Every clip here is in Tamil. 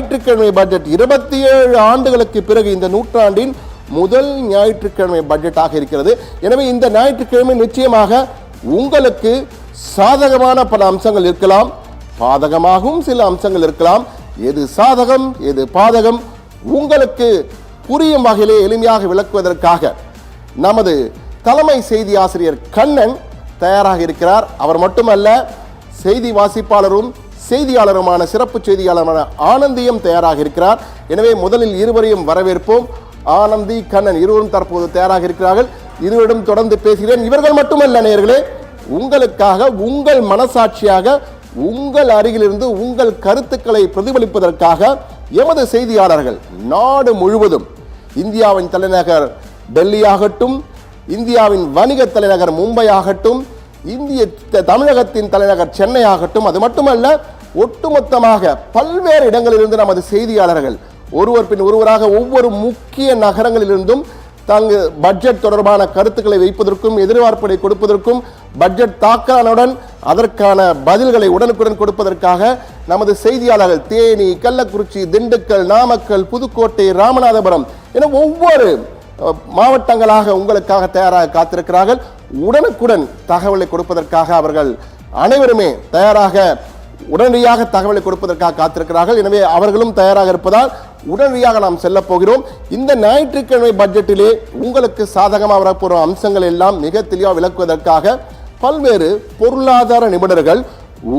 ஞாயிற்றுக்கிழமை பட்ஜெட் 27 ஆண்டுகளுக்கு பிறகு இந்த நூற்றாண்டின் முதல் ஞாயிற்றுக்கிழமை பட்ஜெட்டாக இருக்கிறது. எனவே இந்த ஞாயிற்றுக்கிழமை நிச்சயமாக உங்களுக்கு சாதகமான பல அம்சங்கள் இருக்கலாம், பாதகமாகவும் சில அம்சங்கள் இருக்கலாம். எது சாதகம் எது பாதகம் உங்களுக்கு புரியும் வகையிலே எளிமையாக விளக்குவதற்காக நமது தலைமை செய்தி ஆசிரியர் கண்ணன் தயாராக இருக்கிறார். அவர் மட்டுமல்ல, செய்தி வாசிப்பாளரும் செய்தியாளருமான சிறப்பு செய்தியாளருமான ஆனந்தியும் தயாராக இருக்கிறார். எனவே முதலில் இருவரையும் வரவேற்போம். ஆனந்தி, கண்ணன் இருவரும் தற்போது தயாராக இருக்கிறார்கள். இருவரிடம் தொடர்ந்து பேசுகிறேன். இவர்கள் மட்டுமல்ல நேயர்களே, உங்களுக்காக உங்கள் மனசாட்சியாக உங்கள் அருகிலிருந்து உங்கள் கருத்துக்களை பிரதிபலிப்பதற்காக எமது செய்தியாளர்கள் நாடு முழுவதும், இந்தியாவின் தலைநகர் டெல்லி ஆகட்டும், இந்தியாவின் வணிக தலைநகர் மும்பை ஆகட்டும், தமிழகத்தின் தலைநகர் சென்னை ஆகட்டும், அது மட்டுமல்ல ஒட்டுமொத்தமாக பல்வேறு இடங்களிலிருந்து நமது செய்தியாளர்கள் ஒருவர் பின் ஒருவராக ஒவ்வொரு முக்கிய நகரங்களிலிருந்தும் பட்ஜெட் தொடர்பான கருத்துக்களை வைப்பதற்கும் எதிர்பார்ப்பை கொடுப்பதற்கும் பட்ஜெட் தாக்கலுடன் அதற்கான பதில்களை உடனுக்குடன் கொடுப்பதற்காக நமது செய்தியாளர்கள் தேனி, கள்ளக்குறிச்சி, திண்டுக்கல், நாமக்கல், புதுக்கோட்டை, ராமநாதபுரம் என ஒவ்வொரு மாவட்டங்களாக உங்களுக்காக தயாராக காத்திருக்கிறார்கள். உடனுக்குடன் தகவலை கொடுப்பதற்காக அவர்கள் அனைவருமே தயாராக உடனடியாக தகவலை கொடுப்பதற்காக காத்திருக்கிறார்கள். எனவே அவர்களும் தயாராக இருப்பதால் உடனடியாக நாம் செல்ல போகிறோம். இந்த ஞாயிற்றுக்கிழமை பட்ஜெட்டிலே உங்களுக்கு சாதகமாக வரப்போகிற அம்சங்கள் எல்லாம் மிக தெளிவாக விளக்குவதற்காக பல்வேறு பொருளாதார நிபுணர்கள்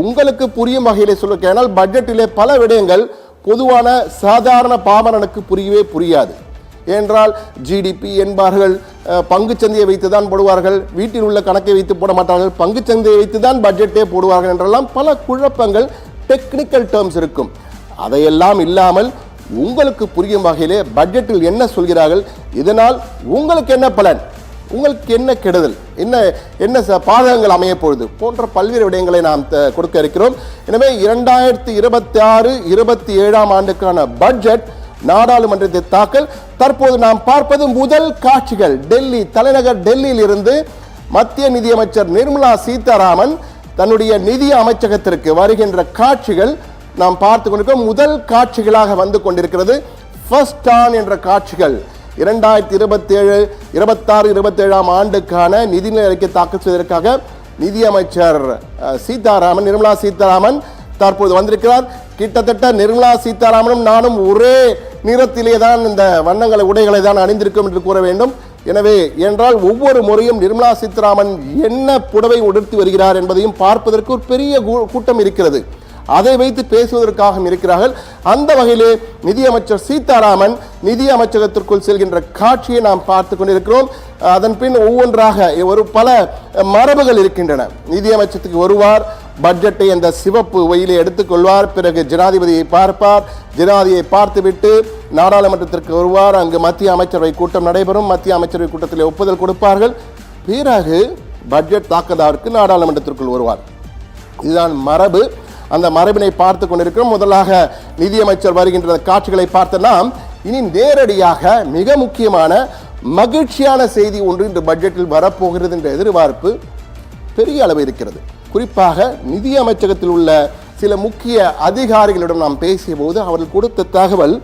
உங்களுக்கு புரியும் வகையிலே சொல்ல. ஏனால் பட்ஜெட்டிலே பல விடயங்கள் பொதுவான சாதாரண பாமரனுக்கு புரியவே புரியாது. ஏனென்றால் ஜிடிபி என்பார்கள், பங்குச்சந்தையை வைத்துதான் போடுவார்கள், வீட்டில் உள்ள கணக்கை வைத்து போட மாட்டார்கள், பங்குச்சந்தையை வைத்துதான் பட்ஜெட்டே போடுவார்கள் என்றெல்லாம் பல குழப்பங்கள், டெக்னிக்கல் டேர்ம்ஸ் இருக்கும். அதையெல்லாம் இல்லாமல் உங்களுக்கு புரியும் வகையிலே பட்ஜெட்டில் என்ன சொல்கிறார்கள், இதனால் உங்களுக்கு என்ன பலன், உங்களுக்கு என்ன கெடுதல், என்ன பாதகங்கள் அமைய பொழுது போன்ற பல்வேறு விடயங்களை நாம் கொடுக்க இருக்கிறோம். எனவே 2026-27 ஆண்டுக்கான பட்ஜெட் நாடாளுமன்றத்தை தாக்கல். தற்போது நாம் பார்ப்பது முதல் காட்சிகள். டெல்லி, தலைநகர் டெல்லியில் இருந்து மத்திய நிதியமைச்சர் நிர்மலா சீதாராமன் தன்னுடைய நிதி அமைச்சகத்திற்கு வருகின்ற காட்சிகள் நாம் பார்த்து கொண்டிருக்கிறோம். முதல் காட்சிகளாக வந்து கொண்டிருக்கிறது. ஃபர்ஸ்ட் ஆன் என்ற காட்சிகள் 2026-27 ஆண்டுக்கான நிதிநிலை அறிக்கை தாக்கல் செய்வதற்காக நிதியமைச்சர் சீதாராமன், நிர்மலா சீதாராமன் தற்போது வந்திருக்கிறார். கிட்டத்தட்ட நிர்மலா சீதாராமனும் நானும் ஒரே நிறத்திலே தான் இந்த வண்ணங்களை உடைகளை தான் அணிந்திருக்கும் என்று கூற வேண்டும். எனவே என்றால் ஒவ்வொரு முறையும் நிர்மலா சீதாராமன் என்ன புடவை உடுத்தி வருகிறார் என்பதையும் பார்ப்பதற்கு ஒரு பெரிய கூட்டம் இருக்கிறது. அதை வைத்து பேசுவதற்காக இருக்கிறார்கள். அந்த வகையிலே நிதியமைச்சர் சீதாராமன் நிதி அமைச்சகத்திற்குள் செல்கின்ற காட்சியை நாம் பார்த்து கொண்டிருக்கிறோம். அதன் பின் ஒவ்வொன்றாக பல மரபுகள் இருக்கின்றன. நிதியமைச்சத்துக்கு வருவார், பட்ஜெட்டை அந்த சிவப்பு வெயிலை எடுத்துக்கொள்வார், பிறகு ஜனாதிபதியை பார்ப்பார், ஜனாதிபதியை பார்த்துவிட்டு நாடாளுமன்றத்திற்கு வருவார். அங்கு மத்திய அமைச்சரவை கூட்டம் நடைபெறும். மத்திய அமைச்சரவை கூட்டத்தில் ஒப்புதல் கொடுப்பார்கள். பிறகு பட்ஜெட் தாக்கதாருக்கு நாடாளுமன்றத்திற்குள் வருவார். இதுதான் மரபு. அந்த மரபினை பார்த்து கொண்டிருக்கிறோம். முதலாக நிதியமைச்சர் வருகின்ற காட்சிகளை பார்த்தனா இனி நேரடியாக மிக முக்கியமான மகிழ்ச்சியான செய்தி ஒன்று இந்த பட்ஜெட்டில் வரப்போகிறது என்ற எதிர்பார்ப்பு பெரிய அளவு இருக்கிறது. குறிப்பாக நிதி அமைச்சகத்தில் உள்ள சில முக்கிய அதிகாரிகளிடம் நாம் பேசிய போது அவர்கள் கொடுத்த தகவல்,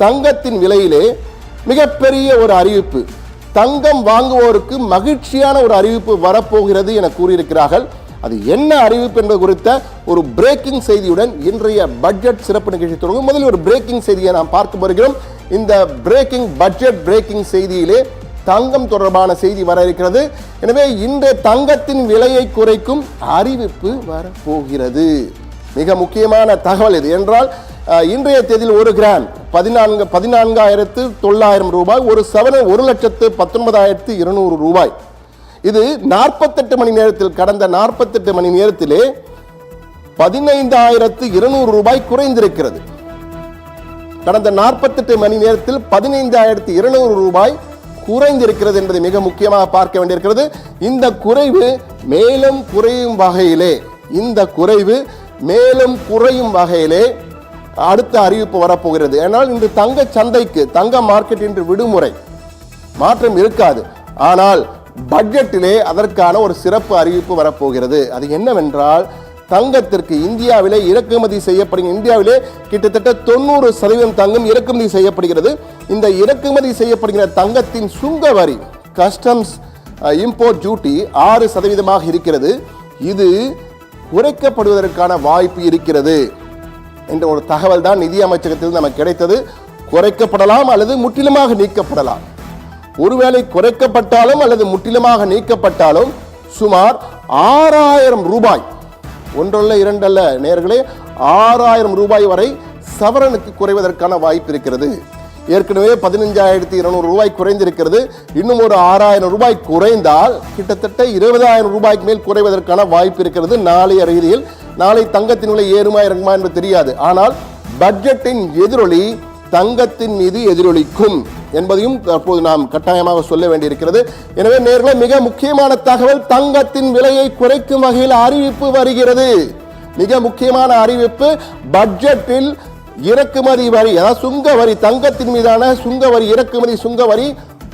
தங்கத்தின் விலையிலே மிகப்பெரிய ஒரு அறிவிப்பு, தங்கம் வாங்குவோருக்கு மகிழ்ச்சியான ஒரு அறிவிப்பு வரப்போகிறது என கூறியிருக்கிறார்கள். அது என்ன அறிவிப்பு என்பது குறித்த ஒரு பிரேக்கிங் செய்தியுடன் இன்றைய பட்ஜெட் சிறப்பு நிகழ்ச்சி தொடங்கும். முதலில் ஒரு பிரேக்கிங் செய்தியை நாம் பார்க்க வருகிறோம். இந்த பட்ஜெட் பிரேக்கிங் செய்தியிலே தங்கம் தொடர்பான செய்தி வர இருக்கிறது. எனவே இன்றைய தங்கத்தின் விலையை குறைக்கும் அறிவிப்பு வரப்போகிறது. மிக முக்கியமான தகவல் இது. என்றால் இன்றைய தேதியில் 1 கிராம் 14,900 ரூபாய், ஒரு சவரன் 1,19,200 ரூபாய். இது 48 மணி நேரத்தில், கடந்த 48 மணி நேரத்திலே 15,200 ரூபாய் குறைந்திருக்கிறது. கடந்த 48 மணி நேரத்தில் 15,200 ரூபாய் குறைந்திருக்கிறது என்பதை மிக முக்கியமாக பார்க்க வேண்டியிருக்கிறது. இந்த குறைவு மேலும் குறையும் வகையிலே அடுத்த அறிவிப்பு வரப்போகிறது. ஏனால் இன்று தங்க சந்தைக்கு, தங்க மார்க்கெட் இன்று விடுமுறை, மாற்றம் இருக்காது. ஆனால் பட்ஜெட்டிலே அதற்கான ஒரு சிறப்பு அறிவிப்பு வரப்போகிறது. அது என்னவென்றால், தங்கத்திற்கு இந்தியாவிலே இறக்குமதி செய்யப்படுகிற இந்தியாவிலே கிட்டத்தட்ட 90% தங்கம் இறக்குமதி செய்யப்படுகிறது. இந்த இறக்குமதி செய்யப்படுகிற தங்கத்தின் சுங்க வரி கஸ்டம்ஸ் இம்போர்ட் டியூட்டி 6% இருக்கிறது. இது குறைக்கப்படுவதற்கான வாய்ப்பு இருக்கிறது என்ற ஒரு தகவல் தான் நிதி அமைச்சகத்தில் நமக்கு கிடைத்தது. குறைக்கப்படலாம் அல்லது முற்றிலுமாக நீக்கப்படலாம். ஒருவேளை குறைக்கப்பட்டாலும் அல்லது முற்றிலுமாக நீக்கப்பட்டாலும் சுமார் 6000 ரூபாய், ஒன்றல்ல இரண்டல்ல நேயர்களே, 6000 ரூபாய் வரை சவரனுக்கு குறைவதற்கான வாய்ப்பு இருக்கிறது. ஏற்கனவே 15,200 ரூபாய் குறைந்திருக்கிறது. இன்னும் ஒரு 6000 ரூபாய் குறைந்தால் கிட்டத்தட்ட 20,000 ரூபாய்க்கு மேல் குறைவதற்கான வாய்ப்பு இருக்கிறது. நாளைய ரீதியில் நாளை தங்கத்தின் விலை ஏறுமா இறங்குமா என்று தெரியாது. ஆனால் பட்ஜெட்டின் எதிரொலி தங்கத்தின் மீது எதிரொலிக்கும் என்பதையும் தற்போது நாம் கட்டாயமாக சொல்ல வேண்டியிருக்கிறது. எனவே நேர்களே, மிக முக்கியமான தகவல், தங்கத்தின் விலையை குறைக்கும் வகையில் அறிவிப்பு வருகிறது. மிக முக்கியமான அறிவிப்பு, பட்ஜெட்டில் இறக்குமதி வரி, அதாவது சுங்க வரி, தங்கத்தின் மீதான சுங்க வரி, இறக்குமதி சுங்க வரி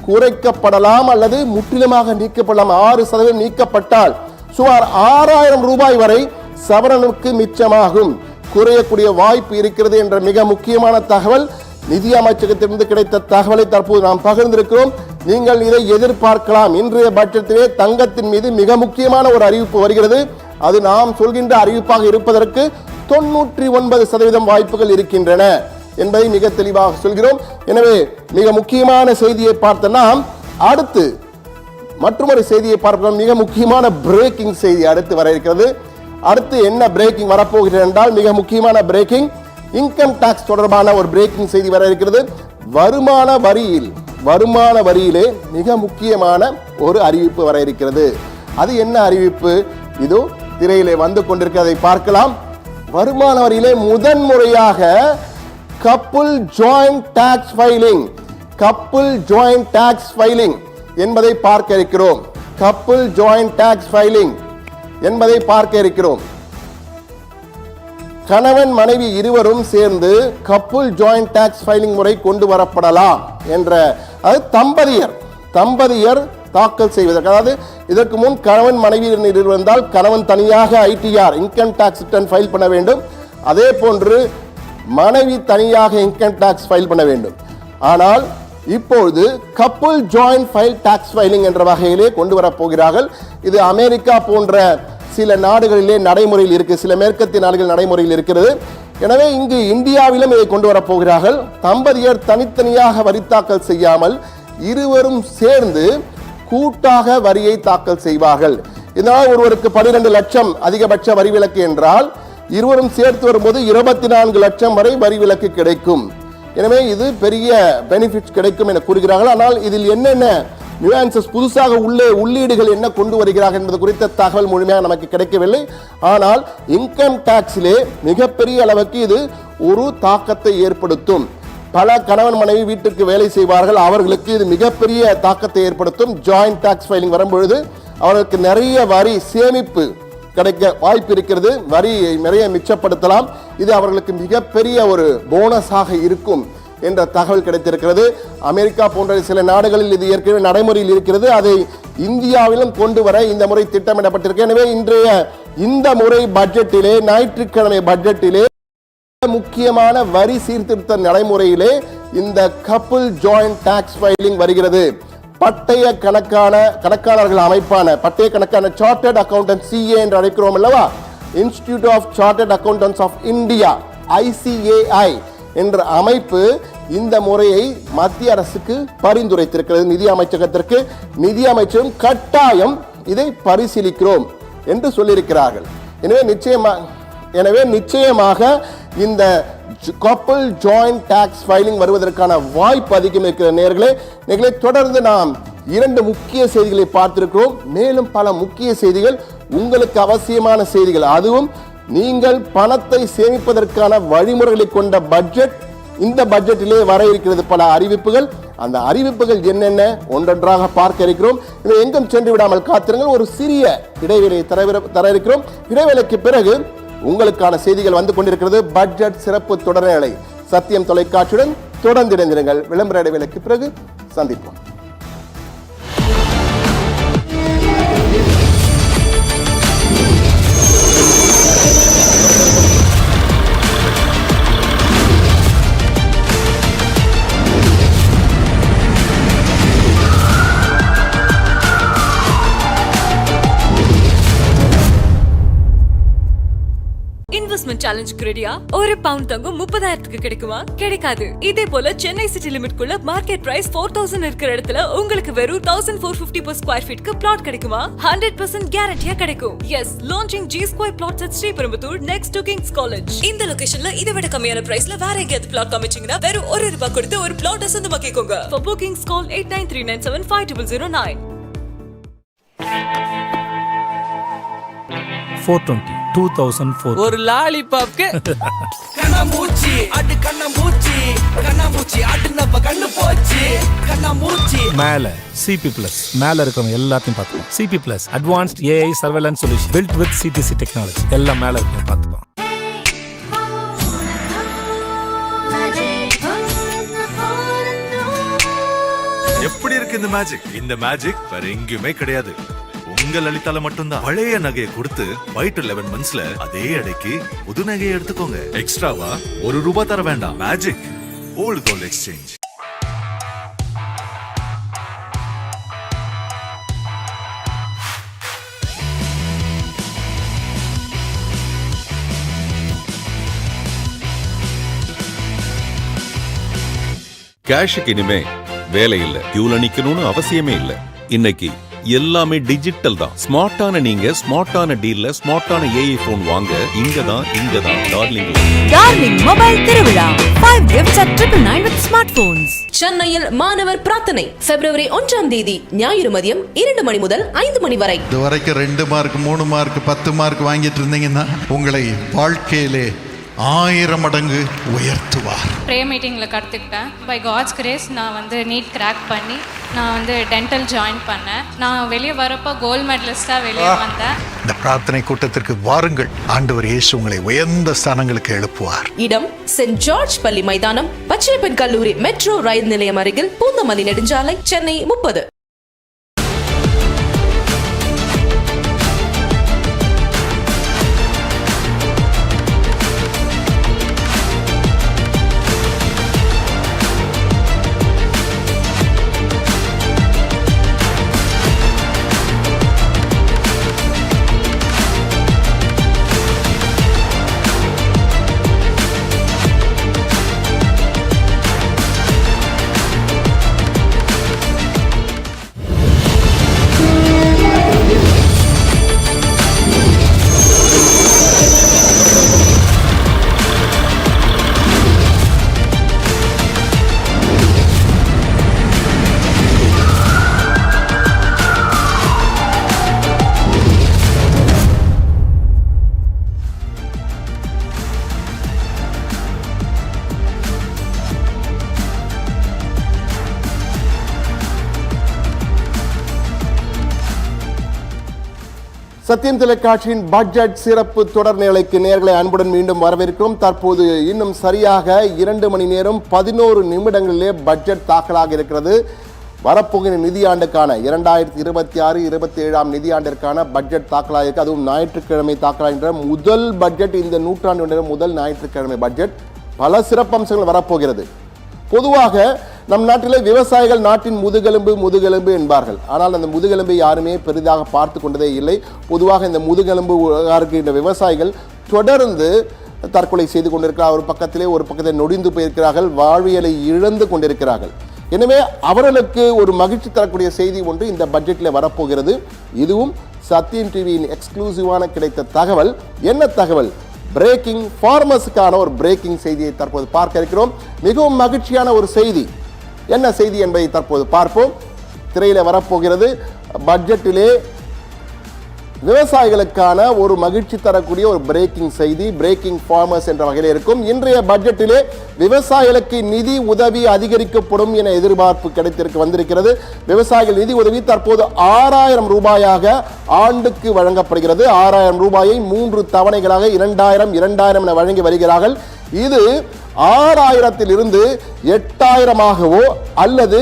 குறைக்கப்படலாம் அல்லது முற்றிலுமாக நீக்கப்படலாம். 6% நீக்கப்பட்டால் சுமார் 6000 ரூபாய் வரை சவரனுக்கு மிச்சமாகும், குறையக்கூடிய வாய்ப்பு இருக்கிறது என்ற மிக முக்கியமான தகவல் நிதி அமைச்சகத்திலிருந்து கிடைத்த தகவலை தற்போது நாம் பகிர்ந்திருக்கிறோம். நீங்கள் இதை எதிர்பார்க்கலாம். இன்றைய பட்ஜெட்டிலே தங்கத்தின் மீது மிக முக்கியமான ஒரு அறிவிப்பு வருகிறது. அது நாம் சொல்கின்ற அறிவிப்பாக இருப்பதற்கு 99% வாய்ப்புகள் இருக்கின்றன என்பதை மிக தெளிவாக சொல்கிறோம். எனவே மிக முக்கியமான செய்தியை பார்த்த நாம் அடுத்து மற்றொரு செய்தியை பார்க்கிறோம். மிக முக்கியமான பிரேக்கிங் செய்தி அடுத்து வர இருக்கிறது. அடுத்து என்ன பிரேக்கிங் வரப்போகிறது என்றால், மிக முக்கியமான பிரேக்கிங், இன்கம் டாக்ஸ் தொடர்பான ஒரு பிரேக்கிங் செய்தி வர இருக்கிறது. வருமான வரியிலே மிக முக்கியமான ஒரு அறிவிப்பு வர இருக்கிறது. அது என்ன அறிவிப்பு? இதோ திரையிலே வந்து கொண்டிருக்கிறதை பார்க்கலாம். வருமான வரியிலே முதன்முறையாக கப்புள் ஜாயிண்ட் டாக்ஸ் ஃபைலிங் என்பதை பார்க்க இருக்கிறோம். கப்புள் ஜாயிண்ட் டாக்ஸ் ஃபைலிங் என்பதை பார்க்க இருக்கிறோம். கணவன் மனைவி இருவரும் சேர்ந்து கப்புள் ஜாயிண்ட் டாக்ஸ் ஃபைலிங் முறை கொண்டு வரப்படலாம் என்ற, அது தம்பதியர் தாக்கல் செய்வதற்கு, அதாவது இதற்கு முன் கணவன் மனைவி இருந்தால் கணவன் தனியாக ITR income tax return file பண்ண வேண்டும். அதே போன்று மனைவி தனியாக இன்கம் டாக்ஸ் ஃபைல் பண்ண வேண்டும். ஆனால் இப்பொழுது couple joint file tax filing என்ற வகையிலே கொண்டு வரப்போகிறார்கள். இது அமெரிக்கா போன்ற சில நாடுகளிலே நடைமுறையில் இருக்கு, சில மேற்கத்திய நாடுகள் நடைமுறையில் இருக்கிறது. எனவே இங்கு இந்தியாவிலும் இதை கொண்டு வரப்போகிறார்கள். தம்பதியர் தனித்தனியாக வரி தாக்கல் செய்யாமல் இருவரும் சேர்ந்து கூட்டாக வரியை தாக்கல் செய்வார்கள். இதனால் ஒருவருக்கு 12 லட்சம் அதிகபட்ச வரி விலக்கு என்றால் இருவரும் சேர்த்து வரும்போது 24 லட்சம் வரை வரி விலக்கு கிடைக்கும். எனவே இது பெரிய பெனிஃபிட்ஸ் கிடைக்கும் என கூறுகிறார்கள். ஆனால் இதில் என்னென்ன நியூயான்சஸ், புதுசாக உள்ளீடுகள் என்ன கொண்டு வருகிறார்கள் என்பது குறித்த தகவல் முழுமையாக நமக்கு கிடைக்கவில்லை. ஆனால் இன்கம் டாக்ஸிலே மிகப்பெரிய அளவுக்கு இது ஒரு தாக்கத்தை ஏற்படுத்தும். பல கணவன் மனைவி வீட்டுக்கு வேலை செய்வார்கள், அவர்களுக்கு இது மிகப்பெரிய தாக்கத்தை ஏற்படுத்தும். ஜாயிண்ட் டாக்ஸ் ஃபைலிங் வரும்பொழுது அவர்களுக்கு நிறைய வரி சேமிப்பு கிடைக்க வாய்ப்பு இருக்கிறது, வரியை நிறைய மிச்சப்படுத்தலாம். இது அவர்களுக்கு மிகப்பெரிய ஒரு போனஸாக இருக்கும் என்ற தகவல் கிடைத்திருக்கிறது. அமெரிக்கா போன்ற சில நாடுகளில் இது ஏற்கனவே நடைமுறையில் இருக்கிறது. அதை இந்தியாவிலும் கொண்டு வர இந்த முறை திட்டமிடப்பட்டிருக்கு. எனவே இன்றைய இந்த முறை பட்ஜெட்டிலே, ஞாயிற்றுக்கிழமை பட்ஜெட்டிலே முக்கியமான வரி சீர்திருத்த நடைமுறையிலே இந்த கப்புள் ஜாயிண்ட் டாக்ஸ் ஃபைலிங் வருகிறது. பட்டய கணக்காளர்கள் அமைப்பான பட்டய கணக்கான சார்ட்டர்ட் அக்கவுண்டன்ட் CA என்று அழைக்கிறோம் அல்லவா, institute of chartered accountants of India ICAI என்ற அமைப்பு இந்த முறையை மத்திய அரசுக்கு பரிந்துரைத்திருக்கிறது. நிதி அமைச்சகத்திற்கு நிதி அமைச்சரும் கட்டாயம் இதை பரிசீலிக்கிறோம் என்று சொல்லியிருக்கிறார்கள். எனவே நிச்சயமாக இந்த கப்புள் ஜாயிண்ட் டாக்ஸ் ஃபைலிங் வருவதற்கான வாய்ப்பு அதிகம் இருக்கிற நேயர்களே. தொடர்ந்து நாம் 2 முக்கிய செய்திகளை பார்த்திருக்கிறோம். மேலும் பல முக்கிய செய்திகள், உங்களுக்கு அவசியமான செய்திகள், அதுவும் நீங்கள் பணத்தை சேமிப்பதற்கான வழிமுறைகளை கொண்ட பட்ஜெட் இந்த பட்ஜெட்டிலே வர இருக்கிறது. பல அறிவிப்புகள், அந்த அறிவிப்புகள் என்னென்ன ஒன்றொன்றாக பார்க்க இருக்கிறோம். இதை எங்கும் சென்று விடாமல் காத்திருங்கள். ஒரு சிறிய இடைவேளையை தர இருக்கிறோம். இடைவேளைக்கு பிறகு உங்களுக்கான செய்திகள் வந்து கொண்டிருக்கிறது. பட்ஜெட் சிறப்பு தொடர்நிலை சத்தியம் தொலைக்காட்சியுடன் தொடர்ந்து இணைந்திருங்கள். விளம்பர இடைவேளைக்கு பிறகு சந்திப்போம். diamond challenge ரெடியா? ஒரு பவுண்ட் தங்கம் 30,000க்கு கிடைக்குமா? கிடைக்காது. இதே போல சென்னை சிட்டி லிமிட் குள்ள மார்க்கெட் பிரைஸ் 4000 இருக்கிற இடத்துல உங்களுக்கு வெறும் 1450 per square feet க்கு பிளாட் கிடைக்குமா? 100% கேரண்டியா கிடைக்கும். Yes, launching G Square plots at Sriperumbudur next to King's College. இந்த லொகேஷன்ல இதை விட கம்மியான பிரைஸ்ல வேற எங்கயாவது பிளாட் காமிச்சீங்கன்னா வெறும் ₹1 கொடுத்து ஒரு பிளாட் சொந்தமாக்கிக்கோங்க. For bookings call 8939750009. 420 ஒரு லாலிபாப்க்கு கண்ணாமூச்சி அடு கண்ணாமூச்சி கண்ணாமூச்சி அடு நம்ம கண்ணு போச்சு கண்ணாமூச்சி மேல CP+ மேல இருக்கிறவங்க எல்லாத்தையும் பார்த்துப்போம். CP+ advanced AI surveillance solution built with CTC technology எல்லாம் மேல இருக்கிறவங்க பார்த்துப்போம். எப்படி இருக்கு இந்த மேஜிக்? இந்த மேஜிக் வேற எங்கேயுமே கிடையாது. உங்க லலிதால மட்டும்தான். பழைய நகையை கொடுத்து 5 to 11 monthsல அதே அடைக்கு புது நகையை எடுத்துக்கோங்க. எக்ஸ்ட்ராவா ₹1 தர வேண்டாம். Magic old gold exchange. கேஷுக்கு இனிமே வேலை இல்ல, கியூல நிக்கணும்னு அவசியமே இல்ல. இன்னைக்கு எல்லாமே டிஜிட்டல் தான். ஸ்மார்ட்டான நீங்க ஸ்மார்ட்டான டீல்ல ஸ்மார்ட்டான AI போன் வாங்க. இங்கதான் டார்லிங் மொபைல் திருவிழா 5 gifts at 999 with smartphones. சென்னையில் மாணவர் பிரார்த்தனை February 1 ஞாயிறு மதியம் 2 மணி முதல் 5 மணி வரை. இதுவரைக்கும் 2 மார்க் 3 மார்க் 10 மார்க் வாங்கிட்டு இருந்தீங்கன்னா உங்களை வாழ்க்கையிலே 1000 மடங்கு உயர்த்துவார். ப்ரேயர் மீட்டிங்கில் கற்றுக்கிட்டேன். பை காட்ஸ் கிரேஸ் நான் வந்து நீட் கிராக் பண்ணி நான் வந்து டென்டல் ஜாயின் பண்ணேன். நான் வெளியே வரப்போ கோல்டு மெடலிஸ்டாக வெளியே வந்தேன். இந்த பிரார்த்தனை கூட்டத்திற்கு வாருங்கள். ஆண்டவர் இயேசு உங்களை உயர்ந்த ஸ்தானங்களுக்கு எழுப்புவார். இடம் சென்ட் ஜார்ஜ் பள்ளி மைதானம், பச்சையப்பன் கல்லூரி மெட்ரோ ரயில் நிலையம் அருகில், பூந்தமல்லி நெடுஞ்சாலை, சென்னை 30. சத்தியம் தொலைக்காட்சியின் பட்ஜெட் சிறப்பு தொடர் நிலைக்கு நேர்களை அன்புடன் மீண்டும் வரவேற்கிறோம். தற்போது இன்னும் சரியாக 2 மணி நேரம் 11 நிமிடங்களிலே பட்ஜெட் தாக்கலாக இருக்கிறது. வரப்போகிற நிதியாண்டுக்கான 2026-27 நிதியாண்டிற்கான பட்ஜெட் தாக்கலாக இருக்கு. அதுவும் ஞாயிற்றுக்கிழமை தாக்கலாகின்ற முதல் பட்ஜெட், இந்த நூற்றாண்டு முதல் ஞாயிற்றுக்கிழமை பட்ஜெட். பல சிறப்பம்சங்கள் வரப்போகிறது. பொதுவாக நம் நாட்டிலே விவசாயிகள் நாட்டின் முதுகெலும்பு என்பார்கள். ஆனால் அந்த முதுகெலும்பை யாருமே பெரிதாக பார்த்து கொண்டதே இல்லை. பொதுவாக இந்த முதுகெலும்பு இருக்கின்ற விவசாயிகள் தொடர்ந்து தற்கொலை செய்து கொண்டிருக்கிறார். ஒரு பக்கத்தில் நொடிந்து போயிருக்கிறார்கள், வாழ்வியலை இழந்து கொண்டிருக்கிறார்கள். எனவே அவர்களுக்கு ஒரு மகிழ்ச்சி தரக்கூடிய செய்தி ஒன்று இந்த பட்ஜெட்டில் வரப்போகிறது. இதுவும் சத்தியம் டிவியின் எக்ஸ்க்ளூசிவான கிடைத்த தகவல். என்ன தகவல்? பிரேக்கிங் ஃபார்மர்ஸுக்கான ஒரு பிரேக்கிங் செய்தியை தற்போது பார்க்க இருக்கிறோம். மிகவும் மகிழ்ச்சியான ஒரு செய்தி. என்ன செய்தி என்பதை தற்போது பார்ப்போம். திரையில வரப்போகிறது. பட்ஜெட்டிலே விவசாயிகளுக்கான ஒரு மகிழ்ச்சி தரக்கூடிய ஒரு பிரேக்கிங் செய்தி, பிரேக்கிங் ஃபார்மர்ஸ் என்ற வகையில் இருக்கும். இன்றைய பட்ஜெட்டிலே விவசாயிகளுக்கு நிதி உதவி அதிகரிக்கப்படும் என எதிர்பார்ப்பு வந்திருக்கிறது. விவசாயிகள் நிதி உதவி தற்போது ₹6000 ஆண்டுக்கு வழங்கப்படுகிறது. ₹6000 3 தவணைகளாக 2000 என வழங்கி வருகிறார்கள். இது 6000 8000 அல்லது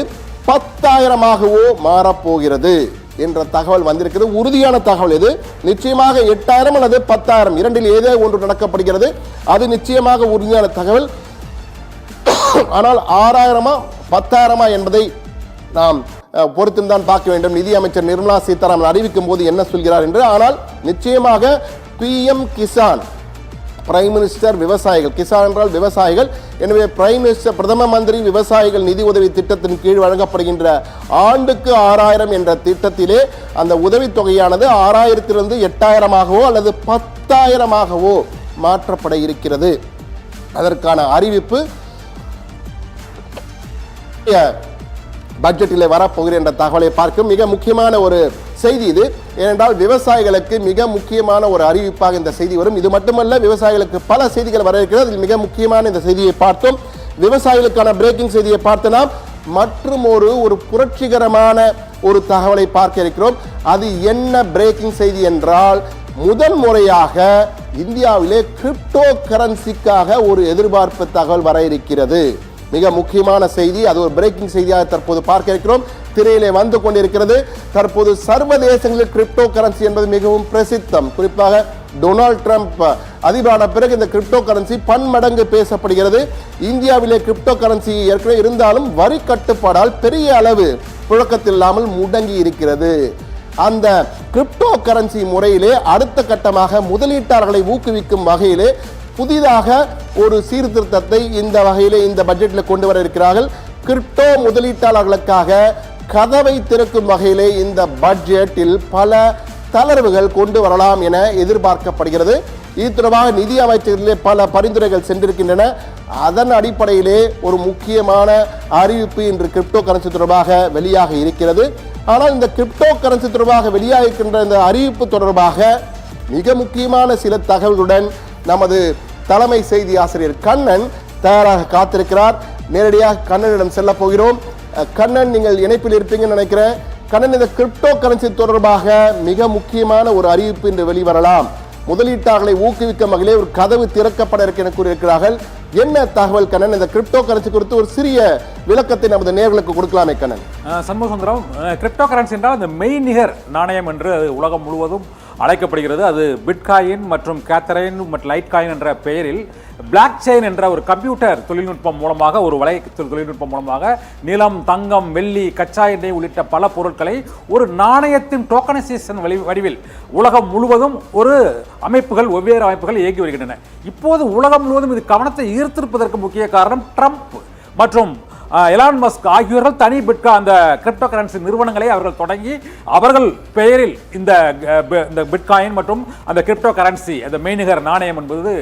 10,000 மாறப்போகிறது என்ற தகவல் வந்திருக்கிறது. உறுதியான தகவல் இது. நிச்சயமாக 8000 அல்லது 10,000 இரண்டில் ஏதோ ஒன்று நடக்கப்படுகிறது. அது நிச்சயமாக உறுதியான தகவல். ஆனால் 6000 10,000 என்பதை நாம் பொறுத்துதான் பார்க்க வேண்டும். நிதி அமைச்சர் நிர்மலா சீதாராமன் அறிவிக்கும் போது என்ன சொல்கிறார் என்று. ஆனால் நிச்சயமாக PM கிசான் பிரைம் மினிஸ்டர் விவசாயிகள், கிசான் என்றால் விவசாயிகள், எனவே பிரைம் மினிஸ்டர் பிரதம மந்திரி விவசாயிகள் நிதி உதவி திட்டத்தின் கீழ் வழங்கப்படுகின்ற ஆண்டுக்கு 6000 என்ற திட்டத்திலே அந்த உதவித்தொகையானது 6000 8000ஆகவோ அல்லது 10,000ஆகவோ மாற்றப்பட இருக்கிறது. அதற்கான அறிவிப்பு பட்ஜெட்டில் வரப்போகிற என்ற தகவலை பார்க்கும் மிக முக்கியமான ஒரு செய்தி இது. ஏனென்றால் விவசாயிகளுக்கு மிக முக்கியமான ஒரு அறிவிப்பாக இந்த செய்தி வரும். இது மட்டுமல்ல, விவசாயிகளுக்கு பல செய்திகள் வர இருக்கிறது. அதில் மிக முக்கியமான இந்த செய்தியை பார்த்தோம். விவசாயிகளுக்கான பிரேக்கிங் செய்தியை பார்த்து நாம் மற்றும் ஒரு புரட்சிகரமான ஒரு தகவலை பார்க்க இருக்கிறோம். அது என்ன பிரேக்கிங் செய்தி என்றால், முதல் முறையாக இந்தியாவிலே கிரிப்டோ கரன்சிக்காக ஒரு எதிர்பார்ப்பு தகவல் வர இருக்கிறது. மிக முக்கியமான செய்தி, அது ஒரு பிரேக்கிங் செய்தியாக தற்போது பார்க்க இருக்கிறோம். திரையிலே வந்து கொண்டிருக்கிறது. தற்போது சர்வதேசங்களில் கிரிப்டோ கரன்சி என்பது மிகவும் பிரசித்தம். குறிப்பாக டொனால்ட் ட்ரம்ப் அதிபரான பிறகு இந்த கிரிப்டோ கரன்சி பன்மடங்கு பேசப்படுகிறது. இந்தியாவிலே கிரிப்டோ கரன்சி ஏற்கனவே இருந்தாலும் வரி கட்டுப்பாடால் பெரிய அளவு புழக்கத்தில் இல்லாமல் முடங்கி இருக்கிறது. அந்த கிரிப்டோ கரன்சி முறையிலே அடுத்த கட்டமாக முதலீட்டாளர்களை ஊக்குவிக்கும் வகையிலே புதிதாக ஒரு சீர்திருத்தத்தை இந்த வகையிலே இந்த பட்ஜெட்டில் கொண்டு வர இருக்கிறார்கள். கிரிப்டோ முதலீட்டாளர்களுக்காக கதவை திறக்கும் வகையிலே இந்த பட்ஜெட்டில் பல தளர்வுகள் கொண்டு வரலாம் என எதிர்பார்க்கப்படுகிறது. இது தொடர்பாக நிதி அமைச்சகத்திலே பல பரிந்துரைகள் சென்றிருக்கின்றன. அதன் அடிப்படையிலே ஒரு முக்கியமான அறிவிப்பு இன்று கிரிப்டோ கரன்சி தொடர்பாக வெளியாக இருக்கிறது. ஆனால் இந்த கிரிப்டோ கரன்சி தொடர்பாக வெளியாக இருக்கின்ற இந்த அறிவிப்பு தொடர்பாக மிக முக்கியமான சில தகவல்களுடன் நமது தலைமை செய்தி ஆசிரியர் கண்ணன் தயாராக காத்திருக்கிறார். நேரடியாக கண்ணனிடம் செல்ல போகிறோம். கண்ணன், நீங்கள் இணைப்பில் இருப்பீங்கன்னு நினைக்கிறேன். கண்ணன், இந்த கிரிப்டோ கரன்சி தொடர்பாக மிக முக்கியமான ஒரு அறிவிப்பு இன்று வெளிவரலாம். முதலீட்டாளர்களை ஊக்குவிக்கும் வகையிலே ஒரு கதவு திறக்கப்பட இருக்க கூறியிருக்கிறார்கள். என்ன தகவல் கண்ணன்? இந்த கிரிப்டோ கரன்சி குறித்து ஒரு சிறிய விளக்கத்தை நமது நேயர்களுக்கு கொடுக்கலாமே கண்ணன். சண்முகசுந்தரம், கிரிப்டோ கரன்சி என்றால் அந்த மெய்நிகர் நாணயம் என்று உலகம் முழுவதும் அழைக்கப்படுகிறது. அது பிட்காயின் மற்றும் கேத்தரைன் மற்றும் லைட் காயின் என்ற பெயரில் பிளாக் செயின் என்ற ஒரு கம்ப்யூட்டர் தொழில்நுட்பம் மூலமாக, ஒரு வலை தொழில்நுட்பம் மூலமாக நிலம், தங்கம், வெள்ளி, கச்சா எண்ணெய் உள்ளிட்ட பல பொருட்களை ஒரு நாணயத்தின் டோக்கனைசேஷன் வடிவில் உலகம் முழுவதும் ஒரு வெவ்வேறு அமைப்புகள் இயங்கி வருகின்றன. இப்போது உலகம் முழுவதும் இது கவனத்தை ஈர்த்திருப்பதற்கு முக்கிய காரணம் ட்ரம்ப் மற்றும் எலான் மஸ்க் ஆகியோர்கள் தனி அந்த கிரிப்டோ கரன்சி நிறுவனங்களை அவர்கள் தொடங்கி அவர்கள் பெயரில் இந்த பிட்காயின் மற்றும் அந்த கிரிப்டோ கரன்சி, அந்த மெய்நிகர் நாணயம் என்பது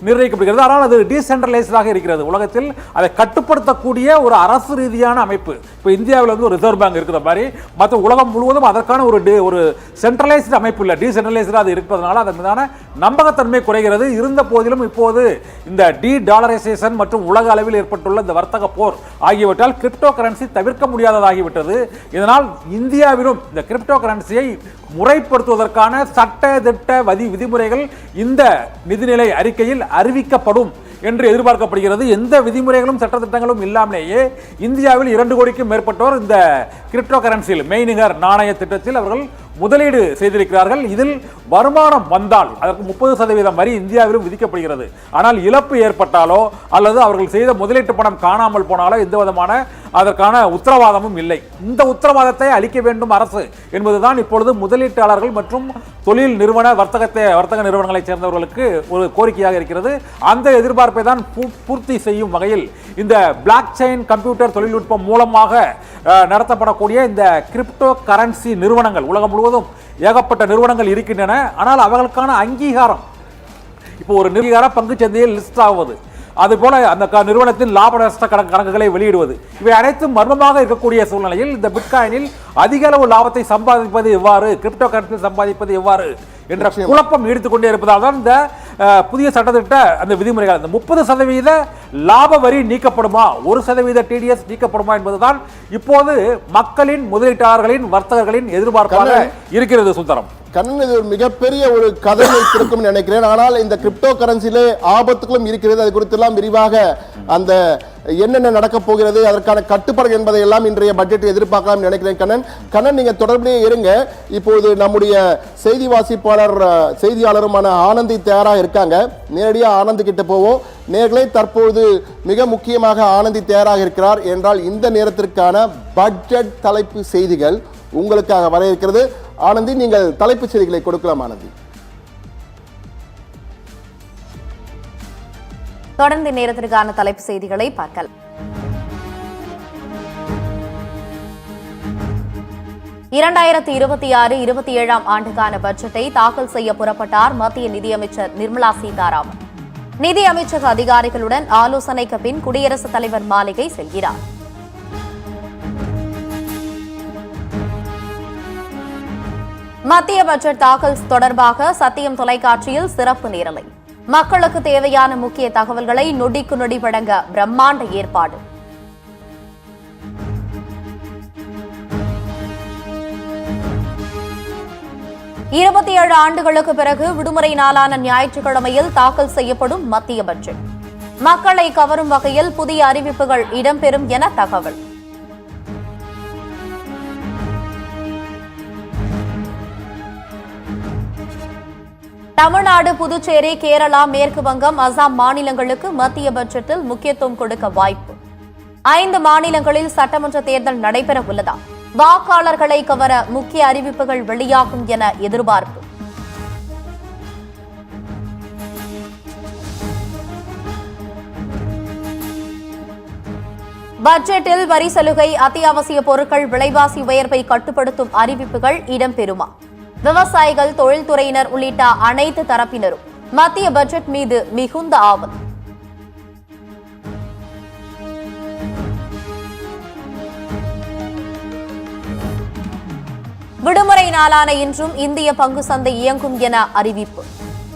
நிர்ணயிக்கப்படுகிறது. ஆனால் அது டீசென்ட்ரலைஸ்டாக இருக்கிறது. உலகத்தில் அதை கட்டுப்படுத்தக்கூடிய ஒரு அரசு ரீதியான அமைப்பு. இப்போ இந்தியாவில் வந்து ஒரு ரிசர்வ் பேங்க் இருக்கிற மாதிரி மற்ற உலகம் முழுவதும் அதற்கான ஒரு சென்ட்ரலைஸ்டு அமைப்பு இல்லை, டீசென்ட்ரலைஸ்டாக அது இருப்பதனால அதன் மீதான நம்பகத்தன்மை குறைகிறது. இருந்த போதிலும் இப்போது இந்த டாலரைசேஷன் மற்றும் உலக அளவில் ஏற்பட்டுள்ள இந்த வர்த்தக போர் ஆகியவற்றால் கிரிப்டோ கரன்சி தவிர்க்க முடியாததாகிவிட்டது. இதனால் இந்தியாவிலும் இந்த கிரிப்டோ கரன்சியை முறைப்படுத்துவதற்கான சட்ட திட்ட விதிமுறைகள் இந்த நிதிநிலை அறிக்கையில் அறிவிக்கப்படும் என்று எதிர்பார்க்கப்படுகிறது. எந்த விதிமுறைகளும் சட்டத்திட்டங்களும் இல்லாமலேயே இந்தியாவில் 2 கோடிக்கும் மேற்பட்டோர் இந்த கிரிப்டோ கரன்சியில் மெய்நிகர் நாணய திட்டத்தில் அவர்கள் முதலீடு செய்திருக்கிறார்கள். இதில் வருமானம் வந்தால் அதற்கு 30% வரி இந்தியாவிலும் விதிக்கப்படுகிறது. ஆனால் இழப்பு ஏற்பட்டாலோ அல்லது அவர்கள் செய்த முதலீட்டு பணம் காணாமல் போனாலோ எந்த விதமான அதற்கான உத்தரவாதமும் இல்லை. இந்த உத்தரவாதத்தை அளிக்க வேண்டும் அரசு என்பதுதான் இப்பொழுது முதலீட்டாளர்கள் மற்றும் தொழில் நிறுவன வர்த்தக நிறுவனங்களைச் சேர்ந்தவர்களுக்கு ஒரு கோரிக்கையாக இருக்கிறது. அந்த எதிர்பார்ப்பை தான் பூர்த்தி செய்யும் வகையில் இந்த பிளாக் செயின் கம்ப்யூட்டர் தொழில்நுட்பம் மூலமாக நடத்தப்படக்கூடிய இந்த கிரிப்டோ கரன்சி நிறுவனங்கள் உலகம் முழுவதும் ஏகப்பட்ட நிறுவனங்கள் இருக்கின்றன. ஆனால் அவர்களுக்கான அங்கீகாரம், இப்போ ஒரு நிறுவன பங்கு சந்தையில் லிஸ்ட் ஆகுவது, அதுபோல அந்த நிறுவனத்தின் லாப நஷ்ட கணக்குகளை வெளியிடுவது, இவை அனைத்தும் மர்மமாக இருக்கக்கூடிய சூழ்நிலையில் இந்த பிட்காயினில் அதிக அளவு லாபத்தை சம்பாதிப்பது எவ்வாறு, கிரிப்டோ கரன்சி சம்பாதிப்பது எவ்வாறு என்ற குழப்பம் நீடித்துக் கொண்டே இருப்பதால் தான் இந்த புதிய சட்டத்திட்ட அந்த விதிமுறைகள், அந்த 30% லாப வரி நீக்கப்படுமா, 1% TDS நீக்கப்படுமா என்பதுதான் இப்போது மக்களின், முதலீட்டாளர்களின், வர்த்தகர்களின் எதிர்பார்ப்பாக இருக்கிறது. சுந்தரம் கண்ணன், இது ஒரு மிகப்பெரிய ஒரு கதவை திறக்கும் நினைக்கிறேன். ஆனால் இந்த கிரிப்டோ கரன்சியிலே ஆபத்துகளும் இருக்கிறது. அது குறித்தெல்லாம் விரிவாக அந்த என்னென்ன நடக்க போகிறது, அதற்கான கட்டுப்பாடு என்பதை எல்லாம் இன்றைய பட்ஜெட்டை எதிர்பார்க்கலாம் நினைக்கிறேன். கண்ணன், நீங்க தொடர்பிலே இருங்க. இப்போது நம்முடைய செய்தி வாசிப்பாளர் செய்தியாளருமான ஆனந்தி தயாராக இருக்காங்க. நேரடியாக ஆனந்தி கிட்ட போவோம். நேர்களே, தற்போது மிக முக்கியமாக ஆனந்தி தயாராக இருக்கிறார் என்றால் இந்த நேரத்திற்கான பட்ஜெட் தலைப்பு செய்திகள் உங்களுக்காக வர இருக்கிறது. ஆனந்தி, நீங்கள் தலைப்பு செய்திகளை கொடுக்கலாம். ஆனந்தி. தொடர்ந்து நேரத்திற்கான தலைப்பு செய்திகளை பார்க்கலாம். 2026-27 ஆண்டுக்கான பட்ஜெட்டை தாக்கல் செய்ய புறப்பட்டார் மத்திய நிதியமைச்சர் நிர்மலா சீதாராமன். நிதி அமைச்சக அதிகாரிகளுடன் ஆலோசனைக்கு பின் குடியரசுத் தலைவர் மாளிகை செல்கிறார். மத்திய பட்ஜெட் தாக்கல் தொடர்பாக சத்தியம் தொலைக்காட்சியில் சிறப்பு நேரலை. மக்களுக்கு தேவையான முக்கிய தகவல்களை நொடிக்கு நொடி வழங்க பிரம்மாண்ட ஏற்பாடு. இருபத்தி 7 ஆண்டுகளுக்கு பிறகு விடுமுறை நாளான ஞாயிற்றுக்கிழமையில் தாக்கல் செய்யப்படும் மத்திய பட்ஜெட். மக்களை கவரும் வகையில் புதிய அறிவிப்புகள் இடம்பெறும் என தகவல். தமிழ்நாடு, புதுச்சேரி, கேரளா, மேற்கு வங்கம், அசாம் மாநிலங்களுக்கு மத்திய பட்ஜெட்டில் முக்கியத்துவம் கொடுக்க வாய்ப்பு. 5 மாநிலங்களில் சட்டமன்ற தேர்தல் நடைபெற உள்ளதா? வாக்காளர்களை கவர முக்கிய அறிவிப்புகள் வெளியாகும் என எதிர்பார்ப்பு. பட்ஜெட்டில் வரி சலுகை, அத்தியாவசிய பொருட்கள் விலைவாசி உயர்வை கட்டுப்படுத்தும் அறிவிப்புகள் இடம்பெறுமா? விவசாயிகள், தொழில்துறையினர் உள்ளிட்ட அனைத்து தரப்பினரும் மத்திய பட்ஜெட் மீது மிகுந்த ஆவல். விடுமுறை நாளான இன்றும் இந்திய பங்கு சந்தை இயங்கும் என அறிவிப்பு.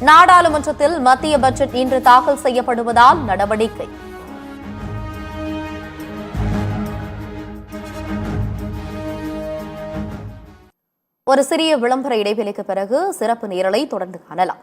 நாடாளுமன்றத்தில் மத்திய பட்ஜெட் இன்று தாக்கல் செய்யப்படுவதால் நடவடிக்கை. ஒரு சிறிய விளம்பர இடைவெளிக்கு பிறகு சிறப்பு நேரலை தொடர்ந்து காணலாம்.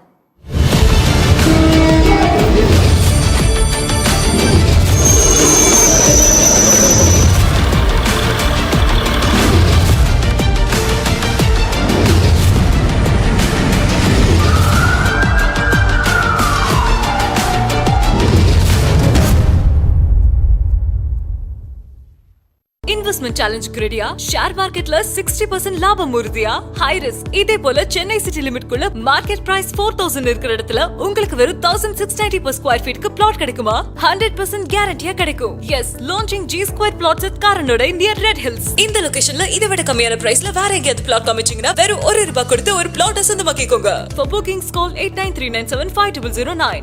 இன்வெஸ்ட்மெண்ட் சேலஞ்சுக்கு ரெடியா? ஷேர் மார்க்கெட்ல 60% லாபம் உறுதியா? High risk. இதே போல சென்னை சிட்டி லிமிட்குள்ள மார்க்கெட் பிரைஸ் 4000 இருக்கிற இடத்துல உங்களுக்கு வெறும் 1690 per square feetக்கு பிளாட் கிடைக்குமா? 100% கேரண்டியா கிடைக்கும். Yes, launching G Square Plots at காரனோட நியர் ரெட் ஹில்ஸ். இந்த லொகேஷன்ல இதை விட கம்மியான பிரைஸ்ல வேற எங்கேயாவது பிளாட் காமிச்சீங்கன்னா வெறும் ₹1 கொடுத்து ஒரு பிளாட் சொந்தமாக்கிக்கோங்க. For bookings call 8939750009.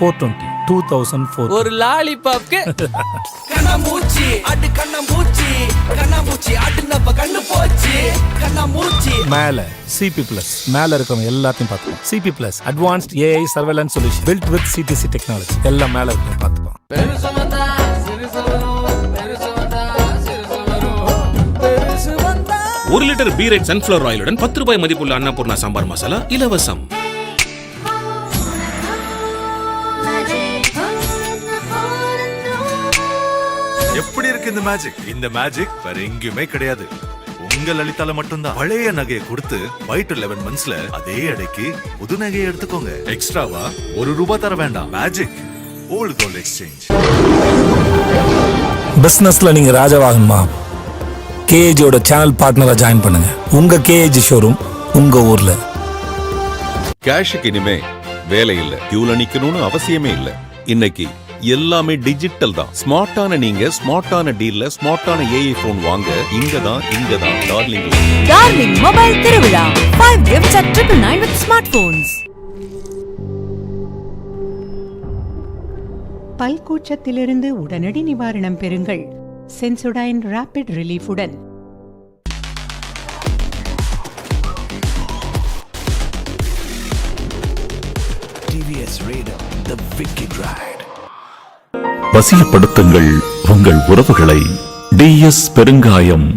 420 ஒரு லாலிபாப்க்கு கண்ணாமூச்சி அடு கண்ணாமூச்சி கண்ணாமூச்சி அடுனப்ப கண்ணு போச்சு கண்ணாமூச்சி. மேல CP+ மேல இருக்கவங்க எல்லாத்தையும் பார்த்துக்கலாம். CP+ advanced AI surveillance solution built with CTC technology எல்லாம் மேல இருக்கவங்க பார்த்துக்கலாம். ஒரு லிட்டர் பீரைட் சன்ஃப்ளவர் ஆயிலுடன் ₹10 மதிப்புள்ள அன்னபூர்ணா சாம்பார் மசாலா இலவசம். எப்படி இருக்கு இந்த மேஜிக்? இந்த மேஜிக் வேற எங்கேயுமே கிடையாது. உங்க லலிதால மட்டும்தான். பழைய நகையை கொடுத்து 5 to 11 monthsல அதே அடைக்கு புது நகையை எடுத்துக்கோங்க. எக்ஸ்ட்ராவா ₹1 தர வேண்டாம். Magic old gold exchange. பிசினஸ்ல நீங்க ராஜாவாகணுமா? கேஏஜியோட சேனல் பார்ட்னரா ஜாயின் பண்ணுங்க. உங்க கேஏஜி ஷோரூம் உங்க ஊர்ல. கேஷுக்கு இனிமே வேலை இல்ல, கியூல நிக்கணும்னு அவசியமே இல்ல. இன்னைக்கு எல்லாமே டிஜிட்டல் தான். ஸ்மார்ட்டான நீங்க ஸ்மார்ட்டான டீல்ல ஸ்மார்ட்டான ஏஐ போன் வாங்க. இங்கதான் டார்லிங் மொபைல் திருவிழா. 5 gifts at 999 with smartphones. பல்கூச்சத்திலிருந்து உடனடி நிவாரணம் பெறுங்கள் சென்சோடைன் ராபிட் ரிலீஃபுடன். TVS Raider, the wicked ride. வசியப்படுத்துங்கள் உங்கள் உறவுகளை. DS பெருங்காயம்.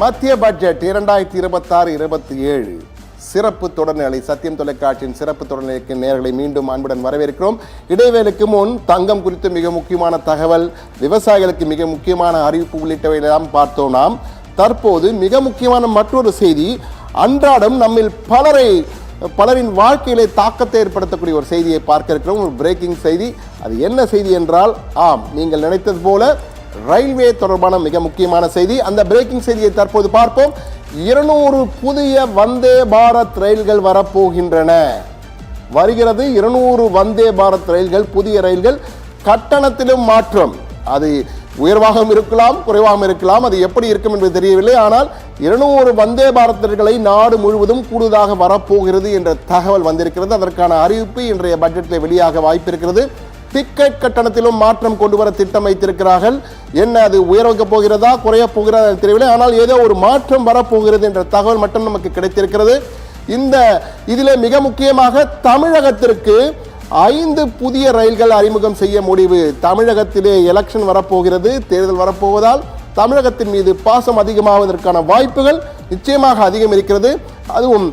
மத்திய பட்ஜெட் 2026-27 சிறப்பு தொடர்நிலை சத்தியம் தொலைக்காட்சியின் சிறப்பு தொடர்நிலைக்கு நேயர்களை மீண்டும் அன்புடன் வரவேற்கிறோம். இடைவேளைக்கு முன் தங்கம் குறித்து மிக முக்கியமான தகவல், விவசாயிகளுக்கு மிக முக்கியமான அறிவிப்பு உள்ளிட்டவையெல்லாம் பார்த்தோம். நாம் தற்போது மிக முக்கியமான மற்றொரு செய்தி, அன்றாடம் நம்மில் பலரின் வாழ்க்கையிலே தாக்கத்தை ஏற்படுத்தக்கூடிய ஒரு செய்தியை பார்க்க இருக்கிறோம். ஒரு பிரேக்கிங் செய்தி. அது என்ன செய்தி என்றால், நீங்கள் நினைத்தது போல ரயில்வே தொடர்பான மிக முக்கியமான செய்தி. அந்த பிரேக்கிங் செய்தியை தற்போது பார்ப்போம். 200 புதிய வந்தே பாரத் ரயில்கள் வரப்போகின்றன. வருகிறது 200 வந்தே பாரத் ரயில்கள், புதிய ரயில்கள். கட்டணத்திலும் மாற்றம், அது உயர்வாகவும் இருக்கலாம், குறைவாகவும் இருக்கலாம். அது எப்படி இருக்கும் என்று தெரியவில்லை. ஆனால் 200 வந்தே பாரத் ரயில்களை நாடு முழுவதும் கூடுதலாக வரப்போகிறது என்ற தகவல் வந்திருக்கிறது. அதற்கான அறிவிப்பு இன்றைய பட்ஜெட்டில் வெளியாக வாய்ப்பிருக்கிறது. டிக்கெட் கட்டணத்திலும் மாற்றம் கொண்டு வர திட்டம் வைத்திருக்கிறார்கள். என்ன அது உயர்வைக்க போகிறதா, குறைய போகிறதா தெரியவில்லை. ஆனால் ஏதோ ஒரு மாற்றம் வரப்போகிறது என்ற தகவல் மட்டும் நமக்கு கிடைத்திருக்கிறது. இதிலே மிக முக்கியமாக தமிழகத்திற்கு 5 புதிய ரயில்கள் அறிமுகம் செய்ய முடிவு. தமிழகத்திலே எலெக்ஷன் வரப்போகிறது, தேர்தல் வரப்போவதால் தமிழகத்தின் மீது பாசம் அதிகமாவதற்கான வாய்ப்புகள் நிச்சயமாக அதிகம் இருக்கிறது. அதுவும்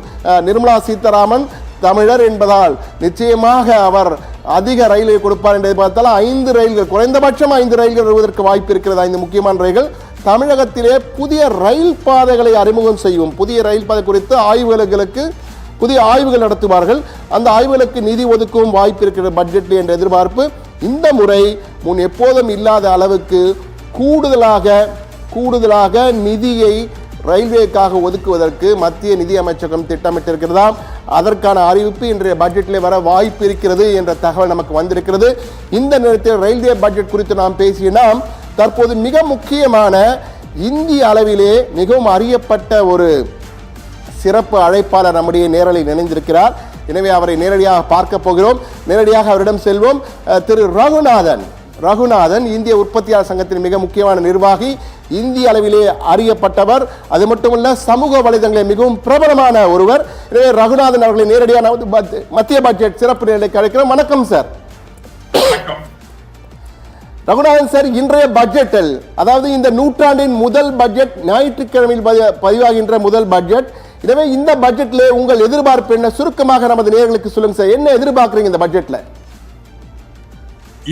நிர்மலா சீதாராமன் தமிழர் என்பதால் நிச்சயமாக அவர் அதிக ரயிலை கொடுப்பார் என்று பார்த்தால் 5 ரயில்கள், குறைந்தபட்சம் 5 ரயில்கள் வருவதற்கு வாய்ப்பு இருக்கிறது. 5 முக்கியமான ரயில்கள். தமிழகத்திலே புதிய ரயில் பாதைகளை அறிமுகம் செய்யும். புதிய ரயில் பாதை குறித்து புதிய ஆய்வுகள் நடத்துவார்கள். அந்த ஆய்வுகளுக்கு நிதி ஒதுக்கவும் வாய்ப்பு இருக்கிற பட்ஜெட்டில் என்ற எதிர்பார்ப்பு. இந்த முறை முன் எப்போதும் இல்லாத அளவுக்கு கூடுதலாக நிதியை ரயில்வேக்காக ஒதுக்குவதற்கு மத்திய நிதி அமைச்சகம் திட்டமிட்டிருக்கிறதா. அதற்கான அறிவிப்பு இன்றைய பட்ஜெட்டில் வர வாய்ப்பு இருக்கிறது என்ற தகவல் நமக்கு வந்திருக்கிறது. இந்த நேரத்தில் ரயில்வே பட்ஜெட் குறித்து நாம் பேசினோம். தற்போது மிக முக்கியமான இந்திய அளவிலே மிகவும் அறியப்பட்ட ஒரு சிறப்பு அழைப்பாளர் நம்முடைய நேரலில் இணைந்திருக்கிறார். எனவே அவரை நேரடியாக பார்க்க போகிறோம். நேரடியாக அவரிடம் செல்வோம். திரு ரகுநாதன் இந்திய உற்பத்தியாளர் சங்கத்தின் மிக முக்கியமான நிர்வாகி, இந்திய அளவிலே அறியப்பட்டவர். அது மட்டுமல்ல, சமூக வலைதளங்களில் மிகவும் பிரபலமான ஒருவர். எனவே ரகுநாதன் அவர்களை நேரடியாக மத்திய பட்ஜெட் சிறப்பு நிலைக்கு அழைக்கிறோம். வணக்கம் சார். ரகுநாதன் சார், இன்றைய பட்ஜெட்டில், அதாவது இந்த நூற்றாண்டின் முதல் பட்ஜெட், ஞாயிற்றுக்கிழமையில் பதிவாகின்ற முதல் பட்ஜெட். எனவே இந்த பட்ஜெட்ல உங்கள் எதிர்பார்ப்பு என்ன? சுருக்கமாக நமது நேயர்களுக்கு சொல்லுங்க சார். என்ன எதிர்பார்க்கிறீங்க இந்த பட்ஜெட்ல?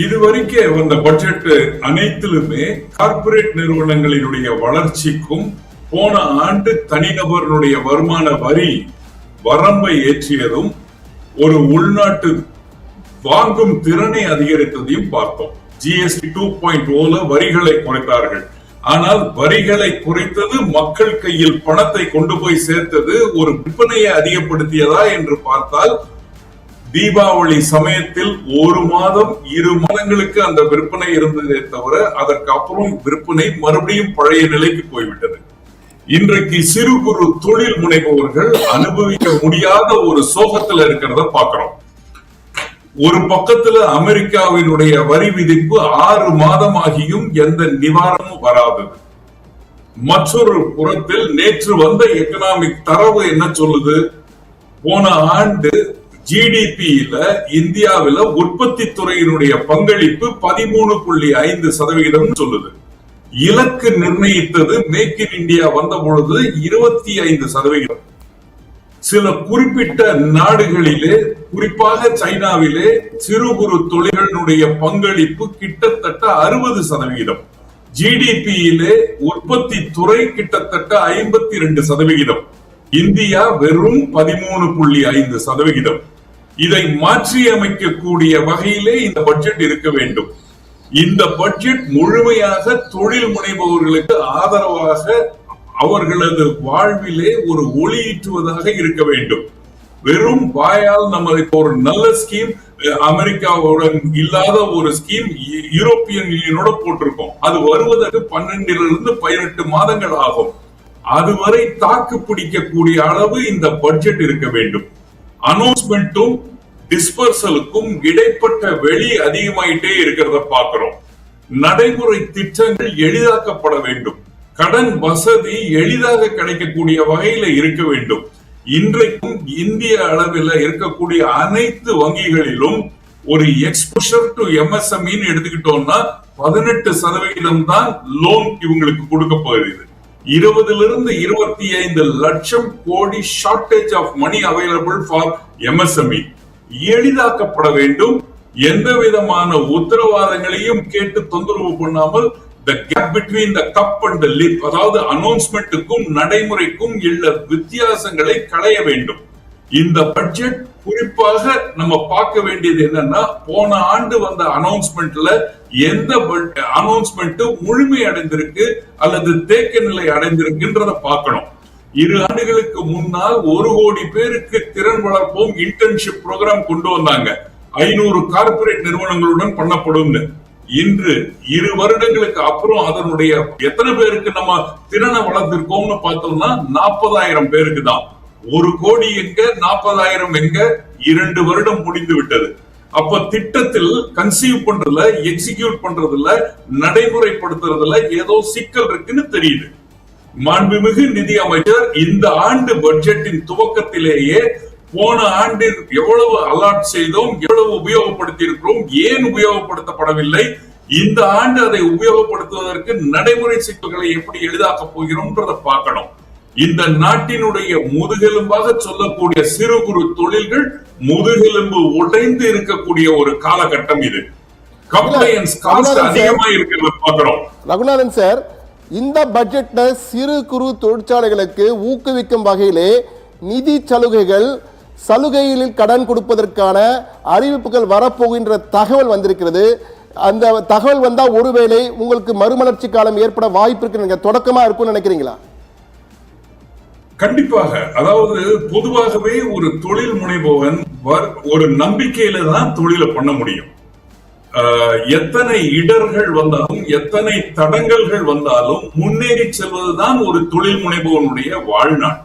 இதுவரைக்கும் வந்த பட்ஜெட் அனைத்திலுமே கார்ப்பரேட் நிறுவனங்களினுடைய வளர்ச்சிக்கும், போன ஆண்டு தனிநபர்களுடைய வருமான வரி வரம்பை ஏற்றியதும், ஒரு உள்நாட்டு வாங்கும் திறனை அதிகரித்ததையும் பார்த்தோம். GST 2.0 வரிகளை குறைத்தார்கள். ஆனால் வரிகளை குறைத்தது மக்கள் கையில் பணத்தை கொண்டு போய் சேர்த்தது, ஒரு விற்பனையை அதிகப்படுத்தியதா என்று பார்த்தால், தீபாவளி சமயத்தில் 1 மாதம் 2 மாதங்களுக்கு அந்த விற்பனை இருந்ததே தவிர அதற்கு அப்புறம் விற்பனை மறுபடியும் பழைய நிலைக்கு போய்விட்டது. இன்றைக்கு சிறு குறு தொழில் முனைபவர்கள் அனுபவிக்க முடியாத ஒரு சோகத்துல இருக்கிறத பார்க்கிறோம். ஒரு பக்கத்துல அமெரிக்காவினுடைய வரி விதிப்பு 6 மாதம் ஆகியும் எந்த நிவாரணமும் வராதது. மற்றொரு புறத்தில் நேற்று வந்த எக்கனாமிக் தரவு என்ன சொல்லுது? போன ஆண்டு GDP-ல இந்தியாவில உற்பத்தி துறையினுடைய பங்களிப்பு 13.5% சொல்லுது. இலக்கு நிர்ணயித்தது மேக் இன் இந்தியா வந்த பொழுது 25%. சில குறிப்பிட்ட நாடுகளிலே, குறிப்பாக சைனாவிலே, சிறு குறு தொழில்களுடைய பங்களிப்பு கிட்டத்தட்ட 60%. GDP-யிலே உற்பத்தி துறை கிட்டத்தட்ட 52%. இந்தியா வெறும் 13.5%. இதை மாற்றி அமைக்கக்கூடிய வகையிலே இந்த பட்ஜெட் இருக்க வேண்டும். இந்த பட்ஜெட் முழுமையாக தொழில் முனைபவர்களுக்கு ஆதரவாக, அவர்களது வாழ்விலே ஒரு ஒளியீற்றுவதாக இருக்க வேண்டும். வெறும் வாயால் நம்ம இப்போ ஒரு நல்ல ஸ்கீம், அமெரிக்காவுடன் இல்லாத ஒரு ஸ்கீம் யூரோப்பியன் யூனியனோட போட்டிருக்கோம். அது வருவதற்கு 12 மாதங்கள் ஆகும். அதுவரை தாக்கு பிடிக்கக்கூடிய அளவு இந்த பட்ஜெட் இருக்க வேண்டும். அனௌன்ஸ்மெண்ட்டும் டிஸ்பர்சலுக்கும் இடைப்பட்ட வெளி அதிகமாயிட்டே இருக்கிறத பார்க்கிறோம். நடைமுறை திட்டங்கள் எளிதாக்கப்பட வேண்டும். கடன் வசதி எளிதாக கிடைக்கக்கூடிய வகையில இருக்க வேண்டும். இன்றைக்கும் இந்திய அளவில் இருக்கக்கூடிய அனைத்து வங்கிகளிலும் ஒரு எக்ஸ்போஷர் டு MSME எடுத்துக்கிட்டோம்னா 18% தான் லோன் இவங்களுக்கு கொடுக்க போகுது. 20 to 25 லட்சம் கோடி shortage of money available for MSME எளிதாக்கப்பட வேண்டும். எந்த விதமான உத்தரவாதங்களையும் கேட்டு தொந்தரவு பண்ணாமல் the gap between the cup and the lip, அதாவது அனௌன்ஸ்மெண்ட்டுக்கும் நடைமுறைக்கும் உள்ள வித்தியாசங்களை களைய வேண்டும். இந்த பட்ஜெட் குறிப்பாக நம்ம பார்க்க வேண்டியது என்னன்னா, போன ஆண்டு வந்த அனௌன்ஸ்மெண்ட்ல எந்த அனௌன்ஸ்மெண்ட் முழுமை அடைந்திருக்கு அல்லது தேக்க நிலை அடைந்திருக்குன்றத பார்க்கணும். 2 ஆண்டுகளுக்கு முன்னால் 1 கோடி பேருக்கு திறன் வளர்ப்போம் இன்டர்ன்ஷிப் ப்ரோக்ராம் கொண்டு வந்தாங்க. 500 கார்ப்பரேட் நிறுவனங்களுடன் பண்ணப்படும். இன்று 2 வருடங்களுக்கு அப்புறம் அதனுடைய எத்தனை பேருக்கு நம்ம திறனை வளர்த்திருக்கோம்னு பார்த்தோம்னா 40,000 பேருக்கு தான். 1 கோடி எங்க, 40,000 எங்க, 2 வருடம் முடிந்து விட்டது. அப்ப திட்டத்தில் கன்சீவ் பண்றதுல, எக்ஸிக்யூட் பண்றதுல, நடைமுறைப்படுத்துறதுல ஏதோ சிக்கல் இருக்குன்னு தெரியுது. மாண்புமிகு நிதி அமைச்சர் இந்த ஆண்டு பட்ஜெட்டின் துவக்கத்திலேயே போன ஆண்டில் எவ்வளவு அலாட் செய்தோம், எவ்வளவு உபயோகப்படுத்தி இருக்கிறோம், ஏன் உபயோகப்படுத்தப்படவில்லை, இந்த ஆண்டு அதை உபயோகப்படுத்துவதற்கு நடைமுறை சிக்கல்களை எப்படி எளிதாக்க போகிறோம்ன்றதை பார்க்கணும். இந்த நாட்டினுடைய முதுகெலும்பாக சொல்லக்கூடிய சிறு குறு தொழில்கள் முதுகெலும்பு உடைந்து இருக்கக்கூடிய ஒரு காலகட்டம் இது. கம்ப்ளைன்ஸ் காஸ்ட் அதிகமா இருக்கிறத பார்க்கிறோம். ரகுநாதன் சார், இந்த பட்ஜெட்ல சிறு குறு தொழிற்சாலைகளுக்கு ஊக்குவிக்கும் வகையிலே நிதி சலுகையில் கடன் கொடுப்பதற்கான அறிவிப்புகள் வரப்போகின்ற தகவல் வந்திருக்கிறது. அந்த தகவல் வந்தா ஒருவேளை உங்களுக்கு மறுமலர்ச்சி காலம் ஏற்பட வாய்ப்பு இருக்கு, தொடக்கமா இருக்கும்னு நினைக்கிறீங்களா? கண்டிப்பாக. அதாவது பொதுவாகவே ஒரு தொழில் முனைபவன் ஒரு நம்பிக்கையில தான் தொழிலை பண்ண முடியும். எத்தனை இடர்கள் வந்தாலும், எத்தனை தடங்கல்கள் வந்தாலும் முன்னேறி செல்வதுதான் ஒரு தொழில் முனைபவனுடைய வாழ்நாள்.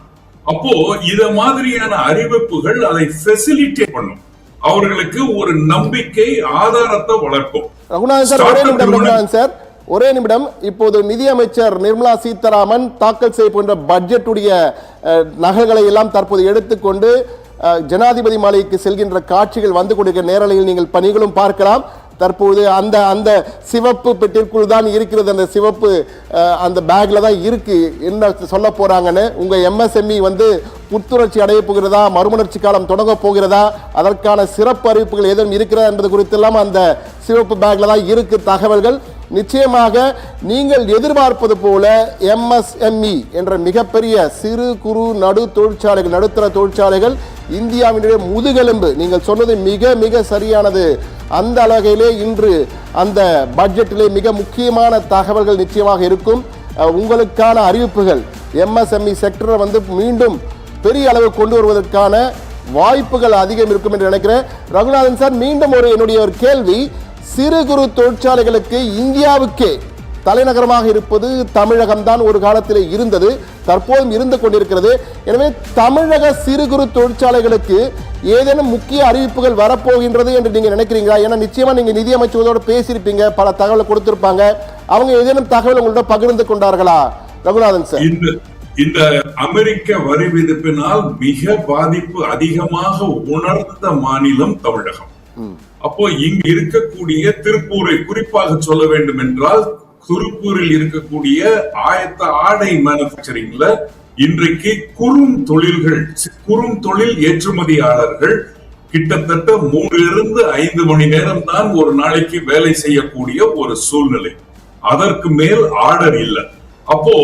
அப்போ இத மாதிரியான அறிவிப்புகள் அதை ஃபெசிலிட்டேட் பண்ணும், அவர்களுக்கு ஒரு நம்பிக்கை ஆதாரத்தை வளர்க்கும். ரகுநாதன் சார், ஒரே நிமிடம். இப்போது நிதி அமைச்சர் நிர்மலா சீதாராமன் தாக்கல் செய்யப்படுகின்ற பட்ஜெட்டுடைய நகல்களை எல்லாம் தற்போது எடுத்துக்கொண்டு ஜனாதிபதி மாளிகைக்கு செல்கின்ற காட்சிகள் வந்து கொண்டிருக்கிற நேரலையில் நீங்கள் பணிகளும் பார்க்கலாம். தற்போது அந்த சிவப்பு பெட்டிற்குள் தான் இருக்கிறது, அந்த சிவப்பு அந்த பேக்ல தான் இருக்கு. என்ன சொல்ல போறாங்கன்னு, உங்க MSME புத்துணர்ச்சி அடைய போகிறதா, மறுமலர்ச்சி காலம் தொடங்க போகிறதா, அதற்கான சிறப்பு அறிவிப்புகள் எதுவும் இருக்கிறதா என்பது குறித்தெல்லாம் அந்த சிவப்பு பேக்ல தான் இருக்கு தகவல்கள். நிச்சயமாக நீங்கள் எதிர்பார்ப்பது போல MSME என்ற மிகப்பெரிய சிறு குறு நடுத்தர தொழிற்சாலைகள் இந்தியாவினுடைய முதுகெலும்பு. நீங்கள் சொன்னது மிக மிக சரியானது. அந்த அளவிலே இன்று அந்த பட்ஜெட்டிலே மிக முக்கியமான தகவல்கள் நிச்சயமாக இருக்கும். உங்களுக்கான அறிவிப்புகள் MSME செக்டரை மீண்டும் பெரிய அளவு கொண்டு வருவதற்கான வாய்ப்புகள் அதிகம் இருக்கும் என்று நினைக்கிறேன். ரகுநாதன் சார், மீண்டும் என்னுடைய ஒரு கேள்வி. சிறு குறு தொழிற்சாலைகளுக்கு இந்தியாவுக்கே தலைநகரமாக இருப்பது தமிழகம் தான் ஒரு காலத்தில் இருந்தது, தற்போதும் இருந்து கொண்டிருக்கிறது. எனவே தமிழக சிறு குறு தொழிற்சாலைகளுக்கு ஏதேனும் முக்கிய அறிவிப்புகள் வரப்போகின்றது என்று நீங்க நினைக்கிறீங்களா? ஏன்னா நிச்சயமா நீங்க நிதி அமைச்சரோட பேசியிருப்பீங்க, பல தகவலை கொடுத்திருப்பாங்க. அவங்க ஏதேனும் தகவல் உங்கள்ட்ட பகிர்ந்து கொண்டார்களா ரகுநாதன் சார்? இந்த அமெரிக்க வரி விதிப்பினால் மிக பாதிப்பு அதிகமாக உணர்ந்த மாநிலம் தமிழகம். அப்போ இங்கு இருக்கக்கூடிய திருப்பூரை குறிப்பாக சொல்ல வேண்டும் என்றால், திருப்பூரில் இருக்கக்கூடிய ஆயத்த ஆடை மேனுபேக்சரிங்ல இன்றைக்கு குறும் தொழில் ஏற்றுமதியாளர்கள் கிட்டத்தட்ட 3 to 5 மணி நேரம் தான் ஒரு நாளைக்கு வேலை செய்யக்கூடிய ஒரு சூழ்நிலை. அதற்கு மேல் ஆர்டர் இல்லை. அப்போ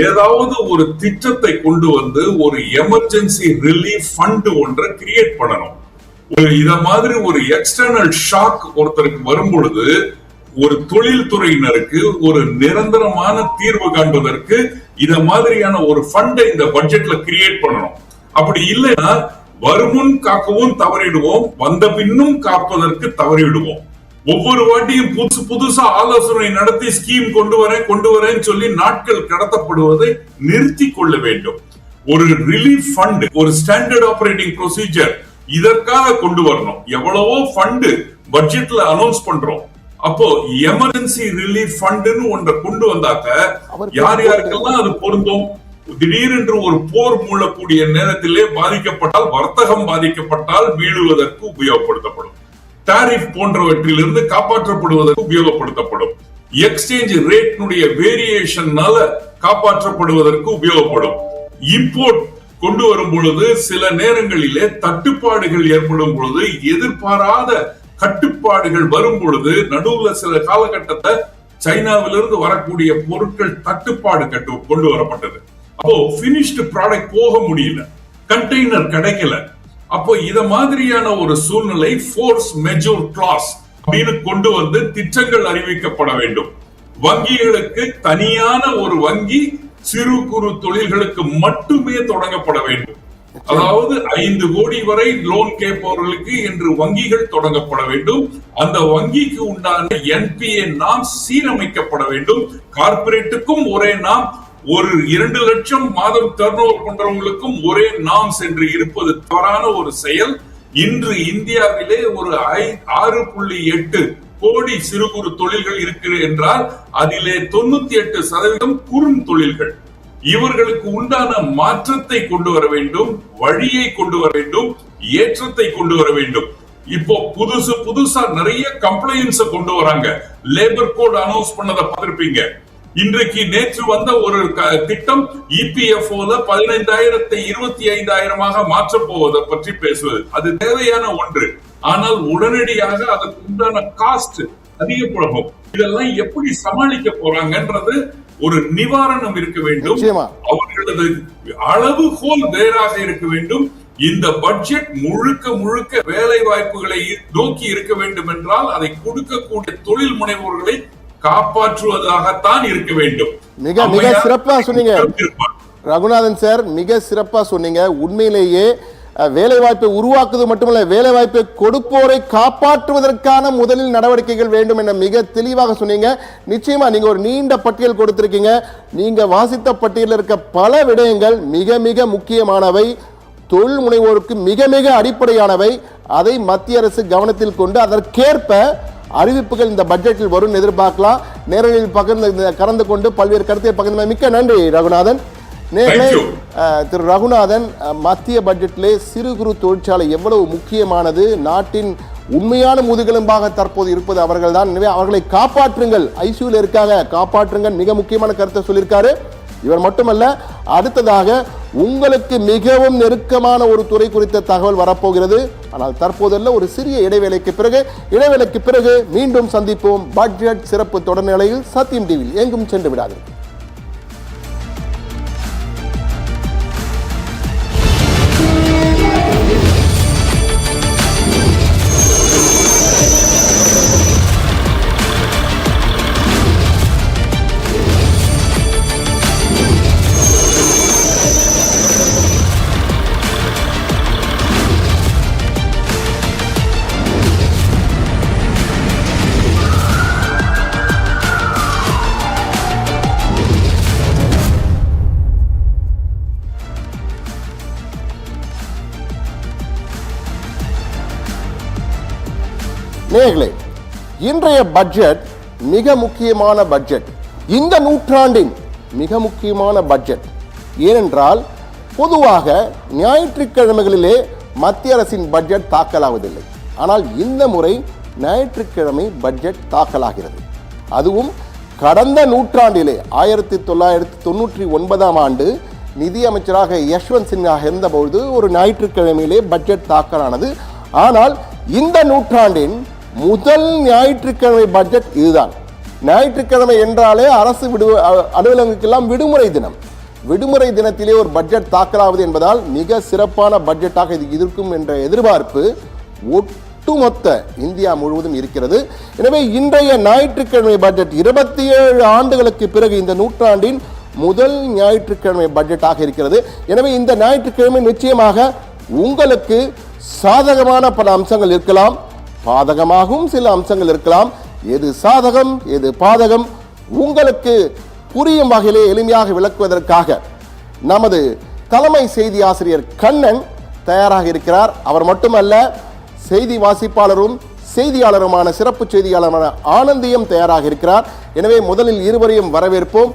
ஏதாவது ஒரு திட்டத்தை கொண்டு வந்து ஒரு எமர்ஜென்சி ரிலீஃப் ஃபண்ட் ஒன்றை கிரியேட் பண்ணணும். இத மாதிரி ஒரு எக்ஸ்டர்னல் ஷாக் ஒருத்தருக்கு வரும் பொழுது ஒரு தொழில்துறையினருக்கு ஒரு நிரந்தரமான தீர்வு காண்பதற்கு இத மாதிரியான ஒரு ஃபண்டை இந்த பட்ஜெட்ல கிரியேட் பண்ணணும். அப்படி இல்லைன்னா வருமுன் காக்கவும் தவறிடுவோம், வந்த பின்னும் காப்பதற்கு தவறிவிடுவோம். ஒவ்வொரு வாட்டியும் புதுசா ஆலோசனை நடத்தி ஸ்கீம் கொண்டு வரேன் சொல்லி நாட்கள் கடத்தப்படுவதை நிறுத்தி கொள்ள வேண்டும். ஒரு ரிலீஃப் ஃபண்ட், ஒரு ஸ்டாண்டர்ட் ஆபரேட்டிங் ப்ரொசீஜர் இதற்காக கொண்டு வரணும். எவ்வளவோ ஃபண்ட் பட்ஜெட்ல அனௌன்ஸ் பண்றோம். அப்போ எமர்ஜென்சி ரிலீஃப் ஃபண்ட்னு ஒன்றை கொண்டு வந்தாக்க யார் யாருக்கெல்லாம் அது பொருந்தும்? திடீரென்று ஒரு போர் மூழக்கூடிய நேரத்திலே பாதிக்கப்பட்டால், வர்த்தகம் பாதிக்கப்பட்டால் மீளுவதற்கு உபயோகப்படுத்தப்படும். டாரிஃப் போன்றவற்றிலிருந்து காப்பாற்றப்படுவதற்கு உபயோகப்படுத்தப்படும். எக்ஸ்சேஞ்ச் ரேட்னுடைய வேரியேஷன்னால காப்பாற்றப்படுவதற்கு உபயோகப்படும். இம்போர்ட் கொண்டு வரும் பொழுது சில நேரங்களிலே தட்டுப்பாடுகள் ஏற்படும் பொழுது, எதிர்பாராத கட்டுப்பாடுகள் வரும் பொழுது, நடுவுல சில காலகட்டத்தை சைனாவிலிருந்து வரக்கூடிய பொருட்கள் தட்டுப்பாடு கொண்டு வரப்பட்டது. அப்போ பினிஷ்டு ப்ராடக்ட் போக முடியல, கண்டெய்னர் கிடைக்கல. அப்போ இத மாதிரியான ஒரு சூழ்நிலை ஃபோர்ஸ் மெஜூர் கிளாஸ் அப்படின்னு கொண்டு வந்து திட்டங்கள் அறிவிக்கப்பட வேண்டும். வங்கிகளுக்கு தனியான ஒரு வங்கி சிறு குறு தொழில்களுக்கு மட்டுமே தொடங்கப்பட வேண்டும். அதாவது 5 கோடி வரை லோன் கேட்பவர்களுக்கு என்று வங்கிகள் தொடங்கப்பட வேண்டும். அந்த வங்கிக்கு உண்டான என்பிஏ நாம் சீரமைக்கப்பட வேண்டும். கார்பரேட்டுக்கும் ஒரே நாம், ஒரு 2 லட்சம் மாதம் டர்ன்ஓவர் கொண்டவங்களுக்கும் ஒரே நாம்ஸ் என்று இருப்பது தவறான ஒரு செயல். இன்று இந்தியாவிலே ஒரு 6.8 கோடி சிறு குறு தொழில்கள் இருக்கிறது என்றால் அதிலே 98% குறுந்தொழில்கள். இவர்களுக்கு உண்டான மாற்றத்தை கொண்டு வர வேண்டும், வழியை கொண்டு வர வேண்டும், ஏற்றத்தை கொண்டு வர வேண்டும். இப்போ புதுசா நிறைய கம்ப்ளைண்ட்ஸ் கொண்டு வராங்க. லேபர் கோட் அனௌன்ஸ் பண்ணதை பார்த்திருப்பீங்க. இன்றைக்கு நேற்று வந்த ஒரு திட்டம் இபிஎஃப்ஓல 15,000 25,000 மாற்றப் போவதை பற்றி பேசுவது. அது தேவையான ஒன்று. ஆனால் உடனடியாக அதற்கு உண்டான காஸ்ட் அதிகப்படும். இதெல்லாம் எப்படி சமாளிக்க போறாங்கன்றது ஒரு நிவாரணம் இருக்க வேண்டும். அவர்களது அளவுகோல் வேறாக இருக்க வேண்டும். இந்த பட்ஜெட் முழுக்க வேலை வாய்ப்புகளை நோக்கி இருக்க வேண்டும் என்றால் அதை கொடுக்கக்கூடிய தொழில் முனைவோர்களை காப்பாற்றுவதாகத்தான் இருக்க வேண்டும். மிக சிறப்பா சொன்னீங்க ரகுநாதன் சார், மிக சிறப்பா சொன்னீங்க. உண்மையிலேயே வேலை வாய்ப்பை உருவாக்குவது மட்டுமல்ல, வேலை வாய்ப்பை கொடுப்போரை காப்பாற்றுவதற்கான முதலில் நடவடிக்கைகள் வேண்டும் என மிக தெளிவாக சொன்னீங்க. நிச்சயமா நீங்க ஒரு நீண்ட பட்டியல் கொடுத்திருக்கீங்க. நீங்க வாசித்த பட்டியலில் இருக்க பல விடயங்கள் மிக முக்கியமானவை, தொழில் முனைவோருக்கு மிக அடிப்படையானவை. அதை மத்திய அரசு கவனத்தில் கொண்டு அதற்கேற்ப அறிவிப்புகள் இந்த பட்ஜெட்டில் வரும் எதிர்பார்க்கலாம். நேரடியில் கலந்து கொண்டு பல்வேறு கருத்தை பகிர்ந்த மிக்க நன்றி ரகுநாதன். நேர்களே, திரு ரகுநாதன், மத்திய பட்ஜெட்டிலே சிறு குறு தொழிற்சாலை எவ்வளவு முக்கியமானது, நாட்டின் உண்மையான முதுகெலும்பாக தற்போது இருப்பது அவர்கள் தான். எனவே அவர்களை காப்பாற்றுங்கள், ஐசியூல இருக்காங்க, காப்பாற்றுங்கள், மிக முக்கியமான கருத்தை சொல்லியிருக்காரு. இவர் மட்டுமல்ல, அடுத்ததாக உங்களுக்கு மிகவும் நெருக்கமான ஒரு துறை குறித்த தகவல் வரப்போகிறது. ஆனால் தற்போதல்ல, ஒரு சிறிய இடைவேளைக்கு பிறகு மீண்டும் சந்திப்போம். பட்ஜெட் சிறப்பு தொடர்நிலையில் சத்தியம் டிவியில் எங்கும் சென்று விடாது. நேயர்களே, இன்றைய பட்ஜெட் மிக முக்கியமான பட்ஜெட், இந்த நூற்றாண்டின் மிக முக்கியமான பட்ஜெட். ஏனென்றால் பொதுவாக ஞாயிற்றுக்கிழமைகளிலே மத்திய அரசின் பட்ஜெட் தாக்கலாவதில்லை. ஆனால் இந்த முறை ஞாயிற்றுக்கிழமை பட்ஜெட் தாக்கலாகிறது. அதுவும் கடந்த நூற்றாண்டிலே 1999ஆம் ஆண்டு நிதி அமைச்சராக யஷ்வந்த் சின்ஹா இருந்தபோது ஒரு ஞாயிற்றுக்கிழமையிலே பட்ஜெட் தாக்கலானது. ஆனால் இந்த நூற்றாண்டின் முதல் ஞாயிற்றுக்கிழமை பட்ஜெட் இதுதான். ஞாயிற்றுக்கிழமை என்றாலே அரசு அலுவலகங்களுக்கெல்லாம் விடுமுறை தினம். விடுமுறை தினத்திலே ஒரு பட்ஜெட் தாக்கலாவது என்பதால் மிக சிறப்பான பட்ஜெட்டாக இது இருக்கும் என்ற எதிர்பார்ப்பு ஒட்டுமொத்த இந்தியா முழுவதும் இருக்கிறது. எனவே இன்றைய ஞாயிற்றுக்கிழமை பட்ஜெட் 27 ஆண்டுகளுக்கு பிறகு இந்த நூற்றாண்டின் முதல் ஞாயிற்றுக்கிழமை பட்ஜெட்டாக இருக்கிறது. எனவே இந்த ஞாயிற்றுக்கிழமை நிச்சயமாக உங்களுக்கு சாதகமான பல அம்சங்கள் இருக்கலாம், பாதகமாகவும் சில அம்சங்கள் இருக்கலாம். எது சாதகம் எது பாதகம் உங்களுக்கு புரியும் வகையிலே எளிமையாக விளக்குவதற்காக நமது தலைமை செய்தி ஆசிரியர் கண்ணன் தயாராக இருக்கிறார். அவர் மட்டுமல்ல, செய்தி வாசிப்பாளரும் செய்தியாளருமான சிறப்பு செய்தியாளருமான ஆனந்தியும் தயாராக இருக்கிறார். எனவே முதலில் இருவரையும் வரவேற்போம்.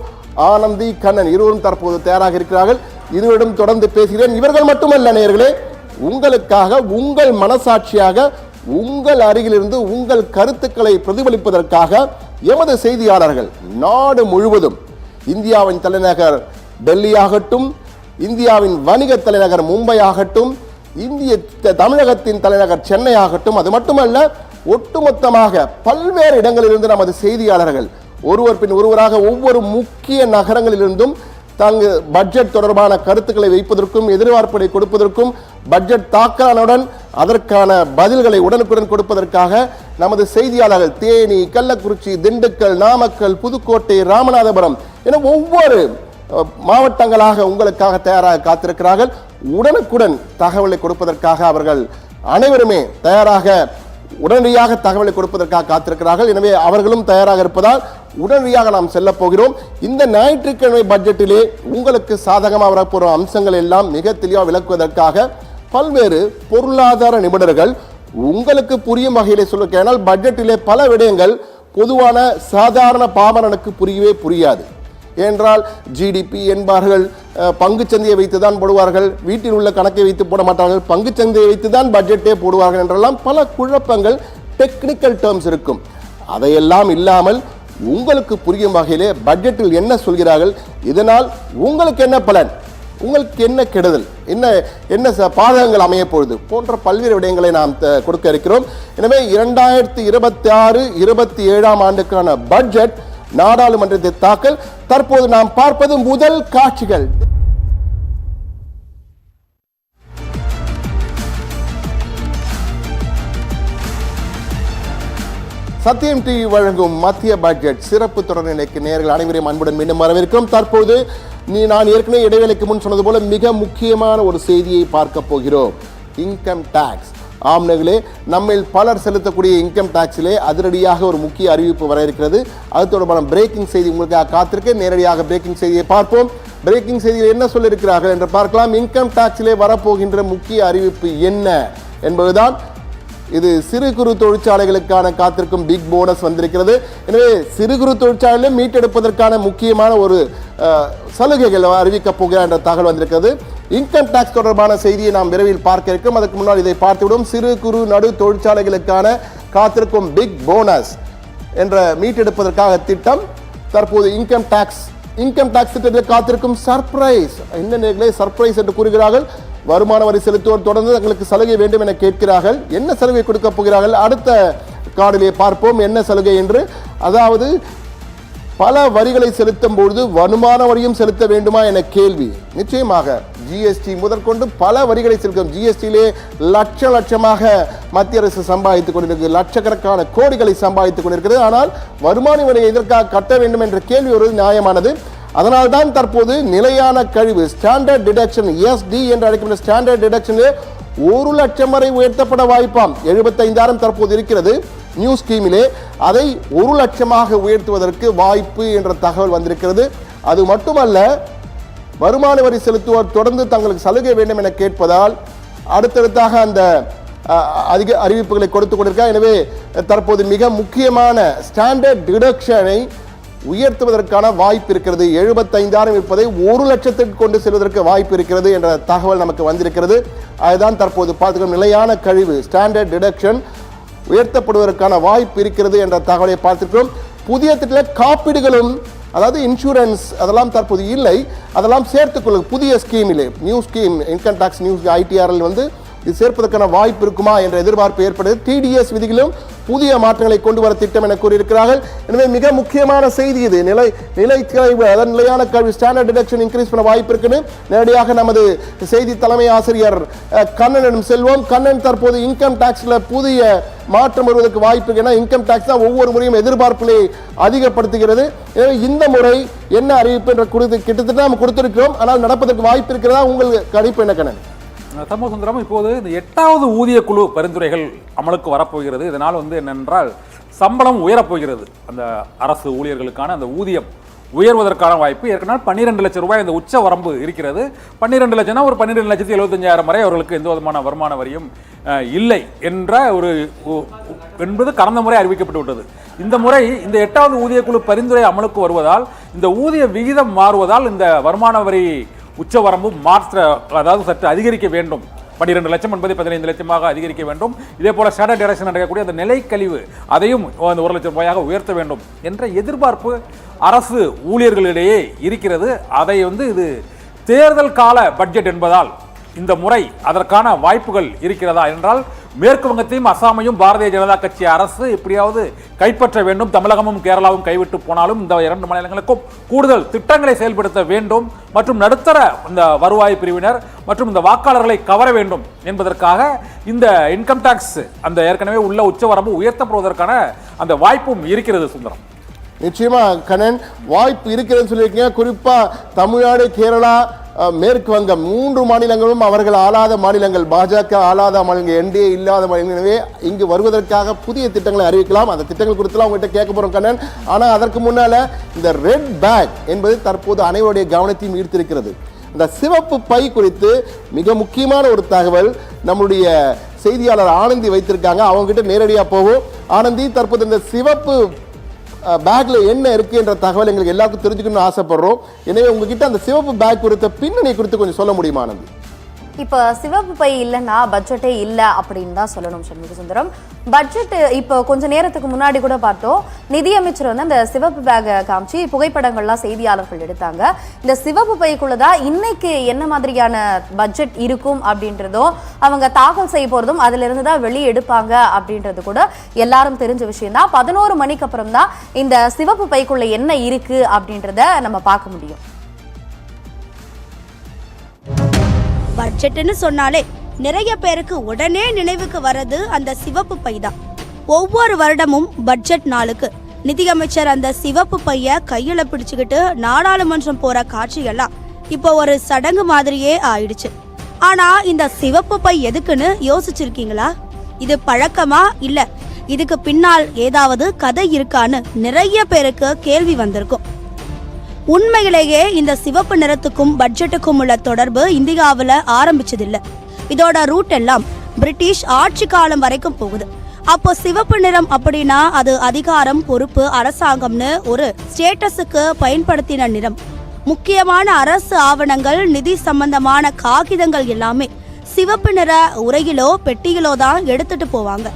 ஆனந்தி, கண்ணன் இருவரும் தற்போது தயாராக இருக்கிறார்கள். இருவரிடம் தொடர்ந்து பேசுகிறேன். இவர்கள் மட்டுமல்ல நேயர்களே, உங்களுக்காக உங்கள் மனசாட்சியாக உங்கள் அருகிலிருந்து உங்கள் கருத்துக்களை பிரதிபலிப்பதற்காக எமது செய்தியாளர்கள் நாடு முழுவதும் இந்தியாவின் தலைநகர் டெல்லி ஆகட்டும், இந்தியாவின் வணிக தலைநகர் மும்பை ஆகட்டும், தமிழகத்தின் தலைநகர் சென்னை ஆகட்டும், அது மட்டுமல்ல ஒட்டுமொத்தமாக பல்வேறு இடங்களிலிருந்து நமது செய்தியாளர்கள் ஒருவர் பின் ஒருவராக ஒவ்வொரு முக்கிய நகரங்களிலிருந்தும் தங்கள் பட்ஜெட் தொடர்பான கருத்துக்களை வைப்பதற்கும் எதிர்பார்ப்புகளை கொடுப்பதற்கும் பட்ஜெட் தாக்கலுடன் அதற்கான பதில்களை உடனுக்குடன் கொடுப்பதற்காக நமது செய்தியாளர்கள் தேனி, கள்ளக்குறிச்சி, திண்டுக்கல், நாமக்கல், புதுக்கோட்டை, ராமநாதபுரம் என ஒவ்வொரு மாவட்டங்களாக உங்களுக்காக தயாராக காத்திருக்கிறார்கள். உடனுக்குடன் தகவலை கொடுப்பதற்காக அவர்கள் அனைவருமே தயாராக உடனடியாக தகவலை கொடுப்பதற்காக காத்திருக்கிறார்கள். எனவே அவர்களும் தயாராக இருப்பதால் உடனடியாக நாம் செல்ல போகிறோம். இந்த ஞாயிற்றுக்கிழமை பட்ஜெட்டிலே உங்களுக்கு சாதகமாக வரப்போகிற அம்சங்கள் எல்லாம் மிக தெளிவாக விளக்குவதற்காக பல்வேறு பொருளாதார நிபுணர்கள் உங்களுக்கு புரியும் வகையிலே சொல்லுங்க. ஏனால் பட்ஜெட்டிலே பல விடயங்கள் பொதுவான சாதாரண பாமரனுக்கு புரியவே புரியாது. ஏனென்றால் ஜிடிபி என்பார்கள், பங்குச்சந்தையை வைத்துதான் போடுவார்கள், வீட்டில் உள்ள கணக்கை வைத்து போட மாட்டார்கள், பங்குச்சந்தையை வைத்துதான் பட்ஜெட்டே போடுவார்கள் என்றெல்லாம் பல குழப்பங்கள், டெக்னிக்கல் டேர்ம்ஸ் இருக்கும். அதையெல்லாம் இல்லாமல் உங்களுக்கு புரியும் வகையிலே பட்ஜெட்டில் என்ன சொல்கிறார்கள், இதனால் உங்களுக்கு என்ன பலன், உங்களுக்கு என்ன கெடுதல், என்ன பாதகங்கள் அமைய பொழுது போன்ற பல்வேறு விடயங்களை நாம் கொடுக்க இருக்கிறோம். எனவே 2026-27 ஆண்டுக்கான பட்ஜெட் நாடாளுமன்றத்தை தாக்கல். தற்போது நாம் பார்ப்பது முதல் காட்சிகள். சத்தியம் டிவி வழங்கும் மத்திய பட்ஜெட் சிறப்பு தொடர்நிலைக்கு நேயர்கள் அனைவரையும் அன்புடன் மீண்டும் வரவேற்கிறோம். தற்போது நான் ஏற்கனவே இடைவேளைக்கு முன் சொன்னது போல மிக முக்கியமான ஒரு செய்தியை பார்க்க போகிறோம். Income tax. ஆம்னர்களே, நம்மில் பலர் செலுத்தக்கூடிய இன்கம் டாக்ஸிலே அதிரடியாக ஒரு முக்கிய அறிவிப்பு வர இருக்கிறது. அது தொடர்பான பிரேக்கிங் செய்தி உங்களுக்காக காத்திருக்க. நேரடியாக பிரேக்கிங் செய்தியை பார்ப்போம். பிரேக்கிங் செய்தியில் என்ன சொல்லியிருக்கிறார்கள் என்று பார்க்கலாம். இன்கம் டாக்ஸிலே வரப்போகின்ற முக்கிய அறிவிப்பு என்ன என்பதுதான். இது சிறு குறு தொழிற்சாலைகளுக்கான காத்திருக்கும் பிக் போனஸ் வந்திருக்கிறது. எனவே சிறு குறு தொழிற்சாலையிலே மீட்டெடுப்பதற்கான முக்கியமான ஒரு சலுகைகள் அறிவிக்கப் போகிறார் என்ற தகவல் வந்திருக்கிறது. இன்கம் டாக்ஸ் தொடர்பான செய்தியை நாம் விரைவில் பார்க்க இருக்கிறோம். அதுக்கு முன்னால் இதை பார்த்துவிடும். சிறு குறு நடு தொழிற்சாலைகளுக்கான காத்திருக்கும் பிக் போனஸ் என்ற மீட்டெடுப்பதற்காக திட்டம். தற்போது இன்கம் டாக்ஸ் திட்டத்தில் காத்திருக்கும் சர்ப்ரைஸ். என்ன சர்ப்ரைஸ் என்று கூறுகிறார்கள். வருமான வரி செலுத்துவோர் தொடர்ந்து தங்களுக்கு சலுகை வேண்டும் என கேட்கிறார்கள். என்ன சலுகை கொடுக்க போகிறார்கள் அடுத்த கார்டிலே பார்ப்போம் என்ன சலுகை என்று. அதாவது பல வரிகளை செலுத்தும் பொழுது வருமான வரியும் செலுத்த வேண்டுமா என கேள்வி. நிச்சயமாக ஜிஎஸ்டி முதற்கொண்டு பல வரிகளை செலுத்தும். ஜிஎஸ்டியிலே லட்சமாக மத்திய அரசு சம்பாதித்துக் கொண்டிருக்கிறது, லட்சக்கணக்கான கோடிகளை சம்பாதித்துக் கொண்டிருக்கிறது. ஆனால் வருமான வரியை எதற்காக கட்ட வேண்டும் என்ற கேள்வி ஒரு நியாயமானது. அதனால்தான் தற்போது நிலையான கழிவு ஸ்டாண்டர்ட் டிடக்ஷன் எஸ்டி என்று அழைக்கப்பட்ட ஸ்டாண்டர்ட் டிடக்ஷனிலே 1 லட்சம் வரை உயர்த்தப்பட வாய்ப்பாம். 75,000 தற்போது இருக்கிறது நியூ ஸ்கீமிலே. அதை 1 லட்சமாக உயர்த்துவதற்கு வாய்ப்பு என்ற தகவல் வந்திருக்கிறது. அது மட்டுமல்ல, வருமான வரி செலுத்துவோர் தொடர்ந்து தங்களுக்கு சலுகை வேண்டும் என கேட்பதால் அடுத்தடுத்தாக அந்த அதிக அறிவிப்புகளை கொடுத்துக் கொண்டிருக்கிறார். எனவே தற்போது மிக முக்கியமான ஸ்டாண்டர்ட் டிடக்ஷனை உயர்த்துவதற்கான வாய்ப்பு இருக்கிறது. 75,000 இருப்பதை 1 லட்சத்திற்கு கொண்டு செல்வதற்கு வாய்ப்பு இருக்கிறது என்ற தகவல் நமக்கு வந்திருக்கிறது. அதுதான் தற்போது பார்த்துக்கணும். நிலையான கழிவு ஸ்டாண்டர்ட் டிடக்ஷன் உயர்த்தப்படுவதற்கான வாய்ப்பு இருக்கிறது என்ற தகவலை பார்த்துக்கிறோம். புதிய திட்டத்தில் காப்பீடுகளும், அதாவது இன்சூரன்ஸ், அதெல்லாம் தற்போது இல்லை. அதெல்லாம் சேர்த்துக்கொள்ளும் புதிய ஸ்கீமிலே. New scheme income tax new ஐடிஆரில் இது சேர்ப்பதற்கான வாய்ப்பு இருக்குமா என்ற எதிர்பார்ப்பு ஏற்படுது. டிடிஎஸ் விதிகளிலும் புதிய மாற்றங்களை கொண்டு வர திட்டம் என கூறியிருக்கிறார்கள். எனவே மிக முக்கியமான செய்தி இது. நிலையான கல்வி ஸ்டாண்டர்ட் டிடக்ஷன் இன்க்ரீஸ் பண்ண வாய்ப்பு இருக்குன்னு நேரடியாக நமது செய்தி தலைமை ஆசிரியர் கண்ணனிடம் செல்வோம். கண்ணன், தற்போது இன்கம் டாக்ஸ்ல புதிய மாற்றம் வருவதற்கு வாய்ப்பு இருக்கு. ஏன்னா இன்கம் டாக்ஸ் தான் ஒவ்வொரு முறையும் எதிர்பார்ப்புகளை அதிகப்படுத்துகிறது. எனவே இந்த முறை என்ன அறிவிப்பு என்ற கிட்டத்தட்ட நாம் கொடுத்திருக்கிறோம். ஆனால் நடப்பதற்கு வாய்ப்பு இருக்கிறதா? உங்கள் கணிப்பு என்ன கண்ணன்? சண்முகசுந்தரம், இப்போது இந்த 8வது ஊதிய குழு பரிந்துரைகள் அமலுக்கு வரப்போகிறது. இதனால் என்னென்றால் சம்பளம் உயரப்போகிறது. அந்த அரசு ஊழியர்களுக்கான அந்த ஊதியம் உயர்வதற்கான வாய்ப்பு. ஏற்கனவே 12 லட்சம் ரூபாய் இந்த உச்ச வரம்பு இருக்கிறது. 12 லட்சம்னா ஒரு 12,75,000 வரை அவர்களுக்கு எந்த விதமான வருமான வரியும் இல்லை என்ற என்பது கடந்த முறை அறிவிக்கப்பட்டு விட்டது. இந்த முறை இந்த 8வது ஊதிய குழு பரிந்துரை அமலுக்கு வருவதால், இந்த ஊதிய விகிதம் மாறுவதால் இந்த வருமான வரி உச்சவரம்பு அதாவது சற்று அதிகரிக்க வேண்டும் 12 லட்சம் என்பதை 15 லட்சமாக அதிகரிக்க வேண்டும். இதே போல ஸ்டாண்டர்ட் டைரக்ஷன் நடக்கக்கூடிய அந்த நிலை கழிவு அதையும் 1 லட்சம் ரூபாயாக உயர்த்த வேண்டும் என்ற எதிர்பார்ப்பு அரசு ஊழியர்களிடையே இருக்கிறது. அதை இது தேர்தல் கால பட்ஜெட் என்பதால் இந்த முறை அதற்கான வாய்ப்புகள் இருக்கிறதா என்றால் மேற்கு வங்கத்தையும் அசாமையும் பாரதிய ஜனதா கட்சி அரசு எப்படியாவது கைப்பற்ற வேண்டும். தமிழகமும் கேரளாவும் கைவிட்டு போனாலும் இந்த 2 மாநிலங்களுக்கும் கூடுதல் திட்டங்களை செயல்படுத்த வேண்டும் மற்றும் நடுத்தர இந்த வருவாய் பிரிவினர் மற்றும் இந்த வாக்காளர்களை கவர வேண்டும் என்பதற்காக இந்த இன்கம் டாக்ஸ் அந்த ஏற்கனவே உள்ள உச்சவரம்பு உயர்த்தப்படுவதற்கான அந்த வாய்ப்பும் இருக்கிறது. சுந்தரம், நிச்சயமா கண்ணன், வாய்ப்பு இருக்கிறதுன்னு சொல்லியிருக்கீங்க. குறிப்பா தமிழ்நாடு, கேரளா, மேற்கு வங்கம் 3 மாநிலங்களும் அவர்கள் ஆளாத மாநிலங்கள், பாஜக ஆளாத மாநிலங்கள், என்டிஏ இல்லாத மாநிலங்கள். எனவே இங்கு வருவதற்காக புதிய திட்டங்களை அறிவிக்கலாம். அந்த திட்டங்கள் குறித்துலாம் உங்கள்கிட்ட கேட்க போறோம் கண்ணன். ஆனால் அதற்கு முன்னால இந்த ரெட் பேக் என்பது தற்போது அனைவருடைய கவனத்தையும் ஈர்த்திருக்கிறது. இந்த சிவப்பு பை குறித்து மிக முக்கியமான ஒரு தகவல் நம்முடைய செய்தியாளர் ஆனந்தி வைத்திருக்காங்க. அவங்க கிட்ட நேரடியாக போவோம். ஆனந்தி, தற்போது இந்த சிவப்பு பேக்ல என்ன இருக்கு என்ற தகவல் எங்களுக்கு எல்லாருக்கும் தெரிஞ்சுக்கணும்னு ஆசைப்படுறோம். எனவே உங்ககிட்ட அந்த சிவப்பு பேக் குறித்த பின்னணி குறித்து கொஞ்சம் சொல்ல முடியுமா ஆனந்தி? இப்போ சிவப்பு பை இல்லைன்னா பட்ஜெட்டே இல்லை அப்படின்னு தான் சொல்லணும் சண்முக சுந்தரம். பட்ஜெட் இப்போ கொஞ்ச நேரத்துக்கு முன்னாடி கூட பார்த்தோம், நிதியமைச்சர் அந்த சிவப்பு பேக்கை காமிச்சு புகைப்படங்கள்லாம் செய்தியாளர்கள் எடுத்தாங்க. இந்த சிவப்பு பைக்குள்ளதான் இன்னைக்கு என்ன மாதிரியான பட்ஜெட் இருக்கும் அப்படின்றதும் அவங்க தாக்கல் செய்ய போறதும் அதுல இருந்து தான் வெளியே எடுப்பாங்க அப்படின்றது கூட எல்லாரும் தெரிஞ்ச விஷயம் தான். 11 மணிக்கு அப்புறம் தான் இந்த சிவப்பு பைக்குள்ள என்ன இருக்கு அப்படின்றத நம்ம பார்க்க முடியும். பட்ஜெட்னு சொன்னாலே நிறைய பேருக்கு உடனே நினைவுக்கு வர்றது அந்த சிவப்பு பை தான். ஒவ்வொரு வருடமும் பட்ஜெட் நாளுக்கு நிதியமைச்சர் அந்த சிவப்பு பைய கையில பிடிச்சுக்கிட்டு நாடாளுமன்றம் போற காட்சியெல்லாம் இப்போ ஒரு சடங்கு மாதிரியே ஆயிடுச்சு. ஆனா இந்த சிவப்பு பை எதுக்குன்னு யோசிச்சிருக்கீங்களா? இது பழக்கமா இல்ல இதுக்கு பின்னால் ஏதாவது கதை இருக்கான்னு நிறைய பேருக்கு கேள்வி வந்திருக்கும். உண்மையிலேயே இந்த சிவப்பு நிறத்துக்கும் பட்ஜெட்டுக்கும் உள்ள தொடர்பு இந்தியாவில் ஆரம்பிச்சதில்லை. இதோட ரூட் எல்லாம் பிரிட்டிஷ் ஆட்சி காலம் வரைக்கும் போகுது. அப்போ சிவப்பு நிறம் அப்படின்னா அது அதிகாரம், பொறுப்பு, அரசாங்கம்னு ஒரு ஸ்டேட்டஸுக்கு பயன்படுத்தின நிறம். முக்கியமான அரசு ஆவணங்கள், நிதி சம்பந்தமான காகிதங்கள் எல்லாமே சிவப்பு நிற உரையிலோ பெட்டியிலோ தான் எடுத்துட்டு போவாங்க.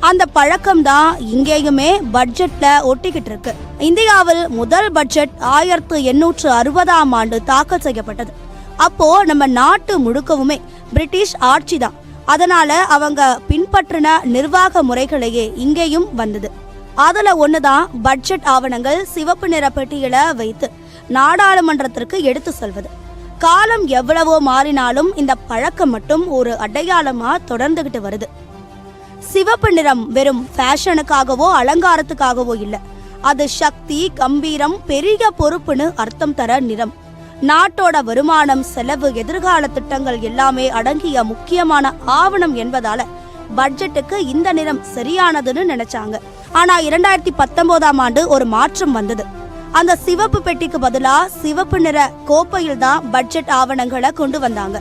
அந்த பழக்கம் தான் இங்கேயுமே பட்ஜெட்ல ஒட்டிக்கிட்டு இருக்கு. இந்தியாவில் முதல் பட்ஜெட் 1860ஆம் ஆண்டு தாக்கல் செய்யப்பட்டது. அப்போ நம்ம நாட்டு முழுக்கவுமே பிரிட்டிஷ் ஆட்சி தான். அதனால அவங்க பின்பற்றின நிர்வாக முறைகளையே இங்கேயும் வந்தது. அதுல ஒண்ணுதான் பட்ஜெட் ஆவணங்கள் சிவப்பு நிற பெட்டியில வைத்து நாடாளுமன்றத்திற்கு எடுத்து செல்வது. காலம் எவ்வளவோ மாறினாலும் இந்த பழக்கம் மட்டும் ஒரு அடையாளமா தொடர்ந்துகிட்டு வருது. சிவப்பு நிறம் வெறும் ஃபேஷனுக்காகவோ அலங்காரத்துக்காகவோ இல்லை. அது சக்தி, கம்பீரம், பெரிய பொறுப்புன்னு அர்த்தம் தர நிறம். நாட்டோட வருமானம், செலவு, எதிர்கால திட்டங்கள் எல்லாமே அடங்கிய முக்கியமான ஆவணம் என்பதால பட்ஜெட்டுக்கு இந்த நிறம் சரியானதுன்னு நினைச்சாங்க. ஆனா 2019ஆம் ஆண்டு ஒரு மாற்றம் வந்தது. அந்த சிவப்பு பெட்டிக்கு பதிலா சிவப்பு நிற கோப்பையில் தான் பட்ஜெட் ஆவணங்களை கொண்டு வந்தாங்க.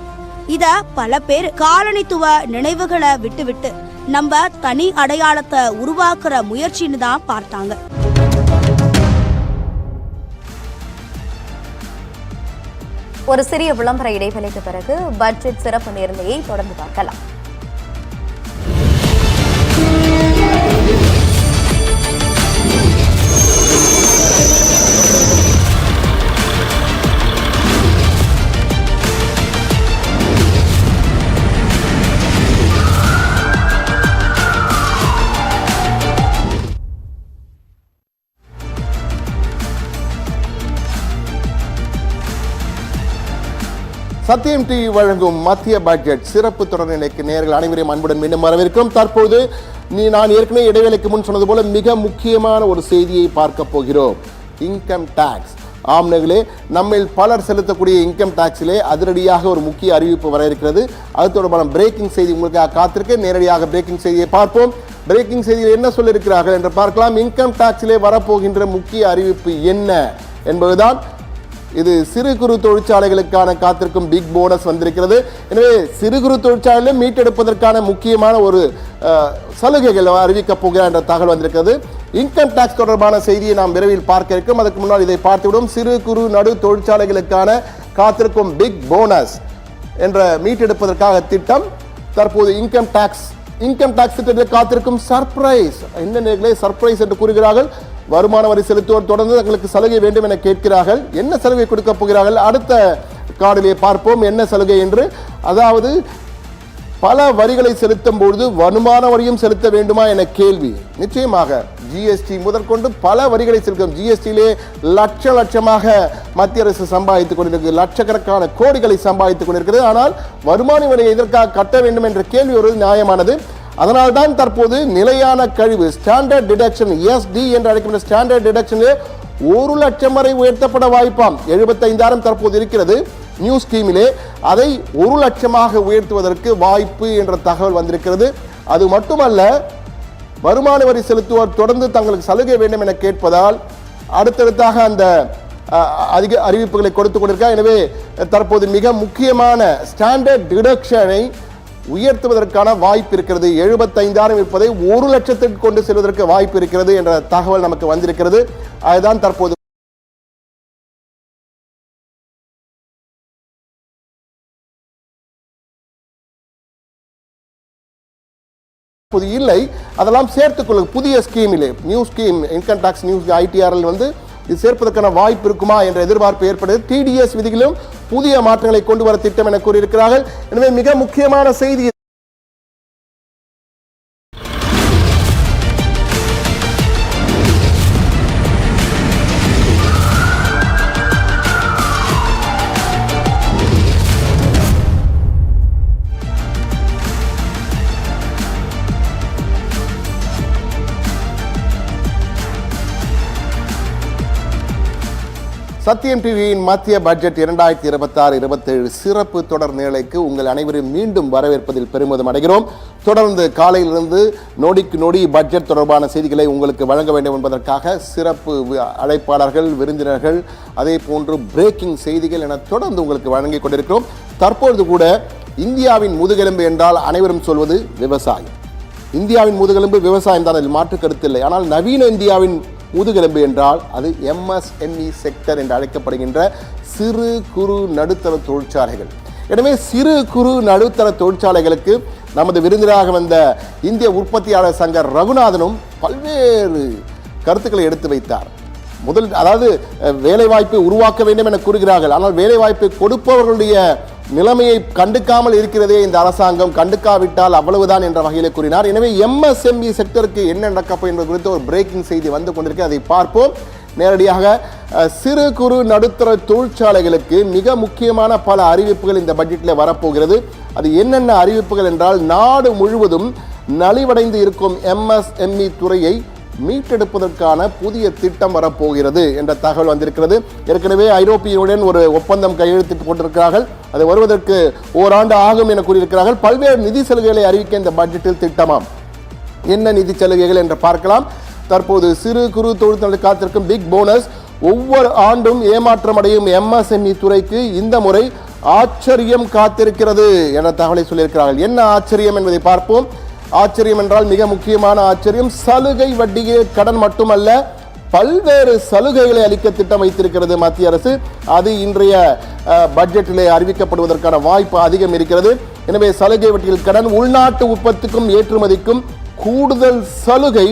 இத பல பேர் காலனித்துவ நினைவுகளை விட்டு நம்ம தனி அடையாளத்தை உருவாக்குற முயற்சின்னு தான் பார்த்தாங்க. ஒரு சிறிய விளம்பர இடைவெளிக்கு பிறகு பட்ஜெட் சிறப்பு நேர்மையை தொடர்ந்து பார்க்கலாம். சத்தியம் டிவி வழங்கும் மத்திய பட்ஜெட் சிறப்பு தொடர்நிலைக்கு நேயர்கள் அனைவரையும் அன்புடன் மீண்டும் வரவேற்கும். தற்போது நான் ஏற்கனவே இடைவேளைக்கு முன் சொன்னது போல மிக முக்கியமான ஒரு செய்தியை பார்க்க போகிறோம். Income tax. ஆம்னர்களே, நம்மில் பலர் செலுத்தக்கூடிய இன்கம் டாக்ஸிலே அதிரடியாக ஒரு முக்கிய அறிவிப்பு வர இருக்கிறது. அது தொடர்பான பிரேக்கிங் செய்தி உங்களுக்காக காத்திருக்க. நேரடியாக பிரேக்கிங் செய்தியை பார்ப்போம். பிரேக்கிங் செய்தியில் என்ன சொல்லியிருக்கிறார்கள் என்று பார்க்கலாம். இன்கம் டாக்ஸிலே வரப்போகின்ற முக்கிய அறிவிப்பு என்ன என்பதுதான். இது சிறு குறு தொழிற்சாலைகளுக்கான காத்திருக்கும் பிக் போனஸ் வந்திருக்கிறது. எனவே சிறு குறு தொழிற்சாலையிலும் மீட்டெடுப்பதற்கான முக்கியமான ஒரு சலுகைகள் அறிவிக்கப் போகிறார் என்ற தகவல் வந்திருக்கிறது. இன்கம் டாக்ஸ் தொடர்பான செய்தியை நாம் விரைவில் பார்க்க இருக்கிறோம். அதுக்கு முன்னால் இதை பார்த்துவிடும். சிறு குறு நடு தொழிற்சாலைகளுக்கான காத்திருக்கும் பிக் போனஸ் என்ற மீட்டெடுப்பதற்காக திட்டம் தற்போது இன்கம் டாக்ஸ் திட்டத்தில் காத்திருக்கும் சர்ப்ரைஸ் என்ன நேர்களே, சர்ப்ரைஸ் என்று கூறுகிறார்கள். வருமான வரி செலுத்துவோர் தொடர்ந்து தங்களுக்கு சலுகை வேண்டும் என கேட்கிறார்கள். என்ன சலுகை கொடுக்க போகிறார்கள் அடுத்த காணொளியை பார்ப்போம் என்ன சலுகை என்று. அதாவது பல வரிகளை செலுத்தும் பொழுது வருமான வரியும் செலுத்த வேண்டுமா என கேள்வி. நிச்சயமாக ஜிஎஸ்டி முதற்கொண்டு பல வரிகளை செலுத்தும். ஜிஎஸ்டியிலே லட்சமாக மத்திய அரசு சம்பாதித்துக் கொண்டிருக்கிறது, லட்சக்கணக்கான கோடிகளை சம்பாதித்துக் கொண்டிருக்கிறது. ஆனால் வருமான வரியை எதற்காக கட்ட வேண்டும் என்ற கேள்வி ஒரு நியாயமானது. அதனால்தான் தற்போது நிலையான கழிவு ஸ்டாண்டர்ட் டிடக்ஷன் எஸ்டி என்று அழைக்கப்பட்ட ஸ்டாண்டர்ட் டிடக்ஷனிலே 1 லட்சம் வரை உயர்த்தப்பட வாய்ப்பாம். 75,000 தற்போது இருக்கிறது நியூ ஸ்கீமிலே, அதை 1 லட்சமாக உயர்த்துவதற்கு வாய்ப்பு என்ற தகவல் வந்திருக்கிறது. அது மட்டுமல்ல, வருமான வரி செலுத்துவோர் தொடர்ந்து தங்களுக்கு சலுகை வேண்டும் என கேட்பதால் அடுத்தடுத்தாக அந்த அதிக அறிவிப்புகளை கொடுத்துக் கொண்டிருக்கிறார். எனவே தற்போது மிக முக்கியமான ஸ்டாண்டர்ட் டிடக்ஷனை உயர்த்துவதற்கான வாய்ப்பு இருக்கிறது. 75,000 இருப்பதை 1 லட்சத்திற்கு கொண்டு செல்வதற்கு வாய்ப்பு இருக்கிறது என்ற தகவல் நமக்கு வந்திருக்கிறது. அதுதான் தற்போது இல்லை, அதெல்லாம் சேர்த்துக்கொள்ள புதிய ஸ்கீமிலே new scheme income tax news ஐடிஆரில் இது சேர்ப்பதற்கான வாய்ப்பு இருக்குமா என்ற எதிர்பார்ப்பு ஏற்படுது. டிடிஎஸ் விதிகளிலும் புதிய மாற்றங்களை கொண்டு வர திட்டம் என கூறியிருக்கிறார்கள். எனவே மிக முக்கியமான செய்தி சத்தியம் டிவியின் மத்திய பட்ஜெட் 2026-27 சிறப்பு தொடர் நிலைக்கு உங்கள் அனைவரும் மீண்டும் வரவேற்பதில் பெருமிதம் அடைகிறோம். தொடர்ந்து காலையிலிருந்து நொடிக்கு நொடி பட்ஜெட் தொடர்பான செய்திகளை உங்களுக்கு வழங்க வேண்டும் என்பதற்காக சிறப்பு அழைப்பாளர்கள், விருந்தினர்கள், அதே போன்று பிரேக்கிங் செய்திகள் என தொடர்ந்து உங்களுக்கு வழங்கிக் கொண்டிருக்கிறோம். தற்பொழுது கூட இந்தியாவின் முதுகெலும்பு என்றால் அனைவரும் சொல்வது விவசாயம். இந்தியாவின் முதுகெலும்பு விவசாயம் தான், அதில் மாற்று கருத்தில்லை. ஆனால் நவீன இந்தியாவின் முதுகெலும்பு என்றால் அது எம்எஸ்எம்இ செக்டர் என்று அழைக்கப்படுகின்ற சிறு குறு நடுத்தர தொழிற்சாலைகள். எனவே சிறு குறு நடுத்தர தொழிற்சாலைகளுக்கு நமது விருந்தினராக வந்த இந்திய உற்பத்தியாளர் சங்க ரகுநாதனும் பல்வேறு கருத்துக்களை எடுத்து வைத்தார். அதாவது வேலைவாய்ப்பை உருவாக்க வேண்டும் என கூறுகிறார்கள். ஆனால் வேலைவாய்ப்பை கொடுப்பவர்களுடைய நிலைமையை கண்டுக்காமல் இருக்கிறதே இந்த அரசாங்கம், கண்டுக்காவிட்டால் அவ்வளவுதான் என்ற வகையில் கூறினார். எனவே எம்எஸ்எம்இ செக்டருக்கு என்ன நடக்கப்போ என்பது குறித்து ஒரு பிரேக்கிங் செய்தி வந்து கொண்டிருக்கு, அதை பார்ப்போம். நேரடியாக சிறு குறு நடுத்தர தொழிற்சாலைகளுக்கு மிக முக்கியமான பல அறிவிப்புகள் இந்த பட்ஜெட்டில் வரப்போகிறது. அது என்னென்ன அறிவிப்புகள் என்றால், நாடு முழுவதும் நலிவடைந்து இருக்கும் எம்எஸ்எம்இ துறையை மீட்டெடுப்பதற்கான புதிய திட்டம் வரப்போகிறது என்ற தகவல் வந்திருக்கிறது. ஏற்கனவே ஐரோப்பியனுடன் ஒரு ஒப்பந்தம் கையெழுத்திட்டு போட்டிருக்கிறார்கள். அது வருவதற்கு ஓராண்டு ஆகும் என கூறியிருக்கிறார்கள். பல்வேறு நிதி சலுகைகளை அறிவிக்க இந்த பட்ஜெட்டில் திட்டமாம். என்ன நிதி சலுகைகள் என்று பார்க்கலாம். தற்போது சிறு குறு தொழில்துறை காத்திருக்கும் பிக் போனஸ். ஒவ்வொரு ஆண்டும் ஏமாற்றம் அடையும் எம்எஸ்எம்இ துறைக்கு இந்த முறை ஆச்சரியம் காத்திருக்கிறது என்ற தகவலை சொல்லியிருக்கிறார்கள். என்ன ஆச்சரியம் என்பதை பார்ப்போம். ஆச்சரியம் என்றால் மிக முக்கியமான ஆச்சரியம். சலுகை வட்டியே கடன் மட்டுமல்ல, பல்வேறு சலுகைகளை அளிக்க திட்டம் வைத்திருக்கிறது மத்திய அரசு. அது இன்றைய பட்ஜெட்டிலே அறிவிக்கப்படுவதற்கான வாய்ப்பு அதிகம் இருக்கிறது. எனவே சலுகை வட்டியில் கடன், உள்நாட்டு உற்பத்திக்கும் ஏற்றுமதிக்கும் கூடுதல் சலுகை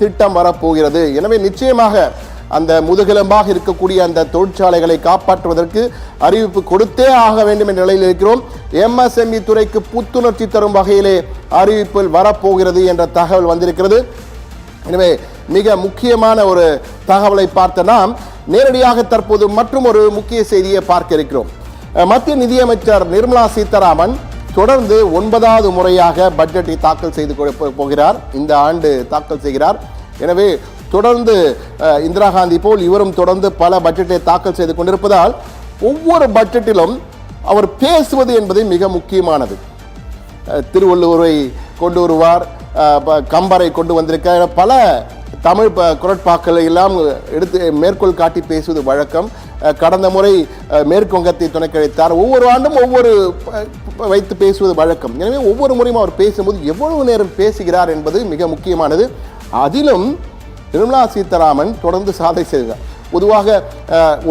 திட்டம் வரப்போகிறது. எனவே நிச்சயமாக அந்த முதுகெலும்பாக இருக்கக்கூடிய அந்த தொழிற்சாலைகளை காப்பாற்றுவதற்கு அறிவிப்பு கொடுத்தே ஆக வேண்டும் என்ற நிலையில் இருக்கிறோம். எம்எஸ்எம்இ துறைக்கு புத்துணர்ச்சி தரும் வகையிலே அறிவிப்பில் வரப்போகிறது என்ற தகவல் வந்திருக்கிறது. எனவே மிக முக்கியமான ஒரு தகவலை பார்த்த நாம் நேரடியாக தற்போது மற்றும் ஒரு முக்கிய செய்தியை பார்க்க இருக்கிறோம். மத்திய நிதியமைச்சர் நிர்மலா சீதாராமன் தொடர்ந்து 9வது முறையாக பட்ஜெட்டை தாக்கல் செய்து போகிறார். இந்த ஆண்டு தாக்கல் செய்கிறார். எனவே தொடர்ந்து இந்திரா காந்தி போல் இவரும் தொடர்ந்து பல பட்ஜெட்டை தாக்கல் செய்து கொண்டிருப்பதால் ஒவ்வொரு பட்ஜெட்டிலும் அவர் பேசுவது என்பது மிக முக்கியமானது. திருவள்ளுவரை கொண்டு வருவார், கம்பரை கொண்டு வந்திருக்க பல தமிழ் குரட்பாக்களை எல்லாம் எடுத்து மேற்கோள் காட்டி பேசுவது வழக்கம். கடந்த முறை மேற்கு வங்கத்தை துணைக்கழித்தார். ஒவ்வொரு ஆண்டும் ஒவ்வொரு வைத்து பேசுவது வழக்கம். எனவே ஒவ்வொரு முறையும் அவர் பேசும்போது எவ்வளவு நேரம் பேசுகிறார் என்பது மிக முக்கியமானது. அதிலும் நிர்மலா சீதாராமன் தொடர்ந்து சாதனை செய்தார். பொதுவாக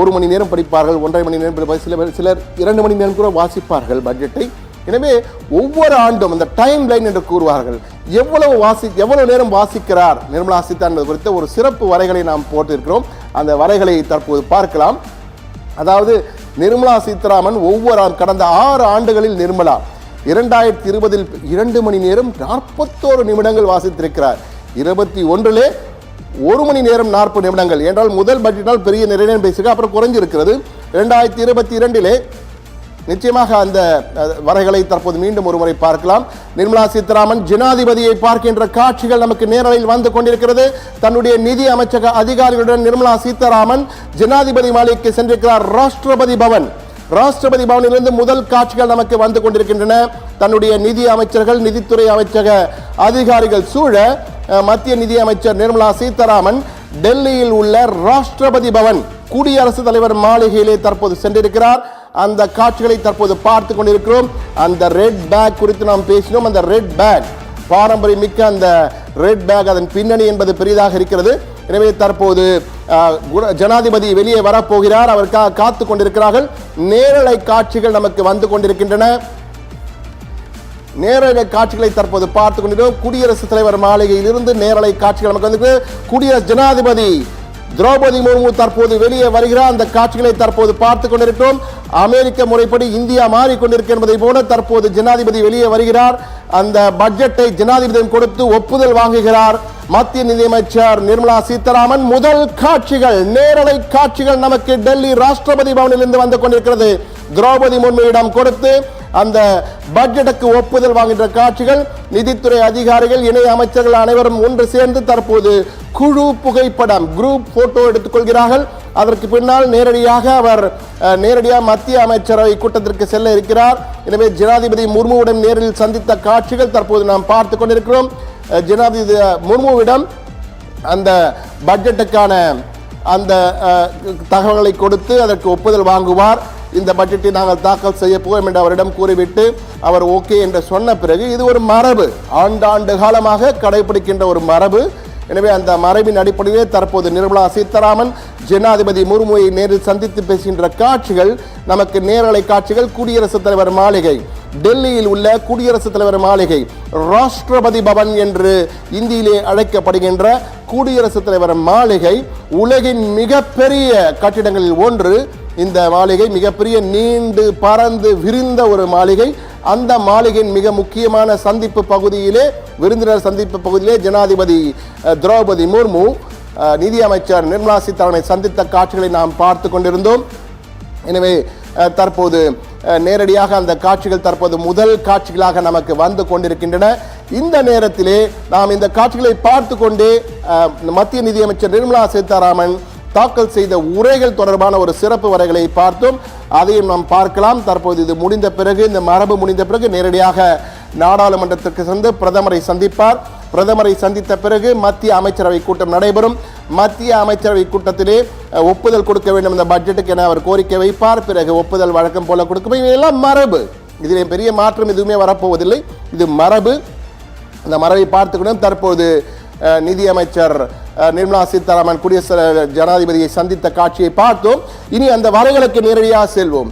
1 மணி நேரம் படிப்பார்கள், 1.5 மணி நேரம் படிப்பார்கள், சிலர் 2 மணி நேரம் கூட வாசிப்பார்கள் பட்ஜெட்டை. எனவே ஒவ்வொரு ஆண்டும் அந்த டைம் லைன் என்று கூறுவார்கள், எவ்வளவு நேரம் வாசிக்கிறார் நிர்மலா சீதாராமன் குறித்த ஒரு சிறப்பு வரைகளை நாம் போட்டிருக்கிறோம். அந்த வரைகளை தற்போது பார்க்கலாம். அதாவது நிர்மலா சீதாராமன் கடந்த 6 ஆண்டுகளில் நிர்மலா 2020 2 மணி நேரம் 41 நிமிடங்கள் வாசித்திருக்கிறார். 21 1 மணி நேரம் 40 நிமிடங்கள் என்றால் முதல் பட்ஜெட்டால் பெரிய நிறைய பேசுக, அப்புறம் குறைஞ்சிருக்கிறது. 2022 நிச்சயமாக அந்த வரைகளை தற்போது மீண்டும் ஒரு முறை பார்க்கலாம். நிர்மலா சீதாராமன் ஜனாதிபதியை பார்க்கின்ற காட்சிகள் நமக்கு நேரலையில் வந்து கொண்டிருக்கிறது. தன்னுடைய நிதி அமைச்சக அதிகாரிகளுடன் நிர்மலா சீதாராமன் ஜனாதிபதி மாளிகைக்கு சென்றிருக்கிறார். ராஷ்டிரபதி பவனிலிருந்து முதல் காட்சிகள் நமக்கு வந்து கொண்டிருக்கின்றன. தன்னுடைய நிதி அமைச்சர்கள், நிதித்துறை அமைச்சக அதிகாரிகள் சூழ மத்திய நிதி அமைச்சர் நிர்மலா சீதாராமன் டெல்லியில் உள்ள ராஷ்டிரபதி பவன் குடியரசுத் தலைவர் மாளிகையிலே தற்போது சென்றிருக்கிறார். அந்த காட்சிகளை தற்போது பார்த்து கொண்டிருக்கிறோம். அந்த ரெட் பேக் குறித்து நாம் பேசினோம். அந்த ரெட் பேக் பாரம்பரியமிக்க அந்த ரெட் பேக், அதன் பின்னணி என்பது பெரிதாக இருக்கிறது. எனவே தற்போது ஜனாதிபதி வெளியே வரப்போகிறார், அவருக்காக காத்து கொண்டிருக்கிறார்கள். நேரலை காட்சிகள் நமக்கு வந்து கொண்டிருக்கின்றன. நேரலை காட்சிகளை தற்போது பார்த்து கொண்டிருக்கிறோம். குடியரசுத் தலைவர் மாளிகையில் இருந்து நேரலை காட்சிகள் நமக்கு வந்து குடியரசு ஜனாதிபதி திரௌபதி முர்மு தற்போது வெளியே வருகிறார். அந்த காட்சிகளை தற்போது பார்த்து கொண்டிருக்கிறோம். அமெரிக்க முறைப்படி இந்தியா மாறிக்கொண்டிருக்க என்பதை போல தற்போது ஜனாதிபதி வெளியே வருகிறார். அந்த பட்ஜெட்டை ஜனாதிபதியிடம் கொடுத்து ஒப்புதல் வாங்குகிறார் மத்திய நிதியமைச்சர் நிர்மலா சீதாராமன். முதல் காட்சிகள், நேரலை காட்சிகள் நமக்கு டெல்லி ராஷ்டிரபதி பவனிலிருந்து வந்து கொண்டிருக்கிறது. திரௌபதி முர்முவிடம் கொடுத்து அந்த பட்ஜெட்டுக்கு ஒப்புதல் வாங்குகின்ற காட்சிகள். நிதித்துறை அதிகாரிகள், இணை அமைச்சர்கள் அனைவரும் ஒன்று சேர்ந்து தற்போது குழு புகைப்படம், குரூப் போட்டோ எடுத்துக்கொள்கிறார்கள். அதற்கு பின்னால் நேரடியாக மத்திய அமைச்சரவை கூட்டத்திற்கு செல்ல இருக்கிறார். எனவே ஜனாதிபதி முர்முவிடம் நேரில் சந்தித்த காட்சிகள் தற்போது நாம் பார்த்து கொண்டிருக்கிறோம். ஜனாதிபதி முர்முவிடம் அந்த பட்ஜெட்டுக்கான அந்த தகவல்களை கொடுத்து அதற்கு ஒப்புதல் வாங்குவார். இந்த பட்ஜெட்டை நாங்கள் தாக்கல் செய்ய போவோம் என்று அவரிடம் கூறிவிட்டு அவர் ஓகே என்று சொன்ன பிறகு, இது ஒரு மரபு, ஆண்டாண்டு காலமாக கடைபிடிக்கின்ற ஒரு மரபு. எனவே அந்த மரபின் அடிப்படையிலே தற்போது நிர்மலா சீதாராமன் ஜனாதிபதி முர்முவை நேரில் சந்தித்து பேசுகின்ற காட்சிகள் நமக்கு நேரலை காட்சிகள். குடியரசுத் தலைவர் மாளிகை, டெல்லியில் உள்ள குடியரசுத் தலைவர் மாளிகை, ராஷ்டிரபதி பவன் என்று இந்தியிலே அழைக்கப்படுகின்ற குடியரசுத் தலைவர் மாளிகை உலகின் மிகப்பெரிய கட்டிடங்களில் ஒன்று. இந்த மாளிகை மிகப்பெரிய, நீண்டு பறந்து விரிந்த ஒரு மாளிகை. அந்த மாளிகையின் மிக முக்கியமான சந்திப்பு பகுதியிலே, விருந்தினர் சந்திப்பு பகுதியிலே ஜனாதிபதி திரௌபதி முர்மு நிதி அமைச்சர் நிர்மலா சீதாராமனை சந்தித்த காட்சிகளை நாம் பார்த்து கொண்டிருந்தோம். எனவே தற்போது நேரடியாக அந்த காட்சிகள் தற்போது முதல் காட்சிகளாக நமக்கு வந்து கொண்டிருக்கின்றன. இந்த நேரத்திலே நாம் இந்த காட்சிகளை பார்த்து கொண்டே மத்திய நிதியமைச்சர் நிர்மலா சீதாராமன் தாக்கல் செய்த உரைகள் தொடர்பான ஒரு சிறப்பு வரைகளை பார்த்தோம். அதையும் நாம் பார்க்கலாம். தற்போது இது முடிந்த பிறகு, இந்த மரபு முடிந்த பிறகு நேரடியாக நாடாளுமன்றத்திற்கு சென்று பிரதமரை சந்திப்பார். பிரதமரை சந்தித்த பிறகு மத்திய அமைச்சரவை கூட்டம் நடைபெறும். மத்திய அமைச்சரவை கூட்டத்திலே ஒப்புதல் கொடுக்க வேண்டும் இந்த பட்ஜெட்டுக்கு என அவர் கோரிக்கை வைப்பார். பிறகு ஒப்புதல் வழக்கம் போல கொடுக்கும். இவையெல்லாம் மரபு, இதிலே பெரிய மாற்றம் எதுவுமே வரப்போவதில்லை. இது மரபு. அந்த மரபை பார்த்துக்கணும். தற்போது நிதியமைச்சர் நிர்மலா சீதாராமன் குடியரசு ஜனாதிபதியை சந்தித்த காட்சியை பார்த்தோம். இனி அந்த வரைகளுக்கு நேரடியாக செல்வோம்.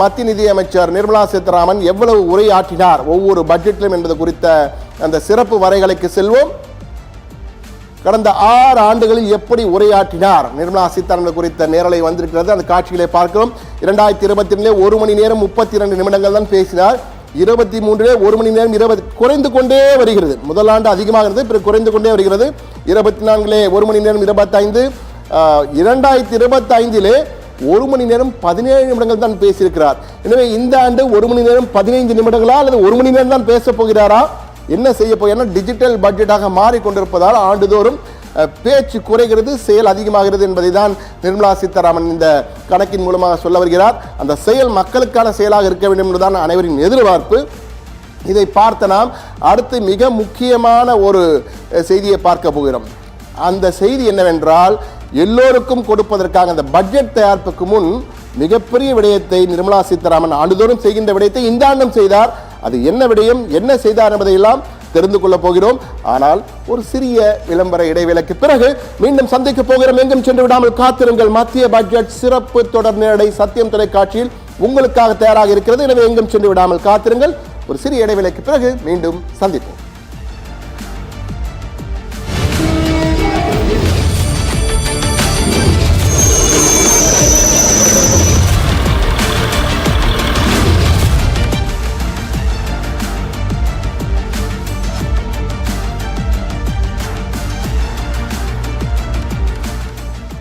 மத்திய நிதியமைச்சர் நிர்மலா சீதாராமன் எவ்வளவு உரையாற்றினார் ஒவ்வொரு பட்ஜெட்டிலும் என்பது குறித்த அந்த சிறப்பு வரைகளுக்கு செல்வோம். கடந்த 6 ஆண்டுகளில் எப்படி உரையாற்றினார் நிர்மலா சீதாராமன் குறித்த நேரலை வந்திருக்கிறது. அந்த காட்சிகளை பார்க்கிறோம். 2022 1 மணி நேரம் 32 நிமிடங்கள் தான் பேசினார். 23 1 மணி நேரம் 20 குறைந்து கொண்டே வருகிறது. முதல் ஆண்டு அதிகமாக இருந்தது, பிறகு குறைந்து கொண்டே வருகிறது. 24 1 மணி நேரம் 25, 2025 1 மணி நேரம் 17 நிமிடங்கள் தான் பேசியிருக்கிறார். எனவே இந்த ஆண்டு 1 மணி நேரம் 15 நிமிடங்களா அல்லது 1 மணி நேரம் தான் பேச போகிறாரா, என்ன செய்ய போகிறார்? டிஜிட்டல் பட்ஜெட்டாக மாறிக்கொண்டிருப்பதால் ஆண்டுதோறும் பேச்சு குறைகிறது, செயல் அதிகமாகிறது என்பதை தான் நிர்மலா சீதாராமன் இந்த கணக்கின் மூலமாக சொல்ல வருகிறார். அந்த செயல் மக்களுக்கான செயலாக இருக்க வேண்டும் என்பதுதான் அனைவரின் எதிர்பார்ப்பு. இதை பார்த்த நாம் அடுத்து மிக முக்கியமான ஒரு செய்தியை பார்க்க போகிறோம். அந்த செய்தி என்னவென்றால், எல்லோருக்கும் கொடுப்பதற்காக அந்த பட்ஜெட் தயாரிப்புக்கு முன் மிகப்பெரிய விடயத்தை நிர்மலா சீதாராமன் ஆண்டுதோறும் செய்கின்ற விடயத்தை இந்த ஆண்டும் செய்தார். அது என்ன விடயம், என்ன செய்தார் என்பதையெல்லாம் தெரிந்து கொள்ள போகிறோம். ஆனால் ஒரு சிறிய விளம்பர இடைவேளைக்கு பிறகு மீண்டும் சந்திக்க போகிறோம். எங்கும் சென்று விடாமல் காத்திருங்கள். மத்திய பட்ஜெட் சிறப்பு தொடர் நேரடி சத்தியம் தொலைக்காட்சியில் உங்களுக்காக தயாராக இருக்கிறது. எனவே எங்கும் சென்று விடாமல் காத்திருங்கள். ஒரு சிறிய இடைவேளைக்கு பிறகு மீண்டும் சந்திப்போம்.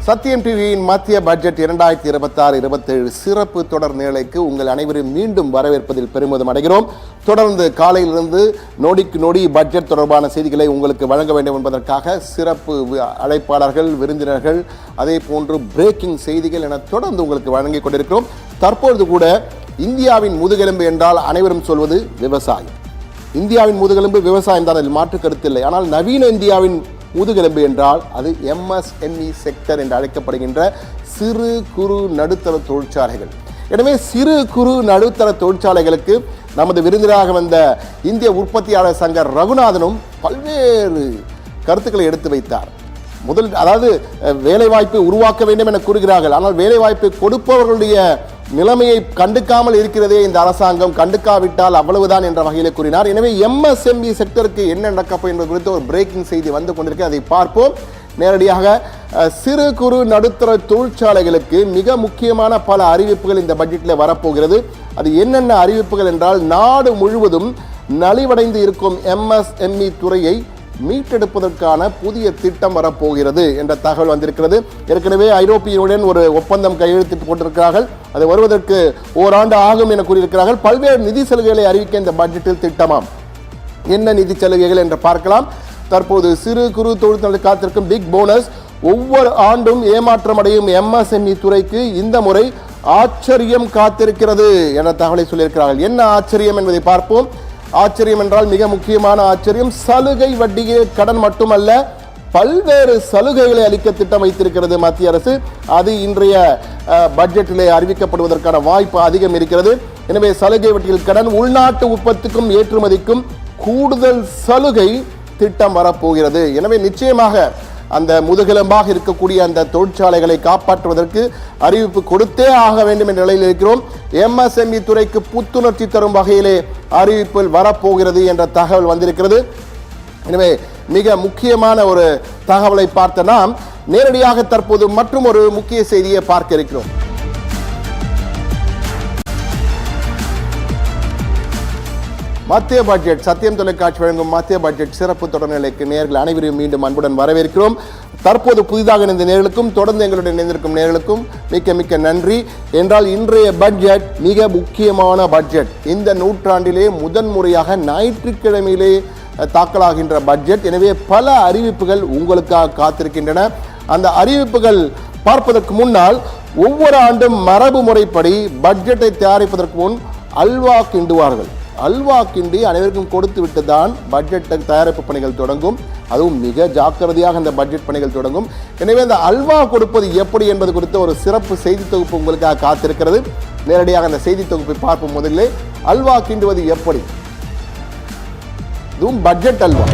சத்தியம் டிவியின் மத்திய பட்ஜெட் 2026-27 சிறப்பு தொடர் நிலைக்கு உங்கள் அனைவரும் மீண்டும் வரவேற்பதில் பெருமிதம் அடைகிறோம். தொடர்ந்து காலையிலிருந்து நொடிக்கு நொடி பட்ஜெட் தொடர்பான செய்திகளை உங்களுக்கு வழங்க வேண்டும் என்பதற்காக சிறப்பு அழைப்பாளர்கள், விருந்தினர்கள், அதே போன்று பிரேக்கிங் செய்திகள் என தொடர்ந்து உங்களுக்கு வழங்கிக் கொண்டிருக்கிறோம். தற்பொழுது கூட இந்தியாவின் முதுகெலும்பு என்றால் அனைவரும் சொல்வது விவசாயம். இந்தியாவின் முதுகெலும்பு விவசாயம் தான், அதில் மாற்று கருத்தில்லை. ஆனால் நவீன இந்தியாவின் முதுகெலும்பு என்றால் அது MSME செக்டர் என்று அழைக்கப்படுகின்ற சிறு குறு நடுத்தர தொழிற்சாலைகள். எனவே சிறு குறு நடுத்தர தொழிற்சாலைகளுக்கு நமது விருந்தினராக வந்த இந்திய உற்பத்தியாளர் சங்க ரகுநாதனும் பல்வேறு கருத்துக்களை எடுத்து வைத்தார். அதாவது வேலைவாய்ப்பை உருவாக்க வேண்டும் என கூறுகிறார்கள். ஆனால் வேலைவாய்ப்பை கொடுப்பவர்களுடைய நிலைமையை கண்டுக்காமல் இருக்கிறதே இந்த அரசாங்கம், கண்டுக்காவிட்டால் அவ்வளவுதான் என்ற வகையில் கூறினார். எனவே MSME செக்டருக்கு என்ன நடக்கப்போம் என்பது குறித்து ஒரு பிரேக்கிங் செய்தி வந்து கொண்டிருக்க, அதை பார்ப்போம். நேரடியாக சிறு குறு நடுத்தர தொழிற்சாலைகளுக்கு மிக முக்கியமான பல அறிவிப்புகள் இந்த பட்ஜெட்டில் வரப்போகிறது. அது என்னென்ன அறிவிப்புகள் என்றால், நாடு முழுவதும் நலிவடைந்து இருக்கும் MSME துறையை மீட்டெடுப்பதற்கான புதிய திட்டம் வரப்போகிறது என்ற தகவல் வந்திருக்கிறது. ஏற்கனவே ஐரோப்பிய யூனியன் ஒரு ஒப்பந்தம் கையெழுத்திட்டு போட்டிருக்கிறார்கள். அது வருவதற்கு ஓராண்டு ஆகும் என கூறியிருக்கிறார்கள். பல்வேறு நிதி சலுகைகளை அறிவிக்க இந்த பட்ஜெட்டில் திட்டமாம். என்ன நிதி சலுகைகள் என்று பார்க்கலாம். தற்போது சிறு குறு தொழில்நுட்ப காத்திருக்கும் பிக் போனஸ். ஒவ்வொரு ஆண்டும் ஏமாற்றம் அடையும் MSME துறைக்கு இந்த முறை ஆச்சரியம் காத்திருக்கிறது என்ற தகவலை சொல்லியிருக்கிறார்கள். என்ன ஆச்சரியம் என்பதை பார்ப்போம். ஆச்சரியம் என்றால் மிக முக்கியமான ஆச்சரியம். சலுகை வட்டியே கடன் மட்டுமல்ல, பல்வேறு சலுகைகளை அளிக்க திட்டம் வைத்திருக்கிறது மத்திய அரசு. அது இன்றைய பட்ஜெட்டிலே அறிவிக்கப்படுவதற்கான வாய்ப்பு அதிகம் இருக்கிறது. எனவே சலுகை வட்டியில் கடன், உள்நாட்டு உற்பத்திக்கும் ஏற்றுமதிக்கும் கூடுதல் சலுகை திட்டம் வரப்போகிறது. எனவே நிச்சயமாக அந்த முதுகெலும்பாக இருக்கக்கூடிய அந்த தொழிற்சாலைகளை காப்பாற்றுவதற்கு அறிவிப்பு கொடுத்தே ஆக வேண்டும் என்ற நிலையில் இருக்கிறோம். MSME துறைக்கு புத்துணர்ச்சி தரும் வகையிலே அறிவிப்பில் வரப்போகிறது என்ற தகவல் வந்திருக்கிறது. எனவே மிக முக்கியமான ஒரு தகவலை பார்த்த நாம் நேரடியாக தற்போது மற்றும் ஒரு முக்கிய செய்தியை பார்க்க இருக்கிறோம். மத்திய பட்ஜெட், சத்தியம் தொலைக்காட்சி வழங்கும் மத்திய பட்ஜெட் சிறப்பு தொடர்நிலைக்கு நேயர்கள் அனைவரையும் மீண்டும் அன்புடன் வரவேற்கிறோம். தற்போது புதிதாக இணைந்த நேயர்களுக்கும் தொடர்ந்து எங்களுடன் இணைந்திருக்கும் நேயர்களுக்கும் மிக்க மிக்க நன்றி. என்றால் இன்றைய பட்ஜெட் மிக முக்கியமான பட்ஜெட். இந்த நூற்றாண்டிலே முதன்முறையாக ஞாயிற்றுக்கிழமையிலே தாக்கலாகின்ற பட்ஜெட். எனவே பல அறிவிப்புகள் உங்களுக்காக காத்திருக்கின்றன. அந்த அறிவிப்புகள் பார்ப்பதற்கு முன்னால் ஒவ்வொரு ஆண்டும் மரபு முறைப்படி பட்ஜெட்டை தயாரிப்பதற்கு முன் அல்வா கிண்டுவார்கள். அல்வா கிண்டி அனைவருக்கும் கொடுத்து விட்டு தான் பட்ஜெட் தயாரிப்பு பணிகள் தொடங்கும். அதுவும் மிக ஜாக்கிரதையாக அந்த பட்ஜெட் பணிகள் தொடங்கும். எனவே அந்த அல்வா கொடுப்பது எப்படி என்பது குறித்த ஒரு சிறப்பு செய்தி தொகுப்பு உங்களுக்காக காத்திருக்கிறது. நேரடியாக அந்த செய்தி தொகுப்பை பார்க்கும் முதலிலே அல்வா கிண்டுவது எப்படி, இதுவும் பட்ஜெட் அல்வா.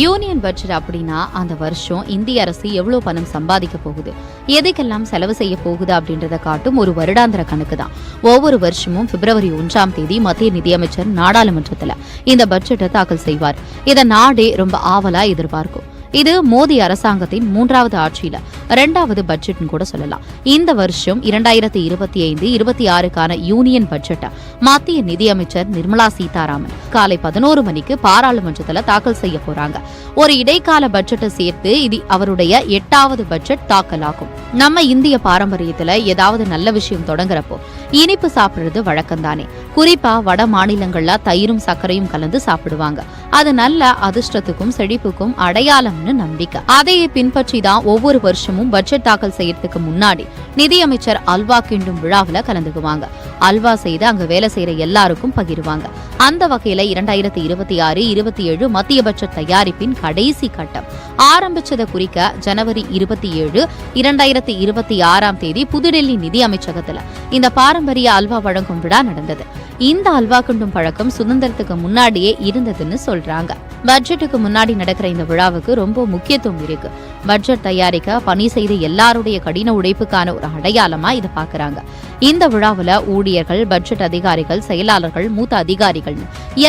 யூனியன் பட்ஜெட் அப்படின்னா அந்த வருஷம் இந்திய அரசு எவ்வளவு பணம் சம்பாதிக்க போகுது, எதுக்கெல்லாம் செலவு செய்ய போகுது அப்படின்றத காட்டும் ஒரு வருடாந்திர கணக்கு தான். ஒவ்வொரு வருஷமும் February 1 மத்திய நிதியமைச்சர் நாடாளுமன்றத்தில் இந்த பட்ஜெட்டை தாக்கல் செய்வார். இதை நாடே ரொம்ப ஆவலா எதிர்பார்க்கும். இது மோடி அரசாங்கத்தின் 3வது ஆட்சியில 2வது பட்ஜெட்னு கூட சொல்லலாம். இந்த வருஷம் 2025-26க்கான யூனியன் பட்ஜெட்டை மத்திய நிதியமைச்சர் நிர்மலா சீதாராமன் காலை 11 மணிக்கு பாராளுமன்றத்தில் தாக்கல் செய்ய போறாங்க. ஒரு இடைக்கால பட்ஜெட்டை சேர்த்து இது அவருடைய 8வது பட்ஜெட் தாக்கலாகும். நம்ம இந்திய பாரம்பரியத்துல ஏதாவது நல்ல விஷயம் தொடங்குறப்போ இனிப்பு சாப்பிடுறது வழக்கம் தானே. குறிப்பா வட மாநிலங்கள்ல தயிரும் சர்க்கரையும் கலந்து சாப்பிடுவாங்க. அது நல்ல அதிர்ஷ்டத்துக்கும் செழிப்புக்கும் அடையாளம்னு நம்பிக்கை. அதையே பின்பற்றி தான் ஒவ்வொரு வருஷமும் பட்ஜெட் தாக்கல் செய்யறதுக்கு முன்னாடி நிதியமைச்சர் அல்வா கிண்டும் விழாவில் கலந்துக்குவாங்க. அல்வா செய்து அங்க வேலை செய்யற எல்லாருக்கும் பகிர்வாங்க. அந்த வகையில 2026-27 மத்திய பட்ஜெட் தயாரிப்பின் கடைசி கட்டம் ஆரம்பிச்சதை குறிக்க January 27, 2026 புதுடெல்லி நிதி அமைச்சகத்துல இந்த பாரம்பரிய அல்வா வழங்கும் விழா நடந்தது. இந்த அல்வா கிண்டும் பழக்கம் சுதந்திரத்துக்கு முன்னாடியே இருந்ததுன்னு சொல்றாங்க. பட்ஜெட்டுக்கு முன்னாடி நடக்கிற இந்த விழாவுக்கு ரொம்ப முக்கியத்துவம் இருக்கு. பட்ஜெட் தயாரிக்க பணி செய்த எல்லாருடைய கடின உழைப்புக்கான ஒரு அடையாளமா இதை பாக்குறாங்க. இந்த விழாவுல ஊழியர்கள், பட்ஜெட் அதிகாரிகள், செயலாளர்கள், மூத்த அதிகாரிகள்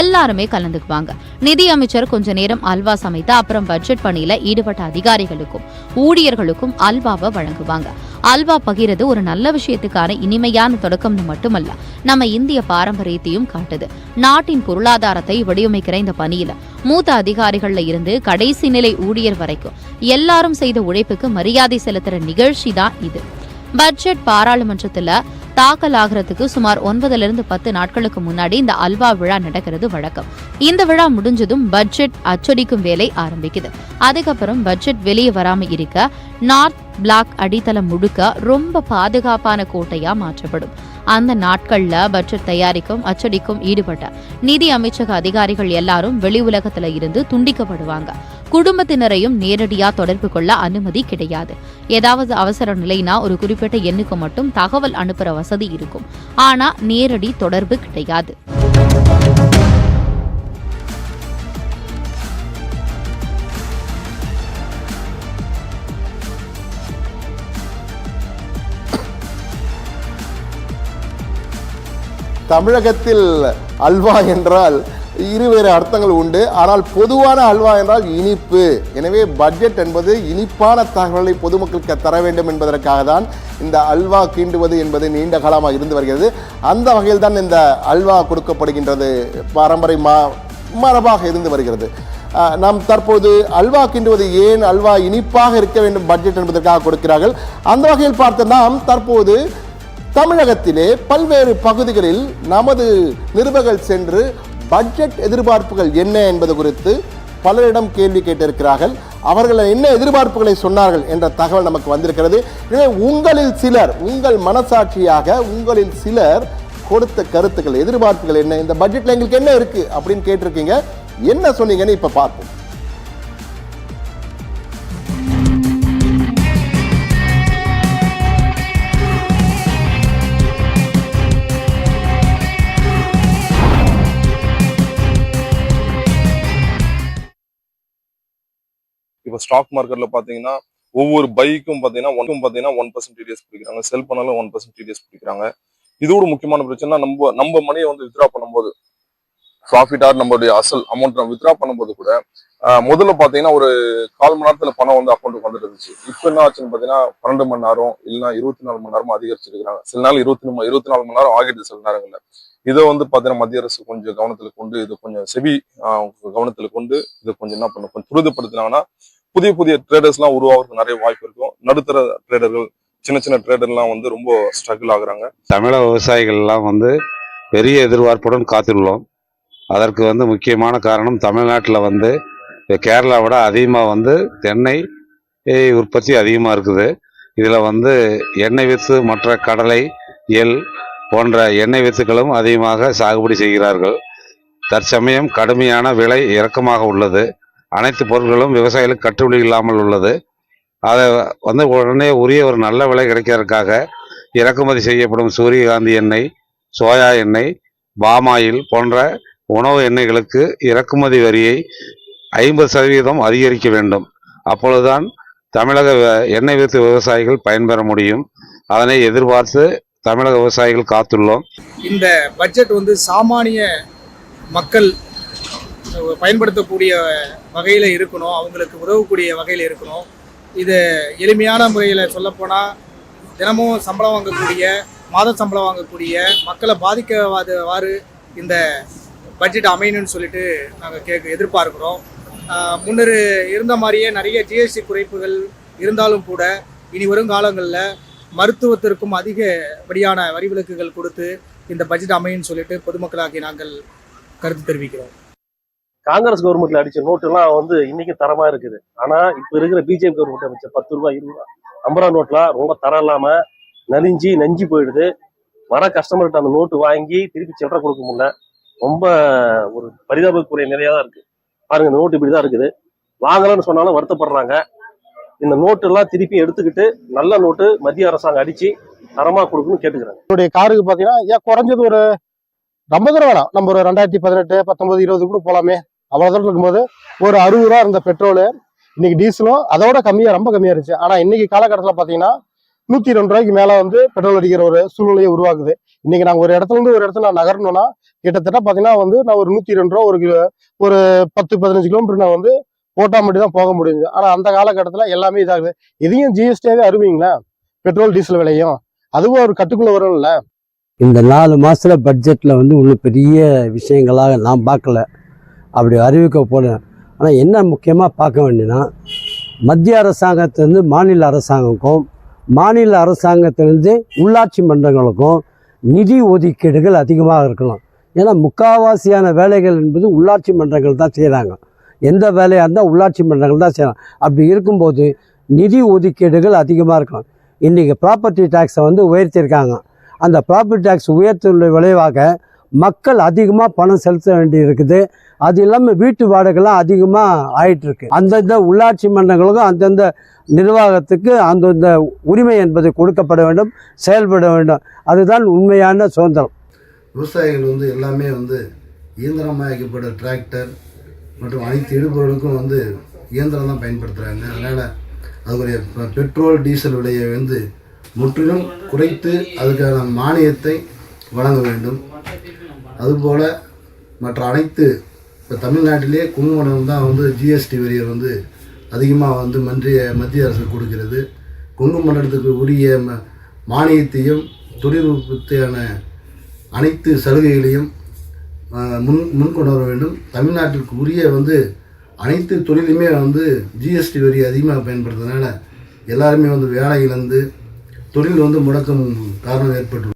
எல்லாருமே கலந்துக்குவாங்க. நிதி அமைச்சர் கொஞ்ச நேரம் அல்வா சமைத்து அப்புறம் பட்ஜெட் பணியில ஈடுபட்ட அதிகாரிகளுக்கும் ஊழியர்களுக்கும் அல்வாவை வழங்குவாங்க. அல்வா பகிர்றது ஒரு நல்ல விஷயத்துக்கான இனிமையான தொடக்கம்னு மட்டுமல்ல, நம்ம இந்திய பாரம்பரியத்தையும் காட்டுது. நாட்டின் பொருளாதாரத்தை வடிவமைக்கிற இந்த பணியில மூத்த அதிகாரிகள்ல இருந்து கடைசி நிலை ஊழியர் வரைக்கும் எல்லாரும் செய்த உழைப்புக்கு மரியாதை செலுத்துற நிகழ்ச்சி தான் இது. பட்ஜெட் பாராளுமன்றத்துல தாக்கல் ஆகிறதுக்கு சுமார் 9 to 10 நாட்களுக்கு முன்னாடி இந்த அல்வா விழா நடக்கிறது வழக்கம். இந்த விழா முடிஞ்சதும் பட்ஜெட் அச்சடிக்கும் வேலை ஆரம்பிக்குது. அதுக்கப்புறம் பட்ஜெட் வெளியே வராம இருக்க நார்த் பிளாக் அடித்தளம் முழுக்க ரொம்ப பாதுகாப்பான கோட்டையா மாற்றப்படும். அந்த நாட்கள்ல பட்ஜெட் தயாரிக்கும் அச்சடிக்கும் ஈடுபட்ட நிதி அமைச்சக அதிகாரிகள் எல்லாரும் வெளி உலகத்துல இருந்து துண்டிக்கப்படுவாங்க. குடும்பத்தினரையும் நேரடியா தொடர்பு கொள்ள அனுமதி கிடையாது. ஏதாவது அவசர நிலைனா ஒரு குறிப்பிட்ட எண்ணுக்கு மட்டும் தகவல் அனுப்புற வசதி இருக்கும். ஆனா நேரடி தொடர்பு கிடையாது. தமிழகத்தில் அல்வா என்றால் இருவேறு அர்த்தங்கள் உண்டு. ஆனால் பொதுவான அல்வா என்றால் இனிப்பு. எனவே பட்ஜெட் என்பது இனிப்பான தகவலை பொதுமக்களுக்கு தர வேண்டும் என்பதற்காக தான் இந்த அல்வா கீண்டுவது என்பது நீண்ட காலமாக இருந்து வருகிறது. அந்த வகையில் தான் இந்த அல்வா கொடுக்கப்படுகின்றது, பாரம்பரிய மரபாக இருந்து வருகிறது. நாம் தற்போது அல்வா கிண்டுவது ஏன், அல்வா இனிப்பாக இருக்க வேண்டும் பட்ஜெட் என்பதற்காக கொடுக்கிறார்கள். அந்த வகையில் பார்த்து நாம் தற்போது தமிழகத்திலே பல்வேறு பகுதிகளில் நமது நிருபர்கள் சென்று பட்ஜெட் எதிர்பார்ப்புகள் என்ன என்பது குறித்து பலரிடம் கேள்வி கேட்டிருக்கிறார்கள். அவர்கள் என்ன எதிர்பார்ப்புகளை சொன்னார்கள் என்ற தகவல் நமக்கு வந்திருக்கிறது. எனவே உங்களில் சிலர், உங்கள் மனசாட்சியாக உங்களில் சிலர் கொடுத்த கருத்துக்கள், எதிர்பார்ப்புகள் என்ன, இந்த பட்ஜெட்ல எங்களுக்கு என்ன இருக்கு அப்படின்னு கேட்டிருக்கீங்க. என்ன சொன்னீங்கன்னு இப்ப பார்ப்போம். இப்போ ஸ்டாக் மார்க்கெட்ல பாத்தீங்கன்னா ஒவ்வொரு பைக்கும் பாத்தீங்கன்னா 1% டிடிஎஸ் பிடிக்கிறாங்க, செல் பண்ணாலும் 1% டிடிஎஸ் பிடிக்கிறாங்க. இதோட முக்கியமான பிரச்சனை நம்ம மணியை வந்து வித்ரா பண்ணும்போது ப்ராஃபிட் ஆர் நம்மளுடைய அசல் அமௌண்ட் நம்ம வித்ரா பண்ணும்போது கூட முதல்ல பாத்தீங்கன்னா ஒரு 1/4 மணி நேரத்துல பணம் வந்து அக்கௌண்ட்டுக்கு வந்துட்டு இருந்துச்சு. இப்போ என்ன ஆச்சுன்னு பாத்தீங்கன்னா 12 மணி நேரம் இல்லைன்னா 24 மணி நேரமும் அதிகரிச்சிருக்காங்க. சில நாள் 24 மணி நேரம் ஆகிடுது சில நேரங்கள்ல. இதை வந்து பாத்தீங்கன்னா மத்திய அரசு கொஞ்சம் கவனத்துல கொண்டு, இது கொஞ்சம் செபி கவனத்துல கொண்டு இதை கொஞ்சம் என்ன பண்ண கொஞ்சம் துரிதப்படுத்தினாங்கன்னா புதிய புதிய ட்ரேடர்ஸ் எல்லாம் உருவாகிறதுக்கு நிறைய வாய்ப்பு இருக்கும். நடுத்தர ட்ரேடர்கள், சின்ன ட்ரேடர்லாம் வந்து ரொம்ப ஸ்ட்ரகிள் ஆகுறாங்க. தமிழக விவசாயிகள் எல்லாம் வந்து பெரிய எதிர்பார்ப்புடன் காத்துள்ளோம். அதற்கு வந்து முக்கியமான காரணம், தமிழ்நாட்டில் வந்து கேரளாவோட அதிகமாக வந்து தென்னை உற்பத்தி அதிகமாக இருக்குது. இதில் வந்து எண்ணெய் வித்து, மற்ற கடலை, எள் போன்ற எண்ணெய் வித்துக்களும் அதிகமாக சாகுபடி செய்கிறார்கள். தற்சமயம் கடுமையான விலை இறக்கமாக உள்ளது. அனைத்து பொருட்களும் விவசாயிகளுக்கு கட்டுப்படி இல்லாமல் உள்ளது. அதை வந்து உடனே உரிய ஒரு நல்ல விலை கிடைக்கிறதுக்காக இறக்குமதி செய்யப்படும் சூரியகாந்தி எண்ணெய், சோயா எண்ணெய், பாமாயில் போன்ற உணவு எண்ணெய்களுக்கு இறக்குமதி வரியை 50% அதிகரிக்க வேண்டும். அப்பொழுதுதான் தமிழக எண்ணெய் வித்து விவசாயிகள் பயன்பெற முடியும். அதனை எதிர்பார்த்து தமிழக விவசாயிகள் காத்துள்ளோம். இந்த பட்ஜெட் வந்து சாமானிய மக்கள் பயன்படுத்தக்கூடிய வகையில் இருக்கணும், அவங்களுக்கு உதவக்கூடிய வகையில் இருக்கணும். இது எளிமையான முறையில் சொல்லப்போனால் தினமும் சம்பளம் வாங்கக்கூடிய, மாத சம்பளம் வாங்கக்கூடிய மக்களை பாதிக்காதவாறு இந்த பட்ஜெட் அமையணும்னு சொல்லிட்டு நாங்கள் எதிர்பார்க்குறோம். முன்னர் இருந்த மாதிரியே நிறைய ஜிஎஸ்டி குறைப்புகள் இருந்தாலும் கூட இனி வரும் காலங்களில் மருத்துவத்திற்கும் அதிகப்படியான வரி விலக்குகள் கொடுத்து இந்த பட்ஜெட் அமையும்னு சொல்லிட்டு பொதுமக்களாகி நாங்கள் கருத்து தெரிவிக்கிறோம். காங்கிரஸ் கவர்மெண்ட்ல அடிச்ச நோட்டுலாம் வந்து இன்னைக்கு தரமா இருக்குது. ஆனா இப்ப இருக்கிற பிஜேபி கவர்மெண்ட் அமைச்ச 10 ரூபாய் 20 ரூபாய் 50 ரூபா நோட்லாம் ரொம்ப தரம் இல்லாம நெஞ்சு போயிடுது. வர கஸ்டமர்கிட்ட அந்த நோட்டு வாங்கி திருப்பி சில்லறை கொடுக்க முடியல. ரொம்ப ஒரு பரிதாபக்குரிய நிலையா தான் இருக்கு. பாருங்க, இந்த நோட்டு இப்படிதான் இருக்குது. வாங்கலாம்னு சொன்னாலும் வருத்தப்படுறாங்க. இந்த நோட்டு எல்லாம் திருப்பி எடுத்துக்கிட்டு நல்ல நோட்டு மத்திய அரசாங்கம் அடிச்சு தரமா கொடுக்கணும்னு கேட்டுக்கிறாங்க. என்னுடைய காருக்கு பாத்தீங்கன்னா குறைஞ்சது ஒரு ரொம்ப தூரம் வேணாம், நம்ம ஒரு 2018, 19, 20 கூட போகலாமே. அவ்வளோ தூரம் இருக்கும்போது ஒரு 60 ரூபா இருந்த பெட்ரோலு இன்னைக்கு டீசலும் அதோட கம்மியாக, ரொம்ப கம்மியாக இருந்துச்சு. ஆனால் இன்னைக்கு காலகட்டத்தில் பார்த்தீங்கன்னா 102 ரூபாய்க்கு மேலே வந்து பெட்ரோல் அடிக்கிற ஒரு சூழ்நிலையை உருவாக்குது. இன்னைக்கு நாங்கள் ஒரு இடத்துல இருந்து ஒரு இடத்துல நான் நகரணும்னா கிட்டத்தட்ட பார்த்தீங்கன்னா வந்து நான் ஒரு 102 ரூபா ஒரு 10-15 கிலோமீட்டர் நான் வந்து போட்டால் மட்டும் தான் போக முடியுது. ஆனால் அந்த காலகட்டத்தில் எல்லாமே இதாகுது. இதையும் ஜிஎஸ்டியாவே அறிவிங்களா, பெட்ரோல் டீசல் விலையும் அதுவும் ஒரு கட்டுக்குள்ள வரும்ல. இந்த 4 மாசத்துல பட்ஜெட்ல வந்து இன்னும் பெரிய விஷயங்களாக நான் பார்க்கல, அப்படி அறிவிக்க போனேன். ஆனால் என்ன முக்கியமாக பார்க்க வேண்டியதுன்னா, மத்திய அரசாங்கத்திலிருந்து மாநில அரசாங்கக்கும், மாநில அரசாங்கத்திலிருந்து உள்ளாட்சி மன்றங்களுக்கும் நிதி ஒதுக்கீடுகள் அதிகமாக இருக்கணும். ஏன்னா முக்காவாசியான வேலைகள் என்பது உள்ளாட்சி மன்றங்கள் தான் செய்கிறாங்க. எந்த வேலையாக இருந்தால் உள்ளாட்சி மன்றங்கள் தான் செய்யலாம். அப்படி இருக்கும்போது நிதி ஒதுக்கீடுகள் அதிகமாக இருக்கணும். இன்றைக்கி ப்ராப்பர்ட்டி டேக்ஸை வந்து உயர்த்தியிருக்காங்க. அந்த ப்ராப்பர்ட்டி டேக்ஸ் உயர்த்துள்ள விளைவாக மக்கள் அதிகமாக பணம் செலுத்த வேண்டி இருக்குது. அது இல்லாமல் வீட்டு வாடகைலாம் அதிகமாக ஆயிட்டுருக்கு. அந்தந்த உள்ளாட்சி மன்றங்களுக்கும் அந்தந்த நிர்வாகத்துக்கு அந்தந்த உரிமை என்பது கொடுக்கப்பட வேண்டும், செயல்பட வேண்டும். அதுதான் உண்மையான சுதந்திரம். விவசாயிகள் வந்து எல்லாமே வந்து இயந்திரமயக்கப்பட்ட டிராக்டர் மற்றும் அனைத்து இடுபொருளுக்கும் வந்து இயந்திரம் தான் பயன்படுத்துகிறாங்க. அதனால் அதுக்குரிய பெட்ரோல் டீசல் விலையை வந்து முற்றிலும் குறைத்து அதுக்கான மானியத்தை வழங்க வேண்டும். அதுபோல் மற்ற அனைத்து இப்போ தமிழ்நாட்டிலே குங்குமம் தான் வந்து ஜிஎஸ்டி வரியை வந்து அதிகமாக வந்து மத்திய அரசு கொடுக்கிறது. குங்குமண்டலத்துக்கு உரிய மானியத்தையும் தொழில் உற்பத்தியான அனைத்து சலுகைகளையும் முன்கொண்டு வர வேண்டும். தமிழ்நாட்டிற்கு உரிய வந்து அனைத்து தொழிலுமே வந்து ஜிஎஸ்டி வரி அதிகமாக பயன்படுத்துறதுனால எல்லாருமே வந்து வேலை இழந்து தொழில் வந்து முடக்கம் காரணம் ஏற்பட்டு.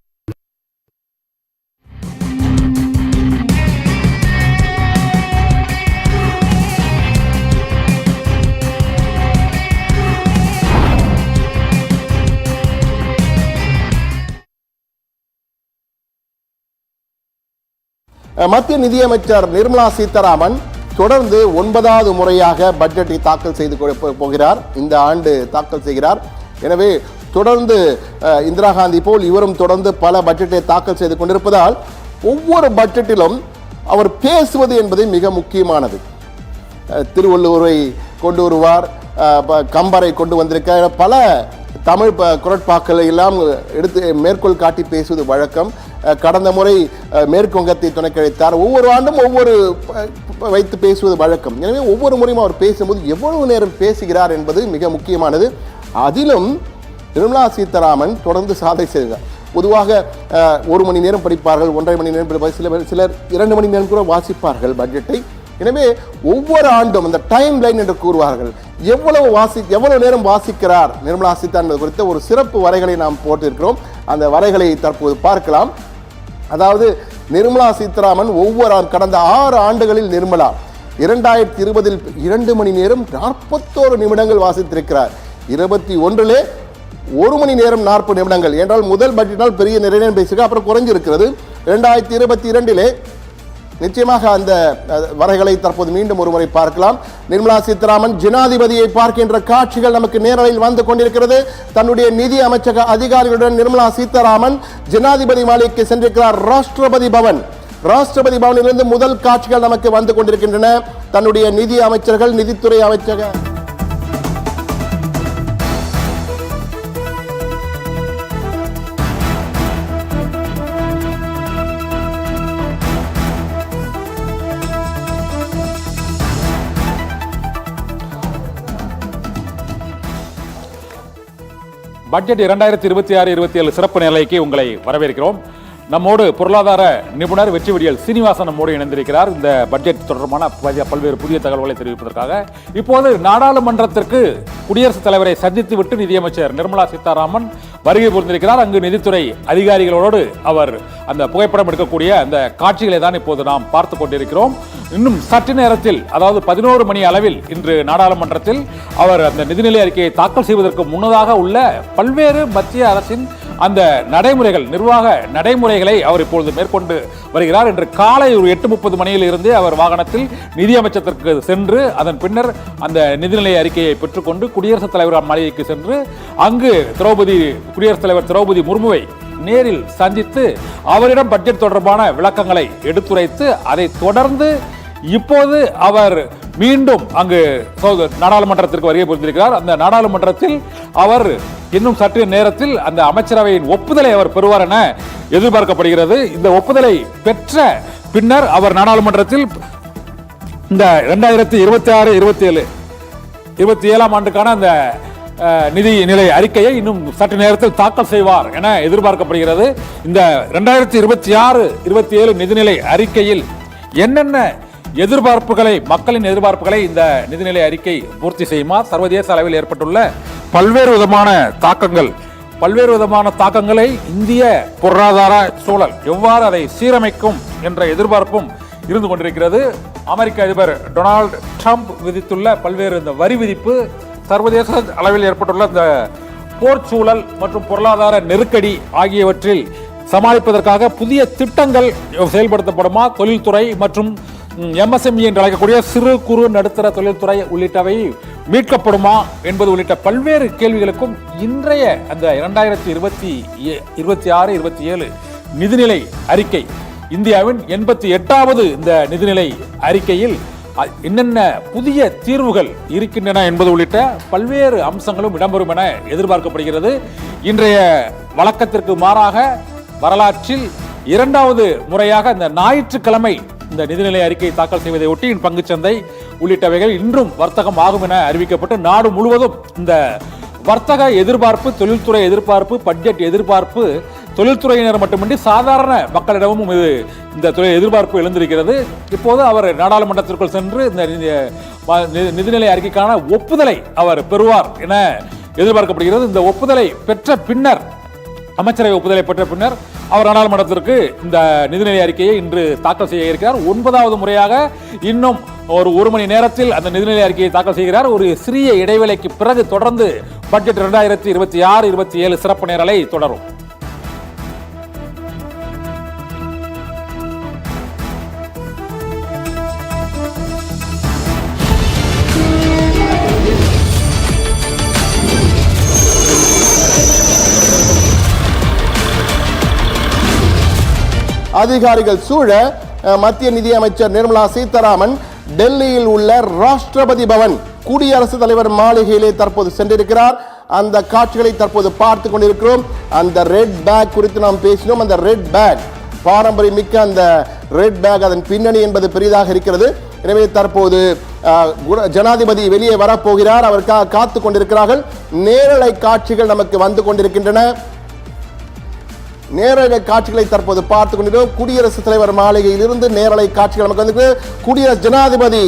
மத்திய நிதியமைச்சர் நிர்மலா சீதாராமன் தொடர்ந்து 9வது முறையாக பட்ஜெட்டை தாக்கல் செய்து போகிறார். இந்த ஆண்டு தாக்கல் செய்கிறார். எனவே தொடர்ந்து இந்திரா காந்தி போல் இவரும் தொடர்ந்து பல பட்ஜெட்டை தாக்கல் செய்து கொண்டிருப்பதால் ஒவ்வொரு பட்ஜெட்டிலும் அவர் பேசுவது என்பது மிக முக்கியமானது. திருவள்ளுவரை கொண்டு வருவார், கம்பரை கொண்டு வந்திருக்க பல தமிழ் குரட்பாக்களை எல்லாம் எடுத்து மேற்கோள் காட்டி பேசுவது வழக்கம். கடந்த முறை மேற்கு வங்கத்தை துணைக்கழித்தார். ஒவ்வொரு ஆண்டும் ஒவ்வொரு வைத்து பேசுவது வழக்கம். எனவே ஒவ்வொரு முறையும் அவர் பேசும்போது எவ்வளவு நேரம் பேசுகிறார் என்பது மிக முக்கியமானது. அதிலும் நிர்மலா சீதாராமன் தொடர்ந்து சாதனை செய்கிறார். பொதுவாக 1 மணி நேரம் படிப்பார்கள், 1.5 மணி நேரம் படிப்பார்கள், சிலர் 2 மணி நேரம் கூட வாசிப்பார்கள் பட்ஜெட்டை. எனவே ஒவ்வொரு ஆண்டும் அந்த டைம் லைன் என்று கூறுவார்கள், எவ்வளவு நேரம் வாசிக்கிறார் நிர்மலா சீதாராமன் குறித்த ஒரு சிறப்பு வரைகளை நாம் போட்டிருக்கிறோம். அந்த வரைகளை தற்போது பார்க்கலாம். அதாவது நிர்மலா சீதாராமன் கடந்த 6 ஆண்டுகளில் நிர்மலா 2020 2 மணி நேரம் 41 நிமிடங்கள் வாசித்திருக்கிறார். 21 1 மணி நேரம் 40 நிமிடங்கள் என்றால் முதல் பட்ஜெட்டால் பெரிய நிறைய நேரம் பேசுகிறார். அப்புறம் குறைஞ்சிருக்கிறது. 2022 நிச்சயமாக அந்த வரைகளை தற்போது மீண்டும் ஒரு முறை பார்க்கலாம். நிர்மலா சீதாராமன் ஜனாதிபதியை பார்க்கின்ற காட்சிகள் நமக்கு நேரலையில் வந்து கொண்டிருக்கிறது. தன்னுடைய நிதி அமைச்சக அதிகாரிகளுடன் நிர்மலா சீதாராமன் ஜனாதிபதி மாளிகைக்கு சென்றிருக்கிறார். ராஷ்டிரபதி பவனிலிருந்து முதல் காட்சிகள் நமக்கு வந்து கொண்டிருக்கின்றன. தன்னுடைய நிதி அமைச்சர்கள், நிதித்துறை அமைச்சக பட்ஜெட் 2026-27 சிறப்பு நிலைக்கு உங்களை வரவேற்கிறோம். நம்மோடு பொருளாதார நிபுணர் வெற்றிவடியல் சீனிவாசன் நம்மோடு இணைந்திருக்கிறார். இந்த பட்ஜெட் தொடர்பான பல்வேறு புதிய தகவல்களை தெரிவிப்பதற்காக இப்போது நாடாளுமன்றத்திற்கு குடியரசுத் தலைவரை சந்தித்துவிட்டு நிதியமைச்சர் நிர்மலா சீதாராமன் வருகை புரிந்திருக்கிறார். அங்கு நிதித்துறை அதிகாரிகளோடு அவர் அந்த புகைப்படம் எடுக்கக்கூடிய அந்த காட்சிகளை தான் இப்போது நாம் பார்த்து கொண்டிருக்கிறோம். இன்னும் சற்று நேரத்தில், அதாவது 11 மணி அளவில் இன்று நாடாளுமன்றத்தில் அவர் அந்த நிதிநிலை அறிக்கையை தாக்கல் செய்வதற்கு முன்னதாக உள்ள பல்வேறு மத்திய அரசின் அந்த நடைமுறைகள், நிர்வாக நடைமுறைகளை அவர் இப்பொழுது மேற்கொண்டு வருகிறார். இன்று காலை ஒரு 8:30 மணியில் இருந்து அவர் வாகனத்தில் நிதியமைச்சருக்கு சென்று அதன் பின்னர் அந்த நிதிநிலை அறிக்கையை பெற்றுக்கொண்டு குடியரசுத் தலைவர் மாளிகைக்கு சென்று அங்கு குடியரசுத் தலைவர் திரௌபதி முர்முவை நேரில் சந்தித்து அவரிடம் பட்ஜெட் தொடர்பான விளக்கங்களை எடுத்துரைத்து அதை தொடர்ந்து இப்போது அவர் மீண்டும் அங்கு நாடாளுமன்றத்திற்கு வருகை புரிந்திருக்கிறார். அந்த நாடாளுமன்றத்தில் அவர் இன்னும் சற்று நேரத்தில் அந்த அமைச்சரவையின் ஒப்புதலை அவர் பெறுவார் என எதிர்பார்க்கப்படுகிறது. இந்த ஒப்புதலை பெற்ற பின்னர் அவர் நாடாளுமன்றத்தில் இந்த 2026-27 ஆண்டுக்கான அந்த நிதி நிலை அறிக்கையை இன்னும் சற்று நேரத்தில் தாக்கல் செய்வார் என எதிர்பார்க்கப்படுகிறது. இந்த 2026-27 நிதிநிலை அறிக்கையில் என்னென்ன எதிர்பார்ப்புகளை, மக்களின் எதிர்பார்ப்புகளை இந்த நிதிநிலை அறிக்கை பூர்த்தி செய்யுமா? சர்வதேச அளவில் ஏற்பட்டுள்ள பல்வேறு விதமான தாக்கங்களை இந்திய பொருளாதார சூழல் எவ்வாறு அதை சீரமைக்கும் என்ற எதிர்பார்ப்பும் இருந்து கொண்டிருக்கிறது. அமெரிக்க அதிபர் டொனால்டு ட்ரம்ப் விதித்துள்ள பல்வேறு இந்த வரி விதிப்பு, சர்வதேச அளவில் ஏற்பட்டுள்ள இந்த போர் சூழல் மற்றும் பொருளாதார நெருக்கடி ஆகியவற்றில் சமாளிப்பதற்காக புதிய திட்டங்கள் செயல்படுத்தப்படுமா? தொழில்துறை மற்றும் MSME என்று அழைக்கக்கூடிய சிறு குறு நடுத்தர தொழில்துறை உள்ளிட்டவை மீட்கப்படுமா என்பது உள்ளிட்ட பல்வேறு கேள்விகளுக்கும் இன்றைய அந்த 2026-27 நிதிநிலை அறிக்கை, இந்தியாவின் 88வது இந்த நிதிநிலை அறிக்கையில் என்னென்ன புதிய தீர்வுகள் இருக்கின்றன என்பது உள்ளிட்ட பல்வேறு அம்சங்களும் இடம்பெறும் என எதிர்பார்க்கப்படுகிறது. இன்றைய வழக்கத்திற்கு மாறாக வரலாற்றில் 2வது முறையாக இந்த ஞாயிற்றுக்கிழமை இந்த நிதிநிலை அறிக்கை தாக்கல் செய்வதை ஒட்டி பங்குச்சந்தை உள்ளிட்டவைகள் இன்றும் வர்த்தகம் ஆகும் என அறிவிக்கப்பட்டு நாடு முழுவதும் இந்த வர்த்தக எதிர்பார்ப்பு, தொழில்துறை எதிர்பார்ப்பு, பட்ஜெட் எதிர்பார்ப்பு தொழில்துறையினர் மட்டுமின்றி சாதாரண மக்களிடமும் இந்த எதிர்பார்ப்பு எழுந்திருக்கிறது. இப்போது அவர் நாடாளுமன்றத்திற்குள் சென்று இந்த நிதிநிலை அறிக்கைக்கான ஒப்புதலை அவர் பெறுவார் என எதிர்பார்க்கப்படுகிறது. இந்த ஒப்புதலை பெற்ற பின்னர், அமைச்சரவை ஒப்புதலை பெற்ற பின்னர் அவர் நாடாளுமன்றத்திற்கு இந்த நிதிநிலை அறிக்கையை இன்று தாக்கல் செய்ய இருக்கிறார். 9வது முறையாக இன்னும் ஒரு மணி நேரத்தில் அந்த நிதிநிலை அறிக்கையை தாக்கல் செய்கிறார். ஒரு சிறிய இடைவேளைக்கு பிறகு தொடர்ந்து பட்ஜெட் 2026-27 சிறப்பு நேரலை தொடரும். அதிகாரிகள் சூழ மத்திய நிதியமைச்சர் நிர்மலா சீதாராமன் டெல்லியில் உள்ள ராஷ்டிரபதி பவன் குடியரசுத் தலைவர் மாளிகையிலே தற்போது சென்றிருக்கிறார். அந்த காட்சிகளை தற்போது பார்த்து கொண்டிருக்கிறோம். அந்த ரெட் பேக் குறித்து நாம் பேசினோம். அந்த ரெட் பேக், பாரம்பரியமிக்க அந்த ரெட் பேக், அதன் பின்னணி என்பது பெரிதாக இருக்கிறது. எனவே தற்போது ஜனாதிபதி வெளியே வரப்போகிறார். அவருக்காக காத்து கொண்டிருக்கிறார்கள். நேரலை காட்சிகள் நமக்கு வந்து கொண்டிருக்கின்றன. நேரலை காட்சிகளை தற்போது பார்த்துக் கொண்டிருக்கிறோம். குடியரசுத் தலைவர் மாளிகையில் இருந்து நேரலை காட்சிகள் நமக்கு வந்து குடியரசு ஜனாதிபதி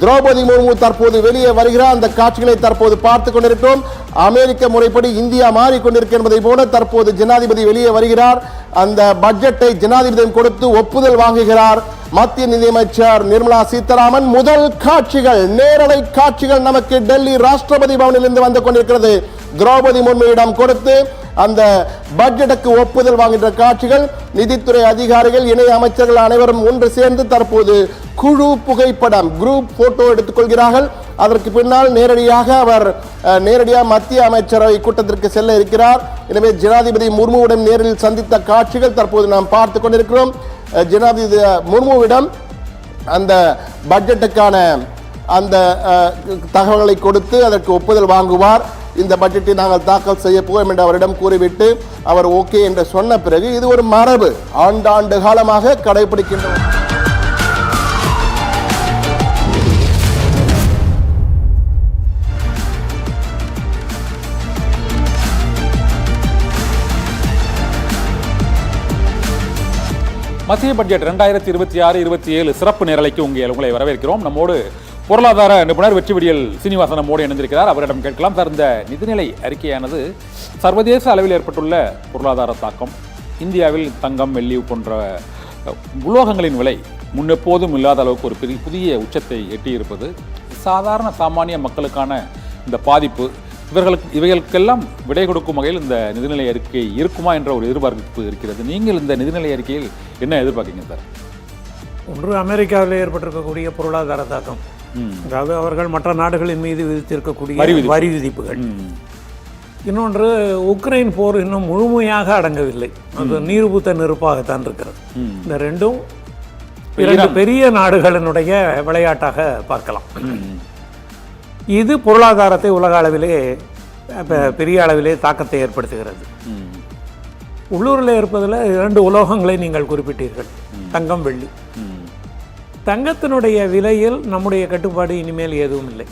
திரௌபதி முர்மு தற்போது வெளியே வருகிறார். அந்த காட்சிகளை தற்போது பார்த்துக் கொண்டிருக்கிறோம். அமெரிக்க முறைப்படி இந்தியா மாறிக்கொண்டிருக்க என்பதை போல தற்போது ஜனாதிபதி வெளியே வருகிறார். அந்த பட்ஜெட்டை ஜனாதிபதியிடம் கொடுத்து ஒப்புதல் வாங்குகிறார் மத்திய நிதியமைச்சர் நிர்மலா சீதாராமன். முதல் காட்சிகள், நேரலை காட்சிகள் நமக்கு டெல்லி ராஷ்டிரபதி பவனில் இருந்து வந்து கொண்டிருக்கிறது. திரௌபதி முர்முவிடம் கொடுத்து அந்த பட்ஜெட்டுக்கு ஒப்புதல் வாங்குகின்ற காட்சிகள். நிதித்துறை அதிகாரிகள், இணை அமைச்சர்கள் அனைவரும் ஒன்று சேர்ந்து தற்போது குழு புகைப்படம், குரூப் போட்டோ எடுத்துக்கொள்கிறார்கள். அதற்கு பின்னால் நேரடியாக மத்திய அமைச்சரவை கூட்டத்திற்கு செல்ல இருக்கிறார். எனவே ஜனாதிபதி முர்முவிடம் நேரில் சந்தித்த காட்சிகள் தற்போது நாம் பார்த்து கொண்டிருக்கிறோம். ஜனாதிபதி முர்முவிடம் அந்த பட்ஜெட்டுக்கான அந்த தகவல்களை கொடுத்து அதற்கு ஒப்புதல் வாங்குவார். இந்த பட்ஜெட்டை நாங்கள் தாக்கல் செய்ய போவோம் என்று அவரிடம் கூறிவிட்டு அவர் ஓகே என்று சொன்ன பிறகு, இது ஒரு மரபு, ஆண்டாண்டு காலமாக கடைபிடிக்கின்றோம். மத்திய பட்ஜெட் 2026-27 சிறப்பு நேரலைக்கு உங்களை வரவேற்கிறோம். நம்மோடு பொருளாதார நிபுணர் வெற்றிவிடியல் சீனிவாசன் நம்மோடு இணைந்திருக்கிறார். அவரிடம் கேட்கலாம். சார், இந்த நிதிநிலை அறிக்கையானது சர்வதேச அளவில் ஏற்பட்டுள்ள பொருளாதார தாக்கம், இந்தியாவில் தங்கம், வெள்ளி போன்ற உலோகங்களின் விலை முன்னெப்போதும் இல்லாத அளவுக்கு ஒரு புதிய உச்சத்தை எட்டியிருப்பது, சாதாரண சாமானிய மக்களுக்கான இந்த பாதிப்பு, இவைகளுக்கெல்லாம் விடை கொடுக்கும் வகையில் இந்த நிதிநிலை அறிக்கை இருக்குமா என்ற ஒரு எதிர்பார்ப்பு இருக்கிறது. நீங்கள் இந்த நிதிநிலை அறிக்கையில் என்ன எதிர்பார்க்கீங்க சார்? ஒன்று, அமெரிக்காவில் ஏற்பட்டிருக்கக்கூடிய பொருளாதார தாக்கம், அதாவது அவர்கள் மற்ற நாடுகளின் மீது விதித்திருக்கக்கூடிய வரி விதிப்புகள். இன்னொன்று உக்ரைன் போர் இன்னும் முழுமையாக அடங்கவில்லை. அது நீர்பூத்த நெருப்பாகத்தான் இருக்கிறது. இந்த ரெண்டும் இரண்டு பெரிய நாடுகளினுடைய விளையாட்டாக பார்க்கலாம். இது பொருளாதாரத்தை உலக அளவிலே பெரிய அளவிலே தாக்கத்தை ஏற்படுத்துகிறது. உள்ளூரில் இருப்பதில் 2 உலோகங்களை நீங்கள் குறிப்பிட்டீர்கள், தங்கம் வெள்ளி. தங்கத்தினுடைய விலையில் நம்முடைய கட்டுப்பாடு இனிமேல் எதுவும் இல்லை.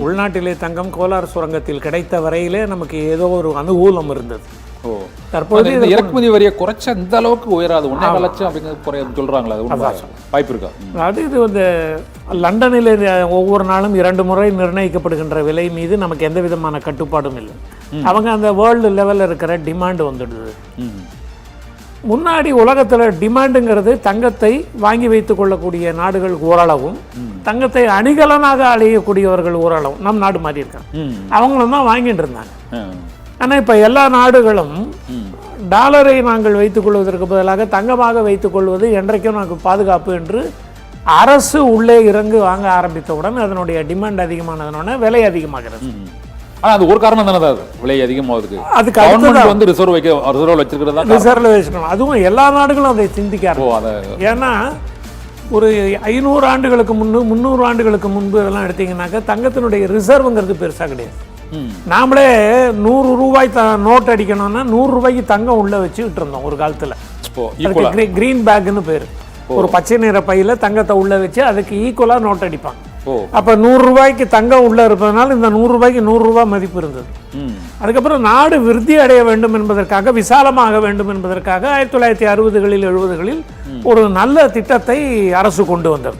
உள்நாட்டிலே தங்கம் கோலார் சுரங்கத்தில் கிடைத்த வரையிலே நமக்கு ஏதோ ஒரு அனுகூலம் இருந்தது. தற்போது இந்த இறக்குமதி வரியை குறைச்ச இந்த அளவுக்கு உயராது, 1.5 லட்சம் அப்படிங்கிறது குறையாது சொல்றாங்களா? வாய்ப்பு இருக்கா? அது இது வந்து லண்டனில் ஒவ்வொரு நாளும் 2 முறை நிர்ணயிக்கப்படுகின்ற விலை மீது நமக்கு எந்த விதமான கட்டுப்பாடும் இல்லை. அவங்க அந்த வேர்ல்டு லெவலில் இருக்கிற டிமாண்ட் வந்துடுது. முன்னாடி உலகத்தில் டிமாண்டுங்கிறது தங்கத்தை வாங்கி வைத்துக் கொள்ளக்கூடிய நாடுகள் ஓரளவும், தங்கத்தை அணிகலனாக அழியக்கூடியவர்கள் ஓரளவும் நம் நாடு மாதிரி இருக்காங்க. அவங்களும் தான் வாங்கிட்டு இருந்தாங்க. ஆனால் இப்போ எல்லா நாடுகளும் டாலரை நாங்கள் வைத்துக் கொள்வதற்கு பதிலாக தங்கமாக வைத்துக் கொள்வது என்றைக்கும் நமக்கு பாதுகாப்பு என்று அரசு உள்ளே இறங்கு வாங்க ஆரம்பித்தவுடன் அதனுடைய டிமாண்ட் அதிகமானதுனால விலை அதிகமாகிறது. ஆனால் அது ஒரு காரணம் தானே, அது விலை அதிகமாகுதுக்கு. அதுக்கு அடுத்து வந்து ரிசர்வ் வச்சிருக்கிறதா ரிசர்வ்ல வச்சுக்கணும். அதுவும் எல்லா நாடுகளும் அதை சிந்திக்காது. ஏன்னா ஒரு 500 ஆண்டுகளுக்கு முன்பு 300 ஆண்டுகளுக்கு முன்பு இதெல்லாம் எடுத்தீங்கன்னாக்கா தங்கத்தினுடைய ரிசர்வ்ங்கிறது பெருசாக கிடையாது. நாமளே 100 ரூபாய் நோட் அடிக்கணும்னா 100 ரூபாய்க்கு தங்கம் உள்ள வச்சுக்கிட்டு இருந்தோம் ஒரு காலத்துல. கிரீன் பேக்னு பேரு. ஒரு பச்சை நிற பையில தங்கத்தை உள்ள வச்சு அதுக்கு ஈக்குவலா நோட் அடிப்பாங்க. அப்ப 100 ரூபாய்க்கு தங்கம் உள்ள இருப்பதனால இந்த 100 ரூபாய்க்கு 100 ரூபாய் மதிப்பு இருந்தது. அதுக்கப்புறம் நாடு விருத்தி அடைய வேண்டும் என்பதற்காக, விசாலமாக வேண்டும் என்பதற்காக 1960களில் 70களில் ஒரு நல்ல திட்டத்தை அரசு கொண்டு வந்தது.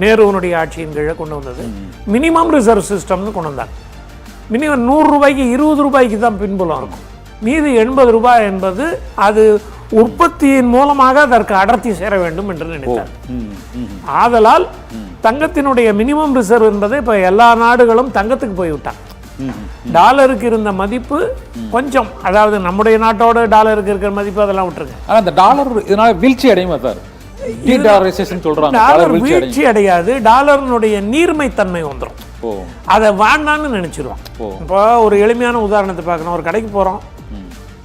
நேருவனுடைய ஆட்சியின் கீழே கொண்டு வந்தது. மினிமம் ரிசர்வ் சிஸ்டம்னு கொண்டு வந்தாங்க. மினிமம் 100 ரூபாய்க்கு 20 ரூபாய்க்கு தான் பின்புலம் இருக்கும். மீதி 80 ரூபாய் என்பது அது உற்பத்தியின் மூலமாக அதற்கு அடர்த்தி சேர வேண்டும் என்று நினைத்தார். ஆதலால் தங்கத்தினுடைய மினிமம் ரிசர்வ் என்பதை இப்போ எல்லா நாடுகளும் தங்கத்துக்கு போய்விட்டாங்க. டாலருக்கு இருந்த மதிப்பு கொஞ்சம், அதாவது நம்முடைய நாட்டோட டாலருக்கு இருக்கிற மதிப்பு அதெல்லாம் விட்டுருங்க. ஆனால் அந்த டாலர் இதனால வீழ்ச்சி அடையுமா சார்? டாலர் வீழ்ச்சி அடையாது. டாலரினுடைய நீர்மைத்தன்மை வந்துடும். அதை வேண்டான்னு நினைச்சிருவோம். இப்போ ஒரு எளிமையான உதாரணத்தை பார்க்கணும். ஒரு கடைக்கு போகிறோம்,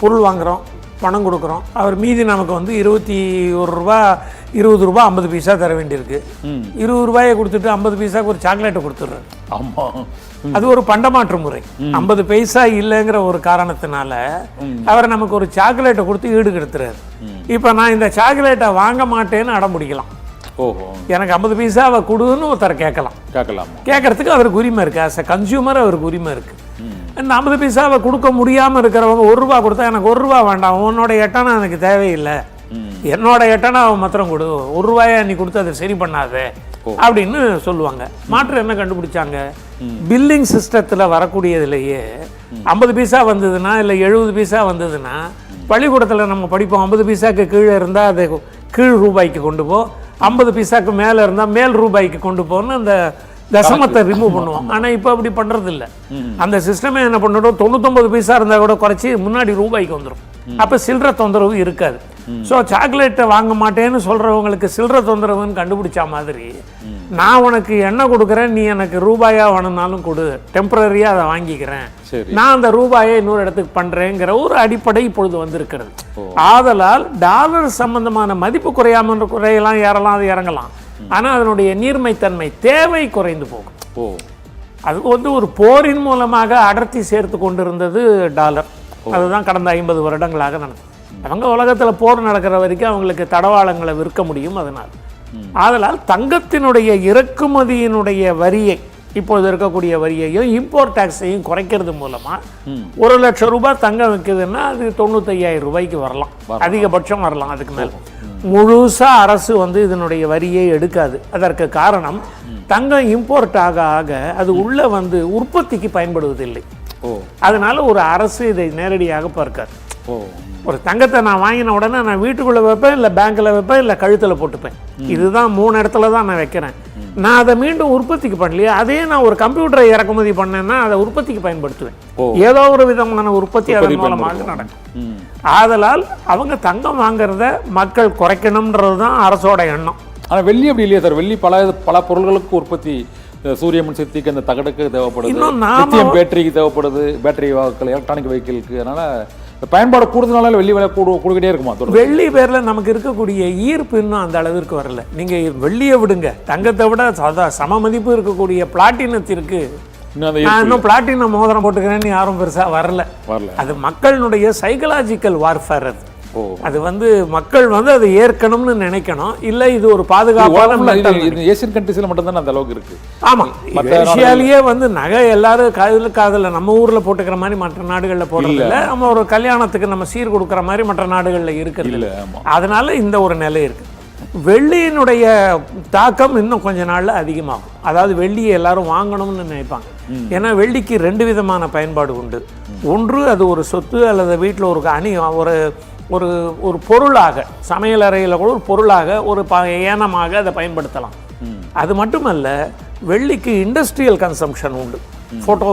பொருள் வாங்குகிறோம், பணம் கொடுக்குறோம். அவர் மீதி நமக்கு வந்து 21 ரூபா 20 ரூபா 50 பைசா தர வேண்டியிருக்கு. 20 ரூபாயை கொடுத்துட்டு 50 பைசாக்கு ஒரு சாக்லேட்டை கொடுத்துட்றாரு. ஆமாம், அது ஒரு பண்டமாற்று முறை. 50 பைசா இல்லைங்கிற ஒரு காரணத்தினால அவர் நமக்கு ஒரு சாக்லேட்டை கொடுத்து ஈடு கெடுத்துறாரு. இப்போ நான் இந்த சாக்லேட்டை வாங்க மாட்டேன்னு அடம் பிடிக்கலாம். எனக்கு 50 பைசாவை கொடுன்னு ஒருத்தர் கேட்கலாம். கேட்கறதுக்கு அவருக்கு உரிமை இருக்கு. ஆஸ் அ கன்சியூமர் அவருக்கு உரிமை இருக்கு. இந்த 50 பைசாவை கொடுக்க முடியாமல் இருக்கிறவங்க 1 ரூபா கொடுத்தா எனக்கு 1 ரூபா வேண்டாம், உன்னோட எட்டனா எனக்கு தேவையில்லை, என்னோட எட்டனா அவன் மாத்திரம் கொடு, 1 ரூபாயை நீ கொடுத்து அதை சரி பண்ணாத அப்படின்னு சொல்லுவாங்க. மாற்று என்ன கண்டுபிடிச்சாங்க? பில்லிங் சிஸ்டத்தில் வரக்கூடியதுலேயே 50 பைசா வந்ததுன்னா இல்லை 70 பைசா வந்ததுன்னா பள்ளிக்கூடத்தில் நம்ம படிப்போம். 50 பைசாக்கு கீழே இருந்தால் அதை கீழ் ரூபாய்க்கு கொண்டு போ, 50 பைசாக்கு மேலே இருந்தால் மேல் ரூபாய்க்கு கொண்டு போன்னு அந்த தசமத்தை ரிமூவ் பண்ணுவோம். ஆனால் இப்போ அப்படி பண்ணுறது இல்லை. அந்த சிஸ்டமே என்ன பண்ணிடும், 99 பைசா இருந்தால் கூட குறைச்சி முன்னாடி ரூபாய்க்கு வந்துடும். அப்போ சில்லற தொந்தரவு இருக்காது. ஸோ சாக்லேட்டை வாங்க மாட்டேன்னு சொல்கிறவங்களுக்கு சில்லற தொந்தரவுன்னு கண்டுபிடிச்ச மாதிரி நான் உனக்கு எண்ணெய் கொடுக்குறேன், நீ எனக்கு ரூபாயாக வேணும்னாலும் கொடு, டெம்பரரியாக அதை வாங்கிக்கிறேன், நான் அந்த ரூபாயை இன்னொரு இடத்துக்கு பண்ணுறேங்கிற ஒரு அடிப்படை இப்பொழுது வந்திருக்கிறது. ஆதலால் டாலர் சம்பந்தமான மதிப்பு குறையாமல் குறையலாம், ஏறலாம், அது இறங்கலாம். ஆனால் அதனுடைய நீர்மைத்தன்மை தேவை குறைந்து போகும். அது வந்து ஒரு போரின் மூலமாக அடர்த்தி சேர்த்து கொண்டிருந்தது டாலர். அதுதான் கடந்த 50 வருடங்களாக நடந்தது. அவங்க உலகத்தில் போர் நடக்கிற வரைக்கும் அவங்களுக்கு தடவாளங்களை விற்க முடியும். அதனால் தங்கத்தினுடைய இறக்குமதியினுடைய வரியை, இப்பொழுது இருக்கக்கூடிய வரியையும் இம்போர்ட் டாக்ஸையும் குறைக்கிறது மூலமாக 1 லட்சம் ரூபாய் தங்கம் விற்குதுன்னா அது 95,000 ரூபாய்க்கு வரலாம், அதிகபட்சம் வரலாம். அதுக்கு மேலே முழுசா அரசு வந்து இதனுடைய வரியை எடுக்காது. அதற்கு காரணம் தங்கம் இம்போர்ட் ஆக ஆக அது உள்ள வந்து உற்பத்திக்கு பயன்படுவதில்லை. அதனால ஒரு அரசு இதை நேரடியாக பார்க்காது. ஒரு தங்கத்தை நான் வாங்கின உடனே நான் வீட்டுக்குள்ளே வைப்பேன், இல்லை பேங்க்கில் வைப்பேன், இல்லை கழுத்தில் போட்டுப்பேன். இதுதான் 3 இடத்துல தான் நான் வைக்கிறேன். நான் அதை மீண்டும் உற்பத்திக்கு பண்ணலையே, அதே நான் ஒரு கம்ப்யூட்டரை இறக்குமதி பண்ணேன்னா அதை உற்பத்திக்கு பயன்படுத்துவேன். ஏதோ ஒரு விதமான உற்பத்தி அதன் மூலமாக நடக்கும். ஆதலால் அவங்க தங்கம் வாங்குறத மக்கள் குறைக்கணும்ன்றது தான் அரசோட எண்ணம். ஆனால் வெள்ளி அப்படி இல்லையா சார்? வெள்ளி பல பொருள்களுக்கு உற்பத்தி சூரிய மின்சக்திக்கு அந்த தகடுக்கு தேவைப்படுது, இன்னும் லித்தியம் பேட்டரிக்கு தேவைப்படுது, பேட்டரி வாகனங்கள், எலக்ட்ரானிக் வெஹிக்கிளுக்கு. அதனால பயன்பாடு கூடுதலால வெள்ளி விலை கூடிக்கிட்டே இருக்குமா? வெள்ளி பேர்ல நமக்கு இருக்கக்கூடிய ஈர்ப்பு இன்னும் அந்த அளவிற்கு வரல. நீங்க வெள்ளியை விடுங்க, தங்கத்தை விட சம மதிப்பு இருக்கக்கூடிய பிளாட்டினத்திற்கு இன்னும் பிளாட்டினம் மோதிரம் போட்டுக்கிறேன்னு யாரும் பெருசா வரல. அது மக்களுடைய சைக்கலாஜிக்கல் வார்ஃபேர். அது மக்கள் அதை ஏற்கனம்னு நினைக்கணும். இல்ல இது ஒரு பாதுகாப்பான ஏசியன் கண்ட்ரீஸ்ல மட்டும் தான் அந்த அளவுக்கு இருக்கு. ஆமா, ஏசியாலேயே நகை எல்லாரும் காதுல நம்ம ஊர்ல போட்டுக்கிற மாதிரி மற்ற நாடுகள்ல போடுறது இல்ல. நம்ம ஒரு கல்யாணத்துக்கு நம்ம சீர் கொடுக்குற மாதிரி மற்ற நாடுகள்ல இருக்கிறது இல்ல. அதனால இந்த ஒரு நிலை இருக்கு. வெள்ளியினுடைய தாக்கம் இன்னும் கொஞ்ச நாள்ல அதிகமாகும். அதாவது வெள்ளியை எல்லாரும் வாங்கணும்னு நினைப்பாங்க. ஏன்னா வெள்ளிக்கு 2 விதமான பயன்பாடு உண்டு. ஒன்று அது ஒரு சொத்து அல்லது வீட்டில் ஒரு ஒரு பொருளாக, சமையல் அறையில் கூட ஒரு பொருளாக, ஒரு ஏனமாக அதை பயன்படுத்தலாம். அது மட்டுமல்ல, வெள்ளிக்கு இண்டஸ்ட்ரியல் கன்சம்ஷன் உண்டு. ஃபோட்டோ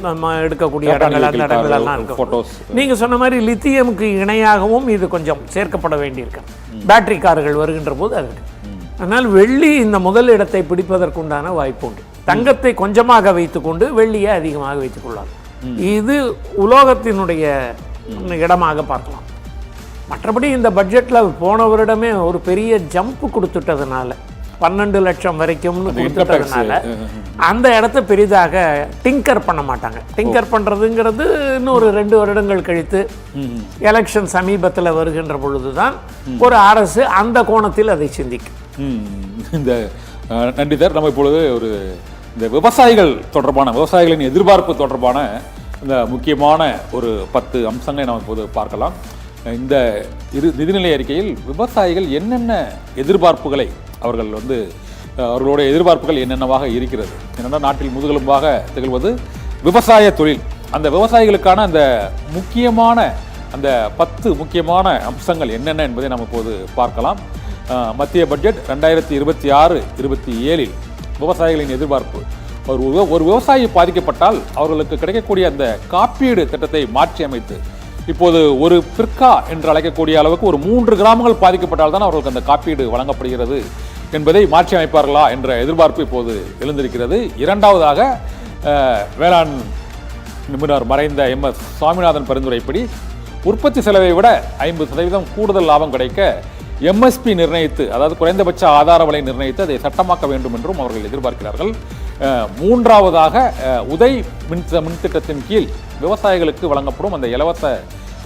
நம்ம எடுக்கக்கூடிய இடங்கள், அந்த இடங்களெல்லாம் இருக்கும். நீங்கள் சொன்ன மாதிரி லித்தியமுக்கு இணையாகவும் இது கொஞ்சம் சேர்க்கப்பட வேண்டியிருக்கு. பேட்டரி கார்கள் வருகின்ற போது அது இருக்கு. அதனால் வெள்ளி இந்த முதல் இடத்தை பிடிப்பதற்குண்டான வாய்ப்பு உண்டு. தங்கத்தை கொஞ்சமாக வைத்துக்கொண்டு வெள்ளியை அதிகமாக வைத்துக் கொள்ளலாம். இது உலோகத்தினுடைய இடமாக பார்க்கலாம். மற்றபடி இந்த பட்ஜெட்டில் போன வருடமே ஒரு பெரிய ஜம்ப் கொடுத்துட்டதுனால 12 லட்சம் வரைக்கும்னு கொடுத்துட்டதுனால அந்த இடத்த பெரிதாக டிங்கர் பண்ண மாட்டாங்க. டிங்கர் பண்ணுறதுங்கிறது இன்னும் ஒரு 2 வருடங்கள் கழித்து எலெக்ஷன் சமீபத்தில் வருகின்ற பொழுதுதான் ஒரு அரசு அந்த கோணத்தில் அதை சிந்திக்கும். இந்த நன்றி சார். நம்ம இப்பொழுது இந்த விவசாயிகள் தொடர்பான, விவசாயிகளின் எதிர்பார்ப்பு தொடர்பான இந்த முக்கியமான ஒரு 10 அம்சங்களை நம்ம இப்போது பார்க்கலாம். இந்த நிதிநிலை அறிக்கையில் விவசாயிகள் என்னென்ன எதிர்பார்ப்புகளை அவர்களுடைய எதிர்பார்ப்புகள் என்னென்னவாக இருக்கிறது. என்னென்னா, நாட்டில் முதுகெலும்பாக திகழ்வது விவசாய தொழில். அந்த விவசாயிகளுக்கான அந்த முக்கியமான அந்த 10 முக்கியமான அம்சங்கள் என்னென்ன என்பதை நம்ம இப்போது பார்க்கலாம். மத்திய பட்ஜெட் 2026-27 விவசாயிகளின் எதிர்பார்ப்பு. ஒரு விவசாயி பாதிக்கப்பட்டால் அவர்களுக்கு கிடைக்கக்கூடிய அந்த காப்பீடு திட்டத்தை மாற்றி அமைத்து, இப்போது ஒரு பிற்கா என்று அழைக்கக்கூடிய அளவுக்கு ஒரு 3 கிராமங்கள் பாதிக்கப்பட்டால் தான் அவர்களுக்கு அந்த காப்பீடு வழங்கப்படுகிறது என்பதை மாற்றி அமைப்பார்களா என்ற எதிர்பார்ப்பு இப்போது எழுந்திருக்கிறது. இரண்டாவதாக, வேளாண் நிபுணர் மறைந்த MS சுவாமிநாதன் பரிந்துரைப்படி உற்பத்தி செலவை விட 50% கூடுதல் லாபம் கிடைக்க MSP நிர்ணயித்து, அதாவது குறைந்தபட்ச ஆதார விலை நிர்ணயித்து அதை சட்டமாக்க வேண்டும் என்றும் அவர்கள் எதிர்பார்க்கிறார்கள். மூன்றாவதாக, உதய் மின்திட்டத்தின் கீழ் விவசாயிகளுக்கு வழங்கப்படும் அந்த இலவச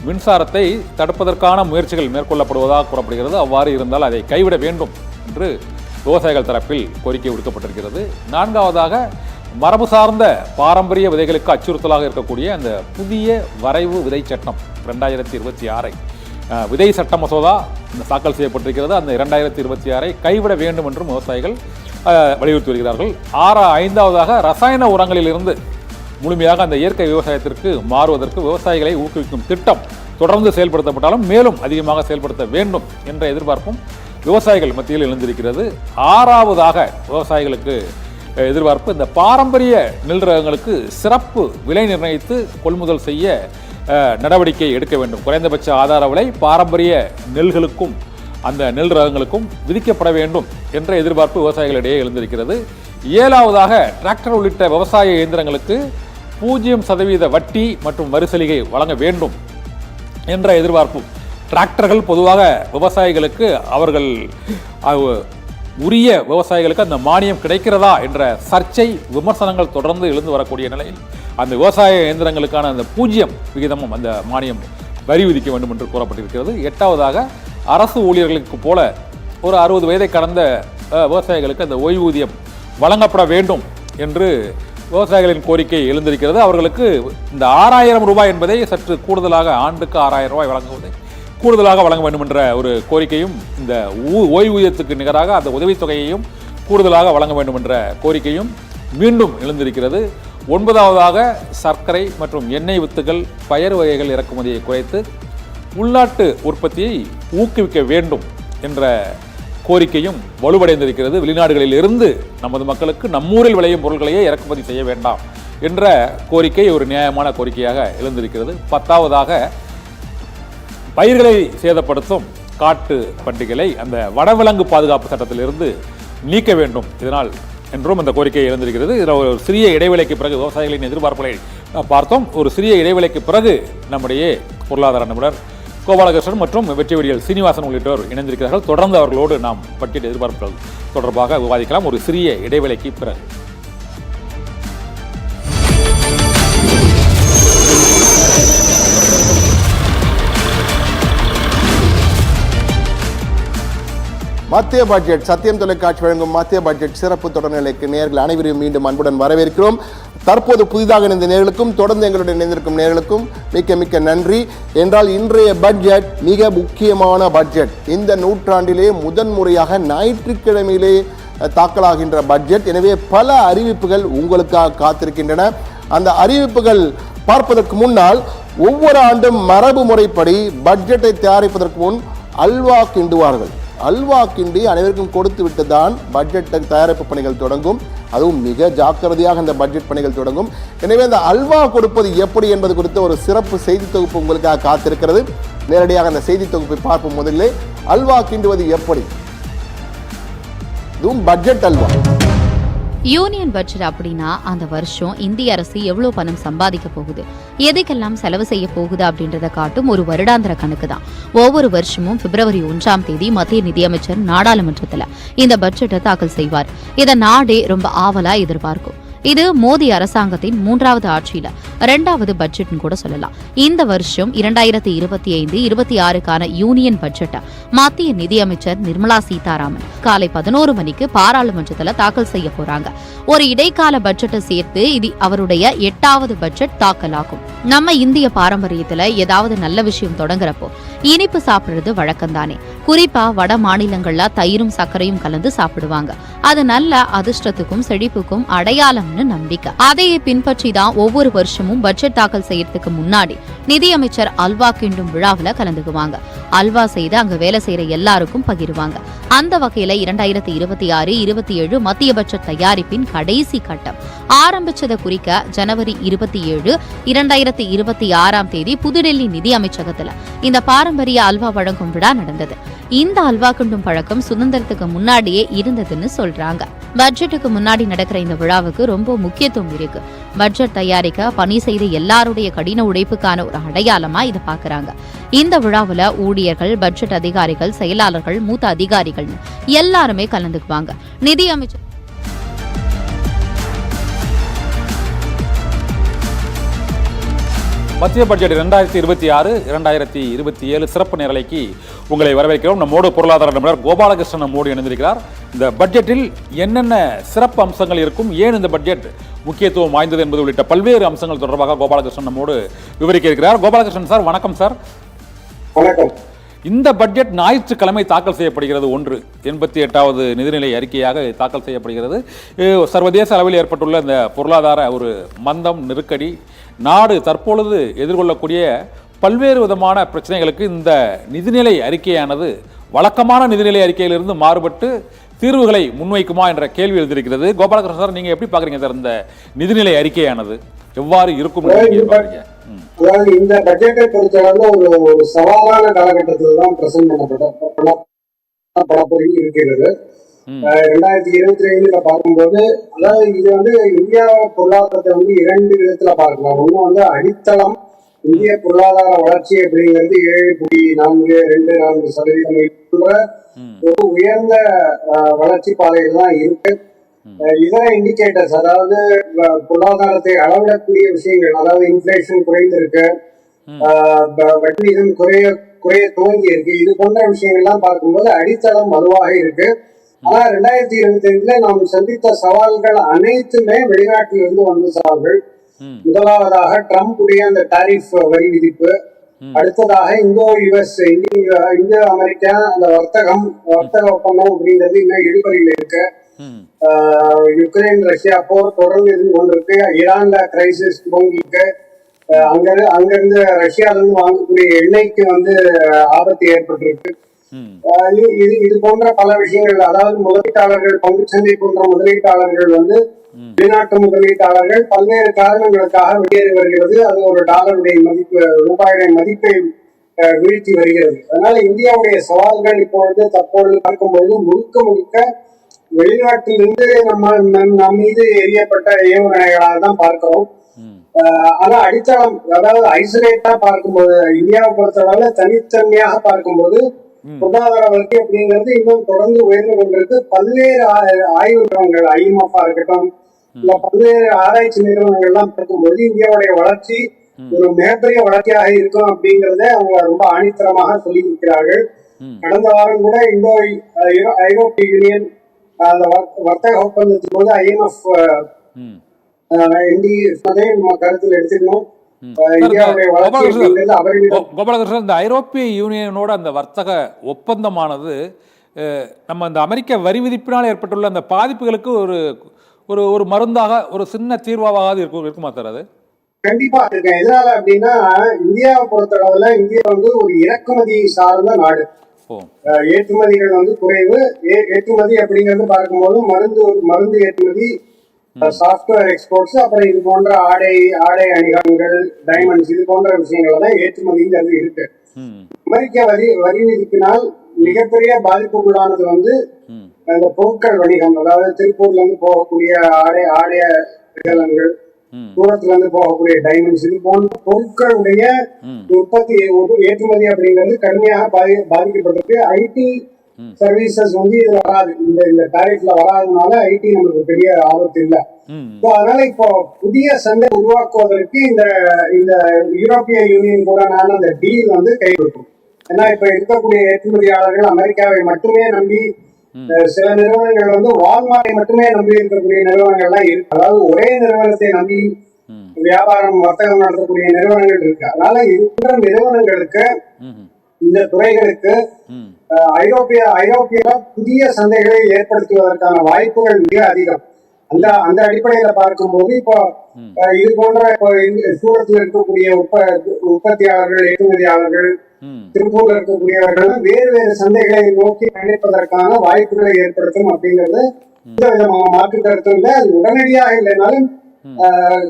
மின்சாரத்தை தடுப்பதற்கான முயற்சிகள் மேற்கொள்ளப்படுவதாக கூறப்படுகிறது. அவ்வாறு இருந்தால் அதை கைவிட வேண்டும் என்று விவசாயிகள் தரப்பில் கோரிக்கை விடுக்கப்பட்டிருக்கிறது. நான்காவதாக, மரபு சார்ந்த பாரம்பரிய விதைகளுக்கு அச்சுறுத்தலாக இருக்கக்கூடிய அந்த புதிய வரைவு விதை சட்டம் 2026 விதை சட்ட மசோதா தாக்கல் செய்யப்பட்டிருக்கிறது. அந்த 2026 கைவிட வேண்டும் என்றும் விவசாயிகள் வலியுறுத்தி வருகிறார்கள். ஐந்தாவதாக, ரசாயன உரங்களிலிருந்து முழுமையாக அந்த இயற்கை விவசாயத்திற்கு மாறுவதற்கு விவசாயிகளை ஊக்குவிக்கும் திட்டம் தொடர்ந்து செயல்படுத்தப்பட்டாலும் மேலும் அதிகமாக செயல்படுத்த வேண்டும் என்ற எதிர்பார்ப்பும் விவசாயிகள் மத்தியில் எழுந்திருக்கிறது. ஆறாவதாக, விவசாயிகளுக்கு எதிர்பார்ப்பு இந்த பாரம்பரிய நெல் ரகங்களுக்கு சிறப்பு விலை நிர்ணயித்து கொள்முதல் செய்ய நடவடிக்கை எடுக்க வேண்டும். குறைந்தபட்ச ஆதார விலை பாரம்பரிய நெல்களுக்கும் அந்த நெல் ரகங்களுக்கும் விதிக்கப்பட வேண்டும் என்ற எதிர்பார்ப்பு விவசாயிகளிடையே எழுந்திருக்கிறது. ஏழாவதாக, டிராக்டர் உள்ளிட்ட விவசாய இயந்திரங்களுக்கு 0% வட்டி மற்றும் வரிசலுகை வழங்க வேண்டும் என்ற எதிர்பார்ப்பும். டிராக்டர்கள் பொதுவாக விவசாயிகளுக்கு அவர்கள் உரிய விவசாயிகளுக்கு அந்த மானியம் கிடைக்கிறதா என்ற சர்ச்சை விமர்சனங்கள் தொடர்ந்து எழுந்து வரக்கூடிய நிலையில் அந்த விவசாய இயந்திரங்களுக்கான அந்த 0% அந்த மானியம் வரி விதிக்க வேண்டும் என்று கூறப்பட்டிருக்கிறது. எட்டாவதாக, அரசு ஊழியர்களுக்கு போல ஒரு 60 வயதை கடந்த விவசாயிகளுக்கு அந்த ஓய்வூதியம் வழங்கப்பட வேண்டும் என்று விவசாயிகளின் கோரிக்கை எழுந்திருக்கிறது. அவர்களுக்கு இந்த 6000 ரூபாய் என்பதை சற்று கூடுதலாக, ஆண்டுக்கு 6000 ரூபாய் வழங்குவதை கூடுதலாக வழங்க வேண்டும் என்ற ஒரு கோரிக்கையும், இந்த ஓய்வூதியத்துக்கு நிகராக அந்த உதவித்தொகையையும் கூடுதலாக வழங்க வேண்டும் என்ற கோரிக்கையும் மீண்டும் எழுந்திருக்கிறது. 9வதாக, சர்க்கரை மற்றும் எண்ணெய் வித்துகள், பயறு வகைகள் இறக்குமதியை குறைத்து உள்நாட்டு உற்பத்தியை ஊக்குவிக்க வேண்டும் என்ற கோரிக்கையும் வலுவடைந்திருக்கிறது. வெளிநாடுகளில் இருந்து நமது மக்களுக்கு நம்மூரில் விளையும் பொருட்களையே இறக்குமதி செய்ய வேண்டாம் என்ற கோரிக்கை ஒரு நியாயமான கோரிக்கையாக எழுந்திருக்கிறது. 10வதாக, பயிர்களை சேதப்படுத்தும் காட்டு பண்டிகைகளை அந்த வனவிலங்கு பாதுகாப்பு சட்டத்திலிருந்து நீக்க வேண்டும். இதனால் என்றும் இந்த கோரிக்கை எழுந்திருக்கிறது. இதில் ஒரு சிறிய இடைவேளைக்கு பிறகு விவசாயிகளின் எதிர்பார்ப்புகளை பார்த்தோம். ஒரு சிறிய இடைவேளைக்கு பிறகு நம்முடைய பொருளாதார நிபுணர் கோபாலகிருஷ்ணன் மற்றும் வெற்றிவெடியல் சீனிவாசன் உள்ளிட்டோர் இணைந்திருக்கிறார்கள். தொடர்ந்து அவர்களோடு நாம் பட்ஜெட் எதிர்பார்ப்புகள் தொடர்பாக விவாதிக்கலாம் ஒரு சிறிய இடைவேளைக்கு பிறகு. மத்திய பட்ஜெட் சத்தியம் தொலைக்காட்சி வழங்கும் மத்திய பட்ஜெட் சிறப்பு தொடர்நிலைக்கு நேயர்கள் அனைவரையும் மீண்டும் அன்புடன் வரவேற்கிறோம். தற்போது புதிதாக இணைந்த நேயர்களுக்கும் தொடர்ந்து எங்களுடன் இணைந்திருக்கும் நேயர்களுக்கும் மிக்க மிக்க நன்றி. என்றால் இன்றைய பட்ஜெட் மிக முக்கியமான பட்ஜெட். இந்த நூற்றாண்டிலே முதன்முறையாக ஞாயிற்றுக்கிழமையிலே தாக்கலாகின்ற பட்ஜெட். எனவே பல அறிவிப்புகள் உங்களுக்காக காத்திருக்கின்றன. அந்த அறிவிப்புகள் பார்ப்பதற்கு முன்னால் ஒவ்வொரு ஆண்டும் மரபு முறைப்படி பட்ஜெட்டை தயாரிப்பதற்கு முன் அல்வா கிண்டுவார்கள். அல்வா கிண்டி அனைவருக்கும் கொடுத்து விட்டு தான் பட்ஜெட் தயாரிப்பு பணிகள் தொடங்கும். அதுவும் மிக ஜாக்கிரதையாக இந்த பட்ஜெட் பணிகள் தொடங்கும். எனவே அந்த அல்வா கொடுப்பது எப்படி என்பது குறித்த ஒரு சிறப்பு செய்தி தொகுப்பு உங்களுக்காக காத்திருக்கிறது. நேரடியாக அந்த செய்தி தொகுப்பை பார்ப்போம். முதலிலே அல்வா கிண்டுவது எப்படி, இதுவும் பட்ஜெட் அல்வா. யூனியன் பட்ஜெட் அப்படின்னா அந்த வருஷம் இந்திய அரசு எவ்வளவு பணம் சம்பாதிக்க போகுது, எதுக்கெல்லாம் செலவு செய்ய போகுது அப்படின்றத காட்டும் ஒரு வருடாந்திர கணக்கு தான். ஒவ்வொரு வருஷமும் பிப்ரவரி 1ஆம் தேதி மத்திய நிதியமைச்சர் நாடாளுமன்றத்தில் இந்த பட்ஜெட்டை தாக்கல் செய்வார். இதை நாடே ரொம்ப ஆவலா எதிர்பார்க்கும். இது மோடி அரசாங்கத்தின் 3வது ஆட்சியில 2வது பட்ஜெட்னு கூட சொல்லலாம். இந்த வருஷம் 2025-26க்கான யூனியன் பட்ஜெட்டை மத்திய நிதியமைச்சர் நிர்மலா சீதாராமன் காலை 11 மணிக்கு பாராளுமன்றத்தில் தாக்கல் செய்ய போறாங்க. ஒரு இடைக்கால பட்ஜெட்டை சேர்த்து இது அவருடைய 8வது பட்ஜெட் தாக்கலாகும். நம்ம இந்திய பாரம்பரியத்துல ஏதாவது நல்ல விஷயம் தொடங்குறப்போ இனிப்பு சாப்பிடுறது வழக்கம் தானே. குறிப்பா வட மாநிலங்கள்ல தயிரும் சர்க்கரையும் கலந்து சாப்பிடுவாங்க. அது நல்ல அதிர்ஷ்டத்துக்கும் செழிப்புக்கும் அடையாளம்னு நம்பிக்கை. அதையே பின்பற்றி தான் ஒவ்வொரு வருஷமும் பட்ஜெட் தாக்கல் செய்யறதுக்கு முன்னாடி நிதியமைச்சர் அல்வா கிண்டும் விழாவில் கலந்துக்குவாங்க. அல்வா செய்து அங்க வேலை செய்யற எல்லாருக்கும் பகிர்வாங்க. அந்த வகையில 2026-27 மத்திய பட்ஜெட் தயாரிப்பின் கடைசி கட்டம் ஆரம்பிச்சதை குறிக்க ஜனவரி 27, 2026ஆம் தேதி புதுடெல்லி நிதி அமைச்சகத்துல இந்த பாரம்பரிய அல்வா வழங்கும் விழா நடந்தது. இந்த அல்வா கிண்டும் பழக்கம் சுதந்திரத்துக்கு முன்னாடியே இருந்ததுன்னு சொல்றாங்க. பட்ஜெட்டுக்கு முன்னாடி நடக்கிற இந்த விழாவுக்கு ரொம்ப முக்கியத்துவம் இருக்கு. பட்ஜெட் தயாரிக்க பணி செய்த எல்லாருடைய கடின உழைப்புக்கான ஒரு அடையாளமா இதை பாக்குறாங்க. இந்த விழாவில் ஊழியர்கள், பட்ஜெட் அதிகாரிகள், செயலாளர்கள், மூத்த அதிகாரிகள் எல்லாருமே கலந்துக்குவாங்க. நிதியமைச்சர் மத்திய பட்ஜெட் 2026-2027 சிறப்பு நேரலைக்கு உங்களை வரவேற்கிறோம். நம்மோடு பொருளாதார நிபுணர் கோபாலகிருஷ்ணன் நம்மோடு இணைந்திருக்கிறார். இந்த பட்ஜெட்டில் என்னென்ன சிறப்பு அம்சங்கள் இருக்கும், ஏன் இந்த பட்ஜெட் முக்கியத்துவம் வாய்ந்தது என்பது உள்ளிட்ட பல்வேறு அம்சங்கள் தொடர்பாக கோபாலகிருஷ்ணன் நம்மோடு விவரிக்க இருக்கிறார். கோபாலகிருஷ்ணன் சார், வணக்கம் சார். வணக்கம். இந்த பட்ஜெட் ஞாயிற்றுக்கிழமை தாக்கல் செய்யப்படுகிறது. 88வது நிதிநிலை அறிக்கையாக தாக்கல் செய்யப்படுகிறது. சர்வதேச அளவில் ஏற்பட்டுள்ள இந்த பொருளாதார ஒரு மந்தம், நெருக்கடி, நாடு தற்பொழுது எதிர்கொள்ளக்கூடிய பல்வேறு விதமான பிரச்சனைகளுக்கு இந்த நிதிநிலை அறிக்கையானது வழக்கமான நிதிநிலை அறிக்கையிலிருந்து மாறுபட்டு தீர்வுகளை முன்வைக்குமா என்ற கேள்வி எழுந்திருக்கிறது. கோபாலகிருஷ்ணன் சார், நீங்க எப்படி பாக்குறீங்க சார் இந்த நிதிநிலை அறிக்கையானது எவ்வாறு இருக்கும்? அதாவது இந்த பட்ஜெட்டை பொறுத்தளவு ஒரு சவாலான காலகட்டத்தில் தான் பிரசன்ட் பண்ணப்பட இருக்கிறது. 2025 பார்க்கும்போது, அதாவது இது இந்தியா பொருளாதாரத்தை 2 விதத்துல பார்க்கலாம். ஒண்ணு அடித்தளம் இந்திய பொருளாதார வளர்ச்சி அப்படிங்கிறது 7.424% ஒரு உயர்ந்த வளர்ச்சி பாதையில் தான் இருக்கு. இதர இண்டிகேட்டர்ஸ், அதாவது பொருளாதாரத்தை அளவிடக்கூடிய விஷயங்கள், அதாவது இன்ஃபிளேஷன் குறைந்திருக்கு, வட்டி விகிதம் குறைய துவங்கி இருக்கு. இது போன்ற விஷயங்கள்லாம் பார்க்கும்போது அடித்தளம் வலுவாக இருக்கு. ஆனா 2025 நாம் சந்தித்த சவால்கள் அனைத்துமே வெளிநாட்டிலிருந்து வந்த சவால்கள். முதலாவதாக ட்ரம்ப் உடைய அந்த டாரிஃப் வரி விதிப்பு, அடுத்ததாக இந்தோ அமெரிக்கா அந்த வர்த்தக ஒப்பந்தம் அப்படிங்கிறது இன்னும் இழுபறியில் இருக்கு. யுக்ரைன் ரஷ்யா போர் தொடர்ந்து இருந்து கொண்டிருக்கு. ஈரான்ல கிரைசிஸ் துவங்கிருக்கு. அங்கிருந்து ரஷ்யால இருந்து வாங்கக்கூடிய எண்ணெய்க்கு ஆபத்து ஏற்பட்டிருக்கு. இது போன்ற பல விஷயங்கள், அதாவது முதலீட்டாளர்கள், பங்குச்சந்தை போன்ற முதலீட்டாளர்கள் வெளிநாட்டு முதலீட்டாளர்கள் பல்வேறு காரணங்களுக்காக வெளியேறி வருகிறது. அது ஒரு டாலருடைய மதிப்பு, ரூபாயுடைய மதிப்பை வீழ்த்தி வருகிறது. அதனால இந்தியாவுடைய சவால்கள் தற்பொழுது பார்க்கும்போது முழுக்க வெளிநாட்டிலிருந்து நம்ம மீது எரியப்பட்ட ஏவுகணைகளாக தான் பார்க்கிறோம். ஆனா அடித்தளம், அதாவது ஐசோலேட்டா பார்க்கும்போது, இந்தியாவை பொறுத்தளவுல தனித்தன்மையாக பார்க்கும்போது பொருளாதார வளர்ச்சி அப்படிங்கிறது இன்னும் தொடர்ந்து உயர்ந்து கொண்டிருக்கு. பல்வேறு ஆய்வு நிறுவனங்கள், IMF இருக்கட்டும், இல்ல பல்வேறு ஆராய்ச்சி நிறுவனங்கள் எல்லாம் பார்க்கும்போது இந்தியாவுடைய வளர்ச்சி ஒரு மிகப்பெரிய வளர்ச்சியாக இருக்கும் அப்படிங்கறத அவங்க ரொம்ப ஆணித்தரமாக சொல்லி இருக்கிறார்கள். கடந்த வாரம் கூட ஐரோப்பிய யூனியன் அந்த வர்த்தக ஒப்பந்தத்தின் போது IMF நம்ம கருத்தில் எடுத்துக்கணும். கோபாலகிருஷ்ணன், இந்த ஐரோப்பிய யூனியனோட அந்த வர்த்தக ஒப்பந்தமானது நம்ம இந்த அமெரிக்க வரி விதிப்பினால் ஏற்பட்டுள்ள அந்த பாதிப்புகளுக்கு ஒரு ஒரு ஒரு மருந்தாக, ஒரு சின்ன தீர்வாக இருக்குமா சார்? அது கண்டிப்பா இருக்கு. எதனால அப்படின்னா, இந்தியாவை பொறுத்தளவுல இந்தியா ஒரு இறக்குமதி சார்ந்த நாடு. ஏற்றுமதிகள் குறைவு. ஏற்றுமதி அப்படிங்கிறது பார்க்கும்போது மருந்து ஏற்றுமதி, சாஃப்ட்வேர் எக்ஸ்போர்ட்ஸ், அப்புறம் இது போன்ற ஆடை அணிகலன்கள், டைமண்ட்ஸ், இது போன்ற விஷயங்கள் தான் ஏற்றுமதிங்கிறது இருக்கு. அமெரிக்க வரி விதிப்பினால் மிகப்பெரிய பாதிப்புக்குள்ளானது அந்த பொருட்கள் வணிகம். அதாவது திருப்பூர்ல இருந்து போகக்கூடிய ஆடைய அணிகலன்கள், தூரத்துல இருந்து போகக்கூடிய டைமண்ட்ஸ், இது போன்ற பொருட்களுடைய உற்பத்தி ஏற்றுமதி அப்படிங்கிறது கடுமையாக பாதிக்கப்பட்டிருக்கு. ஐடி சர்வீசஸ் இதுல வராது, இந்த டாரிஃப்ல வராதனால ஐடி நமக்கு பெரிய ஆபத்து இல்லை. அதனால இப்போ புதிய சந்தை உருவாக்குவதற்கு இந்த யூரோப்பிய யூனியன் கூட அந்த டீல் கை கொடுக்கும். ஏன்னா இப்ப இருக்கக்கூடிய ஏற்றுமதியாளர்கள் அமெரிக்காவை மட்டுமே நம்பி, சில நிறுவனங்கள் வால்மார்ட்டை மட்டுமே நம்பி இருக்கக்கூடிய நிறுவனங்கள்லாம் இருக்கு. அதாவது ஒரே நிறுவனத்தை நம்பி வியாபாரம் வர்த்தகம் நடத்தக்கூடிய நிறுவனங்கள் இருக்கு. அதனால இருக்கிற நிறுவனங்களுக்கு, இந்த துறைகளுக்கு ஐரோப்பிய புதிய சந்தைகளை ஏற்படுத்துவதற்கான வாய்ப்புகள் மிக அதிகம். அந்த அடிப்படையில பார்க்கும்போது இப்போ இது போன்ற சூரத்தில் இருக்கக்கூடிய உற்பத்தியாளர்கள், ஏற்றுமதியாளர்கள், திருப்பூர்ல இருக்கக்கூடியவர்கள் வேறு சந்தைகளை நோக்கி பயணிப்பதற்கான வாய்ப்புகளை ஏற்படுத்தும் அப்படிங்கிறது எந்த விதமான மாற்று கருத்து இல்லை. அது உடனடியாக இல்லைனாலும்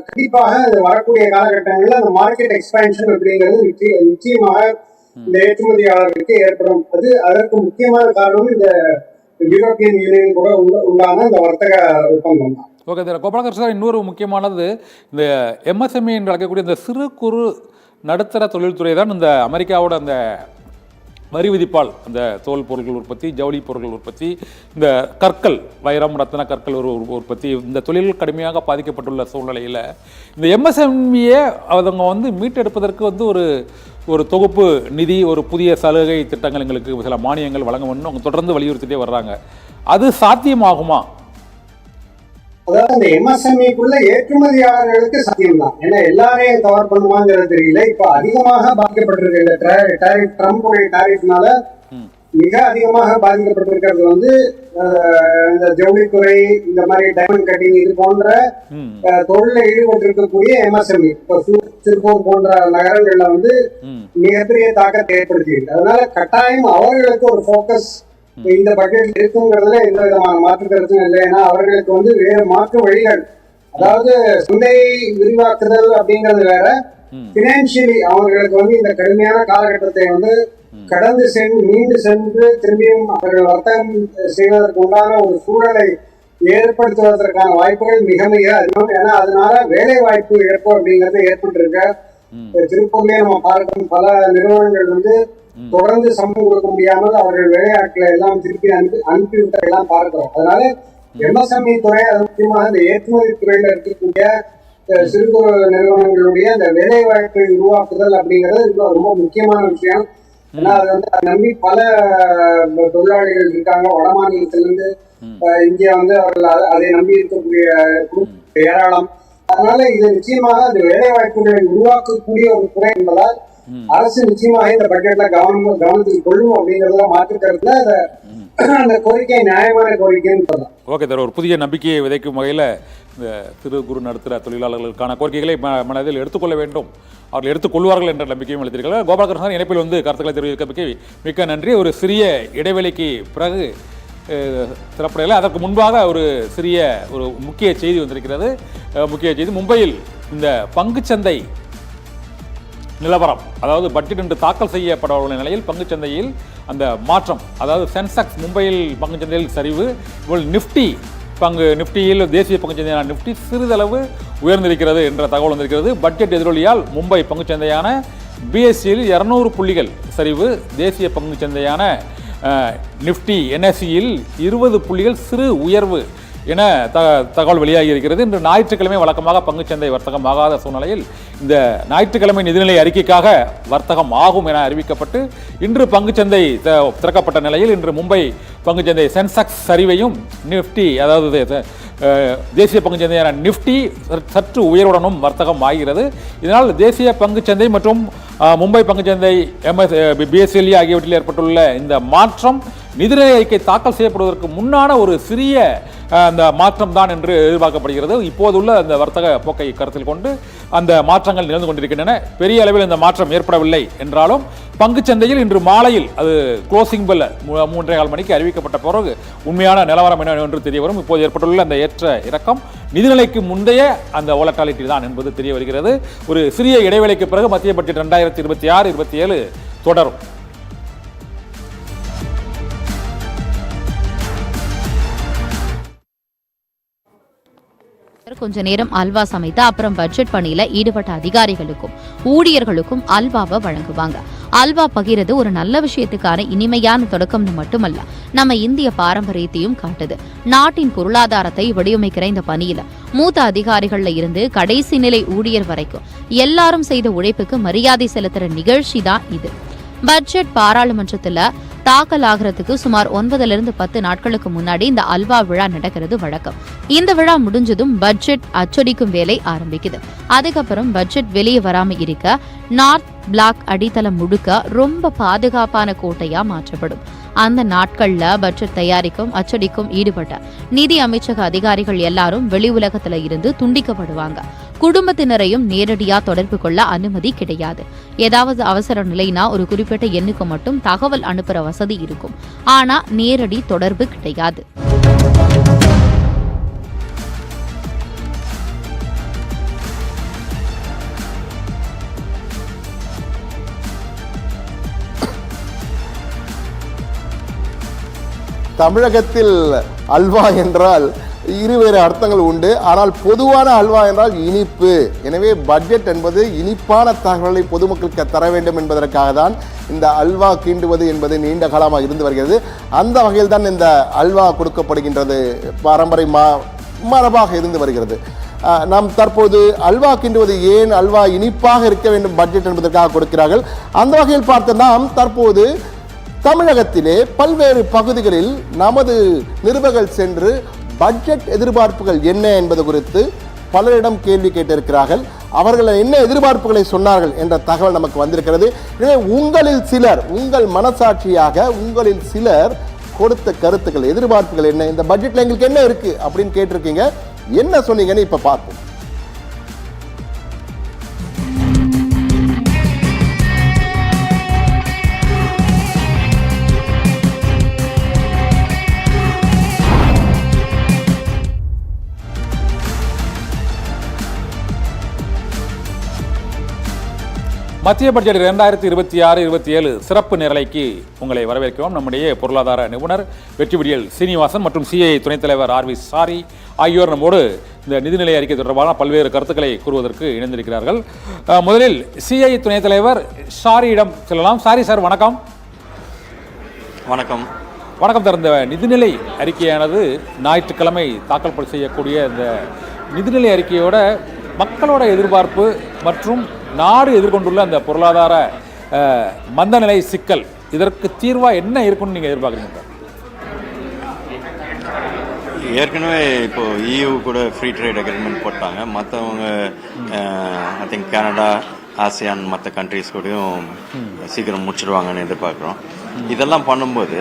கண்டிப்பாக வரக்கூடிய காலகட்டங்களில் அந்த மார்க்கெட் எக்ஸ்பான்ஷன் அப்படிங்கிறது நிச்சயமாக இந்த ஏற்றுமதியாளர்களுக்கு ஏற்படும். அதற்கு முக்கியமான காரணம் இந்த யூரோப்பியன் யூனியன் கூட உண்டான இந்த வர்த்தக ஒப்பந்தம் தான். Okay sir. கோபாலகிருஷ்ணன், இன்னொரு முக்கியமானது இந்த MSME என்று அழைக்கக்கூடிய இந்த சிறு குறு நடுத்தர தொழில்துறை தான் இந்த அமெரிக்காவோட அந்த வரி விதிப்பால் அந்த தோல் பொருட்கள் உற்பத்தி, ஜவுளி பொருட்கள் உற்பத்தி, இந்த கற்கள், வைரம், ரத்தின கற்கள் உற்பத்தி, இந்த தொழில்கள் கடுமையாக பாதிக்கப்பட்டுள்ள சூழ்நிலையில் இந்த MSME அவங்க மீட்டெடுப்பதற்கு ஒரு தொகுப்பு நிதி, ஒரு புதிய சலுகை திட்டங்கள், எங்களுக்கு சில மானியங்கள் வழங்க வேண்டும் அவங்க தொடர்ந்து வலியுறுத்திட்டே வர்றாங்க. அது சாத்தியமாகுமா? அதாவது அந்த MSMEக்குள்ள ஏற்றுமதியாளர்களுக்கு சாத்தியம் தான். ஏன்னா எல்லாரையும் கவர் பண்ணுவாங்கிறது தெரியல. இப்ப அதிகமாக பாதிக்கப்பட்டிருக்கு இந்த ட்ரம்புடைய டாரிஃப்னால மிக அதிகமாக பாதிக்கப்பட்டிருக்கிறது இந்த ஜவுளித்துறை, இந்த மாதிரி டைமண்ட் கட்டிங், இது போன்ற தொழில ஈடுபட்டிருக்கக்கூடிய MSME இப்போ திருப்பூர் போன்ற நகரங்கள்ல மிகப்பெரிய தாக்கத்தை ஏற்படுத்தியிருக்கு. அதனால கட்டாயம் அவர்களுக்கு ஒரு போக்கஸ் இந்த பட்ஜெட் இருக்குங்கிறதுல எந்த விதமான மாற்று கருத்தும் இல்லை. ஏன்னா அவர்களுக்கு வேறு மாற்று வழிகள், அதாவது சந்தை விரிவாக்குதல் அப்படிங்கிறது வேற, பினான்சியலி அவர்களுக்கு இந்த கடுமையான காலகட்டத்தை கடந்து மீண்டு சென்று திரும்பியும் அவர்கள் வர்த்தகம் செய்வதற்கு உண்டான ஒரு சூழலை ஏற்படுத்துவதற்கான வாய்ப்புகள் மிக மிக அதிகம். ஏன்னா அதனால வேலை வாய்ப்பு இழப்பு அப்படிங்கறது ஏற்பட்டிருக்க. திருப்பூர்லயே நம்ம பார்க்கும் பல நிறுவனங்கள் தொடர்ந்து சம்பளம் கொடுக்க முடியாமல் அவர்கள் வேலையாட்களை எல்லாம் திருப்பி அனுப்பிவிட்ட எல்லாம் பார்க்கிறோம். அதனால MSME துறை, அது முக்கியமாக இந்த ஏற்றுமதி துறையில இருக்கக்கூடிய சிறு குறு நிறுவனங்களுடைய அந்த வேலை வாய்ப்பை உருவாக்குதல் அப்படிங்கிறது ரொம்ப முக்கியமான விஷயம். ஏன்னா அது அதை நம்பி பல தொழிலாளிகள் இருக்காங்க. வட மாநிலத்திலிருந்து இங்கே அவர்கள் அதை நம்பி இருக்கக்கூடிய ஏராளம். அதனால இது நிச்சயமாக அந்த வேலை வாய்ப்புகளை உருவாக்கக்கூடிய ஒரு துறை என்பதால் அரசு நிச்சயமாக இந்த பட்ஜெட்ல கவனத்தில் கொள்ளும் அப்படிங்கறத மாற்றுக்கருத்துல அந்த கோரிக்கை நியாயமான கோரிக்கைன்னு சொல்லலாம். Okay sir. ஒரு புதிய நம்பிக்கையை விதைக்கும் வகையில் இந்த சிறு குறு நடுத்தர தொழிலாளர்களுக்கான கோரிக்கைகளை மனதில் எடுத்துக்கொள்ள வேண்டும், அவர்கள் எடுத்துக்கொள்வார்கள் என்ற நம்பிக்கையும் அளித்திருக்கிறார்கள். கோபாலகிருஷ்ணன் இணைப்பில் கருத்துக்களை தெரிவிக்க மிக்க நன்றி. ஒரு சிறிய இடைவெளிக்கு பிறகு சிறப்படையில் அதற்கு முன்பாக ஒரு முக்கிய செய்தி வந்திருக்கிறது. முக்கிய செய்தி, மும்பையில் இந்த பங்குச்சந்தை நிலவரம், அதாவது பட்ஜெட் என்று தாக்கல் செய்யப்பட உள்ள நிலையில் பங்குச்சந்தையில் அந்த மாற்றம், அதாவது சென்செக்ஸ் மும்பையில் பங்குச்சந்தையில் சரிவு, நிஃப்டியில் தேசிய பங்குச்சந்தையான நிஃப்டி சிறிதளவு உயர்ந்திருக்கிறது என்ற தகவல் வந்திருக்கிறது. பட்ஜெட் எதிரொலியால் மும்பை பங்குச்சந்தையான பிஎஸ்சியில் 200 புள்ளிகள் சரிவு, தேசிய பங்குச்சந்தையான நிஃப்டி என்எஸ்சியில் 20 புள்ளிகள் சிறு உயர்வு என தகவல் வெளியாகி இருக்கிறது. இன்று ஞாயிற்றுக்கிழமை வழக்கமாக பங்குச்சந்தை வர்த்தகம் ஆகாத சூழ்நிலையில் இந்த ஞாயிற்றுக்கிழமை நிதிநிலை அறிக்கைக்காக வர்த்தகம் ஆகும் என அறிவிக்கப்பட்டு இன்று பங்குச்சந்தை திறக்கப்பட்ட நிலையில் இன்று மும்பை பங்குச்சந்தை சென்செக்ஸ் சரிவையும் நிஃப்டி, அதாவது தேசிய பங்குச்சந்தையான நிஃப்டி சற்று உயர்வுடனும் வர்த்தகம் ஆகிறது. இதனால் தேசிய பங்குச்சந்தை மற்றும் மும்பை பங்குச்சந்தை பிஎஸ்எல்இ ஆகியவற்றில் ஏற்பட்டுள்ள இந்த மாற்றம் நிதிநிலை அறிக்கை தாக்கல் செய்யப்படுவதற்கு முன்னான ஒரு சிறிய அந்த மாற்றம் தான் என்று எதிர்பார்க்கப்படுகிறது. இப்போதுள்ள அந்த வர்த்தக போக்கை கருத்தில் கொண்டு அந்த மாற்றங்கள் நிகழ்ந்து கொண்டிருக்கின்றன. பெரிய அளவில் இந்த மாற்றம் ஏற்படவில்லை என்றாலும் பங்குச்சந்தையில் இன்று மாலையில் அது க்ளோசிங் பெல் 3:15 மணிக்கு அறிவிக்கப்பட்ட பிறகு உண்மையான நிலவரம் என்ன என்று தெரிய வரும். இப்போது ஏற்பட்டுள்ள அந்த ஏற்ற இறக்கம் நிதிநிலைக்கு முந்தைய அந்த வோலட்டாலிட்டி தான் என்பது தெரிய வருகிறது. ஒரு சிறிய இடைவேளைக்கு பிறகு மத்திய பட்ஜெட் 2026-27 தொடரும். கொஞ்ச நேரம் அல்வா சமைத்து அப்புறம் பட்ஜெட் பணியில ஈடுபட்ட அதிகாரிகளுக்கும் ஊழியர்களுக்கும் அல்வாவை வழங்குவாங்க. அல்வா பகிர்றது ஒரு நல்ல விஷயத்துக்கான இனிமையான தொடக்கம்னு மட்டுமல்ல, நம்ம இந்திய பாரம்பரியத்தையும் காட்டுது. நாட்டின் பொருளாதாரத்தை வடிவமைக்கிற இந்த பணியில மூத்த அதிகாரிகள்ல இருந்து கடைசி நிலை ஊழியர் வரைக்கும் எல்லாரும் செய்த உழைப்புக்கு மரியாதை செலுத்துற நிகழ்ச்சி தான் இது. பட்ஜெட் பாராளுமன்றத்துல தாக்கல் ஆகிறதுக்கு சுமார் 9-10 நாட்களுக்கு முன்னாடி இந்த அல்வா விழா நடக்கிறது வழக்கம். இந்த விழா முடிஞ்சதும் பட்ஜெட் அச்சடிக்கும் வேலை ஆரம்பிக்குது. அதுக்கப்புறம் பட்ஜெட் வெளியே வராம இருக்க நார்த் பிளாக் அடித்தளம் முழுக்க ரொம்ப பாதுகாப்பான கோட்டையா மாற்றப்படும். அந்த நாட்கள்ல பட்ஜெட் தயாரிக்கும் அச்சடிக்கும் ஈடுபட்ட நிதி அமைச்சக அதிகாரிகள் எல்லாரும் வெளி உலகத்துல இருந்து துண்டிக்கப்படுவாங்க. குடும்பத்தினரையும் நேரடியா தொடர்பு கொள்ள அனுமதி கிடையாது. ஏதாவது அவசர நிலைனா ஒரு குறிப்பிட்ட எண்ணுக்கு மட்டும் தகவல் அனுப்புற வசதி இருக்கும். ஆனா நேரடி தொடர்பு கிடையாது. தமிழகத்தில் அல்வா என்றால் இருவேறு அர்த்தங்கள் உண்டு. ஆனால் பொதுவான அல்வா என்றால் இனிப்பு. எனவே பட்ஜெட் என்பது இனிப்பான தகவல்களை பொதுமக்களுக்கு தர வேண்டும் என்பதற்காக தான் இந்த அல்வா கீண்டுவது என்பது நீண்ட காலமாக இருந்து வருகிறது. அந்த வகையில் தான் இந்த அல்வா கொடுக்கப்படுகின்றது, பாரம்பரிய மரபாக இருந்து வருகிறது. நாம் தற்போது அல்வா கிண்டுவது ஏன், அல்வா இனிப்பாக இருக்க வேண்டும் பட்ஜெட் என்பதற்காக கொடுக்கிறார்கள். அந்த வகையில் பார்த்து நாம் தற்போது தமிழகத்திலே பல்வேறு பகுதிகளில் நமது நிருபர்கள் சென்று பட்ஜெட் எதிர்பார்ப்புகள் என்ன என்பது குறித்து பலரிடம் கேள்வி கேட்டிருக்கிறார்கள். அவர்கள் என்ன எதிர்பார்ப்புகளை சொன்னார்கள் என்ற தகவல் நமக்கு வந்திருக்கிறது. எனவே உங்களில் சிலர், உங்கள் மனசாட்சியாக உங்களில் சிலர் கொடுத்த கருத்துக்கள், எதிர்பார்ப்புகள் என்ன, இந்த பட்ஜெட்ல எங்களுக்கு என்ன இருக்கு அப்படின்னு கேட்டிருக்கீங்க. என்ன சொன்னீங்கன்னு இப்ப பார்ப்போம். மத்திய பட்ஜெட் 2026-27 சிறப்பு நிரலைக்கு உங்களை வரவேற்கிறோம். நம்முடைய பொருளாதார நிபுணர் வெற்றிவிடியல் சீனிவாசன் மற்றும் சிஐ துணைத் தலைவர் ஆர்வி சாரி ஆகியோர் நம்மோடு இந்த நிதிநிலை அறிக்கை தொடர்பான பல்வேறு கருத்துக்களை கூறுவதற்கு இணைந்திருக்கிறார்கள். முதலில் சிஐ துணைத் தலைவர் சாரியிடம் செல்லலாம். சாரி சார், வணக்கம். வணக்கம். வணக்கம் சார். இந்த நிதிநிலை அறிக்கையானது ஞாயிற்றுக்கிழமை தாக்கல் செய்யக்கூடிய இந்த நிதிநிலை அறிக்கையோட மக்களோட எதிர்பார்ப்பு மற்றும் நாடு எதிர்கொண்டுள்ள அந்த பொருளாதார மந்தநிலை சிக்கல், இதற்கு தீர்வா என்ன இருக்குன்னு நீங்க எதிர்பார்க்குறீங்க? ஏற்கனவே இப்போ EU கூட ஃப்ரீ ட்ரேட் அக்ரிமெண்ட் போட்டாங்க. மற்றவங்க ஐ திங்க் கனடா, ஆசியான் மற்ற கண்ட்ரிஸ் கூடயும் சீக்கிரம் முடிச்சிடுவாங்கன்னு எதிர்பார்க்குறோம். இதெல்லாம் பண்ணும்போது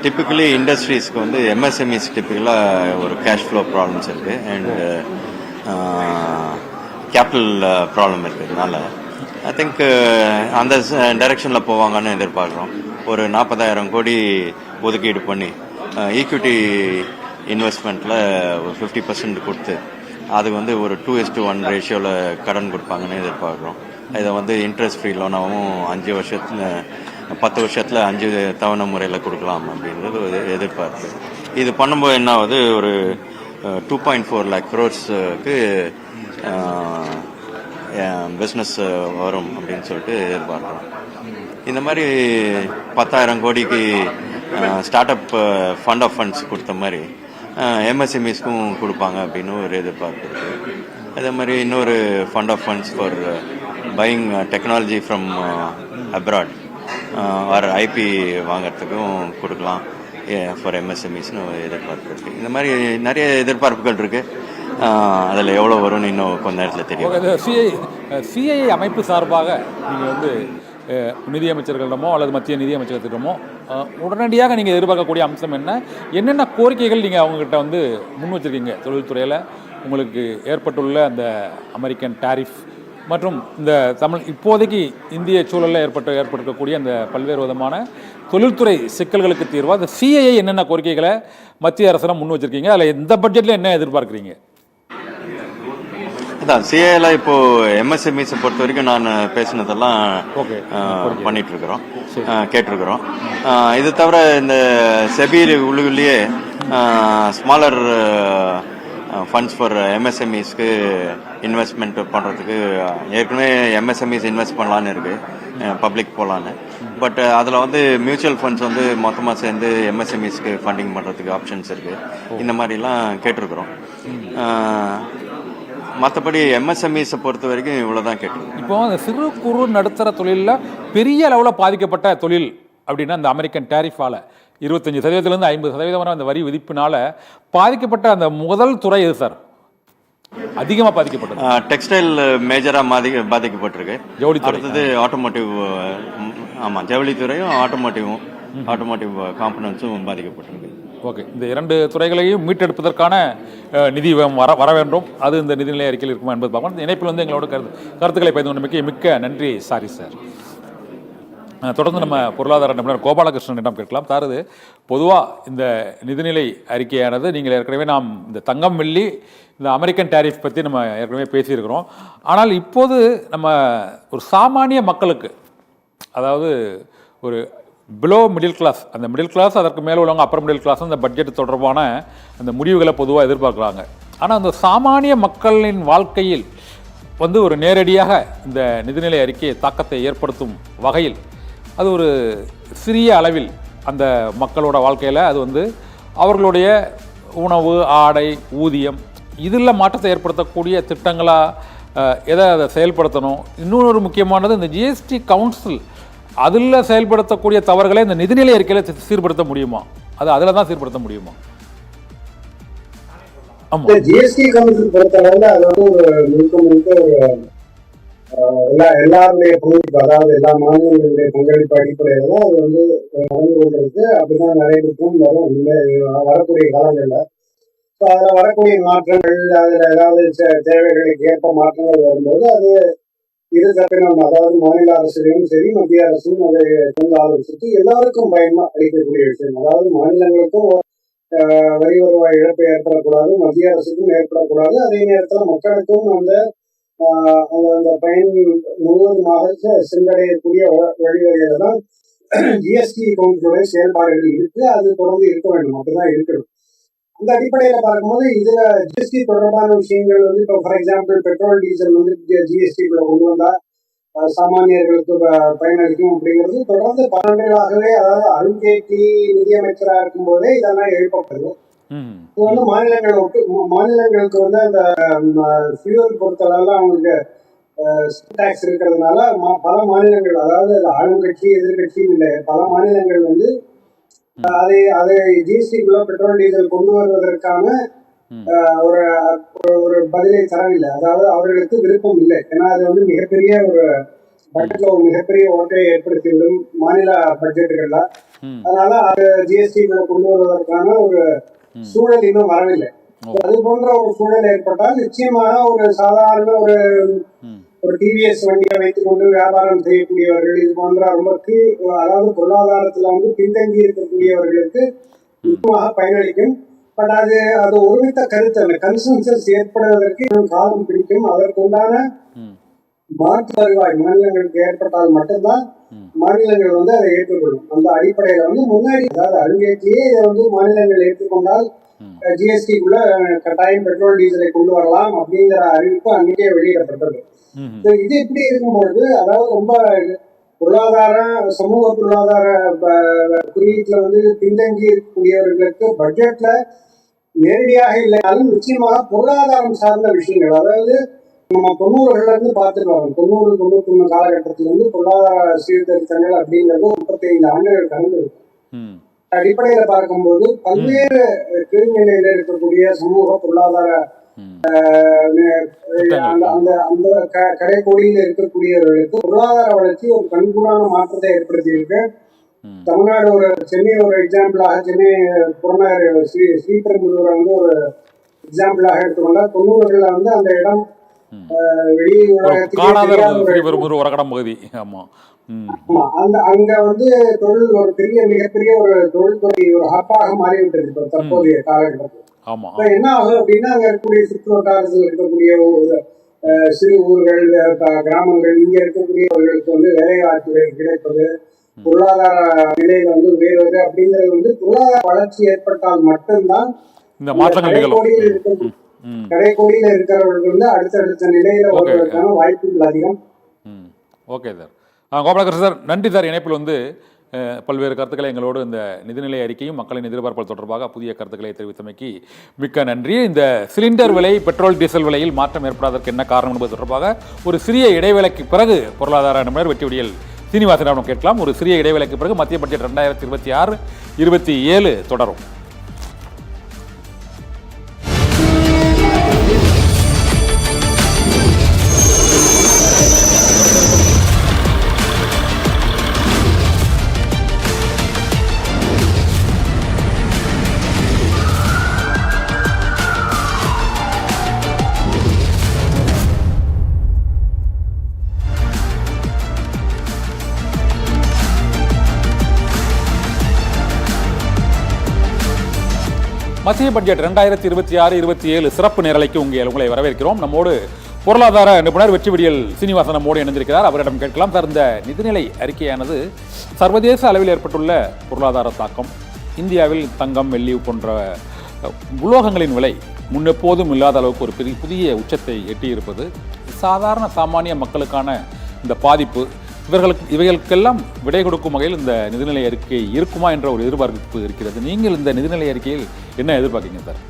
டிப்பிக்கலி இண்டஸ்ட்ரீஸ்க்கு வந்து எம்எஸ்எம்இஸ் டிப்பிக்கலாக ஒரு கேஷ் ஃப்ளோ ப்ராப்ளம்ஸ் இருக்குது அண்ட் கேபிட்டல் ப்ராப்ளம் இருக்கிறதுனால ஐ திங்க் அந்த டைரக்ஷனில் போவாங்கன்னு எதிர்பார்க்குறோம். ஒரு 40,000 கோடி ஒதுக்கீடு பண்ணி ஈக்விட்டி இன்வெஸ்ட்மெண்ட்டில் ஒரு 50% கொடுத்து அது வந்து ஒரு 2:1 ரேஷியோவில் கடன் கொடுப்பாங்கன்னு எதிர்பார்க்குறோம். இதை வந்து இன்ட்ரெஸ்ட் ஃப்ரீ லோனாகவும் 10 வருஷத்தில் 5 தவணை முறையில் கொடுக்கலாம் அப்படின்றது ஒரு எதிர்பார்ப்பு. இது பண்ணும்போது என்ன ஆகுது, ஒரு 2.4 lakh crores-க்கு பிஸ்னஸ் வரும் அப்படின்னு சொல்லிட்டு எதிர்பார்க்குறோம். இந்த மாதிரி 10,000 கோடிக்கு startup fund of funds கொடுத்த மாதிரி எம்எஸ்எம்இஸ்க்கும் கொடுப்பாங்க அப்படின்னு ஒரு எதிர்பார்ப்பு இருக்குது. அதே மாதிரி இன்னொரு fund of funds for buying technology from abroad or IP வாங்கிறதுக்கும் கொடுக்கலாம் ஃபார் எம்எஸ்எம்இஸ்னு ஒரு எதிர்பார்ப்பு இருக்குது. இந்த மாதிரி நிறைய எதிர்பார்ப்புகள் இருக்குது. அதில் எவ்வளோ வரும்னு இன்னும் கொஞ்ச நேரத்தில் தெரியும். சிஐ அமைப்பு சார்பாக நீங்கள் வந்து நிதியமைச்சர்களிடமோ அல்லது மத்திய நிதியமைச்சகத்திடமோ உடனடியாக நீங்கள் எதிர்பார்க்கக்கூடிய அம்சம் என்னென்ன கோரிக்கைகள் நீங்கள் அவங்ககிட்ட வந்து முன் வச்சுருக்கீங்க? தொழில்துறையில் உங்களுக்கு ஏற்பட்டுள்ள அந்த அமெரிக்கன் டாரிஃப் மற்றும் இந்த இப்போதைக்கு இந்திய சூழலில் ஏற்பட்டிருக்கக்கூடிய அந்த பல்வேறு விதமான தொழில்துறை சிக்கல்களுக்கு தீர்வாக அந்த சிஐஐ என்னென்ன கோரிக்கைகளை மத்திய அரசிடம் முன் வச்சுருக்கீங்க? அதில் இந்த பட்ஜெட்டில் என்ன எதிர்பார்க்குறீங்க? அதான் சிஏல இப்போ எம்எஸ்எம்இஸை பொறுத்த வரைக்கும் நான் பேசினதெல்லாம் பண்ணிட்டு இருக்கிறோம், கேட்டிருக்கிறோம். இது தவிர இந்த செபியில் உள்ளுக்குள்ளேயே ஸ்மாலர் ஃபண்ட்ஸ் ஃபார் எம்எஸ்எம்இஸ்க்கு இன்வெஸ்ட்மெண்ட் பண்ணுறதுக்கு ஏற்கனவே எம்எஸ்எம்இஸ் இன்வெஸ்ட் பண்ணலான்னு இருக்குது, பப்ளிக் போகலான்னு. பட் அதில் வந்து மியூச்சுவல் ஃபண்ட்ஸ் வந்து மொத்தமாக சேர்ந்து எம்எஸ்எம்இஸ்க்கு ஃபண்டிங் பண்ணுறதுக்கு ஆப்ஷன்ஸ் இருக்குது. இந்த மாதிரிலாம் கேட்டிருக்கிறோம். மற்றபடி எம்எஸ்எம்இஸை பொறுத்த வரைக்கும் இவ்வளோ தான் கேட்டிருக்கோம். இப்போ அந்த சிறு குறு நடுத்தர தொழிலில் பெரிய அளவில் பாதிக்கப்பட்ட தொழில் அப்படின்னா இந்த அமெரிக்கன் டேரிஃபால் 25% 50% வரை அந்த வரி விதிப்பினால பாதிக்கப்பட்ட அந்த முதல் துறை எது சார் அதிகமாக பாதிக்கப்பட்டது? டெக்ஸ்டைல் மேஜராக பாதிக்கப்பட்டிருக்கு. ஜவுளித்துறை, அடுத்தது ஆட்டோமோட்டிவ். ஆமாம், ஜவுளித்துறையும் ஆட்டோமோட்டிவ் காம்பனன்ட்ஸும் பாதிக்கப்பட்டிருக்கு. ஓகே, இந்த 2 துறைகளையும் மீட்டெடுப்பதற்கான நிதி வர வேண்டும். அது இந்த நிதிநிலை அறிக்கையில் இருக்குமா என்பது பார்க்கணும். இந்த இணைப்பில் வந்து எங்களோட கருத்துக்களை பகிர்ந்து கொண்டமைக்கு மிக்க நன்றி சாரி சார். தொடர்ந்து நம்ம பொருளாதார நிபுணர் கோபாலகிருஷ்ணனிடம் கேட்கலாம். தாரது பொதுவாக இந்த நிதிநிலை அறிக்கையானது நீங்கள் ஏற்கனவே நாம் இந்த தங்கம் வெள்ளி இந்த அமெரிக்கன் டேரிஃப் பற்றி நம்ம ஏற்கனவே பேசியிருக்கிறோம். ஆனால் இப்போது நம்ம ஒரு சாமானிய மக்களுக்கு, அதாவது ஒரு பிலோ மிடில் கிளாஸ், அந்த மிடில் கிளாஸ் அதற்கு மேலே உள்ளவங்க அப்பர் மிடில் கிளாஸ் அந்த பட்ஜெட் தொடர்பான அந்த முடிவுகளை பொதுவாக எதிர்பார்க்குறாங்க. ஆனால் அந்த சாமானிய மக்களின் வாழ்க்கையில் வந்து ஒரு நேரடியாக இந்த நிதிநிலை அறிக்கை தாக்கத்தை ஏற்படுத்தும் வகையில் அது ஒரு சிறிய அளவில் அந்த மக்களோட வாழ்க்கையில் அது வந்து அவர்களுடைய உணவு, ஆடை, ஊதியம் இதில் மாற்றத்தை ஏற்படுத்தக்கூடிய திட்டங்களாக எதை அதை செயல்படுத்தணும். இன்னொரு முக்கியமானது இந்த ஜிஎஸ்டி கவுன்சில் அதில் செயல்படுத்தக்கூடிய தவறுகளை இந்த நிதிநிலை அறிக்கையில் சீர்படுத்த முடியுமா? அதில் தான் சீர்படுத்த முடியுமா? ஆமாம், ஜிஎஸ்டி கவுன்சில் பொறுத்தளவில் அது வந்து ஒரு முழுக்க எல்லாருடைய பங்களிப்பு, அதாவது எல்லா மாநிலங்களுடைய பங்களிப்பு அடிப்படையில் தான் அது வந்து நடந்து கொண்டிருக்கு. அப்படிதான் நடைபெற்றும் வரக்கூடிய காலங்களில். ஸோ அதில் வரக்கூடிய மாற்றங்கள், அதில் ஏதாவது தேவைகளுக்கு ஏற்ப மாற்றங்கள் வரும்போது அது இரு தரப்பினம், அதாவது மாநில அரசுகளும் சரி மத்திய அரசும் அதை கொண்டு ஆலோசித்து எல்லாருக்கும் பயமா அளிக்கக்கூடிய விஷயம். அதாவது மாநிலங்களுக்கும் வரி வருவாய் இழப்பு ஏற்படக்கூடாது, மத்திய அரசுக்கும் ஏற்படக்கூடாது, அதே நேரத்தில் மக்களுக்கும் அந்த பயன் முழுவதுமாக சென்றடையக்கூடிய வழிவகையில தான் ஜிஎஸ்டி கவுன்சிலுடைய செயல்பாடுகள் இருக்கு. அது தொடர்ந்து இருக்க வேண்டும், அப்படிதான் இருக்கணும். அந்த அடிப்படையில பார்க்கும்போது இதுல ஜிஎஸ்டி தொடர்பான விஷயங்கள் வந்து இப்போ ஃபார் எக்ஸாம்பிள் பெட்ரோல் டீசல் வந்து ஜிஎஸ்டி கொண்டு வந்தா சாமானியர்களுக்கு பயனளிக்கும் அப்படிங்கிறது தொடர்ந்து பன்னெண்டுகளாகவே, அதாவது அருண்ஜேட்லி நிதியமைச்சராக இருக்கும் போதே இதெல்லாம் எழுப்பப்படுது. இது வந்து மாநிலங்களுக்கு வந்து அந்த ஃபியூல் பொறுத்தளவில் அவங்களுக்கு டாக்ஸ் இருக்கிறதுனால பல மாநிலங்கள், அதாவது ஆளும் கட்சி எதிர்கட்சியும் இல்லை, பல மாநிலங்கள் வந்து அதை ஜிஎஸ்டிக்குள்ள பெட்ரோல் டீசல் கொண்டு வருவதற்கான ஒரு பதிலை தரவில்லை. அதாவது அவர்களுக்கு விருப்பம் இல்லை. ஏன்னா அது வந்து மிகப்பெரிய ஒரு பட்ஜெட்ல ஒரு மிகப்பெரிய ஓட்டையை ஏற்படுத்திவிடும் மாநில பட்ஜெட்டுகள்ல. அதனால அது ஜிஎஸ்டிக்குள்ள கொண்டு வருவதற்கான ஒரு சூழல் இன்னும் வரவில்லை. அது போன்ற ஒரு சூழல் ஏற்பட்டால் நிச்சயமாக ஒரு சாதாரண ஒரு டிவிஎஸ் வண்டியை வைத்துக் கொண்டு வியாபாரம் செய்யக்கூடியவர்கள், இது போன்ற ரொம்ப அதாவது பொருளாதாரத்துல வந்து பின்தங்கி இருக்கக்கூடியவர்களுக்கு நிச்சயமாக பயனளிக்கும். பட் அது ஒருமித்த கருத்து, அந்த கன்சென்சஸ் ஏற்படுவதற்கு காலம் பிடிக்கும். அதற்குண்டான மாற்று வருவாய் மாநிலங்களுக்கு ஏற்பட்டால் மட்டும்தான் மாநிலங்கள் வந்து அதை ஏற்றுக்கொள்ளும். அந்த அடிப்படையில வந்து முன்னாடி, அதாவது அருங்கேற்றியே இதை வந்து மாநிலங்கள் ஏற்றுக்கொண்டால் ஜிஎஸ்டிக்குள்ள கட்டாயம் பெட்ரோல் டீசலை கொண்டு வரலாம் அப்படிங்கிற அறிவிப்பு அன்னைக்கே வெளியிடப்பட்டது. இது இப்படி இருக்கும்பொழுது, அதாவது ரொம்ப பொருளாதார சமூக பொருளாதார குறியீட்டுல வந்து பின்தங்கி இருக்கக்கூடியவர்களுக்கு பட்ஜெட்ல நேரடியாக இல்லைனாலும் நிச்சயமாக பொருளாதாரம் சார்ந்த விஷயங்கள், அதாவது நம்ம 90கள்ல இருந்து பார்த்துட்டு வரோம். 90-91 காலகட்டத்தில இருந்து பொருளாதார சீர்திருத்தங்கள் அப்படிங்கிறது 35 ஆண்டுகள் கடந்து இருக்கு. அடிப்படையில பார்க்கும்போது பல்வேறு கீழ்நிலையில இருக்கக்கூடிய சமூக பொருளாதார அந்த அந்த கடைக்கோடியில இருக்கக்கூடியவர்களுக்கு பொருளாதார வளர்ச்சி ஒரு கண்கூடான மாற்றத்தை ஏற்படுத்தி இருக்கு. தமிழ்நாடு சென்னை ஒரு எக்ஸாம்பிளாக, சென்னை புறநகர் ஸ்ரீபெரும்புதூரை வந்து ஒரு எக்ஸாம்பிளாக எடுத்துக்கொண்டா 90கள்ல வந்து அந்த இடம் வெளி உலகத்துக்கு அங்க வந்து தொழில் ஒரு மிகப்பெரிய ஒரு தொழில்துறை ஒரு ஹப்பாக மாறிவிட்டது இப்ப தற்போதைய காலகட்டத்தில். என்ன ஆகும் அப்படின்னா, அங்க இருக்கக்கூடிய சுற்று வட்டாரத்தில் இருக்கக்கூடிய சிறு ஊர்கள், கிராமங்கள், இங்க இருக்கக்கூடியவர்களுக்கு வந்து வேலைவாய்ப்பு கிடைப்பது, பொருளாதார நிலையில வந்து உயர்வது அப்படிங்கிறது வந்து பொருளாதார வளர்ச்சி ஏற்பட்டால் மட்டும்தான் இந்த மாற்றங்கள் கடைக்கோடியில இருக்கிறவர்களுக்கு வந்து அடுத்தடுத்த நிலையில வருவதற்கான வாய்ப்புகள் அதிகம். Okay sir. கோபாலகிருஷ்ணன் சார், நன்றி சார். இணைப்பில் வந்து பல்வேறு கருத்துக்களை எங்களோடு இந்த நிதிநிலை அறிக்கையும் மக்களின் எதிர்பார்ப்புகள் தொடர்பாக புதிய கருத்துக்களை தெரிவித்தமைக்கு மிக்க நன்றி. இந்த சிலிண்டர் விலை, பெட்ரோல் டீசல் விலையில் மாற்றம் ஏற்படாததற்கு என்ன காரணம் என்பது தொடர்பாக ஒரு சிறிய இடைவேளைக்கு பிறகு பொருளாதார நிபுணர் வெற்றிவிடியல் சீனிவாசனிடம் கேட்கலாம். ஒரு சிறிய இடைவேளைக்கு பிறகு மத்திய பட்ஜெட் 2026-27 தொடரும். மத்திய பட்ஜெட் 2026-27 சிறப்பு நேரலைக்கு உங்களை வரவேற்கிறோம். நம்மோடு பொருளாதார நிபுணர் வெற்றிவிடியல் சீனிவாசன் நம்மோடு இணைந்திருக்கிறார். அவரிடம் கேட்கலாம். சார், இந்த நிதிநிலை அறிக்கையானது சர்வதேச அளவில் ஏற்பட்டுள்ள பொருளாதார தாக்கம், இந்தியாவில் தங்கம், வெள்ளி போன்ற உலோகங்களின் விலை முன்னெப்போதும் இல்லாத அளவுக்கு ஒரு புதிய உச்சத்தை எட்டியிருப்பது, சாதாரண சாமானிய மக்களுக்கான இந்த பாதிப்பு, இவைகளுக்கெல்லாம் விடை கொடுக்கும் வகையில் இந்த நிதிநிலை அறிக்கை இருக்குமா என்ற ஒரு எதிர்பார்ப்பு இருக்கிறது. நீங்கள் இந்த நிதிநிலை அறிக்கையில் என்ன எதிர்பார்க்கீங்க சார்?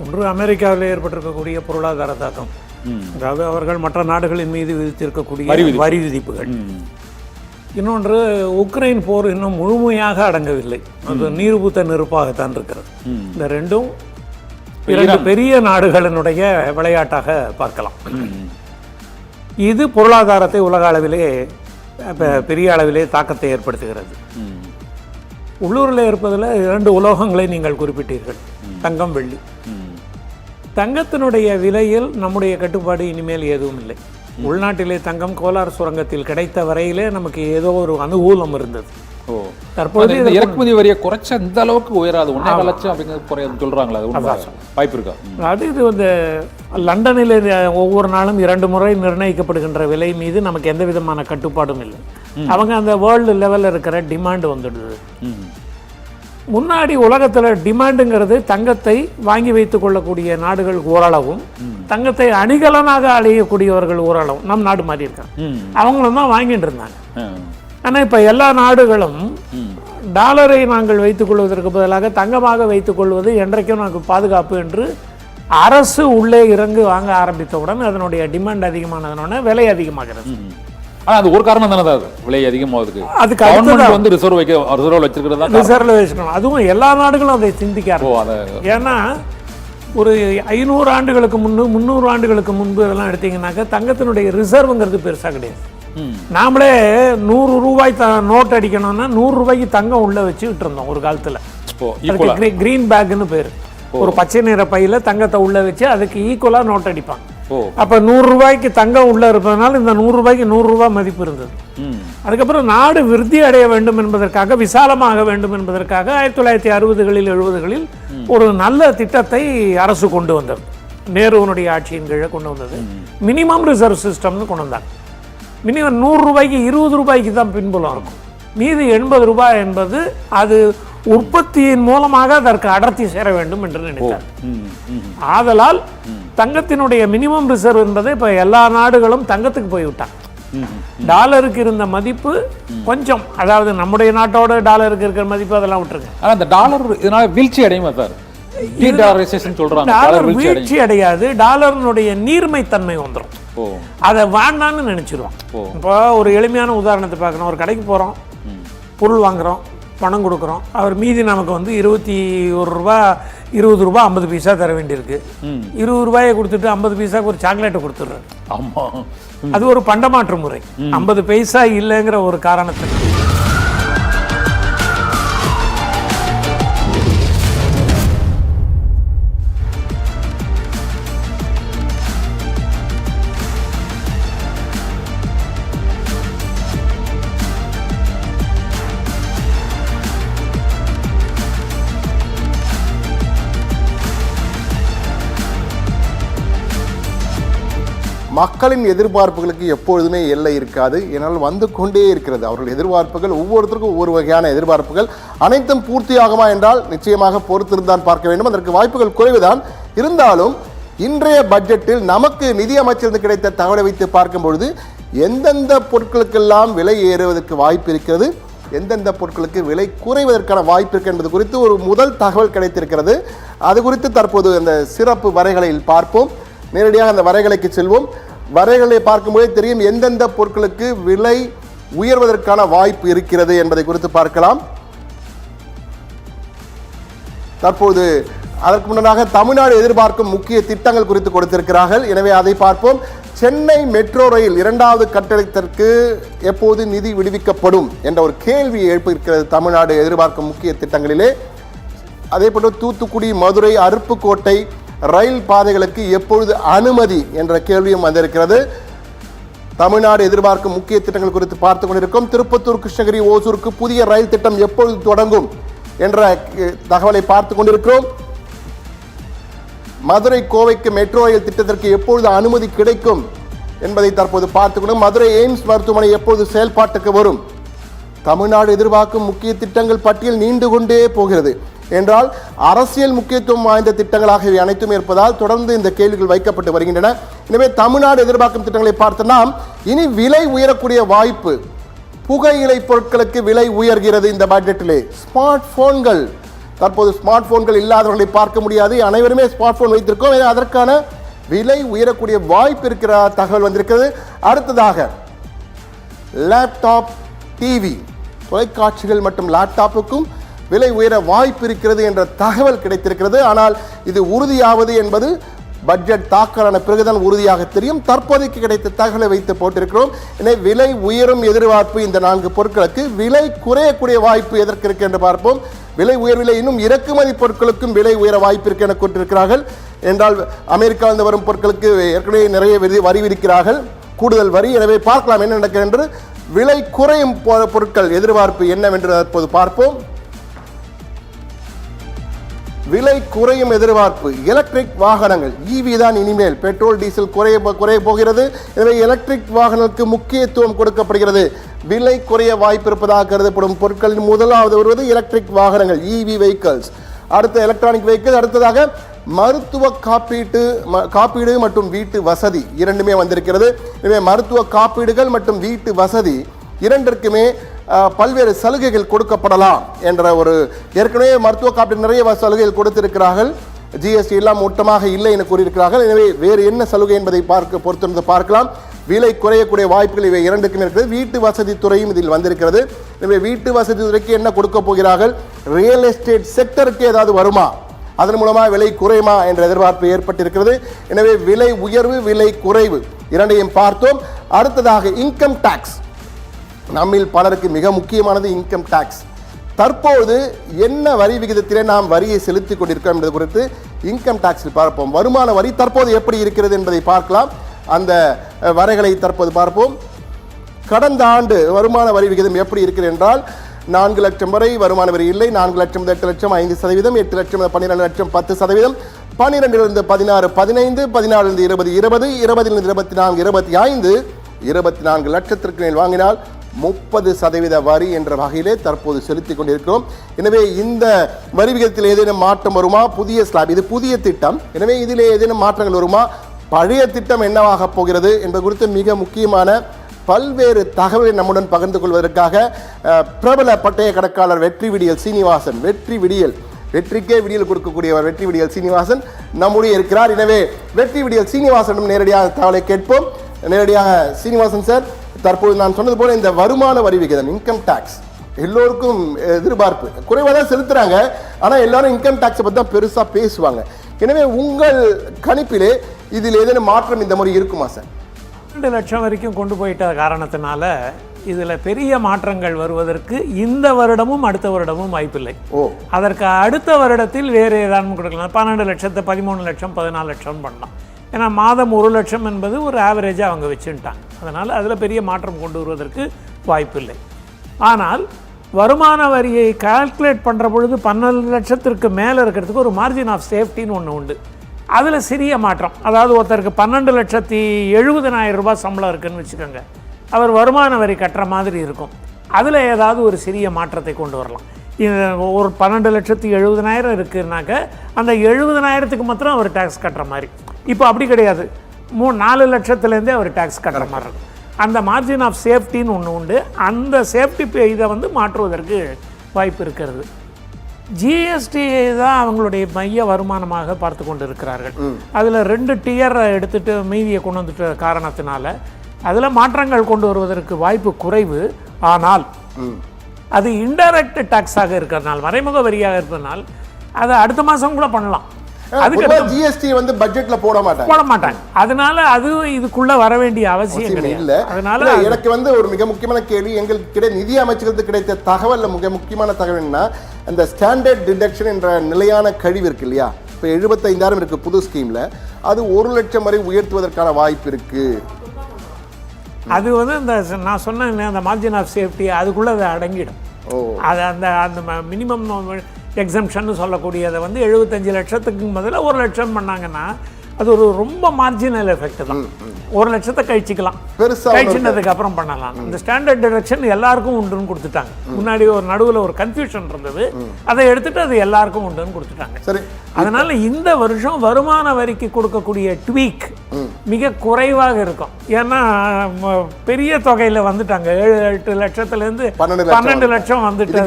ஒன்று, அமெரிக்காவில் ஏற்பட்டிருக்கக்கூடிய பொருளாதார தாக்கம், அதாவது அவர்கள் மற்ற நாடுகளின் மீது விதித்திருக்கக்கூடிய வரி விதிப்புகள். இன்னொன்று, உக்ரைன் போர் இன்னும் முழுமையாக அடங்கவில்லை, அது நீர்பூத்த நெருப்பாகத்தான் இருக்கிறது. இந்த ரெண்டும் இரண்டு பெரிய நாடுகளினுடைய விளையாட்டாக பார்க்கலாம். இது பொருளாதாரத்தை உலக அளவிலே பெரிய அளவிலே தாக்கத்தை ஏற்படுத்துகிறது. உள்ளூரில் இருப்பதில் 2 உலோகங்களை நீங்கள் குறிப்பிட்டீர்கள், தங்கம், வெள்ளி. தங்கத்தினுடைய விலையில் நம்முடைய கட்டுப்பாடு இனிமேல் எதுவும் இல்லை. உள்நாட்டிலே தங்கம் கோலார் சுரங்கத்தில் கிடைத்த வரையிலே நமக்கு ஏதோ ஒரு அனுகூலம் இருந்தது. தற்போது இறக்குமதி வரியை குறைச்ச இந்த அளவுக்கு உயராது, 1.5 லட்சம் அப்படிங்கிறது குறையாது சொல்றாங்களா? வாய்ப்பு இருக்கா? அது இது வந்து லண்டனில் ஒவ்வொரு நாளும் 2 முறை நிர்ணயிக்கப்படுகின்ற விலை மீது நமக்கு எந்த விதமான கட்டுப்பாடும் இல்லை. அவங்க அந்த வேர்ல்டு லெவலில் இருக்கிற டிமாண்ட் வந்துடுது. முன்னாடி உலகத்தில் டிமாண்டுங்கிறது தங்கத்தை வாங்கி வைத்துக் கொள்ளக்கூடிய நாடுகள் ஓரளவும், தங்கத்தை அணிகலனாக அழியக்கூடியவர்கள் ஓரளவும் நம் நாடு மாதிரி இருக்காங்க, அவங்களும் தான் வாங்கிட்டு இருந்தாங்க. ஆனால் இப்போ எல்லா நாடுகளும் டாலரை நாங்கள் வைத்துக் கொள்வதற்கு பதிலாக தங்கமாக வைத்துக் கொள்வது என்றைக்கும் நமக்கு பாதுகாப்பு என்று அரசு உள்ளே இறங்கி வாங்க ஆரம்பித்தவுடன் அதனுடைய டிமாண்ட் அதிகமானதுனால விலை அதிகமாகிறது. ஆனால் அது ஒரு காரணம் தானே, அது விலை அதிகமாகுதுக்கு. அதுக்கு கவர்மெண்ட் வந்து ரிசர்வ் வச்சிருக்கிறதா, ரிசர்வ்ல வச்சுக்கணும். அதுவும் எல்லா நாடுகளும் அதை சிந்திக்காது. ஏன்னா ஒரு 500 ஆண்டுகளுக்கு முன்பு, 300 ஆண்டுகளுக்கு முன்பு இதெல்லாம் எடுத்தீங்கன்னாக்கா தங்கத்தினுடைய ரிசர்வ்ங்கிறது பெருசாக கிடையாது. நாமளே 100 ரூபாய் நோட் அடிக்கணும்னா 100 ரூபாய்க்கு தங்கம் உள்ள வச்சுக்கிட்டு இருந்தோம் ஒரு காலத்துல. கிரீன் பேக்னு பேரு. ஒரு பச்சை நிற பையில தங்கத்தை உள்ள வச்சு அதுக்கு ஈக்குவலா நோட் அடிப்பாங்க. அப்ப 100 ரூபாய்க்கு தங்கம் உள்ள இருப்பதனால இந்த 100 ரூபாய்க்கு 100 ரூபாய் மதிப்பு இருந்தது. அதுக்கப்புறம் நாடு விருத்தி அடைய வேண்டும் என்பதற்காக, விசாலமாக வேண்டும் என்பதற்காக 1960களில் 70களில் ஒரு நல்ல திட்டத்தை அரசு கொண்டு வந்தது. நேருவனுடைய ஆட்சியின் கீழே கொண்டு வந்தது. மினிமம் ரிசர்வ் சிஸ்டம்னு கொண்டு வந்தாங்க. மினிமம் 100 ரூபாய்க்கு 20 ரூபாய்க்கு தான் பின்புலம் இருக்கும். மீது 80 ரூபாய் என்பது அது உற்பத்தியின் மூலமாக அதற்கு அடர்த்தி சேர வேண்டும் என்று நினைத்தார். ஆதலால் தங்கத்தினுடைய மினிமம் ரிசர்வ் என்பதை இப்போ எல்லா நாடுகளும் தங்கத்துக்கு போய்விட்டாங்க. டாலருக்கு இருந்த மதிப்பு கொஞ்சம், அதாவது நம்முடைய நாட்டோட டாலருக்கு இருக்கிற மதிப்பு அதெல்லாம் விட்டுருங்க. ஆனால் அந்த டாலர் இதனால வீழ்ச்சி அடையுமா சார்? டாலர் வீழ்ச்சி அடையாது, டாலரினுடைய நீர்மைத்தன்மை வந்துடும். அதை வேண்டான்னு நினைச்சிருவோம். இப்போ ஒரு எளிமையான உதாரணத்தை பார்க்கணும். ஒரு கடைக்கு போகிறோம், பொருள் வாங்குகிறோம், பணம் கொடுக்குறோம். அவர் மீதி நமக்கு வந்து 21 ரூபா 20 ரூபா 50 பைசா தர வேண்டியிருக்கு. 20 ரூபாயை கொடுத்துட்டு 50 பைசாவுக்கு ஒரு சாக்லேட்டை கொடுத்துட்றாரு. ஆமாம், அது ஒரு பண்டமாற்று முறை. 50 பைசா இல்லைங்கிற ஒரு காரணத்துக்கு. மக்களின் எதிர்பார்ப்புகளுக்கு எப்பொழுதுமே எல்லை இருக்காது. ஏனால் வந்து கொண்டே இருக்கிறது. அவர்கள் எதிர்பார்ப்புகள் ஒவ்வொருத்தருக்கும் ஒவ்வொரு வகையான எதிர்பார்ப்புகள். அனைத்தும் பூர்த்தியாகுமா என்றால் நிச்சயமாக பொறுத்திருந்தான் பார்க்க வேண்டும். அதற்கு வாய்ப்புகள் குறைவுதான். இருந்தாலும் இன்றைய பட்ஜெட்டில் நமக்கு நிதியமைச்சரிடம் கிடைத்த தகவலை வைத்து பார்க்கும் பொழுது எந்தெந்த பொருட்களுக்கெல்லாம் விலை ஏறுவதற்கு வாய்ப்பு இருக்கிறது, எந்தெந்த பொருட்களுக்கு விலை குறைவதற்கான வாய்ப்பு இருக்கு என்பது குறித்து ஒரு முதல் தகவல் கிடைத்திருக்கிறது. அது குறித்து தற்போது அந்த சிறப்பு வரைகளில் பார்ப்போம். நேரடியாக அந்த வரைகளுக்கு செல்வோம். வரைகளை பார்க்கும்போது தெரியும் எந்தெந்த பொருட்களுக்கு விலை உயர்வதற்கான வாய்ப்பு இருக்கிறது என்பதை குறித்து பார்க்கலாம். தற்போது அதற்கு முன்னதாக தமிழ்நாடு எதிர்பார்க்கும் முக்கிய திட்டங்கள் குறித்து கொடுத்திருக்கிறார்கள். எனவே அதை பார்ப்போம். சென்னை மெட்ரோ ரயில் 2வது கட்டடத்திற்கு எப்போது நிதி விடுவிக்கப்படும் என்ற ஒரு கேள்வி எழுப்பியிருக்கிறது தமிழ்நாடு எதிர்பார்க்கும் முக்கிய திட்டங்களிலே. அதே போன்று தூத்துக்குடி, மதுரை, அருப்புக்கோட்டை ரயில் பாதைகளுக்கு எப்பொழுது அனுமதி என்ற கேள்வியும் வந்திருக்கிறது. தமிழ்நாடு எதிர்பார்க்கும் முக்கிய திட்டங்கள் குறித்து பார்த்து கொண்டிருக்கிறோம். திருப்பத்தூர், கிருஷ்ணகிரி, ஓசூருக்கு புதிய ரயில் திட்டம் எப்பொழுது தொடங்கும் என்ற தகவலை பார்த்து கொண்டிருக்கிறோம். மதுரை, கோவைக்கு மெட்ரோ ரயில் திட்டத்திற்கு எப்பொழுது அனுமதி கிடைக்கும் என்பதை தற்போது பார்த்துக்கணும். மதுரை எய்ம்ஸ் மருத்துவமனை எப்பொழுது செயல்பாட்டுக்கு வரும்? தமிழ்நாடு எதிர்பார்க்கும் முக்கிய திட்டங்கள் பட்டியல் நீண்டு கொண்டே போகிறது. என்றால் அரசியல் முக்கியத்துவம் வாய்ந்த திட்டங்களாக இவை அனைத்தும் இருப்பதால் தொடர்ந்து இந்த கேள்விகள் வைக்கப்பட்டு வருகின்றன. எனவே தமிழ்நாடு எதிர்பார்க்கும் திட்டங்களை பார்த்தோம்னா இனி விலை உயரக்கூடிய வாய்ப்பு. புகையிலை பொருட்களுக்கு விலை உயர்கிறது இந்த பட்ஜெட்டிலே. ஸ்மார்ட் போன்கள், தற்போது ஸ்மார்ட் போன்கள் இல்லாதவர்களை பார்க்க முடியாது. அனைவருமே ஸ்மார்ட் போன் வைத்திருக்கோம். அதற்கான விலை உயரக்கூடிய வாய்ப்பு இருக்கிற தகவல் வந்திருக்கிறது. அடுத்ததாக லேப்டாப், டிவி, தொலைக்காட்சிகள் மற்றும் லேப்டாப்புக்கும் விலை உயர வாய்ப்பு இருக்கிறது என்ற தகவல் கிடைத்திருக்கிறது. ஆனால் இது உறுதியாவது என்பது பட்ஜெட் தாக்கலான பிறகுதான் உறுதியாக தெரியும். தற்போதைக்கு கிடைத்த தகவலை வைத்து போட்டிருக்கிறோம். எனவே விலை உயரும் எதிர்பார்ப்பு இந்த 4 பொருட்களுக்கு. விலை குறையக்கூடிய வாய்ப்பு எதற்கு இருக்கு என்று பார்ப்போம். விலை உயர்வில்லை, இன்னும் இறக்குமதி பொருட்களுக்கும் விலை உயர வாய்ப்பு இருக்கு என கூட்டிருக்கிறார்கள். என்றால் அமெரிக்காவிலிருந்து வரும் பொருட்களுக்கு ஏற்கனவே நிறைய வரி விதிக்கிறார்கள், கூடுதல் வரி. எனவே பார்க்கலாம் என்ன நடக்கிறது என்று. விலை குறையும் பொருட்கள் எதிர்பார்ப்பு என்னவென்று தற்போது பார்ப்போம். விலை குறையும் எதிர்பார்ப்பு எலக்ட்ரிக் வாகனங்கள், ஈவி தான் இனிமேல். பெட்ரோல், டீசல் குறைய போகிறது. எனவே எலக்ட்ரிக் வாகனங்களுக்கு முக்கியத்துவம் கொடுக்கப்படுகிறது. விலை குறைய வாய்ப்பு இருப்பதாக கருதப்படும் பொருட்களின் முதலாவது வருவது எலக்ட்ரிக் வாகனங்கள், ஈவி வெஹிக்கிள்ஸ். அடுத்த எலக்ட்ரானிக் வெஹிக்கிள். அடுத்ததாக மருத்துவ காப்பீடு மற்றும் வீட்டு வசதி இரண்டுமே வந்திருக்கிறது. எனவே மருத்துவ காப்பீடுகள் மற்றும் வீட்டு வசதி இரண்டிற்குமே பல்வேறு சலுகைகள் கொடுக்கப்படலாம் என்ற ஒரு, ஏற்கனவே மருத்துவ காப்பீடு நிறைய சலுகைகள் கொடுத்திருக்கிறார்கள். ஜிஎஸ்டி எல்லாம் மொத்தமாக இல்லை என கூறியிருக்கிறார்கள். எனவே வேறு என்ன சலுகை என்பதை பொறுத்திருந்து பார்க்கலாம். விலை குறையக்கூடிய வாய்ப்புகள் இவை இரண்டுக்கும் இருக்கிறது. வீட்டு வசதி துறையும் இதில் வந்திருக்கிறது. எனவே வீட்டு வசதி துறைக்கு என்ன கொடுக்க போகிறார்கள்? ரியல் எஸ்டேட் செக்டருக்கு ஏதாவது வருமா, அதன் மூலமாக விலை குறையுமா என்ற எதிர்பார்ப்பு ஏற்பட்டிருக்கிறது. எனவே விலை உயர்வு, விலை குறைவு இரண்டையும் பார்த்தோம். அடுத்ததாக இன்கம் டாக்ஸ். நம்மில் பலருக்கு மிக முக்கியமானது இன்கம் டாக்ஸ். தற்போது என்ன வரி விகிதத்திலே நாம் வரியை செலுத்திக் கொண்டிருக்கிறோம் என்பது குறித்து இன்கம் டாக்ஸில் பார்ப்போம். வருமான வரி தற்போது எப்படி இருக்கிறது என்பதை பார்க்கலாம். அந்த வரைகளை தற்போது பார்ப்போம். கடந்த ஆண்டு வருமான வரி விகிதம் எப்படி இருக்கிறது என்றால் 4 லட்சம் வரை வருமான வரி இல்லை. 4 லட்சம் 8 லட்சம் 5%, 8 லட்சம் 12 லட்சம் 10%, 12 16 15, 14 20 20, 20 24 25, 24 லட்சத்திற்கு மேல் வாங்கினால் 30% வரி என்ற வகையிலே தற்போது செலுத்திக் கொண்டிருக்கிறோம். எனவே இந்த வரி விகிதத்தில் ஏதேனும் மாற்றம் வருமா? புதிய ஸ்லாப், இது புதிய திட்டம். எனவே இதிலே ஏதேனும் மாற்றங்கள் வருமா? பழைய திட்டம் என்னவாக போகிறது என்பது குறித்து மிக முக்கியமான பல்வேறு தகவலை நம்முடன் பகிர்ந்து கொள்வதற்காக பிரபல பட்டய கணக்காளர் வெற்றி விடியல் சீனிவாசன், வெற்றிக்கே விடியல் கொடுக்கக்கூடியவர் வெற்றி விடியல் சீனிவாசன் நம்முடைய இருக்கிறார். எனவே வெற்றி விடியல் சீனிவாசனும் நேரடியாக தகவலை கேட்போம். நேரடியாக சீனிவாசன் சார், தற்போது நான் சொன்னது போல இந்த வருமான வரி விகிதம், இன்கம் டாக்ஸ், எல்லோருக்கும் எதிர்பார்ப்பு குறைவாக தான் செலுத்துறாங்க. ஆனால் எல்லாரும் இன்கம் டாக்ஸை பற்றி தான் பெருசாக பேசுவாங்க. எனவே உங்கள் கணிப்பிலே இதில் ஏதேனும் மாற்றம் இந்த முறை இருக்குமா சார்? 2 லட்சம் வரைக்கும் கொண்டு போயிட்ட காரணத்தினால இதில் பெரிய மாற்றங்கள் வருவதற்கு இந்த வருடமும் அடுத்த வருடமும் வாய்ப்பில்லை. அதற்கு அடுத்த வருடத்தில் வேறு ஏதாவது கொடுக்கலாம். 12 லட்சத்தை 13 லட்சம் 14 லட்சம் பண்ணலாம். ஏன்னா மாதம் 1 லட்சம் என்பது ஒரு ஆவரேஜாக அவங்க வச்சுட்டாங்க. அதனால் அதில் பெரிய மாற்றம் கொண்டு வருவதற்கு வாய்ப்பில்லை. ஆனால் வருமான வரியை கால்குலேட் பண்ணுற பொழுது 12 லட்சத்திற்கு மேலே இருக்கிறதுக்கு ஒரு மார்ஜின் ஆஃப் சேஃப்டின்னு ஒன்று உண்டு. அதில் சிறிய மாற்றம், அதாவது ஒருத்தருக்கு 12,70,000 ரூபாய் சம்பளம் இருக்குதுன்னு வச்சுக்கோங்க, அவர் வருமான வரி கட்டுற மாதிரி இருக்கும். அதில் ஏதாவது ஒரு சிறிய மாற்றத்தை கொண்டு வரலாம். ஒரு 12,70,000 இருக்குன்னாக்க அந்த 70,000க்கு மாத்திரம் அவர் டேக்ஸ் கட்டுற மாதிரி. இப்போ அப்படி கிடையாது, 4 லட்சத்துலேருந்தே அவர் டேக்ஸ் கட்டுற மாதிரி இருக்கும். அந்த மார்ஜின் ஆஃப் சேஃப்டின்னு ஒன்று உண்டு. அந்த சேஃப்டி இதை மாற்றுவதற்கு வாய்ப்பு இருக்கிறது. ஜிஎஸ்டி தான் அவங்களுடைய மைய வருமானமாக பார்த்து கொண்டு இருக்கிறார்கள். அதில் 2 டியர் எடுத்துட்டு மீதியை கொண்டு வந்துட்ட காரணத்தினால அதில் மாற்றங்கள் கொண்டு வருவதற்கு வாய்ப்பு குறைவு. ஆனால் அது இன்டைரக்ட் டாக்ஸாக இருக்கிறதுனால, மறைமுக வரியாக இருப்பதனால் அதை அடுத்த மாதம் கூட பண்ணலாம். அதுக்கு ஜிஎஸ்டி பட்ஜெட்ல போட மாட்டாங்க. அதனால அது இதுக்குள்ள வர வேண்டிய அவசியம் இல்லை. அதனால எனக்கு ஒரு மிக முக்கியமான கேள்வி, எங்களுக்கு நிதி அமைச்சகத்துக்கு கிடைத்த தகவல், மிக முக்கியமான தகவல் என்ன, அந்த ஸ்டாண்டர்ட் டிடக்ஷன் என்ற நிலையான கழிவு இருக்கு இல்லையா, இப்போ 75,000 இருக்கு புது ஸ்கீம்ல, அது 1 லட்சம் வரை உயர்த்துவதற்கான வாய்ப்பு இருக்கு. அது இந்த நான் சொன்ன அந்த மார்ஜின் ஆஃப் சேஃப்டி அதுக்குள்ள அது அடங்கிடும். அது அந்த அந்த மினிமம் எக்ஸம்ஷன் சொல்லக்கூடியதை 75 லட்சத்துக்கு பதிலாக 1 லட்சம் பண்ணாங்கன்னா அது ஒரு ரொம்ப மார்ஜினல் எஃபெக்ட் தான். 1 லட்சத்தை கழிச்சிக்கலாம், கழிச்சினதுக்கு அப்புறம் பண்ணலாம். இந்த ஸ்டாண்டர்ட் டிடக்ஷன் எல்லாருக்கும் உண்டுன்னு கொடுத்துட்டாங்க. முன்னாடி ஒரு நடுவில் ஒரு கன்ஃபியூஷன் இருந்தது, அதை எடுத்துட்டு அது எல்லாருக்கும் உண்டுன்னு கொடுத்துட்டாங்க. சரி, அதனால இந்த வருஷம் வருமான வரிக்கு கொடுக்கக்கூடிய ட்வீக் மிக குறைவாக இருக்கும். ஏன்னா பெரிய தொகையில் வந்துட்டாங்க, 7-8 லட்சத்துலேருந்து 12 லட்சம் வந்துட்டு.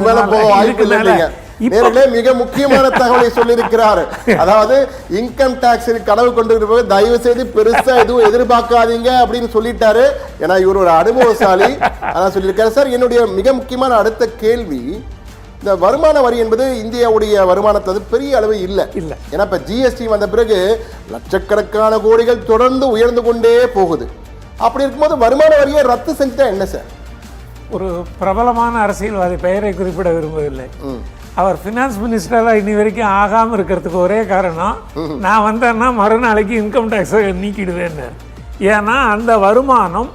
மிக முக்கியமான தகவலை சொல்லியிருக்கிறார். அதாவது இன்கம் டாக்ஸ் கனவு கொண்டு தயவு செய்து பெருசா எதுவும் எதிர்பார்க்காதீங்க அப்படின்னு சொல்லிட்டாரு. ஏன்னா இவர் ஒரு அனுபவசாலி, அதான் சொல்லியிருக்காரு. சார், என்னுடைய மிக முக்கியமான அடுத்த கேள்வி, இந்த வருமான வரி என்பது இந்தியாவுடைய வருமானத்தில் பெரிய அளவு இல்லை. ஏன்னா இப்ப ஜிஎஸ்டி வந்த பிறகு லட்சக்கணக்கான கோடிகள் தொடர்ந்து உயர்ந்து கொண்டே போகுது. அப்படி இருக்கும்போது வருமான வரியை ரத்து செஞ்சுட்டா என்ன சார்? ஒரு பிரபலமான அரசியல்வாதி, பெயரை குறிப்பிட விரும்பவில்லை, அவர் ஃபினான்ஸ் மினிஸ்டராக இன்னி வரைக்கும் ஆகாமல் இருக்கிறதுக்கு ஒரே காரணம், நான் வந்தேன்னா மறுநாளைக்கு இன்கம் டேக்ஸை நீக்கிடுவேன்னு. ஏன்னா அந்த வருமானம்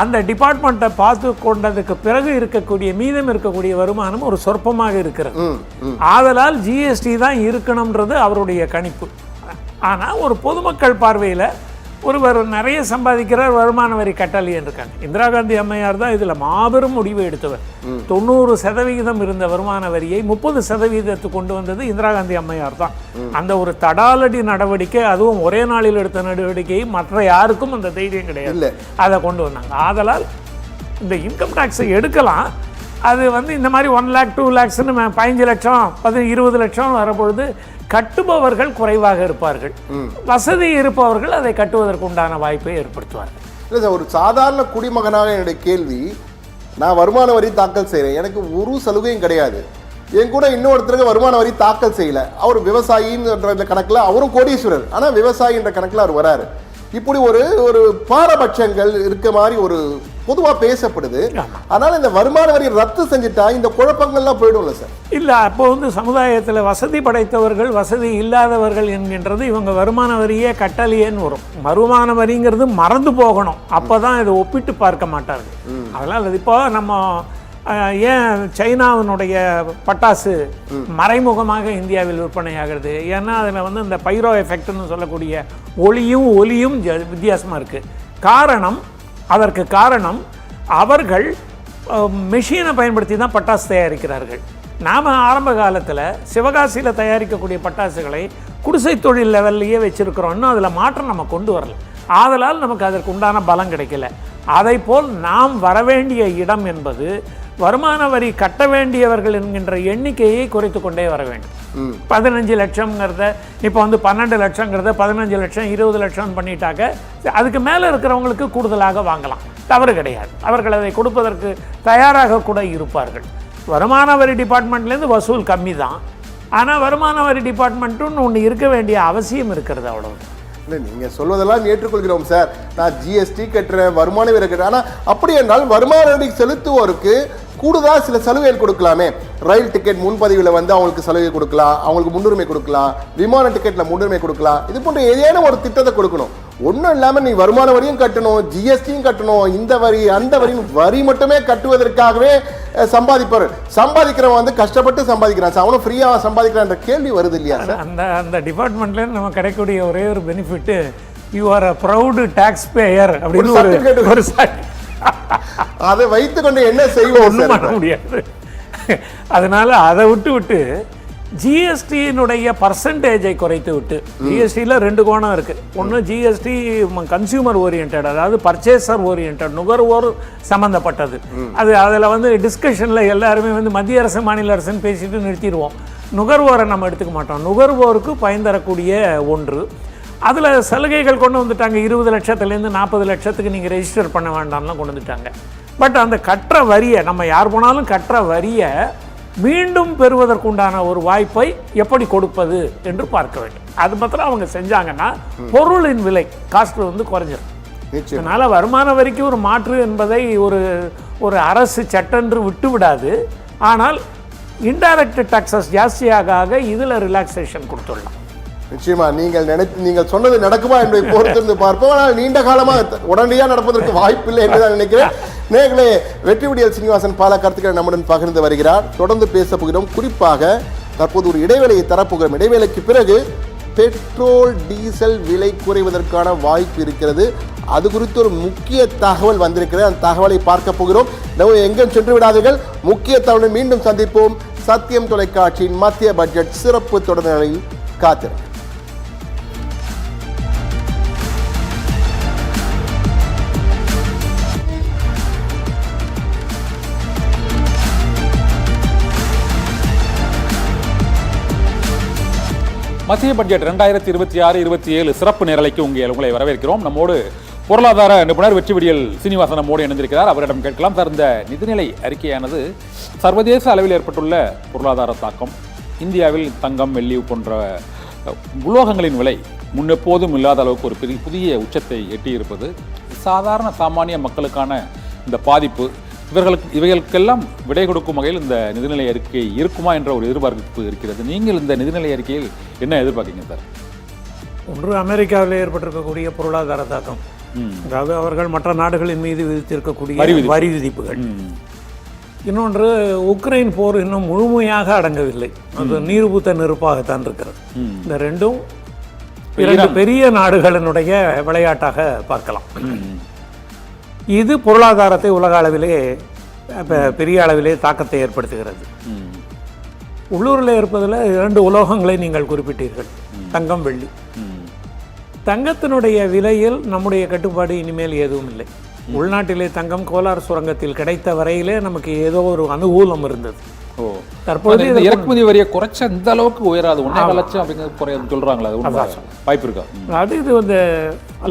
அந்த டிபார்ட்மெண்ட்டை பார்த்து கொண்டதுக்கு பிறகு இருக்கக்கூடிய மீதம் இருக்கக்கூடிய வருமானம் ஒரு சொற்பமாக இருக்கிறது. ஆதலால் ஜிஎஸ்டி தான் இருக்கணும்ன்றது அவருடைய கணிப்பு. ஆனால் ஒரு பொதுமக்கள் பார்வையில் ஒருவர் நிறைய சம்பாதிக்கிறார், வருமான வரி கட்டலைன்னு இருக்காங்க. இந்திரா காந்தி அம்மையார் தான் இதில் மாபெரும் முடிவு எடுத்தவர். 90% இருந்த வருமான வரியை 30% கொண்டு வந்தது இந்திரா காந்தி அம்மையார் தான். அந்த ஒரு தடாலடி நடவடிக்கை, அதுவும் ஒரே நாளில் எடுத்த நடவடிக்கை, மற்ற யாருக்கும் அந்த தைரியம் கிடையாது, அதை கொண்டு வந்தாங்க. ஆதலால் இந்த இன்கம் டேக்ஸை எடுக்கலாம். அது இந்த மாதிரி 1 lakh 2 lakhsன்னு 15 லட்சம் 20 லட்சம் வரப்பொழுது கட்டுபவர்கள் குறைவாக இருப்பார்கள், வசதி இருப்பவர்கள் அதை கட்டுவதற்கு உண்டான வாய்ப்பை ஏற்படுத்துவார்கள். இல்லை சார், ஒரு சாதாரண குடிமகனாக என்னுடைய கேள்வி, நான் வருமான வரி தாக்கல் செய்கிறேன், எனக்கு ஒரு சலுகையும் கிடையாது, என் கூட இன்னொருத்தருக்கு வருமான வரி தாக்கல் செய்யலை, அவர் விவசாயின்ற கணக்கில், அவரும் கோடீஸ்வரர், ஆனால் விவசாயி என்ற கணக்கில் அவர் வராரு. இப்படி ஒரு பாரபட்சங்கள் இருக்க மாதிரி ஒரு பொதுவாக பேசப்படுது. அதனால இந்த வருமான வரி ரத்து செஞ்சுட்டா இந்த குழப்பங்கள்லாம் போயிடும்ல சார்? இல்லை, அப்போ சமுதாயத்தில் வசதி படைத்தவர்கள் வசதி இல்லாதவர்கள் என்கின்றது இவங்க வருமான வரியே கட்டலையேன்னு வரும். வருமான வரிங்கிறது மறந்து போகணும், அப்போ தான் இதை ஒப்பிட்டு பார்க்க மாட்டார்கள். அதனால் அது இப்போ நம்ம ஏன் சைனாவினுடைய பட்டாசு மறைமுகமாக இந்தியாவில் விற்பனையாகிறது? ஏன்னா அதில் வந்து இந்த பைரோ எஃபெக்ட்னு சொல்லக்கூடிய ஒளியும் வித்தியாசமாக இருக்குது. அதற்கு காரணம் அவர்கள் மெஷினை பயன்படுத்தி தான் பட்டாசு தயாரிக்கிறார்கள். நாம் ஆரம்ப காலத்தில் சிவகாசியில் தயாரிக்கக்கூடிய பட்டாசுகளை குடிசை தொழில் லெவல்லையே வச்சுருக்கிறோம். இன்னும் அதில் மாற்றம் நம்ம கொண்டு வரல. ஆதலால் நமக்கு அதற்கு உண்டான பலம் கிடைக்கல. அதைப்போல் நாம் வரவேண்டிய இடம் என்பது வருமான வரி கட்ட வேண்டியவர்கள் என்கின்ற எண்ணிக்கையை குறைத்து கொண்டே வர வேண்டும். 15 லட்சம்ங்கிறத இப்போ வந்து 12 லட்சங்கிறத 15 லட்சம் 20 லட்சம் பண்ணிட்டாக்க அதுக்கு மேலே இருக்கிறவங்களுக்கு கூடுதலாக வாங்கலாம், தவறு கிடையாது. அவர்கள் அதை கொடுப்பதற்கு தயாராக கூட இருப்பார்கள். வருமான வரி டிபார்ட்மெண்ட்லேருந்து வசூல் கம்மி தான், ஆனால் வருமான வரி டிபார்ட்மெண்ட்டுன்னு ஒன்று இருக்க வேண்டிய அவசியம் இருக்கிறது, அவ்வளவு. இல்லை, நீங்கள் சொல்வதெல்லாம் ஏற்றுக்கொள்கிறோம் சார். நான் ஜிஎஸ்டி கட்டுறேன், வருமான வரி கட்டுறேன். ஆனால் அப்படி என்றால் வருமான வரி செலுத்துவோருக்கு கூடுதலாக சில சலுகைகள் கொடுக்கலாமே. ரயில் டிக்கெட் முன்பதிவில் வந்து அவங்களுக்கு சலுகை கொடுக்கலாம், அவங்களுக்கு முன்னுரிமை கொடுக்கலாம், விமான டிக்கெட்டில் முன்னுரிமை கொடுக்கலாம். இது போன்ற ஏதேனும் ஒரு திட்டத்தை கொடுக்கணும். ஒன்றும் இல்லாமல் நீ வருமான வரியும் கட்டணும், ஜிஎஸ்டியும் கட்டணும், இந்த வரி அந்த வரி மட்டுமே கட்டுவதற்காகவே சம்பாதிக்கிறவன் வந்து கஷ்டப்பட்டு சம்பாதிக்கிறான், அவனும் ஃப்ரீயாக சம்பாதிக்கிறான்ற கேள்வி வருது இல்லையா சார்? அந்த டிபார்ட்மெண்ட்லேருந்து நம்ம கிடைக்கக்கூடிய ஒரே ஒரு benefit, you are a proud taxpayer அப்படின்னு ஒரு அதை வைத்துக்கொண்டு என்ன செய்வோம், ஒன்றும் பண்ண முடியாது. அதனால அதை விட்டு ஜிஎஸ்டியினுடைய பர்சன்டேஜை குறைத்து விட்டு, ஜிஎஸ்டியில் 2 கோணம் இருக்குது. ஒன்று ஜிஎஸ்டி கன்சியூமர் ஓரியன்ட், அதாவது பர்ச்சேசர் ஓரியன்ட், நுகர்வோர் சம்மந்தப்பட்டது. அதில் வந்து டிஸ்கஷனில் எல்லாருமே வந்து மத்திய அரசு மாநில அரசுன்னு பேசிட்டு நிறுத்திடுவோம். நுகர்வோரை நம்ம எடுத்துக்க மாட்டோம். நுகர்வோருக்கு பயன் தரக்கூடிய ஒன்று. அதில் சலுகைகள் கொண்டு வந்துட்டாங்க. 20 லட்சத்துலேருந்து 40 லட்சத்துக்கு நீங்கள் ரெஜிஸ்டர் பண்ண வேண்டாம்லாம் கொண்டு வந்துட்டாங்க. பட் அந்த கட்டுற வரியை, நம்ம யார் போனாலும் கட்டுற வரியை மீண்டும் பெறுவதற்குண்டான ஒரு வாய்ப்பை எப்படி கொடுப்பது என்று பார்க்க வேண்டும். அது மாத்திரம் அவங்க செஞ்சாங்கன்னா பொருளின் விலை காஸ்ட் வந்து குறைஞ்சிடும். அதனால் வருமான வரிக்கு ஒரு மாற்று என்பதை ஒரு அரசு சட்டென்று விட்டு விடாது. ஆனால் இன்டைரக்ட் டாக்ஸஸ் ஜாஸ்தியாக இதில் ரிலாக்ஸேஷன் கொடுத்துடலாம். நிச்சயமா நீங்கள் சொன்னது நடக்குமா என்பதை பொறுத்திருந்து பார்ப்போம். ஆனால் நீண்ட காலமாக உடனடியாக நடப்பதற்கு வாய்ப்பில்லை என்று நான் நினைக்கிறேன். நேர்களே, வெற்றி விடியல் சீனிவாசன் பல கருத்துக்களை நம்முடன் பகிர்ந்து வருகிறார். தொடர்ந்து பேச போகிறோம். குறிப்பாக தற்போது ஒரு இடைவேளையை தரப்போகிறோம். இடைவேளைக்கு பிறகு பெட்ரோல் டீசல் விலை குறைவதற்கான வாய்ப்பு இருக்கிறது. அது குறித்து ஒரு முக்கிய தகவல் வந்திருக்கிறது. அந்த தகவலை பார்க்க போகிறோம். எங்கும் சென்று விடாதீர்கள். முக்கிய தகவலை மீண்டும் சந்திப்போம். சத்தியம் தொலைக்காட்சியின் மத்திய பட்ஜெட் சிறப்பு தொடர்நிலையில் காத்திருக்கிறேன். மத்திய பட்ஜெட் 2026-27 சிறப்பு நேரலைக்கு உங்களை வரவேற்கிறோம். நம்மோடு பொருளாதார நிபுணர் வெற்றி விடியல் சீனிவாசன் நம்மோடு இணைந்திருக்கிறார். அவரிடம் கேட்கலாம். சார், இந்த நிதிநிலை அறிக்கையானது சர்வதேச அளவில் ஏற்பட்டுள்ள பொருளாதார தாக்கம், இந்தியாவில் தங்கம், வெள்ளி போன்ற உலோகங்களின் விலை முன்னெப்போதும் இல்லாத அளவுக்கு ஒரு புதிய உச்சத்தை எட்டியிருப்பது, சாதாரண சாமானிய மக்களுக்கான இந்த பாதிப்பு, இவைகளுக்கெல்லாம் விடை கொடுக்கும் வகையில் இந்த நிதிநிலை அறிக்கை இருக்குமா என்ற ஒரு எதிர்பார்ப்பு இருக்கிறது. நீங்கள் இந்த நிதிநிலை அறிக்கையில் என்ன எதிர்பார்க்கீங்க சார்? ஒன்று, அமெரிக்காவில் ஏற்பட்டிருக்கக்கூடிய பொருளாதார தாக்கம், அதாவது அவர்கள் மற்ற நாடுகளின் மீது விதித்திருக்கக்கூடிய வரி விதிப்புகள். இன்னொன்று, உக்ரைன் போர் இன்னும் முழுமையாக அடங்கவில்லை, அது நீர்பூத்த நெருப்பாகத்தான் இருக்கிறது. இந்த ரெண்டும் 2 பெரிய நாடுகளினுடைய விளையாட்டாக பார்க்கலாம். இது பொருளாதாரத்தை உலக அளவிலே பெரிய அளவிலே தாக்கத்தை ஏற்படுத்துகிறது. உள்ளூரில் இருப்பதில் 2 உலோகங்களை நீங்கள் குறிப்பிட்டீர்கள், தங்கம், வெள்ளி. தங்கத்தினுடைய விலையில் நம்முடைய கட்டுப்பாடு இனிமேல் எதுவும் இல்லை. உள்நாட்டிலே தங்கம் கோலார் சுரங்கத்தில் கிடைத்த வரையிலே நமக்கு ஏதோ ஒரு அனுகூலம் இருந்தது. தற்போது இறக்குமதி வரியை குறைச்ச இந்த அளவுக்கு உயராது, 1.5 லட்சம் அப்படிங்கிறது சொல்றாங்களா? வாய்ப்பு இருக்கா? அது இது வந்து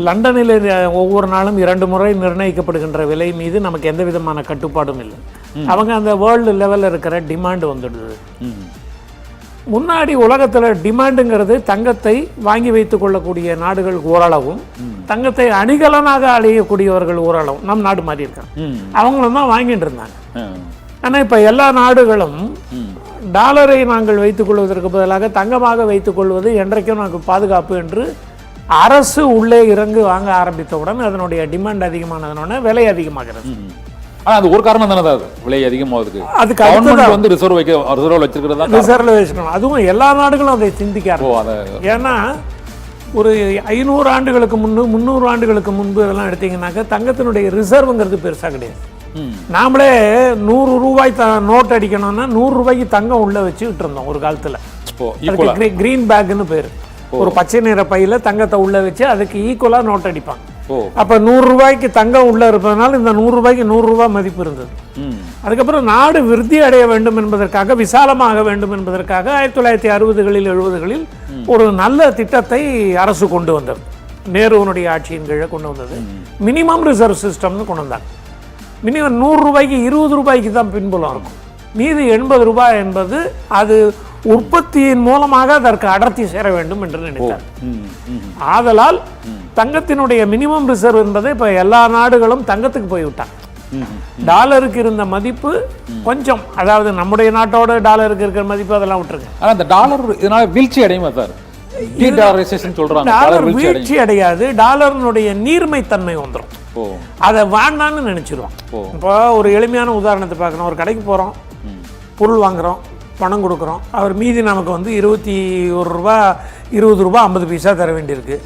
லண்டனில் ஒவ்வொரு நாளும் 2 முறை நிர்ணயிக்கப்படுகின்ற விலை மீது நமக்கு எந்த விதமான கட்டுப்பாடும் இல்லை. அவங்க அந்த வேர்ல்டு லெவலில் இருக்கிற டிமாண்ட் வந்துடுது. முன்னாடி உலகத்தில் டிமாண்டுங்கிறது தங்கத்தை வாங்கி வைத்துக் கொள்ளக்கூடிய நாடுகள் ஓரளவும், தங்கத்தை அணிகலனாக அழியக்கூடியவர்கள் ஓரளவும் நம் நாடு மாதிரி இருக்காங்க, அவங்களும் தான் வாங்கிட்டு இருந்தாங்க. ஆனால் இப்போ எல்லா நாடுகளும் டாலரை நாங்கள் வைத்துக் கொள்வதற்கு பதிலாக தங்கமாக வைத்துக் கொள்வது என்றைக்கும் நமக்கு பாதுகாப்பு என்று அரசு உள்ளே இறங்கி வாங்க ஆரம்பித்தவுடன் அதனுடைய டிமாண்ட் அதிகமானதுனால விலை அதிகமாகிறது. ஆனா அது ஒரு காரணம் தானே அது விலை அதிகமாகுதுக்கு. அதுக்கு கவர்மெண்ட் வந்து ரிசர்வ் வச்சிருக்கிறதா ரிசர்வ்ல வச்சுக்கணும். அதுவும் எல்லா நாடுகளும் அதை சிந்திக்காது. ஏன்னா ஒரு 500 ஆண்டுகளுக்கு முன்பு 300 ஆண்டுகளுக்கு முன்பு இதெல்லாம் எடுத்தீங்கன்னாக்க தங்கத்தினுடைய ரிசர்வ்ங்கிறது பெருசா கிடையாது. நாமளே 100 ரூபாய் நோட் அடிக்கணும்னா 100 ரூபாய்க்கு தங்கம் உள்ள வச்சுக்கிட்டு இருந்தோம் ஒரு காலத்துல. கிரீன் பேக்னு பேரு. ஒரு பச்சை நிற பையில தங்கத்தை உள்ள வச்சு அதுக்கு ஈக்குவலா நோட் அடிப்பாங்க. அப்ப 100 ரூபாய்க்கு தங்கம் உள்ள இருப்பதனால இந்த 100 ரூபாய்க்கு 100 ரூபாய் மதிப்பு இருந்தது. அதுக்கப்புறம் நாடு விருத்தி அடைய வேண்டும் என்பதற்காக, விசாலமாக வேண்டும் என்பதற்காக 1960களில் 70களில் ஒரு நல்ல திட்டத்தை அரசு கொண்டு வந்தது. நேருவனுடைய ஆட்சியின் கீழே கொண்டு வந்தது. மினிமம் ரிசர்வ் சிஸ்டம்னு கொண்டு வந்தாங்க. மினிமம் 100 ரூபாய்க்கு 20 ரூபாய்க்கு தான் பின்புலம் இருக்கும். மீது 80 ரூபாய் என்பது அது உற்பத்தியின் மூலமாக அதற்கு அடர்த்தி சேர வேண்டும் என்று நினைத்தார். ஆதலால் தங்கத்தினுடைய மினிமம் ரிசர்வ் என்பதை இப்ப எல்லா நாடுகளும் தங்கத்துக்கு போய்விட்டாங்க. டாலருக்கு இருந்த மதிப்பு கொஞ்சம், அதாவது நம்முடைய நாட்டோட டாலருக்கு இருக்கிற மதிப்பு அதெல்லாம் விட்டுருங்க. ஆனா அந்த டாலர் இதனால வீழ்ச்சி அடையுமா சார்? டாலர் வீழ்ச்சி அடையாது. டாலரினுடைய நீர்மை தன்மை வந்துடும். அதை வேண்டான்னு நினைச்சிருவோம். இப்போ ஒரு எளிமையான உதாரணத்தை பார்க்கணும். ஒரு கடைக்கு போறோம், பொருள் வாங்குறோம், பணம் கொடுக்குறோம். அவர் மீதி நமக்கு வந்து 21 ரூபா 20 ரூபா 50 பைசா தர வேண்டியிருக்கு.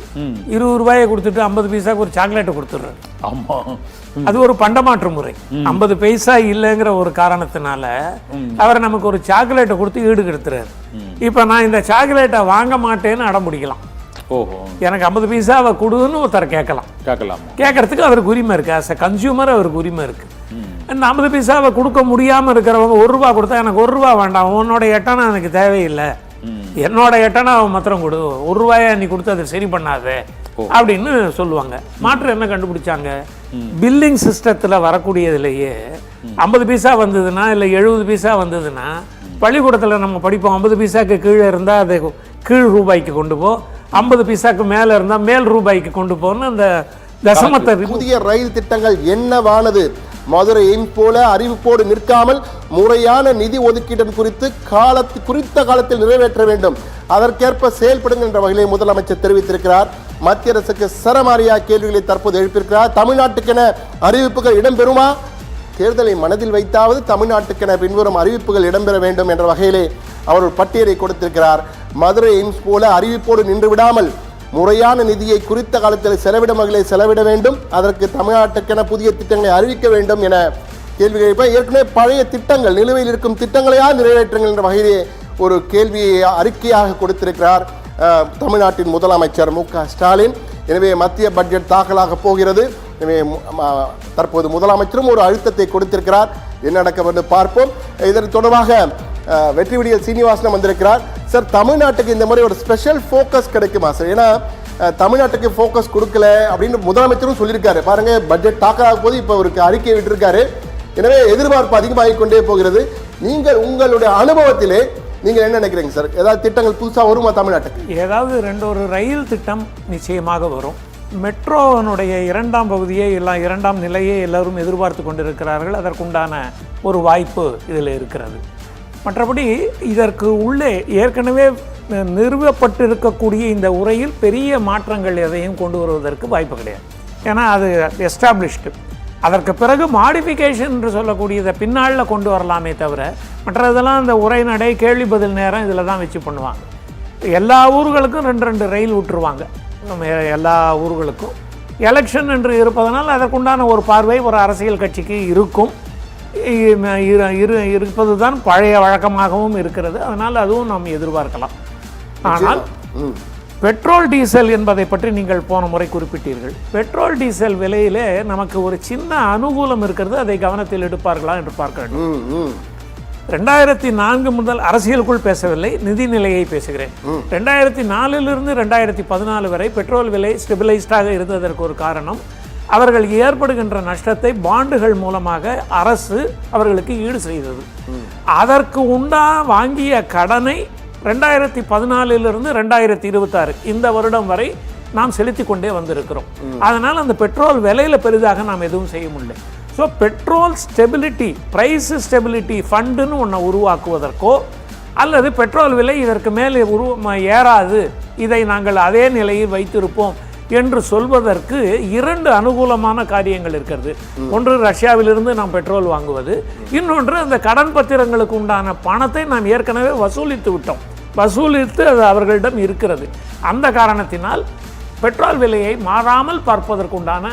20 ரூபாயை கொடுத்துட்டு 50 பைசாக்கு ஒரு சாக்லேட்டை கொடுத்துட்றாரு. ஆமா, அது ஒரு பண்டமாற்று முறை. 50 பைசா இல்லைங்கிற ஒரு காரணத்தினால அவர் நமக்கு ஒரு சாக்லேட்டை கொடுத்து ஈடு கெடுத்துறாரு. இப்ப நான் இந்த சாக்லேட்டை வாங்க மாட்டேன்னு அடம் பிடிக்கலாம். எனக்கு 50 பைசாவை கொடுன்னு ஒருத்தர் கேட்கலாம். கேட்கறதுக்கு அவருக்கு உரிமை இருக்கு. ஆஸ் அ கன்சியூமர் அவருக்கு உரிமை இருக்கு. இந்த 50 பைசாவை கொடுக்க முடியாம இருக்கிறவங்க 1 ரூபா கொடுத்தா எனக்கு 1 ரூபா வேண்டாம், உன்னோட எட்டனா எனக்கு தேவையில்லை, என்னோட எட்டனா மாத்திரம் கொடு, 1 ரூபாயா நீ கொடுத்து அதை சரி பண்ணாதே அப்படின்னு சொல்லுவாங்க. மாற்று என்ன கண்டுபிடிச்சாங்க? பில்லிங் சிஸ்டத்துல வரக்கூடியதுலயே 50 பைசா வந்ததுன்னா இல்ல 70 பைசா வந்ததுன்னா பள்ளிக்கூடத்துல நம்ம படிப்போம். 50 பைசாக்கு கீழே இருந்தா அதை கீழ் ரூபாய்க்கு கொண்டு போ, 50 பைசாக்கு மேல இருந்தா மேல் ரூபாய்க்கு கொண்டு போன்னு அந்த தசமத்தை. புதிய ரயில் திட்டங்கள் என்னவானது? மதுரை எய்ம்ஸ் போல அறிவிப்போடு நிற்காமல் முறையான நிதி ஒதுக்கீடு குறித்த காலத்தில் நிறைவேற்ற வேண்டும். அதற்கேற்ப செயல்படுங்க என்ற வகையிலே முதலமைச்சர் தெரிவித்திருக்கிறார். மத்திய அரசுக்கு சரமாரியா கேள்விகளை தற்போது எழுப்பியிருக்கிறார். தமிழ்நாட்டுக்கென அறிவிப்புகள் இடம்பெறுமா? தேர்தலை மனதில் வைத்தாவது தமிழ்நாட்டுக்கென பின்வரும் அறிவிப்புகள் இடம்பெற வேண்டும் என்ற வகையிலே அவர் ஒரு பட்டியலை கொடுத்திருக்கிறார். மதுரை எய்ம்ஸ் போல அறிவிப்போடு நின்று விடாமல் முறையான நிதியை குறித்த காலத்தில் செலவிடும் வகையில் செலவிட வேண்டும். அதற்கு தமிழ்நாட்டுக்கென புதிய திட்டங்களை அறிவிக்க வேண்டும் என கேள்விகள். ஏற்கனவே பழைய திட்டங்கள், நிலுவையில் இருக்கும் திட்டங்களையா நிறைவேற்றுங்கள் என்ற வகையிலே ஒரு கேள்வியை அறிக்கையாக கொடுத்திருக்கிறார் தமிழ்நாட்டின் முதலமைச்சர் மு.க. ஸ்டாலின். எனவே மத்திய பட்ஜெட் தாக்கலாக போகிறது. எனவே தற்போது முதலமைச்சரும் ஒரு அழுத்தத்தை கொடுத்திருக்கிறார். என்ன நடக்கும் என்று பார்ப்போம். இதற்கு தொடர்பாக வெற்றி விடியல் சீனிவாசனம் வந்திருக்கிறார். சார், தமிழ்நாட்டுக்கு இந்த மாதிரி ஒரு ஸ்பெஷல் ஃபோக்கஸ் கிடைக்குமா சார்? ஏன்னா தமிழ்நாட்டுக்கு ஃபோக்கஸ் கொடுக்கல அப்படின்னு முதலமைச்சரும் சொல்லியிருக்காரு. பாருங்க, பட்ஜெட் தாக்கலாக போது இப்போ அவருக்கு அறிக்கை விட்டிருக்காரு. எனவே எதிர்பார்ப்பு அதிகமாகிக் கொண்டே போகிறது. நீங்கள் உங்களுடைய அனுபவத்திலே நீங்கள் என்ன நினைக்கிறீங்க சார்? ஏதாவது திட்டங்கள் புதுசாக வருமா தமிழ்நாட்டுக்கு? ஏதாவது ஒரு ரயில் திட்டம் நிச்சயமாக வரும். மெட்ரோனுடைய 2ஆம் பகுதியை எல்லாம் 2ஆம் நிலையை எல்லாரும் எதிர்பார்த்து கொண்டிருக்கிறார்கள். அதற்குண்டான ஒரு வாய்ப்பு இதில் இருக்கிறது. மற்றபடி இதற்கு உள்ளே ஏற்கனவே நிறுவப்பட்டிருக்கக்கூடிய இந்த உரையில் பெரிய மாற்றங்கள் எதையும் கொண்டு வருவதற்கு வாய்ப்பு கிடையாது. ஏன்னா அது எஸ்டாப்ளிஷ்டு. அதற்கு பிறகு மாடிஃபிகேஷன் என்று சொல்லக்கூடியதை பின்னாளில் கொண்டு வரலாமே தவிர மற்றதெல்லாம் இந்த உரை நடை கேள்வி பதில் நேரம் இதில் தான் வச்சு பண்ணுவாங்க. எல்லா ஊர்களுக்கும் 2 ரயில் விட்டுருவாங்க. எல்லா ஊர்களுக்கும் எலெக்ஷன் என்று இருப்பதனால் அதற்குண்டான ஒரு பார்வை ஒரு அரசியல் கட்சிக்கு இருக்கும். இருப்பது தான் பழைய வழக்கமாகவும் இருக்கிறது. அதனால் அதுவும் நாம் எதிர்பார்க்கலாம். ஆனால் பெட்ரோல் டீசல் என்பதை பற்றி நீங்கள் போன முறை குறிப்பிட்டீர்கள். பெட்ரோல் டீசல் விலையிலே நமக்கு ஒரு சின்ன அனுகூலம் இருக்கிறது. அதை கவனத்தில் எடுப்பார்களா என்று பார்க்க வேண்டும். 2004 முதல் அரசியலுக்குள் பேசவில்லை, நிதிநிலையை பேசுகிறேன். 2004 2014 வரை பெட்ரோல் விலை ஸ்டெபிலைஸ்டாக இருந்ததற்கு ஒரு காரணம், அவர்கள் ஏற்படுகின்ற நஷ்டத்தை பாண்டுகள் மூலமாக அரசு அவர்களுக்கு ஈடு செய்தது. அதற்கு வாங்கிய கடனை 2014 2026 இந்த வருடம் வரை நாம் செலுத்தி கொண்டே வந்திருக்கிறோம். அதனால் அந்த பெட்ரோல் விலையில பெரிதாக நாம் எதுவும் செய்ய முடியல. So petrol stability, price stability ஃபண்டுன்னு ஒன்று உருவாக்குவதற்கோ அல்லது பெட்ரோல் விலை இதற்கு மேலே ஏறாது, இதை நாங்கள் அதே நிலையில் வைத்திருப்போம் என்று சொல்வதற்கு 2 அனுகூலமான காரியங்கள் இருக்கிறது. ஒன்று, ரஷ்யாவிலிருந்து நாம் பெட்ரோல் வாங்குவது, இன்னொன்று அந்த கடன் பத்திரங்களுக்கு உண்டான பணத்தை நாம் ஏற்கனவே வசூலித்து விட்டோம். வசூலித்து அது அவர்களிடம் இருக்கிறது. அந்த காரணத்தினால் பெட்ரோல் விலையை மாறாமல் பார்ப்பதற்குண்டான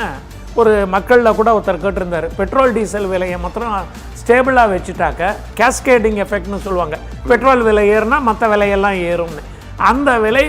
ஒரு மக்களில் கூட ஒருத்தர் கேட்டிருந்தார், பெட்ரோல் டீசல் விலையை மாத்திரம் ஸ்டேபிளாக வச்சுட்டாக்க கேஸ்கேடிங் எஃபெக்ட்னு சொல்லுவாங்க, பெட்ரோல் விலை ஏறுனா மற்ற விலையெல்லாம் ஏறும்னு. அந்த விலை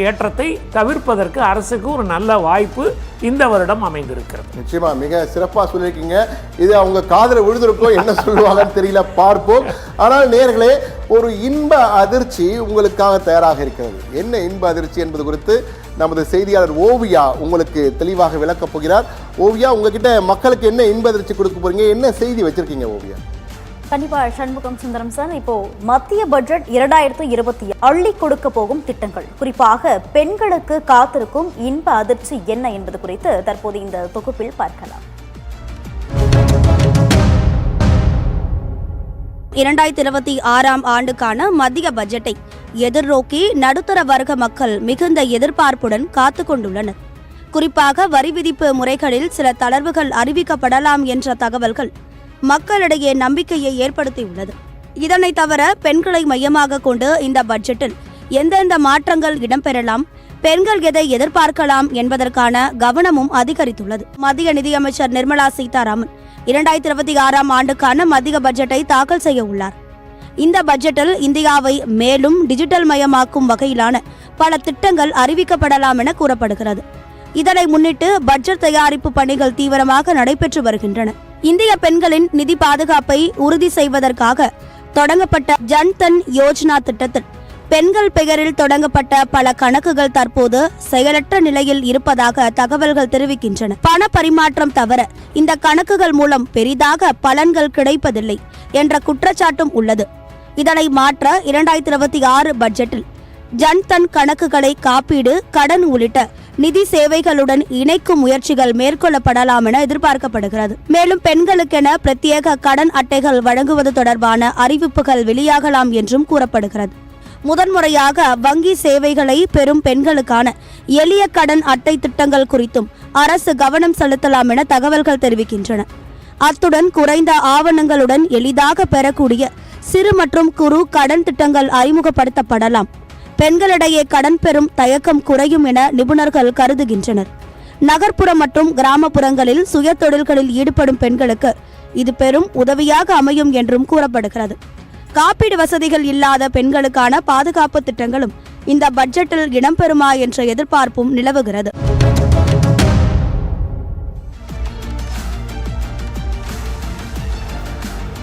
ஏற்றத்தை தவிர்ப்பதற்கு அரசுக்கு ஒரு நல்ல வாய்ப்பு இந்த வருடம் அமைந்திருக்கிறது. நிச்சயமா மிக சிறப்பாக சொல்லியிருக்கீங்க. இது அவங்க காதல விழுந்திருக்கோ என்ன சொல்லுவாங்கன்னு தெரியல, பார்ப்போம். ஆனால் நேயர்களே, ஒரு இன்ப அதிர்ச்சி உங்களுக்காக தயாராக இருக்கிறது. என்ன இன்ப அதிர்ச்சி என்பது குறித்து நமது செய்தியாளர் ஓவியா உங்களுக்கு தெளிவாக விளக்கப் போகிறார். ஓவியா, உங்ககிட்ட மக்களுக்கு என்ன இன்ப அதிர்ச்சி கொடுக்க போறீங்க, என்ன செய்தி வச்சிருக்கீங்க ஓவியா? கண்டிப்பா சண்முகம் சுந்தரம் சார், இப்போ மத்திய பட்ஜெட் 2020 அள்ளி கொடுக்க போகும் திட்டங்கள், குறிப்பாக பெண்களுக்கு காத்திருக்கும் இன்ப அதிர்ச்சி என்ன என்பது குறித்து தற்போது இந்த தொகுப்பில் பார்க்கலாம். 2026ஆம் ஆண்டுக்கான மத்திய பட்ஜெட்டை எதிர்நோக்கி நடுத்தர வர்க்க மக்கள் மிகுந்த எதிர்பார்ப்புடன் காத்து கொண்டுள்ளனர். குறிப்பாக வரி விதிப்பு முறைகளில் சில தளர்வுகள் அறிவிக்கப்படலாம் என்ற தகவல்கள் மக்களிடையே நம்பிக்கையை ஏற்படுத்தியுள்ளது. இதனை தவிர பெண்களை மையமாக கொண்டு இந்த பட்ஜெட்டில் எந்தெந்த மாற்றங்கள் இடம்பெறலாம், பெண்கள் எதை எதிர்பார்க்கலாம் என்பதற்கான கவனமும் அதிகரித்துள்ளது. மத்திய நிதியமைச்சர் நிர்மலா சீதாராமன் 2026ஆம் ஆண்டுக்கான மத்திய பட்ஜெட்டை தாக்கல் செய்ய உள்ளார். இந்த பட்ஜெட்டில் இந்தியாவை மேலும் டிஜிட்டல் மயமாக்கும் வகையிலான பல திட்டங்கள் அறிவிக்கப்படலாம் என கூறப்படுகிறது. இதனை முன்னிட்டு பட்ஜெட் தயாரிப்பு பணிகள் தீவிரமாக நடைபெற்று வருகின்றன. இந்திய பெண்களின் நிதி பாதுகாப்பை உறுதி செய்வதற்காக தொடங்கப்பட்ட ஜன்தன் யோஜனா திட்டத்தில் பெண்கள் பெயரில் தொடங்கப்பட்ட பல கணக்குகள் தற்போது செயலற்ற நிலையில் இருப்பதாக தகவல்கள் தெரிவிக்கின்றன. பண பரிமாற்றம் தவிர இந்த கணக்குகள் மூலம் பெரிதாக பலன்கள் கிடைப்பதில்லை என்ற குற்றச்சாட்டும் உள்ளது. இதனை மாற்ற 2026 பட்ஜெட்டில் ஜன்தன் கணக்குகளை காப்பீடு, கடன் உள்ளிட்ட நிதி சேவைகளுடன் இணைக்கும் முயற்சிகள் மேற்கொள்ளப்படலாம் என எதிர்பார்க்கப்படுகிறது. மேலும் பெண்களுக்கென பிரத்யேக கடன் அட்டைகள் வழங்குவது தொடர்பான அறிவிப்புகள் வெளியாகலாம் என்றும் கூறப்படுகிறது. முதன்முறையாக வங்கி சேவைகளை பெறும் பெண்களுக்கான எளிய கடன் அட்டை திட்டங்கள் குறித்தும் அரசு கவனம் செலுத்தலாம் என தகவல்கள் தெரிவிக்கின்றன. அத்துடன் குறைந்த ஆவணங்களுடன் எளிதாக பெறக்கூடிய சிறு மற்றும் குறு கடன் திட்டங்கள் அறிமுகப்படுத்தப்படலாம். பெண்களிடையே கடன் பெறும் தயக்கம் குறையும் என நிபுணர்கள் கருதுகின்றனர். நகர்ப்புற மற்றும் கிராமப்புறங்களில் சுய தொழில்களில் ஈடுபடும் பெண்களுக்கு இது பெரும் உதவியாக அமையும் என்றும் கூறப்படுகிறது. காப்பீடு வசதிகள் இல்லாத பெண்களுக்கான பாதுகாப்பு திட்டங்களும் இந்த பட்ஜெட்டில் இடம்பெறுமா என்ற எதிர்பார்ப்பும் நிலவுகிறது.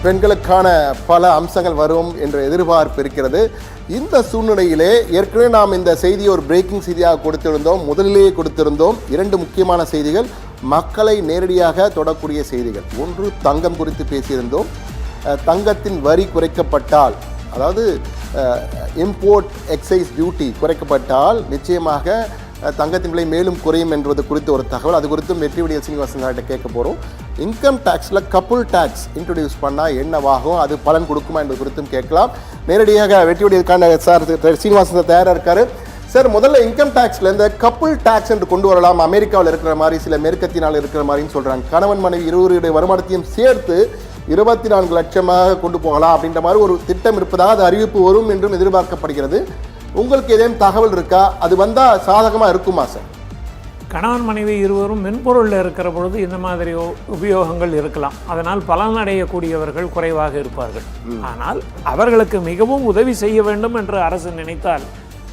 பெண்களுக்கான பல அம்சங்கள் வரும் என்ற எதிர்பார்ப்பு இருக்கிறது. இந்த சூழ்நிலையிலே ஏற்கனவே நாம் இந்த செய்தியை ஒரு பிரேக்கிங் செய்தியாக கொடுத்திருந்தோம், முதலிலேயே கொடுத்திருந்தோம். 2 முக்கியமான செய்திகள், மக்களை நேரடியாக தொடக்கூடிய செய்திகள். ஒன்று, தங்கம் குறித்து பேசியிருந்தோம். தங்கத்தின் வரி குறைக்கப்பட்டால், அதாவது இம்போர்ட் எக்ஸைஸ் டியூட்டி குறைக்கப்பட்டால் நிச்சயமாக தங்கத்தின் விலை மேலும் குறையும் என்பது குறித்து ஒரு தகவல். அது குறித்தும் வெற்றிவடியல் சீனிவாசன் சார்கிட்ட கேட்க போகிறோம். இன்கம் டேக்ஸில் கப்புள் டேக்ஸ் இன்ட்ரடியூஸ் பண்ணால் என்னவாகும், அது பலன் கொடுக்குமா என்பது குறித்தும் கேட்கலாம். நேரடியாக வெற்றிவடியலுக்கான சார் சீனிவாசன் சார் தயாராக இருக்காரு. சார், முதல்ல இன்கம் டேக்ஸில் இந்த கப்புள் டேக்ஸ் என்று கொண்டு வரலாம். அமெரிக்காவில் இருக்கிற மாதிரி, சில மேற்கத்தினால் இருக்கிற மாதிரின்னு சொல்கிறாங்க. கணவன் மனைவி இருவருடைய வருமானத்தையும் சேர்த்து 24 லட்சமாக கொண்டு போகலாம் அப்படின்ற மாதிரி ஒரு திட்டம் இருப்பதாக அது அறிவிப்பு வரும் என்றும் எதிர்பார்க்கப்படுகிறது. உங்களுக்கு ஏதேனும் தகவல் இருக்கா? அது வந்தால் சாதகமாக இருக்குமா சார்? கணவன் மனைவி இருவரும் மென்பொருளில் இருக்கிற பொழுது இந்த மாதிரி உபயோகங்கள் இருக்கலாம். அதனால் பலனடையக்கூடியவர்கள் குறைவாக இருப்பார்கள். ஆனால் அவர்களுக்கு மிகவும் உதவி செய்ய வேண்டும் என்று அரசு நினைத்தால்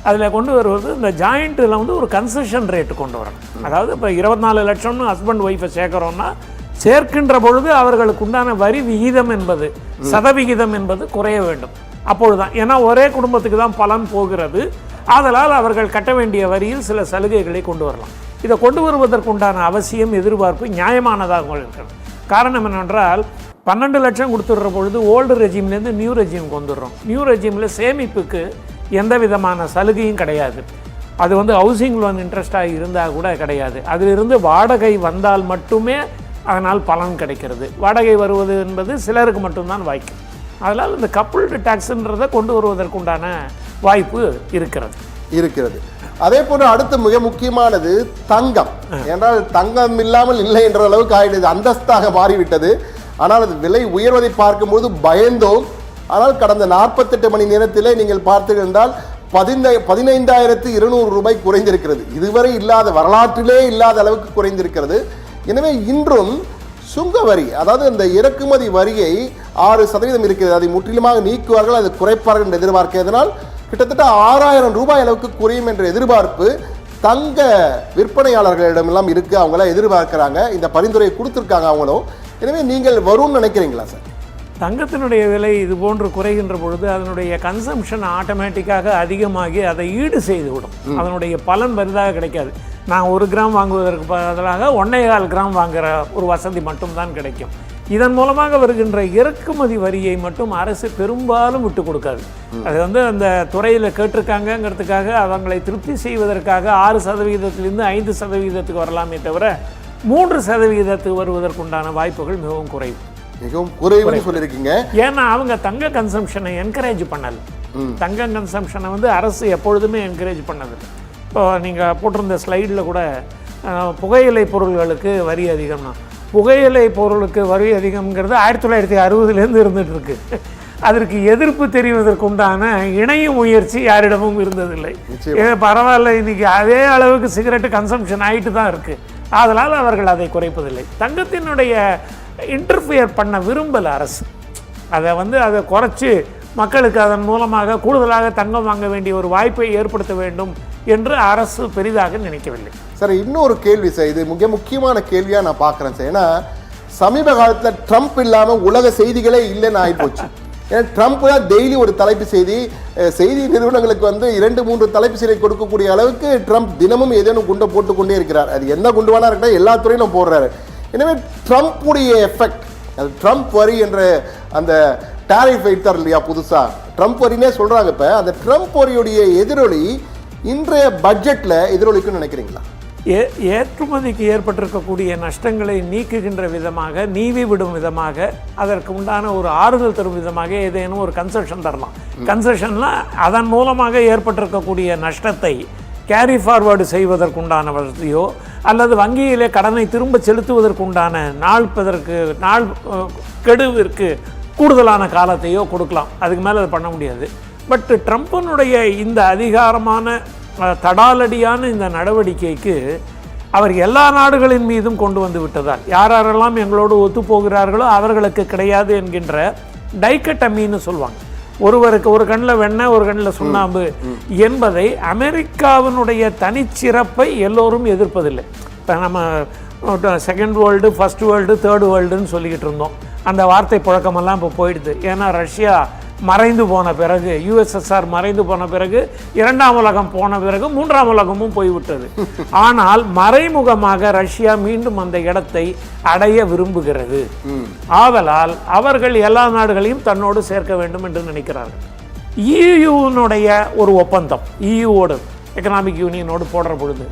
அதில் கொண்டு வருவது இந்த ஜாயிண்ட்டில் வந்து ஒரு கன்செஷன் ரேட்டு கொண்டு வரணும். அதாவது இப்போ 24 லட்சம்னு ஹஸ்பண்ட் ஒய்ஃபை சேர்க்குறோன்னா சேர்க்கின்ற பொழுது அவர்களுக்கு உண்டான வரி விகிதம் என்பது, சதவிகிதம் என்பது குறைய வேண்டும். அப்பொழுதுதான், ஏன்னா ஒரே குடும்பத்துக்கு தான் பலன் போகிறது. ஆதலால் அவர்கள் கட்ட வேண்டிய வரியில் சில சலுகைகளை கொண்டு வரலாம். இதை கொண்டு வருவதற்குண்டான அவசியம், எதிர்பார்ப்பு நியாயமானதாக இருக்கிறது. காரணம் என்னவென்றால் 12 லட்சம் கொடுத்துடுற பொழுது ஓல்டு ரெஜிம்லேருந்து நியூ ரெஜிமுக்கு வந்துடுறோம். நியூ ரெஜிமில் சேமிப்புக்கு எந்த விதமான சலுகையும் கிடையாது. அது வந்து ஹவுசிங் லோன் இன்ட்ரெஸ்டாக இருந்தால் கூட கிடையாது. அதிலிருந்து வாடகை வந்தால் மட்டுமே அதனால் பலன் கிடைக்கிறது. வாடகை வருவது என்பது சிலருக்கு மட்டும்தான் வாய்க்கும். அதனால் இந்த கப்புள்டு டேக்ஸுன்றதை கொண்டு வருவதற்குண்டான வாய்ப்பு இருக்கிறது. அதே போன்று அடுத்து மிக முக்கியமானது தங்கம். என்றால் தங்கம் இல்லாமல் இல்லை என்ற அளவுக்கு ஆயிடுது, அந்தஸ்தாக மாறிவிட்டது. ஆனால் அது விலை உயர்வதை பார்க்கும்போது பயந்தோம். ஆனால் கடந்த 48 மணி நேரத்திலே நீங்கள் பார்த்தீர்கள் என்றால் 15,200 ரூபாய் குறைந்திருக்கிறது. இதுவரை இல்லாத, வரலாற்றிலே இல்லாத அளவுக்கு குறைந்திருக்கிறது. எனவே இன்றும் சுங்க வரி, அதாவது இந்த இறக்குமதி வரியை 6% இருக்கிறது, அதை முற்றிலுமாக நீக்குவார்கள், அதை குறைப்பார்கள் என்று எதிர்பார்க்கிறதுனால் கிட்டத்தட்ட 6,000 ரூபாய் அளவுக்கு குறையும் என்ற எதிர்பார்ப்பு தங்க விற்பனையாளர்களிடமெல்லாம் இருக்கு. அவங்களாம் எதிர்பார்க்கிறாங்க, இந்த பரிந்துரையை கொடுத்துருக்காங்க அவங்களும். எனவே நீங்கள் வரும்னு நினைக்கிறீங்களா சார்? தங்கத்தினுடைய விலை இது போன்று குறைகின்ற பொழுது அதனுடைய கன்சம்ஷன் ஆட்டோமேட்டிக்காக அதிகமாகி அதை ஈடு செய்துவிடும். அதனுடைய பலன் பெரிதாக கிடைக்காது. நான் 1 கிராம் வாங்குவதற்கு பதிலாக 1.25 கிராம் வாங்குகிற ஒரு வசதி மட்டும்தான் கிடைக்கும். இதன் மூலமாக வருகின்ற இறக்குமதி வரியை மட்டும் அரசு பெரும்பாலும் விட்டு கொடுக்காது. அது அந்த துறையில் கேட்டிருக்காங்கிறதுக்காக அவங்களை திருப்தி செய்வதற்காக 6%லிருந்து 5% வரலாமே தவிர 3% வருவதற்குண்டான வாய்ப்புகள் மிகவும் குறைவு. மிகவும் குறைவுன்னு சொல்லியிருக்கீங்க. ஏன்னா அவங்க தங்க கன்சம்ஷனை என்கரேஜ் பண்ணல. தங்க கன்சம்ஷனை அரசு எப்பொழுதுமே என்கரேஜ் பண்ணது. இப்போ நீங்கள் போட்டிருந்த ஸ்லைடில் கூட புகையிலை பொருள்களுக்கு வரி அதிகம்னா, புகையிலை பொருளுக்கு வரி அதிகம்ங்கிறது 1960லேருந்து இருந்துட்டு இருக்கு. அதற்கு எதிர்ப்பு தெரிவதற்குண்டான இணைய முயற்சி யாரிடமும் இருந்ததில்லை. பரவாயில்ல, இன்னைக்கு அதே அளவுக்கு சிகரெட்டு கன்சம்ஷன் ஆகிட்டு தான் இருக்குது. அதனால் அவர்கள் அதை குறைப்பதில்லை. தங்கத்தினுடைய இன்டர்ஃபியர் பண்ண விரும்பல அரசு. அதை குறைச்சி மக்களுக்கு அதன் மூலமாக கூடுதலாக தங்கம் வாங்க வேண்டிய ஒரு வாய்ப்பை ஏற்படுத்த வேண்டும் என்று அரசு பெரிதாக நினைக்கவில்லை. சார், இன்னொரு கேள்வி சார், இது மிக முக்கியமான கேள்வியாக நான் பார்க்குறேன் சார். ஏன்னா சமீப காலத்தில் ட்ரம்ப் இல்லாமல் உலக செய்திகளே இல்லைன்னு ஆகிப்போச்சு. ஏன்னா ட்ரம்ப் தான் டெய்லி ஒரு தலைப்பு செய்தி, செய்தி நிறுவனங்களுக்கு 2-3 தலைப்பு செய்தி கொடுக்கக்கூடிய அளவுக்கு ட்ரம்ப் தினமும் ஏதேனும் குண்டை போட்டுக்கொண்டே இருக்கிறார். அது என்ன குண்டு வேணா இருக்கட்டும், எல்லா துறையிலும் போடுறாரு. எனவே ட்ரம்ப்புடைய எஃபெக்ட், அது ட்ரம்ப் வரி என்ற அந்த டாரிஃப் வைத்தார் இல்லையா புதுசாக, ட்ரம்ப் வரினே சொல்கிறாங்க. இப்போ அந்த ட்ரம்ப் வரியுடைய எதிரொலி இன்றைய பட்ஜெட்டில் எதிரொலிக்குன்னு நினைக்கிறீங்களா? ஏற்றுமதிக்கு ஏற்பட்டிருக்கக்கூடிய நஷ்டங்களை நீக்குகின்ற விதமாக, நீவி விடும் விதமாக, அதற்கு உண்டான ஒரு ஆறுதல் தரும் விதமாக ஏதேனும் ஒரு கன்செஷன் தரலாம். கன்செஷன்லாம் அதன் மூலமாக ஏற்பட்டிருக்கக்கூடிய நஷ்டத்தை கேரி ஃபார்வர்டு செய்வதற்குண்டான வசதியோ அல்லது வங்கியிலே கடனை திரும்ப செலுத்துவதற்குண்டான நாள் கெடுவிற்கு கூடுதலான காலத்தையோ கொடுக்கலாம். அதுக்கு மேலே அதை பண்ண முடியாது. பட் ட்ரம்ப்பினுடைய இந்த அதிகாரமான தடாலடியான இந்த நடவடிக்கைக்கு அவர் எல்லா நாடுகளின் மீதும் கொண்டு வந்து விட்டதால் யாரெல்லாம் எங்களோடு ஒத்துப்போகிறார்களோ அவர்களுக்கு கிடையாது என்கின்ற டைக்கட்டமின்னு சொல்லுவாங்க. ஒருவருக்கு ஒரு கண்ணில் வெண்ணெய் ஒரு கண்ணில் சுண்ணாம்பு என்பதை அமெரிக்காவினுடைய தனிச்சிறப்பை எல்லோரும் எதிர்ப்பதில்லை. இப்போ நம்ம second world, first world, third வேர்ல்டுன்னு சொல்லிக்கிட்டு இருந்தோம். அந்த வார்த்தை புழக்கமெல்லாம் இப்போ போயிடுது. ஏன்னா ரஷ்யா மறைந்து போன பிறகு, யுஎஸ்எஸ்ஆர் மறைந்து போன பிறகு, 2ஆம் உலகம் போன பிறகு 3ஆம் உலகமும் போய்விட்டது. ஆனால் மறைமுகமாக ரஷ்யா மீண்டும் அந்த இடத்தை அடைய விரும்புகிறது. ஆதலால் அவர்கள் எல்லா நாடுகளையும் தன்னோடு சேர்க்க வேண்டும் என்று நினைக்கிறார்கள். இயூனுடைய ஒரு ஒப்பந்தம், இயூவோடு எக்கனாமிக் யூனியனோடு போடுற பொழுது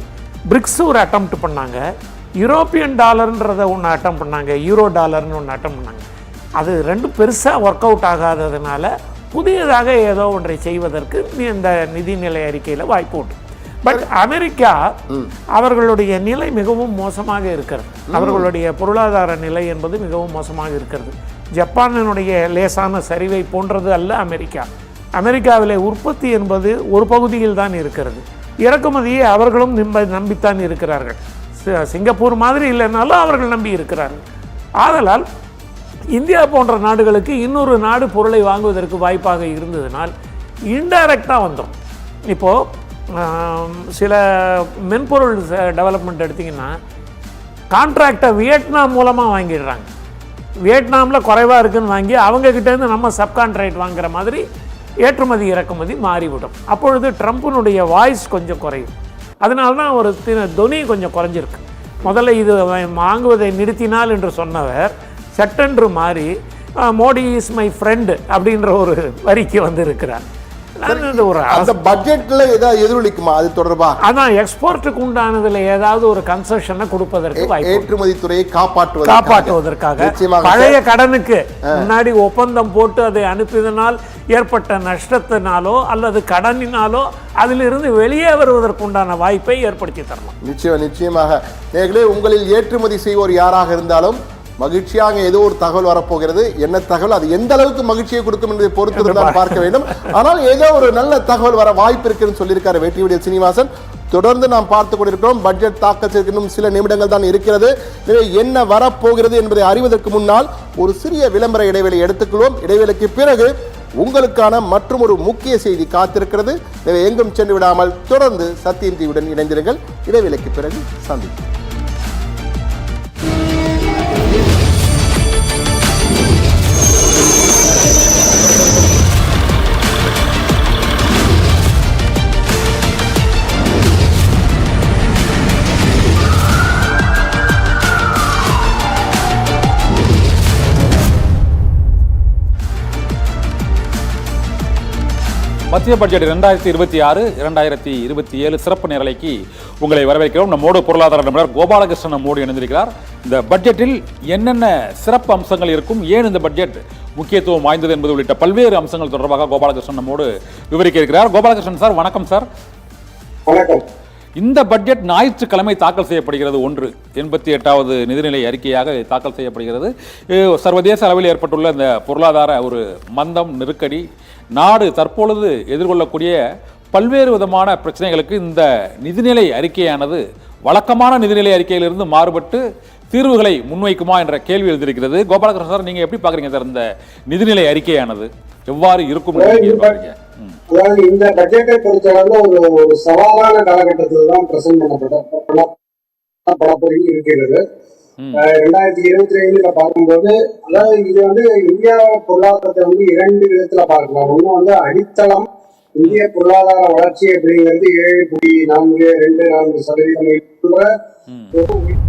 பிரிக்ஸ் ஒரு அட்டெம்ப்ட் பண்ணாங்க, யூரோப்பியன் டாலர்ன்றதை ஒன்று அட்டம் பண்ணாங்க, யூரோ டாலர்னு ஒன்று அட்டம் பண்ணாங்க. அது ரெண்டும் பெருசாக ஒர்க் அவுட் ஆகாததுனால புதியதாக ஏதோ ஒன்றை செய்வதற்கு இந்த நிதிநிலை அறிக்கையில் வாய்ப்பு உண்டு. பட் அமெரிக்கா அவர்களுடைய நிலை மிகவும் மோசமாக இருக்கிறது. அவர்களுடைய பொருளாதார நிலை என்பது மிகவும் மோசமாக இருக்கிறது. ஜப்பானினுடைய லேசான சரிவை போன்றது அல்ல அமெரிக்கா. அமெரிக்காவிலே உற்பத்தி என்பது ஒரு பகுதியில் தான் இருக்கிறது. இறக்குமதியை அவர்களும் நம்பித்தான் இருக்கிறார்கள். சிங்கப்பூர் மாதிரி இல்லைனாலும் அவர்கள் நம்பி இருக்கிறார்கள். ஆதலால் இந்தியா போன்ற நாடுகளுக்கு இன்னொரு நாடு பொருளை வாங்குவதற்கு வாய்ப்பாக இருந்ததுனால் இன்டைரக்டாக வந்துடும். இப்போது சில மென்பொருள் டெவலப்மெண்ட் எடுத்திங்கன்னா கான்ட்ராக்டை வியட்நாம் மூலமாக வாங்கிடுறாங்க. வியட்நாமில் குறைவாக இருக்குதுன்னு வாங்கி அவங்கக்கிட்டேருந்து நம்ம சப்கான்ட்ராக்ட் வாங்குற மாதிரி ஏற்றுமதி இறக்குமதி மாறிவிடும். அப்பொழுது ட்ரம்ப்பினுடைய வாய்ஸ் கொஞ்சம் குறையும். அதனால தான் ஒரு தொனி கொஞ்சம் குறைஞ்சிருக்கு. முதல்ல இது வாங்குவதை நிறுத்தினால் என்று சொன்னவர் சட்டென்று மாறி மோடி இஸ் மை ஃப்ரெண்டு அப்படின்ற ஒரு வரிக்கு வந்து இருக்கிறார். அந்த பட்ஜெட்ல ஏதாவது எதிரொலிக்குமா அது தொடர்பா? அதான் எக்ஸ்போர்ட்டுக்கு உண்டானதுல ஏதாவது ஒரு கன்செஷனை கொடுப்பதற்கு வாய்ப்பு, ஏற்றுமதி துறையை காப்பாற்றுவதற்காக. பழைய கடனுக்கு முன்னாடி ஒப்பந்தம் போட்டு அதை அனுப்பியதனால் ஏற்பட்ட நஷ்டத்தினாலோ அல்லது கடனினாலோ அதிலிருந்து வெளியே வருவதற்குண்டான வாய்ப்பை ஏற்படுத்தி தரலாம். நிச்சயமாக நேர்களே, உங்களில் ஏற்றுமதி செய்வோர் யாராக இருந்தாலும் மகிழ்ச்சியாக ஏதோ ஒரு தகவல் வரப்போகிறது. என்ன தகவல், அது எந்த அளவுக்கு மகிழ்ச்சியை கொடுக்கும் என்பதை பொறுத்து தான் பார்க்க வேண்டும். ஆனால் ஏதோ ஒரு நல்ல தகவல் வர வாய்ப்பு இருக்குன்னு சொல்லியிருக்காரு வெற்றியுடைய சீனிவாசன். தொடர்ந்து நாம் பார்த்து கொண்டிருக்கிறோம். பட்ஜெட் தாக்கல் இன்னும் சில நிமிடங்கள் தான் இருக்கிறது. என்ன வரப்போகிறது என்பதை அறிவதற்கு முன்னால் ஒரு சிறிய விளம்பர இடைவேளை எடுத்துக்கொள்வோம். இடைவேளைக்கு பிறகு உங்களுக்கான மற்றும் ஒரு முக்கிய செய்தி காத்திருக்கிறது. எங்கும் சென்று விடாமல் தொடர்ந்து சத்தியம் டிவியுடன் இணைந்திருங்கள். இடைவேளைக்கு பிறகு சந்திப்போம். மத்திய பட்ஜெட் 2026-2027 சிறப்பு நேரலைக்கு உங்களை வரவேற்கிறோம். நம்மோடு பொருளாதார நிபுணர் கோபாலகிருஷ்ணன் நம்மோடு இணைந்திருக்கிறார். இந்த பட்ஜெட்டில் என்னென்ன சிறப்பு அம்சங்கள் இருக்கும், ஏன் இந்த பட்ஜெட் முக்கியத்துவம் வாய்ந்தது என்பது உள்ளிட்ட பல்வேறு அம்சங்கள் தொடர்பாக கோபாலகிருஷ்ணன் நம்மோடு விவரிக்க இருக்கிறார். கோபாலகிருஷ்ணன் சார், வணக்கம் சார். வணக்கம். இந்த பட்ஜெட் ஞாயிற்றுக்கிழமை தாக்கல் செய்யப்படுகிறது. 88வது நிதிநிலை அறிக்கையாக தாக்கல் செய்யப்படுகிறது. சர்வதேச அளவில் ஏற்பட்டுள்ள இந்த பொருளாதார ஒரு மந்தம், நெருக்கடி, நாடு தற்பொழுது எதிர்கொள்ளக்கூடிய பல்வேறு விதமான பிரச்சனைகளுக்கு இந்த நிதிநிலை அறிக்கையானது வழக்கமான நிதிநிலை அறிக்கையிலிருந்து மாறுபட்டு தீர்வுகளை முன்வைக்குமா என்ற கேள்வி எழுந்திருக்கிறது. கோபாலகிருஷ்ணன் சார், நீங்க எப்படி பாக்குறீங்க சார் இந்த நிதிநிலை அறிக்கையானது எவ்வாறு இருக்கும்? அதாவது இந்த பட்ஜெட்டை பொறுத்தளவு ஒரு சவாலான காலகட்டத்தில் தான் பிரசன்ட் பண்ணப்பட இருக்கிறது. 2025 பார்க்கும்போது, அதாவது இது இந்தியா பொருளாதாரத்தை 2 விதத்துல பார்க்கலாம். ஒண்ணு அடித்தளம் இந்திய பொருளாதார வளர்ச்சி அப்படிங்கிறது 7.44%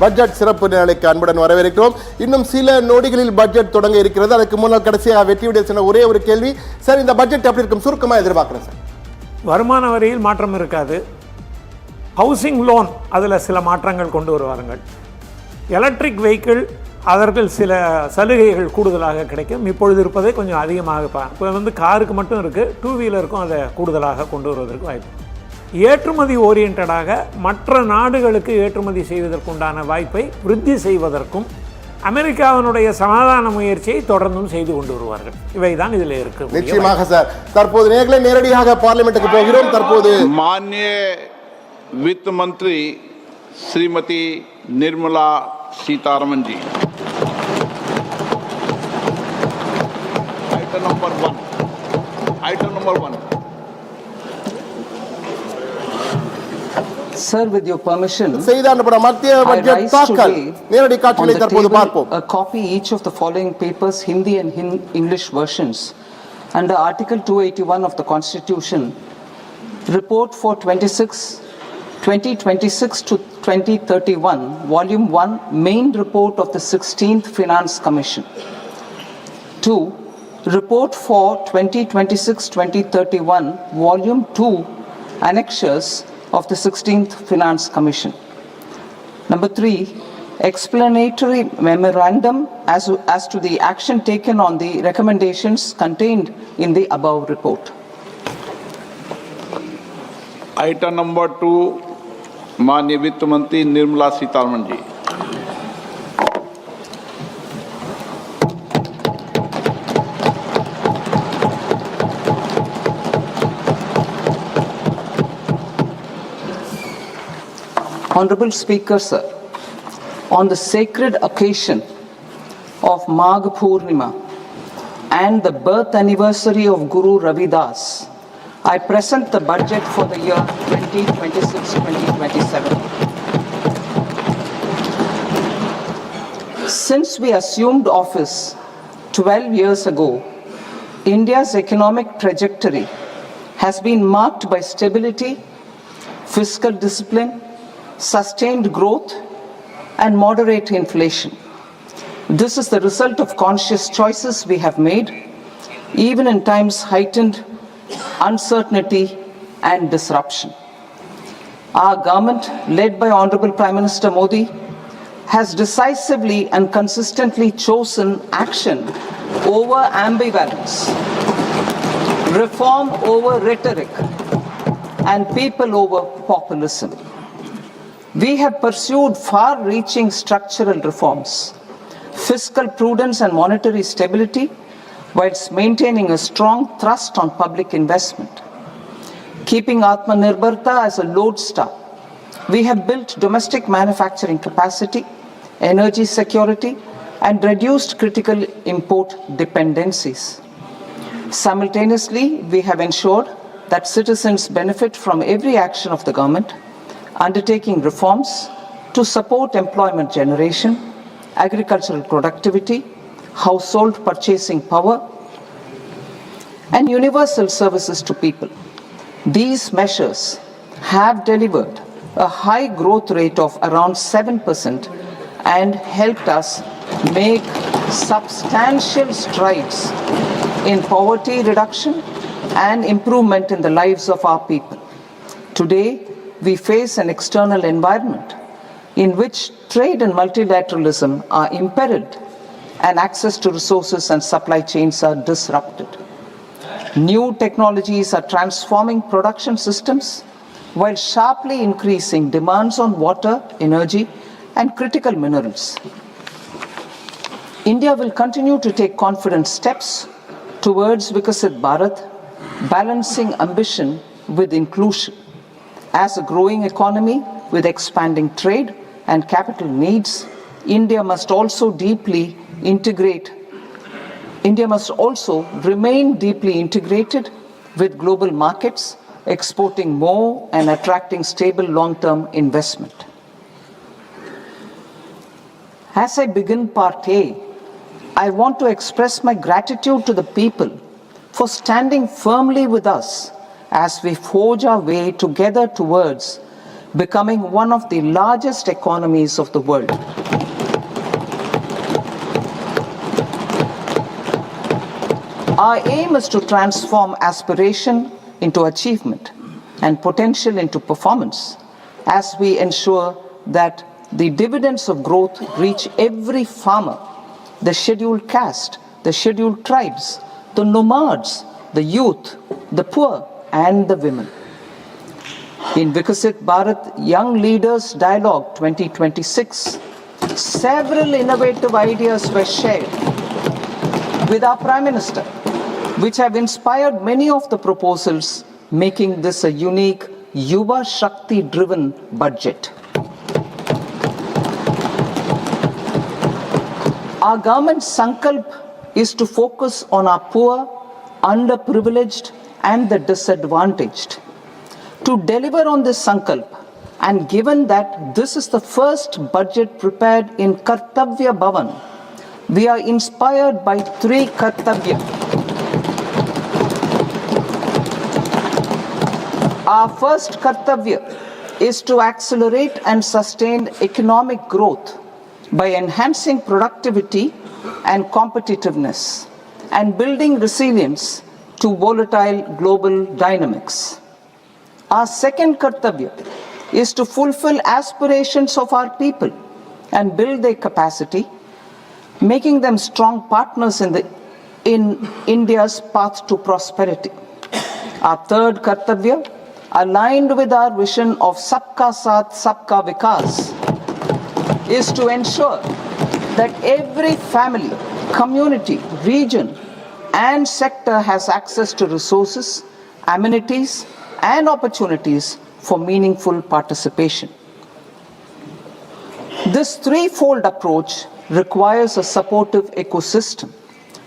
பட்ஜெட் சிறப்பு நிலைக்கு அன்புடன் வரவேற்கிறோம். இன்னும் சில நொடிகளில் பட்ஜெட் தொடங்க இருக்கிறது. அதுக்கு முன்னால் கடைசியாக வெற்றியுடைய சொன்ன ஒரே ஒரு கேள்வி சார், இந்த பட்ஜெட் எப்படி இருக்கும் சுருக்கமாக எதிர்பார்க்கிறேன் சார்? வருமான வரியில் மாற்றம் இருக்காது. ஹவுசிங் லோன் அதில் சில மாற்றங்கள் கொண்டு வருவார்கள். எலக்ட்ரிக் வெஹிக்கிள் அதற்கு சில சலுகைகள் கூடுதலாக கிடைக்கும். இப்பொழுது இருப்பதை கொஞ்சம் அதிகமாக இப்போ காருக்கு மட்டும் இருக்குது, 2 வீலருக்கும் அதை கூடுதலாக கொண்டு வருவதற்கு வாய்ப்பு. ஏற்றுமதி ஓரியன்டாக மற்ற நாடுகளுக்கு ஏற்றுமதி செய்வதற்குண்டான வாய்ப்பை விருத்தி செய்வதற்கும் அமெரிக்காவினுடைய சமாதான முயற்சியை தொடர்ந்தும் செய்து கொண்டு வருவார்கள். இவைதான் இதில் இருக்கு. நிச்சயமாக சார். தற்போது நேரடியாக பார்லிமெண்ட்டுக்கு போகிறோம். தற்போது மாண்ய वित्त मंत्री Shrimati Nirmala Sitharaman ji, item number 1. Sir, with your permission, மத்திய பட்ஜெட் தாக்கல் நேரடி காட்சிகளை தற்போது பார்ப்போம். A copy each of the following papers, Hindi and English versions, under Article 281 of the Constitution. Report for 2026 to 2031, Volume 1, Main Report of the 16th Finance Commission. 2. Report for 2026-2031, Volume 2, Annexures of the 16th Finance Commission. Number 3, explanatory memorandum as to the action taken on the recommendations contained in the above report. Item number 2, माननीय वित्त मंत्री निर्मला सीतारमन जी. Honorable Speaker, sir, on the sacred occasion of Magh Purnima and the birth anniversary of Guru Ravidas, I present the budget for the year 2026-2027. Since we assumed office 12 years ago, India's economic trajectory has been marked by stability, fiscal discipline, sustained growth, and moderate inflation. This is the result of conscious choices we have made, even in times heightened uncertainty and disruption. Our government, led by Honorable Prime Minister Modi, has decisively and consistently chosen action over ambivalence, reform over rhetoric, and people over populism. We have pursued far-reaching structural reforms, fiscal prudence and monetary stability, whilst maintaining a strong thrust on public investment. Keeping Atmanirbharta as a lodestar, we have built domestic manufacturing capacity, energy security, and reduced critical import dependencies. Simultaneously, we have ensured that citizens benefit from every action of the government, undertaking reforms to support employment generation, agricultural productivity, household purchasing power, and universal services to people. These measures have delivered a high growth rate of around 7% and helped us make substantial strides in poverty reduction and improvement in the lives of our people. Today, we face an external environment in which trade and multilateralism are imperiled and access to resources and supply chains are disrupted. New technologies are transforming production systems while sharply increasing demands on water, energy, and critical minerals. India will continue to take confident steps towards Vikasit Bharat, balancing ambition with inclusion. As a growing economy with expanding trade and capital needs, India must also remain deeply integrated with global markets, exporting more and attracting stable long-term investment. As I begin part A, I want to express my gratitude to the people for standing firmly with us as we forge our way together towards becoming one of the largest economies of the world. Our aim is to transform aspiration into achievement and potential into performance as we ensure that the dividends of growth reach every farmer, the scheduled caste, the scheduled tribes, the nomads, the youth, the poor, and the women. In Vikasit Bharat Young Leaders Dialogue 2026, several innovative ideas were shared with our Prime Minister, which have inspired many of the proposals, making this a unique Yuva Shakti-driven budget. Our government's sankalp is to focus on our poor, underprivileged, and the disadvantaged. To deliver on this sankalp, and given that this is the first budget prepared in Kartavya Bhavan, we are inspired by three Kartavya. Our first Kartavya is to accelerate and sustain economic growth by enhancing productivity and competitiveness and building resilience to volatile global dynamics. Our second Kartavya is to fulfill aspirations of our people and build their capacity, making them strong partners in India's path to prosperity. Our third Kartavya, aligned with our vision of Sabka Saath, Sabka Vikas, is to ensure that every family, community, region, and sector has access to resources, amenities, and opportunities for meaningful participation. This threefold approach requires a supportive ecosystem.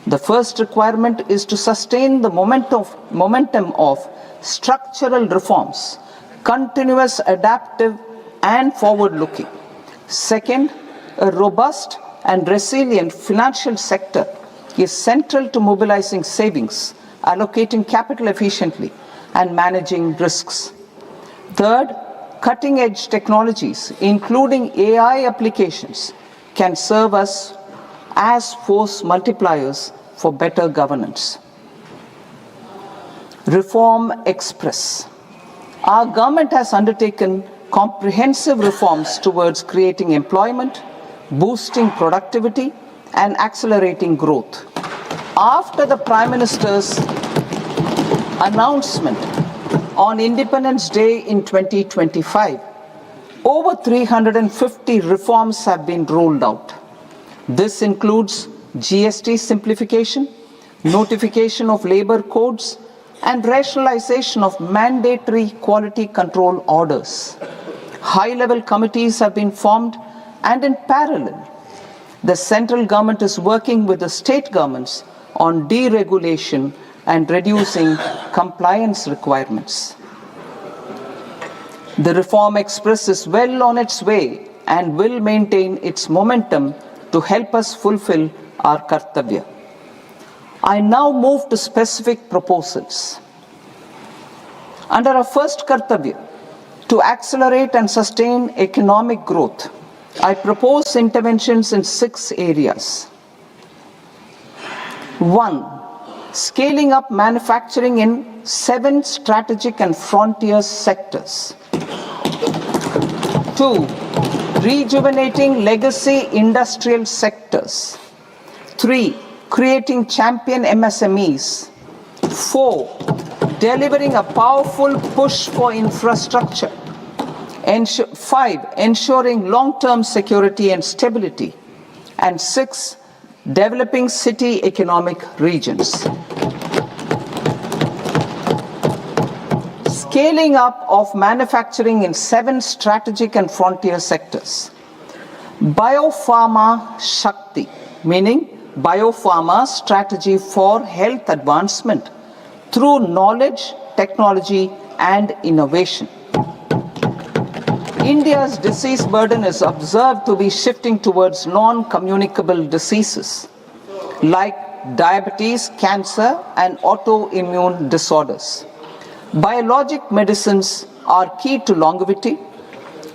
The first requirement is to sustain the momentum of structural reforms, continuous, adaptive, and forward-looking. Second, a robust and resilient financial sector is central to mobilizing savings, allocating capital efficiently, and managing risks. Third, cutting-edge technologies, including AI applications, can serve us as force multipliers for better governance. Reform Express. Our government has undertaken comprehensive reforms towards creating employment, boosting productivity, and accelerating growth. After the Prime Minister's announcement on Independence Day in 2025, over 350 reforms have been rolled out. This includes GST simplification, notification of labor codes, and rationalization of mandatory quality control orders. High-level committees have been formed, and in parallel, the central government is working with the state governments on deregulation and reducing compliance requirements. The Reform Express is well on its way and will maintain its momentum to help us fulfill our kartavya. I now move to specific proposals. Under our first kartavya, to accelerate and sustain economic growth, I propose interventions in 6 areas. 1. Scaling up manufacturing in 7 strategic and frontier sectors. 2. Rejuvenating legacy industrial sectors. 3. Creating champion MSMEs. 4. Delivering a powerful push for infrastructure. 5. Ensuring long-term security and stability. And 6. Developing city economic regions. Scaling up of manufacturing in 7 strategic and frontier sectors. Biopharma Shakti, meaning biopharma strategy for health advancement through knowledge, technology, and innovation. India's disease burden is observed to be shifting towards non-communicable diseases like diabetes, cancer, and autoimmune disorders. Biologic medicines are key to longevity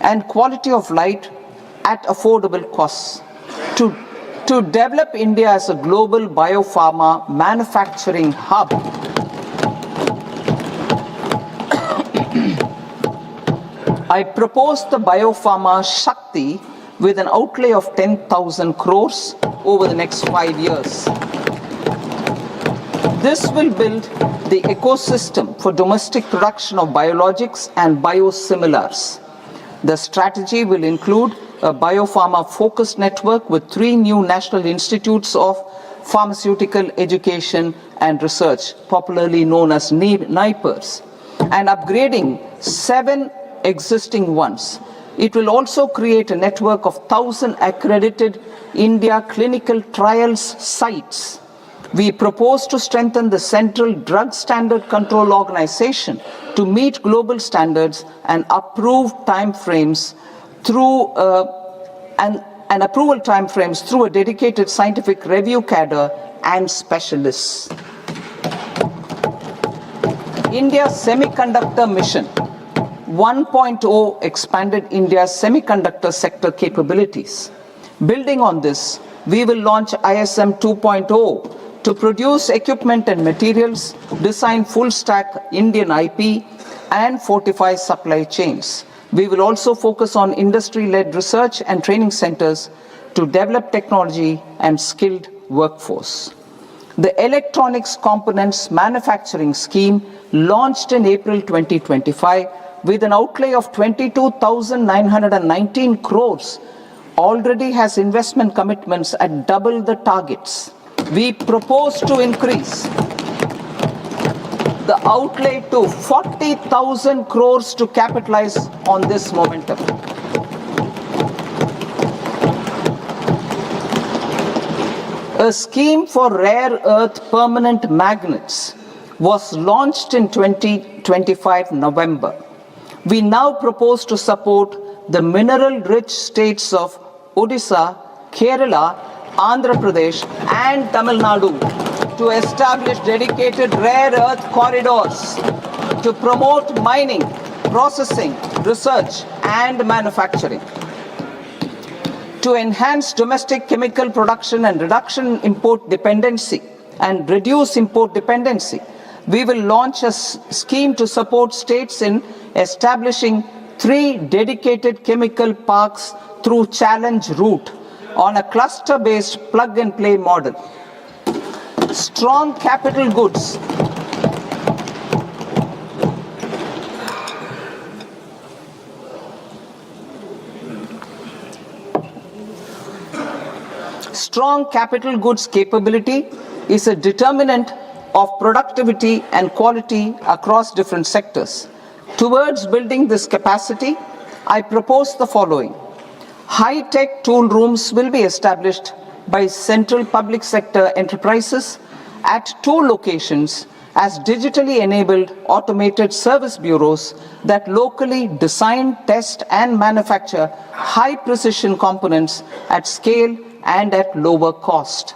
and quality of life at affordable costs. To develop India as a global biopharma manufacturing hub, I propose the Biopharma Shakti with an outlay of 10,000 crores over the next 5 years. This will build the ecosystem for domestic production of biologics and biosimilars. The strategy will include a biopharma-focused network with 3 new national institutes of pharmaceutical education and research, popularly known as NIPERs, and upgrading 7 existing ones. It will also create a network of 1,000 accredited India clinical trials sites. We propose to strengthen the Central Drug Standard Control Organization to meet global standards and approve timeframes through and approval timeframes through a dedicated scientific review cadre and specialists. India Semiconductor Mission 1.0 expanded India's semiconductor sector capabilities. Building on this, we will launch ISM 2.0 to produce equipment and materials, design full-stack Indian IP, and fortify supply chains. We will also focus on industry-led research and training centers to develop technology and skilled workforce. The Electronics Components Manufacturing Scheme, launched in April 2025, with an outlay of 22,919 crores, already has investment commitments at double the targets. We propose to increase the outlay to 40,000 crores to capitalize on this momentum. A scheme for rare earth permanent magnets was launched in 2025 November. We now propose to support the mineral-rich states of Odisha, Kerala, Andhra Pradesh, and Tamil Nadu to establish dedicated rare earth corridors to promote mining processing, research, and manufacturing. To enhance domestic chemical production and reduction import dependency and reduce import dependency, we will launch a scheme to support states in establishing 3 dedicated chemical parks through challenge route on a cluster-based plug-and-play model. Strong capital goods. Strong capital goods capability is a determinant of productivity and quality across different sectors. Towards building this capacity, I propose the following. High-tech tool rooms will be established by central public sector enterprises at 2 locations as digitally enabled automated service bureaus that locally design, test, and manufacture high-precision components at scale and at lower cost.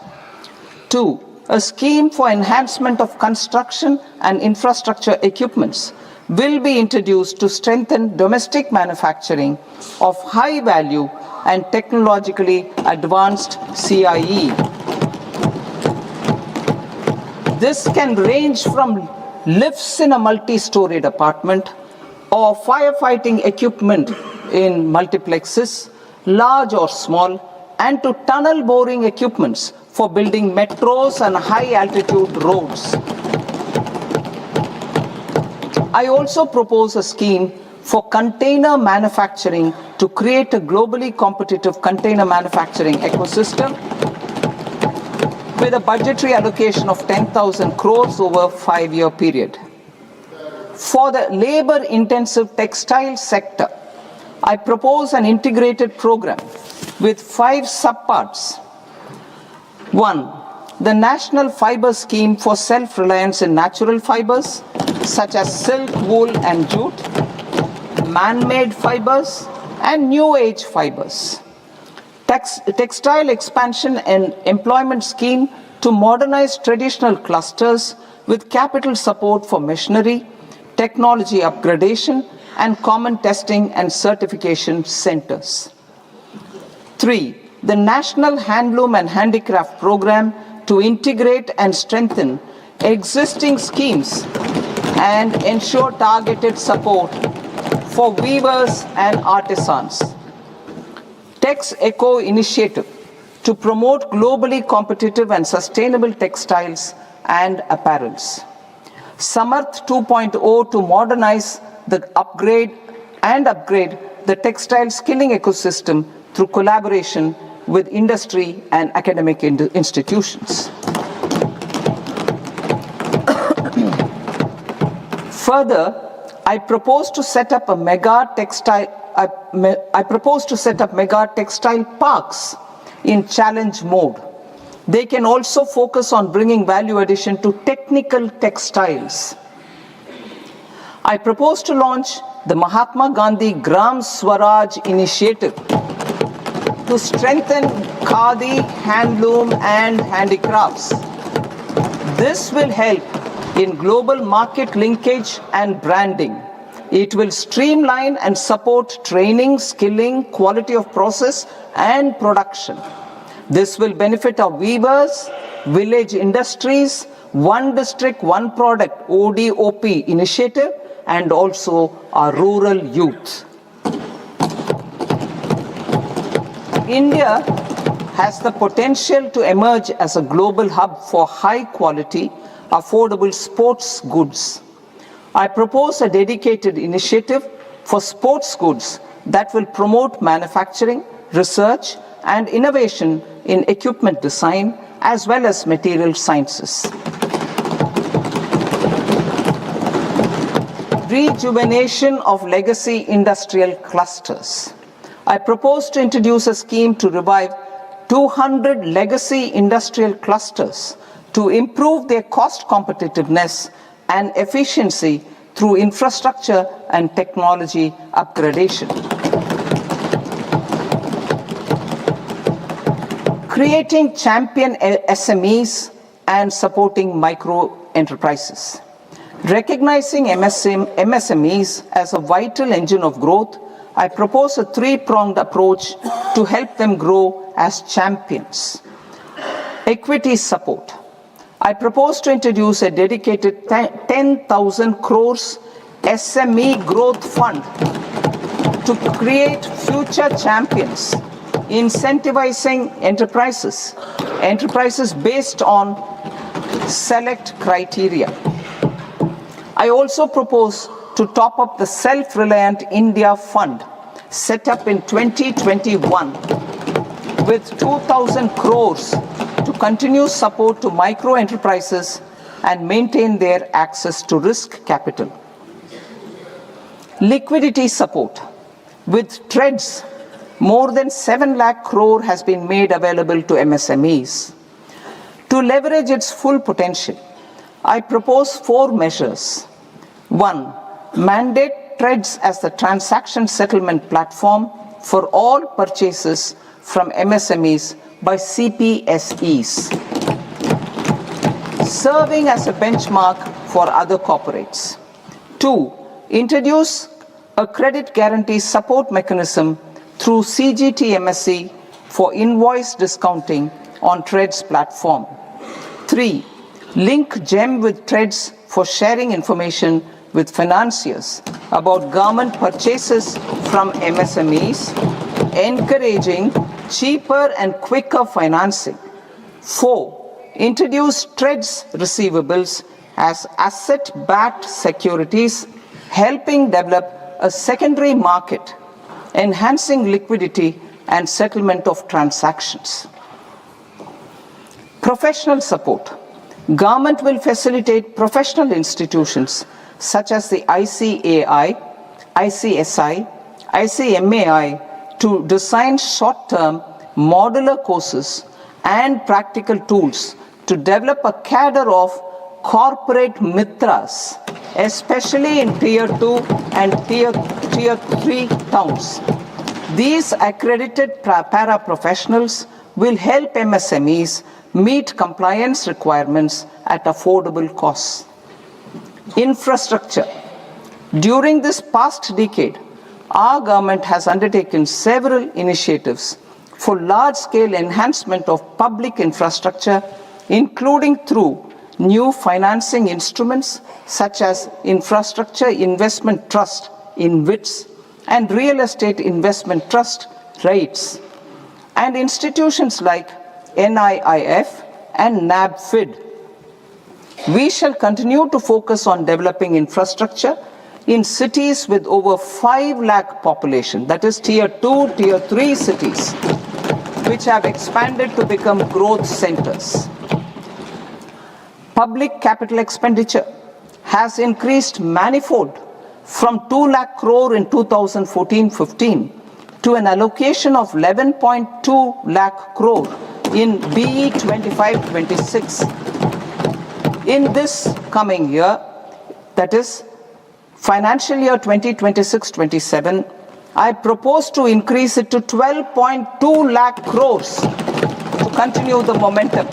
2. A scheme for enhancement of construction and infrastructure equipments will be introduced to strengthen domestic manufacturing of high value and technologically advanced CIE. This can range from lifts in a multi-storied apartment or firefighting equipment in multiplexes, large or small, and to tunnel boring equipments for building metros and high-altitude roads. I also propose a scheme for container manufacturing to create a globally competitive container manufacturing ecosystem with a budgetary allocation of 10,000 crores over a 5-year period. For the labor-intensive textile sector, I propose an integrated program with 5 subparts. 1. The National Fiber Scheme for Self-Reliance in Natural Fibers, such as silk, wool, and jute, man-made fibers, and new age fibers. Textile expansion and employment scheme to modernize traditional clusters with capital support for machinery, technology upgradation, and common testing and certification centers. 3. The National Handloom and Handicraft Program to integrate and strengthen existing schemes and ensure targeted support for weavers and artisans. Tex Eco Initiative to promote globally competitive and sustainable textiles and apparels. Samarth 2.0 to modernize the upgrade the textile skilling ecosystem through collaboration with industry and academic institutions. Further, I propose to set up mega textile parks in challenge mode. They can also focus on bringing value addition to technical textiles. I propose to launch the Mahatma Gandhi Gram Swaraj initiative to strengthen khadi, handloom, and handicrafts. This will help in global market linkage and branding. It will streamline and support training, skilling, quality of process, and production. This will benefit our weavers, village industries, One District, One Product ODOP initiative, and also our rural youth. India has the potential to emerge as a global hub for high quality, affordable sports goods. I propose a dedicated initiative for sports goods that will promote manufacturing, research, and innovation in equipment design as well as material sciences. Rejuvenation of legacy industrial clusters. I propose to introduce a scheme to revive 200 legacy industrial clusters to improve their cost competitiveness and efficiency through infrastructure and technology upgradation. Creating champion SMEs and supporting micro enterprises. Recognizing MSMEs as a vital engine of growth, I propose a three-pronged approach to help them grow as champions. Equity support. I propose to introduce a dedicated 10,000 crores SME growth fund to create future champions, incentivizing enterprises based on select criteria. I also propose to top up the Self-Reliant India Fund set up in 2021 with 2,000 crores to continue support to micro enterprises and maintain their access to risk capital. Liquidity support. With TREDS, more than 7 lakh crore has been made available to MSMEs. To leverage its full potential, I propose 4 measures. 1. Mandate TREDS as the transaction settlement platform for all purchases from MSMEs by CPSEs, serving as a benchmark for other corporates. 2. Introduce a credit guarantee support mechanism through CGTMSE for invoice discounting on TREDS platform. 3. Link GEM with TREDS for sharing information with financiers about government purchases from MSMEs, encouraging cheaper and quicker financing. 4. Introduce TREDS receivables as asset-backed securities, helping develop a secondary market, enhancing liquidity and settlement of transactions. Professional support. Government will facilitate professional institutions such as the ICAI, ICSI, ICMAI to design short-term modular courses and practical tools to develop a cadre of corporate mitras, especially in Tier 2 and Tier 3 towns. These accredited para-professionals will help MSMEs meet compliance requirements at affordable costs. Infrastructure. During this past decade, our government has undertaken several initiatives for large-scale enhancement of public infrastructure, including through new financing instruments such as Infrastructure Investment Trust (InvITs) and Real Estate Investment Trust (REITs), and institutions like NIIF and NABFID. We shall continue to focus on developing infrastructure in cities with over 5 lakh population, that is Tier 2, Tier 3 cities, which have expanded to become growth centers. Public capital expenditure has increased manifold from 2 lakh crore in 2014-15 to an allocation of 11.2 lakh crore in BE 25-26. In this coming year, that is financial year 2026-27, I propose to increase it to 12.2 lakh crores to continue the momentum.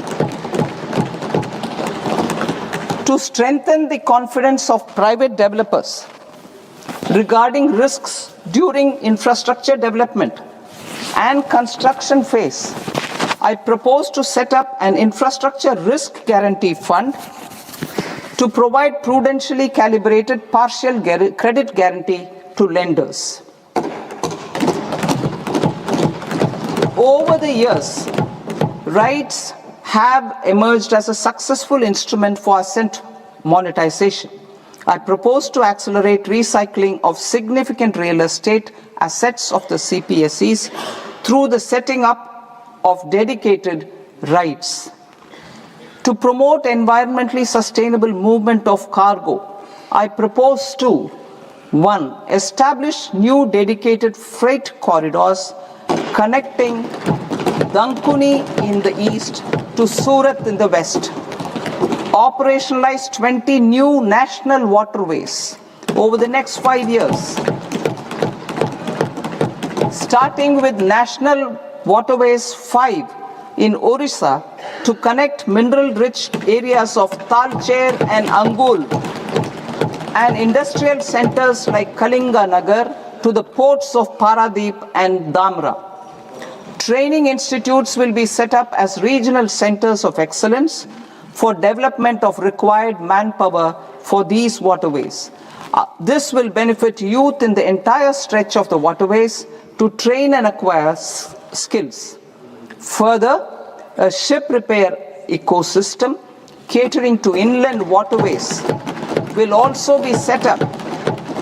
To strengthen the confidence of private developers regarding risks during infrastructure development and construction phase, I propose to set up an infrastructure risk guarantee fund to provide prudentially calibrated partial credit guarantee to lenders. Over the years, REITs have emerged as a successful instrument for asset monetization. I propose to accelerate recycling of significant real estate assets of the CPSEs through the setting up of dedicated REITs. To promote environmentally sustainable movement of cargo, I propose to 1. Establish new dedicated freight corridors connecting Dankuni in the east to Surat in the west. Operationalize 20 new national waterways over the next 5 years. Starting with National Waterways 5 in Orissa to connect mineral-rich areas of Talcher and Angul and industrial centers like Kalinga Nagar to the ports of Paradeep and Dhamra. Training institutes will be set up as regional centers of excellence for development of required manpower for these waterways. This will benefit youth in the entire stretch of the waterways to train and acquire skills. Further, a ship repair ecosystem catering to inland waterways will also be set up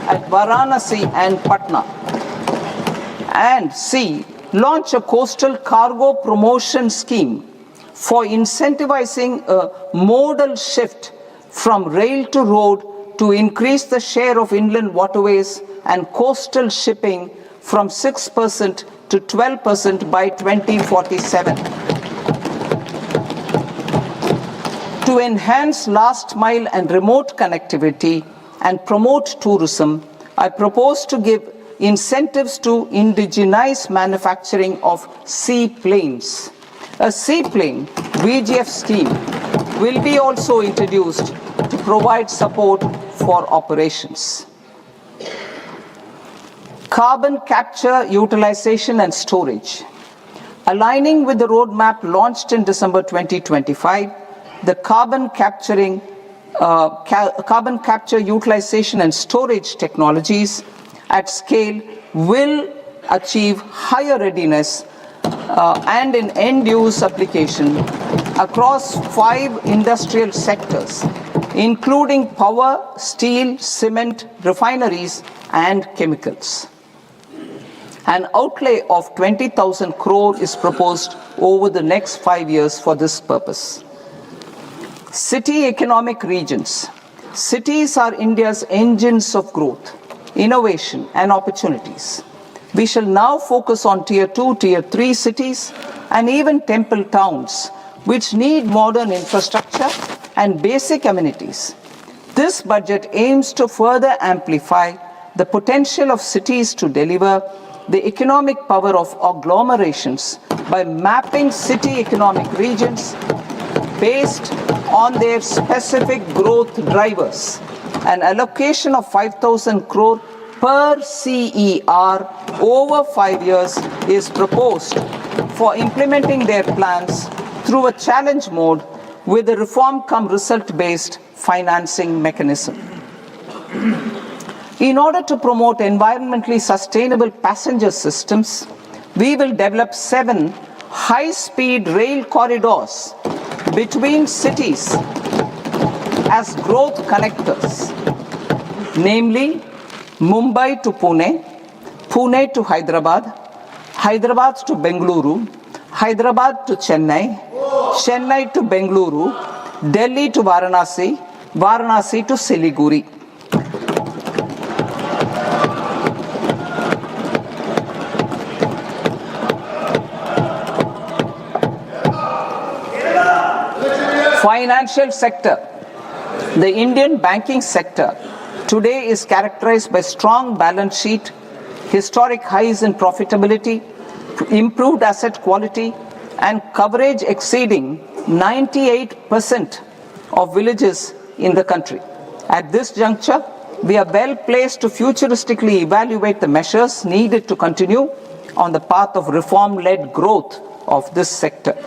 at Varanasi and Patna. And C, launch a coastal cargo promotion scheme for incentivizing a modal shift from rail to road to increase the share of inland waterways and coastal shipping from 6% to 12% by 2047. To enhance last mile and remote connectivity and promote tourism, I propose to give incentives to indigenize manufacturing of seaplanes. A seaplane VGF scheme will be also introduced to provide support for operations. Carbon capture, utilization and storage. Aligning with the roadmap launched in December 2025, the carbon capture, utilization and storage technologies at scale will achieve higher readiness and in end-use application across 5 industrial sectors, including power, steel, cement, refineries, and chemicals. An outlay of 20,000 crore is proposed over the next 5 years for this purpose. City economic regions. Cities are India's engines of growth, innovation, and opportunities. We shall now focus on Tier 2, Tier 3 cities, and even temple towns, which need modern infrastructure and basic amenities. This budget aims to further amplify the potential of cities to deliver the economic power of agglomerations by mapping city economic regions based on their specific growth drivers. An allocation of 5,000 crore per CER over 5 years is proposed for implementing their plans through a challenge mode with a reform cum result-based financing mechanism. In order to promote environmentally sustainable passenger systems, we will develop 7 high-speed rail corridors between cities as growth connectors, namely Mumbai to Pune, Pune to Hyderabad, Hyderabad to Bengaluru, Hyderabad to Chennai, Chennai to Bengaluru, Delhi to Varanasi, Varanasi to Siliguri. Financial sector. The Indian banking sector today is characterized by strong balance sheet, historic highs in profitability, improved asset quality, and coverage exceeding 98% of villages in the country. At this juncture, we are well placed to futuristically evaluate the measures needed to continue on the path of reform-led growth of this sector.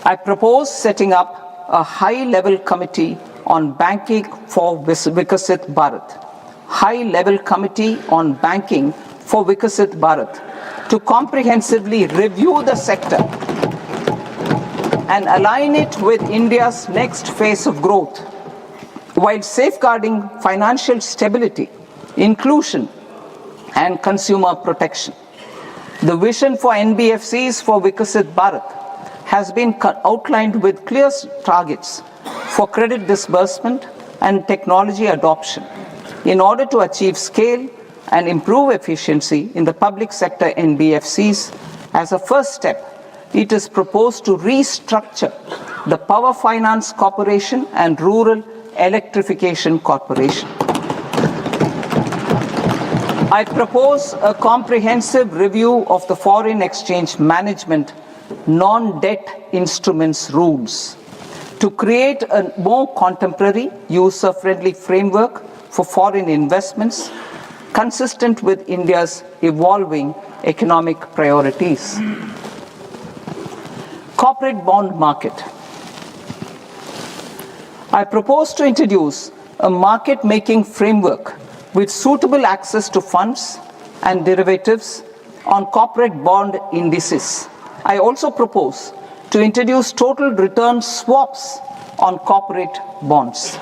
I propose setting up a high-level committee on banking for Vikasit Bharat. High-level committee on banking for Vikasit Bharat to comprehensively review the sector and align it with India's next phase of growth, while safeguarding financial stability, inclusion, and consumer protection. The vision for NBFCs for Vikasit Bharat has been outlined with clear targets for credit disbursement and technology adoption in order to achieve scale and improve efficiency in the public sector NBFCs. As a first step, it is proposed to restructure the Power Finance Corporation and Rural Electrification Corporation. I propose a comprehensive review of the foreign exchange management non-debt instruments rules. to create a more contemporary, user-friendly framework for foreign investments consistent with India's evolving economic priorities. Corporate bond market. I propose to introduce a market-making framework with suitable access to funds and derivatives on corporate bond indices. I also propose to introduce total return swaps on corporate bonds.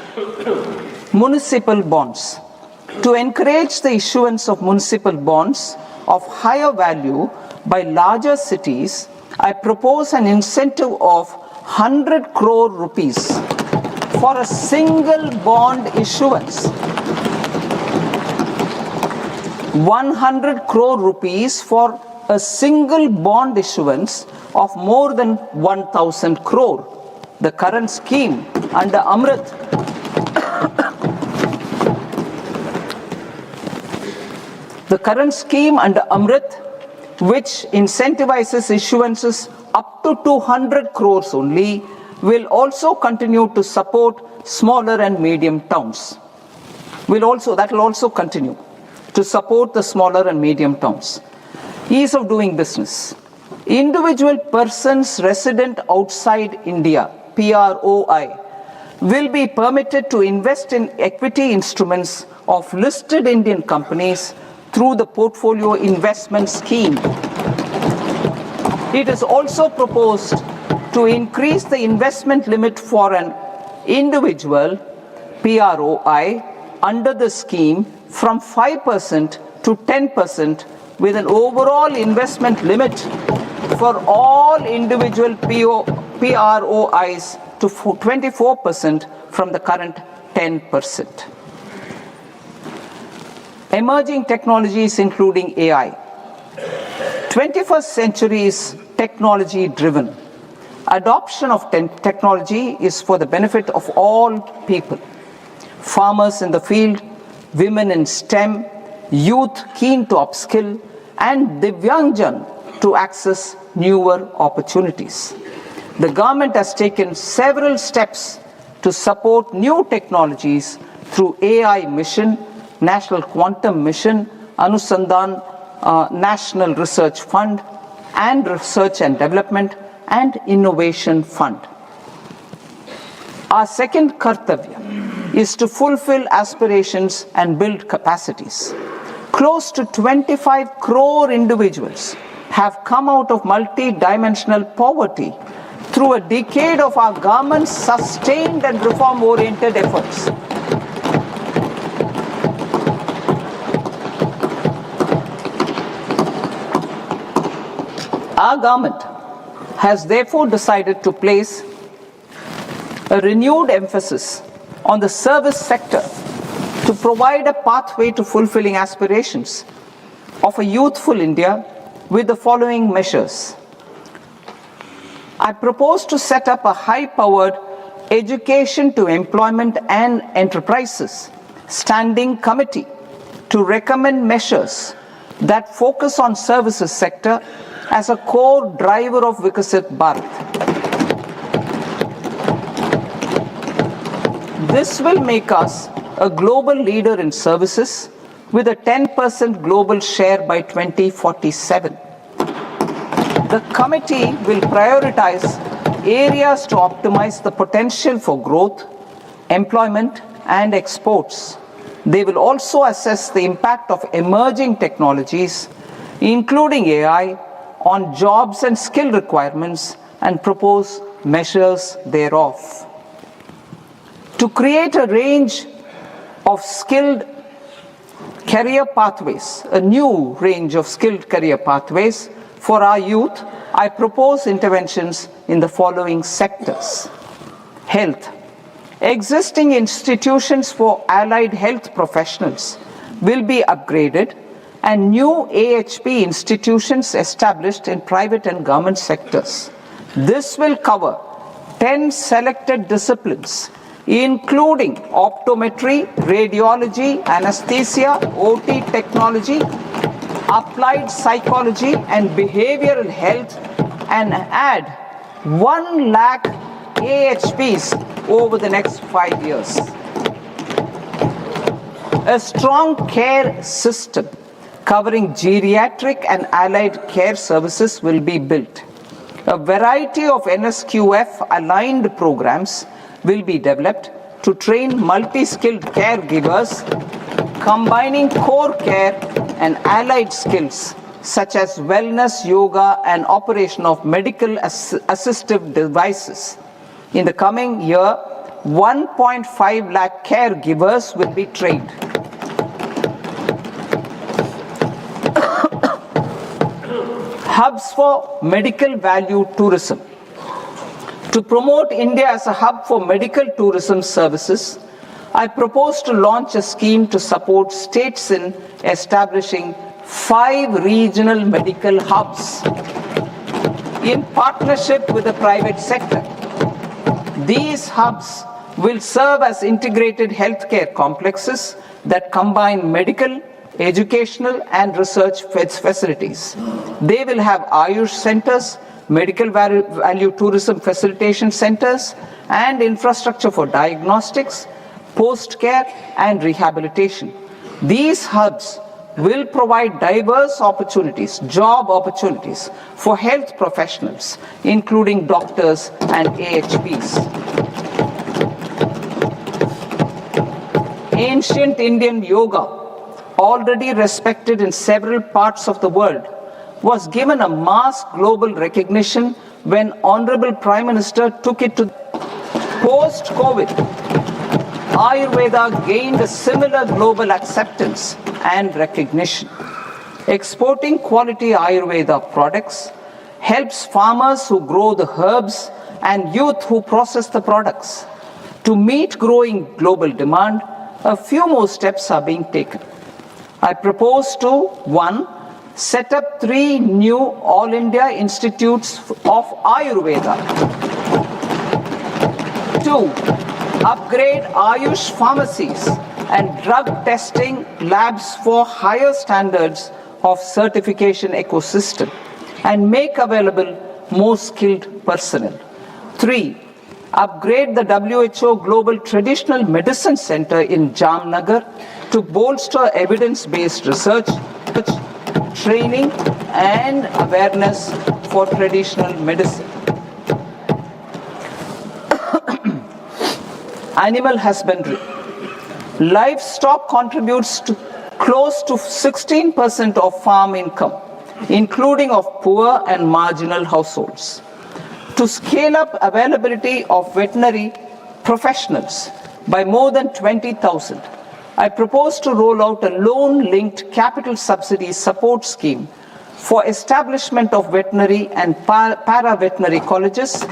Municipal bonds. To encourage the issuance of municipal bonds of higher value by larger cities, I propose an incentive of 100 crore rupees for a single bond issuance. 100 crore rupees for a single bond issuance of more than 1,000 crore. The current scheme under Amrit which incentivizes issuances up to 200 crores only, will also continue to support smaller and medium towns. That will also continue to support the smaller and medium towns. Ease of doing business. Individual persons resident outside India, PROI, will be permitted to invest in equity instruments of listed Indian companies through the portfolio investment scheme. It is also proposed to increase the investment limit for an individual PROI under the scheme from 5% to 10%, with an overall investment limit for all individual PROIs to 24% from the current 10%. Emerging technologies including AI. 21st century is technology driven. Adoption of technology is for the benefit of all people. Farmers in the field, women in STEM, youth keen to upskill, and Divyangjan to access newer opportunities. The government has taken several steps to support new technologies through AI Mission, National Quantum Mission, Anusandhan National Research Fund, and Research and Development and Innovation Fund. Our second kartavya is to fulfill aspirations and build capacities. Close to 25 crore individuals have come out of multi-dimensional poverty through a decade of our government's sustained and reform-oriented efforts. Our government has therefore decided to place a renewed emphasis on the service sector to provide a pathway to fulfilling aspirations of a youthful India with the following measures. I propose to set up a high-powered education to employment and enterprises standing committee to recommend measures that focus on services sector as a core driver of Vikasit Bharat. This will make us a global leader in services with a 10% global share by 2047. The committee will prioritize areas to optimize the potential for growth, employment, and exports. They will also assess the impact of emerging technologies, including AI, on jobs and skill requirements and propose measures thereof. To create a range of skilled career pathways, a new range of skilled career pathways for our youth, I propose interventions in the following sectors. Health. Existing institutions for allied health professionals will be upgraded and new AHP institutions established in private and government sectors. This will cover 10 selected disciplines, including optometry, radiology, anesthesia, OT technology, applied psychology and behavioral health, and add 1 lakh AHPs over the next 5 years. A strong care system covering geriatric and allied care services will be built. A variety of NSQF aligned programs will be developed to train multi-skilled caregivers, combining core care and allied skills such as wellness, yoga, and operation of medical assistive devices. In the coming year, 1.5 lakh caregivers will be trained. Hubs for medical value tourism. To promote India as a hub for medical tourism services, I propose to launch a scheme to support states in establishing 5 regional medical hubs in partnership with the private sector. These hubs will serve as integrated healthcare complexes that combine medical, educational, and research facilities. They will have Ayush centers, medical value tourism facilitation centers, and infrastructure for diagnostics, post-care, and rehabilitation. These hubs will provide diverse opportunities, job opportunities for health professionals, including doctors and AHPs. Ancient Indian yoga, already respected in several parts of the world, was given a mass global recognition when Honorable Prime Minister took it to post-COVID. Ayurveda gained a similar global acceptance and recognition. Exporting quality Ayurveda products helps farmers who grow the herbs and youth who process the products. To meet growing global demand, a few more steps are being taken. I propose to 1. Set up 3 new All India Institutes of Ayurveda. 2. Upgrade Ayush pharmacies and drug testing labs for higher standards of certification ecosystem and make available more skilled personnel. 3. Upgrade the WHO Global Traditional Medicine Center in Jamnagar to bolster evidence-based research, training, and awareness for traditional medicine. Animal husbandry. Livestock contributes to close to 16% of farm income, including of poor and marginal households. To scale up availability of veterinary professionals by more than 20,000, I propose to roll out a loan-linked capital subsidy support scheme for establishment of veterinary and para-veterinary colleges,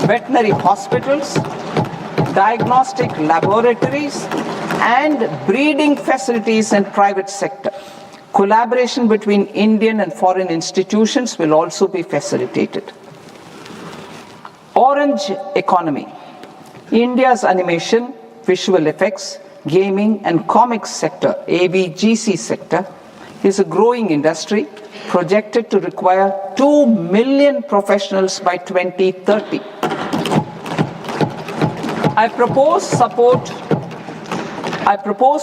veterinary hospitals, diagnostic laboratories, and breeding facilities in private sector. Collaboration between Indian and foreign institutions will also be facilitated. Orange economy. India's animation, visual effects, gaming and comics sector, AVGC sector, is a growing industry projected to require 2 million professionals by 2030. I propose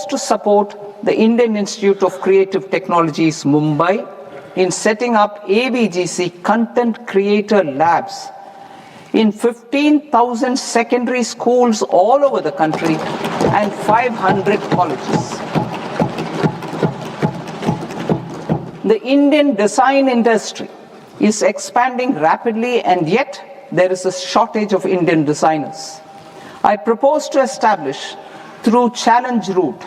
to support the Indian Institute of Creative Technologies, Mumbai, in setting up AVGC content creator labs in 15,000 secondary schools all over the country and 500 colleges. The Indian design industry is expanding rapidly, and yet there is a shortage of Indian designers. I propose to establish, through Challenge Route,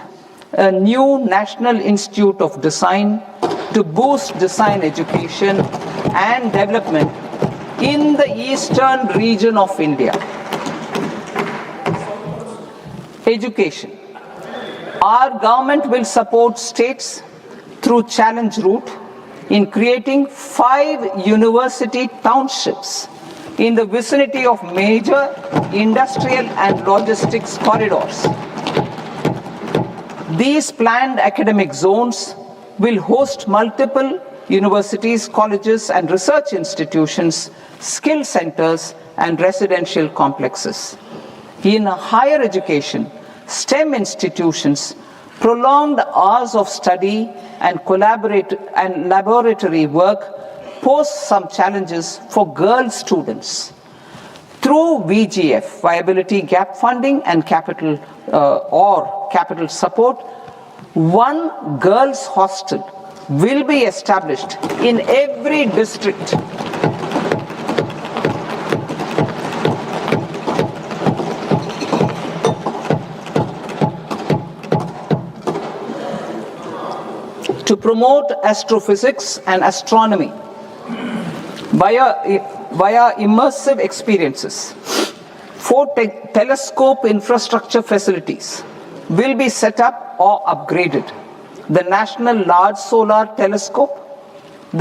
a new National Institute of Design to boost design education and development in the eastern region of India. Education. Our government will support states through Challenge Route in creating 5 university townships in the vicinity of major industrial and logistics corridors. These planned academic zones will host multiple universities, colleges, and research institutions, skill centers, and residential complexes. In higher education, STEM institutions, prolonged hours of study and laboratory work pose some challenges for girl students. Through VGF, Viability Gap Funding and capital support, one girls' hostel will be established in every district. To promote astrophysics and astronomy via immersive experiences. 4 telescope infrastructure facilities will be set up or upgraded. The National Large Solar Telescope,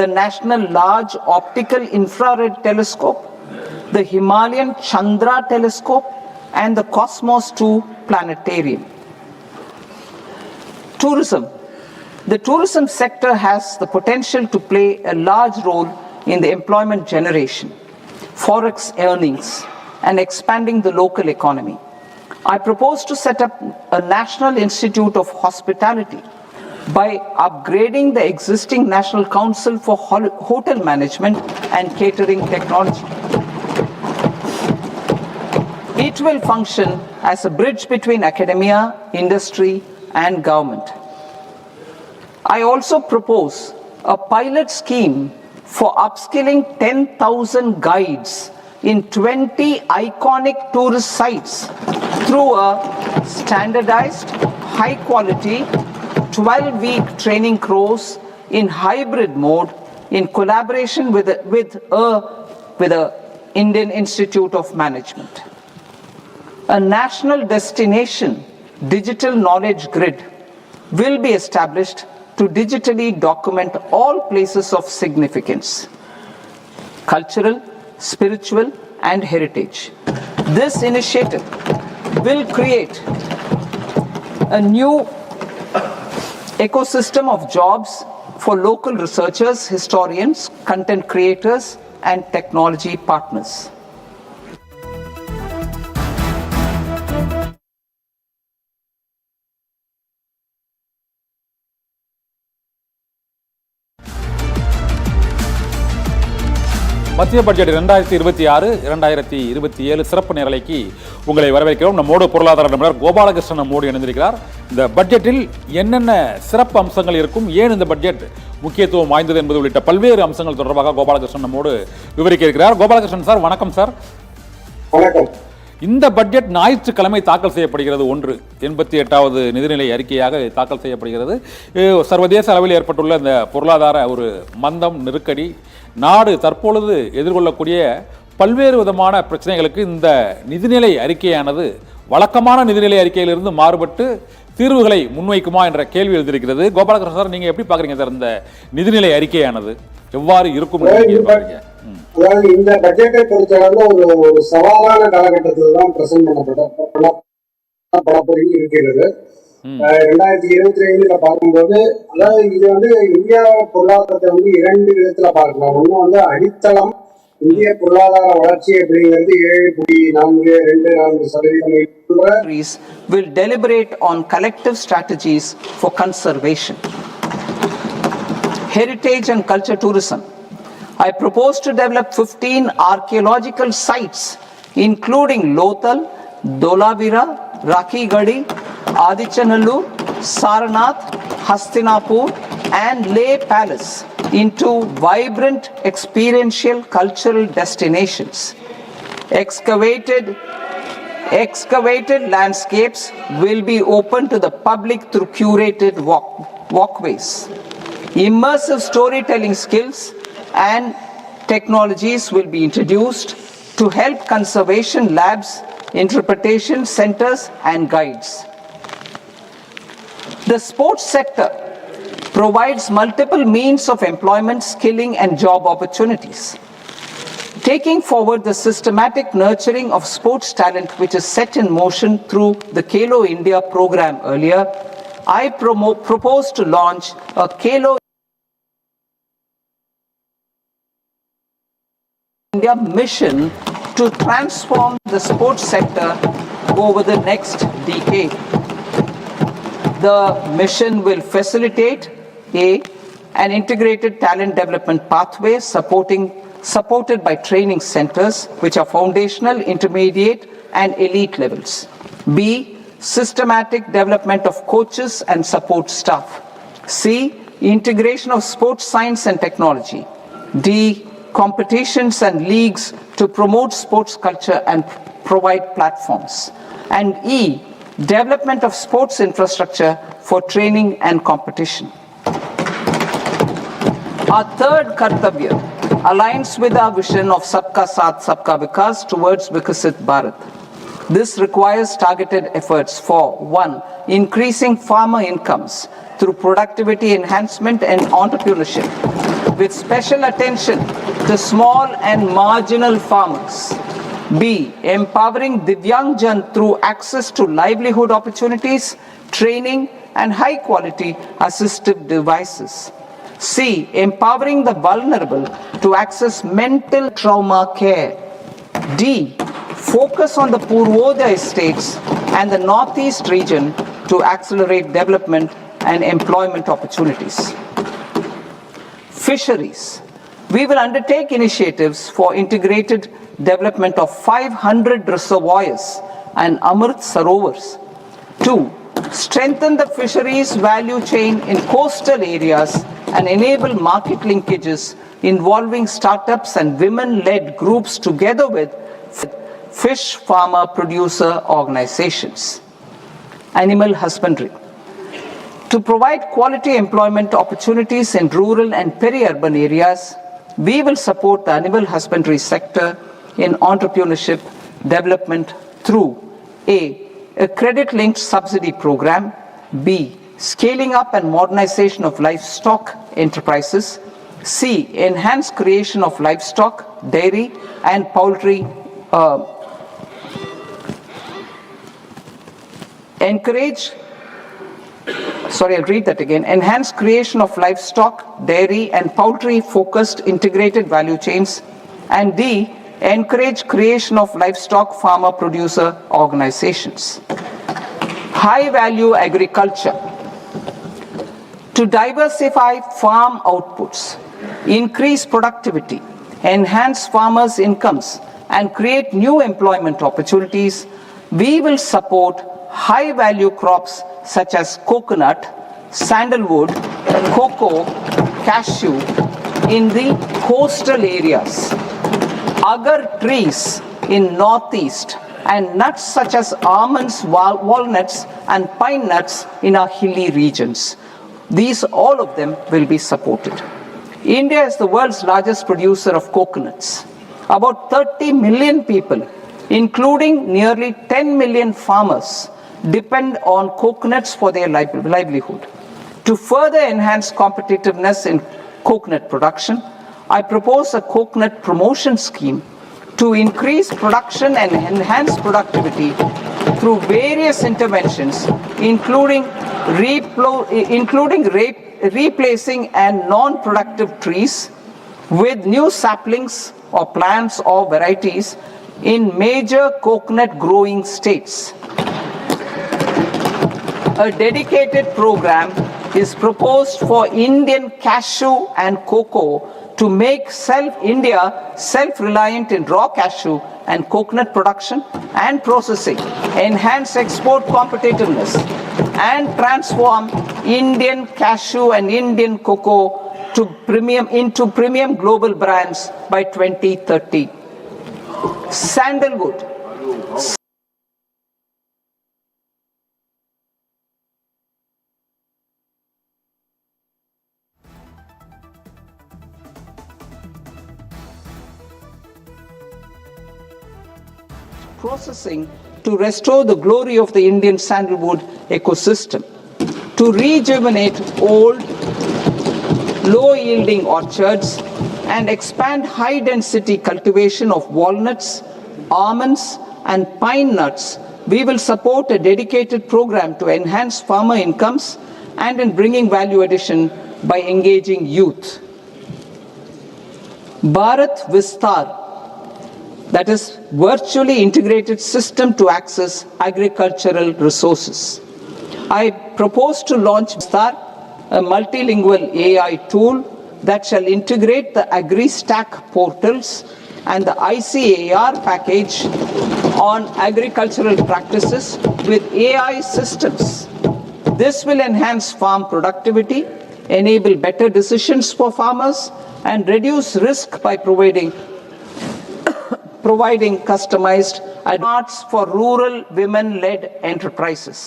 the National Large Optical Infrared Telescope, the Himalayan Chandra Telescope, and the Cosmos 2 Planetarium. Tourism. The tourism sector has the potential to play a large role in the employment generation, forex earnings, and expanding the local economy. I propose to set up a National Institute of Hospitality by upgrading the existing National Council for Hotel Management and Catering Technology. It will function as a bridge between academia, industry, and government. I also propose a pilot scheme for upskilling 10,000 guides in 20 iconic tourist sites through a standardized, high-quality, 12-week training course in hybrid mode in collaboration with the Indian Institute of Management. A national destination digital knowledge grid will be established to digitally document all places of significance, cultural, spiritual, and heritage. This initiative will create a new ecosystem of jobs for local researchers, historians, content creators, and technology partners. மத்திய பட்ஜெட் 2026-2027 சிறப்பு நேரலைக்கு உங்களை வரவேற்கிறோம். நம்மோடு பொருளாதார நிபுணர் கோபாலகிருஷ்ணன் நம்மோடு இணைந்திருக்கிறார். இந்த பட்ஜெட்டில் என்னென்ன சிறப்பு அம்சங்கள் இருக்கும், ஏன் இந்த பட்ஜெட் முக்கியத்துவம் வாய்ந்தது என்பது உள்ளிட்ட பல்வேறு அம்சங்கள் தொடர்பாக கோபாலகிருஷ்ணன் நம்மோடு விவரிக்க இருக்கிறார். கோபாலகிருஷ்ணன் சார், வணக்கம் சார். வணக்கம். இந்த பட்ஜெட் ஞாயிற்றுக்கிழமை தாக்கல் செய்யப்படுகிறது. 88வது நிதிநிலை அறிக்கையாக தாக்கல் செய்யப்படுகிறது. சர்வதேச அளவில் ஏற்பட்டுள்ள இந்த பொருளாதார ஒரு மந்தம், நெருக்கடி, நாடு தற்பொழுது எதிர்கொள்ளக்கூடிய பல்வேறு விதமான பிரச்சனைகளுக்கு இந்த நிதிநிலை அறிக்கையானது வழக்கமான நிதிநிலை அறிக்கையிலிருந்து மாறுபட்டு தீர்வுகளை முன்வைக்குமா என்ற கேள்வி எழுந்திருக்கிறது. கோபாலகிருஷ்ணன் சார், நீங்க எப்படி பாக்குறீங்க சார் இந்த நிதிநிலை அறிக்கையானது எவ்வாறு இருக்கும்? அதாவது இந்த பட்ஜெட்டை பொறுத்தளவு ஒரு சவாலான காலகட்டத்தில் தான் பிரசன்ட் பண்ணப்பட இருக்கிறது. 2025 பார்க்கும்போது, அதாவது இது இந்தியா பொருளாதாரத்தை 2 விதத்துல பார்க்கலாம். ஒண்ணு அடித்தளம் இந்திய பொருளாதார வளர்ச்சி அப்படிங்கிறது 7.24% will deliberate on collective strategies for conservation. Heritage and culture tourism. I propose to develop 15 archaeological sites including Lothal, Dolavira, Rakhigadi, Adichanallur, Saranath, Hastinapur, and Leh Palace into vibrant experiential cultural destinations. Excavated landscapes will be open to the public through curated walkways. Immersive storytelling skills and technologies will be introduced to help conservation labs, interpretation centers, and guides. The sports sector provides multiple means of employment, skilling, and job opportunities. Taking forward the systematic nurturing of sports talent which is set in motion through the Khelo India program earlier, I propose to launch a Khelo India mission to transform the sports sector over the next decade. The mission will facilitate an integrated talent development pathway supported by training centers which are foundational, intermediate and elite levels. B, systematic development of coaches and support staff. C, integration of sports science and technology. D, competitions and leagues to promote sports culture and provide platforms. And E, development of sports infrastructure for training and competition. Our third Kartavya aligns with our vision of Sabka Saath Sabka Vikas towards Vikasit Bharat. This requires targeted efforts for 1. Increasing farmer incomes through productivity enhancement and entrepreneurship, with special attention to small and marginal farmers. B. Empowering Divyangjan through access to livelihood opportunities, training and high quality assistive devices. C. Empowering the vulnerable to access mental trauma care. D. Focus on the Purvodaya states and the Northeast region to accelerate development and employment opportunities. Fisheries. We will undertake initiatives for integrated development of 500 reservoirs and Amrit Sarovars. 2. Strengthen the fisheries value chain in coastal areas and enable market linkages involving startups and women-led groups together with fish farmer producer organizations. Animal husbandry. To provide quality employment opportunities in rural and peri-urban areas, we will support the animal husbandry sector in entrepreneurship development through a credit-linked subsidy program, B, scaling up and modernization of livestock enterprises, C, enhanced creation of livestock, dairy and poultry, enhanced creation of livestock, dairy and poultry focused integrated value chains, and D, encourage creation of livestock farmer producer organizations. High value agriculture. To diversify farm outputs, increase productivity, enhance farmers' incomes, and create new employment opportunities, we will support high value crops such as coconut, sandalwood, cocoa, cashew in the coastal areas, agar trees in northeast, and nuts such as almonds, walnuts and pine nuts in our hilly regions. These, all of them, will be supported. India is the world's largest producer of coconuts. About 30 million people, including nearly 10 million farmers, depend on coconuts for their livelihood. To further enhance competitiveness in coconut production, I propose a coconut promotion scheme to increase production and enhance productivity through various interventions, including replacing and non-productive trees with new saplings or plants or varieties in major coconut growing states. A dedicated program is proposed for Indian cashew and cocoa to make India self-reliant in raw cashew and coconut production and processing, enhance export competitiveness, and transform Indian cashew and Indian cocoa into premium global brands by 2030. Sandalwood. Processing to restore the glory of the Indian sandalwood ecosystem, to rejuvenate old, low-yielding orchards and expand high-density cultivation of walnuts, almonds and pine nuts. We will support a dedicated program to enhance farmer incomes and in bringing value addition by engaging youth. Bharat Vistar that is, virtually integrated system to access agricultural resources. I propose to launch a multilingual AI tool that shall integrate the AgriStack portals and the ICAR package on agricultural practices with AI systems. This will enhance farm productivity, enable better decisions for farmers, and reduce risk by providing customized advice for rural women-led enterprises.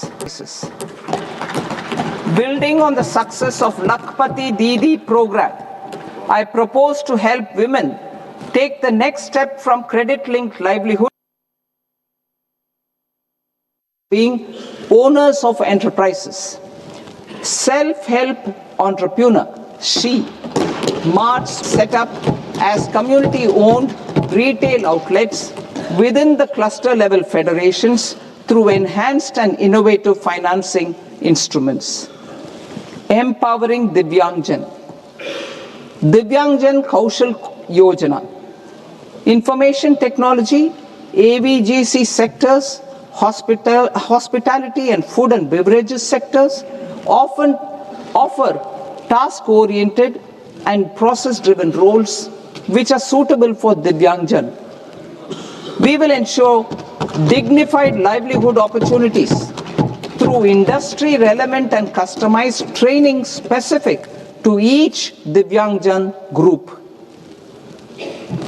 Building on the success of Lakpati Didi program, I propose to help women take the next step from credit-linked livelihood being owners of enterprises. Self-help entrepreneur, she, marts set up as community-owned retail outlets within the cluster-level federations through enhanced and innovative financing instruments. Empowering Divyangjan. Divyangjan Kaushal Yojana. Information technology, AVGC sectors, hospitality and food and beverages sectors often offer task-oriented and process-driven roles which are suitable for Divyangjan. We will ensure dignified livelihood opportunities through industry-relevant and customized training specific to each Divyangjan group.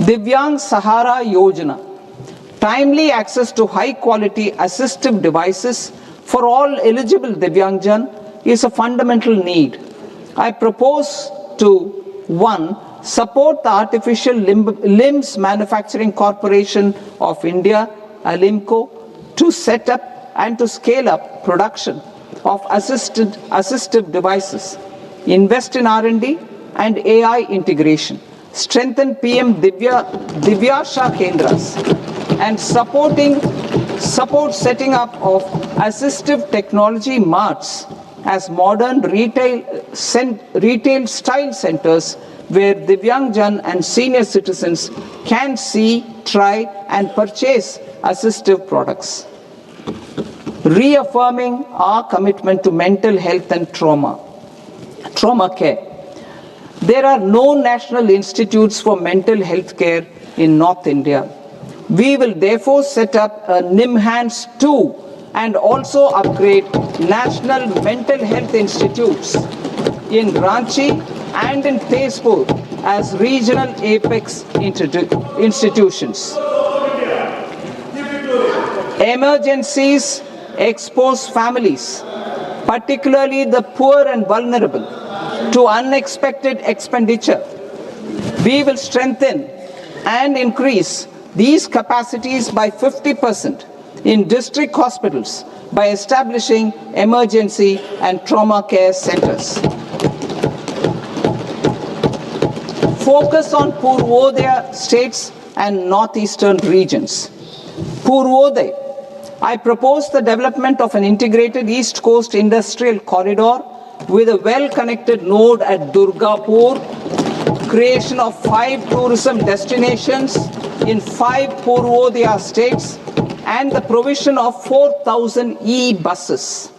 Divyang Sahara Yojana. Timely access to high-quality assistive devices for all eligible Divyangjan is a fundamental need. I propose to 1. Support the Artificial Limbs Manufacturing Corporation of India, Alimco, to set up and to scale up production of assistive devices, invest in R&D and AI integration, strengthen PM Divyasha Kendras, and support setting up of assistive technology marts as modern retail style centers where Divyangjan and senior citizens can see, try and purchase assistive products. Reaffirming our commitment to mental health and trauma care. There are no national institutes for mental health care in North India. We will therefore set up a NIMHANS 2 and also upgrade national mental health institutes in Ranchi and in Tezpur as regional apex institutions. Emergencies expose families, particularly the poor and vulnerable, to unexpected expenditure. We will strengthen and increase these capacities by 50% in district hospitals by establishing emergency and trauma care centers. Focus on Purvodaya states and northeastern regions. Purvodaya. I propose the development of an integrated East Coast industrial corridor with a well-connected node at Durgapur, creation of 5 tourism destinations in 5 Purvodaya states, and the provision of 4,000 e-buses.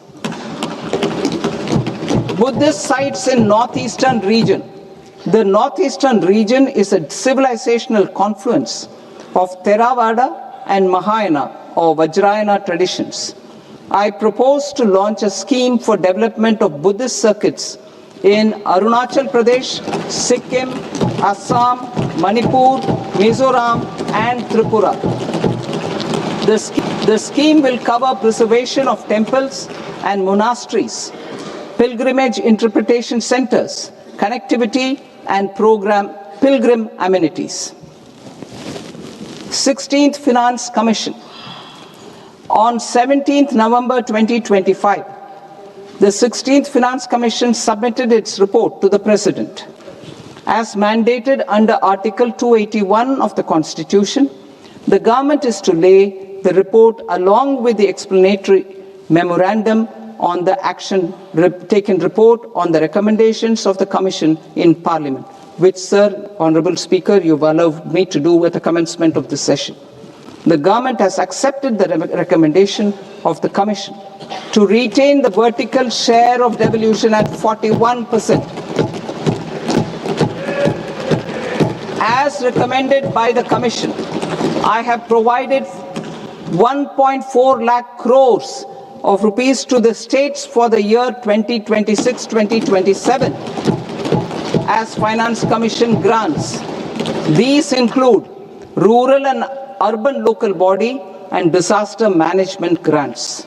Buddhist sites in northeastern region. The northeastern region is a civilizational confluence of Theravada and Mahayana or Vajrayana traditions. I propose to launch a scheme for development of Buddhist circuits in Arunachal Pradesh, Sikkim, Assam, Manipur, Mizoram and Tripura. The scheme will cover preservation of temples and monasteries, pilgrimage interpretation centers, connectivity and pilgrim amenities. 16th Finance Commission. On 17th November 2025, the 16th Finance Commission submitted its report to the President. As mandated under Article 281 of the Constitution, the government is to lay the report along with the explanatory memorandum on the action taken report on the recommendations of the Commission in Parliament, which, Sir, Honourable Speaker, you've allowed me to do at the commencement of this session. the government has accepted the recommendation of the Commission to retain the vertical share of devolution at 41%. As recommended by the Commission, I have provided 1.4 lakh crores of rupees to the states for the year 2026-2027 as Finance Commission grants. These include rural and urban local body and disaster management grants.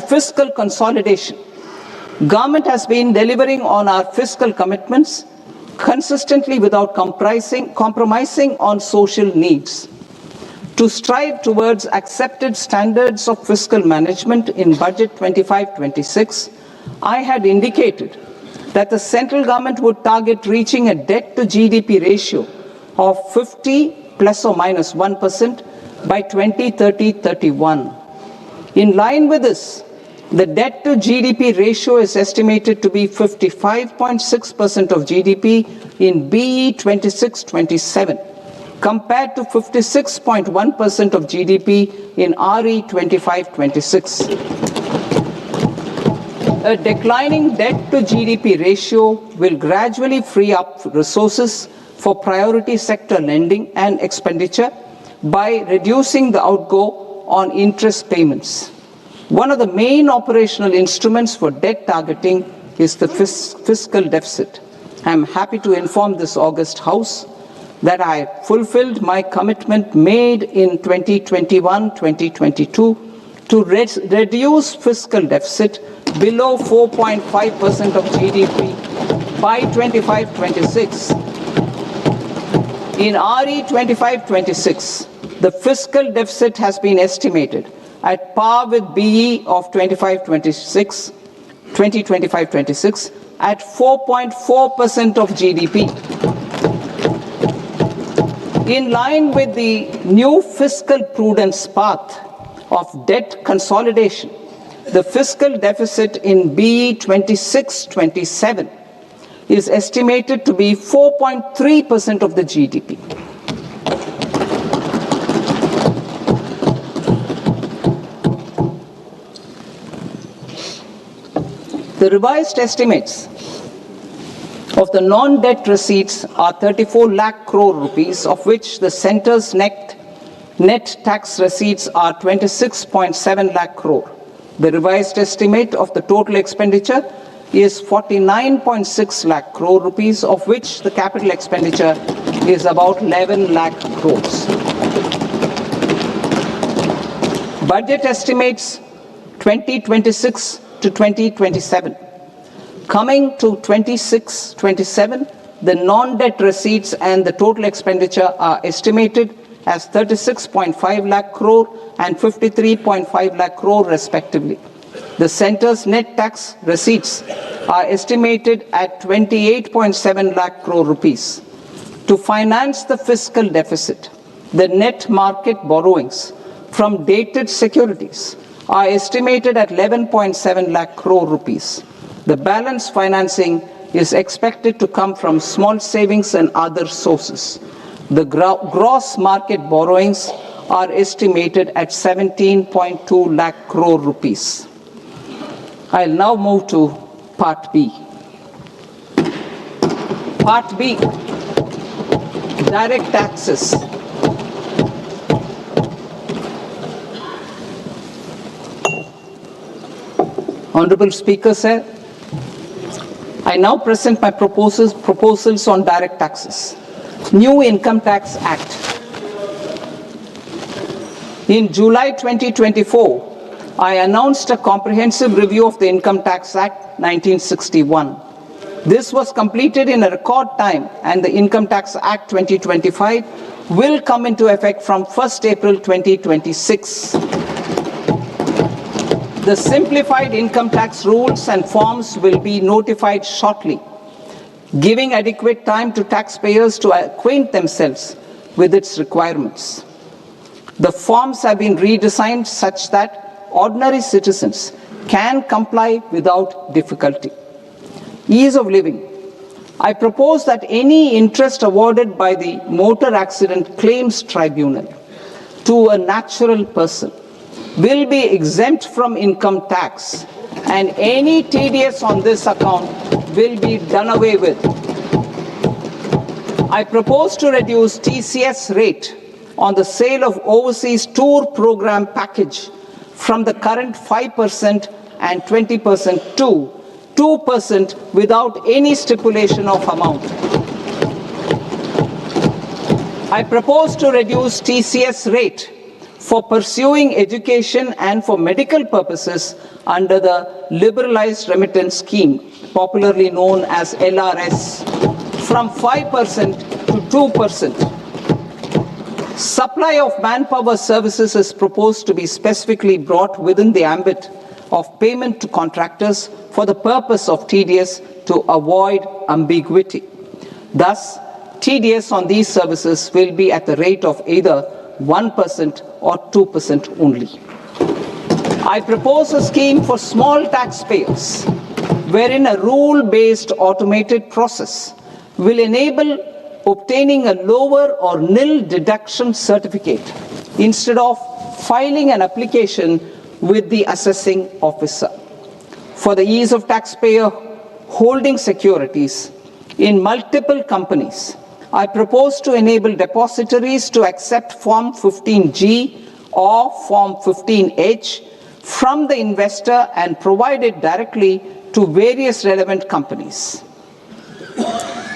Fiscal consolidation. Government has been delivering on our fiscal commitments consistently without compromising on social needs. To strive towards accepted standards of fiscal management in Budget 25-26, I had indicated that the central government would target reaching a debt to GDP ratio of 50 plus or minus 1% by 2030-31. In line with this, the debt to GDP ratio is estimated to be 55.6% of GDP in BE 26-27, compared to 56.1% of GDP in RE 25-26. A declining debt to GDP ratio will gradually free up resources for priority sector lending and expenditure by reducing the outgo on interest payments. One of the main operational instruments for debt targeting is the fiscal deficit. I am happy to inform this august House that I fulfilled my commitment made in 2021-2022 to reduce fiscal deficit below 4.5% of GDP by 25-26. In RE 25-26, the fiscal deficit has been estimated at par with BE of 2025-26 at 4.4% of GDP. In line with the new fiscal prudence path of debt consolidation, the fiscal deficit in BE 26-27 is estimated to be 4.3% of the GDP. The revised estimates of the non-debt receipts are 34 lakh crore rupees, of which the centre's net tax receipts are 26.7 lakh crore. The revised estimate of the total expenditure is 49.6 lakh crore rupees, of which the capital expenditure is about 11 lakh crores. Budget estimates 2026 to 2027. Coming to 26-27, the non-debt receipts and the total expenditure are estimated as 36.5 lakh crore and 53.5 lakh crore respectively. The centre's net tax receipts are estimated at 28.7 lakh crore rupees. To finance the fiscal deficit, the net market borrowings from dated securities are estimated at 11.7 lakh crore rupees. The balance financing is expected to come from small savings and other sources. The gross market borrowings are estimated at 17.2 lakh crore rupees. I'll now move to Part B. Part B, direct taxes. Honorable Speaker, sir, I now present my proposals on direct taxes. New Income Tax Act. In July 2024, I announced a comprehensive review of the Income Tax Act 1961. This was completed in a record time, and the Income Tax Act 2025 will come into effect from 1st April 2026. The simplified income tax rules and forms will be notified shortly, giving adequate time to taxpayers to acquaint themselves with its requirements. The forms have been redesigned such that ordinary citizens can comply without difficulty. Ease of living. I propose that any interest awarded by the Motor Accident Claims Tribunal to a natural person will be exempt from income tax, and any TDS on this account will be done away with. I propose to reduce TCS rate on the sale of overseas tour program package from the current 5% and 20% to 2% without any stipulation of amount. I propose to reduce TCS rate for pursuing education and for medical purposes under the Liberalized Remittance Scheme, popularly known as LRS, from 5% to 2%. Supply of manpower services is proposed to be specifically brought within the ambit of payment to contractors for the purpose of TDS to avoid ambiguity. Thus, TDS on these services will be at the rate of either 1% or 2% only. I propose a scheme for small taxpayers wherein a rule-based automated process will enable obtaining a lower or nil deduction certificate instead of filing an application with the assessing officer. For the ease of taxpayer holding securities in multiple companies, I propose to enable depositories to accept Form 15G or Form 15H from the investor and provide it directly to various relevant companies.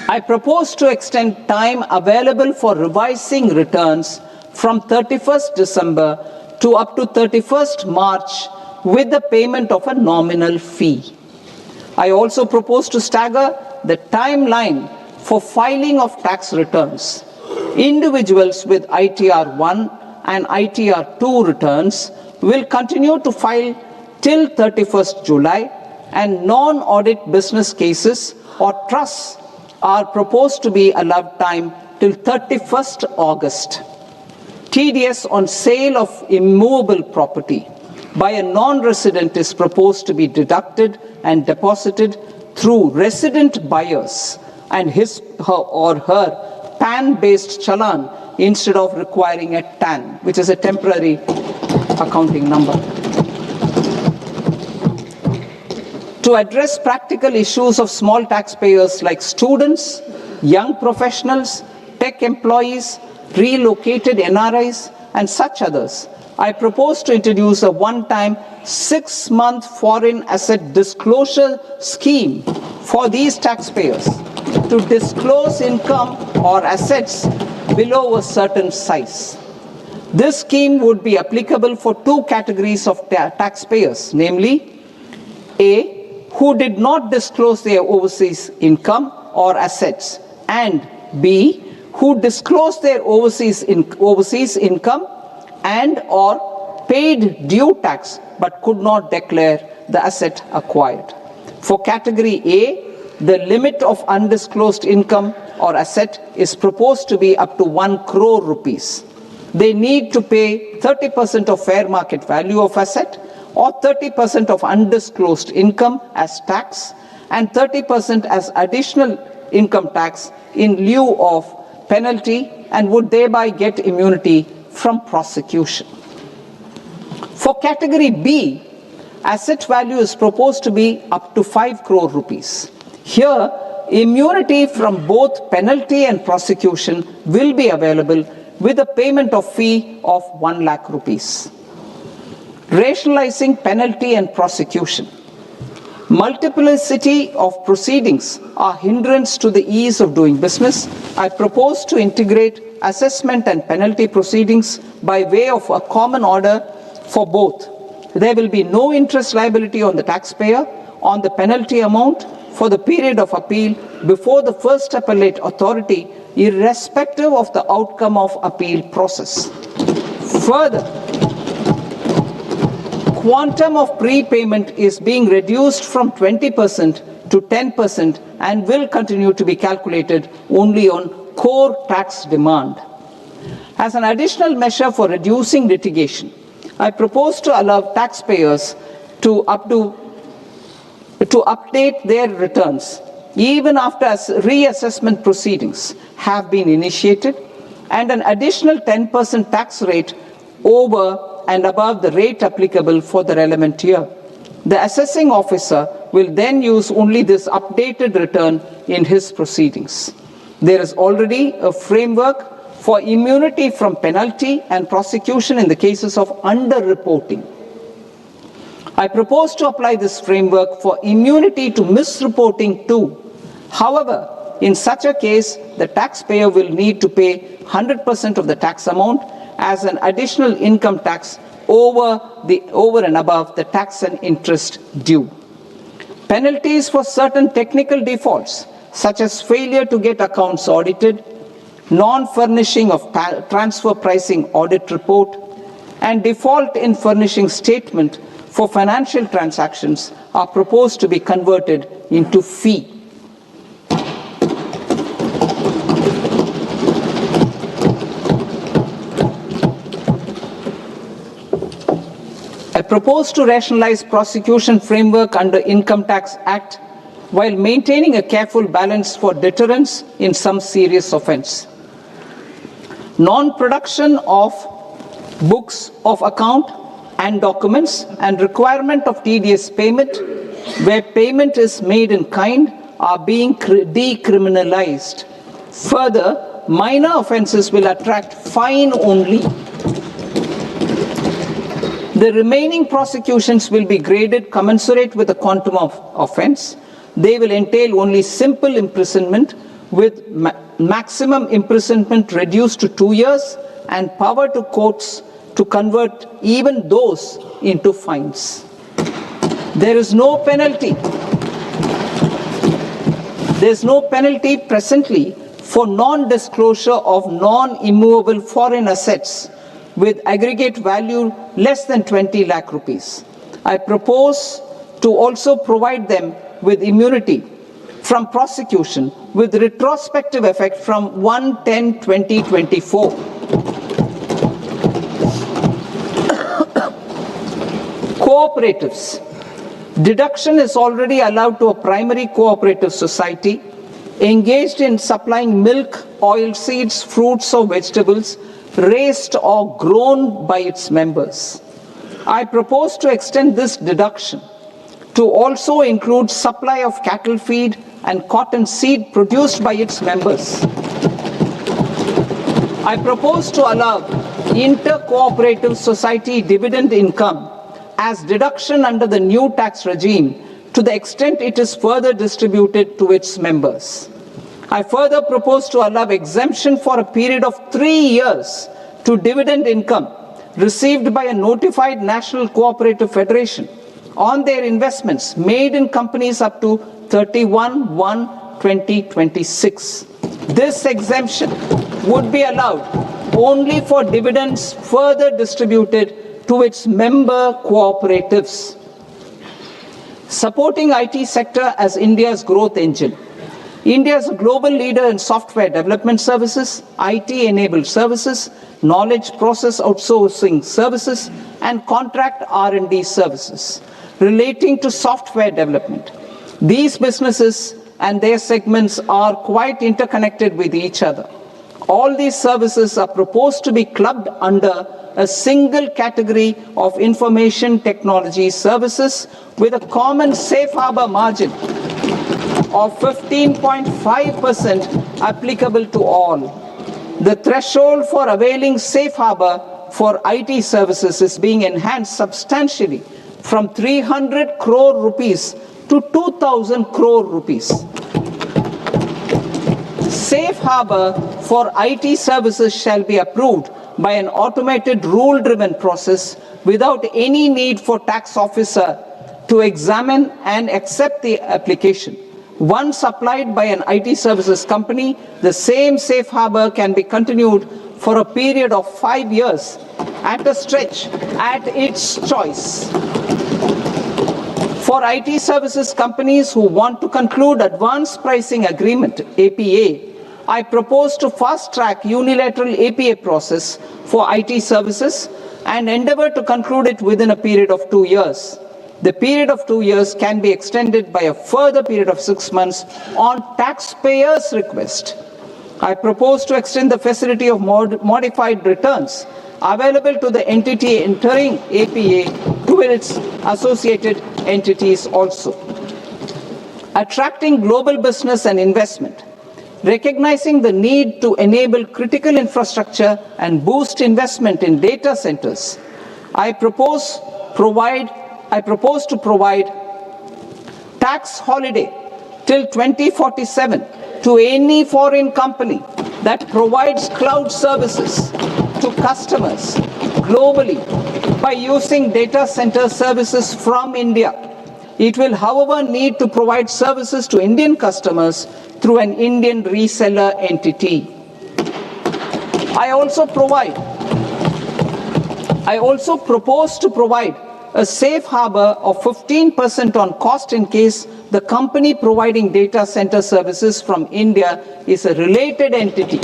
I propose to extend time available for revising returns from 31st December to up to 31st March with the payment of a nominal fee. I also propose to stagger the timeline for filing of tax returns. Individuals with ITR 1 and ITR 2 returns will continue to file till 31st July, and non-audit business cases or trusts are proposed to be allowed time till 31st August. TDS on sale of immovable property by a non-resident is proposed to be deducted and deposited through resident buyers and his or her PAN-based challan instead of requiring a TAN, which is a temporary accounting number. To address practical issues of small taxpayers like students, young professionals, tech employees, relocated NRIs, and such others, I propose to introduce a one-time 6-month foreign asset disclosure scheme for these taxpayers to disclose income or assets below a certain size. This scheme would be applicable for two categories of taxpayers, namely A, who did not disclose their overseas income or assets, and B, who disclosed their overseas income and or paid due tax but could not declare the asset acquired. For category A, the limit of undisclosed income or asset is proposed to be up to 1 crore rupees. They need to pay 30% of fair market value of asset or 30% of undisclosed income as tax and 30% as additional income tax in lieu of penalty, and would thereby get immunity from prosecution. For category B, asset value is proposed to be up to 5 crore rupees. Here, immunity from both penalty and prosecution will be available with a payment of fee of 1 lakh rupees. Rationalizing penalty and prosecution. Multiplicity of proceedings are hindrance to the ease of doing business. I propose to integrate assessment and penalty proceedings by way of a common order for both. There will be no interest liability on the taxpayer on the penalty amount for the period of appeal before the first appellate authority, irrespective of the outcome of appeal process. Further, quantum of prepayment is being reduced from 20% to 10% and will continue to be calculated only on core tax demand. As an additional measure for reducing litigation, I propose to allow taxpayers to update their returns even after reassessment proceedings have been initiated, and an additional 10% tax rate over and above the rate applicable for the relevant year. The assessing officer will then use only this updated return in his proceedings. There is already a framework for immunity from penalty and prosecution in the cases of underreporting. I propose to apply this framework for immunity to misreporting too. However, in such a case, the taxpayer will need to pay 100% of the tax amount as an additional income tax over and above the tax and interest due. Penalties for certain technical defaults, such as failure to get accounts audited, non-furnishing of transfer pricing audit report, and default in furnishing statement for financial transactions, are proposed to be converted into fee. I propose to rationalize prosecution framework under Income Tax Act while maintaining a careful balance for deterrence in some serious offence. Non-production of books of account and documents and requirement of TDS payment where payment is made in kind are being decriminalized. Further, minor offences will attract fine only. The remaining prosecutions will be graded commensurate with the quantum of offence. They will entail only simple imprisonment with maximum imprisonment reduced to 2 years and power to courts to convert even those into fines. There is no penalty. There is no penalty presently for non-disclosure of non-immovable foreign assets with aggregate value less than 20 lakh rupees. I propose to also provide them with immunity from prosecution with retrospective effect from 1/10/2024. Cooperatives. Deduction is already allowed to a primary cooperative society engaged in supplying milk, oilseeds, fruits or vegetables raised or grown by its members. I propose to extend this deduction to also include supply of cattle feed and cotton seed produced by its members. I propose to allow inter-cooperative society dividend income as deduction under the new tax regime to the extent it is further distributed to its members. I further propose to allow exemption for a period of 3 years to dividend income received by a notified national cooperative federation on their investments made in companies up to 31/1/2026. This exemption would be allowed only for dividends further distributed to its member cooperatives. Supporting IT sector as India's growth engine. India is a global leader in software development services, IT-enabled services, knowledge process outsourcing services, and contract R&D services relating to software development. These businesses and their segments are quite interconnected with each other. All these services are proposed to be clubbed under a single category of information technology services with a common safe harbor margin of 15.5% applicable to all. The threshold for availing safe harbor for IT services is being enhanced substantially from 300 crore rupees to 2,000 crore rupees. Safe harbor for IT services shall be approved by an automated rule-driven process without any need for tax officer to examine and accept the application. Once applied by an IT services company, the same safe harbor can be continued for a period of 5 years at a stretch at its choice. For IT services companies who want to conclude advanced pricing agreement, APA, I propose to fast-track unilateral APA process for IT services and endeavor to conclude it within a period of 2 years. The period of 2 years can be extended by a further period of 6 months on taxpayers' request. I propose to extend the facility of modified returns available to the entity entering APA to its associated entities also. Attracting global business and investment. Recognizing the need to enable critical infrastructure and boost investment in data centers, I propose to provide tax holiday till 2047 to any foreign company that provides cloud services to customers globally by using data center services from India. It will, however, need to provide services to Indian customers through an Indian reseller entity. I also propose to provide a safe harbor of 15% on cost in case the company providing data center services from India is a related entity.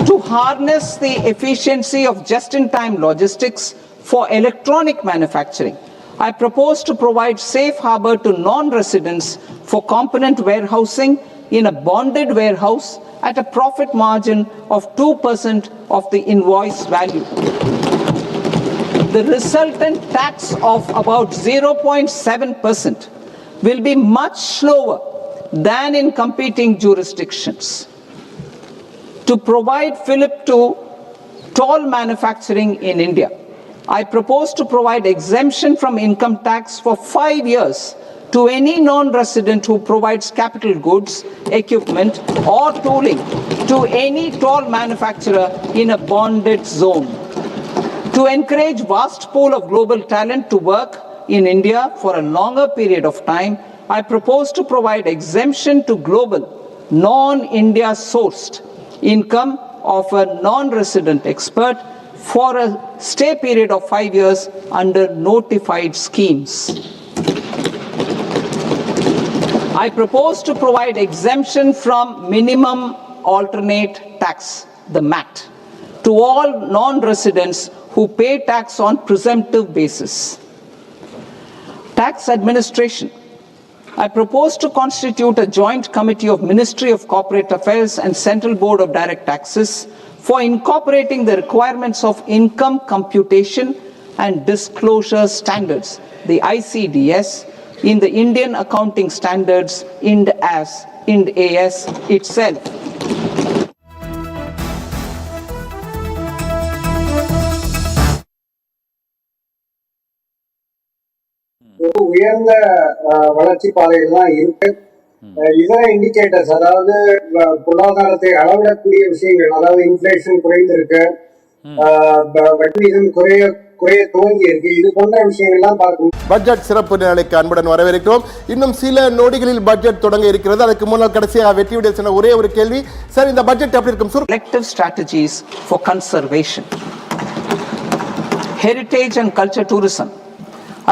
To harness the efficiency of just-in-time logistics for electronic manufacturing, I propose to provide safe harbor to non-residents for component warehousing in a bonded warehouse at a profit margin of 2% of the invoice value. The resultant tax of about 0.7% will be much lower than in competing jurisdictions. To provide fillip to toll manufacturing in India, I propose to provide exemption from income tax for 5 years to any non-resident who provides capital goods, equipment, or tooling to any toll manufacturer in a bonded zone. To encourage vast pool of global talent to work in India for a longer period of time, I propose to provide exemption to global, non-India sourced income of a non-resident expert for a stay period of 5 years under notified schemes. I propose to provide exemption from minimum alternate tax, the MAT, to all non-residents who pay tax on presumptive basis. Tax administration. I propose to constitute a joint committee of Ministry of Corporate Affairs and Central Board of Direct Taxes for incorporating the requirements of income computation and disclosure standards, the ICDS, in the Indian Accounting Standards, IND AS itself. உயர்ந்த வளர்ச்சி பாதைகள்லாம் இருக்கு. இதர இண்டிகேட்டர்ஸ், அதாவது பொருளாதாரத்தை அளவிடக்கூடிய விஷயங்கள், அதாவது இன்ஃபிளேஷன் குறைந்திருக்கு, வட்டி விகிதம் குறைய துவங்கி இருக்கு, இது போன்ற விஷயங்கள்லாம் பார்க்கணும். பட்ஜெட் சிறப்பு நிலைக்கு அன்புடன் வரவேற்கிறோம். இன்னும் சில நொடிகளில் பட்ஜெட் தொடங்க இருக்கிறது. அதுக்கு முன்னால் கடைசியாக வெற்றியுடைய சொன்ன ஒரே ஒரு கேள்வி, சார் இந்த பட்ஜெட் எப்படி இருக்கும்? Collective strategies for conservation, heritage and culture tourism.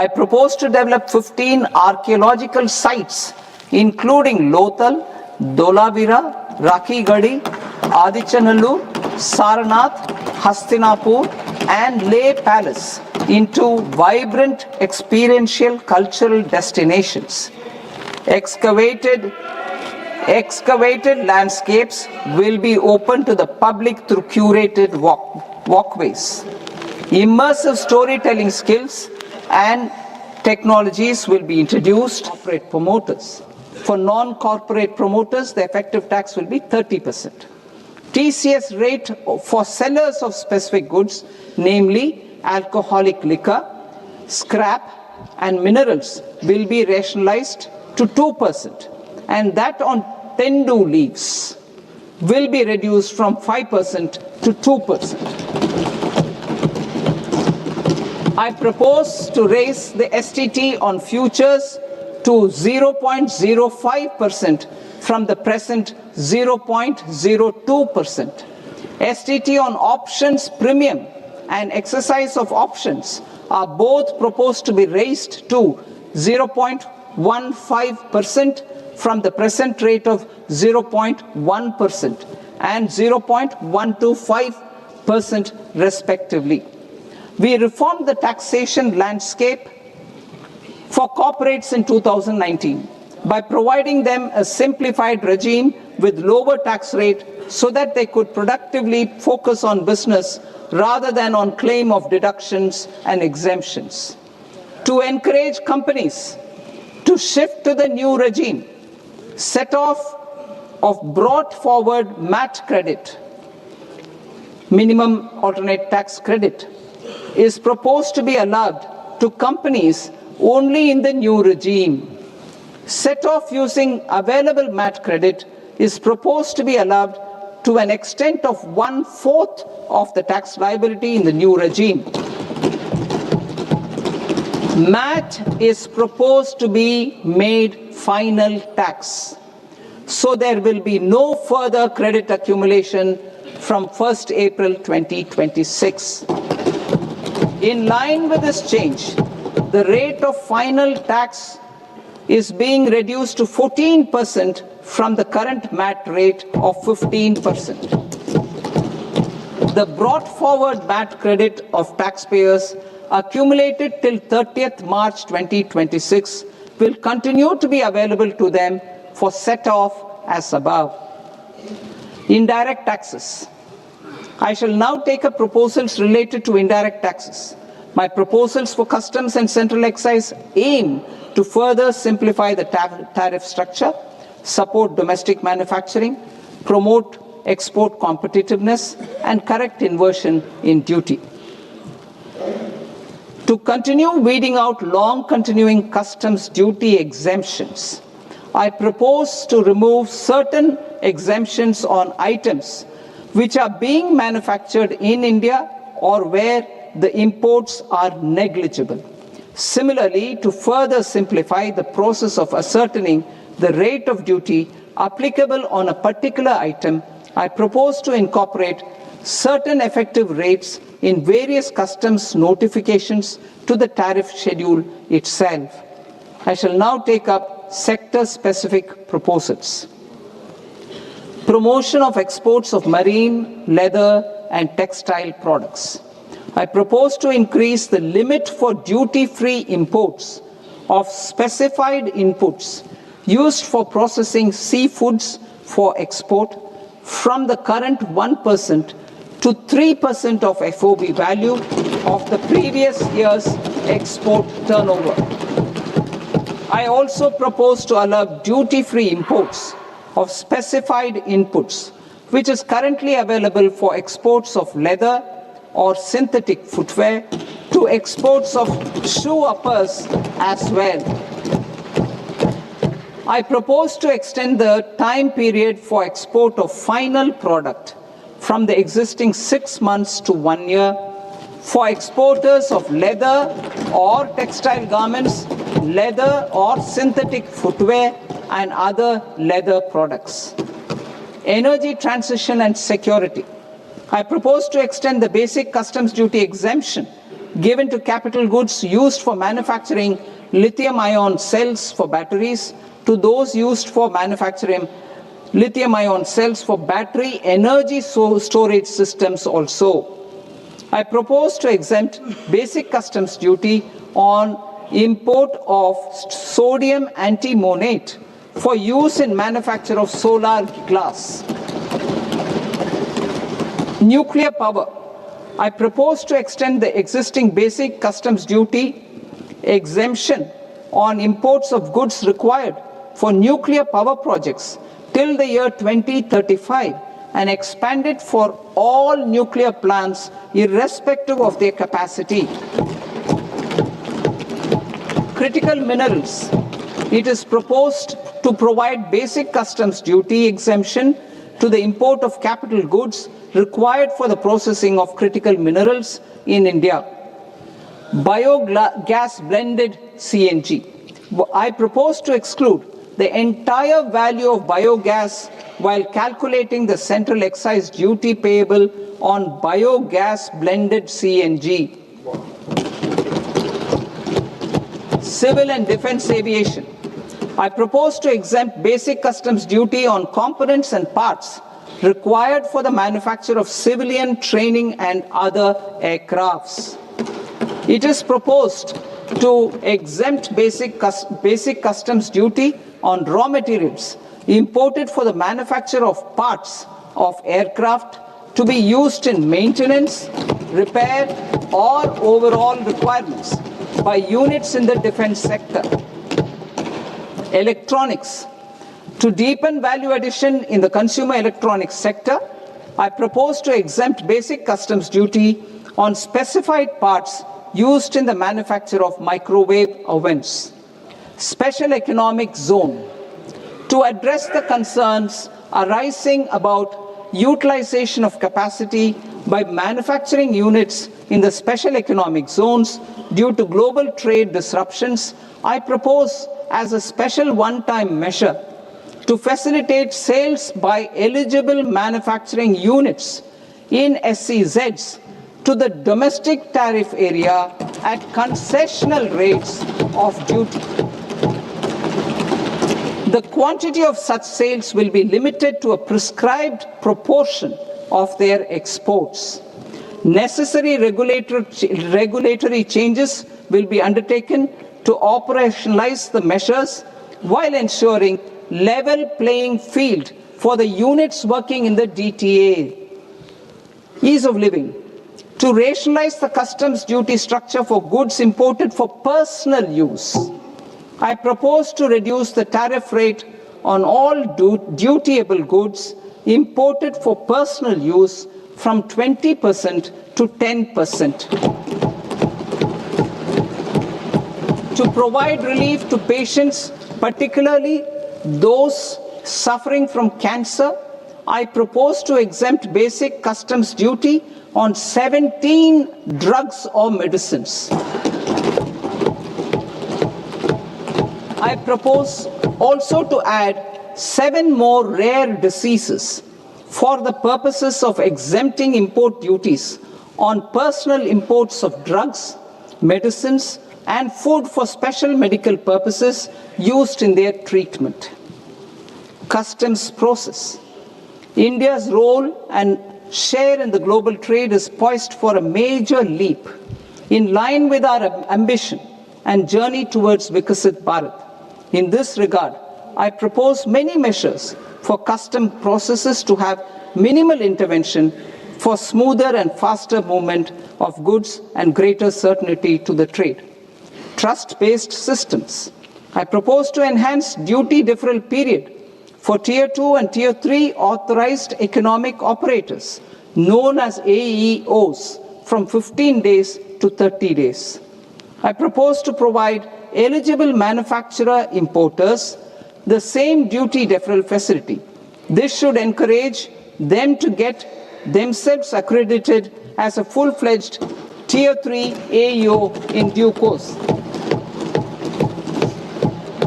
I propose to develop 15 archaeological sites, including Lothal, Dolavira, Rakigadi, Adichanallur, Saranath, Hastinapur, and Leh Palace into vibrant experiential cultural destinations. Excavated landscapes will be open to the public through curated walkways. Immersive storytelling skills and technologies will be introduced. Corporate promoters. For non-corporate promoters, the effective tax will be 30%. TCS rate for sellers of specific goods, namely alcoholic liquor, scrap and minerals, will be rationalized to 2%, and that on tendu leaves will be reduced from 5% to 2%. I propose to raise the STT on futures to 0.05% from the present 0.02%. STT on options premium and exercise of options are both proposed to be raised to 0.15% from the present rate of 0.1% and 0.125% respectively. We reformed the taxation landscape for corporates in 2019 by providing them a simplified regime with lower tax rate so that they could productively focus on business rather than on claim of deductions and exemptions. To encourage companies to shift to the new regime, set off of brought forward MAT credit, minimum alternate tax credit, is proposed to be allowed to companies only in the new regime. Set off using available MAT credit is proposed to be allowed to an extent of 1/4 of the tax liability in the new regime. MAT is proposed to be made final tax, so there will be no further credit accumulation from 1st April 2026. In line with this change, the rate of final tax is being reduced to 14% from the current MAT rate of 15%. The brought forward MAT credit of taxpayers accumulated till 30th March 2026 will continue to be available to them for set off as above. Indirect taxes. I shall now take up proposals related to indirect taxes. My proposals for customs and central excise aim to further simplify the tariff structure, support domestic manufacturing, promote export competitiveness, and correct inversion in duty. To continue weeding out long continuing customs duty exemptions, I propose to remove certain exemptions on items which are being manufactured in India or where the imports are negligible. Similarly, to further simplify the process of ascertaining the rate of duty applicable on a particular item, I propose to incorporate certain effective rates in various customs notifications to the tariff schedule itself. I shall now take up sector-specific proposals. Promotion of exports of marine, leather, and textile products. I propose to increase the limit for duty-free imports of specified inputs used for processing seafoods for export from the current 1% to 3% of FOB value of the previous year's export turnover. I also propose to allow duty-free imports of specified inputs, which is currently available for exports of leather or synthetic footwear, to exports of shoe uppers as well. I propose to extend the time period for export of final product from the existing 6 months to 1 year for exporters of leather or textile garments, leather or synthetic footwear, and other leather products. Energy transition and security. I propose to extend the basic customs duty exemption given to capital goods used for manufacturing lithium-ion cells for batteries to those used for manufacturing lithium-ion cells for battery energy storage systems also. I propose to exempt basic customs duty on import of sodium antimonate for use in manufacture of solar glass. Nuclear power. I propose to extend the existing basic customs duty exemption on imports of goods required for nuclear power projects till the year 2035 and expand it for all nuclear plants irrespective of their capacity. Critical minerals. It is proposed to provide basic customs duty exemption to the import of capital goods required for the processing of critical minerals in India. Biogas blended CNG. I propose to exclude the entire value of biogas while calculating the central excise duty payable on biogas blended CNG. Civil and defense aviation. I propose to exempt basic customs duty on components and parts required for the manufacture of civilian training and other aircrafts. It is proposed to exempt basic customs duty on raw materials imported for the manufacture of parts of aircraft to be used in maintenance, repair, or overall requirements by units in the defense sector. Electronics. To deepen value addition in the consumer electronics sector, I propose to exempt basic customs duty on specified parts used in the manufacture of microwave ovens. Special economic zone. To address the concerns arising about utilization of capacity by manufacturing units in the special economic zones due to global trade disruptions, I propose as a special one-time measure to facilitate sales by eligible manufacturing units in SEZs to the domestic tariff area at concessional rates of duty. The quantity of such sales will be limited to a prescribed proportion of their exports. Necessary regulatory changes will be undertaken to operationalize the measures while ensuring level playing field for the units working in the DTA. Ease of living. To rationalize the customs duty structure for goods imported for personal use, I propose to reduce the tariff rate on all dutiable goods imported for personal use from 20% to 10%. To provide relief to patients, particularly those suffering from cancer, I propose to exempt basic customs duty on 17 drugs or medicines. I propose also to add 7 more rare diseases for the purposes of exempting import duties on personal imports of drugs, medicines, and food for special medical purposes used in their treatment. Customs process. India's role and share in the global trade is poised for a major leap in line with our ambition and journey towards Vikasit Bharat. In this regard, I propose many measures for custom processes to have minimal intervention for smoother and faster movement of goods and greater certainty to the trade. Trust-based systems. I propose to enhance duty deferral period for Tier 2 and Tier 3 authorized economic operators, known as AEOs, from 15 days to 30 days. I propose to provide eligible manufacturer importers the same duty deferral facility. This should encourage them to get themselves accredited as a full-fledged Tier 3 AEO in due course.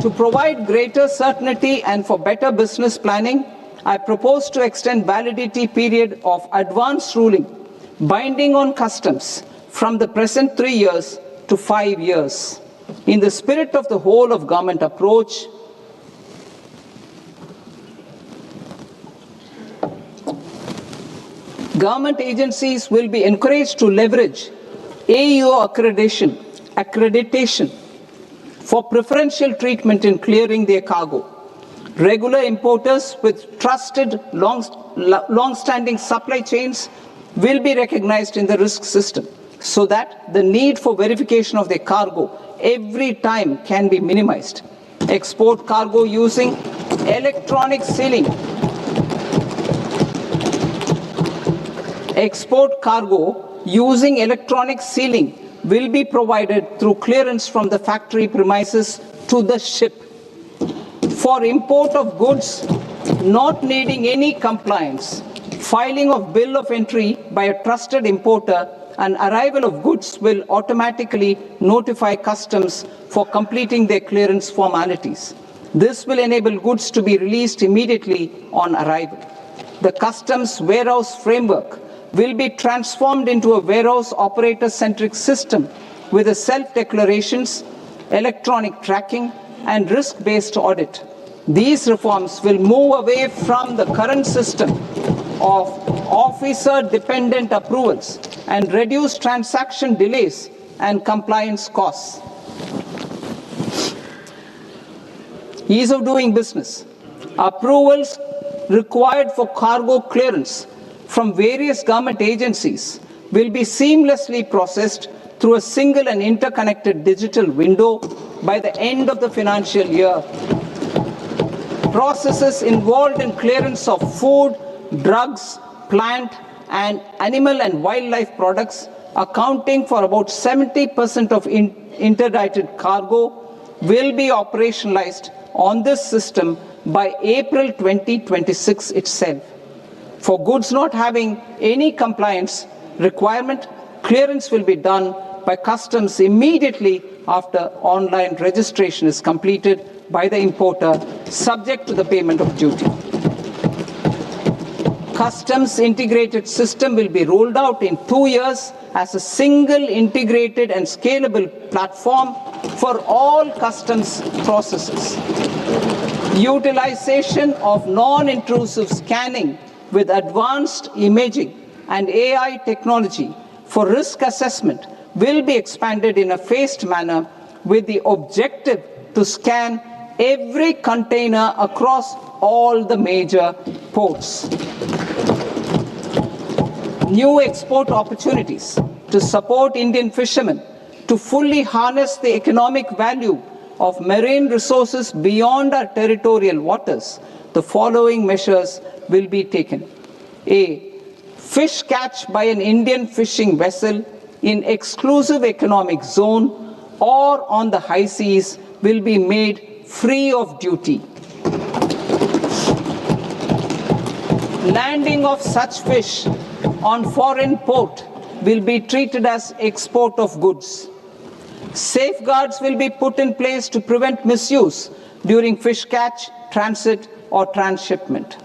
To provide greater certainty and for better business planning, I propose to extend validity period of advance ruling binding on customs from the present 3 years to 5 years. In the spirit of the whole of government approach, government agencies will be encouraged to leverage AEO accreditation for preferential treatment in clearing their cargo. Regular importers with trusted long-standing supply chains will be recognized in the risk system so that the need for verification of their cargo every time can be minimized. Export cargo using electronic sealing. Export cargo using electronic sealing will be provided through clearance from the factory premises to the ship. For import of goods not needing any compliance, filing of bill of entry by a trusted importer and arrival of goods will automatically notify customs for completing their clearance formalities. This will enable goods to be released immediately on arrival. The customs warehouse framework will be transformed into a warehouse operator-centric system with a self-declarations, electronic tracking, and risk-based audit. These reforms will move away from the current system of officer-dependent approvals and reduce transaction delays and compliance costs. Ease of doing business. Approvals required for cargo clearance from various government agencies will be seamlessly processed through a single and interconnected digital window by the end of the financial year. Processes involved in clearance of food, drugs, plant and animal and wildlife products, accounting for about 70% of interdicted cargo, will be operationalized on this system by April 2026 itself. For goods not having any compliance requirement, clearance will be done by customs immediately after online registration is completed by the importer, subject to the payment of duty. Customs integrated system will be rolled out in 2 years as a single integrated and scalable platform for all customs processes. Utilization of non-intrusive scanning with advanced imaging and AI technology for risk assessment will be expanded in a phased manner with the objective to scan every container across all the major ports. New export opportunities to support Indian fishermen to fully harness the economic value of marine resources beyond our territorial waters. The following measures will be taken. A. Fish catch by an Indian fishing vessel in exclusive economic zone or on the high seas will be made free of duty. Landing of such fish on foreign port will be treated as export of goods. Safeguards will be put in place to prevent misuse during fish catch, transit or transshipment.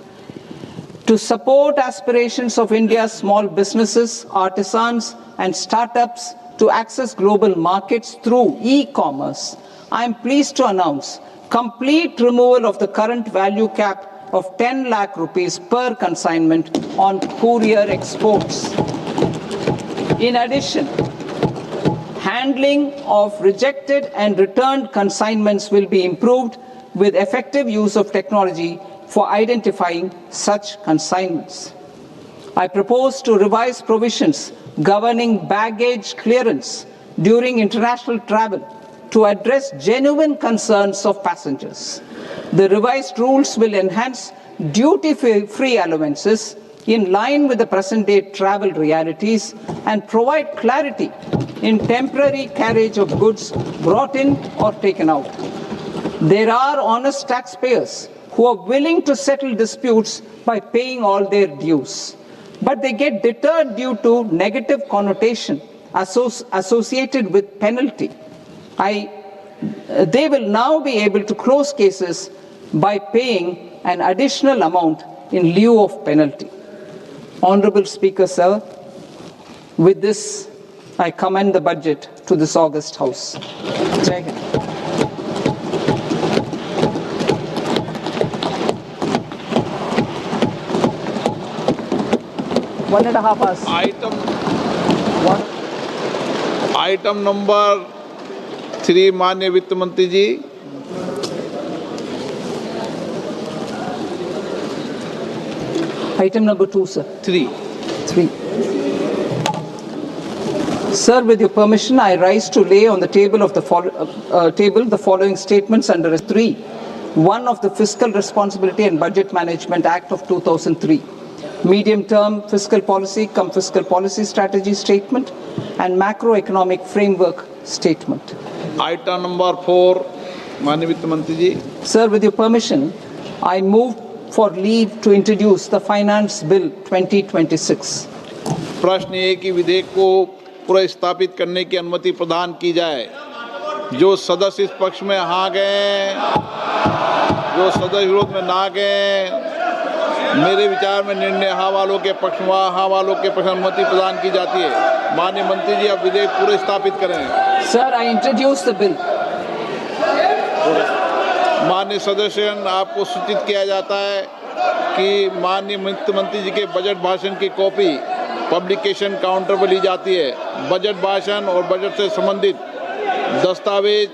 To support aspirations of India's small businesses, artisans and startups to access global markets through e-commerce, I am pleased to announce complete removal of the current value cap of 10 lakh rupees per consignment on courier exports. In addition, handling of rejected and returned consignments will be improved with effective use of technology for identifying such consignments. I propose to revise provisions governing baggage clearance during international travel to address genuine concerns of passengers. The revised rules will enhance duty-free allowances in line with the present-day travel realities and provide clarity in temporary carriage of goods brought in or taken out. There are honest taxpayers who are willing to settle disputes by paying all their dues, but they get deterred due to negative connotation associated with penalty. They will now be able to close cases by paying an additional amount in lieu of penalty. Honorable Speaker, sir, with this, I commend the budget to this august House. Jai Hind. One and a half hours. Item number 3 माननीय वित्त मंत्री जी। Item number 2, sir. 3. Sir, with your permission, I rise to lay on the table of the following statements under 3. 1 of the Fiscal Responsibility and Budget Management Act of 2003. Medium-term fiscal policy cum fiscal policy strategy statement and macroeconomic framework statement. Item number 4, माननीय वित्त मंत्री जी। Sir, with your permission, I move for leave to introduce the Finance Bill 2026. प्रश्न ये कि विधेयक को पुनर्स्थापित करने की अनुमति प्रदान की जाए। जो सदस्य इस पक्ष में हाँ गए, जो सदस्य विरोध में ना गए, मेरे विचार में निर्णय हाँ वालों के पक्ष में हाँ वालों के पक्ष में अनुमति प्रदान की जाती है। माननीय मंत्री जी, आप विधेयक पूरे स्थापित करें। Sir, I introduce the bill. माननीय सदस्यगण, आपको सूचित किया जाता है कि माननीय वित्त मंत्री जी के बजट भाषण की कॉपी पब्लिकेशन काउंटर पर ली जाती है। बजट भाषण और बजट से संबंधित दस्तावेज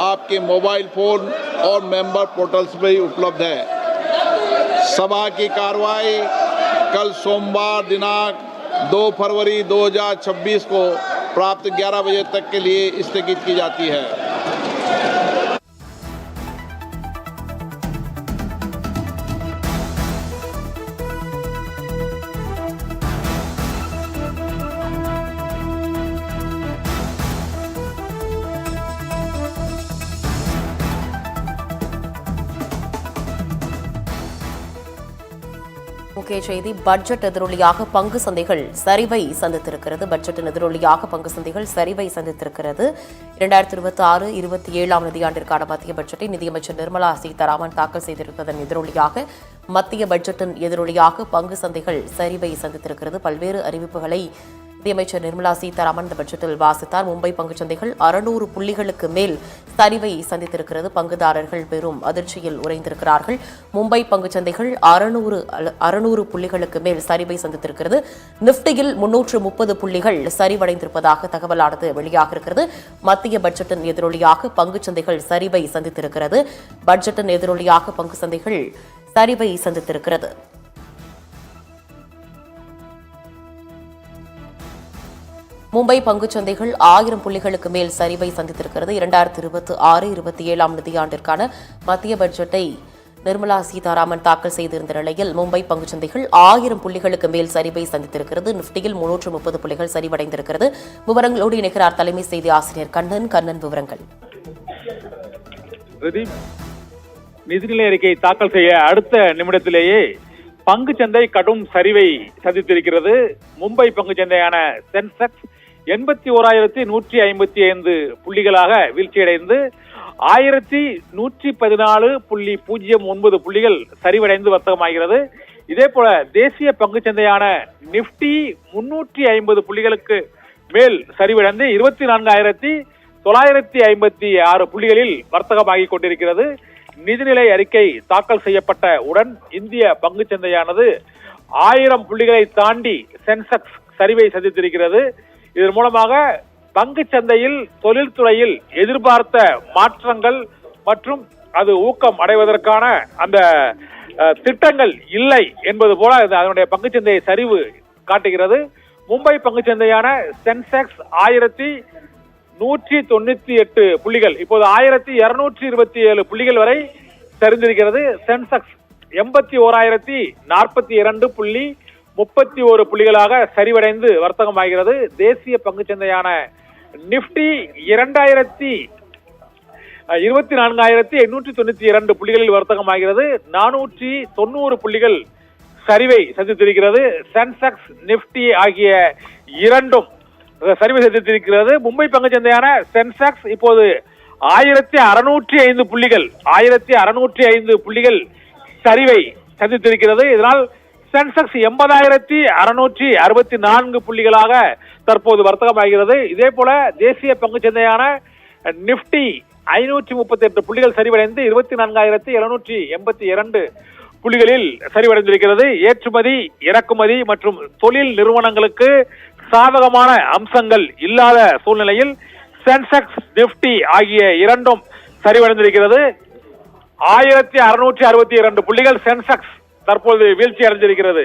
आपके मोबाइल फोन और मेंबर पोर्टल्स पर ही उपलब्ध है। सभा की कार्रवाई कल सोमवार दिनांक 2 फरवरी 2026 को प्राप्त 11 बजे तक के लिए स्थगित की जाती है। முக்கிய செய்தி, பட்ஜெட் எதிரொலியாக பங்கு சந்தைகள் சரிவை சந்தித்திருக்கிறது. பட்ஜெட்டின் எதிரொலியாக பங்கு சந்தைகள் சரிவை சந்தித்திருக்கிறது. 2026-27 நிதியாண்டிற்கான மத்திய பட்ஜெட்டை நிதியமைச்சர் நிர்மலா சீதாராமன் தாக்கல் செய்திருப்பதன் எதிரொலியாக மத்திய பட்ஜெட்டின் எதிரொலியாக பங்கு சந்தைகள் சரிவை சந்தித்திருக்கிறது. பல்வேறு அறிவிப்புகளை நிதியமைச்சர் நிர்மலா சீதாராமன் இந்த பட்ஜெட்டில் வாசித்தார். மும்பை பங்குச்சந்தைகள் 600 புள்ளிகளுக்கு மேல் சரிவை சந்தித்திருக்கிறது. பங்குதாரர்கள் பெரும் அதிர்ச்சியில் உறைந்திருக்கிறார்கள். மும்பை பங்குச்சந்தைகள் 600 புள்ளிகளுக்கு மேல் சரிவை சந்தித்திருக்கிறது. நிப்டியில் 330 புள்ளிகள் சரிவடைந்திருப்பதாக தகவலானது வெளியாக இருக்கிறது. மத்திய பட்ஜெட்டின் எதிரொலியாக பங்குச்சந்தைகள் சரிவை சந்தித்திருக்கிறது. பட்ஜெட்டின் எதிரொலியாக பங்கு சந்தைகள் சரிவை சந்தித்திருக்கிறது. மும்பை பங்குச்சந்தைகள் 1000 புள்ளிகளுக்கு மேல் சரிவை சந்தித்திருக்கிறது. 2026-27 நிதியாண்டிற்கான மத்திய பட்ஜெட்டை நிர்மலா சீதாராமன் தாக்கல் செய்திருந்த நிலையில் மும்பை பங்குச்சந்தைகள் 1000 புள்ளிகளுக்கு மேல் சரிவை சந்தித்திருக்கிறது. நிப்டியில் 330 புள்ளிகள் சரிவடைந்திருக்கிறது. விவரங்களோடு இணைக்கிறார் தலைமை செய்தி ஆசிரியர் கண்ணன். விவரங்கள். நிதிநிலை அறிக்கை தாக்கல் செய்ய அடுத்த நிமிடத்திலேயே பங்குச்சந்தை கடும் சரிவை சந்தித்திருக்கிறது. மும்பை பங்குச்சந்தையான சென்செக்ஸ் 81,155 புள்ளிகளாக வீழ்ச்சியடைந்து 1114.09 புள்ளிகள் சரிவடைந்து வர்த்தகமாகிறது. இதே போல தேசிய பங்குச்சந்தையான நிப்டி 350 புள்ளிகளுக்கு மேல் சரிவடைந்து 24,956 புள்ளிகளில் வர்த்தகமாகிக் கொண்டிருக்கிறது. நிதிநிலை அறிக்கை தாக்கல் செய்யப்பட்ட உடன் இந்திய பங்குச்சந்தையானது 1000 புள்ளிகளை தாண்டி சென்செக்ஸ் சரிவை சந்தித்திருக்கிறது. இதன் மூலமாக பங்கு சந்தையில் தொழில்துறையில் எதிர்பார்த்த மாற்றங்கள் மற்றும் அது ஊக்கம் அடைவதற்கான அந்த திட்டங்கள் இல்லை என்பது போல அதனுடைய பங்குச்சந்தை சரிவு காட்டுகிறது. மும்பை பங்குச்சந்தையான சென்செக்ஸ் 1198 புள்ளிகள் இப்போது 1227 புள்ளிகள் வரை சரிந்திருக்கிறது. சென்செக்ஸ் 81,042.31 புள்ளிகளாக சரிவடைந்து வர்த்தகமாகிறது. தேசிய பங்குச்சந்தையான நிப்டி 24,892 புள்ளிகளில் வர்த்தகமாகிறது. 490 புள்ளிகள் சரிவை சந்தித்திருக்கிறது. சென்செக்ஸ் நிப்டி ஆகிய இரண்டும் சரிவை சந்தித்திருக்கிறது. மும்பை பங்குச்சந்தையான சென்செக்ஸ் இப்போது 1605 புள்ளிகள் சரிவை சந்தித்திருக்கிறது. இதனால் சென்செக்ஸ் 80,664 புள்ளிகளாக தற்போது வர்த்தகமாகிறது. இதே போல தேசிய பங்குச்சந்தையான நிப்டி 538 புள்ளிகள் சரிவடைந்து 24,782 புள்ளிகளில் சரிவடைந்திருக்கிறது. ஏற்றுமதி, இறக்குமதி மற்றும் தொழில் நிறுவனங்களுக்கு சாதகமான அம்சங்கள் இல்லாத சூழ்நிலையில் சென்செக்ஸ் நிப்டி ஆகிய இரண்டும் சரிவடைந்திருக்கிறது. 1662 புள்ளிகள் சென்செக்ஸ் தற்போது வீழ்ச்சி அடைந்திருக்கிறது.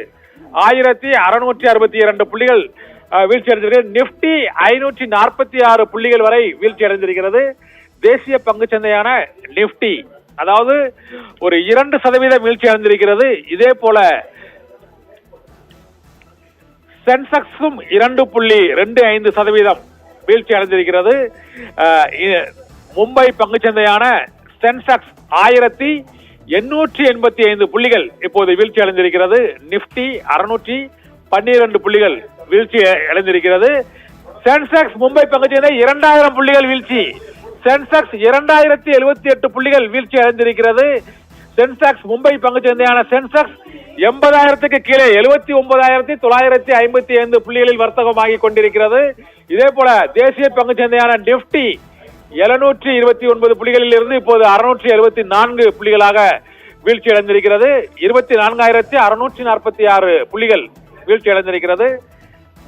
1662 புள்ளிகள் வீழ்ச்சி அடைந்திருக்கிறது. நிப்டி 546 புள்ளிகள் வரை வீழ்ச்சி அடைந்திருக்கிறது. தேசிய பங்குச்சந்தையான நிப்டி அதாவது ஒரு 2% வீழ்ச்சி அடைந்திருக்கிறது. இதே போல சென்செக்ஸும் 2.25% வீழ்ச்சி அடைந்திருக்கிறது. மும்பை பங்குச்சந்தையான சென்செக்ஸ் 1885 புள்ளிகள் இப்போது வீழ்ச்சி அடைந்திருக்கிறது. நிப்டி 612 புள்ளிகள் வீழ்ச்சி அடைந்திருக்கிறது. சென்செக்ஸ் மும்பை பங்குச்சந்தை 2000 புள்ளிகள் வீழ்ச்சி. சென்செக்ஸ் 2078 புள்ளிகள் வீழ்ச்சி அடைந்திருக்கிறது. சென்செக்ஸ் மும்பை பங்குச்சந்தையான சென்செக்ஸ் 80,000க்கு கீழே 79,955 புள்ளிகளில் வர்த்தகமாகிக் கொண்டிருக்கிறது. இதே போல தேசிய பங்குச்சந்தையான நிப்டி 729 புள்ளிகளில் இருந்து இப்போது 674 புள்ளிகளாக வீழ்ச்சி அடைந்திருக்கிறது. 24,646 புள்ளிகள் வீழ்ச்சி அடைந்திருக்கிறது.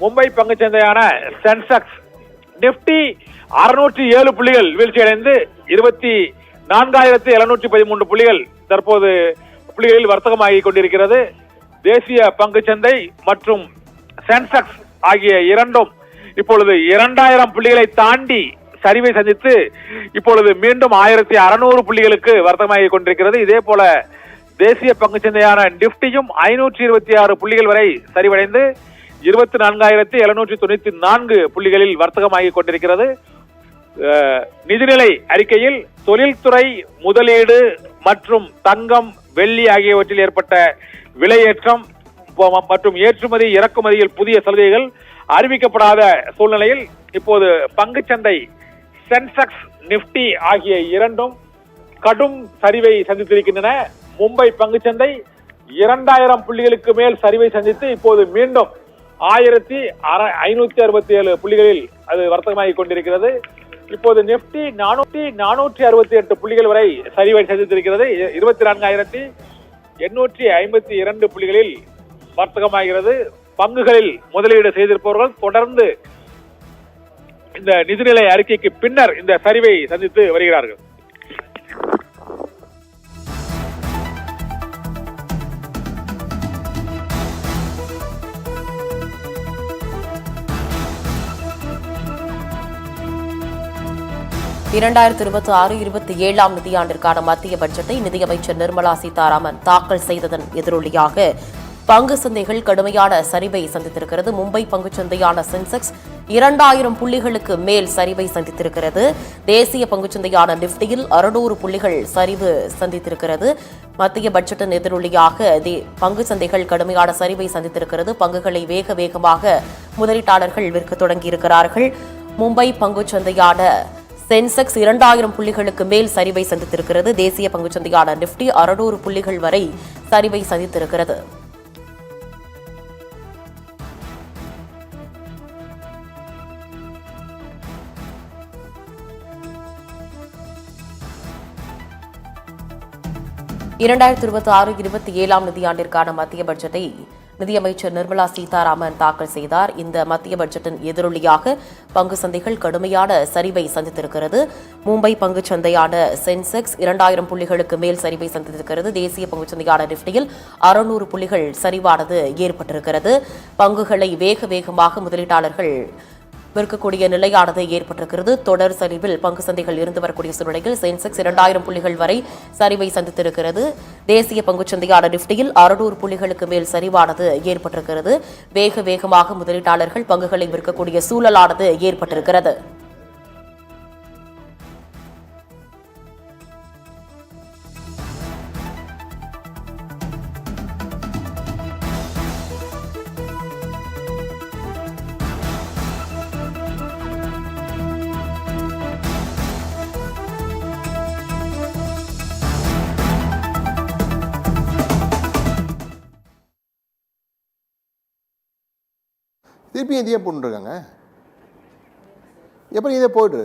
மும்பை பங்குச்சந்தையான சென்செக்ஸ் நிப்டி 607 புள்ளிகள் வீழ்ச்சி அடைந்து 4713 புள்ளிகள் தற்போது புள்ளிகளில் வர்த்தகமாகி கொண்டிருக்கிறது. தேசிய பங்குச்சந்தை மற்றும் சென்செக்ஸ் ஆகிய இரண்டும் இப்பொழுது 2000 புள்ளிகளை தாண்டி சரிவை சந்தித்து இப்பொழுது மீண்டும் 1600 புள்ளிகளுக்கு வர்த்தகமாகி கொண்டிருக்கிறது. இதே போல தேசிய பங்குச்சந்தையான நிப்டியும் 526 புள்ளிகள் வரை சரிவடைந்து 24794 புள்ளிகளில் வர்த்தகமாகி கொண்டிருக்கிறது. நிதிநிலை அறிக்கையில் தொழில்துறை, முதலீடு மற்றும் தங்கம், வெள்ளி ஆகியவற்றில் ஏற்பட்ட விலையேற்றம் மற்றும் ஏற்றுமதி இறக்குமதியில் புதிய சலுகைகள் அறிவிக்கப்படாத சூழ்நிலையில் இப்போது பங்குச்சந்தை சென்செக்ஸ், நிப்டி ஆகிய இரண்டும் கடும் சரிவை சந்தித்திருக்கின்றன. மும்பை பங்குச்சந்தை 2000 புள்ளிகளுக்கு மேல் சரிவை சந்தித்து இப்போது மீண்டும் 1567 புள்ளிகளில் அது வர்த்தகமாகிக் கொண்டிருக்கிறது. இப்போது நிப்டி 468 புள்ளிகள் வரை சரிவை சந்தித்திருக்கிறது. 24852 புள்ளிகளில் வர்த்தகமாகிறது. பங்குகளில் முதலீடு செய்திருப்பவர்கள் தொடர்ந்து இந்த நிதிநிலை அறிக்கைக்கு பின்னர் இந்த சரிவை சந்தித்து வருகிறார்கள். இரண்டாயிரத்தி 26-27 நிதியாண்டிற்கான மத்திய பட்ஜெட்டை நிதியமைச்சர் நிர்மலா சீதாராமன் தாக்கல் செய்ததன் எதிரொலியாக பங்கு சந்தைகள் கடுமையான சரிவை சந்தித்திருக்கிறது. மும்பை பங்குச்சந்தையான சென்செக்ஸ் 2000 புள்ளிகளுக்கு மேல் சரிவை சந்தித்திருக்கிறது. தேசிய பங்குச்சந்தையான நிப்டியில் 600 புள்ளிகள் சரிவு சந்தித்திருக்கிறது. மத்திய பட்ஜெட்டின் எதிரொலியாக பங்கு சந்தைகள் கடுமையான சரிவை சந்தித்திருக்கிறது. பங்குகளை வேகமாக முதலீட்டாளர்கள் விற்க தொடங்கியிருக்கிறார்கள். மும்பை பங்குச்சந்தையான சென்செக்ஸ் 2000 புள்ளிகளுக்கு மேல் சரிவை சந்தித்திருக்கிறது. தேசிய பங்குச்சந்தையான நிப்டி 600 புள்ளிகள் வரை சரிவை சந்தித்திருக்கிறது. இரண்டாயிரத்தி 26-27 நிதியாண்டிற்கான மத்திய பட்ஜெட்டை நிதியமைச்சர் நிர்மலா சீதாராமன் தாக்கல் செய்தார். இந்த மத்திய பட்ஜெட்டின் எதிரொலியாக பங்கு சந்தைகள் கடுமையான சரிவை சந்தித்திருக்கிறது. மும்பை பங்குச்சந்தையான சென்செக்ஸ் 2000 புள்ளிகளுக்கு மேல் சரிவை சந்தித்திருக்கிறது. தேசிய பங்குச்சந்தையான நிப்டியில் 600 புள்ளிகள் சரிவானது ஏற்பட்டிருக்கிறது. பங்குகளை வேகமாக முதலீட்டாளர்கள் விற்கக்கூடிய நிலையானது ஏற்பட்டிருக்கிறது. தொடர் சரிவில் பங்கு சந்தைகள் இருந்து வரக்கூடிய சூழ்நிலையில் சென்செக்ஸ் 2000 புள்ளிகள் வரை சரிவை சந்தித்திருக்கிறது. தேசிய பங்குச்சந்தையான நிப்டியில் 600 புள்ளிகளுக்கு மேல் சரிவானது ஏற்பட்டிருக்கிறது. வேகமாக முதலீட்டாளர்கள் பங்குகளை விற்கக்கூடிய சூழலானது ஏற்பட்டிருக்கிறது. திருப்பி இதையே போட்டுருக்காங்க. எப்படி இதே போயிடு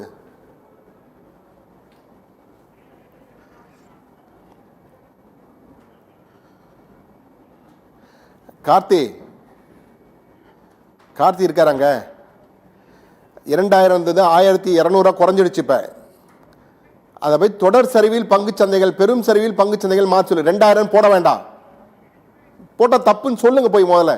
கார்த்தி இருக்காராங்க. 2000 இருந்தது 1200 குறைஞ்சிடுச்சு. இப்போ அதை போய் தொடர் சரிவில் பங்கு சந்தைகள், பெரும் சரிவில் பங்கு சந்தைகள் மாற்றி சொல்லு. 2000 போட வேண்டாம், போட்டால் தப்புன்னு சொல்லுங்க போய் முதல்ல.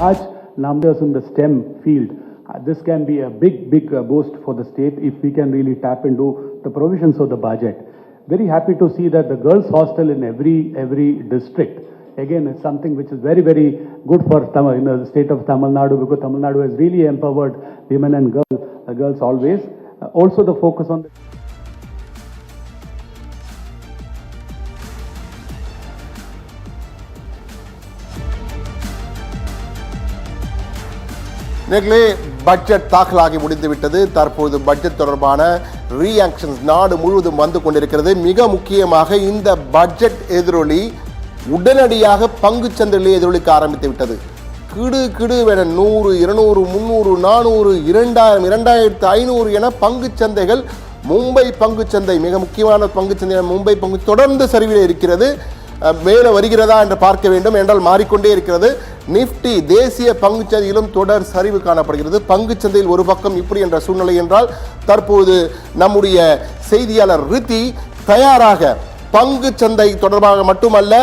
large numbers in the STEM field. This can be a big boost for the state if we can really tap into the provisions of the budget. Very happy to see that the girls' hostel in every district. Again, it's something which is very good for the state of Tamil Nadu, because Tamil Nadu has really empowered women and girls always. Also, the focus on the நேர்களே, பட்ஜெட் தாக்கலாகி முடிந்துவிட்டது. தற்போது பட்ஜெட் தொடர்பான ரியாக்ஷன்ஸ் நாடு முழுவதும் வந்து கொண்டிருக்கிறது. மிக முக்கியமாக இந்த பட்ஜெட் எதிரொலி உடனடியாக பங்கு சந்தையிலே எதிரொலிக்க ஆரம்பித்து விட்டது. கிடுவென 100, 200, 300, 400, 2000, 2500 என பங்கு சந்தைகள், மும்பை பங்கு சந்தை மிக முக்கியமான பங்கு சந்தை மும்பை பங்கு தொடர்ந்து சரிவில் இருக்கிறது. மேலே வருகிறதா என்று பார்க்க வேண்டும் என்றால் மாறிக்கொண்டே இருக்கிறது. நிஃப்டி தேசிய பங்குச்சந்தையிலும் தொடர் சரிவு காணப்படுகிறது. பங்குச்சந்தையில் ஒரு பக்கம் இப்படி என்ற சூழ்நிலை என்றால், தற்போது நம்முடைய செய்தியாளர் ரித்தி தயாராக பங்கு சந்தை தொடர்பாக மட்டுமல்ல,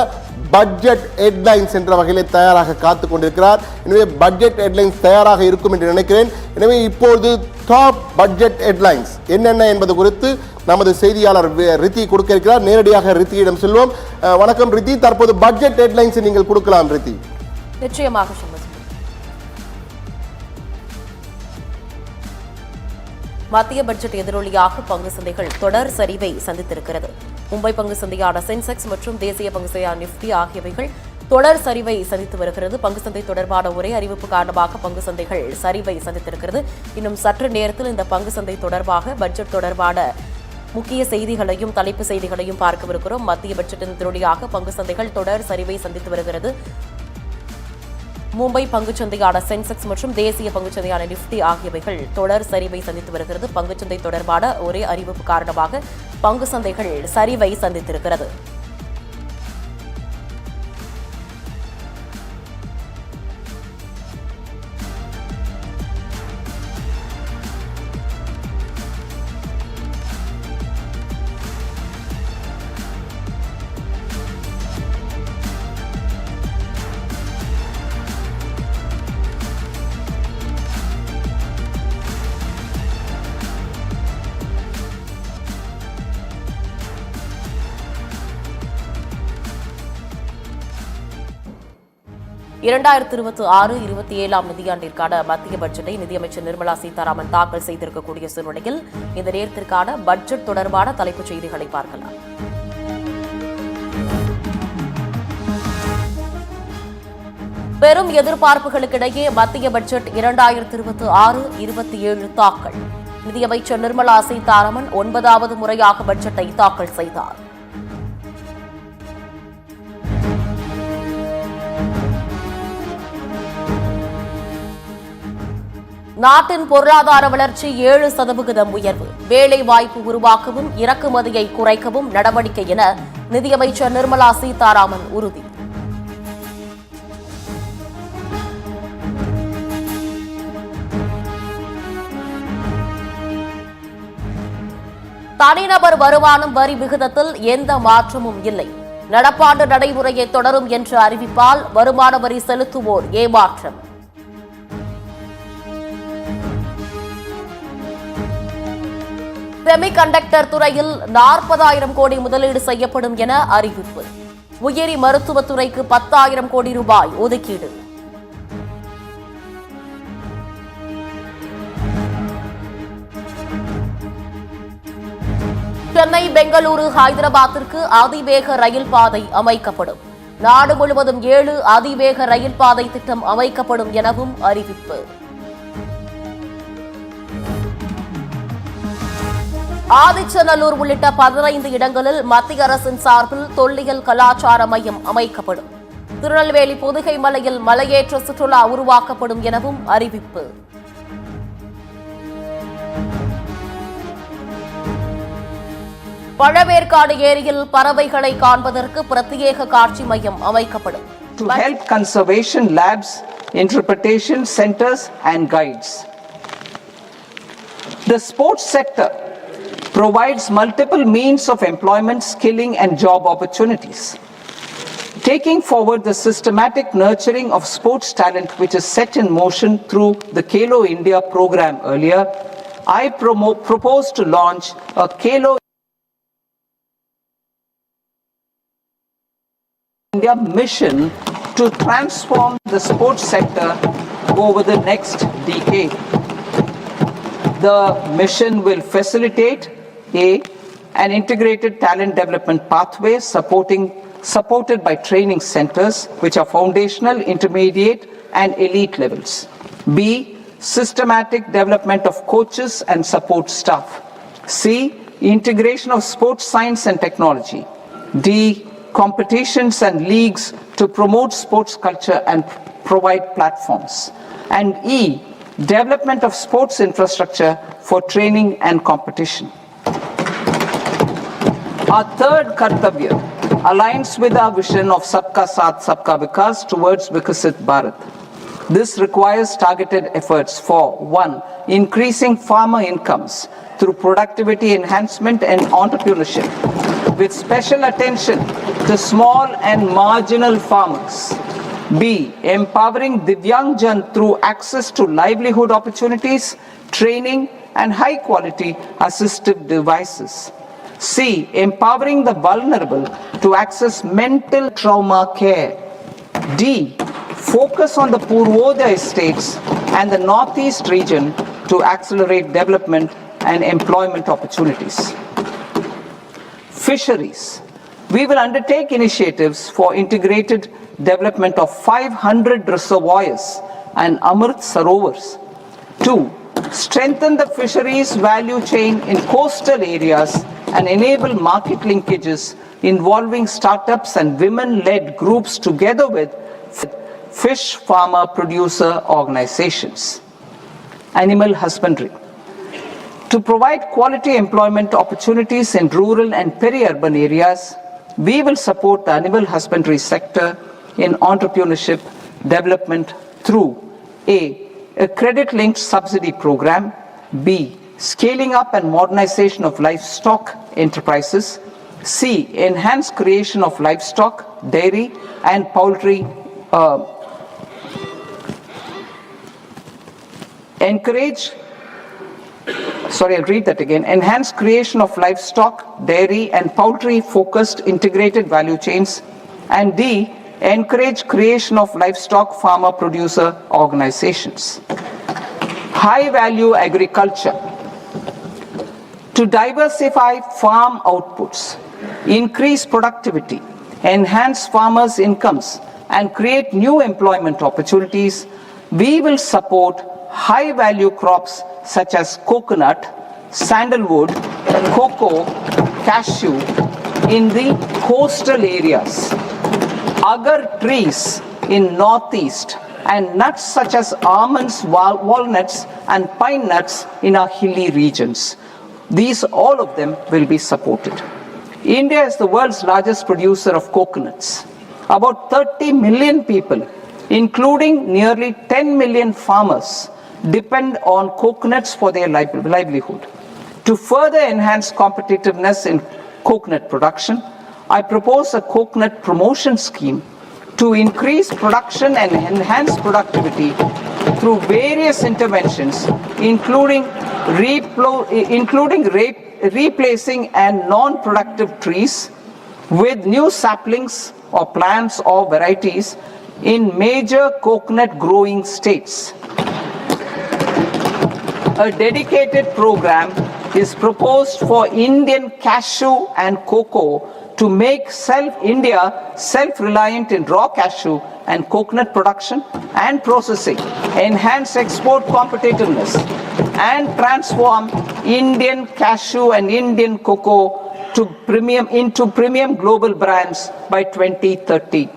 பட்ஜெட் ஹெட்லைன்ஸ் என்ற வகையிலே தயாராக காத்து கொண்டிருக்கிறார். எனவே பட்ஜெட் ஹெட்லைன்ஸ் தயாராக இருக்கும் என்று நினைக்கிறேன். எனவே இப்போது டாப் பட்ஜெட் ஹெட்லைன்ஸ் என்னென்ன என்பது குறித்து நமது செய்தியாளர் ரித்தி கொடுக்க இருக்கிறார். நேரடியாக ரித்தியிடம் செல்வோம். வணக்கம் ரித்தி, தற்போது பட்ஜெட் ஹெட்லைன்ஸ் நீங்கள் கொடுக்கலாம் ரித்தி. நிச்சயமாக. மத்திய பட்ஜெட் எதிரொலியாக பங்கு சந்தைகள் தொடர் சரிவை சந்தித்திருக்கிறது. மும்பை பங்கு சந்தையான சென்செக்ஸ் மற்றும் தேசிய பங்கு சந்தையான நிஃப்டி ஆகியவைகள் தொடர் சரிவை சந்தித்து வருகிறது. பங்கு சந்தை தொடர்பான ஒரே அறிவிப்பு காரணமாக பங்கு சந்தைகள் சரிவை சந்தித்திருக்கிறது. இன்னும் சற்று நேரத்தில் இந்த பங்கு சந்தை தொடர்பாக பட்ஜெட் தொடர்பான முக்கிய செய்திகளையும் தலைப்பு செய்திகளையும் பார்க்கவிருக்கிறோம். மத்திய பட்ஜெட்டின் எதிரொலியாக பங்கு சந்தைகள் தொடர் சரிவை சந்தித்து வருகிறது. மும்பை பங்குச்சந்தையான சென்செக்ஸ் மற்றும் தேசிய பங்குச்சந்தையான நிஃப்டி ஆகியவைகள் தொடர் சரிவை சந்தித்து வருகிறது. பங்குச்சந்தை தொடர்பான ஒரே அறிவிப்பு காரணமாக பங்கு சந்தைகள் சரிவை சந்தித்திருக்கிறது. இரண்டாயிரத்து 26-27 நிதியாண்டிற்கான மத்திய பட்ஜெட்டை நிதியமைச்சர் நிர்மலா சீதாராமன் தாக்கல் செய்திருக்கக்கூடிய சூழ்நிலையில் இந்த நேரத்திற்கான பட்ஜெட் தொடர்பான தலைப்புச் செய்திகளை பார்க்கலாம். பெரும் எதிர்பார்ப்புகளுக்கிடையே மத்திய பட்ஜெட் 2026-27 தாக்கல். நிதியமைச்சர் நிர்மலா சீதாராமன் 9வது முறையாக பட்ஜெட்டை தாக்கல் செய்தார். நாட்டின் பொருளாதார வளர்ச்சி 7% உயர்வு, வேலை வாய்ப்பு உருவாக்கவும் இறக்குமதியை குறைக்கவும் நடவடிக்கை என நிதியமைச்சர் நிர்மலா சீதாராமன் உறுதி. தனிநபர் வருமானம் வரி விகிதத்தில் எந்த மாற்றமும் இல்லை. நடப்பாண்டு நடைமுறையை தொடரும் என்ற அறிவிப்பால் வருமான வரி செலுத்துவோர் ஏமாற்றம். செமிகண்டக்டர் துறையில் 40,000 கோடி முதலீடு செய்யப்படும் என அறிவிப்பு. உயிரி மருத்துவத்துறைக்கு 10,000 கோடி ரூபாய் ஒதுக்கீடு. சென்னை, பெங்களூரு, ஹைதராபாத்திற்கு அதிவேக ரயில் பாதை அமைக்கப்படும். நாடு முழுவதும் 7 அதிவேக ரயில் பாதை திட்டம் அமைக்கப்படும் எனவும் அறிவிப்பு. ஆதிச்சநல்லூர் உள்ளிட்ட 15 இடங்களில் மத்திய அரசின் சார்பில் தொல்லியல் கலாச்சார மையம் அமைக்கப்படும். திருநெல்வேலி பொதிகை மலையில் மலையேற்ற சுற்றுலா உருவாக்கப்படும் எனவும் அறிவிப்பு. பழவேற்காடு ஏரியில் பறவைகளை காண்பதற்கு பிரத்யேக காட்சி மையம் அமைக்கப்படும். To help conservation labs, interpretation centers and guides. The sports sector provides multiple means of employment, skilling and job opportunities. Taking forward the systematic nurturing of sports talent which is set in motion through the Khelo India program earlier, I propose to launch a Khelo India mission to transform the sports sector over the next decade. The mission will facilitate an integrated talent development pathway supported by training centers which are foundational, intermediate and elite levels. B, systematic development of coaches and support staff. C, integration of sports science and technology. D, competitions and leagues to promote sports culture and provide platforms. And E, development of sports infrastructure for training and competition. Our third Kartavya aligns with our vision of Sabka Saath Sabka Vikas towards Vikasit Bharat. This requires targeted efforts for 1. Increasing farmer incomes through productivity enhancement and entrepreneurship, with special attention to small and marginal farmers. B. Empowering Divyangjan through access to livelihood opportunities, training and high quality assistive devices. C. Empowering the vulnerable to access mental trauma care. D. Focus on the Purvodaya states and the Northeast region to accelerate development and employment opportunities. Fisheries. We will undertake initiatives for integrated development of 500 reservoirs and Amrit Sarovars. 2. Strengthen the fisheries value chain in coastal areas and enable market linkages involving startups and women-led groups together with fish farmer producer organizations. Animal husbandry. To provide quality employment opportunities in rural and peri-urban areas, we will support the animal husbandry sector in entrepreneurship development through A. A credit-linked subsidy program. B. Scaling up and modernization of livestock enterprises. C. Enhanced creation of livestock, dairy and poultry. Enhanced creation of livestock, dairy and poultry focused integrated value chains. And D. Encourage creation of livestock farmer producer organizations. High value agriculture. To diversify farm outputs, increase productivity, enhance farmers' incomes and create new employment opportunities, we will support high value crops such as coconut, sandalwood, cocoa, cashew in the coastal areas, agar trees in northeast, and nuts such as almonds, walnuts and pine nuts in our hilly regions. These, all of them, will be supported. India is the world's largest producer of coconuts. About 30 million people, including nearly 10 million farmers, depend on coconuts for their livelihood. To further enhance competitiveness in coconut production, I propose a coconut promotion scheme to increase production and enhance productivity through various interventions, including replacing and non-productive trees with new saplings or plants or varieties in major coconut growing states. A dedicated program is proposed for Indian cashew and cocoa to make India self-reliant in raw cashew and coconut production and processing, enhance export competitiveness, and transform Indian cashew and Indian cocoa into premium global brands by 2030.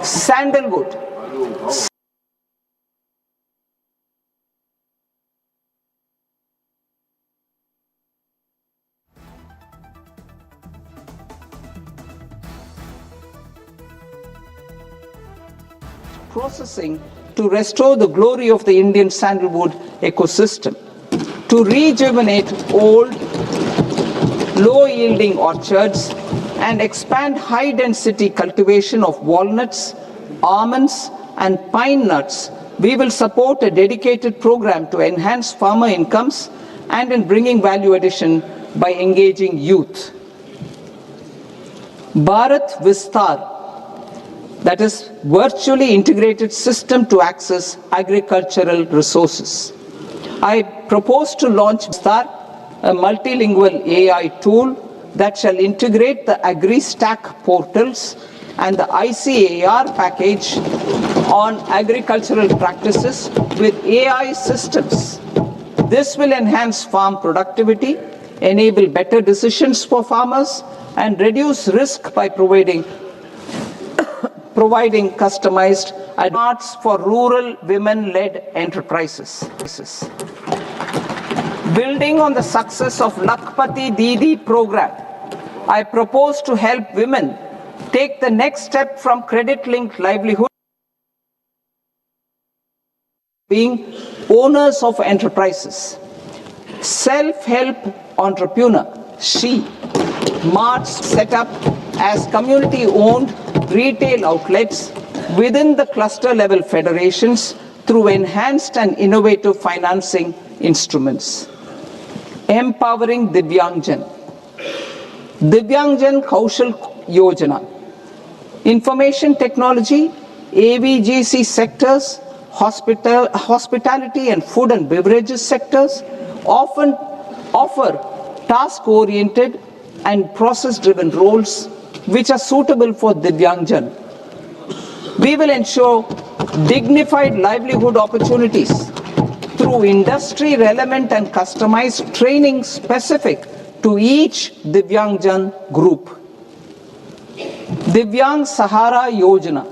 Sandalwood. Processing to restore the glory of the Indian sandalwood ecosystem, to rejuvenate old, low-yielding orchards and expand high-density cultivation of walnuts, almonds, and pine nuts, we will support a dedicated program to enhance farmer incomes and in bringing value addition by engaging youth. Bharat Vistar, that is virtually integrated system to access agricultural resources. I propose to launch Vistar, a multilingual AI tool that shall integrate the AgriStack portals and the ICAR package on agricultural practices with AI systems. This will enhance farm productivity, enable better decisions for farmers, and reduce risk by providing customized advice for rural women-led enterprises. Building on the success of Lakpati Didi program, I propose to help women take the next step from credit-linked livelihood, being owners of enterprises. Self-help entrepreneur, she, marts set up as community-owned retail outlets within the cluster-level federations through enhanced and innovative financing instruments. Empowering Divyangjan. Divyangjan Kaushal Yojana. Information technology, AVGC sectors, hospitality and food and beverages sectors often offer task-oriented and process-driven roles which are suitable for Divyangjan. We will ensure dignified livelihood opportunities through industry-relevant and customized training specific to each Divyangjan group. Divyang Sahara Yojana.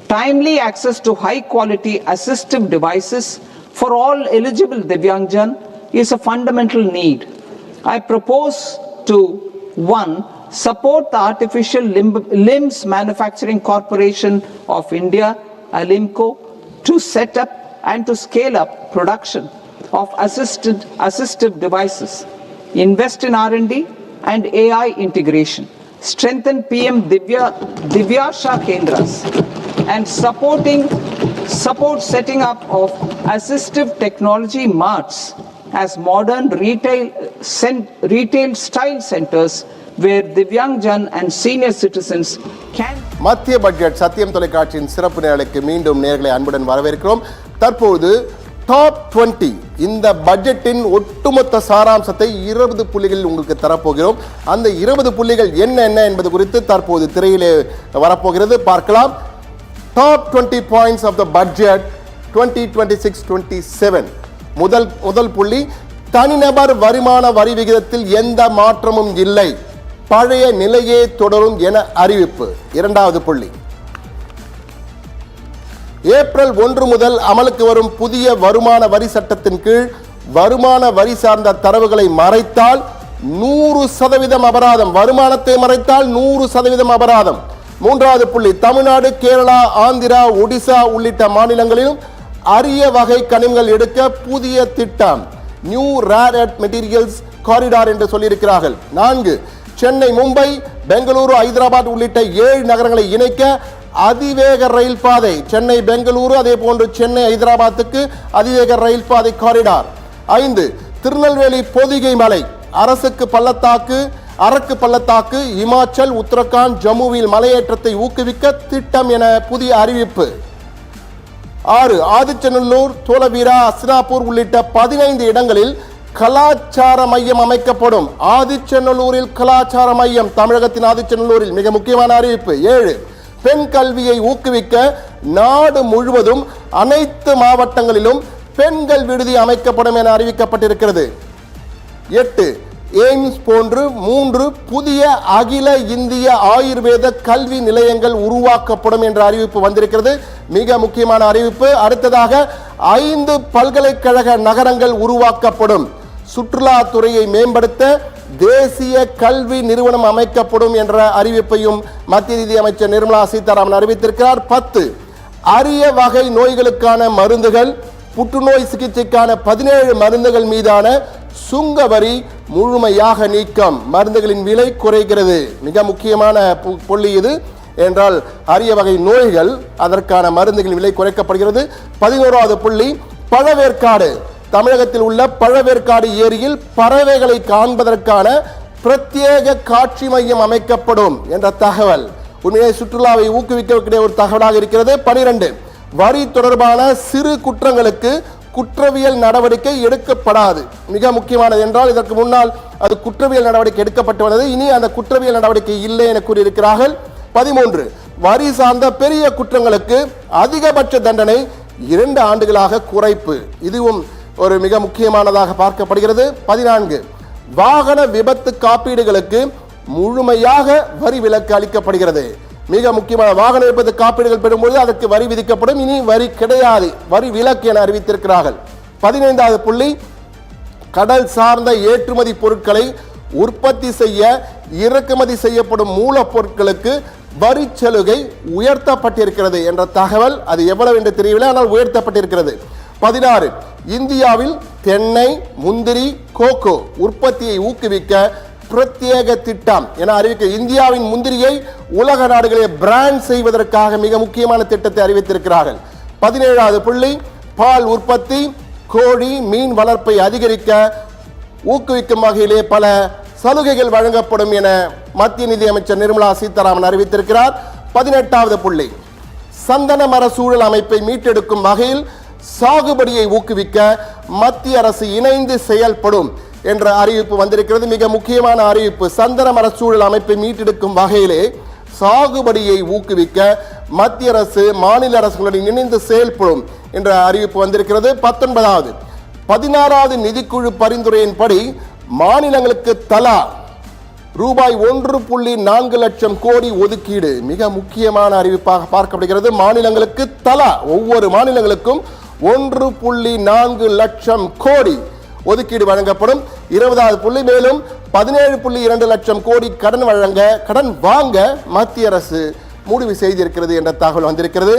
Timely access to high-quality assistive devices for all eligible Divyangjan is a fundamental need. I propose to 1. Support the Artificial Limbs Manufacturing Corporation of India, Alimco, to set up and to scale up production of assistive devices. Invest in R&D and AI integration. Strengthen PM Divyasha Kendras and support setting up of assistive technology marts as modern retail style centers where Divyangjan and senior citizens can. மத்திய பட்ஜெட் சத்தியம் தொலைக்காட்சியின் சிறப்பு நேரலுக்கு மீண்டும் நேர்களை அன்புடன் வரவேற்கிறோம். தற்போது டாப் 20 இந்த பட்ஜெட்டின் ஒட்டுமொத்த சாராம்சத்தை 20 புள்ளிகளில் உங்களுக்கு தரப்போகிறோம். அந்த 20 புள்ளிகள் என்ன என்பது குறித்து தற்போது திரையிலே வரப்போகிறது, பார்க்கலாம். Top 20 points of the budget 2026-27. முதல் புள்ளி, தனிநபர் வருமான வரி விகிதத்தில் எந்த மாற்றமும் இல்லை, பழைய நிலையே தொடரும் என அறிவிப்பு. இரண்டாவது புள்ளி, ஏப்ரல் 1 முதல் அமலுக்கு வரும் புதிய வருமான வரி சட்டத்தின் கீழ் வருமான வரி சார்ந்த தரவுகளை மறைத்தால் 100% அபராதம். வருமானத்தை மறைத்தால் 100% அபராதம். மூன்றாவது புள்ளி, தமிழ்நாடு, கேரளா, ஆந்திரா, ஒடிசா உள்ளிட்ட மாநிலங்களிலும் அரிய வகை கனிமங்கள் எடுக்க புதிய திட்டம், new rare earth materials corridor என்று சொல்லியிருக்கிறார்கள். 4, சென்னை, மும்பை, பெங்களூரு, ஹைதராபாத் உள்ளிட்ட 7 நகரங்களை இணைக்க அதிவேக ரயில் பாதை. சென்னை, பெங்களூரு, அதே போன்று சென்னை, ஹைதராபாத்துக்கு அதிவேக ரயில் பாதை காரிடார். 5, திருநெல்வேலி பொதிகை மலை, அரக்கு பள்ளத்தாக்கு, இமாச்சல், உத்தரகாண்ட், ஜம்முவில் மலையேற்றத்தை ஊக்குவிக்க திட்டம் என புதிய அறிவிப்பு. 6, ஆதிச்சநல்லூர், தோலவீரா, அஸ்னாப்பூர் உள்ளிட்ட 15 இடங்களில் கலாச்சார மையம் அமைக்கப்படும். ஆதிச்சநல்லூரில் கலாச்சார மையம், தமிழகத்தின் ஆதிச்சநல்லூரில் மிக முக்கியமான அறிவிப்பு. 7, பெண் கல்வியை ஊக்குவிக்க நாடு முழுவதும் அனைத்து மாவட்டங்களிலும் பெண்கள் விடுதி அமைக்கப்படும் என அறிவிக்கப்பட்டிருக்கிறது. 8, எய்ம்ஸ் போன்று 3 புதிய அகில இந்திய ஆயுர்வேத கல்வி நிலையங்கள் உருவாக்கப்படும் என்ற அறிவிப்பு வந்திருக்கிறது. மிக முக்கியமான அறிவிப்பு. அடுத்ததாக 5 பல்கலைக்கழக நகரங்கள் உருவாக்கப்படும். சுற்றுலாத்துறையை மேம்படுத்த தேசிய கல்வி நிறுவனம் அமைக்கப்படும் என்ற அறிவிப்பையும் மத்திய நிதி அமைச்சர் நிர்மலா சீதாராமன் அறிவித்திருக்கிறார். 10, அரிய வகை நோய்களுக்கான மருந்துகள், புற்றுநோய் சிகிச்சைக்கான 17 மருந்துகள் மீதான சுங்க வரி முழுமையாக நீக்கம், மருந்துகளின் விலை குறைகிறது. மிக முக்கியமான புள்ளி இது. என்றால் அரிய வகை நோய்கள், அதற்கான மருந்துகளின் விலை குறைக்கப்படுகிறது. 11வது புள்ளி, பழவேற்காடு. தமிழகத்தில் உள்ள பழவேற்காடு ஏரியில் பறவைகளை காண்பதற்கான பிரத்யேக காட்சி மையம் அமைக்கப்படும் என்ற தகவல் உண்மையை சுற்றுலாவை ஊக்குவிக்கக்கூடிய ஒரு தகவலாக இருக்கிறது. 12, வரி தொடர்பான சிறு குற்றங்களுக்கு குற்றவியல் நடவடிக்கை எடுக்கப்படாது. மிக முக்கியமானது. என்றால் இதற்கு முன்னால் அது குற்றவியல் நடவடிக்கை எடுக்கப்பட்டு வந்தது, இனி அந்த குற்றவியல் நடவடிக்கை இல்லை என கூறியிருக்கிறார்கள். 13, வரி சார்ந்த பெரிய குற்றங்களுக்கு அதிகபட்ச தண்டனை 2 ஆண்டுகளாக குறைப்பு. இதுவும் ஒரு மிக முக்கியமானதாக பார்க்கப்படுகிறது. 14, வாகன விபத்து காப்பீடுகளுக்கு முழுமையாக வரி விலக்கு அளிக்கப்படுகிறது. மிக முக்கியமான வாகன விபத்து காப்பீடுகள் பெறும்போது அதற்கு வரி விதிக்கப்படும், இனி வரி கிடையாது, வரி விலக்கு என அறிவித்திருக்கிறார்கள். 15வது புள்ளி, கடல் சார்ந்த ஏற்றுமதி பொருட்களை உற்பத்தி செய்ய இறக்குமதி செய்யப்படும் மூலப்பொருட்களுக்கு வரி சலுகை உயர்த்தப்பட்டிருக்கிறது என்ற தகவல். அது எவ்வளவு என்று தெரியவில்லை, ஆனால் உயர்த்தப்பட்டிருக்கிறது. 16, இந்தியாவில் தென்னை, முந்திரி, கோகோ உற்பத்தியை ஊக்குவிக்க பிரத்யேக திட்டம் என அறிவிக்க, இந்தியாவின் முந்திரியை உலக நாடுகளில் பிராண்ட் செய்வதற்காக மிக முக்கியமான திட்டத்தை அறிவித்திருக்கிறார்கள். 17வது புள்ளி, பால் உற்பத்தி, கோழி, மீன் வளர்ப்பை அதிகரிக்க ஊக்குவிக்கும் வகையிலே பல சலுகைகள் வழங்கப்படும் என மத்திய நிதியமைச்சர் நிர்மலா சீதாராமன் அறிவித்திருக்கிறார். 18வது புள்ளி, சந்தன மர சூழல் அமைப்பை மீட்டெடுக்கும் வகையில் சாகுபடியை ஊக்குவிக்க மத்திய அரசு இணைந்து செயல்படும் என்ற அறிவிப்பு வந்திருக்கிறது. மிக முக்கியமான அறிவிப்பு. சந்தன மர சூழல் அமைப்பை மீட்டெடுக்கும் வகையிலே சாகுபடியை ஊக்குவிக்க மத்திய அரசு மாநில அரசுகளுடன் இணைந்து செயல்படும் என்ற அறிவிப்பு வந்திருக்கிறது. 19வது, 16வது நிதிக்குழு பரிந்துரையின்படி மாநிலங்களுக்கு தலா ரூபாய் 1.4 லட்சம் கோடி ஒதுக்கீடு. மிக முக்கியமான அறிவிப்பாக பார்க்கப்படுகிறது. மாநிலங்களுக்கு தலா, ஒவ்வொரு மாநிலங்களுக்கும் 1.4 லட்சம் கோடி ஒதுக்கீடு வழங்கப்படும். 20வது புள்ளி, மேலும் 17.2 லட்சம் கோடி கடன் வாங்க மத்திய அரசு முடிவு செய்திருக்கிறது என்ற தகவல் வந்திருக்கிறது.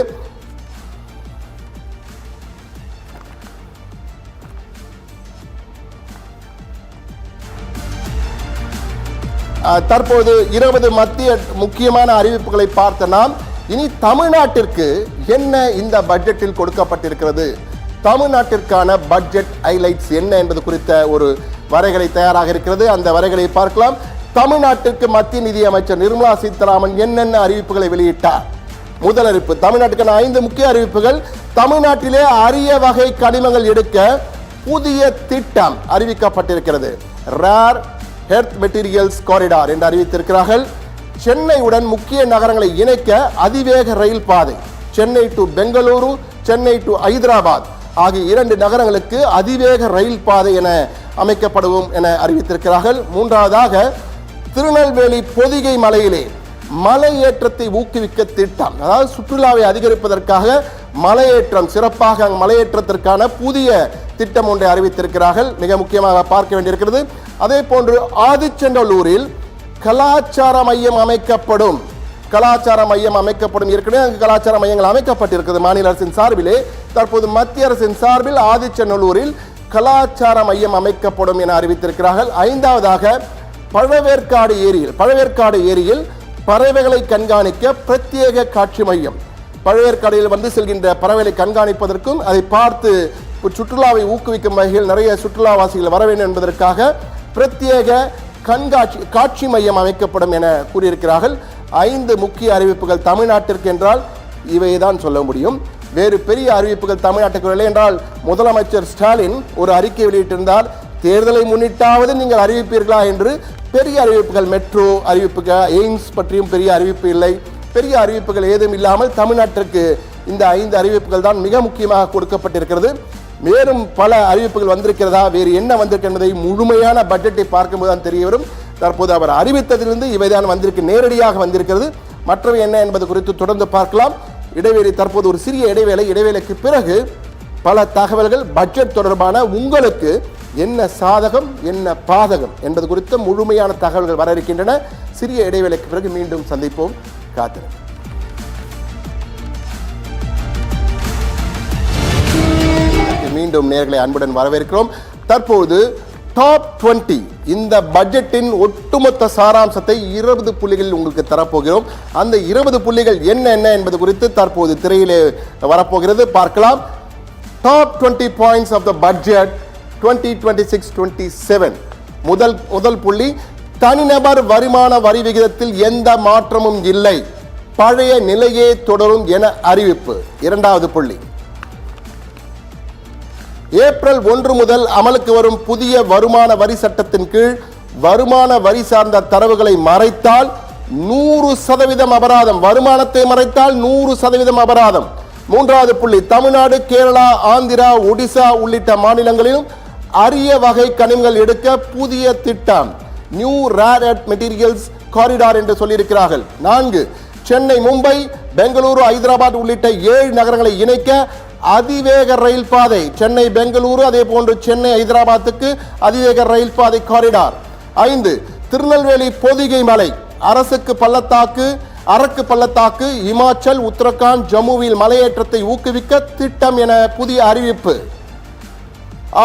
தற்போது 20 மத்திய முக்கியமான அறிவிப்புகளை பார்த்த நாம் இனி தமிழ்நாட்டிற்கு என்ன இந்த பட்ஜெட்டில் கொடுக்கப்பட்டிருக்கிறது, தமிழ்நாட்டிற்கான பட்ஜெட் ஹைலைட்ஸ் என்ன என்பது குறித்த ஒரு வரைகலை தயாராக இருக்கிறது. அந்த வரைகளை பார்க்கலாம். தமிழ்நாட்டிற்கு மத்திய நிதி அமைச்சர் நிர்மலா சீதாராமன் என்னென்ன அறிவிப்புகளை வெளியிட்டார். முதல் அறிவிப்பு, தமிழ்நாட்டுக்கான 5 முக்கிய அறிவிப்புகள். தமிழ்நாட்டிலே அரிய வகை கனிமங்கள் எடுக்க புதிய திட்டம் அறிவிக்கப்பட்டிருக்கிறது. ரேர் எர்த் மெட்டீரியல்ஸ் காரிடார் என்று அறிவித்திருக்கிறார்கள். சென்னையுடன் முக்கிய நகரங்களை இணைக்க அதிவேக ரயில் பாதை, சென்னை டு பெங்களூரு, சென்னை டு ஹைதராபாத் ஆகிய 2 நகரங்களுக்கு அதிவேக ரயில் பாதை என அமைக்கப்படும் என அறிவித்திருக்கிறார்கள். மூன்றாவதாக, திருநெல்வேலி பொதிகை மலையிலே மலையேற்றத்தை ஊக்குவிக்க திட்டம், அதாவது சுற்றுலாவை அதிகரிப்பதற்காக மலையேற்றம், சிறப்பாக மலையேற்றத்திற்கான புதிய திட்டம் ஒன்றை அறிவித்திருக்கிறார்கள். மிக முக்கியமாக பார்க்க வேண்டியிருக்கிறது. அதே போன்று ஆதிச்சநல்லூரில் கலாச்சார மையம் அமைக்கப்படும். கலாச்சார மையம் அமைக்கப்படும். ஏற்கனவே அங்கு கலாச்சார மையங்கள் அமைக்கப்பட்டிருக்கிறது மாநில அரசின் சார்பிலே. தற்போது மத்திய அரசின் சார்பில் ஆதிச்சநல்லூரில் கலாச்சார மையம் அமைக்கப்படும் என அறிவித்திருக்கிறார்கள். 5வதாக, பழவேற்காடு ஏரியில் பறவைகளை கண்காணிக்க பிரத்யேக காட்சி மையம். பழவேற்காடியில் வந்து செல்கின்ற பறவைகளை கண்காணிப்பதற்கும் அதை பார்த்து சுற்றுலாவை ஊக்குவிக்கும் வகையில் நிறைய சுற்றுலாவாசிகள் வர வேண்டும் என்பதற்காக பிரத்யேக காட்சி மையம் அமைக்கப்படும் என கூறியிருக்கிறார்கள். 5 முக்கிய அறிவிப்புகள் தமிழ்நாட்டிற்கு என்றால் இவைதான் சொல்ல முடியும். வேறு பெரிய அறிவிப்புகள் தமிழ்நாட்டுக்கு இல்லை என்றால் முதலமைச்சர் ஸ்டாலின் ஒரு அறிக்கை வெளியிட்டிருந்தால் தேர்தலை முன்னிட்டாவது நீங்கள் அறிவிப்பீர்களா என்று. பெரிய அறிவிப்புகள், மெட்ரோ அறிவிப்புகள், எய்ம்ஸ் பற்றியும் பெரிய அறிவிப்பு இல்லை. பெரிய அறிவிப்புகள் ஏதும் இல்லாமல் தமிழ்நாட்டிற்கு இந்த 5 அறிவிப்புகள் தான் மிக முக்கியமாக கொடுக்கப்பட்டிருக்கிறது. மேலும் பல அறிவிப்புகள் வந்திருக்கிறதா, வேறு என்ன வந்திருக்கு என்பதை முழுமையான பட்ஜெட்டை பார்க்கும்போது தான் தெரிய வரும். தற்போது அவர் அறிவித்ததிலிருந்து இவைதான் வந்திருக்கு, நேரடியாக வந்திருக்கிறது. மற்றவை என்ன என்பது குறித்து தொடர்ந்து பார்க்கலாம். இடைவேளை, தற்போது ஒரு சிறிய இடைவேளைக்கு பிறகு பல தகவல்கள் பட்ஜெட் தொடர்பான உங்களுக்கு என்ன சாதகம் என்ன பாதகம் என்பது குறித்த முழுமையான தகவல்கள் வர இருக்கின்றன. சிறிய இடைவேளைக்கு பிறகு மீண்டும் சந்திப்போம். காத்திருங்கள். மீண்டும் நேர்களை அன்புடன் வரவேற்கிறோம். தற்போது டாப் 20 இந்த பட்ஜெட்டின் ஒட்டுமொத்த சாராம்சத்தை 20 புள்ளிகளில் உங்களுக்கு தரப்போகிறோம். அந்த 20 புள்ளிகள் என்ன என்பது குறித்து தற்போது திரையிலே வரப்போகிறது, பார்க்கலாம். Top 20 points of the budget 2026-27. முதல் புள்ளி, தனிநபர் வருமான வரி விகிதத்தில் எந்த மாற்றமும் இல்லை, பழைய நிலையே தொடரும் என அறிவிப்பு. இரண்டாவது புள்ளி, ஏப்ரல் 1 முதல் அமலுக்கு வரும் புதிய வருமான வரி சட்டத்தின் கீழ் வருமான வரி சார்ந்த தரவுகளை மறைத்தால் 100% அபராதம். வருமானத்தை மறைத்தால் 100% அபராதம். மூன்றாவது புள்ளி, தமிழ்நாடு, கேரளா, ஆந்திரா, ஒடிசா உள்ளிட்ட மாநிலங்களிலும் அரிய வகை கனிமங்கள் எடுக்க புதிய திட்டம், new rare earth materials corridor என்று சொல்லியிருக்கிறார்கள். 4, சென்னை, மும்பை, பெங்களூரு, ஹைதராபாத் உள்ளிட்ட 7 நகரங்களை இணைக்க அதிவேக ரயில் பாதை. சென்னை, பெங்களூரு, அதே போன்று சென்னை, ஹைதராபாத்துக்கு அதிவேக ரயில் பாதை காரிடார். 5, திருநெல்வேலி பொதிகை மலை, அரக்கு பள்ளத்தாக்கு, இமாச்சல், உத்தரகாண்ட், ஜம்முவில் மலையேற்றத்தை ஊக்குவிக்க திட்டம் என புதிய அறிவிப்பு.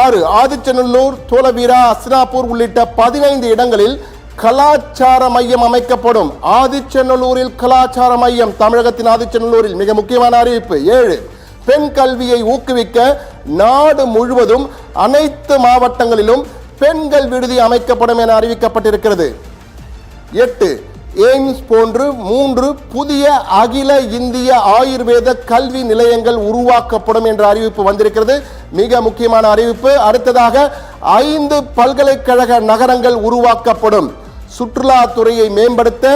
6, ஆதிச்சநல்லூர், தோலவீரா, அஸ்னாப்பூர் உள்ளிட்ட 15 இடங்களில் கலாச்சார மையம் அமைக்கப்படும். ஆதிச்சநல்லூரில் கலாச்சார மையம், தமிழகத்தின் ஆதிச்சநல்லூரில் மிக முக்கியமான அறிவிப்பு. 7, பெண் கல்வியை ஊக்குவிக்க நாடு முழுவதும் அனைத்து மாவட்டங்களிலும் பெண்கள் விடுதி அமைக்கப்படும் என அறிவிக்கப்பட்டிருக்கிறது. 8, எய்ம்ஸ் போன்று 3 புதிய அகில இந்திய ஆயுர்வேத கல்வி நிலையங்கள் உருவாக்கப்படும் என்ற அறிவிப்பு வந்திருக்கிறது, மிக முக்கியமான அறிவிப்பு. அடுத்ததாக 5 பல்கலைக்கழக நகரங்கள் உருவாக்கப்படும். சுற்றுலாத்துறையை மேம்படுத்த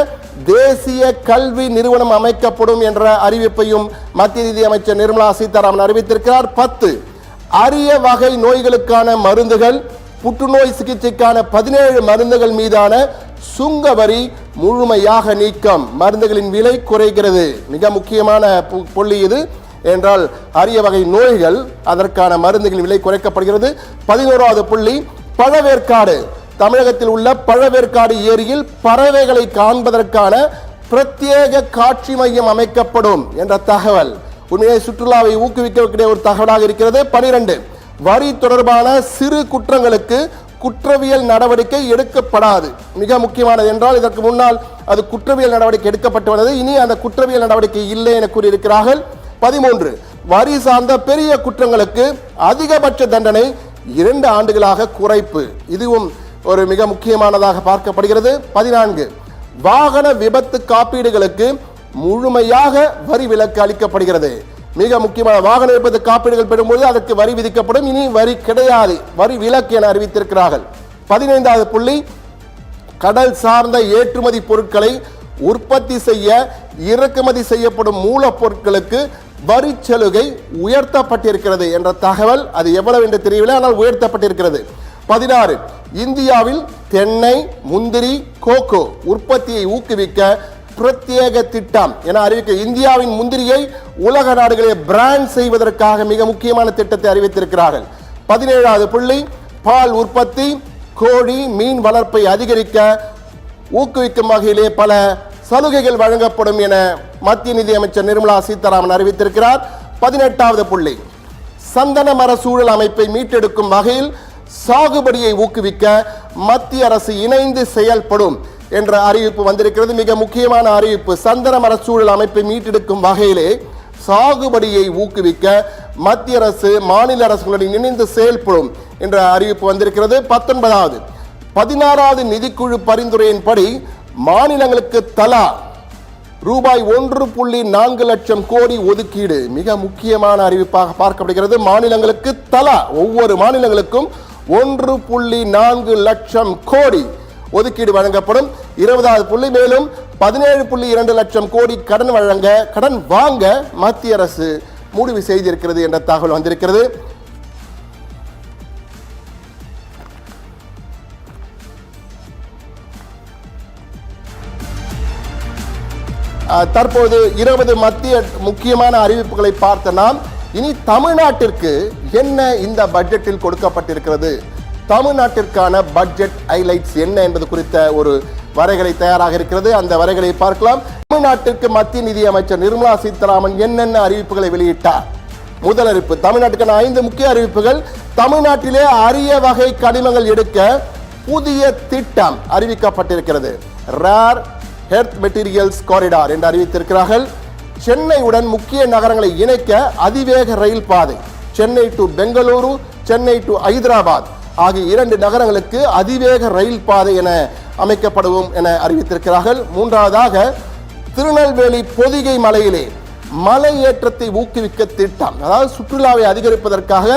தேசிய கல்வி நிறுவனம் அமைக்கப்படும் என்ற அறிவிப்பையும் மத்திய நிதி அமைச்சர் நிர்மலா சீதாராமன் அறிவித்திருக்கிறார். 10, அரிய வகை நோய்களுக்கான மருந்துகள், புற்றுநோய் சிகிச்சைக்கான 17 மருந்துகள் மீதான சுங்க வரி முழுமையாக நீக்கம், மருந்துகளின் விலை குறைகிறது. மிக முக்கியமான புள்ளி இது என்றால் அரிய வகை நோய்கள், அதற்கான மருந்துகளின் விலை குறைக்கப்படுகிறது. 11வது புள்ளி, பழவேற்காடு, தமிழகத்தில் உள்ள பழவேற்காடு ஏரியில் பறவைகளை காண்பதற்கான பிரத்யேக காட்சி மையம் அமைக்கப்படும் என்ற தகவல் உண்மையை சுற்றுலாவை ஊக்குவிக்கக்கூடிய ஒரு தகவலாக இருக்கிறது. 12, வரி தொடர்பான சிறு குற்றங்களுக்கு குற்றவியல் நடவடிக்கை எடுக்கப்படாது. மிக முக்கியமானது என்றால் இதற்கு முன்னால் அது குற்றவியல் நடவடிக்கை எடுக்கப்பட்டு வந்தது, இனி அந்த குற்றவியல் நடவடிக்கை இல்லை என கூறியிருக்கிறார்கள். 13, வரி சார்ந்த பெரிய குற்றங்களுக்கு அதிகபட்ச தண்டனை 2 ஆண்டுகளாக குறைப்பு, இதுவும் ஒரு மிக முக்கியமானதாக பார்க்கப்படுகிறது. 14, வாகன விபத்து காப்பீடுகளுக்கு முழுமையாக வரி விலக்கு அளிக்கப்படுகிறது. மிக முக்கியமான வாகன விபத்து காப்பீடுகள் பெறும்போது அதற்கு வரி விதிக்கப்படும், இனி வரி கிடையாது, வரி விலக்கு என அறிவித்திருக்கிறார்கள். 15வது புள்ளி, கடல் சார்ந்த ஏற்றுமதி பொருட்களை உற்பத்தி செய்ய இறக்குமதி செய்யப்படும் மூலப்பொருட்களுக்கு வரி சலுகை உயர்த்தப்பட்டிருக்கிறது என்ற தகவல், அது எவ்வளவு என்று தெரியவில்லை, ஆனால் உயர்த்தப்பட்டிருக்கிறது. 16, இந்தியாவில் தென்னை, முந்திரி, கோகோ உற்பத்தியை ஊக்குவிக்க பிரத்யேக திட்டம் என அறிவிக்க, இந்தியாவின் முந்திரியை உலக நாடுகளில் பிராண்ட் செய்வதற்காக மிக முக்கியமான திட்டத்தை அறிவித்திருக்கிறார்கள். 17வது புள்ளி, பால் உற்பத்தி, கோழி, மீன் வளர்ப்பை அதிகரிக்க ஊக்குவிக்கும் வகையிலே பல சலுகைகள் வழங்கப்படும் என மத்திய நிதி அமைச்சர் நிர்மலா சீதாராமன் அறிவித்திருக்கிறார். 18வது புள்ளி, சந்தன மர சூழல் அமைப்பை மீட்டெடுக்கும் வகையில் சாகுபடியை ஊக்குவிக்க மத்திய அரசு இணைந்து செயல்படும் என்ற அறிவிப்பு வந்திருக்கிறது, மிக முக்கியமான அறிவிப்பு. சந்தன மர சூழல் அமைப்பை மீட்டெடுக்கும் வகையிலே சாகுபடியை ஊக்குவிக்க மத்திய அரசு மாநில அரசுகளுடன் இணைந்து செயல்படும் என்ற அறிவிப்பு வந்திருக்கிறது. 19வது, 16வது நிதிக்குழு பரிந்துரையின்படி மாநிலங்களுக்கு தலா ரூபாய் 1.4 லட்சம் கோடி ஒதுக்கீடு, மிக முக்கியமான அறிவிப்பாக பார்க்கப்படுகிறது. மாநிலங்களுக்கு தலா, ஒவ்வொரு மாநிலங்களுக்கும் 1.4 லட்சம் கோடி ஒதுக்கீடு வழங்கப்படும். 20வது புள்ளி, மேலும் 17.2 லட்சம் கோடி கடன் வாங்க மத்திய அரசு முடிவு செய்திருக்கிறது என்ற தகவல் வந்திருக்கிறது. தற்போது 20 மத்திய முக்கியமான அறிவிப்புகளை பார்த்த நாம் இனி தமிழ்நாட்டிற்கு என்ன இந்த பட்ஜெட்டில் கொடுக்கப்பட்டிருக்கிறது, தமிழ்நாட்டிற்கான பட்ஜெட் ஹைலைட்ஸ் என்ன என்பது குறித்த ஒரு வரைகளை தயாராக இருக்கிறது. அந்த வரைகளை பார்க்கலாம். தமிழ்நாட்டிற்கு மத்திய நிதி அமைச்சர் நிர்மலா சீதாராமன் என்னென்ன அறிவிப்புகளை வெளியிட்டார். முதல் அறிவிப்பு. தமிழ்நாட்டுக்கான 5 முக்கிய அறிவிப்புகள். தமிழ்நாட்டிலே அரிய வகை கனிமங்கள் எடுக்க புதிய திட்டம் அறிவிக்கப்பட்டிருக்கிறது. ரேர் எர்த் மெட்டீரியல்ஸ் காரிடார் என்று அறிவித்திருக்கிறார்கள். சென்னையுடன் முக்கிய நகரங்களை இணைக்க அதிவேக ரயில் பாதை. சென்னை டு பெங்களூரு, சென்னை டு ஹைதராபாத் ஆகிய 2 நகரங்களுக்கு அதிவேக ரயில் பாதை என அமைக்கப்படும் என அறிவித்திருக்கிறார்கள். மூன்றாவதாக திருநெல்வேலி பொதிகை மலையிலே மலையேற்றத்தை ஊக்குவிக்க திட்டம். அதாவது சுற்றுலாவை அதிகரிப்பதற்காக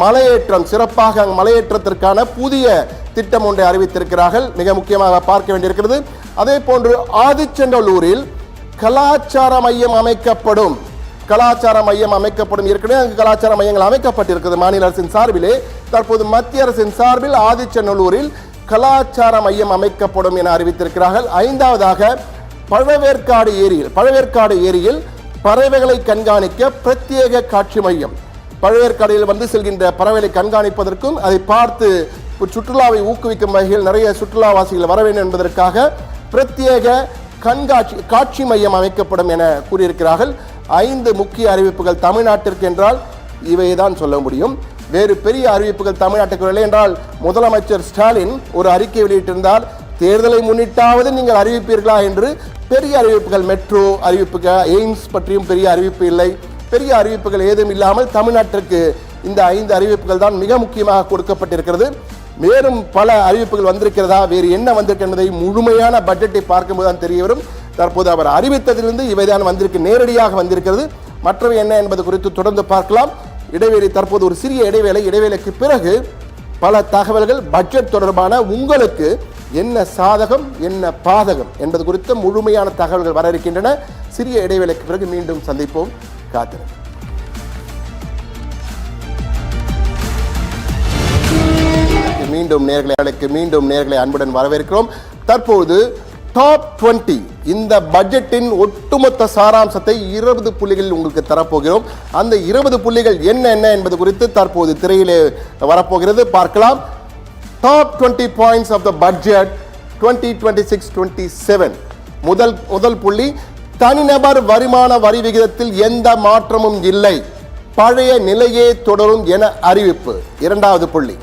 மலையேற்றம், சிறப்பாக மலையேற்றத்திற்கான புதிய திட்டம் ஒன்றை அறிவித்திருக்கிறார்கள். மிக முக்கியமாக பார்க்க வேண்டியிருக்கிறது. அதே போன்று ஆதிச்சநல்லூரில் கலாச்சார மையம் அமைக்கப்படும். கலாச்சார மையம் அமைக்கப்படும். ஏற்கனவே அங்கு கலாச்சார மையங்கள் அமைக்கப்பட்டிருக்கிறது மாநில அரசின் சார்பிலே. தற்போது மத்திய அரசின் சார்பில் ஆதிச்சநல்லூரில் கலாச்சார மையம் அமைக்கப்படும் என அறிவித்திருக்கிறார்கள். ஐந்தாவதாக பழவேற்காடு ஏரியில் பறவைகளை கண்காணிக்க பிரத்யேக காட்சி மையம். பழவேற்காடில் வந்து செல்கின்ற பறவைகளை கண்காணிப்பதற்கும் அதை பார்த்து சுற்றுலாவை ஊக்குவிக்கும் வகையில் நிறைய சுற்றுலாவாசிகள் வர வேண்டும் என்பதற்காக பிரத்யேக காட்சி மையம் அமைக்கப்படும் என கூறியிருக்கிறார்கள். 5 முக்கிய அறிவிப்புகள் தமிழ்நாட்டிற்கு என்றால் இவைதான் சொல்ல முடியும். வேறு பெரிய அறிவிப்புகள் தமிழ்நாட்டுக்கு இல்லை என்றால் முதலமைச்சர் ஸ்டாலின் ஒரு அறிக்கை வெளியிட்டிருந்தால் தேர்தலை முன்னிட்டாவது நீங்கள் அறிவிப்பீர்களா என்று பெரிய அறிவிப்புகள், மெட்ரோ அறிவிப்புகள், எய்ம்ஸ் பற்றியும் பெரிய அறிவிப்பு இல்லை. பெரிய அறிவிப்புகள் ஏதும் இல்லாமல் தமிழ்நாட்டிற்கு இந்த 5 அறிவிப்புகள் தான் மிக முக்கியமாக கொடுக்கப்பட்டிருக்கிறது. மேலும் பல அறிவிப்புகள் வந்திருக்கிறதா, வேறு என்ன வந்திருக்கு என்பதை முழுமையான பட்ஜெட்டை பார்க்கும்போது தான் தெரிய வரும். தற்போது அவர் அறிவித்ததிலிருந்து இவைதான் வந்திருக்கு, நேரடியாக வந்திருக்கிறது. மற்றவை என்ன என்பது குறித்து தொடர்ந்து பார்க்கலாம். இடைவேளை, தற்போது ஒரு சிறிய இடைவேளைக்கு பிறகு பல தகவல்கள் பட்ஜெட் தொடர்பான உங்களுக்கு என்ன சாதகம் என்ன பாதகம் என்பது குறித்த முழுமையான தகவல்கள் வர இருக்கின்றன. சிறிய இடைவேளைக்கு பிறகு மீண்டும் சந்திப்போம். காத்திருங்கள். மீண்டும் நேர்களை அன்புடன் வரவேற்கிறோம். தற்போது டாப் 20 இந்த பட்ஜெட்டின் ஒட்டுமொத்த சாராம்சத்தை 20 புள்ளிகளில் உங்களுக்கு தரப்போகிறோம். அந்த 20 புள்ளிகள் என்ன என்பது குறித்து தற்போது திரையிலே வரப்போகிறது, பார்க்கலாம். Top 20 points of the budget 2026-27. முதல் புள்ளி, தனிநபர் வருமான வரி விகிதத்தில் எந்த மாற்றமும் இல்லை, பழைய நிலையே தொடரும் என அறிவிப்பு. இரண்டாவது புள்ளி,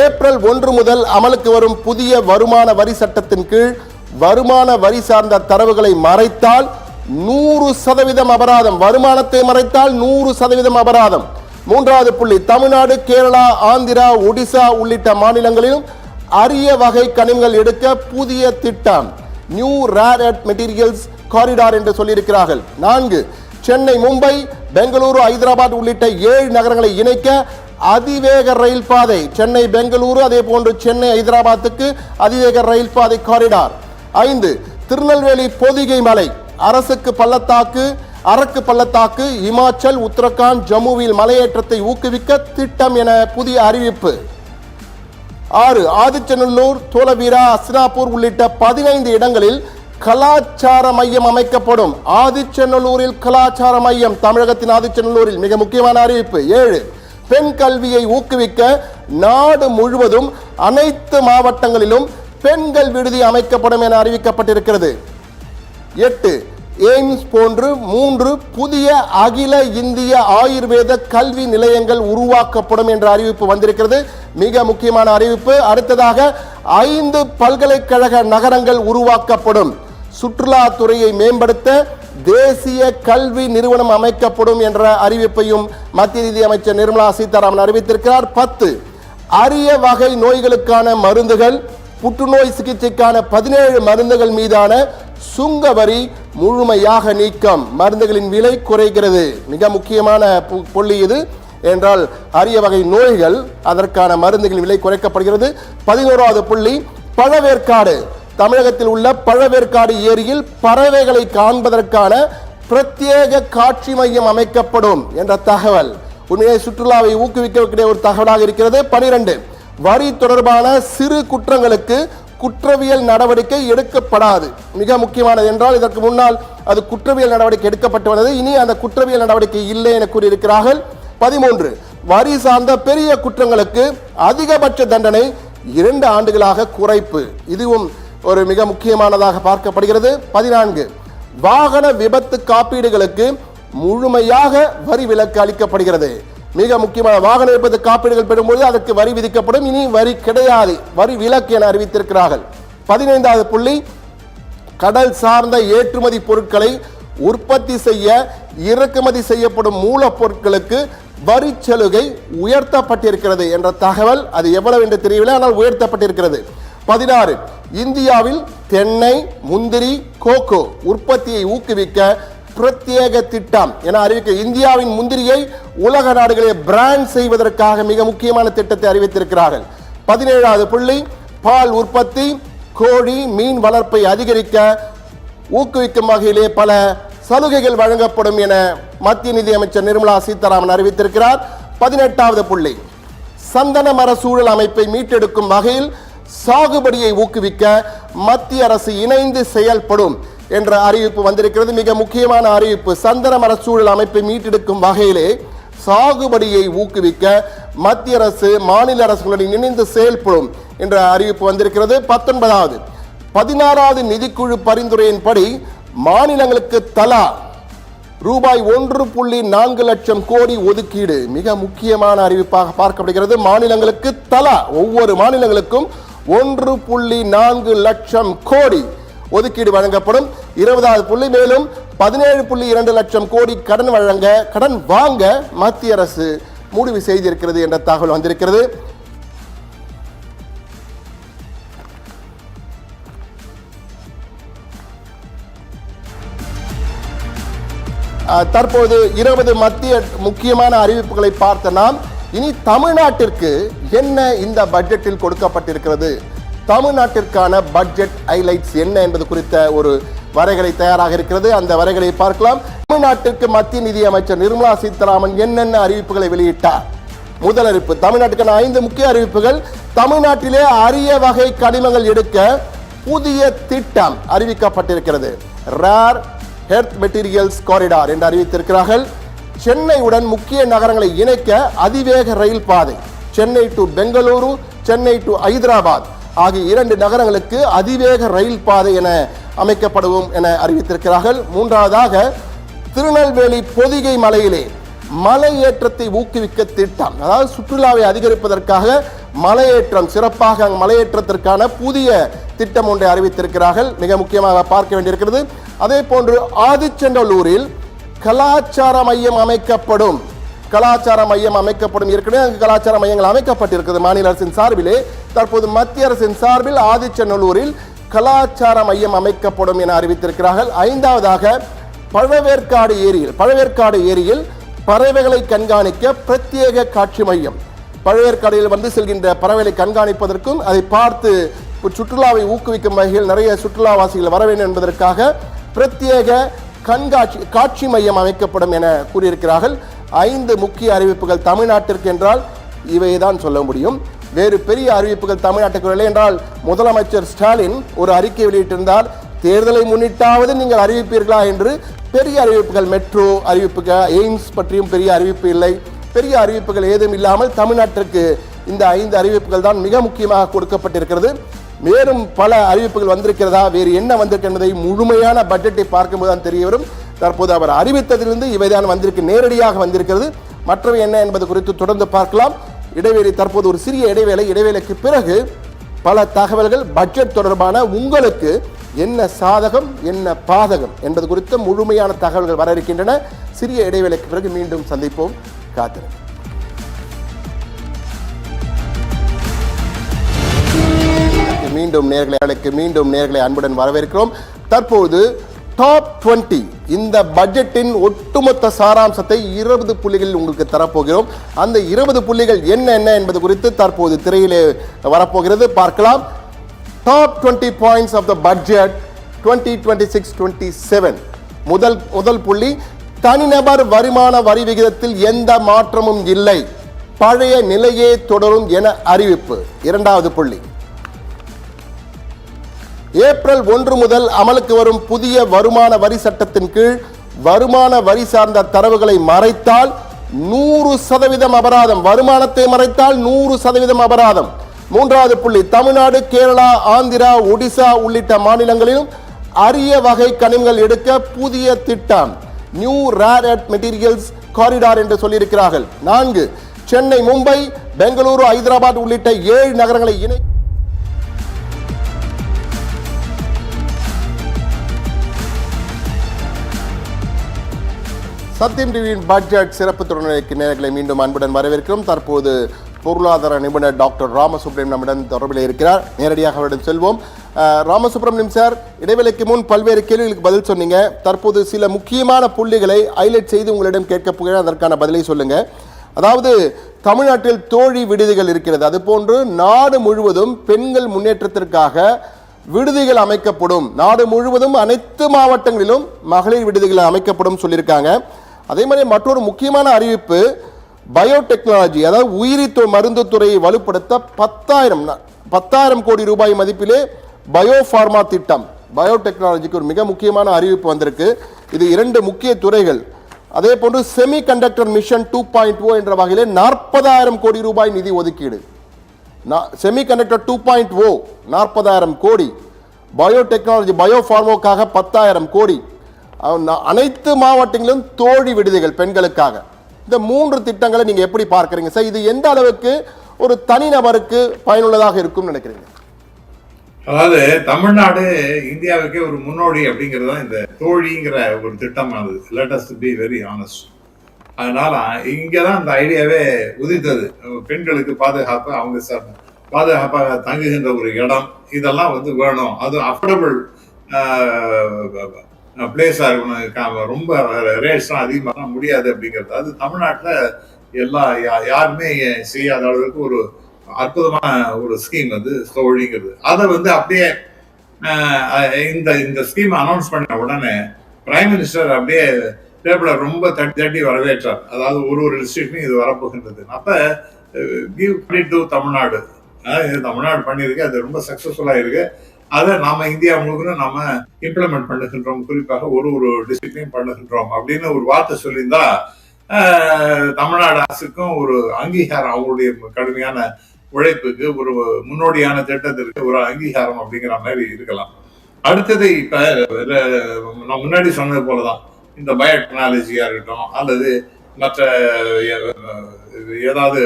ஏப்ரல் 1 முதல் அமலுக்கு வரும் புதிய வருமான வரி சட்டத்தின் கீழ் வருமான வரி சார்ந்த தரவுகளை மறைத்தால் 100% அபராதம். வருமானத்தை மறைத்தால் 100% அபராதம். மூன்றாவது புள்ளி, தமிழ்நாடு, கேரளா, ஆந்திரா, ஒடிசா உள்ளிட்ட மாநிலங்களிலும் அரிய வகை கனிமங்கள் எடுக்க புதிய திட்டம், new rare earth materials corridor என்று சொல்லியிருக்கிறார்கள். 4, சென்னை, மும்பை, பெங்களூரு, ஹைதராபாத் உள்ளிட்ட 7 நகரங்களை இணைக்க அதிவேக ரயில் பாதை. சென்னை, பெங்களூரு, அதே போன்று சென்னை, ஹைதராபாத்துக்கு அதிவேக ரயில் பாதை காரிடார். 5, திருநெல்வேலி பொதிகை மலை, அரக்கு பள்ளத்தாக்கு, இமாச்சல், உத்தரகாண்ட், ஜம்முவில் மலையேற்றத்தை ஊக்குவிக்க திட்டம் என புதிய அறிவிப்பு. 6, ஆதிச்சநல்லூர், தோலவீரா, அஸ்னாப்பூர் உள்ளிட்ட 15 இடங்களில் கலாச்சார மையம் அமைக்கப்படும். ஆதிச்சநல்லூரில் கலாச்சார மையம், தமிழகத்தின் ஆதிச்சநல்லூரில் மிக முக்கியமான அறிவிப்பு. 7, பெண் கல்வியை ஊக்குவிக்க நாடு முழுவதும் அனைத்து மாவட்டங்களிலும் பெண்கள் விடுதி அமைக்கப்படும் என அறிவிக்கப்பட்டிருக்கிறது. 8, எய்ம்ஸ் போன்று 3 புதிய அகில இந்திய ஆயுர்வேத கல்வி நிலையங்கள் உருவாக்கப்படும் என்ற அறிவிப்பு வந்திருக்கிறது. மிக முக்கியமான அறிவிப்பு. அடுத்ததாக 5 பல்கலைக்கழக நகரங்கள் உருவாக்கப்படும். சுற்றுலாத்துறையை மேம்படுத்த தேசிய கல்வி நிறுவனம் அமைக்கப்படும் என்ற அறிவிப்பையும் மத்திய நிதி அமைச்சர் நிர்மலா சீதாராமன் அறிவித்திருக்கிறார். 10, அரிய வகை நோய்களுக்கான மருந்துகள், புற்றுநோய் சிகிச்சைக்கான 17 மருந்துகள் மீதான சுங்க வரி முழுமையாக நீக்கம், மருந்துகளின் விலை குறைகிறது. மிக முக்கியமான புள்ளி இது. என்றால் அரிய வகை நோய்கள், அதற்கான மருந்துகளின் விலை குறைக்கப்படுகிறது. 11வது புள்ளி, பழவேற்காடு, தமிழகத்தில் உள்ள பழவேற்காடு ஏரியில் பறவைகளை காண்பதற்கான பிரத்யேக காட்சி மையம் அமைக்கப்படும் என்ற தகவல் உண்மையை சுற்றுலாவை ஊக்குவிக்கக்கூடிய ஒரு தகவலாக இருக்கிறது. 12, வரி தொடர்பான சிறு குற்றங்களுக்கு குற்றவியல் நடவடிக்கை எடுக்கப்படாது. மிக முக்கியமானது. என்றால் இதற்கு முன்னால் அது குற்றவியல் நடவடிக்கை எடுக்கப்பட்டு வந்தது, இனி அந்த குற்றவியல் நடவடிக்கை இல்லை என கூறியிருக்கிறார்கள். 13, வரி சார்ந்த பெரிய குற்றங்களுக்கு அதிகபட்ச தண்டனை 2 ஆண்டுகளாக குறைப்பு, இதுவும் ஒரு மிக முக்கியமானதாக பார்க்கப்படுகிறது. 14, வாகன விபத்து காப்பீடுகளுக்கு முழுமையாக வரி விலக்கு அளிக்கப்படுகிறது. மிக முக்கியமான வாகன விபத்து காப்பீடுகள் பெறும்போது அதற்கு வரி விதிக்கப்படும். இனி வரி கிடையாது, வரி விலக்கு என அறிவித்திருக்கிறார்கள். 15வது புள்ளி, கடல் சார்ந்த ஏற்றுமதி பொருட்களை உற்பத்தி செய்ய இறக்குமதி செய்யப்படும் மூலப்பொருட்களுக்கு வரி சலுகை உயர்த்தப்பட்டிருக்கிறது என்ற தகவல். அது எவ்வளவு என்று தெரியவில்லை, ஆனால் உயர்த்தப்பட்டிருக்கிறது. 16, இந்தியாவில் தென்னை, முந்திரி, கோகோ உற்பத்தியை ஊக்குவிக்க பிரத்யேக திட்டம் என அறிவிக்க இந்தியாவின் முந்திரியை உலக நாடுகளில் பிராண்ட் செய்வதற்காக மிக முக்கியமான திட்டத்தை அறிவித்திருக்கிறார்கள். 17வது புள்ளி, பால் உற்பத்தி, கோழி, மீன் வளர்ப்பை அதிகரிக்க ஊக்குவிக்கும் வகையிலே பல சலுகைகள் வழங்கப்படும் என மத்திய நிதியமைச்சர் நிர்மலா சீதாராமன் அறிவித்திருக்கிறார். 18வது புள்ளி, சந்தன மர சூழல் அமைப்பை மீட்டெடுக்கும் வகையில் சாகுபடியை ஊக்குவிக்க மத்திய அரசு இணைந்து செயல்படும் என்ற அறிவிப்பு வந்திருக்கிறது. மிக முக்கியமான அறிவிப்பு. சந்தன மர சூழல் அமைப்பை மீட்டெடுக்கும் வகையிலே சாகுபடியை ஊக்குவிக்க மத்திய அரசு மாநில அரசுகளுடன் இணைந்து செயல்படும் என்ற அறிவிப்பு வந்திருக்கிறது. 19வது, 16வது நிதிக்குழு பரிந்துரையின்படி மாநிலங்களுக்கு தலா ரூபாய் 1.4 லட்சம் கோடி ஒதுக்கீடு மிக முக்கியமான அறிவிப்பாக பார்க்கப்படுகிறது. மாநிலங்களுக்கு தலா ஒவ்வொரு மாநிலங்களுக்கும் 1.4 லட்சம் கோடி ஒதுக்கீடு வழங்கப்படும். 20வது புள்ளி, மேலும் 17.2 லட்சம் கோடி கடன் வாங்க மத்திய அரசு முடிவு செய்திருக்கிறது என்ற தகவல் வந்திருக்கிறது. தற்போது 20 மத்திய முக்கியமான அறிவிப்புகளை பார்த்த நாம் இனி தமிழ்நாட்டிற்கு என்ன இந்த பட்ஜெட்டில் கொடுக்கப்பட்டிருக்கிறது, தமிழ்நாட்டிற்கான பட்ஜெட் ஹைலைட்ஸ் என்ன என்பது குறித்த ஒரு வரைகலை தயாராக இருக்கிறது. அந்த வரைகலை பார்க்கலாம். தமிழ்நாட்டிற்கு மத்திய நிதி அமைச்சர் நிர்மலா சீதாராமன் என்னென்ன அறிவிப்புகளை வெளியிட்டார். முதல் அறிவிப்பு, தமிழ்நாட்டுக்கான 5 முக்கிய அறிவிப்புகள். தமிழ்நாட்டிலே அரிய வகை கனிமங்கள் எடுக்க புதிய திட்டம் அறிவிக்கப்பட்டிருக்கிறது. ரேர் எர்த் மெட்டீரியல்ஸ் காரிடார் என்று அறிவித்திருக்கிறார்கள். சென்னையுடன் முக்கிய நகரங்களை இணைக்க அதிவேக ரயில் பாதை, சென்னை டு பெங்களூரு, சென்னை டு ஹைதராபாத் ஆகிய 2 நகரங்களுக்கு அதிவேக ரயில் பாதை என அமைக்கப்படும் என அறிவித்திருக்கிறார்கள். 3வதாக, திருநெல்வேலி பொதிகை மலையிலே மலையேற்றத்தை ஊக்குவிக்க திட்டம், அதாவது சுற்றுலாவை அதிகரிப்பதற்காக மலையேற்றம், சிறப்பாக மலையேற்றத்திற்கான புதிய திட்டம் ஒன்றை அறிவித்திருக்கிறார்கள். மிக முக்கியமாக பார்க்க வேண்டியிருக்கிறது. அதே போன்று ஆதிச்சநல்லூரில் கலாச்சார மையம் அமைக்கப்படும். கலாச்சார மையம் அமைக்கப்படும். ஏற்கனவே அங்கு கலாச்சார மையங்கள் அமைக்கப்பட்டிருக்கிறது மாநில அரசின் சார்பிலே. தற்போது மத்திய அரசின் சார்பில் ஆதிச்சநல்லூரில் கலாச்சார மையம் அமைக்கப்படும் என அறிவித்திருக்கிறார்கள். 5வதாக, பழவேற்காடு ஏரியில் பறவைகளை கண்காணிக்க பிரத்யேக காட்சி மையம். பழவேற்காடியில் வந்து செல்கின்ற பறவைகளை கண்காணிப்பதற்கும் அதை பார்த்து சுற்றுலாவை ஊக்குவிக்கும் வகையில் நிறைய சுற்றுலாவாசிகள் வர வேண்டும் என்பதற்காக பிரத்யேக காட்சி மையம் அமைக்கப்படும் என கூறியிருக்கிறார்கள். 5 முக்கிய அறிவிப்புகள் தமிழ்நாட்டிற்கு என்றால் இவைதான் சொல்ல முடியும். வேறு பெரிய அறிவிப்புகள் தமிழ்நாட்டுக்கு இல்லை என்றால் முதலமைச்சர் ஸ்டாலின் ஒரு அறிக்கை வெளியிட்டிருந்தார், தேர்தலை முன்னிட்டாவது நீங்கள் அறிவிப்பீர்களா என்று. பெரிய அறிவிப்புகள், மெட்ரோ அறிவிப்புகள், எய்ம்ஸ் பற்றியும் பெரிய அறிவிப்பு இல்லை. பெரிய அறிவிப்புகள் ஏதும் இல்லாமல் தமிழ்நாட்டிற்கு இந்த 5 அறிவிப்புகள் தான் மிக முக்கியமாக கொடுக்கப்பட்டிருக்கிறது. மேலும் பல அறிவிப்புகள் வந்திருக்கிறதா, வேறு என்ன வந்திருக்கு என்பதை முழுமையான பட்ஜெட்டை பார்க்கும்போது தான் தெரிய வரும். தற்போது அவர் அறிவித்ததிலிருந்து இவைதான் வந்திருக்கு, நேரடியாக வந்திருக்கிறது. மற்றவை என்ன என்பது குறித்து தொடர்ந்து பார்க்கலாம். இடைவேளை, தற்போது ஒரு சிறிய இடைவேளைக்கு பிறகு பல தகவல்கள் பட்ஜெட் தொடர்பான உங்களுக்கு என்ன சாதகம் என்ன பாதகம் என்பது குறித்த முழுமையான தகவல்கள் வர இருக்கின்றன. சிறிய இடைவேளைக்கு பிறகு மீண்டும் சந்திப்போம். காத்திருங்கள். மீண்டும் நேர்களை அன்புடன் வரவேற்கிறோம். தற்போது டாப் 20 இந்த பட்ஜெட்டின் ஒட்டுமொத்த சாராம்சத்தை 20 புள்ளிகளில் உங்களுக்கு தரப்போகிறோம். அந்த 20 புள்ளிகள் என்ன என்பது குறித்து தற்போது திரையிலே வரப்போகிறது, பார்க்கலாம். Top 20 points of the budget 2026-27. முதல் புள்ளி, தனிநபர் வருமான வரி விகிதத்தில் எந்த மாற்றமும் இல்லை, பழைய நிலையே தொடரும் என அறிவிப்பு. 2வது புள்ளி, ஏப்ரல் 1 முதல் அமலுக்கு வரும் புதிய வருமான வரி சட்டத்தின் கீழ் வருமான வரி சார்ந்த தரவுகளை மறைத்தால் 100% அபராதம், வருமானத்தை மறைத்தால் 100% அபராதம். 3வது புள்ளி, தமிழ்நாடு, கேரளா, ஆந்திரா, ஒடிசா உள்ளிட்ட மாநிலங்களிலும் அரிய வகை கனிமங்கள் எடுக்க புதிய திட்டம். New rare earth materials corridor என்று சொல்லியிருக்கிறார்கள். 4 சென்னை, மும்பை, பெங்களூரு, ஹைதராபாத் உள்ளிட்ட 7 நகரங்களை இணை சத்தியம் டிவியின் பட்ஜெட் சிறப்பு தொடர்நிலைக்கு நேர்களை மீண்டும் அன்புடன் வரவேற்கிறோம். தற்போது பொருளாதார நிபுணர் டாக்டர் ராமசுப்ரமணியம் நம்முடன் தொடர்பில் இருக்கிறார். நேரடியாக அவரிடம் செல்வோம். ராமசுப்ரமணியம் சார், இடைவேளைக்கு முன் பல்வேறு கேள்விகளுக்கு பதில் சொன்னீங்க. தற்போது சில முக்கியமான புள்ளிகளை ஹைலைட் செய்து உங்களிடம் கேட்கப் போகிறேன். அதற்கான பதிலை சொல்லுங்க. அதாவது தமிழ்நாட்டில் தோழி விடுதிகள் இருக்கிறது, அதுபோன்று நாடு முழுவதும் பெண்கள் முன்னேற்றத்திற்காக விடுதிகள் அமைக்கப்படும், நாடு முழுவதும் அனைத்து மாவட்டங்களிலும் மகளிர் விடுதிகள் அமைக்கப்படும் சொல்லியிருக்காங்க. அதே மாதிரி மற்றொரு முக்கியமான அறிவிப்பு, பயோடெக்னாலஜி, அதாவது உயிரி மருந்து துறையை வலுப்படுத்த 10,000 கோடி ரூபாய் மதிப்பிலே பயோஃபார்மா திட்டம், பயோடெக்னாலஜிக்கு ஒரு மிக முக்கியமான அறிவிப்பு வந்திருக்கு. இது 2 முக்கிய துறைகள். அதே போன்று செமி கண்டக்டர் மிஷன் 2.0 என்ற வகையிலே 40,000 கோடி ரூபாய் நிதி ஒதுக்கீடு. செமி கண்டக்டர் 2.0 40,000 கோடி, பயோடெக்னாலஜி பயோஃபார்மோக்காக 10,000 கோடி, அனைத்து மாவட்டங்களிலும் தோழி விடுதிகள் பெண்களுக்காக. இந்த 3 திட்டங்களை நீங்க எப்படி பார்க்கறீங்க சார்? இது எந்த அளவுக்கு ஒரு தனிநபருக்கு பயனுள்ளதாக இருக்கும் நினைக்கிறீங்க? அதாவது தமிழ்நாடு இந்தியாவுக்கே ஒரு முன்னோடி அப்படிங்கிறது தான் இந்த தோழிங்கிற ஒரு திட்டமானது. Let us be very honest. அதனால இங்கதான் அந்த ஐடியாவே உதித்தது. பெண்களுக்கு பாதுகாப்பு, அவங்க பாதுகாப்பாக தங்குகின்ற ஒரு இடம், இதெல்லாம் வேணும். அது அஃபோர்டபுள் பிளேஸா இருக்கணும். ரொம்ப ரேட்ஸ்லாம் அதிகமாக முடியாது அப்படிங்கிறது. அது தமிழ்நாட்டில் யாருமே செய்யாத அளவுக்கு ஒரு அற்புதமான ஒரு ஸ்கீம் தோழிங்கிறது. அதை அப்படியே இந்த ஸ்கீம் அனௌன்ஸ் பண்ண உடனே பிரைம் மினிஸ்டர் அப்படியே டேபிள ரொம்ப தட்டி வரவேற்றார். அதாவது ஒரு டிஸ்ட்ரிக்ட்லையும் இது வரப்போகின்றது. அப்ப give credit to Tamil Nadu. Tamil Nadu பண்ணியிருக்கு, அது ரொம்ப சக்சஸ்ஃபுல்லா இருக்கு. அதை நாம இந்தியா முழுக்க நாம இம்ப்ளிமெண்ட் பண்ணுகின்றோம். குறிப்பாக ஒரு டிஸ்ட்ரிக்ட்லையும் பண்ணுகின்றோம் அப்படின்னு ஒரு வார்த்தை சொல்லியிருந்தா தமிழ்நாடு அரசுக்கும் ஒரு அங்கீகாரம், அவங்களுடைய கடுமையான உழைப்புக்கு, ஒரு முன்னோடியான திட்டத்திற்கு ஒரு அங்கீகாரம் அப்படிங்கிற மாதிரி இருக்கலாம். அடுத்தது இப்ப நான் முன்னாடி சொன்னது போலதான் இந்த பயோடெக்னாலஜியா இருக்கட்டும் அல்லது மற்ற ஏதாவது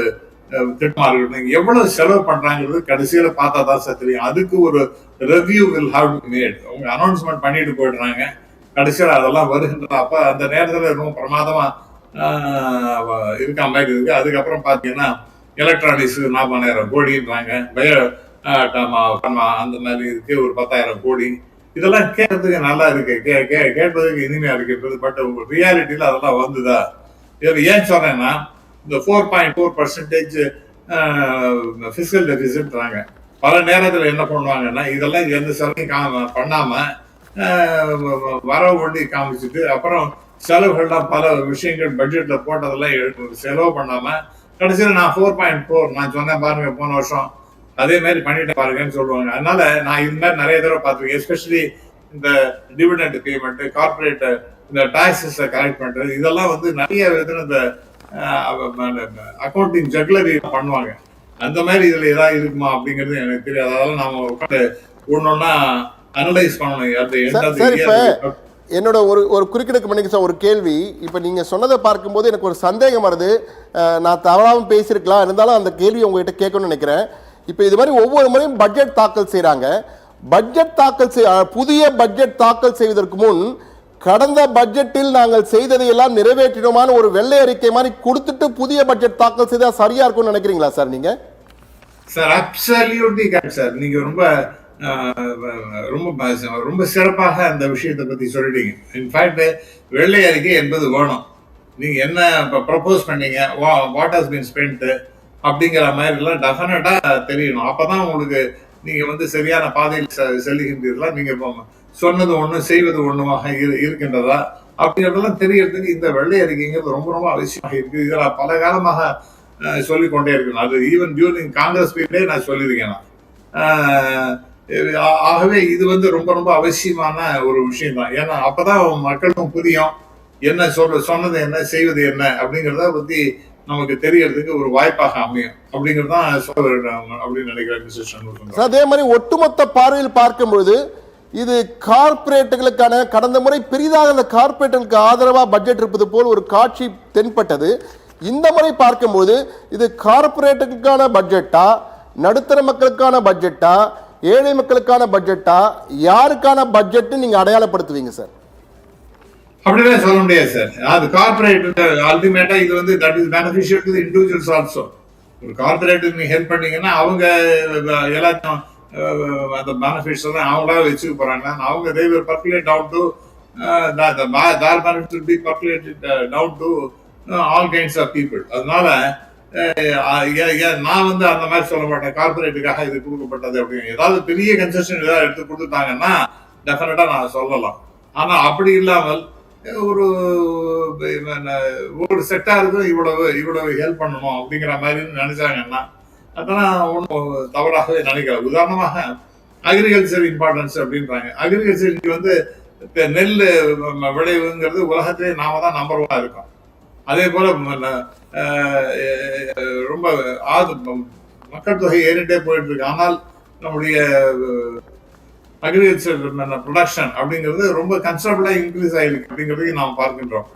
திட்டமா இருக்கட்டும், எவ்வளவு செலவு பண்றாங்கிறது கடைசியில பார்த்தா தான் சார் தெரியும். அதுக்கு ஒரு review will have to made. அவங்க அனௌன்ஸ்மெண்ட் பண்ணிட்டு போயிடுறாங்க, கடைசியில் அதெல்லாம் வருகின்ற. அப்ப அந்த நேரத்துல ரொம்ப பிரமாதமா இருக்க மாதிரி இருக்கு. அதுக்கப்புறம் பாத்தீங்கன்னா எலக்ட்ரானிக்ஸ் 40,000 கோடின்றாங்க, பயோ அந்த மாதிரி இருக்கு ஒரு 10,000 கோடி. இதெல்லாம் கேட்கறதுக்கு நல்லா இருக்கு, கேட்பதுக்கு இனிமையா இருக்கிறது. பட் ரியாலிட்டியில அதெல்லாம் வந்துதா? ஏன் சொல்றேன்னா, இந்த 4.4% பிசிக்கல் டெபிசிட்றாங்க. பல நேரத்தில் என்ன பண்ணுவாங்கன்னா, இதெல்லாம் எந்த செலவையும் பண்ணாம வரவு பண்ணி காமிச்சிட்டு அப்புறம் செலவுகள்லாம் பல விஷயங்கள் பட்ஜெட்ல போட்டதெல்லாம் செலவு பண்ணாம கடைசியில் நான் 4.4 நான் சொன்னேன் பாருங்க போன வருஷம் அதே மாதிரி பண்ணிட்டு பாருங்கன்னு சொல்லுவாங்க. அதனால நான் இது மாதிரி நிறைய தடவை பார்த்துருக்கேன். எஸ்பெஷலி இந்த டிவிடெண்ட் பேமெண்ட், கார்பரேட் இந்த டாக்ஸஸ் கலெக்ட் பண்றது, இதெல்லாம் நிறைய விதத்துல இந்த அக்கௌண்டிங் ஜக்லரி பண்ணுவாங்க. அந்த மாதிரி இதுல ஏதாவது இருக்குமா அப்படிங்கிறது எனக்கு தெரியாது. அதெல்லாம் நாம உட்காந்து ஒன்னொன்னா அனலைஸ் பண்ணணும். என்னோட ஒரு குறுக்கிடக்கு மணிக்கு சார் ஒரு கேள்வி. இப்போ நீங்கள் சொன்னதை பார்க்கும்போது எனக்கு ஒரு சந்தேகம் வருது. நான் தவறாமல் பேசியிருக்கலாம், இருந்தாலும் அந்த கேள்வி உங்ககிட்ட கேட்கணும்னு நினைக்கிறேன். இப்போ இது மாதிரி ஒவ்வொரு முறையும் பட்ஜெட் தாக்கல் செய்கிறாங்க. புதிய பட்ஜெட் தாக்கல் செய்வதற்கு முன் கடந்த பட்ஜெட்டில் நாங்கள் செய்ததையெல்லாம் நிறைவேற்றினோமான ஒரு வெள்ளை அறிக்கை மாதிரி கொடுத்துட்டு புதிய பட்ஜெட் தாக்கல் செய்தால் சரியா இருக்கும்னு நினைக்கிறீங்களா சார் நீங்க? Sir absolutely correct sir. நீங்க ரொம்ப ரொம்ப சிறப்பாக அந்த விஷயத்தை பத்தி சொல்லிட்டீங்க. இன்ஃபேக்ட் வெள்ளை அறிக்கை என்பது வேணும். நீங்க என்ன ப்ரப்போஸ் பண்ணீங்க, வாட் ஹஸ் பீன் ஸ்பென்ட் அப்படிங்கிற மாதிரி எல்லாம் டெஃபினட்டா தெரியணும். அப்பதான் உங்களுக்கு நீங்க சரியான பாதையில் செல்லுகின்றீர்களா, நீங்க சொன்னது ஒண்ணு செய்வது ஒண்ணுமாக இருக்கின்றதா அப்படிங்கிறதெல்லாம் தெரியறதுக்கு இந்த வெள்ளை அறிக்கைங்கிறது ரொம்ப ரொம்ப அவசியமாக இருக்கு. இதில் பல காலமாக சொல்லிக்கொண்டே இருக்கணும். அது ஈவன் டியூரிங் காங்கிரஸ் பீரியடே நான் சொல்லியிருக்கேன். ஆகவே இது ரொம்ப ரொம்ப அவசியமான ஒரு விஷயம் தான். ஏன்னா அப்பதான் மக்களுக்கும் புரியும் என்ன சொன்னது என்ன, செய்வது என்ன அப்படிங்கிறத பத்தி நமக்கு தெரியறதுக்கு ஒரு வாய்ப்பாக அமையும் அப்படிங்கிறதான் சொல்ல அப்படின்னு நினைக்கிறேன். அதே மாதிரி ஒட்டுமொத்த பார்வையில் பார்க்கும்பொழுது இது கார்ப்பரேட்டுகளுக்கான கடந்த முறை பெரிதாக அந்த கார்ப்பரேட்டுகளுக்கு ஆதரவாக பட்ஜெட் இருப்பது போல் ஒரு காட்சி தென்பட்டது. இந்த முறை பார்க்கும்போது இது கார்ப்பரேட்டுகளுக்கான பட்ஜெட்டா, நடுத்தர மக்களுக்கான பட்ஜெட்டா, ஏழை மக்களுக்கான பட்ஜெட்டா, யாருக்கான பட்ஜெட் நீங்க அடையாளப்படுத்துவீங்க சார்? அப்படிதான் சொல்ல முடியாது சார். அது கார்பரேட் அல்டிமேட்டா இது வந்து that is beneficial to the individuals also. ஒரு கார்பரேட்டுக்கு நீங்க ஹெல்ப் பண்ணீங்கன்னா அவங்க எல்லாத்தையும் அந்த பெனிஃபிட்ஸ் எல்லாம் அவங்களா வச்சுக்க போறாங்க. அவங்க they will percolate down to their benefits will be percolated down to all kinds of people. அதனால நான் வந்து அந்த மாதிரி சொல்ல மாட்டேன் கார்பரேட்டுக்காக இது கொடுக்கப்பட்டது அப்படின்னு. ஏதாவது பெரிய கன்செஷன் ஏதாவது எடுத்து கொடுத்துட்டாங்கன்னா டெஃபினட்டா நான் சொல்லலாம். ஆனா அப்படி இல்லாமல் ஒரு செக்டாருக்கும் இவ்வளவு ஹெல்ப் பண்ணணும் அப்படிங்கிற மாதிரி நினைச்சாங்கன்னா அதெல்லாம் ஒன்றும் தவறாகவே நினைக்கல. உதாரணமாக அக்ரிகல்ச்சர் இம்பார்ட்டன்ஸ் அப்படின்றாங்க. அக்ரிகல்ச்சர் இங்க வந்து நெல் விளைவுங்கிறது உலகத்திலே நாம தான் நம்பர் 1 இருக்கோம். அதே போல ரொம்ப மக்கள் தொகை ஏறிட்டே போயிட்டு இருக்கு. ஆனால் நம்முடைய அக்ரிகல்ச்சர் ப்ரொடக்ஷன் அப்படிங்கிறது ரொம்ப கன்சிடபிளா இன்க்ரீஸ் ஆயிருக்கு அப்படிங்கிறதையும் நாம் பார்க்கின்றோம்.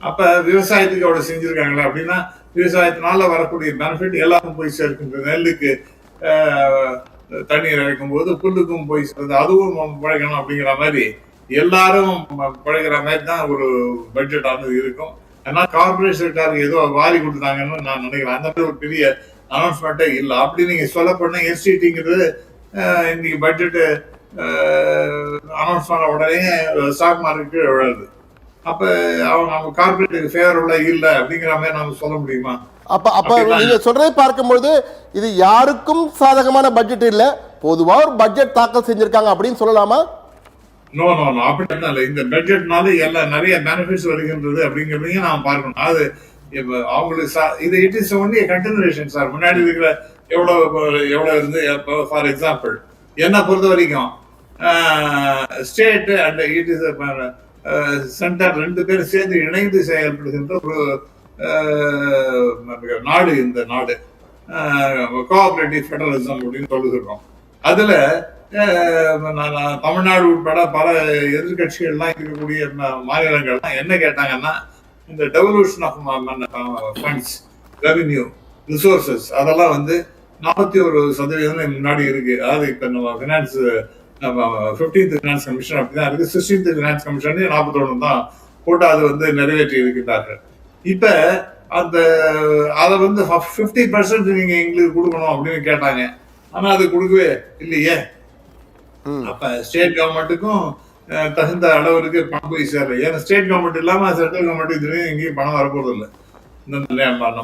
அப்ப விவசாயத்துக்கு அவ்வளவு செஞ்சிருக்காங்களே அப்படின்னா விவசாயத்தினால வரக்கூடிய பெனிஃபிட் எல்லாருக்கும் போய் சேர்க்கின்றது. நெல்லுக்கு தண்ணீர் இறைக்கும் போது புல்லுக்கும் போய் சேர்ந்து அதுவும் பழைக்கணும் அப்படிங்கிற மாதிரி எல்லாரும் பழைக்கிற மாதிரி தான் ஒரு பட்ஜெட் ஆனது இருக்கும். ஏன்னா கார்பரேட் செக்டாருக்கு ஏதோ வாரி கொடுத்தாங்கன்னு நான் நினைக்கிறேன். அந்த மாதிரி ஒரு பெரிய அனௌன்ஸ்மெண்ட்டே இல்லை. அப்படி நீங்க சொல்ல போனா எஸ்டிடிங்கிறது இன்னைக்கு பட்ஜெட் அனௌன்ஸ் பண்ண உடனே ஸ்டாக் மார்க்கெட் விழுது. அப்ப அவங்க கார்பரேட்டுக்கு ஃபேவரபிளா இல்ல அப்படிங்கிற மாதிரி நம்ம சொல்ல முடியுமா? அப்ப நீங்க சொல்றதை பார்க்கும்போது இது யாருக்கும் சாதகமான பட்ஜெட் இல்ல, பொதுவா ஒரு பட்ஜெட் தாக்கல் செஞ்சிருக்காங்க அப்படின்னு சொல்லலாமா? நோ அப்படி இல்லை. இந்த பட்ஜெட்னால எல்லாம் நிறைய பெனிஃபிட்ஸ் வருகின்றது அப்படிங்கிறதையும் நாம் பார்க்கணும். அது அவங்களுக்கு இது it is only continuation sir. முன்னாடி இருக்கிற எவ்வளவு இருந்து ஃபார் எக்ஸாம்பிள் என்னை பொறுத்த வரைக்கும் state and it is centre 2 பேரும் சேர்ந்து இணைந்து செயல்படுகின்ற ஒரு நாடு இந்த நாடு. கோஆபரேட்டிவ் ஃபெடரலிசம் அப்படின்னு சொல்லுகிறோம். அதுல தமிழ்நாடு உட்பட பல எதிர்கட்சிகள்லாம் இருக்கக்கூடிய மாநிலங்கள்லாம் என்ன கேட்டாங்கன்னா இந்த devolution of funds, revenue, resources அதெல்லாம் வந்து 41% முன்னாடி இருக்கு. அதாவது இப்ப நம்ம ஃபினான்ஸ் 15th ஃபினான்ஸ் கமிஷன் அப்படிதான் இருக்கு. 16th ஃபினான்ஸ் கமிஷன் 41 தான் போட்டு அது வந்து நிறைவேற்றி இருக்கின்றார்கள். இப்ப அந்த அதை வந்து 50% நீங்க எங்களுக்கு கொடுக்கணும் அப்படின்னு கேட்டாங்க. ஆனா அது கொடுக்கவே இல்லையே. அப்ப ஸ்டேட் கவர்மெண்ட்டுக்கும் தகுந்த அளவுக்கு பணம் போய் சேரல. ஏன்னா ஸ்டேட் கவர்மெண்ட் இல்லாம சென்ட்ரல் கவர்மெண்ட் இதுலயும் எங்கேயும் பணம் வரப்போறது இல்லை. இந்த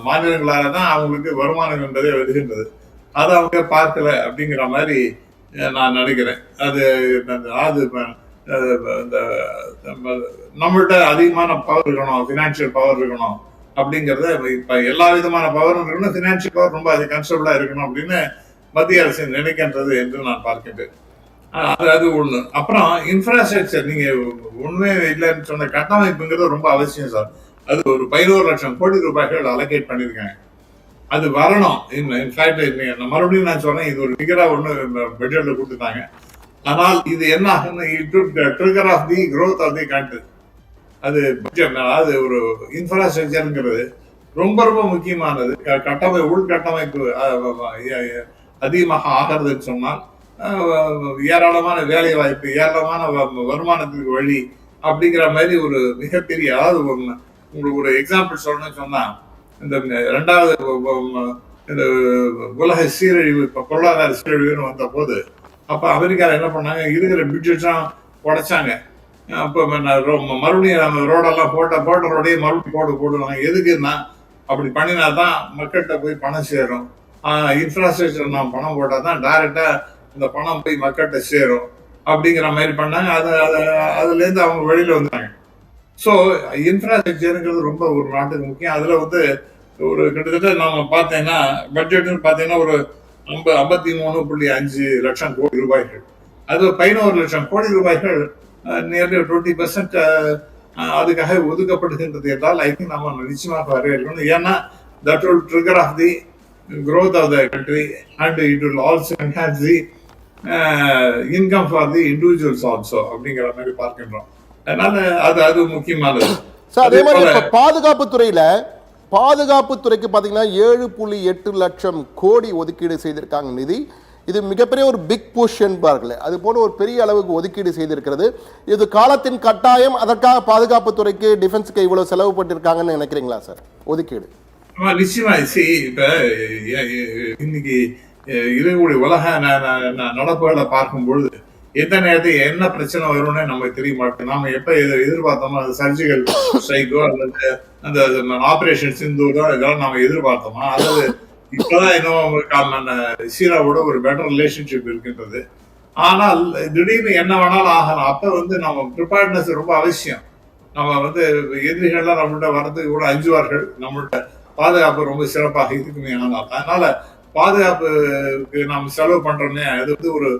மாநிலங்களால தான் அவங்களுக்கு வருமானம் என்பதே வருகின்றது. அதை அவங்க பார்க்கல அப்படிங்கிற மாதிரி நான் நினைக்கிறேன். அது நம்மள்கிட்ட அதிகமான பவர் இருக்கணும், பினான்சியல் பவர் இருக்கணும் அப்படிங்கறத இப்ப எல்லா விதமான பவரும் இருக்கணும், பினான்சியல் பவர் ரொம்ப அது கன்ஸ்டபிளா இருக்கணும் அப்படின்னு மத்திய அரசு நினைக்கின்றது என்று நான் பார்க்கின்றேன். அது ஒண்ணு. அப்புறம் இன்ஃப்ராஸ்ட்ரக்சர் நீங்க ஒண்ணுமே இல்லைன்னு சொன்ன கட்டமைப்புங்கிறது ரொம்ப அவசியம் சார். அது ஒரு 11 லட்சம் கோடி ரூபாய்கள் அலோகேட் பண்ணிருக்காங்க. அது வரணும். இன்ஃபேக்ட் மறுபடியும் நான் சொன்னேன், இது ஒரு நிகரா ஒண்ணு பட்ஜெட்ல கொடுத்துட்டாங்க. ஆனால் இது என்ன ஆகுன்னு trigger of the growth of the country. அது பட்ஜெட், அதாவது ஒரு இன்ஃப்ராஸ்ட்ரக்சருங்கிறது ரொம்ப ரொம்ப முக்கியமானது. உள்கட்டமைப்பு அதிகமாக ஆகிறதுன்னு சொன்னால் ஏராளமான வேலை வாய்ப்பு, ஏராளமான வருமானத்துக்கு வழி அப்படிங்கிற மாதிரி ஒரு மிகப்பெரிய, அதாவது உங்களுக்கு ஒரு எக்ஸாம்பிள் சொல்லணும்னு சொன்னா இந்த 2வது இந்த உலக சீரழிவு, பொருளாதார சீரழிவுன்னு வந்த போது அப்ப அமெரிக்கால என்ன பண்ணாங்க, இருக்கிற பட்ஜெட்லாம் உடைச்சாங்க. அப்போ மறுபடியும் நம்ம ரோடெல்லாம் போட்ட ரோடையே மறுபடியும் போடுவாங்க. எதுக்குன்னா அப்படி பண்ணினாதான் மக்கள்கிட்ட போய் பணம் சேரும். இன்ஃப்ராஸ்ட்ரக்சர் நாம் பணம் போட்டால் தான் டைரக்டா இந்த பணம் போய் மக்கள்கிட்ட சேரும் அப்படிங்கிற மாதிரி பண்ணாங்க. அதுலேருந்து அவங்க வெளியில வந்தாங்க. ஸோ இன்ஃப்ராஸ்ட்ரக்சருங்கிறது ரொம்ப ஒரு நாட்டுக்கு முக்கியம். அதுல வந்து ஒரு கிட்டத்தட்ட நம்ம பார்த்தீங்கன்னா பட்ஜெட்னு பார்த்தீங்கன்னா ஒரு 53.5 லட்சம் கோடி ரூபாய்கள். அது 11 லட்சம் கோடி ரூபாய்கள், நியர்லி 20% அதுக்காக ஒதுக்கப்படுகின்றது என்றால் ஐ திங்க் நம்ம நிச்சயமாக வரவேற்கணும். ஏன்னா that will trigger of the growth of the country and it will also enhance the income for the individuals also அப்படிங்கிற மாதிரி பார்க்கின்றோம். அதனால அது முக்கியமானது. அதே மாதிரி இப்ப பாதுகாப்புத்துறைக்கு பாத்தீங்கன்னா 7.8 லட்சம் கோடி ஒதுக்கீடு செய்திருக்காங்க நிதி. இது மிகப்பெரிய ஒரு பிக் புஷ் என்பார்கள். அது போல ஒரு பெரிய அளவுக்கு ஒதுக்கீடு செய்திருக்கிறது. இது காலத்தின் கட்டாயம். அதற்காக பாதுகாப்புத்துறைக்கு டிஃபென்ஸுக்கு இவ்வளவு செலவு பட்டிருக்காங்கன்னு நினைக்கிறீங்களா சார் ஒதுக்கீடு? நிச்சயமா. இப்ப இன்னைக்கு இருக்கக்கூடிய உலக நடப்புகளை பார்க்கும் பொழுது எந்த நேரத்தில் என்ன பிரச்சனை வரும்னு நமக்கு தெரிய மாட்டேன். நாம எப்ப எதிர்பார்த்தோமோ அது சர்ஜிக்கல் ஸ்ட்ரைக்கோ அல்லது அந்த ஆபரேஷன் சிந்தூரோ இதெல்லாம் நாம எதிர்பார்த்தோமா, அதாவது இப்பதான் இன்னும் சீராவோட ஒரு பெட்டர் ரிலேஷன்ஷிப் இருக்கின்றது. ஆனால் திடீர்னு என்ன வேணாலும் ஆகலாம். அப்ப நம்ம ப்ரிப்பேர்ட்னஸ் ரொம்ப அவசியம். நம்ம எதிரிகள்லாம் நம்மள்ட்ட வர்றதுக்கு கூட அஞ்சுவார்கள். நம்மள்ட்ட பாதுகாப்பு ரொம்ப சிறப்பாக இருக்குமே. ஆனால் அதனால பாதுகாப்புக்கு நாம் செலவு பண்றோமே, அது ஒரு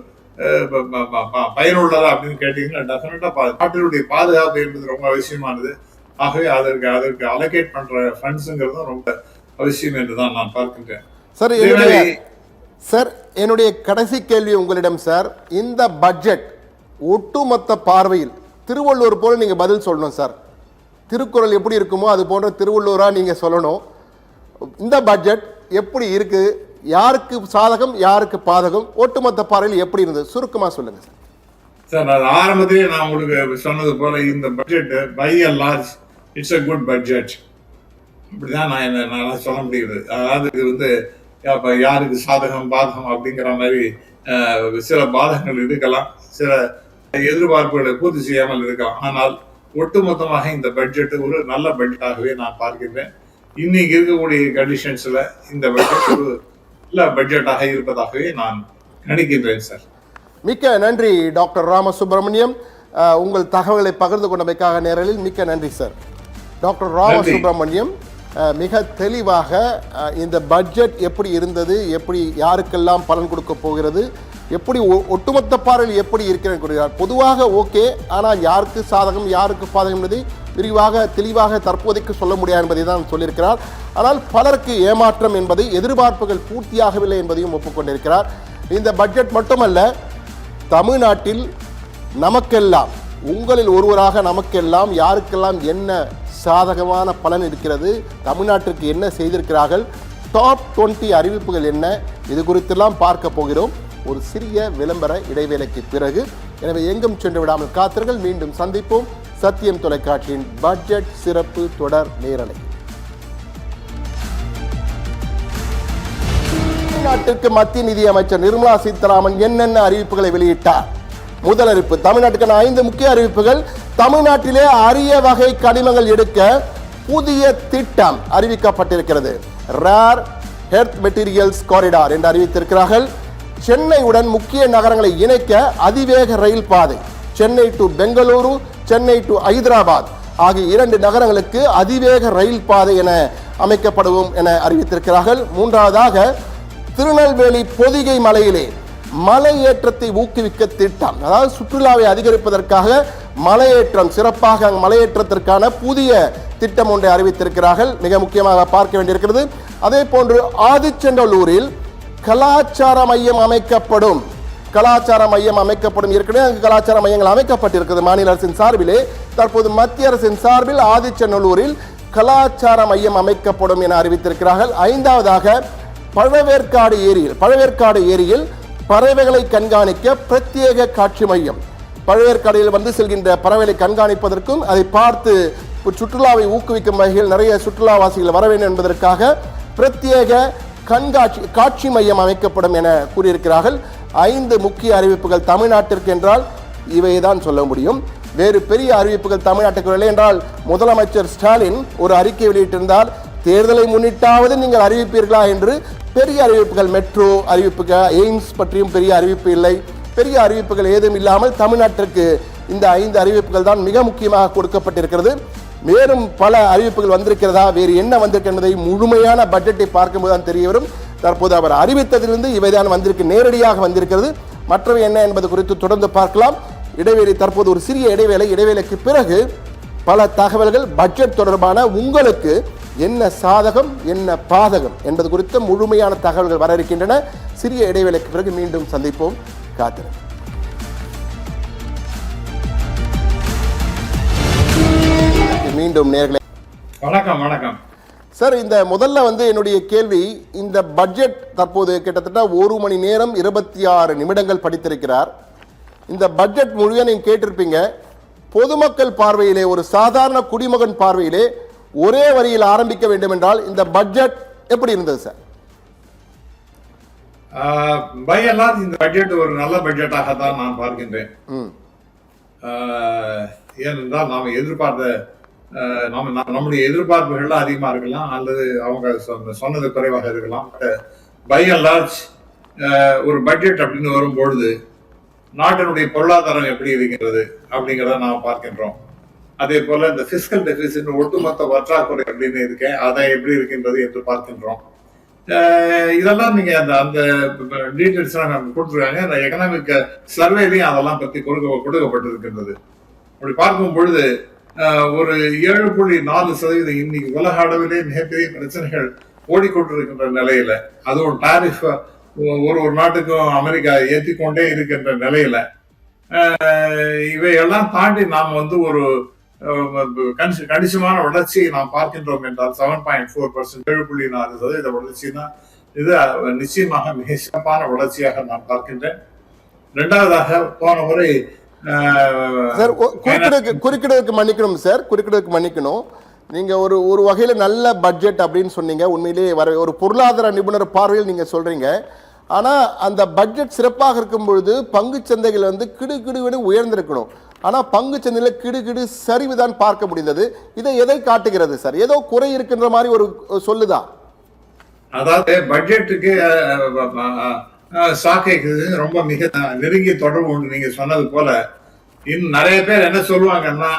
பயனுள்ளதா அப்படின்னு கேட்டீங்கன்னா டெஃபினட்டா நாட்டினுடைய பாதுகாப்பு என்பது ரொம்ப அவசியமானது. ஆகவே அதற்கு அலோகேட் பண்ற ஃபண்ட்ஸுங்கிறது ரொம்ப அவசியம் என்றுதான் நான் பார்க்கின்றேன். சார், என்னுடைய கடைசி கேள்வி உங்களிடம் சார். இந்த பட்ஜெட் ஒட்டுமொத்த பார்வையில் திருவள்ளுவர் போல நீங்க பதில் சொல்லணும் சார். திருக்குறள் எப்படி இருக்குமோ அது போன்ற திருவள்ளுவரா நீங்க சொல்லணும். இந்த பட்ஜெட் எப்படி இருக்கு, யாருக்கு சாதகம் யாருக்கு பாதகம், ஒட்டுமொத்த பார்வையில் எப்படி இருந்தது சுருக்கமா சொல்லுங்க சார். சார், அது ஆரம்பத்திலேயே நான் உங்களுக்கு சொன்னது போல இந்த budget by and large it's a good budget. இப்படிதான் நான் சொல்ல முடியுது. அதாவது இது யாருக்கு சாதகம் பாதகம் அப்படிங்கிற மாதிரி சில பாதகங்கள் இருக்கலாம், சில எதிர்பார்ப்புகளை பூர்த்தி செய்யாமல் இருக்கலாம். ஆனால் ஒட்டுமொத்தமாக இந்த பட்ஜெட் ஒரு நல்ல பட்ஜெட்டாகவே நான் பார்க்கின்றேன். இன்னைக்கு இருக்கக்கூடிய கண்டிஷன்ஸ்ல இந்த பட்ஜெட் ஒரு நல்ல பட்ஜெட்டாக இருப்பதாகவே நான் நினைக்கின்றேன் சார். மிக்க நன்றி டாக்டர் ராமசுப்ரமணியம். உங்கள் தகவலை பகிர்ந்து கொண்டமைக்காக நேரலில் மிக்க நன்றி சார். டாக்டர் ராமசுப்ரமணியம் மிக தெளிவாக இந்த பட்ஜெட் எப்படி இருந்தது, எப்படி யாருக்கெல்லாம் பலன் கொடுக்க போகிறது, எப்படி ஒட்டுமொத்த பார்வையில் எப்படி இருக்கிறது கூறுகிறார். பொதுவாக ஓகே, ஆனால் யாருக்கு சாதகம் யாருக்கு பாதகம் என்பதை விரிவாக தெளிவாக தற்போதைக்கு சொல்ல முடியாது என்பதை தான் சொல்லியிருக்கிறார். ஆனால் பலருக்கு ஏமாற்றம் என்பது எதிர்பார்ப்புகள் பூர்த்தியாகவில்லை என்பதையும் ஒப்புக்கொண்டிருக்கிறார். இந்த பட்ஜெட் மட்டுமல்ல, தமிழ்நாட்டில் நமக்கெல்லாம் உங்களில் ஒருவராக நமக்கெல்லாம் யாருக்கெல்லாம் என்ன சாதகமான பலன் இருக்கிறது, தமிழ்நாட்டிற்கு என்ன செய்திருக்கிறார்கள், டாப் 20 அறிவிப்புகள் என்ன, இது குறித்தெல்லாம் பார்க்க போகிறோம் ஒரு சிறிய விளம்பர இடைவேளைக்கு பிறகு. எனவே எங்கும் சென்று விடாமல் காத்திருங்கள். மீண்டும் சந்திப்போம் சத்தியம் தொலைக்காட்சியின் பட்ஜெட் சிறப்பு தொடர் நேரலை. தமிழ்நாட்டிற்கு மத்திய நிதி அமைச்சர் நிர்மலா சீதாராமன் என்னென்ன அறிவிப்புகளை வெளியிட்டார்? முதல் அறிவிப்பு, தமிழ்நாட்டுக்கான 5 முக்கிய அறிவிப்புகள். தமிழ்நாட்டிலே அரிய வகை கனிமங்கள் எடுக்க புதிய திட்டம் அறிவிக்கப்பட்டிருக்கிறது. ரேர் எர்த் மெட்டீரியல்ஸ் காரிடார் என்று அறிவித்திருக்கிறார்கள். சென்னையுடன் முக்கிய நகரங்களை இணைக்க அதிவேக ரயில் பாதை, சென்னை டு பெங்களூரு, சென்னை டு ஹைதராபாத் ஆகிய 2 நகரங்களுக்கு அதிவேக ரயில் பாதை என அமைக்கப்படும் என அறிவித்திருக்கிறார்கள். மூன்றாவதாக, திருநெல்வேலி பொதிகை மலையிலே மலையேற்றத்தை ஊக்குவிக்க திட்டம், அதாவது சுற்றுலாவை அதிகரிப்பதற்காக மலையேற்றம், சிறப்பாக மலையேற்றத்திற்கான புதிய திட்டம் ஒன்றை அறிவித்திருக்கிறார்கள். மிக முக்கியமாக பார்க்க வேண்டியிருக்கிறது. அதே போன்று ஆதிச்சநல்லூரில் கலாச்சார மையம் அமைக்கப்படும். கலாச்சார மையம் அமைக்கப்படும். ஏற்கனவே அங்கு கலாச்சார மையங்கள் அமைக்கப்பட்டிருக்கிறது மாநில அரசின் சார்பிலே. தற்போது மத்திய அரசின் சார்பில் ஆதிச்சநல்லூரில் கலாச்சார மையம் அமைக்கப்படும் என அறிவித்திருக்கிறார்கள். ஐந்தாவதாக, பழவேற்காடு ஏரியில் பறவைகளை கண்காணிக்க பிரத்யேக காட்சி மையம். பழவேற்காடில் வந்து செல்கின்ற பறவைகளை கண்காணிப்பதற்கும் அதை பார்த்து சுற்றுலாவை ஊக்குவிக்கும் வகையில் நிறைய சுற்றுலாவாசிகள் வர வேண்டும் என்பதற்காக பிரத்யேக காட்சி மையம் அமைக்கப்படும் என கூறியிருக்கிறார்கள். 5 முக்கிய அறிவிப்புகள் தமிழ்நாட்டிற்கு என்றால் இவைதான் சொல்ல முடியும். வேறு பெரிய அறிவிப்புகள் தமிழ்நாட்டுக்கு இல்லை என்றால் முதலமைச்சர் ஸ்டாலின் ஒரு அறிக்கை வெளியிட்டிருந்தால், தேர்தலை முன்னிட்டாவது நீங்கள் அறிவிப்பீர்களா என்று பெரிய அறிவிப்புகள், மெட்ரோ அறிவிப்புகள், எய்ம்ஸ் பற்றியும் பெரிய அறிவிப்பு இல்லை. பெரிய அறிவிப்புகள் ஏதும் இல்லாமல் தமிழ்நாட்டிற்கு இந்த 5 அறிவிப்புகள் தான் மிக முக்கியமாக கொடுக்கப்பட்டிருக்கிறது. மேலும் பல அறிவிப்புகள் வந்திருக்கிறதா, வேறு என்ன வந்திருக்கு என்பதை முழுமையான பட்ஜெட்டை பார்க்கும்போது தான் தெரிய வரும். தற்போது அவர் அறிவித்ததிலிருந்து இவைதான் வந்திருக்கு, நேரடியாக வந்திருக்கிறது. மற்றவை என்ன என்பது குறித்து தொடர்ந்து பார்க்கலாம். இடைவேளை, தற்போது ஒரு சிறிய இடைவேளைக்கு பிறகு பல தகவல்கள் பட்ஜெட் தொடர்பான உங்களுக்கு என்ன சாதகம் என்ன பாதகம் என்பது குறித்த முழுமையான தகவல்கள் வர இருக்கின்றன. சிறிய இடைவேளைக்கு பிறகு மீண்டும் சந்திப்போம். காத்திருங்க. மீண்டும் நேர்களை வணக்கம். வணக்கம் சார். இந்த முதல்ல என்னுடைய கேள்வி, இந்த பட்ஜெட் தற்போது கிட்டத்தட்ட 1 மணி நேரம் 26 நிமிடங்கள் படித்திருக்கிறார். இந்த பட்ஜெட் முழுவதும் நீங்க கேட்டிருப்பீங்க. பொதுமக்கள் பார்வையிலே, ஒரு சாதாரண குடிமகன் பார்வையிலே ஒரே வரியில் ஆரம்பிக்க வேண்டும் என்றால் இந்த பட்ஜெட் எப்படி இருந்தது சார்? பை அண்ட் லார்ஜ் இந்த பட்ஜெட் ஒரு நல்ல பட்ஜெட்டாக தான் நான் பார்க்கின்றேன். ஏனென்றால் நாம் எதிர்பார்த்த நம்முடைய எதிர்பார்ப்புகள்லாம் அதிகமா இருக்கலாம், அல்லது அவங்க சொன்னது குறைவாக இருக்கலாம். பை அண்ட் லார்ஜ் ஒரு பட்ஜெட் அப்படின்னு வரும்பொழுது நாட்டினுடைய பொருளாதாரம் எப்படி இருக்கிறது அப்படிங்கிறத நாம் பார்க்கின்றோம். அதே போல இந்த பிஸ்கல் டெபிசிட், ஒட்டுமொத்த பற்றாக்குறை அப்படின்னு இருக்கேன், அதை எப்படி இருக்கின்றது என்று பார்க்கின்றோம். இதெல்லாம் நீங்க அந்த டீட்டெயில்ஸ் எல்லாம் நமக்கு கொடுத்துருக்காங்க. அந்த எக்கனாமிக் சர்வேலையும் அதெல்லாம் பத்தி கொடுக்கப்பட்டிருக்கின்றது. அப்படி பார்க்கும் பொழுது ஒரு 7.4% இன்னைக்கு உலக அளவிலே மிகப்பெரிய பிரச்சனைகள் ஓடிக்கொண்டிருக்கின்ற நிலையில, அதுவும் டாரிஃப் ஒரு நாட்டுக்கும் அமெரிக்கா ஏற்றிக்கொண்டே இருக்கின்ற நிலையில, இவையெல்லாம் தாண்டி நாம் ஒரு கணிசமான வளர்ச்சியை நாம் பார்க்கின்றோம் என்றால் 7.4%, 7.4% வளர்ச்சினா இது நிச்சயமாக மிக சிறப்பான வளர்ச்சியாக நான் பார்க்கின்றேன். இரண்டாவதாக, போன முறை குறுக்கிடுவதற்கு மன்னிக்கணும். நீங்க ஒரு வகையில நல்ல பட்ஜெட் அப்படின்னு சொன்னீங்க. உண்மையிலேயே ஒரு பொருளாதார நிபுணர் பார்வையில் நீங்க சொல்றீங்க. ஆனா அந்த பட்ஜெட் சிறப்பாக இருக்கும் பொழுது பங்கு சந்தைகள் கிடுகிடுவென உயர்ந்திருக்கணும். ஆனா பங்கு சந்தையில கிடுகிடு சரிவு தான் பார்க்க முடிந்தது. இதை எதை காட்டுகிறது சார்? ஏதோ குறை இருக்கின்ற மாதிரி ஒரு சொல்லுதா? அதாவது பட்ஜெட்டுக்கு ஸ்டாக்கு ரொம்ப மிக நெருங்கிய தொடர்பு உண்டு. நீங்க சொன்னது போல இன்னும் நிறைய பேர் என்ன சொல்லுவாங்கன்னா,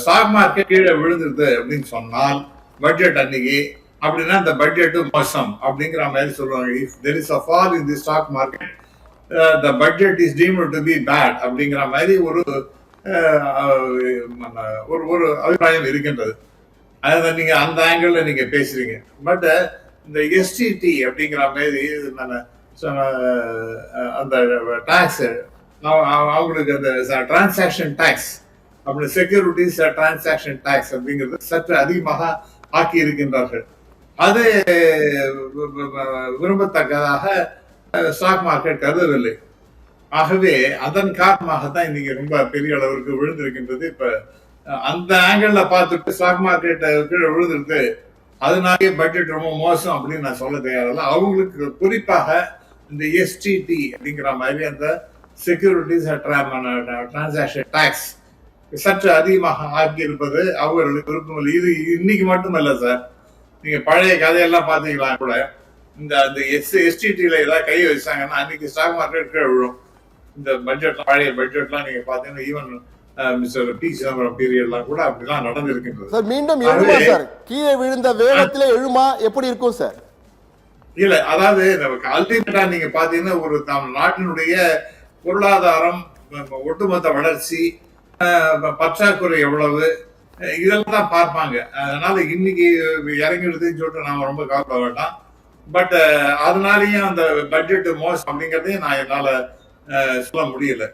ஸ்டாக் மார்க்கெட் கீழே விழுந்துருது அப்படின்னு சொன்னால் பட்ஜெட் அன்னைக்கு, அப்படின்னா இந்த பட்ஜெட் மோசம் அப்படிங்கிற மாதிரி சொல்லுவாங்க. If there is a fall in the stock market, the budget is deemed to be bad அப்படிங்கிற மாதிரி ஒரு அபிப்பிராயம் இருக்கின்றது. அதை நீங்க அந்த ஆங்கிள் நீங்க பேசுறீங்க. பட் இந்த எஸ்டிடி அப்படிங்கிற மாதிரி அந்த டாக்ஸ், அவங்களுக்கு அந்த டிரான்சாக்ஷன் டாக்ஸ், அப்படி செக்யூரிட்டிஸ் டிரான்சாக்ஷன் டாக்ஸ் அப்படிங்கிறது சற்று அதிகமாக ஆக்கி இருக்கின்றார்கள். அது விரும்பத்தக்கதாக ஸ்டாக் மார்க்கெட் கருதவில்லை. ஆகவே அதன் காரணமாகத்தான் இன்னைக்கு ரொம்ப பெரிய அளவிற்கு விழுந்திருக்கின்றது. இப்ப அந்த ஆங்கிள் பார்த்துட்டு ஸ்டாக் மார்க்கெட் கீழே விழுந்துருக்கு, அதனாலே பட்ஜெட் ரொம்ப மோசம் அப்படின்னு நான் சொல்ல தயாரில்லை. அவங்களுக்கு குறிப்பாக இந்த எஸ்டிடி அப்படிங்கிற மாதிரி அந்த செக்யூரிட்டிஸ் டிரான்சாக்ஷன் டாக்ஸ் சற்று அதிகமாக ஆக்கி இருப்பது அவர்களுக்கு விருப்பமில்லை. இது இன்னைக்கு மட்டுமல்ல சார், நீங்க பழைய கதையெல்லாம் பாத்தீங்களா கூட, அந்த எஸ்டிடில ஏதாவது கை வச்சாங்கன்னா அன்னைக்கு ஸ்டாக் மார்க்கெட் கீழே விழும். இந்த பட்ஜெட்லாம், பழைய பட்ஜெட்லாம் நீங்க பாத்தீங்கன்னா ஈவன் மிஸ்டர் பி சிதம்பரம் பீரியட்லாம் கூட அப்படிலாம் நடந்திருக்கின்றது. சார் மீண்டும் எழுமா சார்? கீழே விழுந்த வேகத்திலே எழுமா எப்படி இருக்கும் சார்? இல்ல, அதாவது அல்டிமேட்டா நீங்க பாத்தீங்கன்னா ஒரு நாட்டினுடைய பொருளாதாரம், ஒட்டுமொத்த வளர்ச்சி, பற்றாக்குறை எவ்வளவு, இதெல்லாம் தான் பார்ப்பாங்க. அதனால இன்னைக்கு இறங்கிடுதுன்னு சொல்லிட்டு நாம ரொம்ப கவலைப்பட வேண்டாம். பட் அதனாலயும் அந்த பட்ஜெட் மோசம் அப்படிங்கறதையும் நான் என்னால சொல்ல முடியல.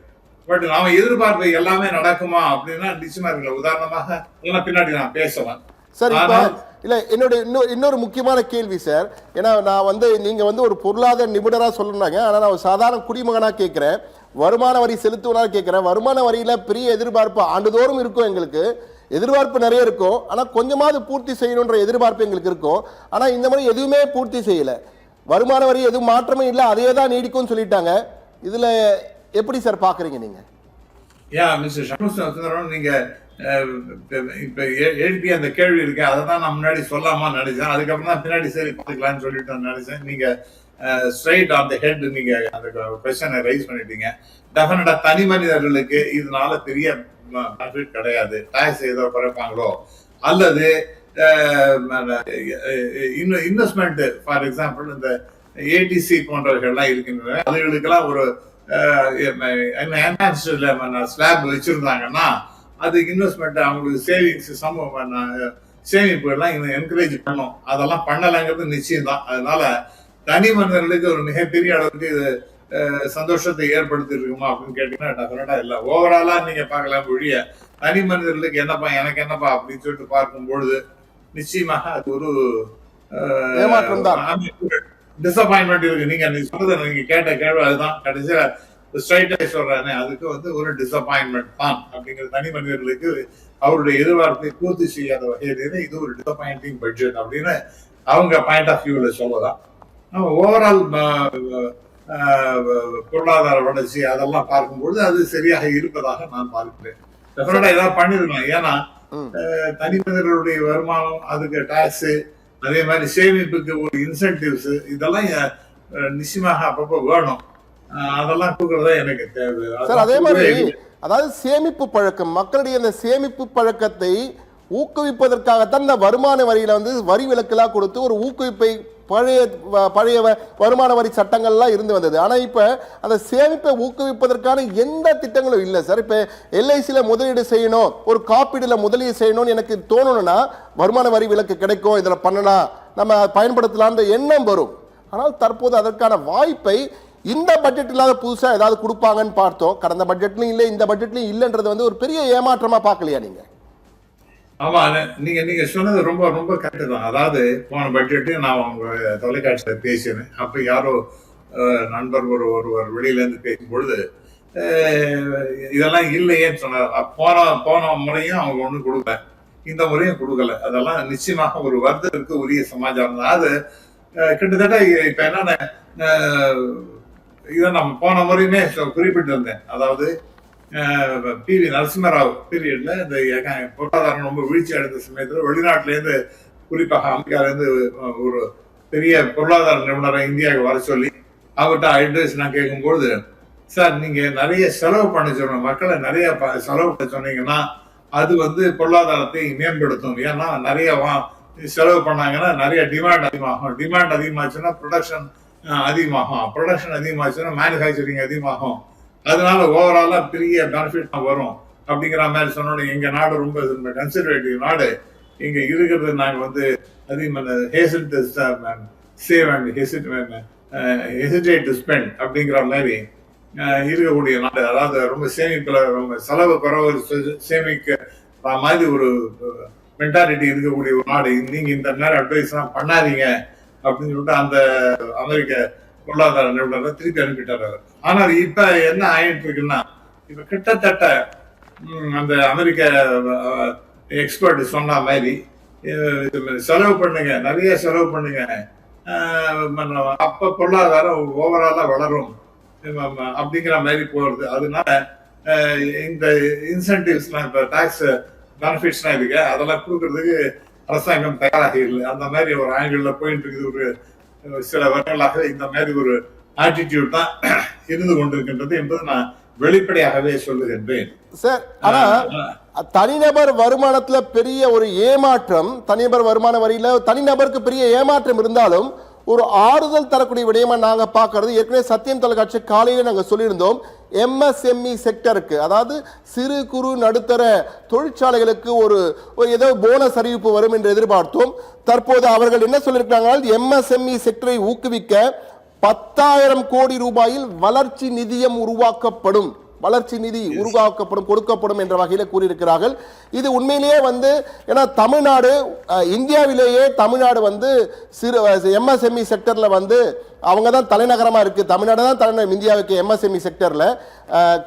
பட் நாம எதிர்பார்ப்பு எல்லாமே நடக்குமா அப்படின்னா நிச்சயமா இருக்கல. உதாரணமாக பின்னாடி நான் பேசலாம் சார். இல்ல, என்னோட இன்னொரு முக்கியமான கேள்வி சார். ஏன்னா நான் நீங்க ஒரு பொருளாதார நிபுணரா சொல்லுறாங்க. ஆனா நான் ஒரு சாதாரண குடிமகனா கேட்கிறேன், வருமான வரி செலுத்துவனா கேட்கிறேன். வருமான வரியில பெரிய எதிர்பார்ப்பு ஆண்டுதோறும் இருக்கும். எங்களுக்கு எதிர்பார்ப்பு நிறைய இருக்கும். ஆனா கொஞ்சமாவது பூர்த்தி செய்யணுன்ற எதிர்பார்ப்பு எங்களுக்கு இருக்கும். ஆனா இந்த மாதிரி எதுவுமே பூர்த்தி செய்யல. வருமான வரி எதுவும் மாற்றமே இல்லை, அதே தான் நீடிக்கும்னு சொல்லிட்டாங்க. இதுல எப்படி சார் பாக்குறீங்க நீங்க? நீங்க இப்ப எழுப்பிய அந்த கேள்வி இருக்கு, அதை தான் நான் முன்னாடி சொல்லாமா நினைச்சேன். அதுக்கப்புறம் தான் பின்னாடி சரி பார்த்துக்கலாம்னு சொல்லிட்டு நினைச்சேன். நீங்க ஸ்ட்ரைட் ஆன் த ஹெட் நீங்க அந்த கொஸ்டினை ரைஸ் பண்ணிட்டீங்க. டெஃபினட்டா தனி மனிதர்களுக்கு இதனால பெரிய பெனிஃபிட் கிடையாது. டாக்ஸ் ஏதோ குறைப்பாங்களோ அல்லது இன்வெஸ்ட்மெண்ட், ஃபார் எக்ஸாம்பிள் இந்த ஏடிசி போன்றவர்கள்லாம் இருக்கின்றன, அதுகளுக்கெல்லாம் ஒரு ஸ்லாப் வச்சிருந்தாங்கன்னா அது இன்வெஸ்ட்மெண்ட், அவங்களுக்கு சேவிங்ஸ், சேமிப்பு எல்லாம் என்கரேஜ் பண்ணும். அதெல்லாம் பண்ணலைங்கிறது நிச்சயம் தான். அதனால தனி மனிதர்களுக்கு ஒரு மிகப்பெரிய அளவுக்கு இது சந்தோஷத்தை ஏற்படுத்தி இருக்குமா அப்படின்னு கேட்டீங்கன்னா டெஃபினட்டா இல்ல. ஓவராலா நீங்க பார்க்கலாம் ஒழிய தனி மனிதர்களுக்கு என்னப்பா எனக்கு என்னப்பா அப்படின்னு சொல்லிட்டு பார்க்கும் பொழுது நிச்சயமாக அது ஒரு ஏமாற்றம் தான், டிசப்பாயின்மெண்ட் இருக்கு. நீங்க சொன்னது நீங்க கேட்ட கேள்வி அதுதான். கடைசியில ஸ்ட்ரைட்டா சொல்றானே அதுக்கு ஒரு டிசப்பாயின்மெண்ட் தான் அப்படிங்கிறது. தனி மனிதர்களுக்கு அவருடைய எதிர்பார்ப்பை பூர்த்தி செய்யாத வகையிலே இது ஒரு டிசப்பாயிண்டிங் பட்ஜெட் அப்படின்னு அவங்க பாயிண்ட் ஆஃப் வியூல சொல்லலாம். ஓவரால் பொருளாதார வளர்ச்சி அதெல்லாம் பார்க்கும்போது அது சரியாக இருப்பதாக நான் பார்க்கிறேன். டெஃபினட்டா ஏதாவது பண்ணிருக்கலாம். ஏன்னா தனி மனிதர்களுடைய வருமானம், அதுக்கு டாக்ஸ், அதே மாதிரி சேமிப்புக்கு ஒரு இன்சென்டிவ்ஸ், இதெல்லாம் நிச்சயமாக அப்பப்போ வேணும். அதெல்லாம் கொடுக்கறதா எனக்கு தேவை. சார் அதே மாதிரி அதாவது சேமிப்பு பழக்கம், மக்களுடைய அந்த சேமிப்பு பழக்கத்தை ஊக்குவிப்பதற்காகத்தான் இந்த வருமான வரியில வரி விலக்கெல்லாம் கொடுத்து ஒரு ஊக்குவிப்பை பழைய வருமான வரி சட்டங்கள்லாம் இருந்து வந்தது. ஆனால் இப்போ அந்த சேமிப்பை ஊக்குவிப்பதற்கான எந்த திட்டங்களும் இல்லை சார். இப்போ எல்ஐசியில் முதலீடு செய்யணும், ஒரு காப்பீடில் முதலீடு செய்யணும்னு எனக்கு தோணணும்னா வருமான வரி விலக்கு கிடைக்கும், இதில் பண்ணலாம், நம்ம பயன்படுத்தலான்ற எண்ணம் வரும். ஆனால் தற்போது அதற்கான வாய்ப்பை இந்த பட்ஜெட் இல்லாத புதுசாக ஏதாவது கொடுப்பாங்கன்னு பார்த்தோம். கடந்த பட்ஜெட்லையும் இல்லை, இந்த பட்ஜெட்லையும் இல்லைன்றது ஒரு பெரிய ஏமாற்றமாக பார்க்கலையா நீங்கள்? ஆமா, நீங்க சொன்னது ரொம்ப ரொம்ப கரெக்டு தான். அதாவது போன பட்ஜெட்டு நான் அவங்க தொலைக்காட்சியில பேசினேன். அப்ப யாரோ நண்பர் ஒருவர் வெளியில இருந்து பேசும் பொழுது இதெல்லாம் இல்லையேன்னு சொன்னார். போன முறையும் அவங்க ஒண்ணு கொடுக்கல, இந்த முறையும் கொடுக்கல. அதெல்லாம் நிச்சயமாக ஒரு வருத்தத்திற்கு உரிய சமாச்சாரம் தான். அது கிட்டத்தட்ட இப்ப என்னன்னா இதை நம்ம போன முறையுமே குறிப்பிட்டு இருந்தேன். அதாவது PV நரசிம்மராவ் பீரியட்ல இந்த பொருளாதாரம் ரொம்ப வீழ்ச்சி அடைந்த சமயத்துல வெளிநாட்டுல இருந்து, குறிப்பாக அமெரிக்கால இருந்து ஒரு பெரிய பொருளாதார நிபுணரை இந்தியாவுக்கு வர சொல்லி அவர்கிட்ட அட்வைஸ் நான் கேட்கும்போது, சார் நீங்க நிறைய செலவு பண்ண சொல்லணும், மக்களை நிறைய செலவு பண்ண சொன்னீங்கன்னா அது பொருளாதாரத்தை மேம்படுத்தும். ஏன்னா நிறைய செலவு பண்ணாங்கன்னா நிறைய டிமாண்ட் அதிகமாகும், டிமாண்ட் அதிகமாச்சுன்னா ப்ரொடக்ஷன் அதிகமாகும், ப்ரொடக்ஷன் அதிகமாச்சுன்னா மேனுஃபேக்சரிங் அதிகமாகும், அதனால ஓவராலா பெரிய பெனிஃபிட் வரும் அப்படிங்கிற மாதிரி சொன்னோட. எங்க நாடு ரொம்ப கன்சர்வேட்டிவ் நாடு, இங்க இருக்கிறது நாங்க அதிகமாக save and hesitate to spend அப்படிங்கிற மாதிரி இருக்கக்கூடிய நாடு. அதாவது ரொம்ப சேமிப்புல ரொம்ப செலவு குறைவு சேமிக்கிற மாதிரி ஒரு மென்டாலிட்டி இருக்கக்கூடிய ஒரு நாடு. நீங்க இந்த மாதிரி அட்வைஸ் எல்லாம் பண்ணாதீங்க அப்படின்னு சொல்லிட்டு அந்த அமெரிக்க பொருளாதார நிபுணரை திருப்பி அனுப்பிட்டாரு. ஆனால் இப்ப என்ன ஆயிட்டு இருக்குன்னா, இப்ப கிட்டத்தட்ட அந்த அமெரிக்க எக்ஸ்பர்ட் சொன்ன மாதிரி செலவு பண்ணுங்க, நிறைய செலவு பண்ணுங்க, அப்ப பொருளாதாரம் ஓவராலா வளரும் அப்படிங்கிற மாதிரி போறது. அதனால இந்த இன்சென்டிவ்ஸ்லாம், இப்ப டாக்ஸ் பெனிஃபிட்ஸ்லாம் இருக்கு, அதெல்லாம் கொடுக்கறதுக்கு அரசாங்கம் தயாராக இல்லை. அந்த மாதிரி ஒரு ஆங்கிள் போயிட்டு இருக்குது. ஒரு சில வருடங்களாக இந்த மாதிரி ஒரு ஆட்டிடியூட் தான் இருந்து கொண்டிருக்கின்றது என்பது நான் வெளிப்படையாகவே சொல்லுகின்றேன். சார் ஆனா தனிநபர் வருமானத்துல பெரிய ஒரு ஏமாற்றம், தனிநபர் வருமான வரியில தனிநபருக்கு பெரிய ஏமாற்றம் இருந்தாலும் ஒரு ஆறுதல் தரக்கூடிய விடயமா நாங்க பார்க்கறது, ஏற்கனவே சத்தியம் தொலைக்காட்சி காலையில நாங்க சொல்லியிருந்தோம், MSME செக்டருக்கு, அதாவது சிறு குறு நடுத்தர தொழிற்சாலைகளுக்கு ஒரு ஏதோ போனஸ் அறிவிப்பு வரும் என்று எதிர்பார்த்தோம். தற்போது அவர்கள் என்ன சொல்லியிருக்கிறாங்க, MSME செக்டரை ஊக்குவிக்க 10,000 கோடி ரூபாயில் வளர்ச்சி நிதியம் உருவாக்கப்படும், வளர்ச்சி நிதி கொடுக்கப்படும் என்ற வகையில் கூறியிருக்கிறார்கள். இது உண்மையிலேயே ஏன்னா தமிழ்நாடு, இந்தியாவிலேயே தமிழ்நாடு சிறு MSME செக்டர்ல அவங்க தான் தலைநகரமா இருக்கு. தமிழ்நாடு தான் தலைநகரம் இந்தியாவுக்கு MSME செக்டர்ல.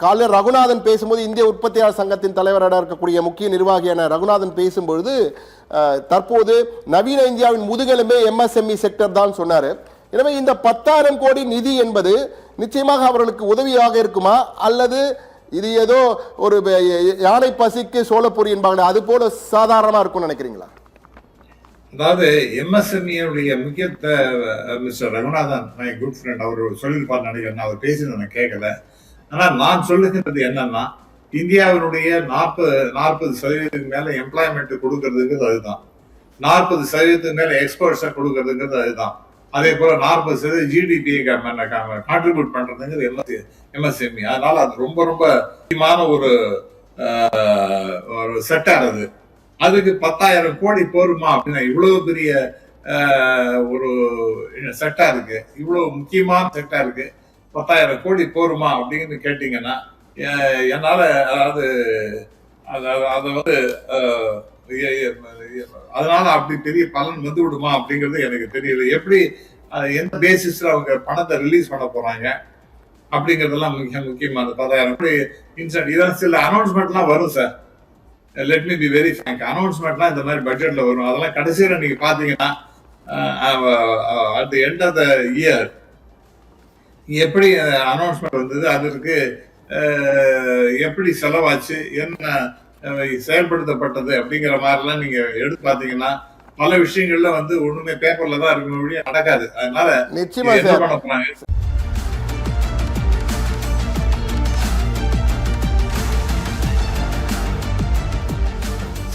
காலையில் ரகுநாதன் பேசும்போது, இந்திய உற்பத்தியாளர் சங்கத்தின் தலைவராக இருக்கக்கூடிய முக்கிய நிர்வாகியான ரகுநாதன் பேசும்பொழுது, தற்போது நவீன இந்தியாவின் முதுகெலும்பே MSME செக்டர் தான் சொன்னாரு. எனவே இந்த 10,000 கோடி நிதி என்பது நிச்சயமாக அவர்களுக்கு உதவியாக இருக்குமா, அல்லது இது ஏதோ ஒரு யானை பசிக்கு சோளப்பொரி என்பாங்க அது போல சாதாரணமா இருக்கும்னு நினைக்கிறீங்களா? அதாவது MSME முக்கியத்தை mister Raghunathan, my good friend, அவர் சொல்லியிருப்பார் நினைக்கிறேன். அவர் பேசினது நான் கேட்கல. ஆனா நான் சொல்லுகின்றது என்னன்னா, இந்தியாவினுடைய 40% மேல எம்ப்ளாய்மெண்ட் கொடுக்கறதுங்கிறது அதுதான், 40% மேல எக்ஸ்போர்ட்ஸை கொடுக்கறதுங்கிறது அதுதான், அதே போல 40% GDP கான்ட்ரிபியூட் பண்றதுங்கிறது MSME. அதனால அது ரொம்ப ரொம்ப முக்கியமான ஒரு செக்டார். அதுக்கு 10,000 கோடி போருமா அப்படின்னா, இவ்வளவு பெரிய ஒரு செக்டாருக்கு, இவ்வளவு முக்கியமான செக்டாருக்கு 10,000 கோடி போருமா அப்படின்னு கேட்டீங்கன்னா என்னால அதாவது அதை வந்து அதனால அப்படி பெரிய பலன் வந்து விடுமா அப்படிங்கிறது எனக்கு தெரியல. எப்படி எந்த பேசிஸ்ல அவங்க பணத்தை ரிலீஸ் பண்ண போறாங்க அப்படிங்கறதெல்லாம் முக்கியமான 10,000 கோடி இன்சென்ட். இதெல்லாம் சில அனௌன்ஸ்மெண்ட்லாம் வரும் சார். Let me be very frank, அனௌன்ஸ்மெண்ட்லாம் இந்த மாதிரி பட்ஜெட்ல வரும். அதெல்லாம் கடைசியில நீங்க பாத்தீங்கன்னா at the end of the year எப்படி அனௌன்ஸ்மெண்ட் வந்தது, அதற்கு எப்படி செலவாச்சு, என்ன செயல்படுத்தப்பட்டது அப்படிங்கிற மாதிரிலாம் நீங்க எடுத்து பாத்தீங்கன்னா பல விஷயங்கள்ல வந்து ஒண்ணுமே பேப்பர்ல தான் இருக்கணும், நடக்காது. அதனால நிச்சயமா என்ன பண்ண போறாங்க?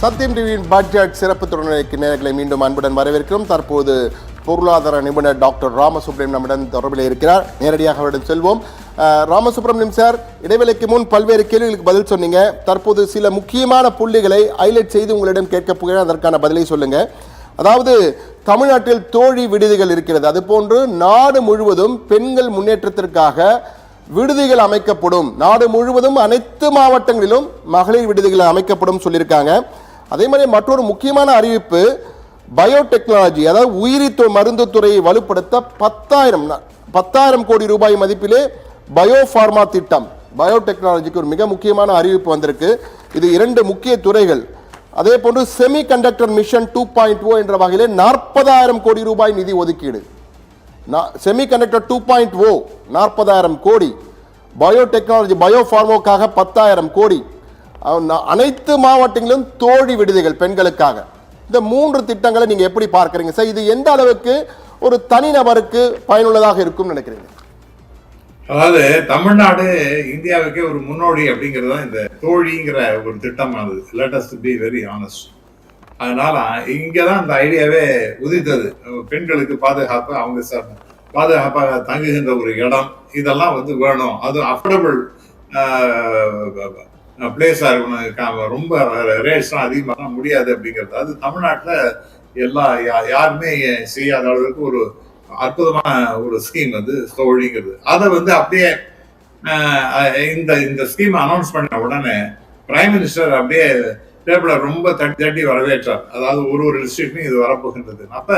சத்தியம் டிவியின் பட்ஜெட் சிறப்பு தொடர்நிலைக்கு நேர்களை மீண்டும் அன்புடன் வரவேற்கிறோம். தற்போது பொருளாதார நிபுணர் டாக்டர் ராமசுப்ரமணியம் நம்மிடம் தொடர்பில் இருக்கிறார். நேரடியாக அவரிடம் செல்வோம். ராமசுப்ரமணியம் சார், இடைவேளைக்கு முன் பல்வேறு கேள்விகளுக்கு பதில் சொன்னீங்க. தற்போது சில முக்கியமான புள்ளிகளை ஹைலைட் செய்து உங்களிடம் கேட்கப் போகிறேன், அதற்கான பதிலை சொல்லுங்க. அதாவது தமிழ்நாட்டில் தோழி விடுதிகள் இருக்கிறது, அதுபோன்று நாடு முழுவதும் பெண்கள் முன்னேற்றத்திற்காக விடுதிகள் அமைக்கப்படும், நாடு முழுவதும் அனைத்து மாவட்டங்களிலும் மகளிர் விடுதிகள் அமைக்கப்படும் சொல்லியிருக்காங்க. அதே மாதிரி மற்றொரு முக்கியமான அறிவிப்பு, பயோடெக்னாலஜி அதாவது உயிரி மருந்து துறையை வலுப்படுத்த 10,000 கோடி ரூபாய் மதிப்பிலே பயோஃபார்மா திட்டம், பயோடெக்னாலஜிக்கு ஒரு மிக முக்கியமான அறிவிப்பு வந்திருக்கு. இது 2 முக்கிய துறைகள். அதே போன்று செமி கண்டக்டர் மிஷன் 2.0 என்ற வகையிலே 40,000 கோடி ரூபாய் நிதி ஒதுக்கீடு. செமி கண்டக்டர் 2.0 40,000 கோடி, பயோடெக்னாலஜி பயோஃபார்மோக்காக 10,000 கோடி, அனைத்து மாவட்டங்களிலும் தோழி விடுதிகள் பெண்களுக்காக. இந்த 3 திட்டங்களை நீங்க எப்படி பார்க்கறீங்க சார்? இது எந்த அளவுக்கு ஒரு தனிநபருக்கு பயனுள்ளதாக இருக்கும் நினைக்கிறீங்க? அதாவது தமிழ்நாடு இந்தியாவுக்கே ஒரு முன்னோடி அப்படிங்கிறது தான் இந்த தோழிங்கிற ஒரு திட்டமானது. Let us be very honest. அதனால இங்கதான் இந்த ஐடியாவே உதித்தது. பெண்களுக்கு பாதுகாப்பு, அவங்க பாதுகாப்பாக தங்குகின்ற ஒரு இடம், இதெல்லாம் வந்து வேணும். அது அஃபோர்டபுள் பிளேஸா இருக்கணும், ரொம்ப ரேட்ஸ்லாம் அதிகமாக முடியாது அப்படிங்கிறது. அது தமிழ்நாட்டில் யாருமே செய்யாத அளவுக்கு ஒரு அற்புதமான ஒரு ஸ்கீம் வந்து தோழிங்கிறது. அதை வந்து அப்படியே இந்த ஸ்கீம் அனௌன்ஸ் பண்ண உடனே பிரைம் மினிஸ்டர் அப்படியே டேபிள ரொம்ப தட்டி வரவேற்றார். அதாவது ஒரு டிஸ்ட்ரிக்ட்லையும் இது வரப்போகின்றது. அப்ப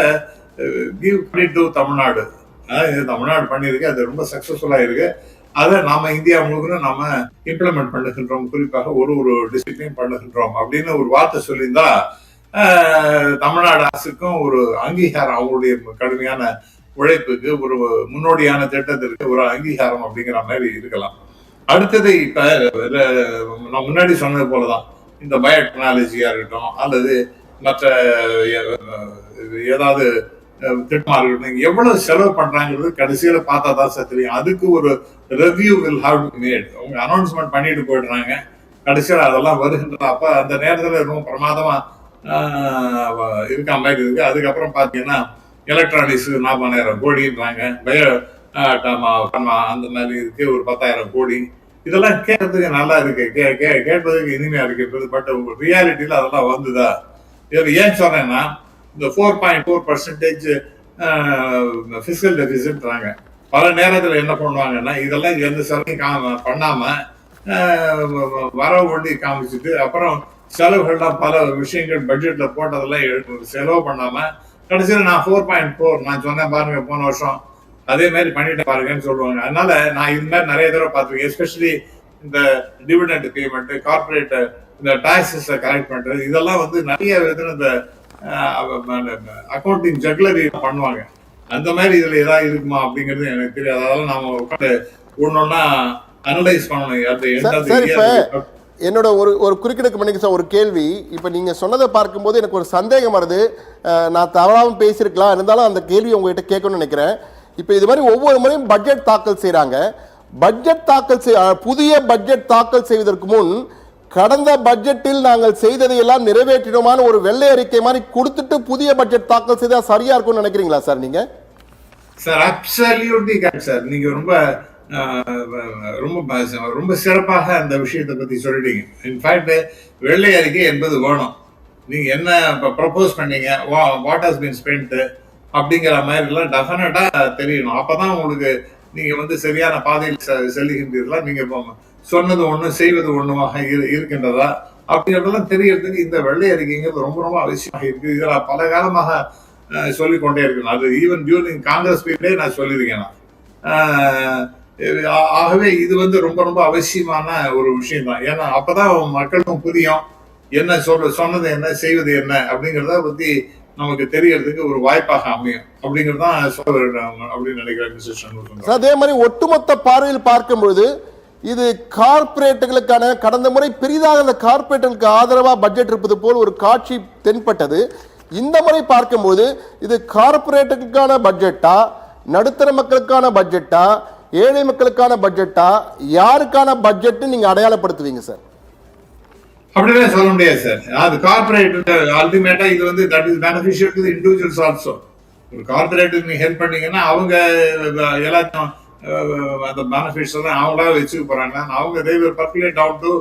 கிவ் கிரெடிட் டு தமிழ்நாடு. இது தமிழ்நாடு பண்ணியிருக்கு, அது ரொம்ப சக்சஸ்ஃபுல்லா இருக்கு. அதை நாம இந்தியா முழுவதும் நம்ம இம்ப்ளிமெண்ட் பண்ணுகின்றோம், குறிப்பாக ஒரு டிஸ்ட்ரிக்ட்லையும் பண்ணுகின்றோம் அப்படின்னு ஒரு வார்த்தை சொல்லியிருந்தா தமிழ்நாடு அரசுக்கும் ஒரு அங்கீகாரம், அவங்களுடைய கடுமையான உழைப்புக்கு ஒரு முன்னோடியான திட்டத்திற்கு ஒரு அங்கீகாரம் அப்படிங்கிற மாதிரி இருக்கலாம். அடுத்தது இப்ப நான் முன்னாடி சொன்னது போலதான் இந்த பயோடெக்னாலஜியா இருக்கட்டும் அல்லது மற்ற ஏதாவது திட்டமா இருக்கட்டும், எவ்வளவு செலவு பண்றாங்கிறது கடைசியில பார்த்தா தான் சார் தெரியும். அதுக்கு ஒரு review will have to made. அவங்க அனௌன்ஸ்மெண்ட் பண்ணிட்டு போயிடுறாங்க, கடைசியில அதெல்லாம் வருகின்ற அப்ப அந்த நேரத்துல ரொம்ப பிரமாதமா இருக்க மாதிரி இருக்கு. அதுக்கப்புறம் பாத்தீங்கன்னா எலக்ட்ரானிக்ஸ் 40,000 கோடின்றாங்க, பயோ அந்த மாதிரி இருக்கு ஒரு 10,000 கோடி. இதெல்லாம் கேட்கறதுக்கு நல்லா இருக்கு, கேட்பதுக்கு இனிமையா இருக்கு. பட் ரியாலிட்டியில அதெல்லாம் வந்துதா? ஏன் சொல்றேன்னா இந்த 4.4% பிசிக்கல் டெபிசிட்றாங்க. பல நேரத்துல என்ன பண்ணுவாங்கன்னா இதெல்லாம் எந்த செலவையும் பண்ணாம வரவு ஒண்டி காமிச்சுட்டு அப்புறம் செலவுகள்லாம் பல விஷயங்கள் பட்ஜெட்ல போட்டதெல்லாம் செலவு பண்ணாம கடைசியில் நான் 4.4 நான் சொன்னேன் பாருங்க போன வருஷம் அதே மாதிரி பண்ணிட்டு பாருங்கன்னு சொல்லுவாங்க. அதனால நான் இது மாதிரி நிறைய தடவை பார்த்துருக்கேன். எஸ்பெஷலி இந்த டிவிடெண்ட் பேமெண்ட், கார்பரேட் இந்த டாக்ஸஸ் கலெக்ட் பண்றது, இதெல்லாம் வந்து நிறைய விதத்துல இந்த அக்கௌண்டிங் ஜக்லரி பண்ணுவாங்க. அந்த மாதிரி இதுல ஏதாவது இருக்குமா அப்படிங்கிறது எனக்கு தெரியாது. அதெல்லாம் நாம உட்காந்து ஒன்னொன்னா அனலைஸ் பண்ணணும். என்னோட ஒரு குறுக்கிடக்கு பண்ணிக்க சார் ஒரு கேள்வி. இப்போ நீங்கள் சொன்னதை பார்க்கும்போது எனக்கு ஒரு சந்தேகம் வருது. நான் தவறாகவும் பேசியிருக்கலாம், இருந்தாலும் அந்த கேள்வி உங்ககிட்ட கேட்கணும்னு நினைக்கிறேன். இப்போ இது மாதிரி ஒவ்வொரு முறையும் பட்ஜெட் தாக்கல் செய்கிறாங்க. புதிய பட்ஜெட் தாக்கல் செய்வதற்கு முன் கடந்த பட்ஜெட்டில் நாங்கள் செய்ததையெல்லாம் நிறைவேற்றினோமான ஒரு வெள்ளை அறிக்கை மாதிரி கொடுத்துட்டு புதிய பட்ஜெட் தாக்கல் செய்தால் சரியா இருக்கும்னு நினைக்கிறீங்களா சார் நீங்க? Sir absolutely correct sir. நீங்க ரொம்ப ரொம்ப ரொம்ப சிறப்பாக அந்த விஷயத்தை பத்தி சொல்லிட்டீங்க. இன்ஃபேக்ட் வெள்ளை அறிக்கை என்பது வேணும். நீங்க என்ன ப்ரப்போஸ் பண்ணீங்க, வாட் ஹஸ் பீன் ஸ்பென்ட் அப்படிங்கிற மாதிரி எல்லாம் டெஃபினட்டா தெரியணும். அப்பதான் உங்களுக்கு நீங்க வந்து சரியான பாதையில் செல்லுகின்றீர்களா, நீங்க சொன்னது ஒண்ணு செய்வது ஒண்ணுமாக இருக்கின்றதா அப்படிங்கிறதெல்லாம் தெரியறதுக்கு இந்த வெள்ளை அறிக்கைங்கிறது ரொம்ப ரொம்ப அவசியமாக இருக்கு. இதை நான் பல காலமாக சொல்லிக்கொண்டே இருக்கணும். அது ஈவன் டியூரிங் காங்கிரஸ் பீரியடே நான் சொல்லியிருக்கேன். ஆகவே இது வந்து ரொம்ப ரொம்ப அவசியமான ஒரு விஷயம் தான். ஏன்னா அப்பதான் மக்களுக்கும் புரியும் என்ன சொன்னது என்ன செய்வது என்ன அப்படிங்கிறத பத்தி நமக்கு தெரியறதுக்கு ஒரு வாய்ப்பாக அமையும் அப்படிங்கிறது தான் சொல்ல வேண்டும் அப்படின்னு நினைக்கிறேன். அதே மாதிரி ஒட்டுமொத்த பார்வையில் பார்க்கும்பொழுது இது கார்பரேட்டுகளுக்கான கடந்த முறை பெரிதாக அந்த கார்பரேட்டுகளுக்கு ஆதரவா பட்ஜெட் இருப்பது போல் ஒரு காட்சி தென்பட்டது. இந்த முறை பார்க்கும்போது இது கார்பரேட்டுகளுக்கான பட்ஜெட்டா, நடுத்தர மக்களுக்கான பட்ஜெட்டா, ஏழை மக்களுக்கான பட்ஜெட்டா, யாருக்கான பட்ஜெட் நீங்க அடையாளப்படுத்துவீங்க சார்? அப்படிதான் சொல்ல முடியாது சார். அது கார்பரேட் அல்டிமேட்டா இது வந்து that is beneficial to the individuals also. ஒரு கார்பரேட்டுக்கு நீங்க ஹெல்ப் பண்ணீங்கன்னா அவங்க எல்லாத்தையும் அந்த பெனிஃபிட்ஸ் எல்லாம் அவங்களா வச்சுக்க போறாங்க. அவங்க they will percolate down to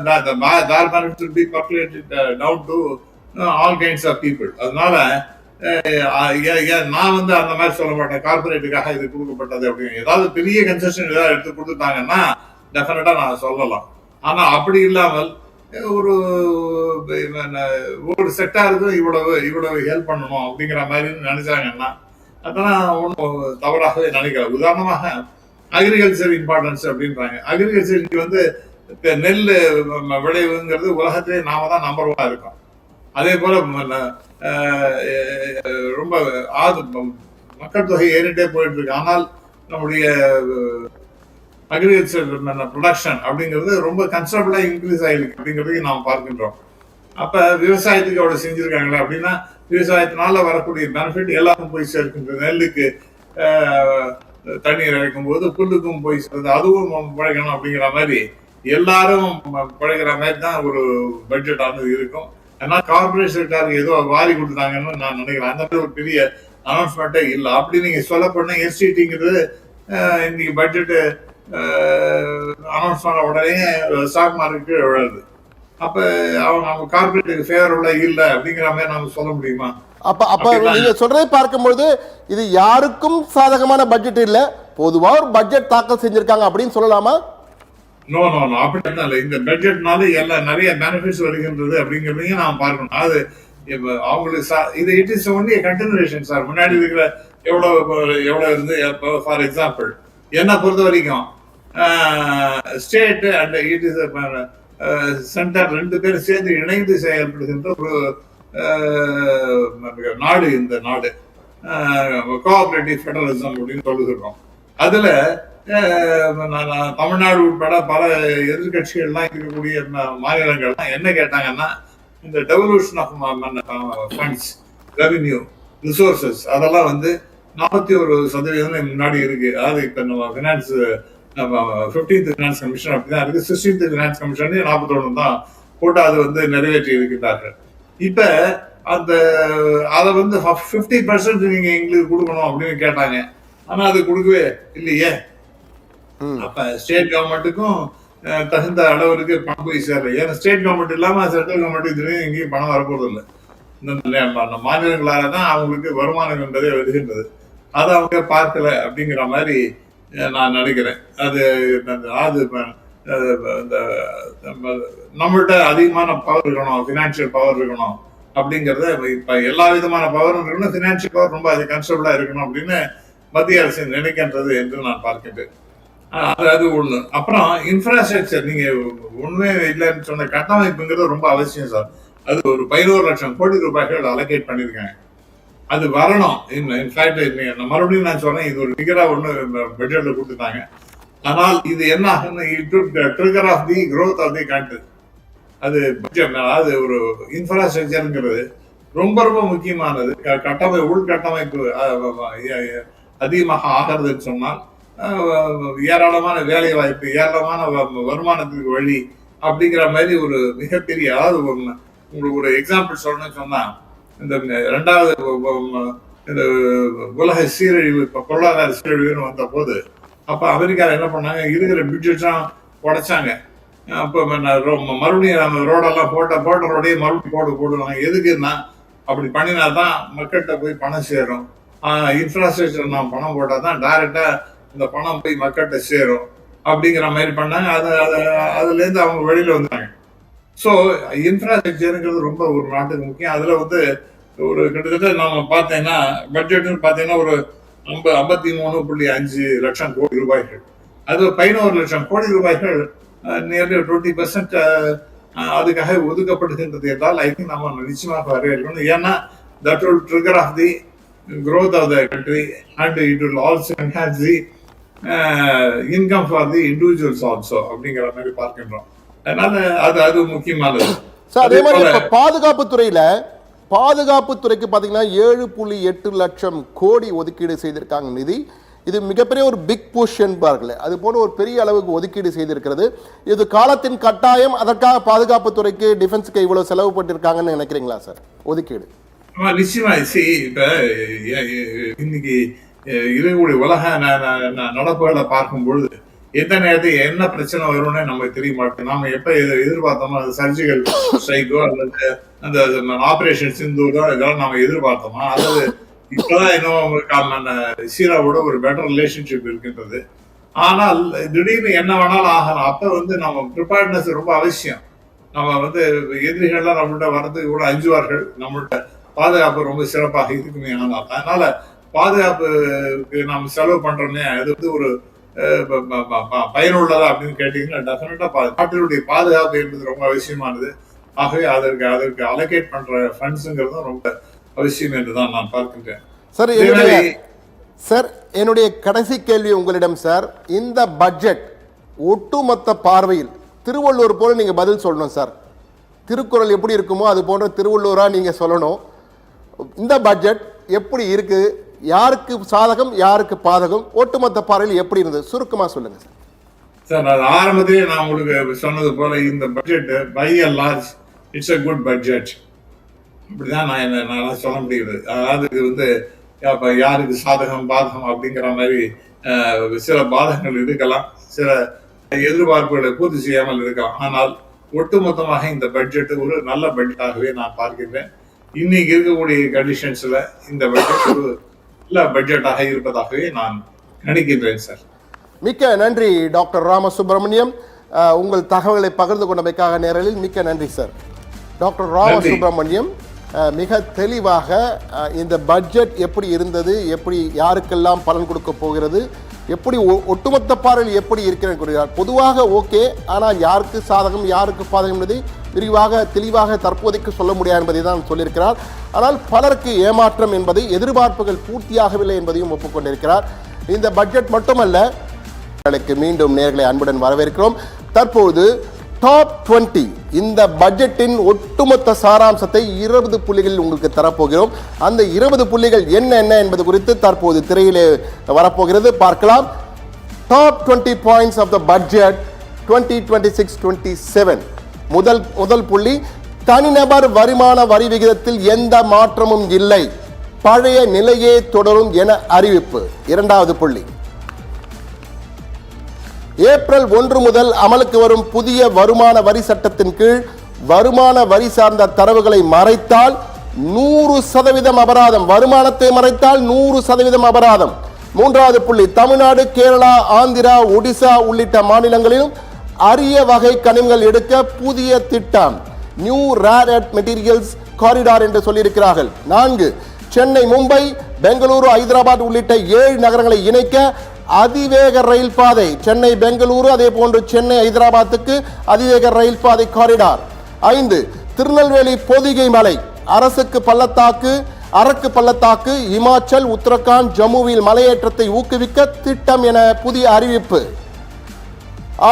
their benefits will be percolated down to all kinds of people. அதனால நான் வந்து அந்த மாதிரி சொல்ல மாட்டேன் கார்பரேட்டுக்காக இது கொடுக்கப்பட்டது அப்படின்னு. ஏதாவது பெரிய கன்செஷன் ஏதாவது எடுத்து கொடுத்துட்டாங்கன்னா டெஃபினட்டா நான் சொல்லலாம். ஆனா அப்படி இல்லாமல் ஒரு செக்டாருக்கு இவ்வளவு ஹெல்ப் பண்ணணும் அப்படிங்கிற மாதிரி நினைச்சாங்கன்னா அதெல்லாம் ஒன்றும் தவறாகவே நினைக்கிறேன். உதாரணமாக அக்ரிகல்ச்சர் இம்பார்ட்டன்ஸ் அப்படின்றாங்க. அக்ரிகல்ச்சர் இங்க வந்து நெல் விளைவுங்கிறது உலகத்திலே நாம தான் நம்பர் 1 இருக்கோம். அதே போல ரொம்ப மக்கள் தொகை ஏறிட்டே போயிட்டு இருக்கு. ஆனால் நம்முடைய அக்ரிகல்ச்சர் ப்ரொடக்ஷன் அப்படிங்கிறது ரொம்ப கன்சிடரபிளா இன்க்ரீஸ் ஆயிருக்கு அப்படிங்கிறதையும் நாம் பார்க்கின்றோம். அப்ப விவசாயத்துக்கு அவ்வளவு செஞ்சிருக்காங்களே அப்படின்னா விவசாயத்தினால வரக்கூடிய பெனிஃபிட் எல்லாருக்கும் போய் சேர்க்கின்றது. நெல்லுக்கு தண்ணீர் இறைக்கும் போது புல்லுக்கும் போய் சேர்ந்து அதுவும் பழைக்கணும் அப்படிங்கிற மாதிரி எல்லாரும் பழைக்கிற மாதிரி தான் ஒரு பட்ஜெட் ஆனது இருக்கும். ஏன்னா கார்பரேட் செக்டாருக்கு ஏதோ வாரி கொடுத்தாங்கன்னு நான் நினைக்கிறேன். அந்த மாதிரி ஒரு பெரிய அனௌன்ஸ்மெண்ட்டே இல்லை. அப்படி நீங்க சொல்ல போனா எஸ்டிடிங்கிறது இன்னைக்கு பட்ஜெட் அனௌன்ஸ் பண்ண உடனே ஸ்டாக் மார்க்கெட் விழுது. அப்ப அவங்க கார்பரேட்டுக்கு ஃபேவரபிளா இல்ல அப்படிங்கிற மாதிரி நாம சொல்ல முடியுமா? அப்ப நீங்க சொல்றதை பார்க்கும்போது இது யாருக்கும் சாதகமான பட்ஜெட் இல்ல, பொதுவா ஒரு பட்ஜெட் தாக்கல் செஞ்சிருக்காங்க அப்படின்னு சொல்லலாமா? நோ அப்படி இல்லை. இந்த பட்ஜெட்னால எல்லாம் நிறைய பெனிஃபிட்ஸ் வருகின்றது அப்படிங்கிறதையும் நாம் பார்க்கணும். அது அவங்களுக்கு இது it is only continuation sir. முன்னாடி இருக்கிற எவ்வளவு இருந்து ஃபார் எக்ஸாம்பிள் என்ன பொறுத்த வரைக்கும் state and it is centre 2 பேரும் சேர்ந்து இணைந்து செயல்படுகின்ற ஒரு நாடு இந்த நாடு. கோஆபரேட்டிவ் ஃபெடரலிசம் அப்படின்னு சொல்லுகிறோம். அதுல தமிழ்நாடு உட்பட பல எதிர்கட்சிகள்லாம் இருக்கக்கூடிய மாநிலங்கள்லாம் என்ன கேட்டாங்கன்னா இந்த devolution of funds, revenue, resources அதெல்லாம் வந்து 41% முன்னாடி இருக்கு. அதாவது இப்ப நம்ம ஃபினான்ஸ் 15th ஃபினான்ஸ் கமிஷன் அப்படிதான் இருக்கு. 16th ஃபினான்ஸ் கமிஷன் 41 தான் போட்டு அது வந்து நிறைவேற்றி இருக்கிறார்கள். இப்ப அந்த அதை வந்து 50% நீங்க எங்களுக்கு கொடுக்கணும் அப்படின்னு கேட்டாங்க. ஆனா அது கொடுக்கவே இல்லையே. அப்ப ஸ்டேட் கவர்மெண்ட்டுக்கும் தகுந்த அளவுக்கு பணம் போய் சேரல. ஏன்னா ஸ்டேட் கவர்மெண்ட் இல்லாம சென்ட்ரல் கவர்மெண்ட் இதுலயும் எங்கேயும் பணம் வரப்போறது இல்லை. இந்த மாநிலங்களால தான் அவங்களுக்கு வருமானம் என்பதே வருகின்றது. அதை அவங்க பார்க்கல அப்படிங்கிற மாதிரி நான் நினைக்கிறேன். அது நம்மள்கிட்ட அதிகமான பவர் இருக்கணும், பினான்சியல் பவர் இருக்கணும் அப்படிங்கறத இப்ப எல்லா விதமான பவரும் இருக்கணும், பினான்சியல் பவர் ரொம்ப அது கன்ஸ்டபிளா இருக்கணும் அப்படின்னு மத்திய அரசு நினைக்கின்றது என்று நான் பார்க்கின்றேன். அது ஒண்ணு. அப்புறம் இன்ஃப்ராஸ்ட்ரக்சர் நீங்க ஒண்ணுமே இல்லைன்னு சொன்ன கட்டமைப்புங்கிறது ரொம்ப அவசியம் சார். அது ஒரு 11 லட்சம் கோடி ரூபாய்கள் அலோகேட் பண்ணிருக்காங்க. அது வரணும். இன்ஃபேக்ட் மறுபடியும் நான் சொல்றேன், இது ஒரு ஃபிகரா ஒண்ணு பட்ஜெட்ல கொடுத்துட்டாங்க. ஆனால் இது என்ன ஆகுன்னு trigger of the growth of the country. அது அது ஒரு இன்ஃப்ராஸ்ட்ரக்சர்ங்கிறது ரொம்ப ரொம்ப முக்கியமானது. உள்கட்டமைப்பு அதிகமாக ஆகிறதுன்னு சொன்னால் ஏராளமான வேலை வாய்ப்பு, ஏராளமான வருமானத்துக்கு வழி அப்படிங்கிற மாதிரி ஒரு மிகப்பெரிய, அதாவது உங்களுக்கு ஒரு எக்ஸாம்பிள் சொல்லணும்னு சொன்னா இந்த 2வது இந்த உலக சீரழிவு, பொருளாதார சீரழிவுன்னு வந்த போது அப்ப அமெரிக்காவில் என்ன பண்ணாங்க, இருக்கிற பிட்ஜெட்லாம் உடைச்சாங்க. அப்போ மறுபடியும் நம்ம ரோடெல்லாம் போட்ட ரோடையே மறுபடியும் போடுவாங்க. எதுக்குன்னா அப்படி பண்ணினா தான் மக்கள்கிட்ட போய் பணம் சேரும். இன்ஃப்ராஸ்ட்ரக்சர் நாம் பணம் போட்டால் தான் டைரக்டா இந்த பணம் போய் மக்கள்கிட்ட சேரும் அப்படிங்கிற மாதிரி பண்ணாங்க. அதுல இருந்து அவங்க வெளியில வந்தாங்க. ஸோ இன்ஃப்ராஸ்ட்ரக்சருங்கிறது ரொம்ப ஒரு நாட்டுக்கு முக்கியம். அதுல வந்து ஒரு கிட்டத்தட்ட நம்ம பார்த்தீங்கன்னா பட்ஜெட்னு பார்த்தீங்கன்னா ஒரு 53.5 லட்சம் கோடி ரூபாய்கள், அது 11 லட்சம் கோடி ரூபாய்கள், நியர்லி 20% அதுக்காக ஒதுக்கப்படுகின்றது என்றால் ஐ திங்க் நம்ம நிச்சயமாக வரவேற்கணும். ஏன்னா that will trigger of the growth of the country and it will also enhance the income for the individuals also அப்படிங்கிற மாதிரி பார்க்கின்றோம். அதனால அது முக்கியமானது. அதே மாதிரி பாதுகாப்புத்துறைக்கு பார்த்தீங்கன்னா 7.8 லட்சம் கோடி ஒதுக்கீடு செய்திருக்காங்க நிதி. இது மிகப்பெரிய ஒரு பிக் புஷ் என்பார்கள். அது போல ஒரு பெரிய அளவுக்கு ஒதுக்கீடு செய்திருக்கிறது. இது காலத்தின் கட்டாயம். அதற்காக பாதுகாப்புத்துறைக்கு டிஃபென்ஸுக்கு இவ்வளவு செலவு பண்ணிருக்காங்கன்னு நினைக்கிறீங்களா சார் ஒதுக்கீடு? நிச்சயமா. இப்ப இன்னைக்கு இருக்கக்கூடிய உலக நடப்புகளை பார்க்கும் பொழுது எந்த நேரத்தில் என்ன பிரச்சனை வரும்னு நமக்கு தெரிய மாட்டோம். நாம எப்ப எதிர்பார்த்தோமோ அது சர்ஜிக்கல் ஸ்ட்ரைக்கோ அல்லது அந்த ஆபரேஷன் சிந்தூரோ இதெல்லாம் நாம எதிர்பார்த்தோமா, அல்லது இப்பதான் இன்னும் சீராவோட ஒரு பெட்டர் ரிலேஷன்ஷிப் இருக்கின்றது. ஆனால் திடீர்னு என்ன வேணாலும் ஆகலாம். அப்ப வந்து நம்ம ப்ரிப்பேர்ட்னஸ் ரொம்ப அவசியம். நம்ம வந்து எதிரிகள்லாம் நம்மள்ட்ட வர்றதுக்கு கூட அஞ்சுவார்கள். நம்மள்ட்ட பாதுகாப்பு ரொம்ப சிறப்பாக இருக்குமே. அதனால பாதுகாப்புக்கு நாம் செலவு பண்றோமே, அது வந்து ஒரு பயனுள்ளதா அப்படின்னு கேட்டீங்கன்னா டெஃபினட்டா நாட்டினுடைய பாதுகாப்பு என்பது ரொம்ப அவசியமானது. ஆகவே அதற்கு அலோகேட் பண்ற ஃபண்ட்ஸுங்கிறதும் ரொம்ப அவசியம் என்றுதான் நான் பார்க்கின்றேன். சார், என்னுடைய கடைசி கேள்வி உங்களிடம் சார். இந்த பட்ஜெட் ஒட்டுமொத்த பார்வையில் திருவள்ளுவர் போல நீங்க பதில் சொல்லணும் சார். திருக்குறள் எப்படி இருக்குமோ அது போன்ற திருவள்ளுவரா நீங்க சொல்லணும். இந்த பட்ஜெட் எப்படி இருக்கு, யாருக்கு சாதகம் யாருக்கு பாதகம், ஒட்டுமொத்த பார்வையில் எப்படி இருந்தது சுருக்கமா சொல்லுங்க சார். சார், அது ஆரம்பத்திலே நான் உங்களுக்கு சொன்னது போல இந்த budget by and large it's a good budget. இப்படிதான் நான் சொல்ல முடியுது. அதாவது இது வந்து யாருக்கு சாதகம் பாதகம் அப்படிங்கிற மாதிரி சில பாதகங்கள் இருக்கலாம், சில எதிர்பார்ப்புகளை பூர்த்தி செய்யாமல் இருக்கலாம். ஆனால் ஒட்டுமொத்தமாக இந்த பட்ஜெட் ஒரு நல்ல பட்ஜெட்டாகவே நான் பார்க்கின்றேன். இன்னைக்கு இருக்கக்கூடிய கண்டிஷன்ஸ்ல இந்த பட்ஜெட் ஒரு நல்ல பட்ஜெட்டாக இருப்பதாகவே நான் நினைக்கின்றேன் சார். மிக்க நன்றி டாக்டர் ராமசுப்ரமணியம். உங்கள் தகவல்களை பகிர்ந்து கொண்டமைக்காக நேரலில் மிக்க நன்றி சார். டாக்டர் ராமசுப்ரமணியம் மிக தெளிவாக இந்த பட்ஜெட் எப்படி இருந்தது, எப்படி யாருக்கெல்லாம் பலன் கொடுக்க போகிறது, எப்படி ஒட்டுமொத்த பார்வையில் எப்படி இருக்கிறேன் கூறுகிறார். பொதுவாக ஓகே, ஆனால் யாருக்கு சாதகம் யாருக்கு பாதகம் என்பதை விரிவாக தெளிவாக தற்போதைக்கு சொல்ல முடியாது என்பதை தான் சொல்லியிருக்கிறார். ஆனால் பலருக்கு ஏமாற்றம் என்பதை, எதிர்பார்ப்புகள் பூர்த்தியாகவில்லை என்பதையும் ஒப்புக்கொண்டிருக்கிறார். இந்த பட்ஜெட் மட்டுமல்ல, மீண்டும் நேர்களை அன்புடன் வரவேற்கிறோம். தற்போது டாப் 20 இந்த பட்ஜெட்டின் ஒட்டுமொத்த சாராம்சத்தை 20 புள்ளிகளில் உங்களுக்கு தரப்போகிறோம். அந்த 20 புள்ளிகள் என்ன என்பது குறித்து தற்போது திரையிலே வரப்போகிறது, பார்க்கலாம். Top 20 points of the budget 2026-27. முதல் புள்ளி, தனிநபர் வருமான வரி விகிதத்தில் எந்த மாற்றமும் இல்லை, பழைய நிலையே தொடரும் என அறிவிப்பு. இரண்டாவது புள்ளி, ஏப்ரல் 1 முதல் அமலுக்கு வரும் புதிய வருமான வரி சட்டத்தின் கீழ் வருமான வரி சார்ந்த தரவுகளை மறைத்தால் 100% அபராதம். வருமானத்தை மறைத்தால் 100% அபராதம். மூன்றாவது புள்ளி, தமிழ்நாடு, கேரளா, ஆந்திரா, ஒடிசா உள்ளிட்ட மாநிலங்களிலும் அரிய வகை கனிமங்கள் எடுக்க புதிய திட்டம், new rare earth materials corridor என்று சொல்லியிருக்கிறார்கள். 4, சென்னை, மும்பை, பெங்களூரு, ஹைதராபாத் உள்ளிட்ட 7 நகரங்களை இணைக்க அதிவேக ரயில் பாதை, சென்னை பெங்களூரு அதே போன்று சென்னை ஹைதராபாத்துக்கு அதிவேக ரயில் பாதை காரிடார். 5, திருநெல்வேலி பொதிகை மலை, அரக்கு பள்ளத்தாக்கு, இமாச்சல், உத்தரகாண்ட், ஜம்முவில் மலையேற்றத்தை ஊக்குவிக்க திட்டம் என புதிய அறிவிப்பு.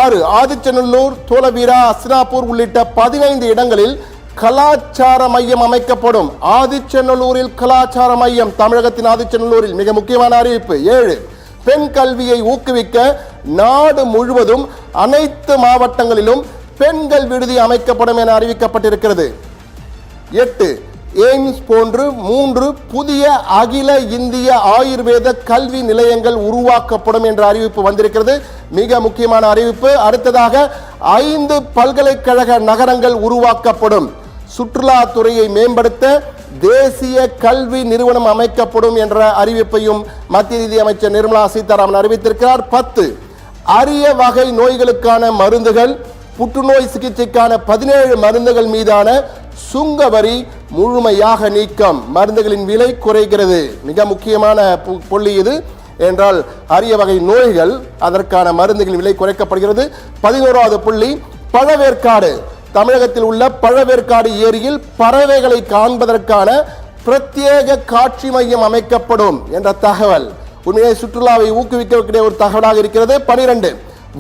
6, ஆதிச்சநல்லூர், தோலவீரா, அஸ்னாப்பூர் உள்ளிட்ட 15 இடங்களில் கலாச்சார மையம் அமைக்கப்படும். ஆதிச்சநல்லூரில் கலாச்சார மையம், தமிழகத்தின் ஆதிச்சநல்லூரில் மிக முக்கியமான அறிவிப்பு. 7, பெண் கல்வியை ஊக்குவிக்க நாடு முழுவதும் அனைத்து மாவட்டங்களிலும் பெண்கள் விடுதி அமைக்கப்படும் என அறிவிக்கப்பட்டிருக்கிறது. 8, எய்ம்ஸ் போன்று 3 புதிய அகில இந்திய ஆயுர்வேத கல்வி நிலையங்கள் உருவாக்கப்படும் என்ற அறிவிப்பு வந்திருக்கிறது. மிக முக்கியமான அறிவிப்பு. அடுத்ததாக 5 பல்கலைக்கழக நகரங்கள் உருவாக்கப்படும். சுற்றுலாத்துறையை மேம்படுத்த தேசிய கல்வி நிறுவனம் அமைக்கப்படும் என்ற அறிவிப்பையும் மத்திய நிதி அமைச்சர் நிர்மலா சீதாராமன் அறிவித்திருக்கிறார். 10 அரிய வகை நோய்களுக்கான மருந்துகள், புற்றுநோய் சிகிச்சைக்கான 17 மருந்துகள் மீதான சுங்க வரி முழுமையாக நீக்கம், மருந்துகளின் விலை குறைகிறது. மிக முக்கியமான புள்ளி இது. என்றால் அரிய வகை நோய்கள், அதற்கான மருந்துகளின் விலை குறைக்கப்படுகிறது. 11வது புள்ளி, பழவேற்காடு. தமிழகத்தில் உள்ள பழவேற்காடு ஏரியில் பறவைகளை காண்பதற்கான பிரத்யேக காட்சி மையம் அமைக்கப்படும் என்ற தகவல் உண்மையை சுற்றுலாவை ஊக்குவிக்கக்கூடிய ஒரு தகவலாக இருக்கிறது. 12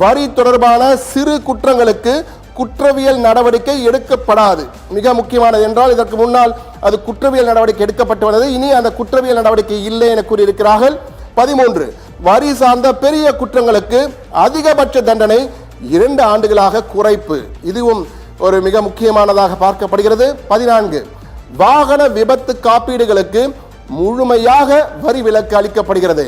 வரி தொடர்பான சிறு குற்றங்களுக்கு குற்றவியல் நடவடிக்கை எடுக்கப்படாது. மிக முக்கியமானது. என்றால் இதற்கு முன்னால் அது குற்றவியல் நடவடிக்கை எடுக்கப்பட்டு வந்தது, இனி அந்த குற்றவியல் நடவடிக்கை இல்லை என கூறியிருக்கிறார்கள். 13 வரி சார்ந்த பெரிய குற்றங்களுக்கு அதிகபட்ச தண்டனை 2 ஆண்டுகளாக குறைப்பு, இதுவும் ஒரு மிக முக்கியமானதாக பார்க்கப்படுகிறது. 14 வாகன விபத்து காப்பீடுகளுக்கு முழுமையாக வரி விலக்கு அளிக்கப்படுகிறது.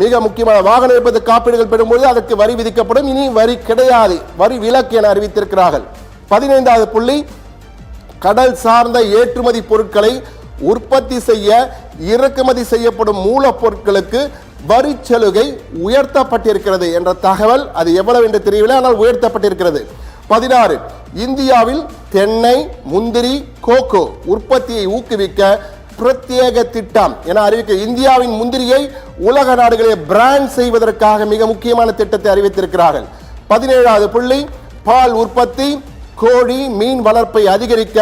மிக முக்கியமான வாகன விபத்து காப்பீடுகள் பெறும்போது அதற்கு வரி விதிக்கப்படும், இனி வரி கிடையாது, வரி விலக்கு என அறிவித்திருக்கிறார்கள். 15வது புள்ளி, கடல் சார்ந்த ஏற்றுமதி பொருட்களை உற்பத்தி செய்ய இறக்குமதி செய்யப்படும் மூலப்பொருட்களுக்கு வரி சலுகை உயர்த்தப்பட்டிருக்கிறது என்ற தகவல். அது எவ்வளவு என்று தெரியவில்லை, ஆனால் உயர்த்தப்பட்டிருக்கிறது. 16 இந்தியாவில் தென்னை, முந்திரி, கோகோ உற்பத்தியை ஊக்குவிக்க பிரத்யேக திட்டம் என அறிவிக்க, இந்தியாவின் முந்திரியை உலக நாடுகளில் பிராண்ட் செய்வதற்காக மிக முக்கியமான திட்டத்தை அறிவித்திருக்கிறார்கள். 17வது புள்ளி, பால் உற்பத்தி, கோழி, மீன் வளர்ப்பை அதிகரிக்க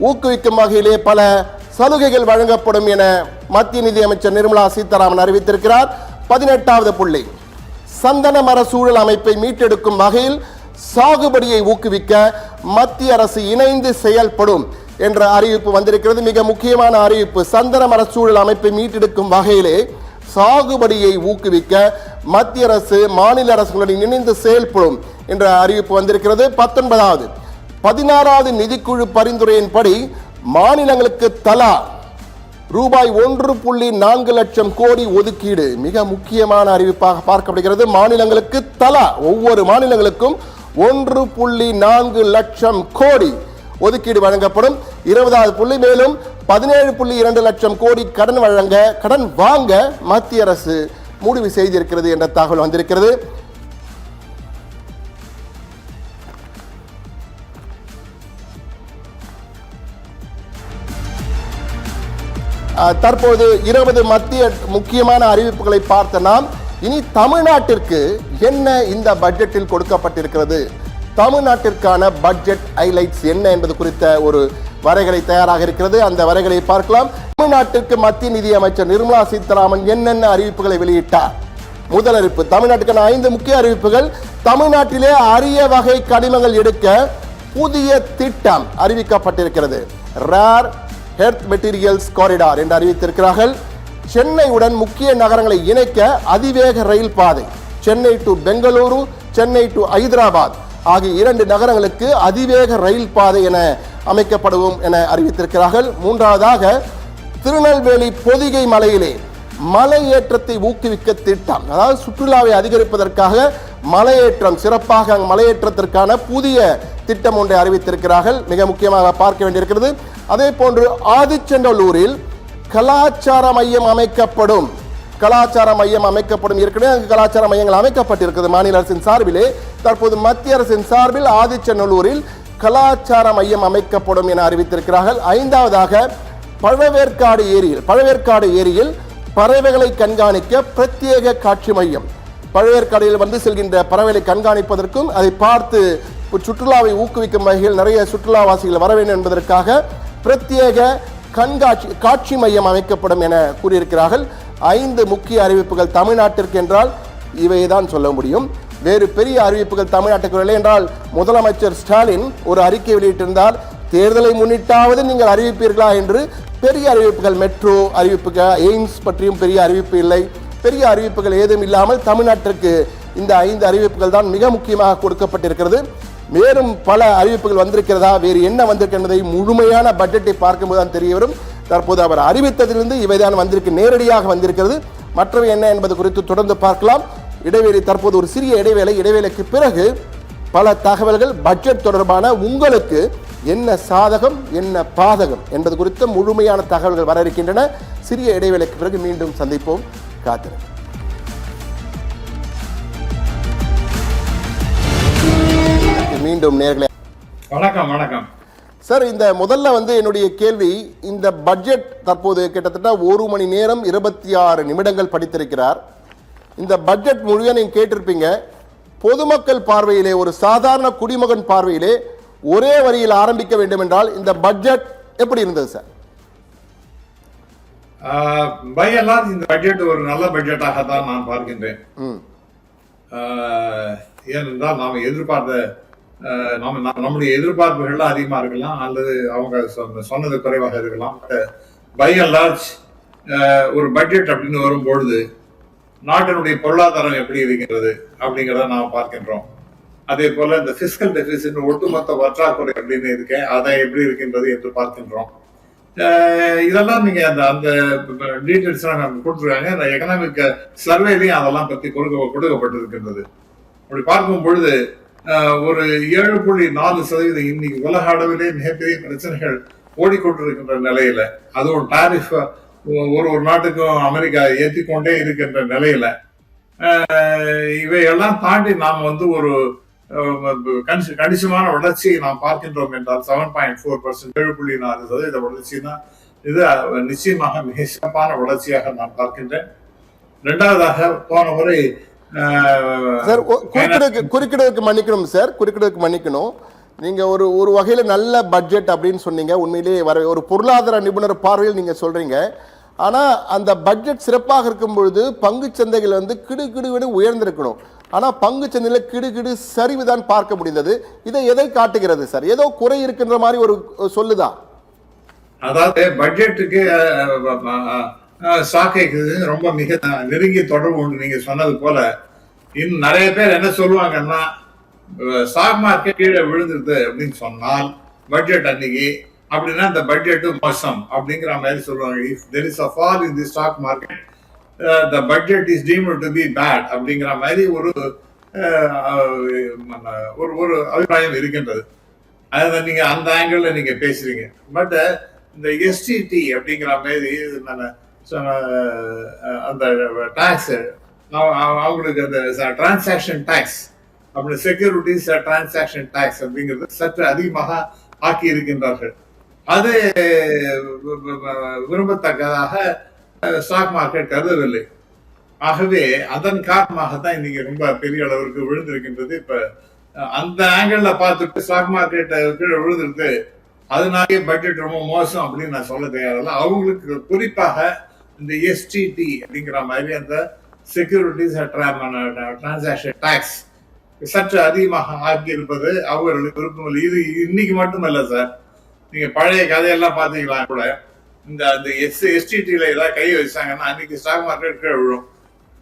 ஊக்குவிக்கும் வகையிலே பல சலுகைகள் வழங்கப்படும் என மத்திய நிதி அமைச்சர் நிர்மலா சீதாராமன் அறிவித்திருக்கிறார். 18வது புள்ளி, சந்தன மர சூழல் அமைப்பை மீட்டெடுக்கும் வகையில் சாகுபடியை ஊக்குவிக்க மத்திய அரசு இணைந்து செயல்படும் என்ற அறிவிப்பு வந்திருக்கிறது. மிக முக்கியமான அறிவிப்பு. சந்தன மர சூழல் அமைப்பை மீட்டெடுக்கும் வகையிலே சாகுபடியை ஊக்குவிக்க மத்திய அரசு மாநில அரசுகளுடன் இணைந்து செயல்படும் என்ற அறிவிப்பு வந்திருக்கிறது. 19வது 16வது நிதிக்குழு பரிந்துரையின்படி மாநிலங்களுக்கு தலா ரூபாய் 1.4 லட்சம் கோடி ஒதுக்கீடு, மிக முக்கியமான அறிவிப்பாக பார்க்கப்படுகிறது. மாநிலங்களுக்கு தலா, ஒவ்வொரு மாநிலங்களுக்கும் 1.4 லட்சம் கோடி ஒதுக்கீடு வழங்கப்படும். 20வது புள்ளி, மேலும் 17.2 லட்சம் கோடி கடன் வாங்க மத்திய அரசு முடிவு செய்திருக்கிறது என்ற தகவல் வந்திருக்கிறது. தற்போது 20 மத்திய முக்கியமான அறிவிப்புகளை பார்த்த நாம் இனி தமிழ்நாட்டிற்கு என்ன இந்த பட்ஜெட்டில் கொடுக்கப்பட்டிருக்கிறது, தமிழ்நாட்டிற்கான பட்ஜெட் ஹைலைட்ஸ் என்ன என்பது குறித்த ஒரு வரைகலை தயாராக இருக்கிறது. அந்த வரைகளை பார்க்கலாம். தமிழ்நாட்டிற்கு மத்திய நிதி அமைச்சர் நிர்மலா சீதாராமன் என்னென்ன அறிவிப்புகளை வெளியிட்டார். முதல் அறிவிப்பு, தமிழ்நாட்டுக்கான 5 முக்கிய அறிவிப்புகள். தமிழ்நாட்டிலே அரிய வகை கனிமங்கள் எடுக்க புதிய திட்டம் அறிவிக்கப்பட்டிருக்கிறது. ரேர் எர்த் மெட்டீரியல்ஸ் காரிடார் என்று அறிவித்திருக்கிறார்கள். சென்னையுடன் முக்கிய நகரங்களை இணைக்க அதிவேக ரயில் பாதை, சென்னை டு பெங்களூரு, சென்னை டு ஹைதராபாத் ஆகிய 2 நகரங்களுக்கு அதிவேக ரயில் பாதை என அமைக்கப்படும் என அறிவித்திருக்கிறார்கள். மூன்றாவதாக, திருநெல்வேலி பொதிகை மலையிலே மலையேற்றத்தை ஊக்குவிக்க திட்டம், அதாவது சுற்றுலாவை அதிகரிப்பதற்காக மலையேற்றம், சிறப்பாக மலையேற்றத்திற்கான புதிய திட்டம் ஒன்றை அறிவித்திருக்கிறார்கள். மிக முக்கியமாக பார்க்க வேண்டியிருக்கிறது. அதே போன்று ஆதிச்சநல்லூரில் கலாச்சார மையம் அமைக்கப்படும். கலாச்சார மையம் அமைக்கப்படும். ஏற்கனவே கலாச்சார மையங்கள் அமைக்கப்பட்டிருக்கிறது மாநில அரசின் சார்பிலே. தற்போது மத்திய அரசின் சார்பில் ஆதிச்சநல்லூரில் கலாச்சார மையம் அமைக்கப்படும் என அறிவித்திருக்கிறார்கள். ஐந்தாவதாக, பழவேற்காடு ஏரியில் பறவைகளை கண்காணிக்க பிரத்யேக காட்சி மையம். பழவேற்காடியில் வந்து செல்கின்ற பறவைகளை கண்காணிப்பதற்கும் அதை பார்த்து சுற்றுலாவை ஊக்குவிக்கும் வகையில் நிறைய சுற்றுலாவாசிகள் வர வேண்டும் என்பதற்காக பிரத்யேக காட்சி மையம் அமைக்கப்படும் என கூறியிருக்கிறார்கள். 5 முக்கிய அறிவிப்புகள் தமிழ்நாட்டிற்கு என்றால் இவைதான் சொல்ல முடியும். வேறு பெரிய அறிவிப்புகள் தமிழ்நாட்டுக்கு இல்லை. என்றால் முதலமைச்சர் ஸ்டாலின் ஒரு அறிக்கை வெளியிட்டிருந்தார், தேர்தலை முன்னிட்டாவது நீங்கள் அறிவிப்பீர்களா என்று. பெரிய அறிவிப்புகள், மெட்ரோ அறிவிப்புகள், எய்ம்ஸ் பற்றியும் பெரிய அறிவிப்பு இல்லை. பெரிய அறிவிப்புகள் ஏதும் இல்லாமல் தமிழ்நாட்டிற்கு இந்த 5 அறிவிப்புகள் தான் மிக முக்கியமாக கொடுக்கப்பட்டிருக்கிறது. மேலும் பல அறிவிப்புகள் வந்திருக்கிறதா, வேறு என்ன வந்திருக்கின்றதை முழுமையான பட்ஜெட்டை பார்க்கும்போது தான் தெரிய வரும். தற்போது அவர் அறிவித்ததிலிருந்து இவைதான் வந்திருக்கு, நேரடியாக வந்திருக்கிறது. மற்றவை என்ன என்பது குறித்து தொடர்ந்து பார்க்கலாம். இடைவேளை, தற்போது ஒரு சிறிய இடைவேளைக்கு பிறகு பல தகவல்கள் பட்ஜெட் தொடர்பான உங்களுக்கு என்ன சாதகம் என்ன பாதகம் என்பது குறித்த முழுமையான தகவல்கள் வர இருக்கின்றன. சிறிய இடைவேளைக்கு பிறகு மீண்டும் சந்திப்போம். காத்திருங்கள். மீண்டும் நேர்களை வணக்கம். வணக்கம் சார். இந்த முதல்ல என்னுடைய கேள்வி, இந்த பட்ஜெட் தற்போது கிட்டத்தட்ட 1 மணி நேரம் 26 நிமிடங்கள் படித்திருக்கிறார். இந்த பட்ஜெட் முழுவதும் நீங்க கேட்டிருப்பீங்க. பொதுமக்கள் பார்வையிலே, ஒரு சாதாரண குடிமகன் பார்வையிலே ஒரே வரியில் ஆரம்பிக்க வேண்டும் என்றால் இந்த பட்ஜெட் எப்படி இருந்தது சார்? பை அண்ட் லார்ஜ் இந்த பட்ஜெட் ஒரு நல்ல பட்ஜெட்டாக தான் நான் பார்க்கின்றேன். ஏனென்றால் நாம் எதிர்பார்த்த நம்முடைய எதிர்பார்ப்புகள் அதிகமாக இருக்கலாம், அல்லது அவங்க சொன்னது குறைவாக இருக்கலாம். பை அண்ட் லார்ஜ் ஒரு பட்ஜெட் அப்படின்னு வரும்பொழுது நாட்டினுடைய பொருளாதாரம் எப்படி இருக்கிறது அப்படிங்கிறத நாம் பார்க்கின்றோம். அதே போல இந்த பிஸ்கல் டெபிசிட், ஒட்டுமொத்த பற்றாக்குறை அப்படின்னு இருக்கேன், அதை எப்படி இருக்கின்றது என்று பார்க்கின்றோம். இதெல்லாம் நீங்க அந்த டீட்டெயில்ஸ் கொடுத்துருக்காங்க. இந்த எக்கனாமிக் சர்வேலையும் அதெல்லாம் பத்தி கொடுக்கப்பட்டிருக்கின்றது. அப்படி பார்க்கும் பொழுது ஒரு 7.4% இன்னைக்கு உலக அளவிலே மிகப்பெரிய பிரச்சனைகள் ஓடிக்கொண்டிருக்கின்ற நிலையில, அதுவும் டாரிஃப் ஒரு நாட்டுக்கும் அமெரிக்கா ஏற்றிக்கொண்டே இருக்கின்ற நிலையில, இவையெல்லாம் தாண்டி நாம் ஒரு கணிசமான வளர்ச்சியை நாம் பார்க்கின்றோம் என்றால் 7.4%, 7.4% வளர்ச்சினா இது நிச்சயமாக மிக சிறப்பான வளர்ச்சியாக நான் பார்க்கின்றேன். இரண்டாவதாக, போன முறை சார் குறுக்கிடுவதற்கு மன்னிக்கணும் சார், குறுக்கிடுவதற்கு மன்னிக்கணும். நீங்க ஒரு வகையில நல்ல பட்ஜெட் அப்படின்னு சொன்னீங்க. உண்மையிலேயே ஒரு பொருளாதார நிபுணர் பார்வையில் நீங்க சொல்றீங்க. ஆனா அந்த பட்ஜெட் சிறப்பாக இருக்கும் பொழுது பங்கு சந்தைகள் கிடுகிடு உயர்ந்திருக்கணும். ஆனா பங்கு சந்தையில கிடுகிடு சரிவுதான் பார்க்க முடிந்தது. இதை எதை காட்டுகிறது சார்? ஏதோ குறை இருக்கின்ற மாதிரி ஒரு சொல்லுதான். அதாவது பட்ஜெட்டுக்கு ஸ்டாக்கு ரொம்ப மிக நெருங்கிய தொடர்பு உண்டு. நீங்க சொன்னது போல இன்னும் நிறைய பேர் என்ன சொல்லுவாங்கன்னா, ஸ்டாக் மார்க்கெட் கீழே விழுந்துருது அப்படின்னு சொன்னால் பட்ஜெட் அன்னைக்கு, அப்படின்னா இந்த பட்ஜெட் மோசம் அப்படிங்கிற மாதிரி சொல்லுவாங்க. If there is a fall in the stock market, the budget is deemed to be bad அப்படிங்கிற மாதிரி ஒரு அபிப்பிராயம் இருக்கின்றது. அதை நீங்க அந்த ஆங்கிள் நீங்க பேசுறீங்க. பட் இந்த எஸ்டிடி அப்படிங்கிற மாதிரி அந்த டாக்ஸ், அவங்களுக்கு அந்த டிரான்சாக்ஷன் டாக்ஸ், அப்படி செக்யூரிட்டிஸ் டிரான்சாக்ஷன் டாக்ஸ் அப்படிங்கிறது சற்று அதிகமாக ஆக்கி இருக்கின்றார்கள். அது விரும்பத்தக்கதாக ஸ்டாக் மார்க்கெட் கருதவில்லை. ஆகவே அதன் காரணமாகத்தான் இன்னைக்கு ரொம்ப பெரிய அளவிற்கு விழுந்திருக்கின்றது. இப்ப அந்த ஆங்கிள் பார்த்துட்டு ஸ்டாக் மார்க்கெட் கீழே விழுந்துருக்கு, அதனாலே பட்ஜெட் ரொம்ப மோசம் அப்படின்னு நான் சொல்ல தயாரில்லை. அவங்களுக்கு குறிப்பாக இந்த எஸ்டிடி அப்படிங்கிற மாதிரி அந்த செக்யூரிட்டிஸ் டிரான்சாக்ஷன் டாக்ஸ் சற்று அதிகமாக ஆக்கி இருப்பது அவர்களுக்கு விருப்பமில்லை. இது இன்னைக்கு மட்டுமல்ல சார், நீங்க பழைய கதையெல்லாம் பாத்தீங்களா கூட, இந்த எஸ்டிடில ஏதாவது கை வச்சாங்கன்னா அன்னைக்கு ஸ்டாக் மார்க்கெட் கீழே விழும்.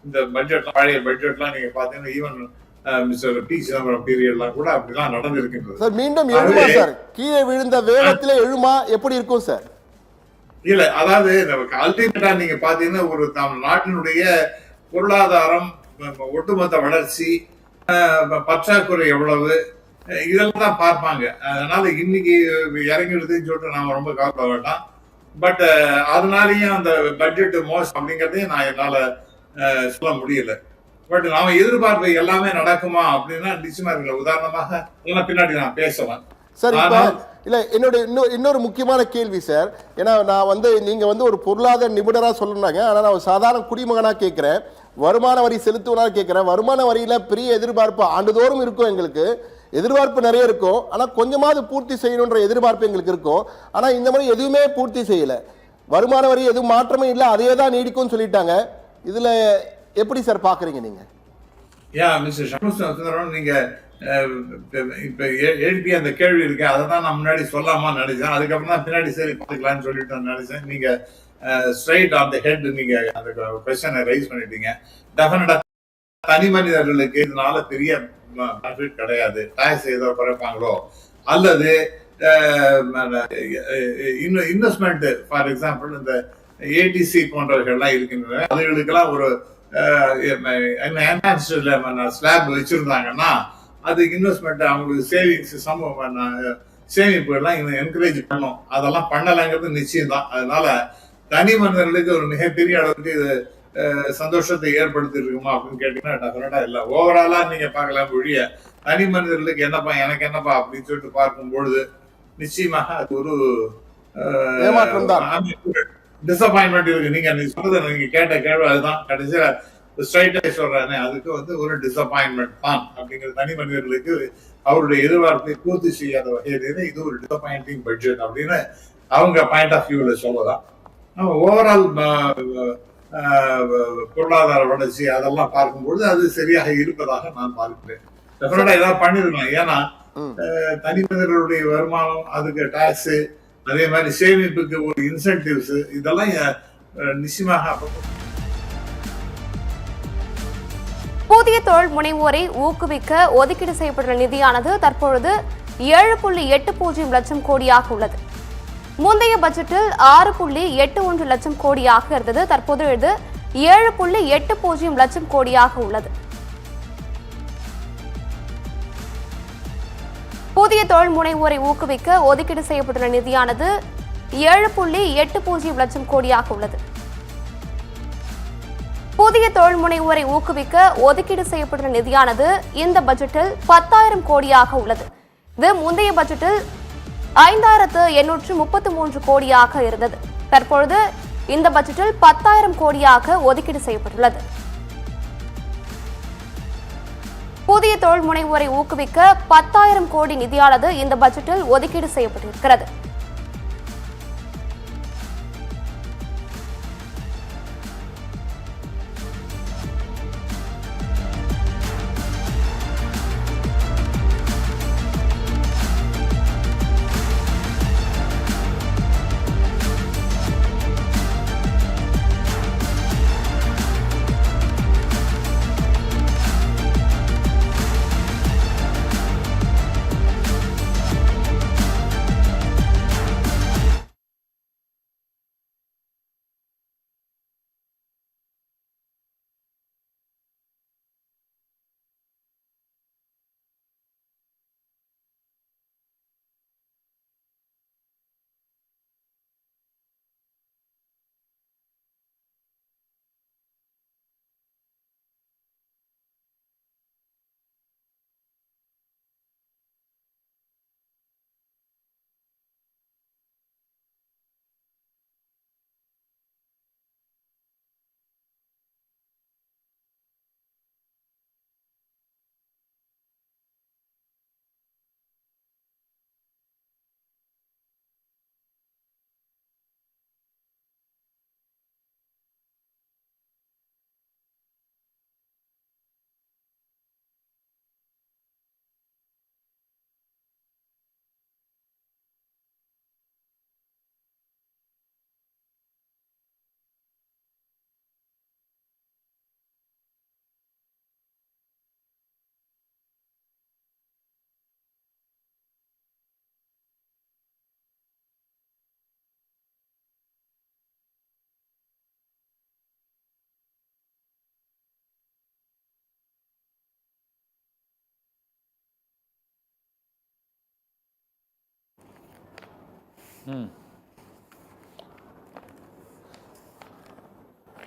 இந்த பட்ஜெட், பழைய பட்ஜெட்லாம் நீங்க பாத்தீங்கன்னா ஈவன் மிஸ்டர் பி சிதம்பரம் பீரியட்லாம் கூட அப்படிலாம் நடந்திருக்கின்றது. சார் மீண்டும் எழுமா சார்? கீழே விழுந்த வேகத்திலே எழுமா எப்படி இருக்கும் சார்? இல்ல, அதாவது அல்டிமேட்டா நீங்க பாத்தீங்கன்னா ஒரு நாட்டினுடைய பொருளாதாரம், ஒட்டுமொத்த வளர்ச்சி, பற்றாக்குறை எவ்வளவு, இதெல்லாம் தான் பார்ப்பாங்க. அதனால இன்னைக்கு இறங்கிடுதுன்னு சொல்லிட்டு நாம ரொம்ப கவலைப்பட வேண்டாம். பட் அதனாலயும் அந்த பட்ஜெட் மோசம் அப்படிங்கறதையும் நான் என்னால சொல்ல முடியல. பட் நாம எதிர்பார்ப்பு எல்லாமே நடக்குமா அப்படின்னா நிச்சயமா இருக்கல. உதாரணமாக எல்லாம் பின்னாடி நான் பேசுவேன் சார். இல்ல, என்னோட இன்னொரு முக்கியமான கேள்வி சார். ஏன்னா நான் நீங்க ஒரு பொருளாதார நிபுணரா சொல்லுறாங்க. ஆனா நான் சாதாரண குடிமகனா கேட்கிறேன், வருமான வரி செலுத்துவனா கேட்கிறேன். வருமான வரியில பெரிய எதிர்பார்ப்பு ஆண்டுதோறும் இருக்கும். எங்களுக்கு எதிர்பார்ப்பு நிறைய இருக்கும். ஆனா கொஞ்சமாவது பூர்த்தி செய்யணுன்ற எதிர்பார்ப்பு எங்களுக்கு இருக்கும். ஆனா இந்த மாதிரி எதுவுமே பூர்த்தி செய்யல. வருமான வரி எதுவும் மாற்றமே இல்லை, அதே தான் நீடிக்கும்னு சொல்லிட்டாங்க. இதுல எப்படி சார் பாக்குறீங்க நீங்க? நீங்க இப்ப எழுப்பி அந்த கேள்வி இருக்கு, அதை தான் நான் முன்னாடி சொல்லாமா நினைச்சேன். அதுக்கப்புறம் தான் பின்னாடி சரி பார்த்துக்கலாம்னு சொல்லிட்டு நினைச்சேன். நீங்க ஸ்ட்ரைட் ஆன் தி ஹெட் நீங்க அந்த கொஸ்டினை ரைஸ் பண்ணிட்டீங்க. டெஃபினட்டா தனி மனிதர்களுக்கு இதனால பெரிய பெனிஃபிட் கிடையாது. டாக்ஸ் ஏதோ குறைப்பாங்களோ அல்லது இன்வெஸ்ட்மெண்ட், ஃபார் எக்ஸாம்பிள் இந்த ஏடிசி போன்றவர்கள்லாம் இருக்கின்றன, அதுகளுக்கெல்லாம் ஒரு ஸ்லாப் வச்சிருந்தாங்கன்னா அது இன்வெஸ்ட்மெண்ட் அவங்களுக்கு சேவிங்ஸ் சேமிப்பு எல்லாம் என்கரேஜ் பண்ணும். அதெல்லாம் பண்ணலைங்கிறது நிச்சயம் தான். அதனால தனி மனிதர்களுக்கு ஒரு மிகப்பெரிய அளவுக்கு இது சந்தோஷத்தை ஏற்படுத்தி இருக்குமா அப்படின்னு கேட்டீங்கன்னா டெஃபினட்டா இல்ல. ஓவராலா நீங்க பார்க்கலாம் ஒழிய தனி மனிதர்களுக்கு என்னப்பா எனக்கு என்னப்பா அப்படின்னு சொல்லிட்டு பார்க்கும் பொழுது நிச்சயமாக அது ஒரு ஏமாற்றம் தான். டிசப்பாயின்மெண்ட் இருக்கு. நீங்க சொல்றது நீங்க கேட்ட கேள்வி அதுதான். கடைசியில ஸ்ட்ரைட்டா சொல்றானே அதுக்கு ஒரு டிசப்பாயின்மெண்ட் தான் அப்படிங்கிற தனி மனிதர்களுக்கு அவருடைய எதிர்பார்ப்பை பூர்த்தி செய்யாத வகையிலே இது ஒரு டிசப்பாயிண்டிங் பட்ஜெட் அப்படின்னு அவங்க பாயிண்ட் ஆஃப் வியூல சொல்லலாம். ஓவரால் பொருளாதார வளர்ச்சி அதெல்லாம் பார்க்கும்போது அது சரியாக இருப்பதாக நான் பார்க்கிறேன். டெஃபினட்டா ஏதாவது பண்ணிருக்கலாம். ஏன்னா தனி மனிதர்களுடைய வருமானம், அதுக்கு டாக்ஸ், அதே மாதிரி சேமிப்புக்கு ஒரு இன்சென்டிவ்ஸ், இதெல்லாம் நிச்சயமாக. புதிய தொழில் முனைவோரை ஊக்குவிக்க ஒதுக்கீடு செய்யப்பட்டுள்ள நிதியானது தற்பொழுது 7.80 லட்சம் கோடியாக உள்ளது. முந்தைய பட்ஜெட்டில் 6.81 லட்சம் கோடியாக இருந்தது. தற்போது இது 7.80 லட்சம் கோடியாக உள்ளது. புதிய தொழில் முனைவோரை ஊக்குவிக்க ஒதுக்கீடு செய்யப்பட்டுள்ள நிதியானது 7.80 லட்சம் கோடியாக உள்ளது. புதிய தொழில் முனைவோரை ஊக்குவிக்க ஒதுக்கீடு செய்யப்பட்டுள்ள நிதியானது இந்த பட்ஜெட்டில் 10,000 கோடியாக உள்ளது. இது முந்தைய பட்ஜெட்டில் 5,833 கோடியாக இருந்தது. தற்பொழுது இந்த பட்ஜெட்டில் 10,000 கோடியாக ஒதுக்கீடு செய்யப்பட்டுள்ளது. புதிய தொழில் முனைவோரை ஊக்குவிக்க 10,000 கோடி நிதியானது இந்த பட்ஜெட்டில் ஒதுக்கீடு செய்யப்பட்டிருக்கிறது.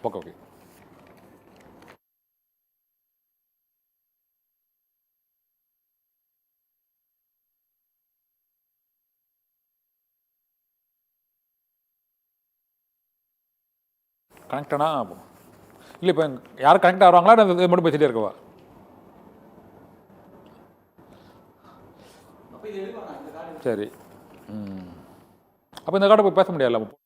ஓகே. கனெக்டானா இல்லை, இப்போ யாரும் கனெக்ட் ஆகிறாங்களா? இது மட்டும் பேசிட்டே இருக்கவா? சரி. அப்போ இந்த கார்டை போய் பேச முடியாதுல்ல?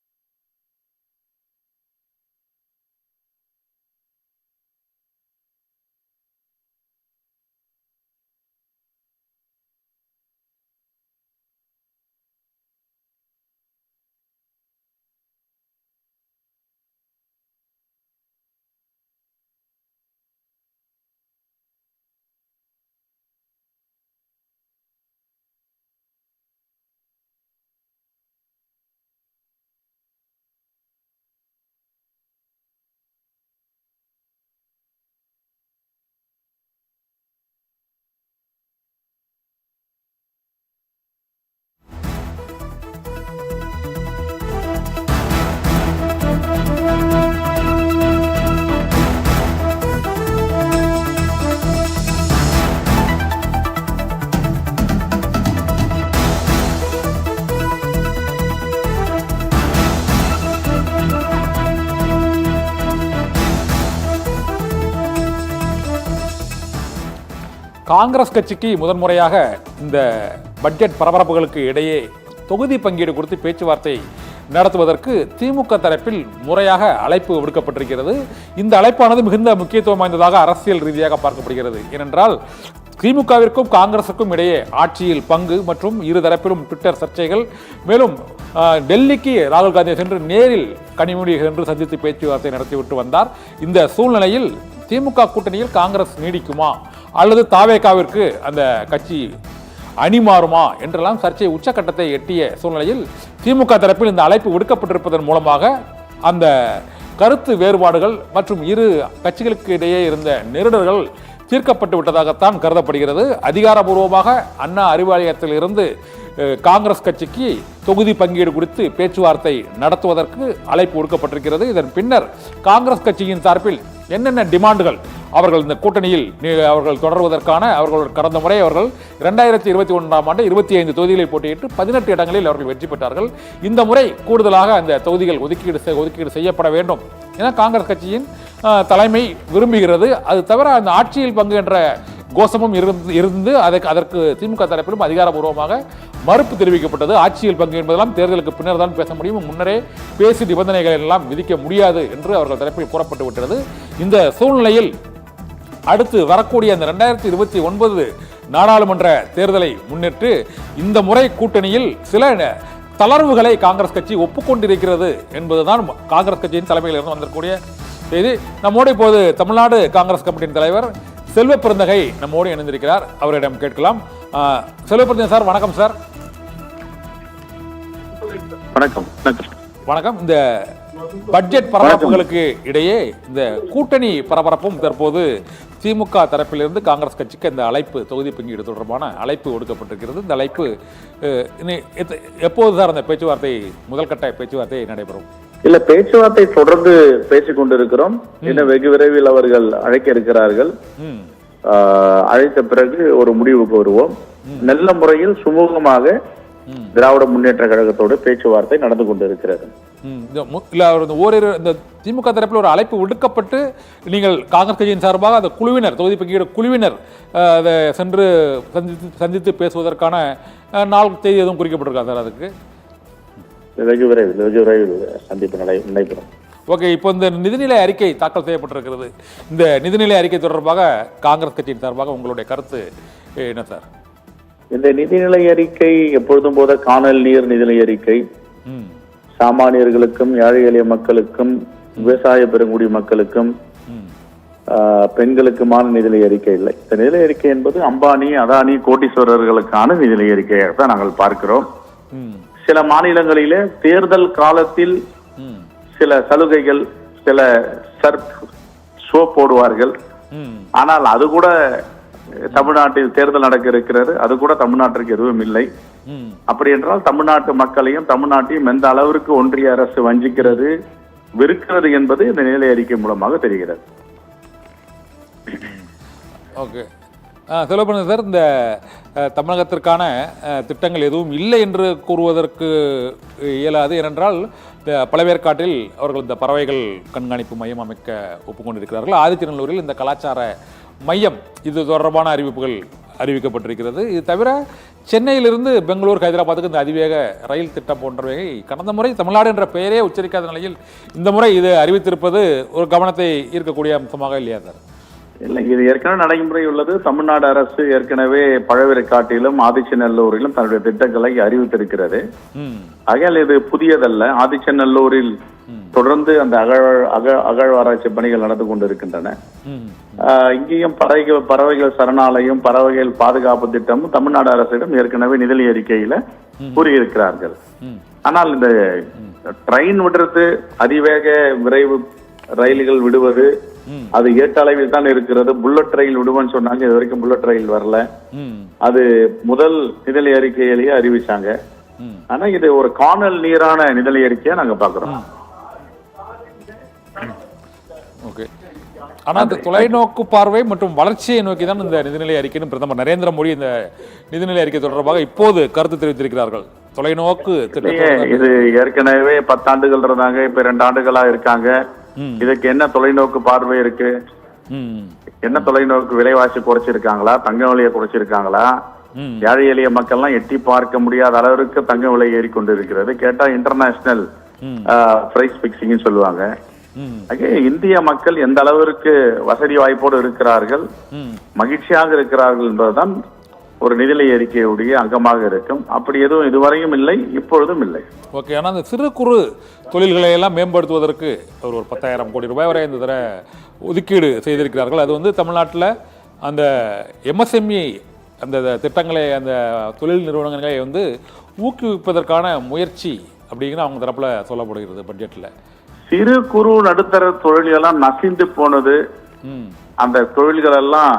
காங்கிரஸ் கட்சிக்கு முதன்முறையாக இந்த பட்ஜெட் பரபரப்புகளுக்கு இடையே தொகுதி பங்கீடு குறித்து பேச்சுவார்த்தை நடத்துவதற்கு திமுக தரப்பில் முறையாக அழைப்பு விடுக்கப்பட்டிருக்கிறது. இந்த அழைப்பானது மிகுந்த முக்கியத்துவம் வாய்ந்ததாக அரசியல் ரீதியாக பார்க்கப்படுகிறது. ஏனென்றால் திமுகவிற்கும் காங்கிரசுக்கும் இடையே ஆட்சியில் பங்கு மற்றும் இரு தரப்பிலும் ட்விட்டர் சர்ச்சைகள், மேலும் டெல்லிக்கு ராகுல் காந்தியை சென்று நேரில் கனிமொழி சென்று சந்தித்து பேச்சுவார்த்தை நடத்திவிட்டு வந்தார். இந்த சூழ்நிலையில் திமுக கூட்டணியில் காங்கிரஸ் நீடிக்குமா அல்லது தாவேகாவிற்கு அந்த கட்சி அணிமாறுமா என்றெல்லாம் சர்ச்சை உச்சக்கட்டத்தை எட்டிய சூழ்நிலையில் திமுக தரப்பில் இந்த அழைப்பு விடுக்கப்பட்டிருப்பதன் மூலமாக அந்த கருத்து வேறுபாடுகள் மற்றும் இரு கட்சிகளுக்கு இடையே இருந்த நெருடல்கள் தீர்க்கப்பட்டு விட்டதாகத்தான் கருதப்படுகிறது. அதிகாரபூர்வமாக அண்ணா அறிவாலயத்தில் இருந்து காங்கிரஸ் கட்சிக்கு தொகுதி பங்கீடு குறித்து பேச்சுவார்த்தை நடத்துவதற்கு அழைப்பு விடுக்கப்பட்டிருக்கிறது. இதன் பின்னர் காங்கிரஸ் கட்சியின் சார்பில் என்னென்ன டிமாண்டுகள் அவர்கள் இந்த கூட்டணியில் அவர்கள் தொடர்வதற்கான அவர்கள் கடந்த முறை அவர்கள் 2021ஆம் ஆண்டு 25 தொகுதிகளில் போட்டியிட்டு 18 இடங்களில் அவர்கள் வெற்றி பெற்றார்கள். இந்த முறை கூடுதலாக அந்த தொகுதிகள் ஒதுக்கீடு செய்யப்பட வேண்டும் என காங்கிரஸ் கட்சியின் தலைமை விரும்புகிறது. அது தவிர அந்த ஆட்சியில் பங்கு என்ற கோஷமும் இருந்து அதற்கு திமுக தரப்பிலும் அதிகாரபூர்வமாக மறுப்பு தெரிவிக்கப்பட்டது. ஆட்சியில் பங்கு என்பதெல்லாம் தேர்தலுக்கு பின்னர் தான் பேச முடியும், முன்னரே பேசி நிபந்தனைகள் எல்லாம் விதிக்க முடியாது என்று அவர்கள் தரப்பில் கூறப்பட்டு விட்டது. இந்த சூழ்நிலையில் அடுத்து வரக்கூடிய அந்த 2029 நாடாளுமன்ற தேர்தலை முன்னிட்டு இந்த முறை கூட்டணியில் சில தளர்வுகளை காங்கிரஸ் கட்சி ஒப்புக்கொண்டிருக்கிறது என்பதுதான் காங்கிரஸ் கட்சியின் தலைமையில் இருந்து வந்திருக்கக்கூடிய செய்தி. நம்மோடு இப்போது தமிழ்நாடு காங்கிரஸ் கமிட்டியின் தலைவர் செல்வ பெருந்தகை நம்மோடு இணைந்திருக்கிறார். அவரிடம் கேட்கலாம். செல்வ பெருந்தகை சார், வணக்கம் சார். வணக்கம். வணக்கம். இந்த பட்ஜெட் பரபரப்புகளுக்கு இடையே இந்த கூட்டணி பரபரப்பும் தற்போது திமுக தரப்பிலிருந்து காங்கிரஸ் கட்சிக்கு இந்த அழைப்பு தொகுதி பங்கீடு தொடர்பான அழைப்பு ஒடுக்கப்பட்டிருக்கிறது. இந்த அழைப்பு எப்போது சார் அந்த பேச்சுவார்த்தை முதல் கட்ட பேச்சுவார்த்தை நடைபெறும்? இல்ல, பேச்சுவார்த்தை தொடர்ந்து பேசிக் கொண்டிருக்கிறோம். இன்னும் வெகு விரைவில் அவர்கள் அழைக்க இருக்கிறார்கள். அழைத்த பிறகு ஒரு முடிவுக்கு வருவோம். நல்ல முறையில் சுமூகமாக திராவிட முன்னேற்ற கழகத்தோடு பேச்சுவார்த்தை நடந்து கொண்டிருக்கிறது. ஓரிரு இந்த திமுக தரப்பில் ஒரு அழைப்பு விடுக்கப்பட்டு நீங்கள் காங்கிரஸ் கட்சியின் சார்பாக அந்த குழுவினர் தொகுதி பங்கீடு குழுவினர் அதை சென்று சந்தித்து பேசுவதற்கான நாள் தேதி எதுவும் குறிக்கப்பட்டிருக்கா சார்? அதுக்கு வெகு விரைவில் சந்திப்பு நடைபெறும். ஓகே, இப்போ இந்த நிதிநிலை அறிக்கை தாக்கல் செய்யப்பட்டிருக்கிறது. இந்த நிதிநிலை அறிக்கை தொடர்பாக காங்கிரஸ் கட்சியின் சார்பாக உங்களுடைய கருத்து என்ன சார்? இந்த நிதிநிலை அறிக்கை எப்பொழுதும் போத காணல் நீர் நிதிநிலை அறிக்கை சாமானியர்களுக்கும் ஏழை எளிய மக்களுக்கும் விவசாய பெருங்குடி மக்களுக்கும் பெண்களுக்குமான நிதிநிலை அறிக்கை இல்லை. இந்த நிதிநிலை அறிக்கை என்பது அம்பானி அதானி கோட்டீஸ்வரர்களுக்கான நிதிநிலை அறிக்கையாக தான் நாங்கள் பார்க்கிறோம். சில மாநிலங்களிலே தேர்தல் காலத்தில் சில சலுகைகள், சில சர்ப் ஷோ போடுவார்கள். ஆனால் அது கூட தமிழ்நாட்டில் தேர்தல் நடக்க இருக்கிறது, அது கூட தமிழ்நாட்டிற்கு எதுவும் இல்லை. அப்படி என்றால் தமிழ்நாட்டு மக்களையும் தமிழ்நாட்டையும் எந்த அளவிற்கு ஒன்றிய அரசு வஞ்சிக்கிறது, வெறுக்கிறது என்பது இந்த நிலை அறிக்கை மூலமாக தெரிகிறது. ஓகே, சொல்லப்படுங்க சார். இந்த தமிழகத்திற்கான திட்டங்கள் எதுவும் இல்லை என்று கூறுவதற்கு இயலாது. ஏனென்றால் இந்த பழவேற்காட்டில் அவர்கள் இந்த பறவைகள் கண்காணிப்பு மையம் அமைக்க ஒப்புக்கொண்டிருக்கிறார்கள். ஆதிச்சநல்லூரில் இந்த கலாச்சார மையம் இது தொடர்பான அறிவிப்புகள் அறிவிக்கப்பட்டிருக்கிறது. இது தவிர சென்னையிலிருந்து பெங்களூர், ஹைதராபாத்துக்கு இந்த அதிவேக ரயில் திட்டம் போன்றவை கடந்த முறை தமிழ்நாடு என்ற பெயரே உச்சரிக்காத நிலையில் இந்த முறை இது அறிவித்திருப்பது ஒரு கவனத்தை ஈர்க்கக்கூடிய அம்சமாக இல்லையா சார்? இல்லை, இது ஏற்கனவே நடைமுறை உள்ளது. தமிழ்நாடு அரசு ஏற்கனவே பழவேற்காட்டிலும் ஆதிச்சநல்லூரிலும் தன்னுடைய திட்டங்களை அறிவித்திருக்கிறது. ஆகையால் இது புதியதல்ல. ஆதிச்சநல்லூரில் தொடர்ந்து அந்த அகழ்வாராய்ச்சி பணிகள் நடந்து கொண்டிருக்கின்றன. இங்கேயும் பறவைகள் சரணாலயம், பறவைகள் பாதுகாப்பு திட்டமும் தமிழ்நாடு அரசிடம் ஏற்கனவே நிதிநிலை அறிக்கையில கூறியிருக்கிறார்கள். ஆனால் இந்த ட்ரெயின் விடுறது, அதிவேக விரைவு ரயில்கள் விடுவது அது ஏற்ற அளவில் தான் இருக்கிறது. புல்லட் ரயில் விடுவோம்னு சொன்னாங்க, இது வரைக்கும் புல்லட் ரயில் வரல. அது முதல் நிதிநிலை அறிக்கையிலேயே அறிவிச்சாங்க. ஆனா இது ஒரு காணல் நீரான நிதிநிலை அறிக்கையா நாங்க பாக்குறோம். ஓகே, ஆனா இந்த தொலைநோக்கு பார்வை மற்றும் வளர்ச்சியை நோக்கி தான் இந்த நிதிநிலை அறிக்கைன்னு பிரதமர் நரேந்திர மோடி இந்த நிதிநிலை அறிக்கை தொடர்பாக இப்போது கருத்து தெரிவித்திருக்கிறார்கள். தொலைநோக்கு இது ஏற்கனவே 10 ஆண்டுகள் இருந்தாங்க, இப்ப 2 ஆண்டுகளா இருக்காங்க. இதுக்கு என்ன தொலைநோக்கு பார்வை இருக்கு? என்ன தொலைநோக்கு விலைவாசி குறைச்சிருக்காங்களா, தங்க விலையை குறைச்சிருக்காங்களா? ஏழை எளிய மக்கள்லாம் எட்டி பார்க்க முடியாத அளவிற்கு தங்க விலை ஏறிக்கொண்டிருக்கிறது. கேட்டா இன்டர்நேஷனல் பிரைஸ் பிக்சிங் சொல்லுவாங்க. இந்திய மக்கள் எந்த அளவிற்கு வசதி வாய்ப்போடு இருக்கிறார்கள், மகிழ்ச்சியாக இருக்கிறார்கள் என்பதுதான் ஒரு நிதிநிலை அறிக்கையுடைய அங்கமாக இருக்கும். அப்படி எதுவும் இதுவரையும் இல்லை, இப்பொழுதும் இல்லை. ஓகே. ஆனால் அந்த சிறு குறு தொழில்களை எல்லாம் மேம்படுத்துவதற்கு ஒரு 10,000 கோடி ரூபாய் வரை இந்த தடவை ஒதுக்கீடு செய்திருக்கிறார்கள். அது வந்து தமிழ்நாட்டில் அந்த எம்எஸ்எம்இ அந்த திட்டங்களை, அந்த தொழில் நிறுவனங்களை வந்து ஊக்குவிப்பதற்கான முயற்சி அப்படிங்கிற அவங்க தரப்புல சொல்லப்படுகிறது பட்ஜெட்டில். சிறு குறு நடுத்தர தொழில்களெல்லாம் நசிந்து போனது, அந்த தொழில்கள் எல்லாம்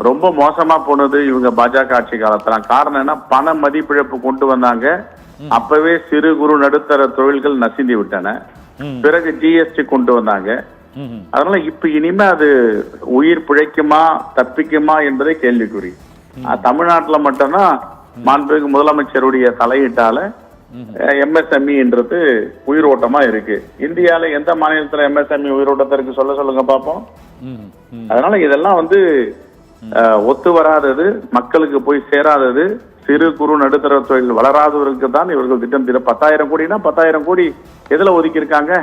ரொம்ப மோசமா போனது இவங்க பாஜக ஆட்சி காலத்துல. காரணம் என்ன? பண மதிப்பிழப்பு கொண்டு வந்தாங்க. அப்பவே சிறு குறு நடுத்தர தொழில்கள் நசிந்து விட்டன. பிறகு ஜிஎஸ்டி கொண்டு வந்தாங்க. அதனால இப்ப இனிமே அது உயிர் பிழைக்குமா தப்பிக்குமா என்பதே கேள்விக்குறி. தமிழ்நாட்டுல மட்டும்தான் மாண்புமிகு முதலமைச்சருடைய தலையீட்டால எம்எஸ்எம்இன்றது உயிரோட்டமா இருக்கு. இந்தியால எந்த மாநிலத்துல எம்எஸ்எம்இ உயிரோட்டத்திற்கு சொல்லுங்க பாப்போம். அதனால இதெல்லாம் வந்து ஒத்து வராதது, மக்களுக்கு போய் சேராதது. சிறு குறு நடுத்தர தொழில் வளராதவர்களுக்கு தான் இவர்கள் திட்டம் 10,000 கோடினா 10,000 கோடி எதுல ஒதுக்கி இருக்காங்க?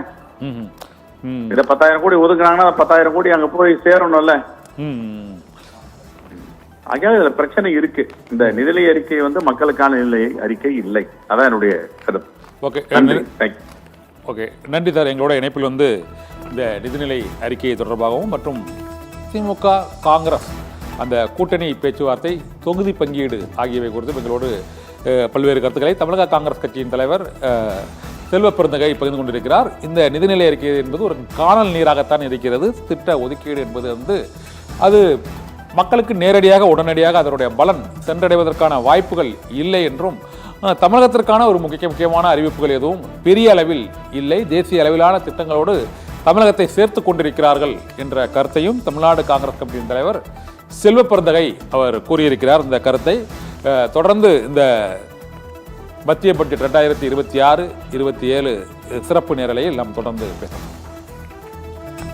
இத 10,000 கோடி ஒதுக்குனாங்கன்னா 10,000 கோடி அங்க போய் சேரணும்ல. ஆகையால இதுல பிரச்சனை இருக்கு. இந்த நிதிநிலை அறிக்கை வந்து மக்களுக்கான நிதிநிலை அறிக்கை இல்லை. அதான் என்னுடைய கருத்து. ஓகே, ஓகே, நன்றி சார். எங்களோட இணைப்பில் வந்து இந்த நிதிநிலை அறிக்கை தொடர்பாகவும் மற்றும் திமுக காங்கிரஸ் அந்த கூட்டணி பேச்சுவார்த்தை, தொகுதி பங்கீடு ஆகியவை குறித்து எங்களோடு பல்வேறு கருத்துக்களை தமிழக காங்கிரஸ் கட்சியின் தலைவர் செல்வ பெருந்தகை பகிர்ந்து கொண்டிருக்கிறார். இந்த நிதிநிலை அறிக்கை என்பது ஒரு காணல் நீராகத்தான் இருக்கிறது. திட்ட ஒதுக்கீடு என்பது வந்து அது மக்களுக்கு நேரடியாக உடனடியாக அதனுடைய பலன் சென்றடைவதற்கான வாய்ப்புகள் இல்லை என்றும், தமிழகத்திற்கான ஒரு முக்கியமான அறிவிப்புகள் எதுவும் பெரிய அளவில் இல்லை, தேசிய அளவிலான திட்டங்களோடு தமிழகத்தை சேர்த்து கொண்டிருக்கிறார்கள் என்ற கருத்தையும் தமிழ்நாடு காங்கிரஸ் கமிட்டியின் தலைவர் செல்வ பெருந்தகை அவர் கூறியிருக்கிறார். இந்த கருத்தை தொடர்ந்து இந்த மத்திய பட்ஜெட் 2026-27 சிறப்பு நேரலையில் நாம் தொடர்ந்து பேசலாம்.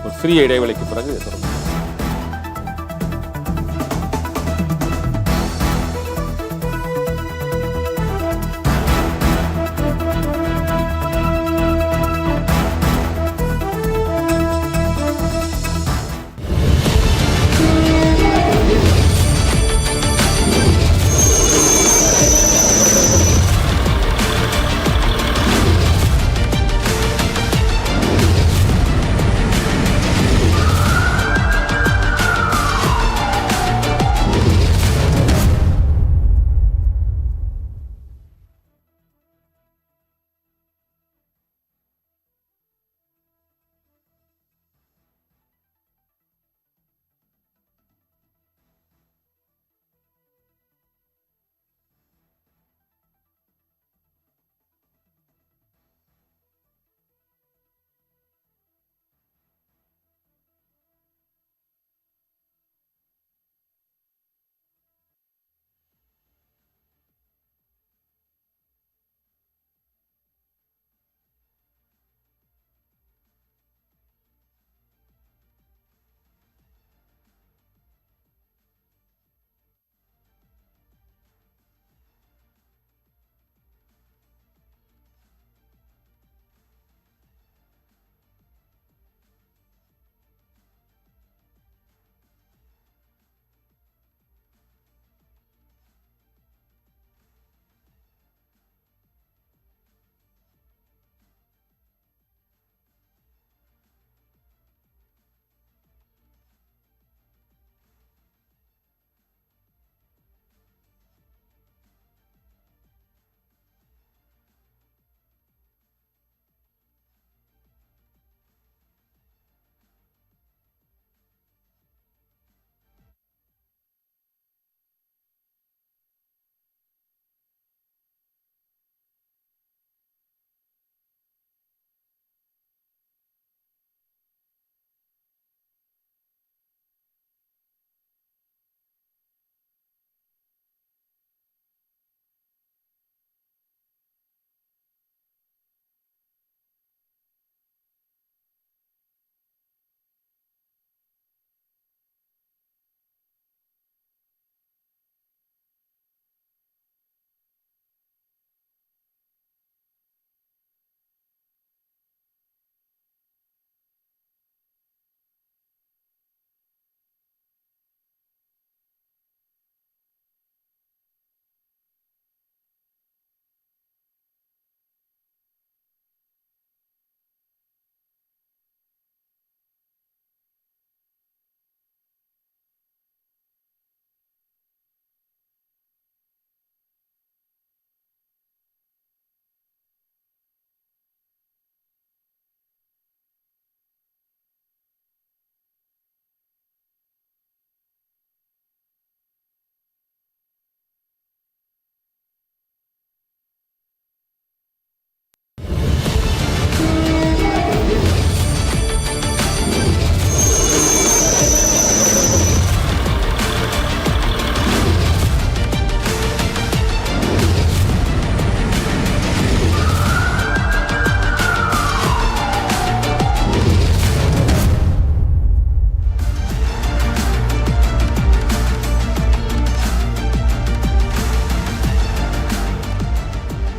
ஒரு சிறிய இடைவெளிக்கு பிறகு தொடர்ந்து.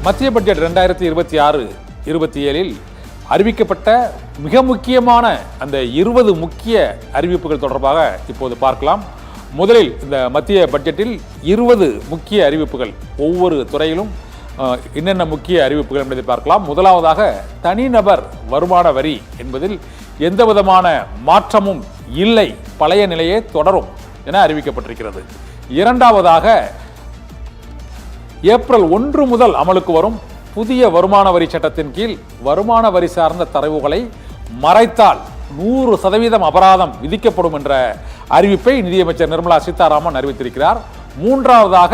மத்திய பட்ஜெட் 2026-27 அறிவிக்கப்பட்ட மிக முக்கியமான அந்த 20 முக்கிய அறிவிப்புகள் தொடர்பாக இப்போது பார்க்கலாம். முதலில் இந்த மத்திய பட்ஜெட்டில் 20 முக்கிய அறிவிப்புகள், ஒவ்வொரு துறையிலும் என்னென்ன முக்கிய அறிவிப்புகள் என்பதை பார்க்கலாம். முதலாவதாக தனிநபர் வருமான வரி என்பதில் எந்த விதமான மாற்றமும் இல்லை, பழைய நிலையே தொடரும் என அறிவிக்கப்பட்டிருக்கிறது. இரண்டாவதாக ஏப்ரல் 1 முதல் அமலுக்கு வரும் புதிய வருமான வரி சட்டத்தின் கீழ் வருமான வரி சார்ந்த தரவுகளை மறைத்தால் 100% அபராதம் விதிக்கப்படும் என்ற அறிவிப்பை நிதியமைச்சர் நிர்மலா சீதாராமன் அறிவித்திருக்கிறார். மூன்றாவதாக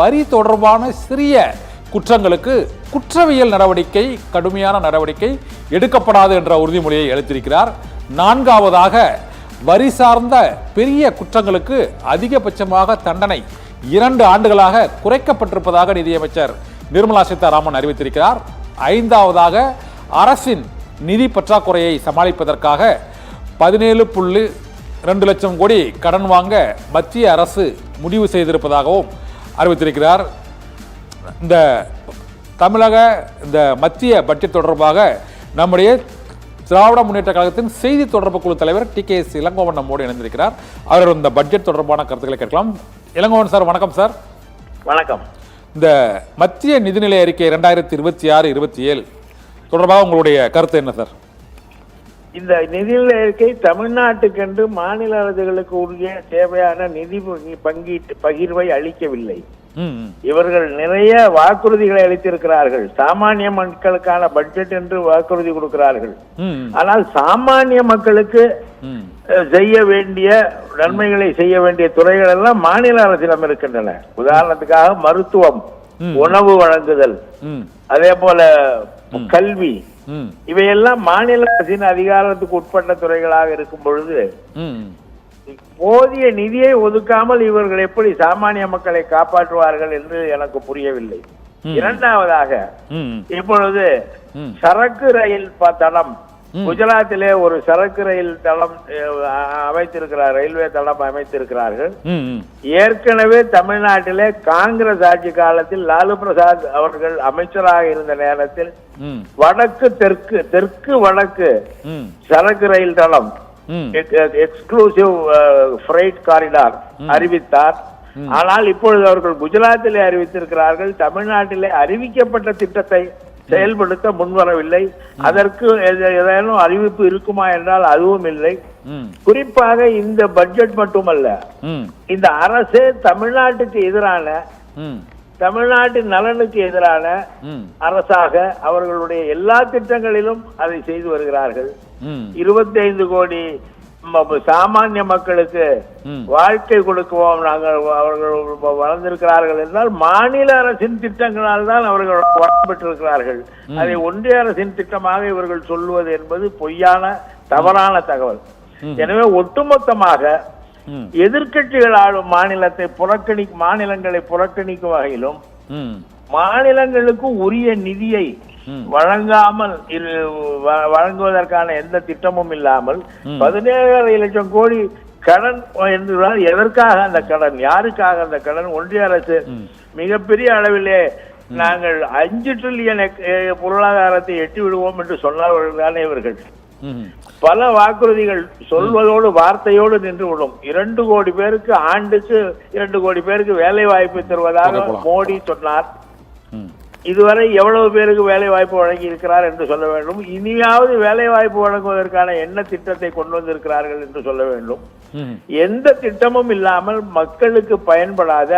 வரி தொடர்பான சிறிய குற்றங்களுக்கு குற்றவியல் நடவடிக்கை, கடுமையான நடவடிக்கை எடுக்கப்படாது என்ற உறுதிமொழியை அளித்திருக்கிறார். நான்காவதாக வரி சார்ந்த பெரிய குற்றங்களுக்கு அதிகபட்சமாக தண்டனை 2 ஆண்டுகளாக குறைக்கப்பட்டிருப்பதாக நிதியமைச்சர் நிர்மலா சீதாராமன் அறிவித்திருக்கிறார். ஐந்தாவதாக அரசின் நிதி பற்றாக்குறையை சமாளிப்பதற்காக 17.2 லட்சம் கோடி கடன் வாங்க மத்திய அரசு முடிவு செய்திருப்பதாகவும் அறிவித்திருக்கிறார். இந்த தமிழக இந்த மத்திய பட்ஜெட் தொடர்பாக நம்முடைய திராவிட முன்னேற்ற கழகத்தின் செய்தி தொடர்பு குழு தலைவர் TKS இளங்கோவன் நம்மோடு இணைந்திருக்கிறார். அவர் இந்த பட்ஜெட் தொடர்பான கருத்துக்களை கேட்கலாம். இளங்கோவன் சார், வணக்கம் சார். வணக்கம். இந்த மத்திய நிதிநிலை அறிக்கை 2026-27 தொடர்பாக உங்களுடைய கருத்து என்ன சார்? இந்த நிதிநிலை அறிக்கை தமிழ்நாட்டுக்கென்று மாநில அரசுகளுக்கு உரிய தேவையான நிதி பகிர்வை அளிக்கவில்லை. இவர்கள் நிறைய வாக்குறுதிகளை அளித்திருக்கிறார்கள். சாமானிய மக்களுக்கான பட்ஜெட் என்று வாக்குறுதி கொடுக்கிறார்கள். ஆனால் சாமானிய மக்களுக்கு செய்ய வேண்டிய நன்மைகளை செய்ய வேண்டிய துறைகள் எல்லாம் மாநில அரசிடம் இருக்கின்றன. உதாரணத்துக்காக மருத்துவம், உணவு வழங்குதல், அதே போல கல்வி, இவையெல்லாம் மாநில அரசின் அதிகாரத்துக்கு உட்பட்ட துறைகளாக இருக்கும் பொழுது போதிய நிதியை ஒதுக்காமல் இவர்கள் எப்படி சாமானிய மக்களை காப்பாற்றுவார்கள் என்று எனக்கு புரியவில்லை. இரண்டாவதாக, இப்பொழுது சரக்கு ரயில் தளம், குஜராத்திலே ஒரு சரக்கு ரயில் தளம் அமைத்திருக்கிறார், ரயில்வே தளம் அமைத்திருக்கிறார்கள். ஏற்கனவே தமிழ்நாட்டிலே காங்கிரஸ் ஆட்சி காலத்தில் லாலு பிரசாத் அவர்கள் அமைச்சராக இருந்த நேரத்தில் வடக்கு தெற்கு, தெற்கு வடக்கு சரக்கு ரயில் தளம் எக்ஸ்க்ளூசிவ் ஃப்ரைட் காரிடார் அறிவித்தார். ஆனால் இப்பொழுது அவர்கள் குஜராத்திலே அறிவித்திருக்கிறார்கள். தமிழ்நாட்டிலே அறிவிக்கப்பட்ட திட்டத்தை செயல்படுத்த முன்வரவில்லை. அதற்கு ஏதேனும் அறிவிப்பு இருக்குமா என்றால் அதுவும் இல்லை. குறிப்பாக இந்த பட்ஜெட் மட்டுமல்ல, இந்த அரசே தமிழ்நாட்டுக்கு எதிரான, தமிழ்நாட்டின் நலனுக்கு எதிரான அரசாக அவர்களுடைய எல்லா திட்டங்களிலும் அதை செய்து வருகிறார்கள். 25 கோடி சாமானிய மக்களுக்கு வாழ்க்கை கொடுக்குவோம் நாங்கள், அவர்கள் வளர்ந்திருக்கிறார்கள் என்றால் மாநில அரசின் திட்டங்களால் தான் அவர்கள் வளம் பெற்றிருக்கிறார்கள். அதை ஒன்றிய அரசின் திட்டமாக இவர்கள் சொல்லுவது என்பது பொய்யான தவறான தகவல். எனவே ஒட்டுமொத்தமாக எதிர்கட்சிகள் ஆளும் மாநிலங்களை புறக்கணிக்கும் வகையிலும் மாநிலங்களுக்கு உரிய நிதியை வழங்குவதற்கான எந்த திட்டமும் இல்லாமல் 17.5 லட்சம் கோடி கடன் என்றால் எதற்காக அந்த கடன், யாருக்காக அந்த கடன்? ஒன்றிய அரசு மிகப்பெரிய அளவிலே நாங்கள் 5 டிரில்லியன் பொருளாதாரத்தை எட்டி விடுவோம் என்று சொன்னவர்கள் தானே இவர்கள். பல வாக்குறுதிகள் சொல்வதோடு வார்த்தையோடு நின்று விடும். 2 கோடி பேருக்கு ஆண்டுக்கு 2 கோடி பேருக்கு வேலை வாய்ப்பு தருவதாக மோடி சொன்னார். இதுவரை எவ்வளவு பேருக்கு வேலை வாய்ப்பு வழங்கி இருக்கிறார் என்று சொல்ல வேண்டும். இனியாவது வேலை வாய்ப்பு வழங்குவதற்கான என்ன திட்டத்தை கொண்டு வந்திருக்கிறார்கள் என்று சொல்ல வேண்டும். எந்த திட்டமும் இல்லாமல் மக்களுக்கு பயன்படாத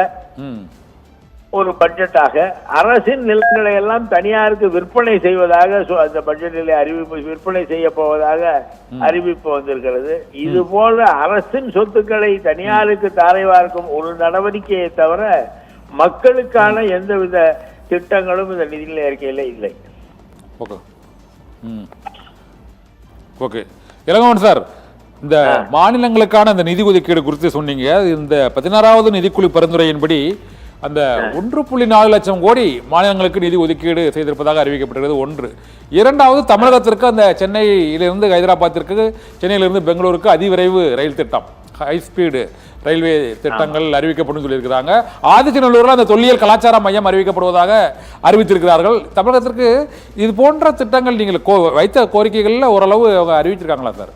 ஒரு பட்ஜெட்டாக அரசின் நிலங்களை எல்லாம் தனியாருக்கு விற்பனை செய்வதாக அந்த பட்ஜெட்டிலே விற்பனை செய்ய போவதாக அறிவிப்பு வந்திருக்கிறது. இது போல அரசின் சொத்துக்களை தனியாருக்கு தாரை வார்க்கும் ஒரு நடவடிக்கையை தவிர மக்களுக்கான எந்தவித திட்டங்களும் இந்த நிதிநிலை அறிக்கையில இல்லை. ஓகே, இளங்கோவன் சார், இந்த மாநிலங்களுக்கான இந்த நிதி ஒதுக்கீடு குறித்து சொன்னீங்க. இந்த 16வது நிதிக்குழு பரிந்துரையின்படி அந்த 1.4 லட்சம் கோடி மாநிலங்களுக்கு நிதி ஒதுக்கீடு செய்திருப்பதாக அறிவிக்கப்பட்டிருக்கிறது. ஒன்று. இரண்டாவது, தமிழகத்திற்கு அந்த சென்னையிலிருந்து ஹைதராபாத்திற்கு, சென்னையிலிருந்து பெங்களூருக்கு அதிவிரைவு ரயில் திட்டம் ஹை ஸ்பீடு ரயில்வே திட்டங்கள் அறிவிக்கப்படும் சொல்லியிருக்கிறாங்க. ஆதிச்சநல்லூரில் அந்த தொல்லியல் கலாச்சார மையம் அறிவிக்கப்படுவதாக அறிவித்திருக்கிறார்கள். தமிழகத்திற்கு இது போன்ற திட்டங்கள் நீங்கள் வைத்த கோரிக்கைகளில் ஓரளவு அவங்க அறிவிச்சிருக்காங்களா சார்?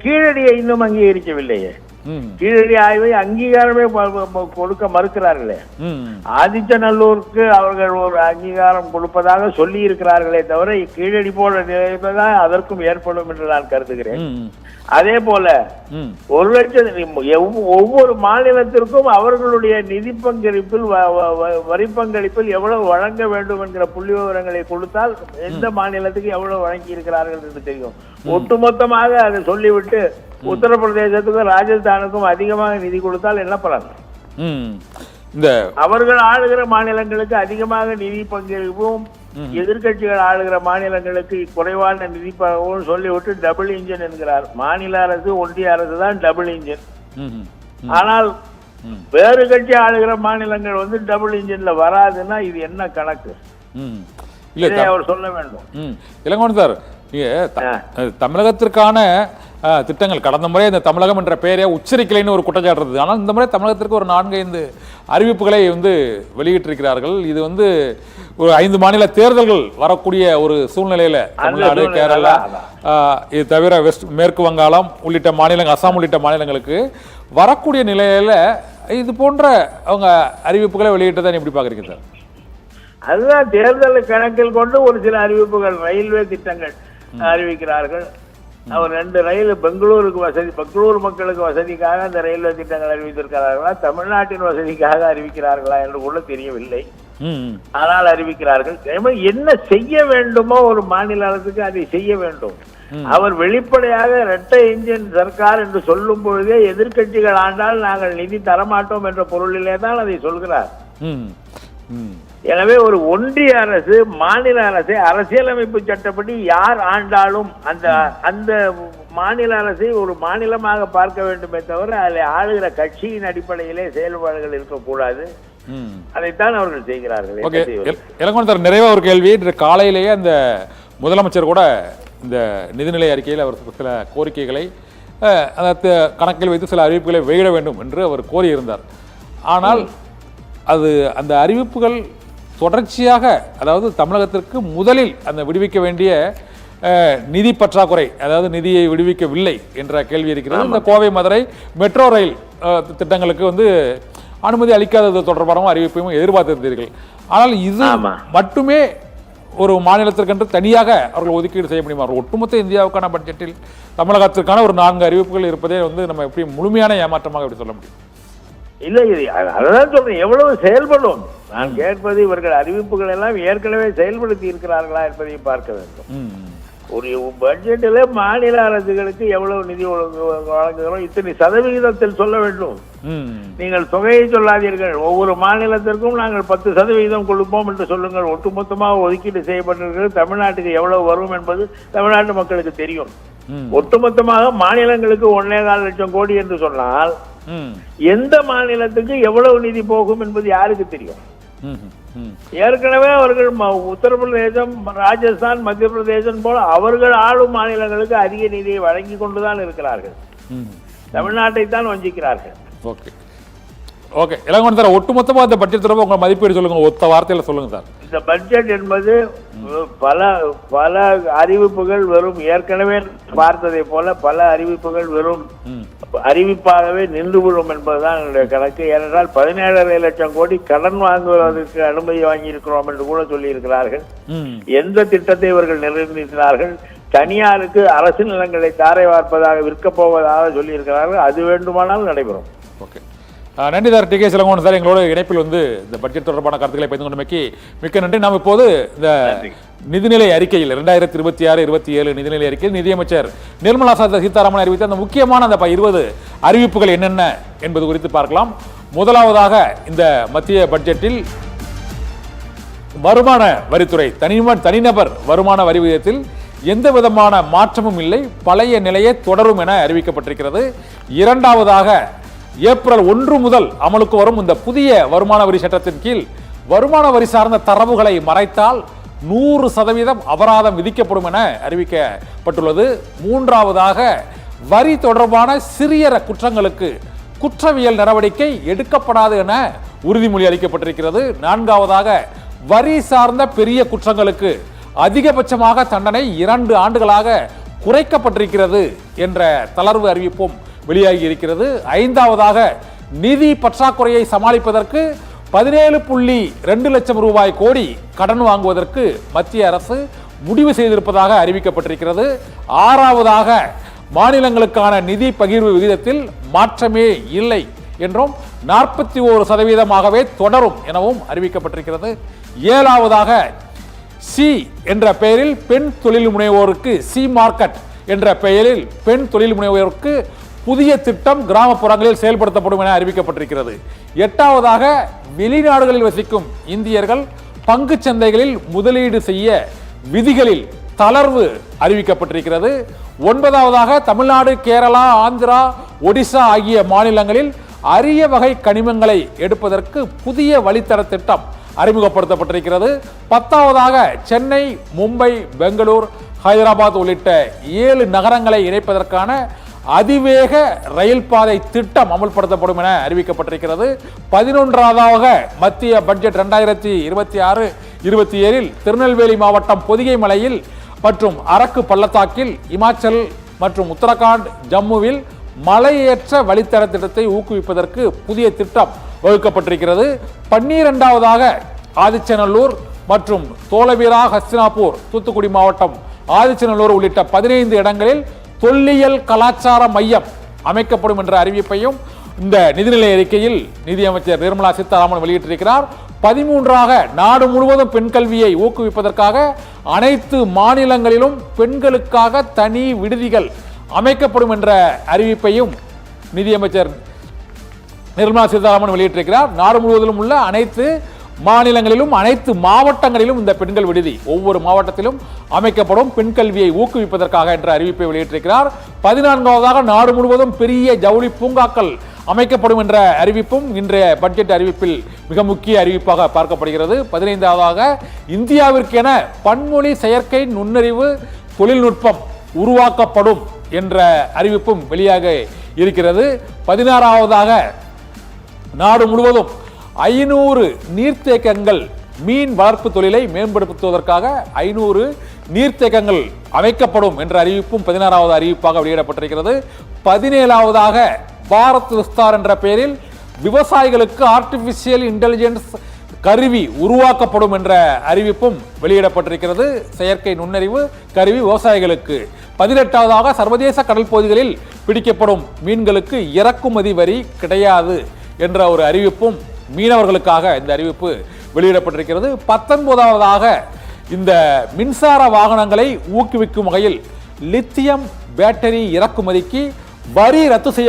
கீழடியை இன்னும் அங்கீகரிக்கவில்லையே. கீழடி ஆய்வை அங்கீகாரமே கொடுக்க மறுக்கிறார்களே. ஆதிச்சநல்லூருக்கு அவர்கள் ஒரு அங்கீகாரம் கொடுப்பதாக சொல்லி இருக்கிறார்களே தவிர கீழடி போல நிலைதான் அதற்கும் ஏற்படும் என்று நான் கருதுகிறேன். அதே போல 1,00,000 ஒவ்வொரு மாநிலத்திற்கும் அவர்களுடைய நிதி பங்களிப்பில் வரி பங்களிப்பில் எவ்வளவு வழங்க வேண்டும் என்கிற புள்ளி விவரங்களை கொடுத்தால் எந்த மாநிலத்துக்கு எவ்வளவு வழங்கி இருக்கிறார்கள் என்று தெரியும். ஒட்டுமொத்தமாக அதை சொல்லிவிட்டு உத்தரப்பிரதேசத்துக்கும் ராஜஸ்தானுக்கும் அதிகமாக நிதி கொடுத்தால் என்ன பலன்? அவர்கள் ஆளுகிற மாநிலங்களுக்கு அதிகமாக நிதி பங்களிப்பும் எதிர்கட்சிகள் ஆளுகிற மாநிலங்களுக்கு குறைவான நிதி பங்களிப்பும் சொல்லிவிட்டு டபுள் இன்ஜின் என்கிறார். மாநில அரசு ஒன்றிய அரசு தான் டபுள் இன்ஜின். ஆனால் வேறு கட்சி ஆளுகிற மாநிலங்கள் வந்து டபுள் இன்ஜின்ல வராதுன்னா இது என்ன கணக்கு? இதை அவர் சொல்ல வேண்டும். இளங்கோவன் சார், தமிழகத்திற்கான திட்டங்கள் கடந்த முறை இந்த தமிழகம் என்ற பெயரை உச்சரிக்கலைன்னு ஒரு குற்றச்சாட்டு இருந்தது. ஆனால் இந்த முறை தமிழகத்திற்கு ஒரு 4-5 அறிவிப்புகளை வந்து வெளியிட்டிருக்கிறார்கள். இது வந்து ஒரு 5 மாநில தேர்தல்கள் வரக்கூடிய ஒரு சூழ்நிலையில தமிழ்நாடு, கேரளா, இது தவிர மேற்கு வங்காளம் உள்ளிட்ட மாநிலங்கள், அசாம் உள்ளிட்ட மாநிலங்களுக்கு வரக்கூடிய நிலையில இது போன்ற அவங்க அறிவிப்புகளை வெளியிட்டதை எப்படி பாக்குறீங்க சார்? அதுதான் தேர்தலை கணக்கில் கொண்டு ஒரு சில அறிவிப்புகள், ரயில்வே திட்டங்கள் அறிவிக்கிறார்கள். அவர் 2 ரயில் பெங்களூருக்கு பெங்களூர் மக்களுக்கு வசதிக்காக அந்த ரயில்வே திட்டங்கள் அறிவித்திருக்கிறார்களா, தமிழ்நாட்டின் வசதிக்காக அறிவிக்கிறார்களா என்று கூட தெரியவில்லை. ஆனால் அறிவிக்கிறார்கள். என்ன செய்ய வேண்டுமோ ஒரு மாநில அரசுக்கு அதை செய்ய வேண்டும். அவர் வெளிப்படையாக இரட்டை இன்ஜின் சர்க்கார் என்று சொல்லும் பொழுதே எதிர்கட்சிகள் ஆண்டால் நாங்கள் நிதி தரமாட்டோம் என்ற பொருளிலே தான் அதை சொல்கிறார். எனவே ஒரு ஒன்றிய அரசு மாநில அரசை அரசியலமைப்பு சட்டப்படி யார் ஆண்டாலும் அந்த மாநில அரசை ஒரு மாநிலமாக பார்க்க வேண்டுமே தவிர அதில் ஆளுகிற கட்சியின் அடிப்படையிலே செயல்பாடுகள் இருக்கக்கூடாது. அதைத்தான் அவர்கள் செய்கிறார்கள். இளங்கோவன் சார், நிறைவா ஒரு கேள்வி. இன்று காலையிலேயே அந்த முதலமைச்சர் கூட இந்த நிதிநிலை அறிக்கையில் அவர் சில கோரிக்கைகளை கணக்கில் வைத்து சில அறிவிப்புகளை வெளியிட வேண்டும் என்று அவர் கோரியிருந்தார். ஆனால் அந்த அறிவிப்புகள் தொடர்ச்சியாக, அதாவது தமிழகத்திற்கு முதலில் அந்த விடுவிக்க வேண்டிய நிதி பற்றாக்குறை, அதாவது நிதியை விடுவிக்கவில்லை என்ற கேள்வி இருக்கிறது. இந்த கோவை மதுரை மெட்ரோ ரயில் திட்டங்களுக்கு வந்து அனுமதி அளிக்காதது தொடர்பான அறிவிப்பையும் எதிர்பார்த்திருந்தீர்கள். ஆனால் இது மட்டுமே ஒரு மாநிலத்திற்கென்று தனியாக அவர்கள் ஒதுக்கீடு செய்ய முடியுமா? ஒட்டுமொத்த இந்தியாவுக்கான பட்ஜெட்டில் தமிழகத்திற்கான ஒரு 4 அறிவிப்புகள் இருப்பதே வந்து நம்ம எப்படி முழுமையான ஏமாற்றமாக எப்படி சொல்ல முடியும்? இல்லை, அதான் சொல்றேன், எவ்வளவு செயல்படும். நான் கேட்பது இவர்கள் அறிவிப்புகள் எல்லாம் ஏற்கனவே செயல்படுத்தி இருக்கிறார்களா என்பதை பார்க்க வேண்டும். ஒரு பட்ஜெட்டில் மாநில அரசுகளுக்கு எவ்வளவு நிதி வழங்குகிறோம் இத்தனை சதவிகிதத்தில் சொல்ல வேண்டும். நீங்கள் தொகையை சொல்லாதீர்கள். ஒவ்வொரு மாநிலத்திற்கும் நாங்கள் 10% கொடுப்போம் என்று சொல்லுங்கள். ஒட்டுமொத்தமாக ஒதுக்கீடு செய்யப்பட்டிருக்கிறது. தமிழ்நாட்டுக்கு எவ்வளவு வரும் என்பது தமிழ்நாட்டு மக்களுக்கு தெரியும். ஒட்டுமொத்தமாக மாநிலங்களுக்கு 1.25 லட்சம் கோடி என்று சொன்னால் எந்த மாநிலத்துக்கு எவ்வளவு நிதி போகும் என்பது யாருக்கு தெரியும்? ஏற்கனவே அவர்கள் உத்தரப்பிரதேசம், ராஜஸ்தான், மத்திய பிரதேசம் போல அவர்கள் ஆளும் மாநிலங்களுக்கு அதிக நிதியை வழங்கி கொண்டுதான் இருக்கிறார்கள். தமிழ்நாட்டை தான் வஞ்சிக்கிறார்கள். ஓகே இளங்கோவன் சார், ஒட்டுமொத்தமாக இந்த பட்ஜெட் தொடர்பாக உங்க மதிப்பீடு சொல்லுங்க, ஒத்த வார்த்தையில சொல்லுங்க சார். இந்த பட்ஜெட் என்பது பல அறிவிப்புகள் வெறும், ஏற்கனவே பார்த்ததை போல பல அறிவிப்புகள் வெறும் அறிவிப்பாகவே நின்றுவிடும் என்பதுதான் என்னுடைய கணக்கு. ஏனென்றால் 17.5 லட்சம் கோடி கடன் வாங்குவதற்கு அனுமதி வாங்கி இருக்கிறோம் என்று கூட சொல்லி இருக்கிறார்கள். எந்த திட்டத்தை இவர்கள் நிறைவேற்றினார்கள்? தனியாருக்கு அரசு நிலங்களை தாரை வார்ப்பதாக விற்கப் போவதாக சொல்லி இருக்கிறார்கள். அது வேண்டுமானால் நடைபெறும். ஓகே, நன்றி சார். டி.கே. இளங்கோவன் சார் எங்களோட இணைப்பில் வந்து இந்த பட்ஜெட் தொடர்பான கருத்துக்களை பகிர்ந்து கொண்டமைக்கு மிக்க நன்றி. நாம் இப்போது இந்த நிதிநிலை அறிக்கையில் 2026-27 நிதிநிலை அறிக்கையில் நிதியமைச்சர் நிர்மலா சீதாராமன் அறிவித்த அந்த முக்கியமான அந்த 20 அறிவிப்புகள் என்னென்ன என்பது குறித்து பார்க்கலாம். முதலாவதாக இந்த மத்திய பட்ஜெட்டில் வருமான வரித்துறை தனிநபர் வருமான வரி விகிதத்தில் எந்த விதமான மாற்றமும் இல்லை, பழைய நிலையே தொடரும் என அறிவிக்கப்பட்டிருக்கிறது. இரண்டாவதாக ஏப்ரல் 1 முதல் அமலுக்கு வரும் இந்த புதிய வருமான வரி சட்டத்தின் கீழ் வருமான வரி சார்ந்த தரவுகளை மறைத்தால் 100% அபராதம் விதிக்கப்படும் என அறிவிக்கப்பட்டுள்ளது. மூன்றாவதாக வரி தொடர்பான சிறிய குற்றங்களுக்கு குற்றவியல் நடவடிக்கை எடுக்கப்படாது என உறுதிமொழி அளிக்கப்பட்டிருக்கிறது. 4வது, வரி சார்ந்த பெரிய குற்றங்களுக்கு அதிகபட்சமாக தண்டனை 2 ஆண்டுகளாக குறைக்கப்பட்டிருக்கிறது என்ற தளர்வு அறிவிப்பும் வெளியாகி இருக்கிறது. 5வது, நிதி பற்றாக்குறையை சமாளிப்பதற்கு 17.2 லட்சம் ரூபாய் கோடி கடன் வாங்குவதற்கு மத்திய அரசு முடிவு செய்திருப்பதாக அறிவிக்கப்பட்டிருக்கிறது. 6வது, மாநிலங்களுக்கான நிதி பகிர்வு விகிதத்தில் மாற்றமே இல்லை என்றும் 41% தொடரும் எனவும் அறிவிக்கப்பட்டிருக்கிறது. 7வது, சி என்ற பெயரில் பெண் தொழில் முனைவோருக்கு, சி மார்க்கெட் என்ற பெயரில் பெண் தொழில் முனைவோருக்கு புதிய திட்டம் கிராமப்புறங்களில் செயல்படுத்தப்படும் என அறிவிக்கப்பட்டிருக்கிறது. 8வது, வெளிநாடுகளில் வசிக்கும் இந்தியர்கள் பங்கு சந்தைகளில் முதலீடு செய்ய விதிகளில் தளர்வு அறிவிக்கப்பட்டிருக்கிறது. 9வது, தமிழ்நாடு, கேரளா, ஆந்திரா, ஒடிசா ஆகிய மாநிலங்களில் அரிய வகை கனிமங்களை எடுப்பதற்கு புதிய வழித்தட திட்டம் அறிமுகப்படுத்தப்பட்டிருக்கிறது. 10வது, சென்னை, மும்பை, பெங்களூர், ஹைதராபாத் உள்ளிட்ட 7 நகரங்களை இணைப்பதற்கான அதிவேக ரயில் பாதை திட்டம் அமல்படுத்தப்படும் என அறிவிக்கப்பட்டிருக்கிறது. 11வது, மத்திய பட்ஜெட் 2026-27 திருநெல்வேலி மாவட்டம் பொதிகை மலையில் மற்றும் அரக்கு பள்ளத்தாக்கில், இமாச்சல் மற்றும் உத்தரகாண்ட், ஜம்முவில் மலையேற்ற வழித்தட திட்டத்தை ஊக்குவிப்பதற்கு புதிய திட்டம் வகுக்கப்பட்டிருக்கிறது. 12வது, ஆதிச்சநல்லூர் மற்றும் தோலவீரா, ஹஸ்தினாபூர், தூத்துக்குடி மாவட்டம் ஆதிச்சநல்லூர் உள்ளிட்ட 15 இடங்களில் தொல்லியல் கலாச்சார மையம் அமைக்கப்படும் என்ற அறிவிப்பையும் இந்த நிதிநிலை அறிக்கையில் நிதியமைச்சர் நிர்மலா சீதாராமன் வெளியிட்டிருக்கிறார். 13வது, நாடு முழுவதும் பெண் கல்வியை ஊக்குவிப்பதற்காக அனைத்து மாநிலங்களிலும் பெண்களுக்காக தனி விடுதிகள் அமைக்கப்படும் என்ற அறிவிப்பையும் நிதியமைச்சர் நிர்மலா சீதாராமன் வெளியிட்டிருக்கிறார். நாடு முழுவதிலும் உள்ள அனைத்து மாநிலங்களிலும் அனைத்து மாவட்டங்களிலும் இந்த பெண்கள் விடுதி ஒவ்வொரு மாவட்டத்திலும் அமைக்கப்படும், பெண் கல்வியை ஊக்குவிப்பதற்காக என்ற அறிவிப்பை வெளியிட்டிருக்கிறார். 14வது, நாடு முழுவதும் பெரிய ஜவுளி பூங்காக்கள் அமைக்கப்படும் என்ற அறிவிப்பும் இன்றைய பட்ஜெட் அறிவிப்பில் மிக முக்கிய அறிவிப்பாக பார்க்கப்படுகிறது. 15வது, இந்தியாவிற்கென பன்மொழி செயற்கை நுண்ணறிவு தொழில்நுட்பம் உருவாக்கப்படும் என்ற அறிவிப்பும் வெளியாக இருக்கிறது. 16வது, நாடு முழுவதும் 500 நீர்த்தேக்கங்கள் மீன் வளர்ப்பு தொழிலை மேம்படுத்துவதற்காக 500 நீர்த்தேக்கங்கள் அமைக்கப்படும் என்ற அறிவிப்பும் 16வது அறிவிப்பாக வெளியிடப்பட்டிருக்கிறது. 17வது, பாரத் விஸ்தார் என்ற பெயரில் விவசாயிகளுக்கு ஆர்டிபிஷியல் இன்டெலிஜென்ஸ் கருவி உருவாக்கப்படும் என்ற அறிவிப்பும் வெளியிடப்பட்டிருக்கிறது. செயற்கை நுண்ணறிவு கருவி விவசாயிகளுக்கு. 18வது, சர்வதேச கடல் பகுதிகளில் பிடிக்கப்படும் மீன்களுக்கு இறக்குமதி வரி கிடையாது என்ற ஒரு அறிவிப்பும் மீனவர்களுக்காக இந்த அறிவிப்பு வெளியிடப்பட்டிருக்கிறது. 19வது, இந்த மின்சார வாகனங்களை ஊக்குவிக்கும் வகையில் லித்தியம் பேட்டரி இறக்குமதிக்கு வரி ரத்து செய்ய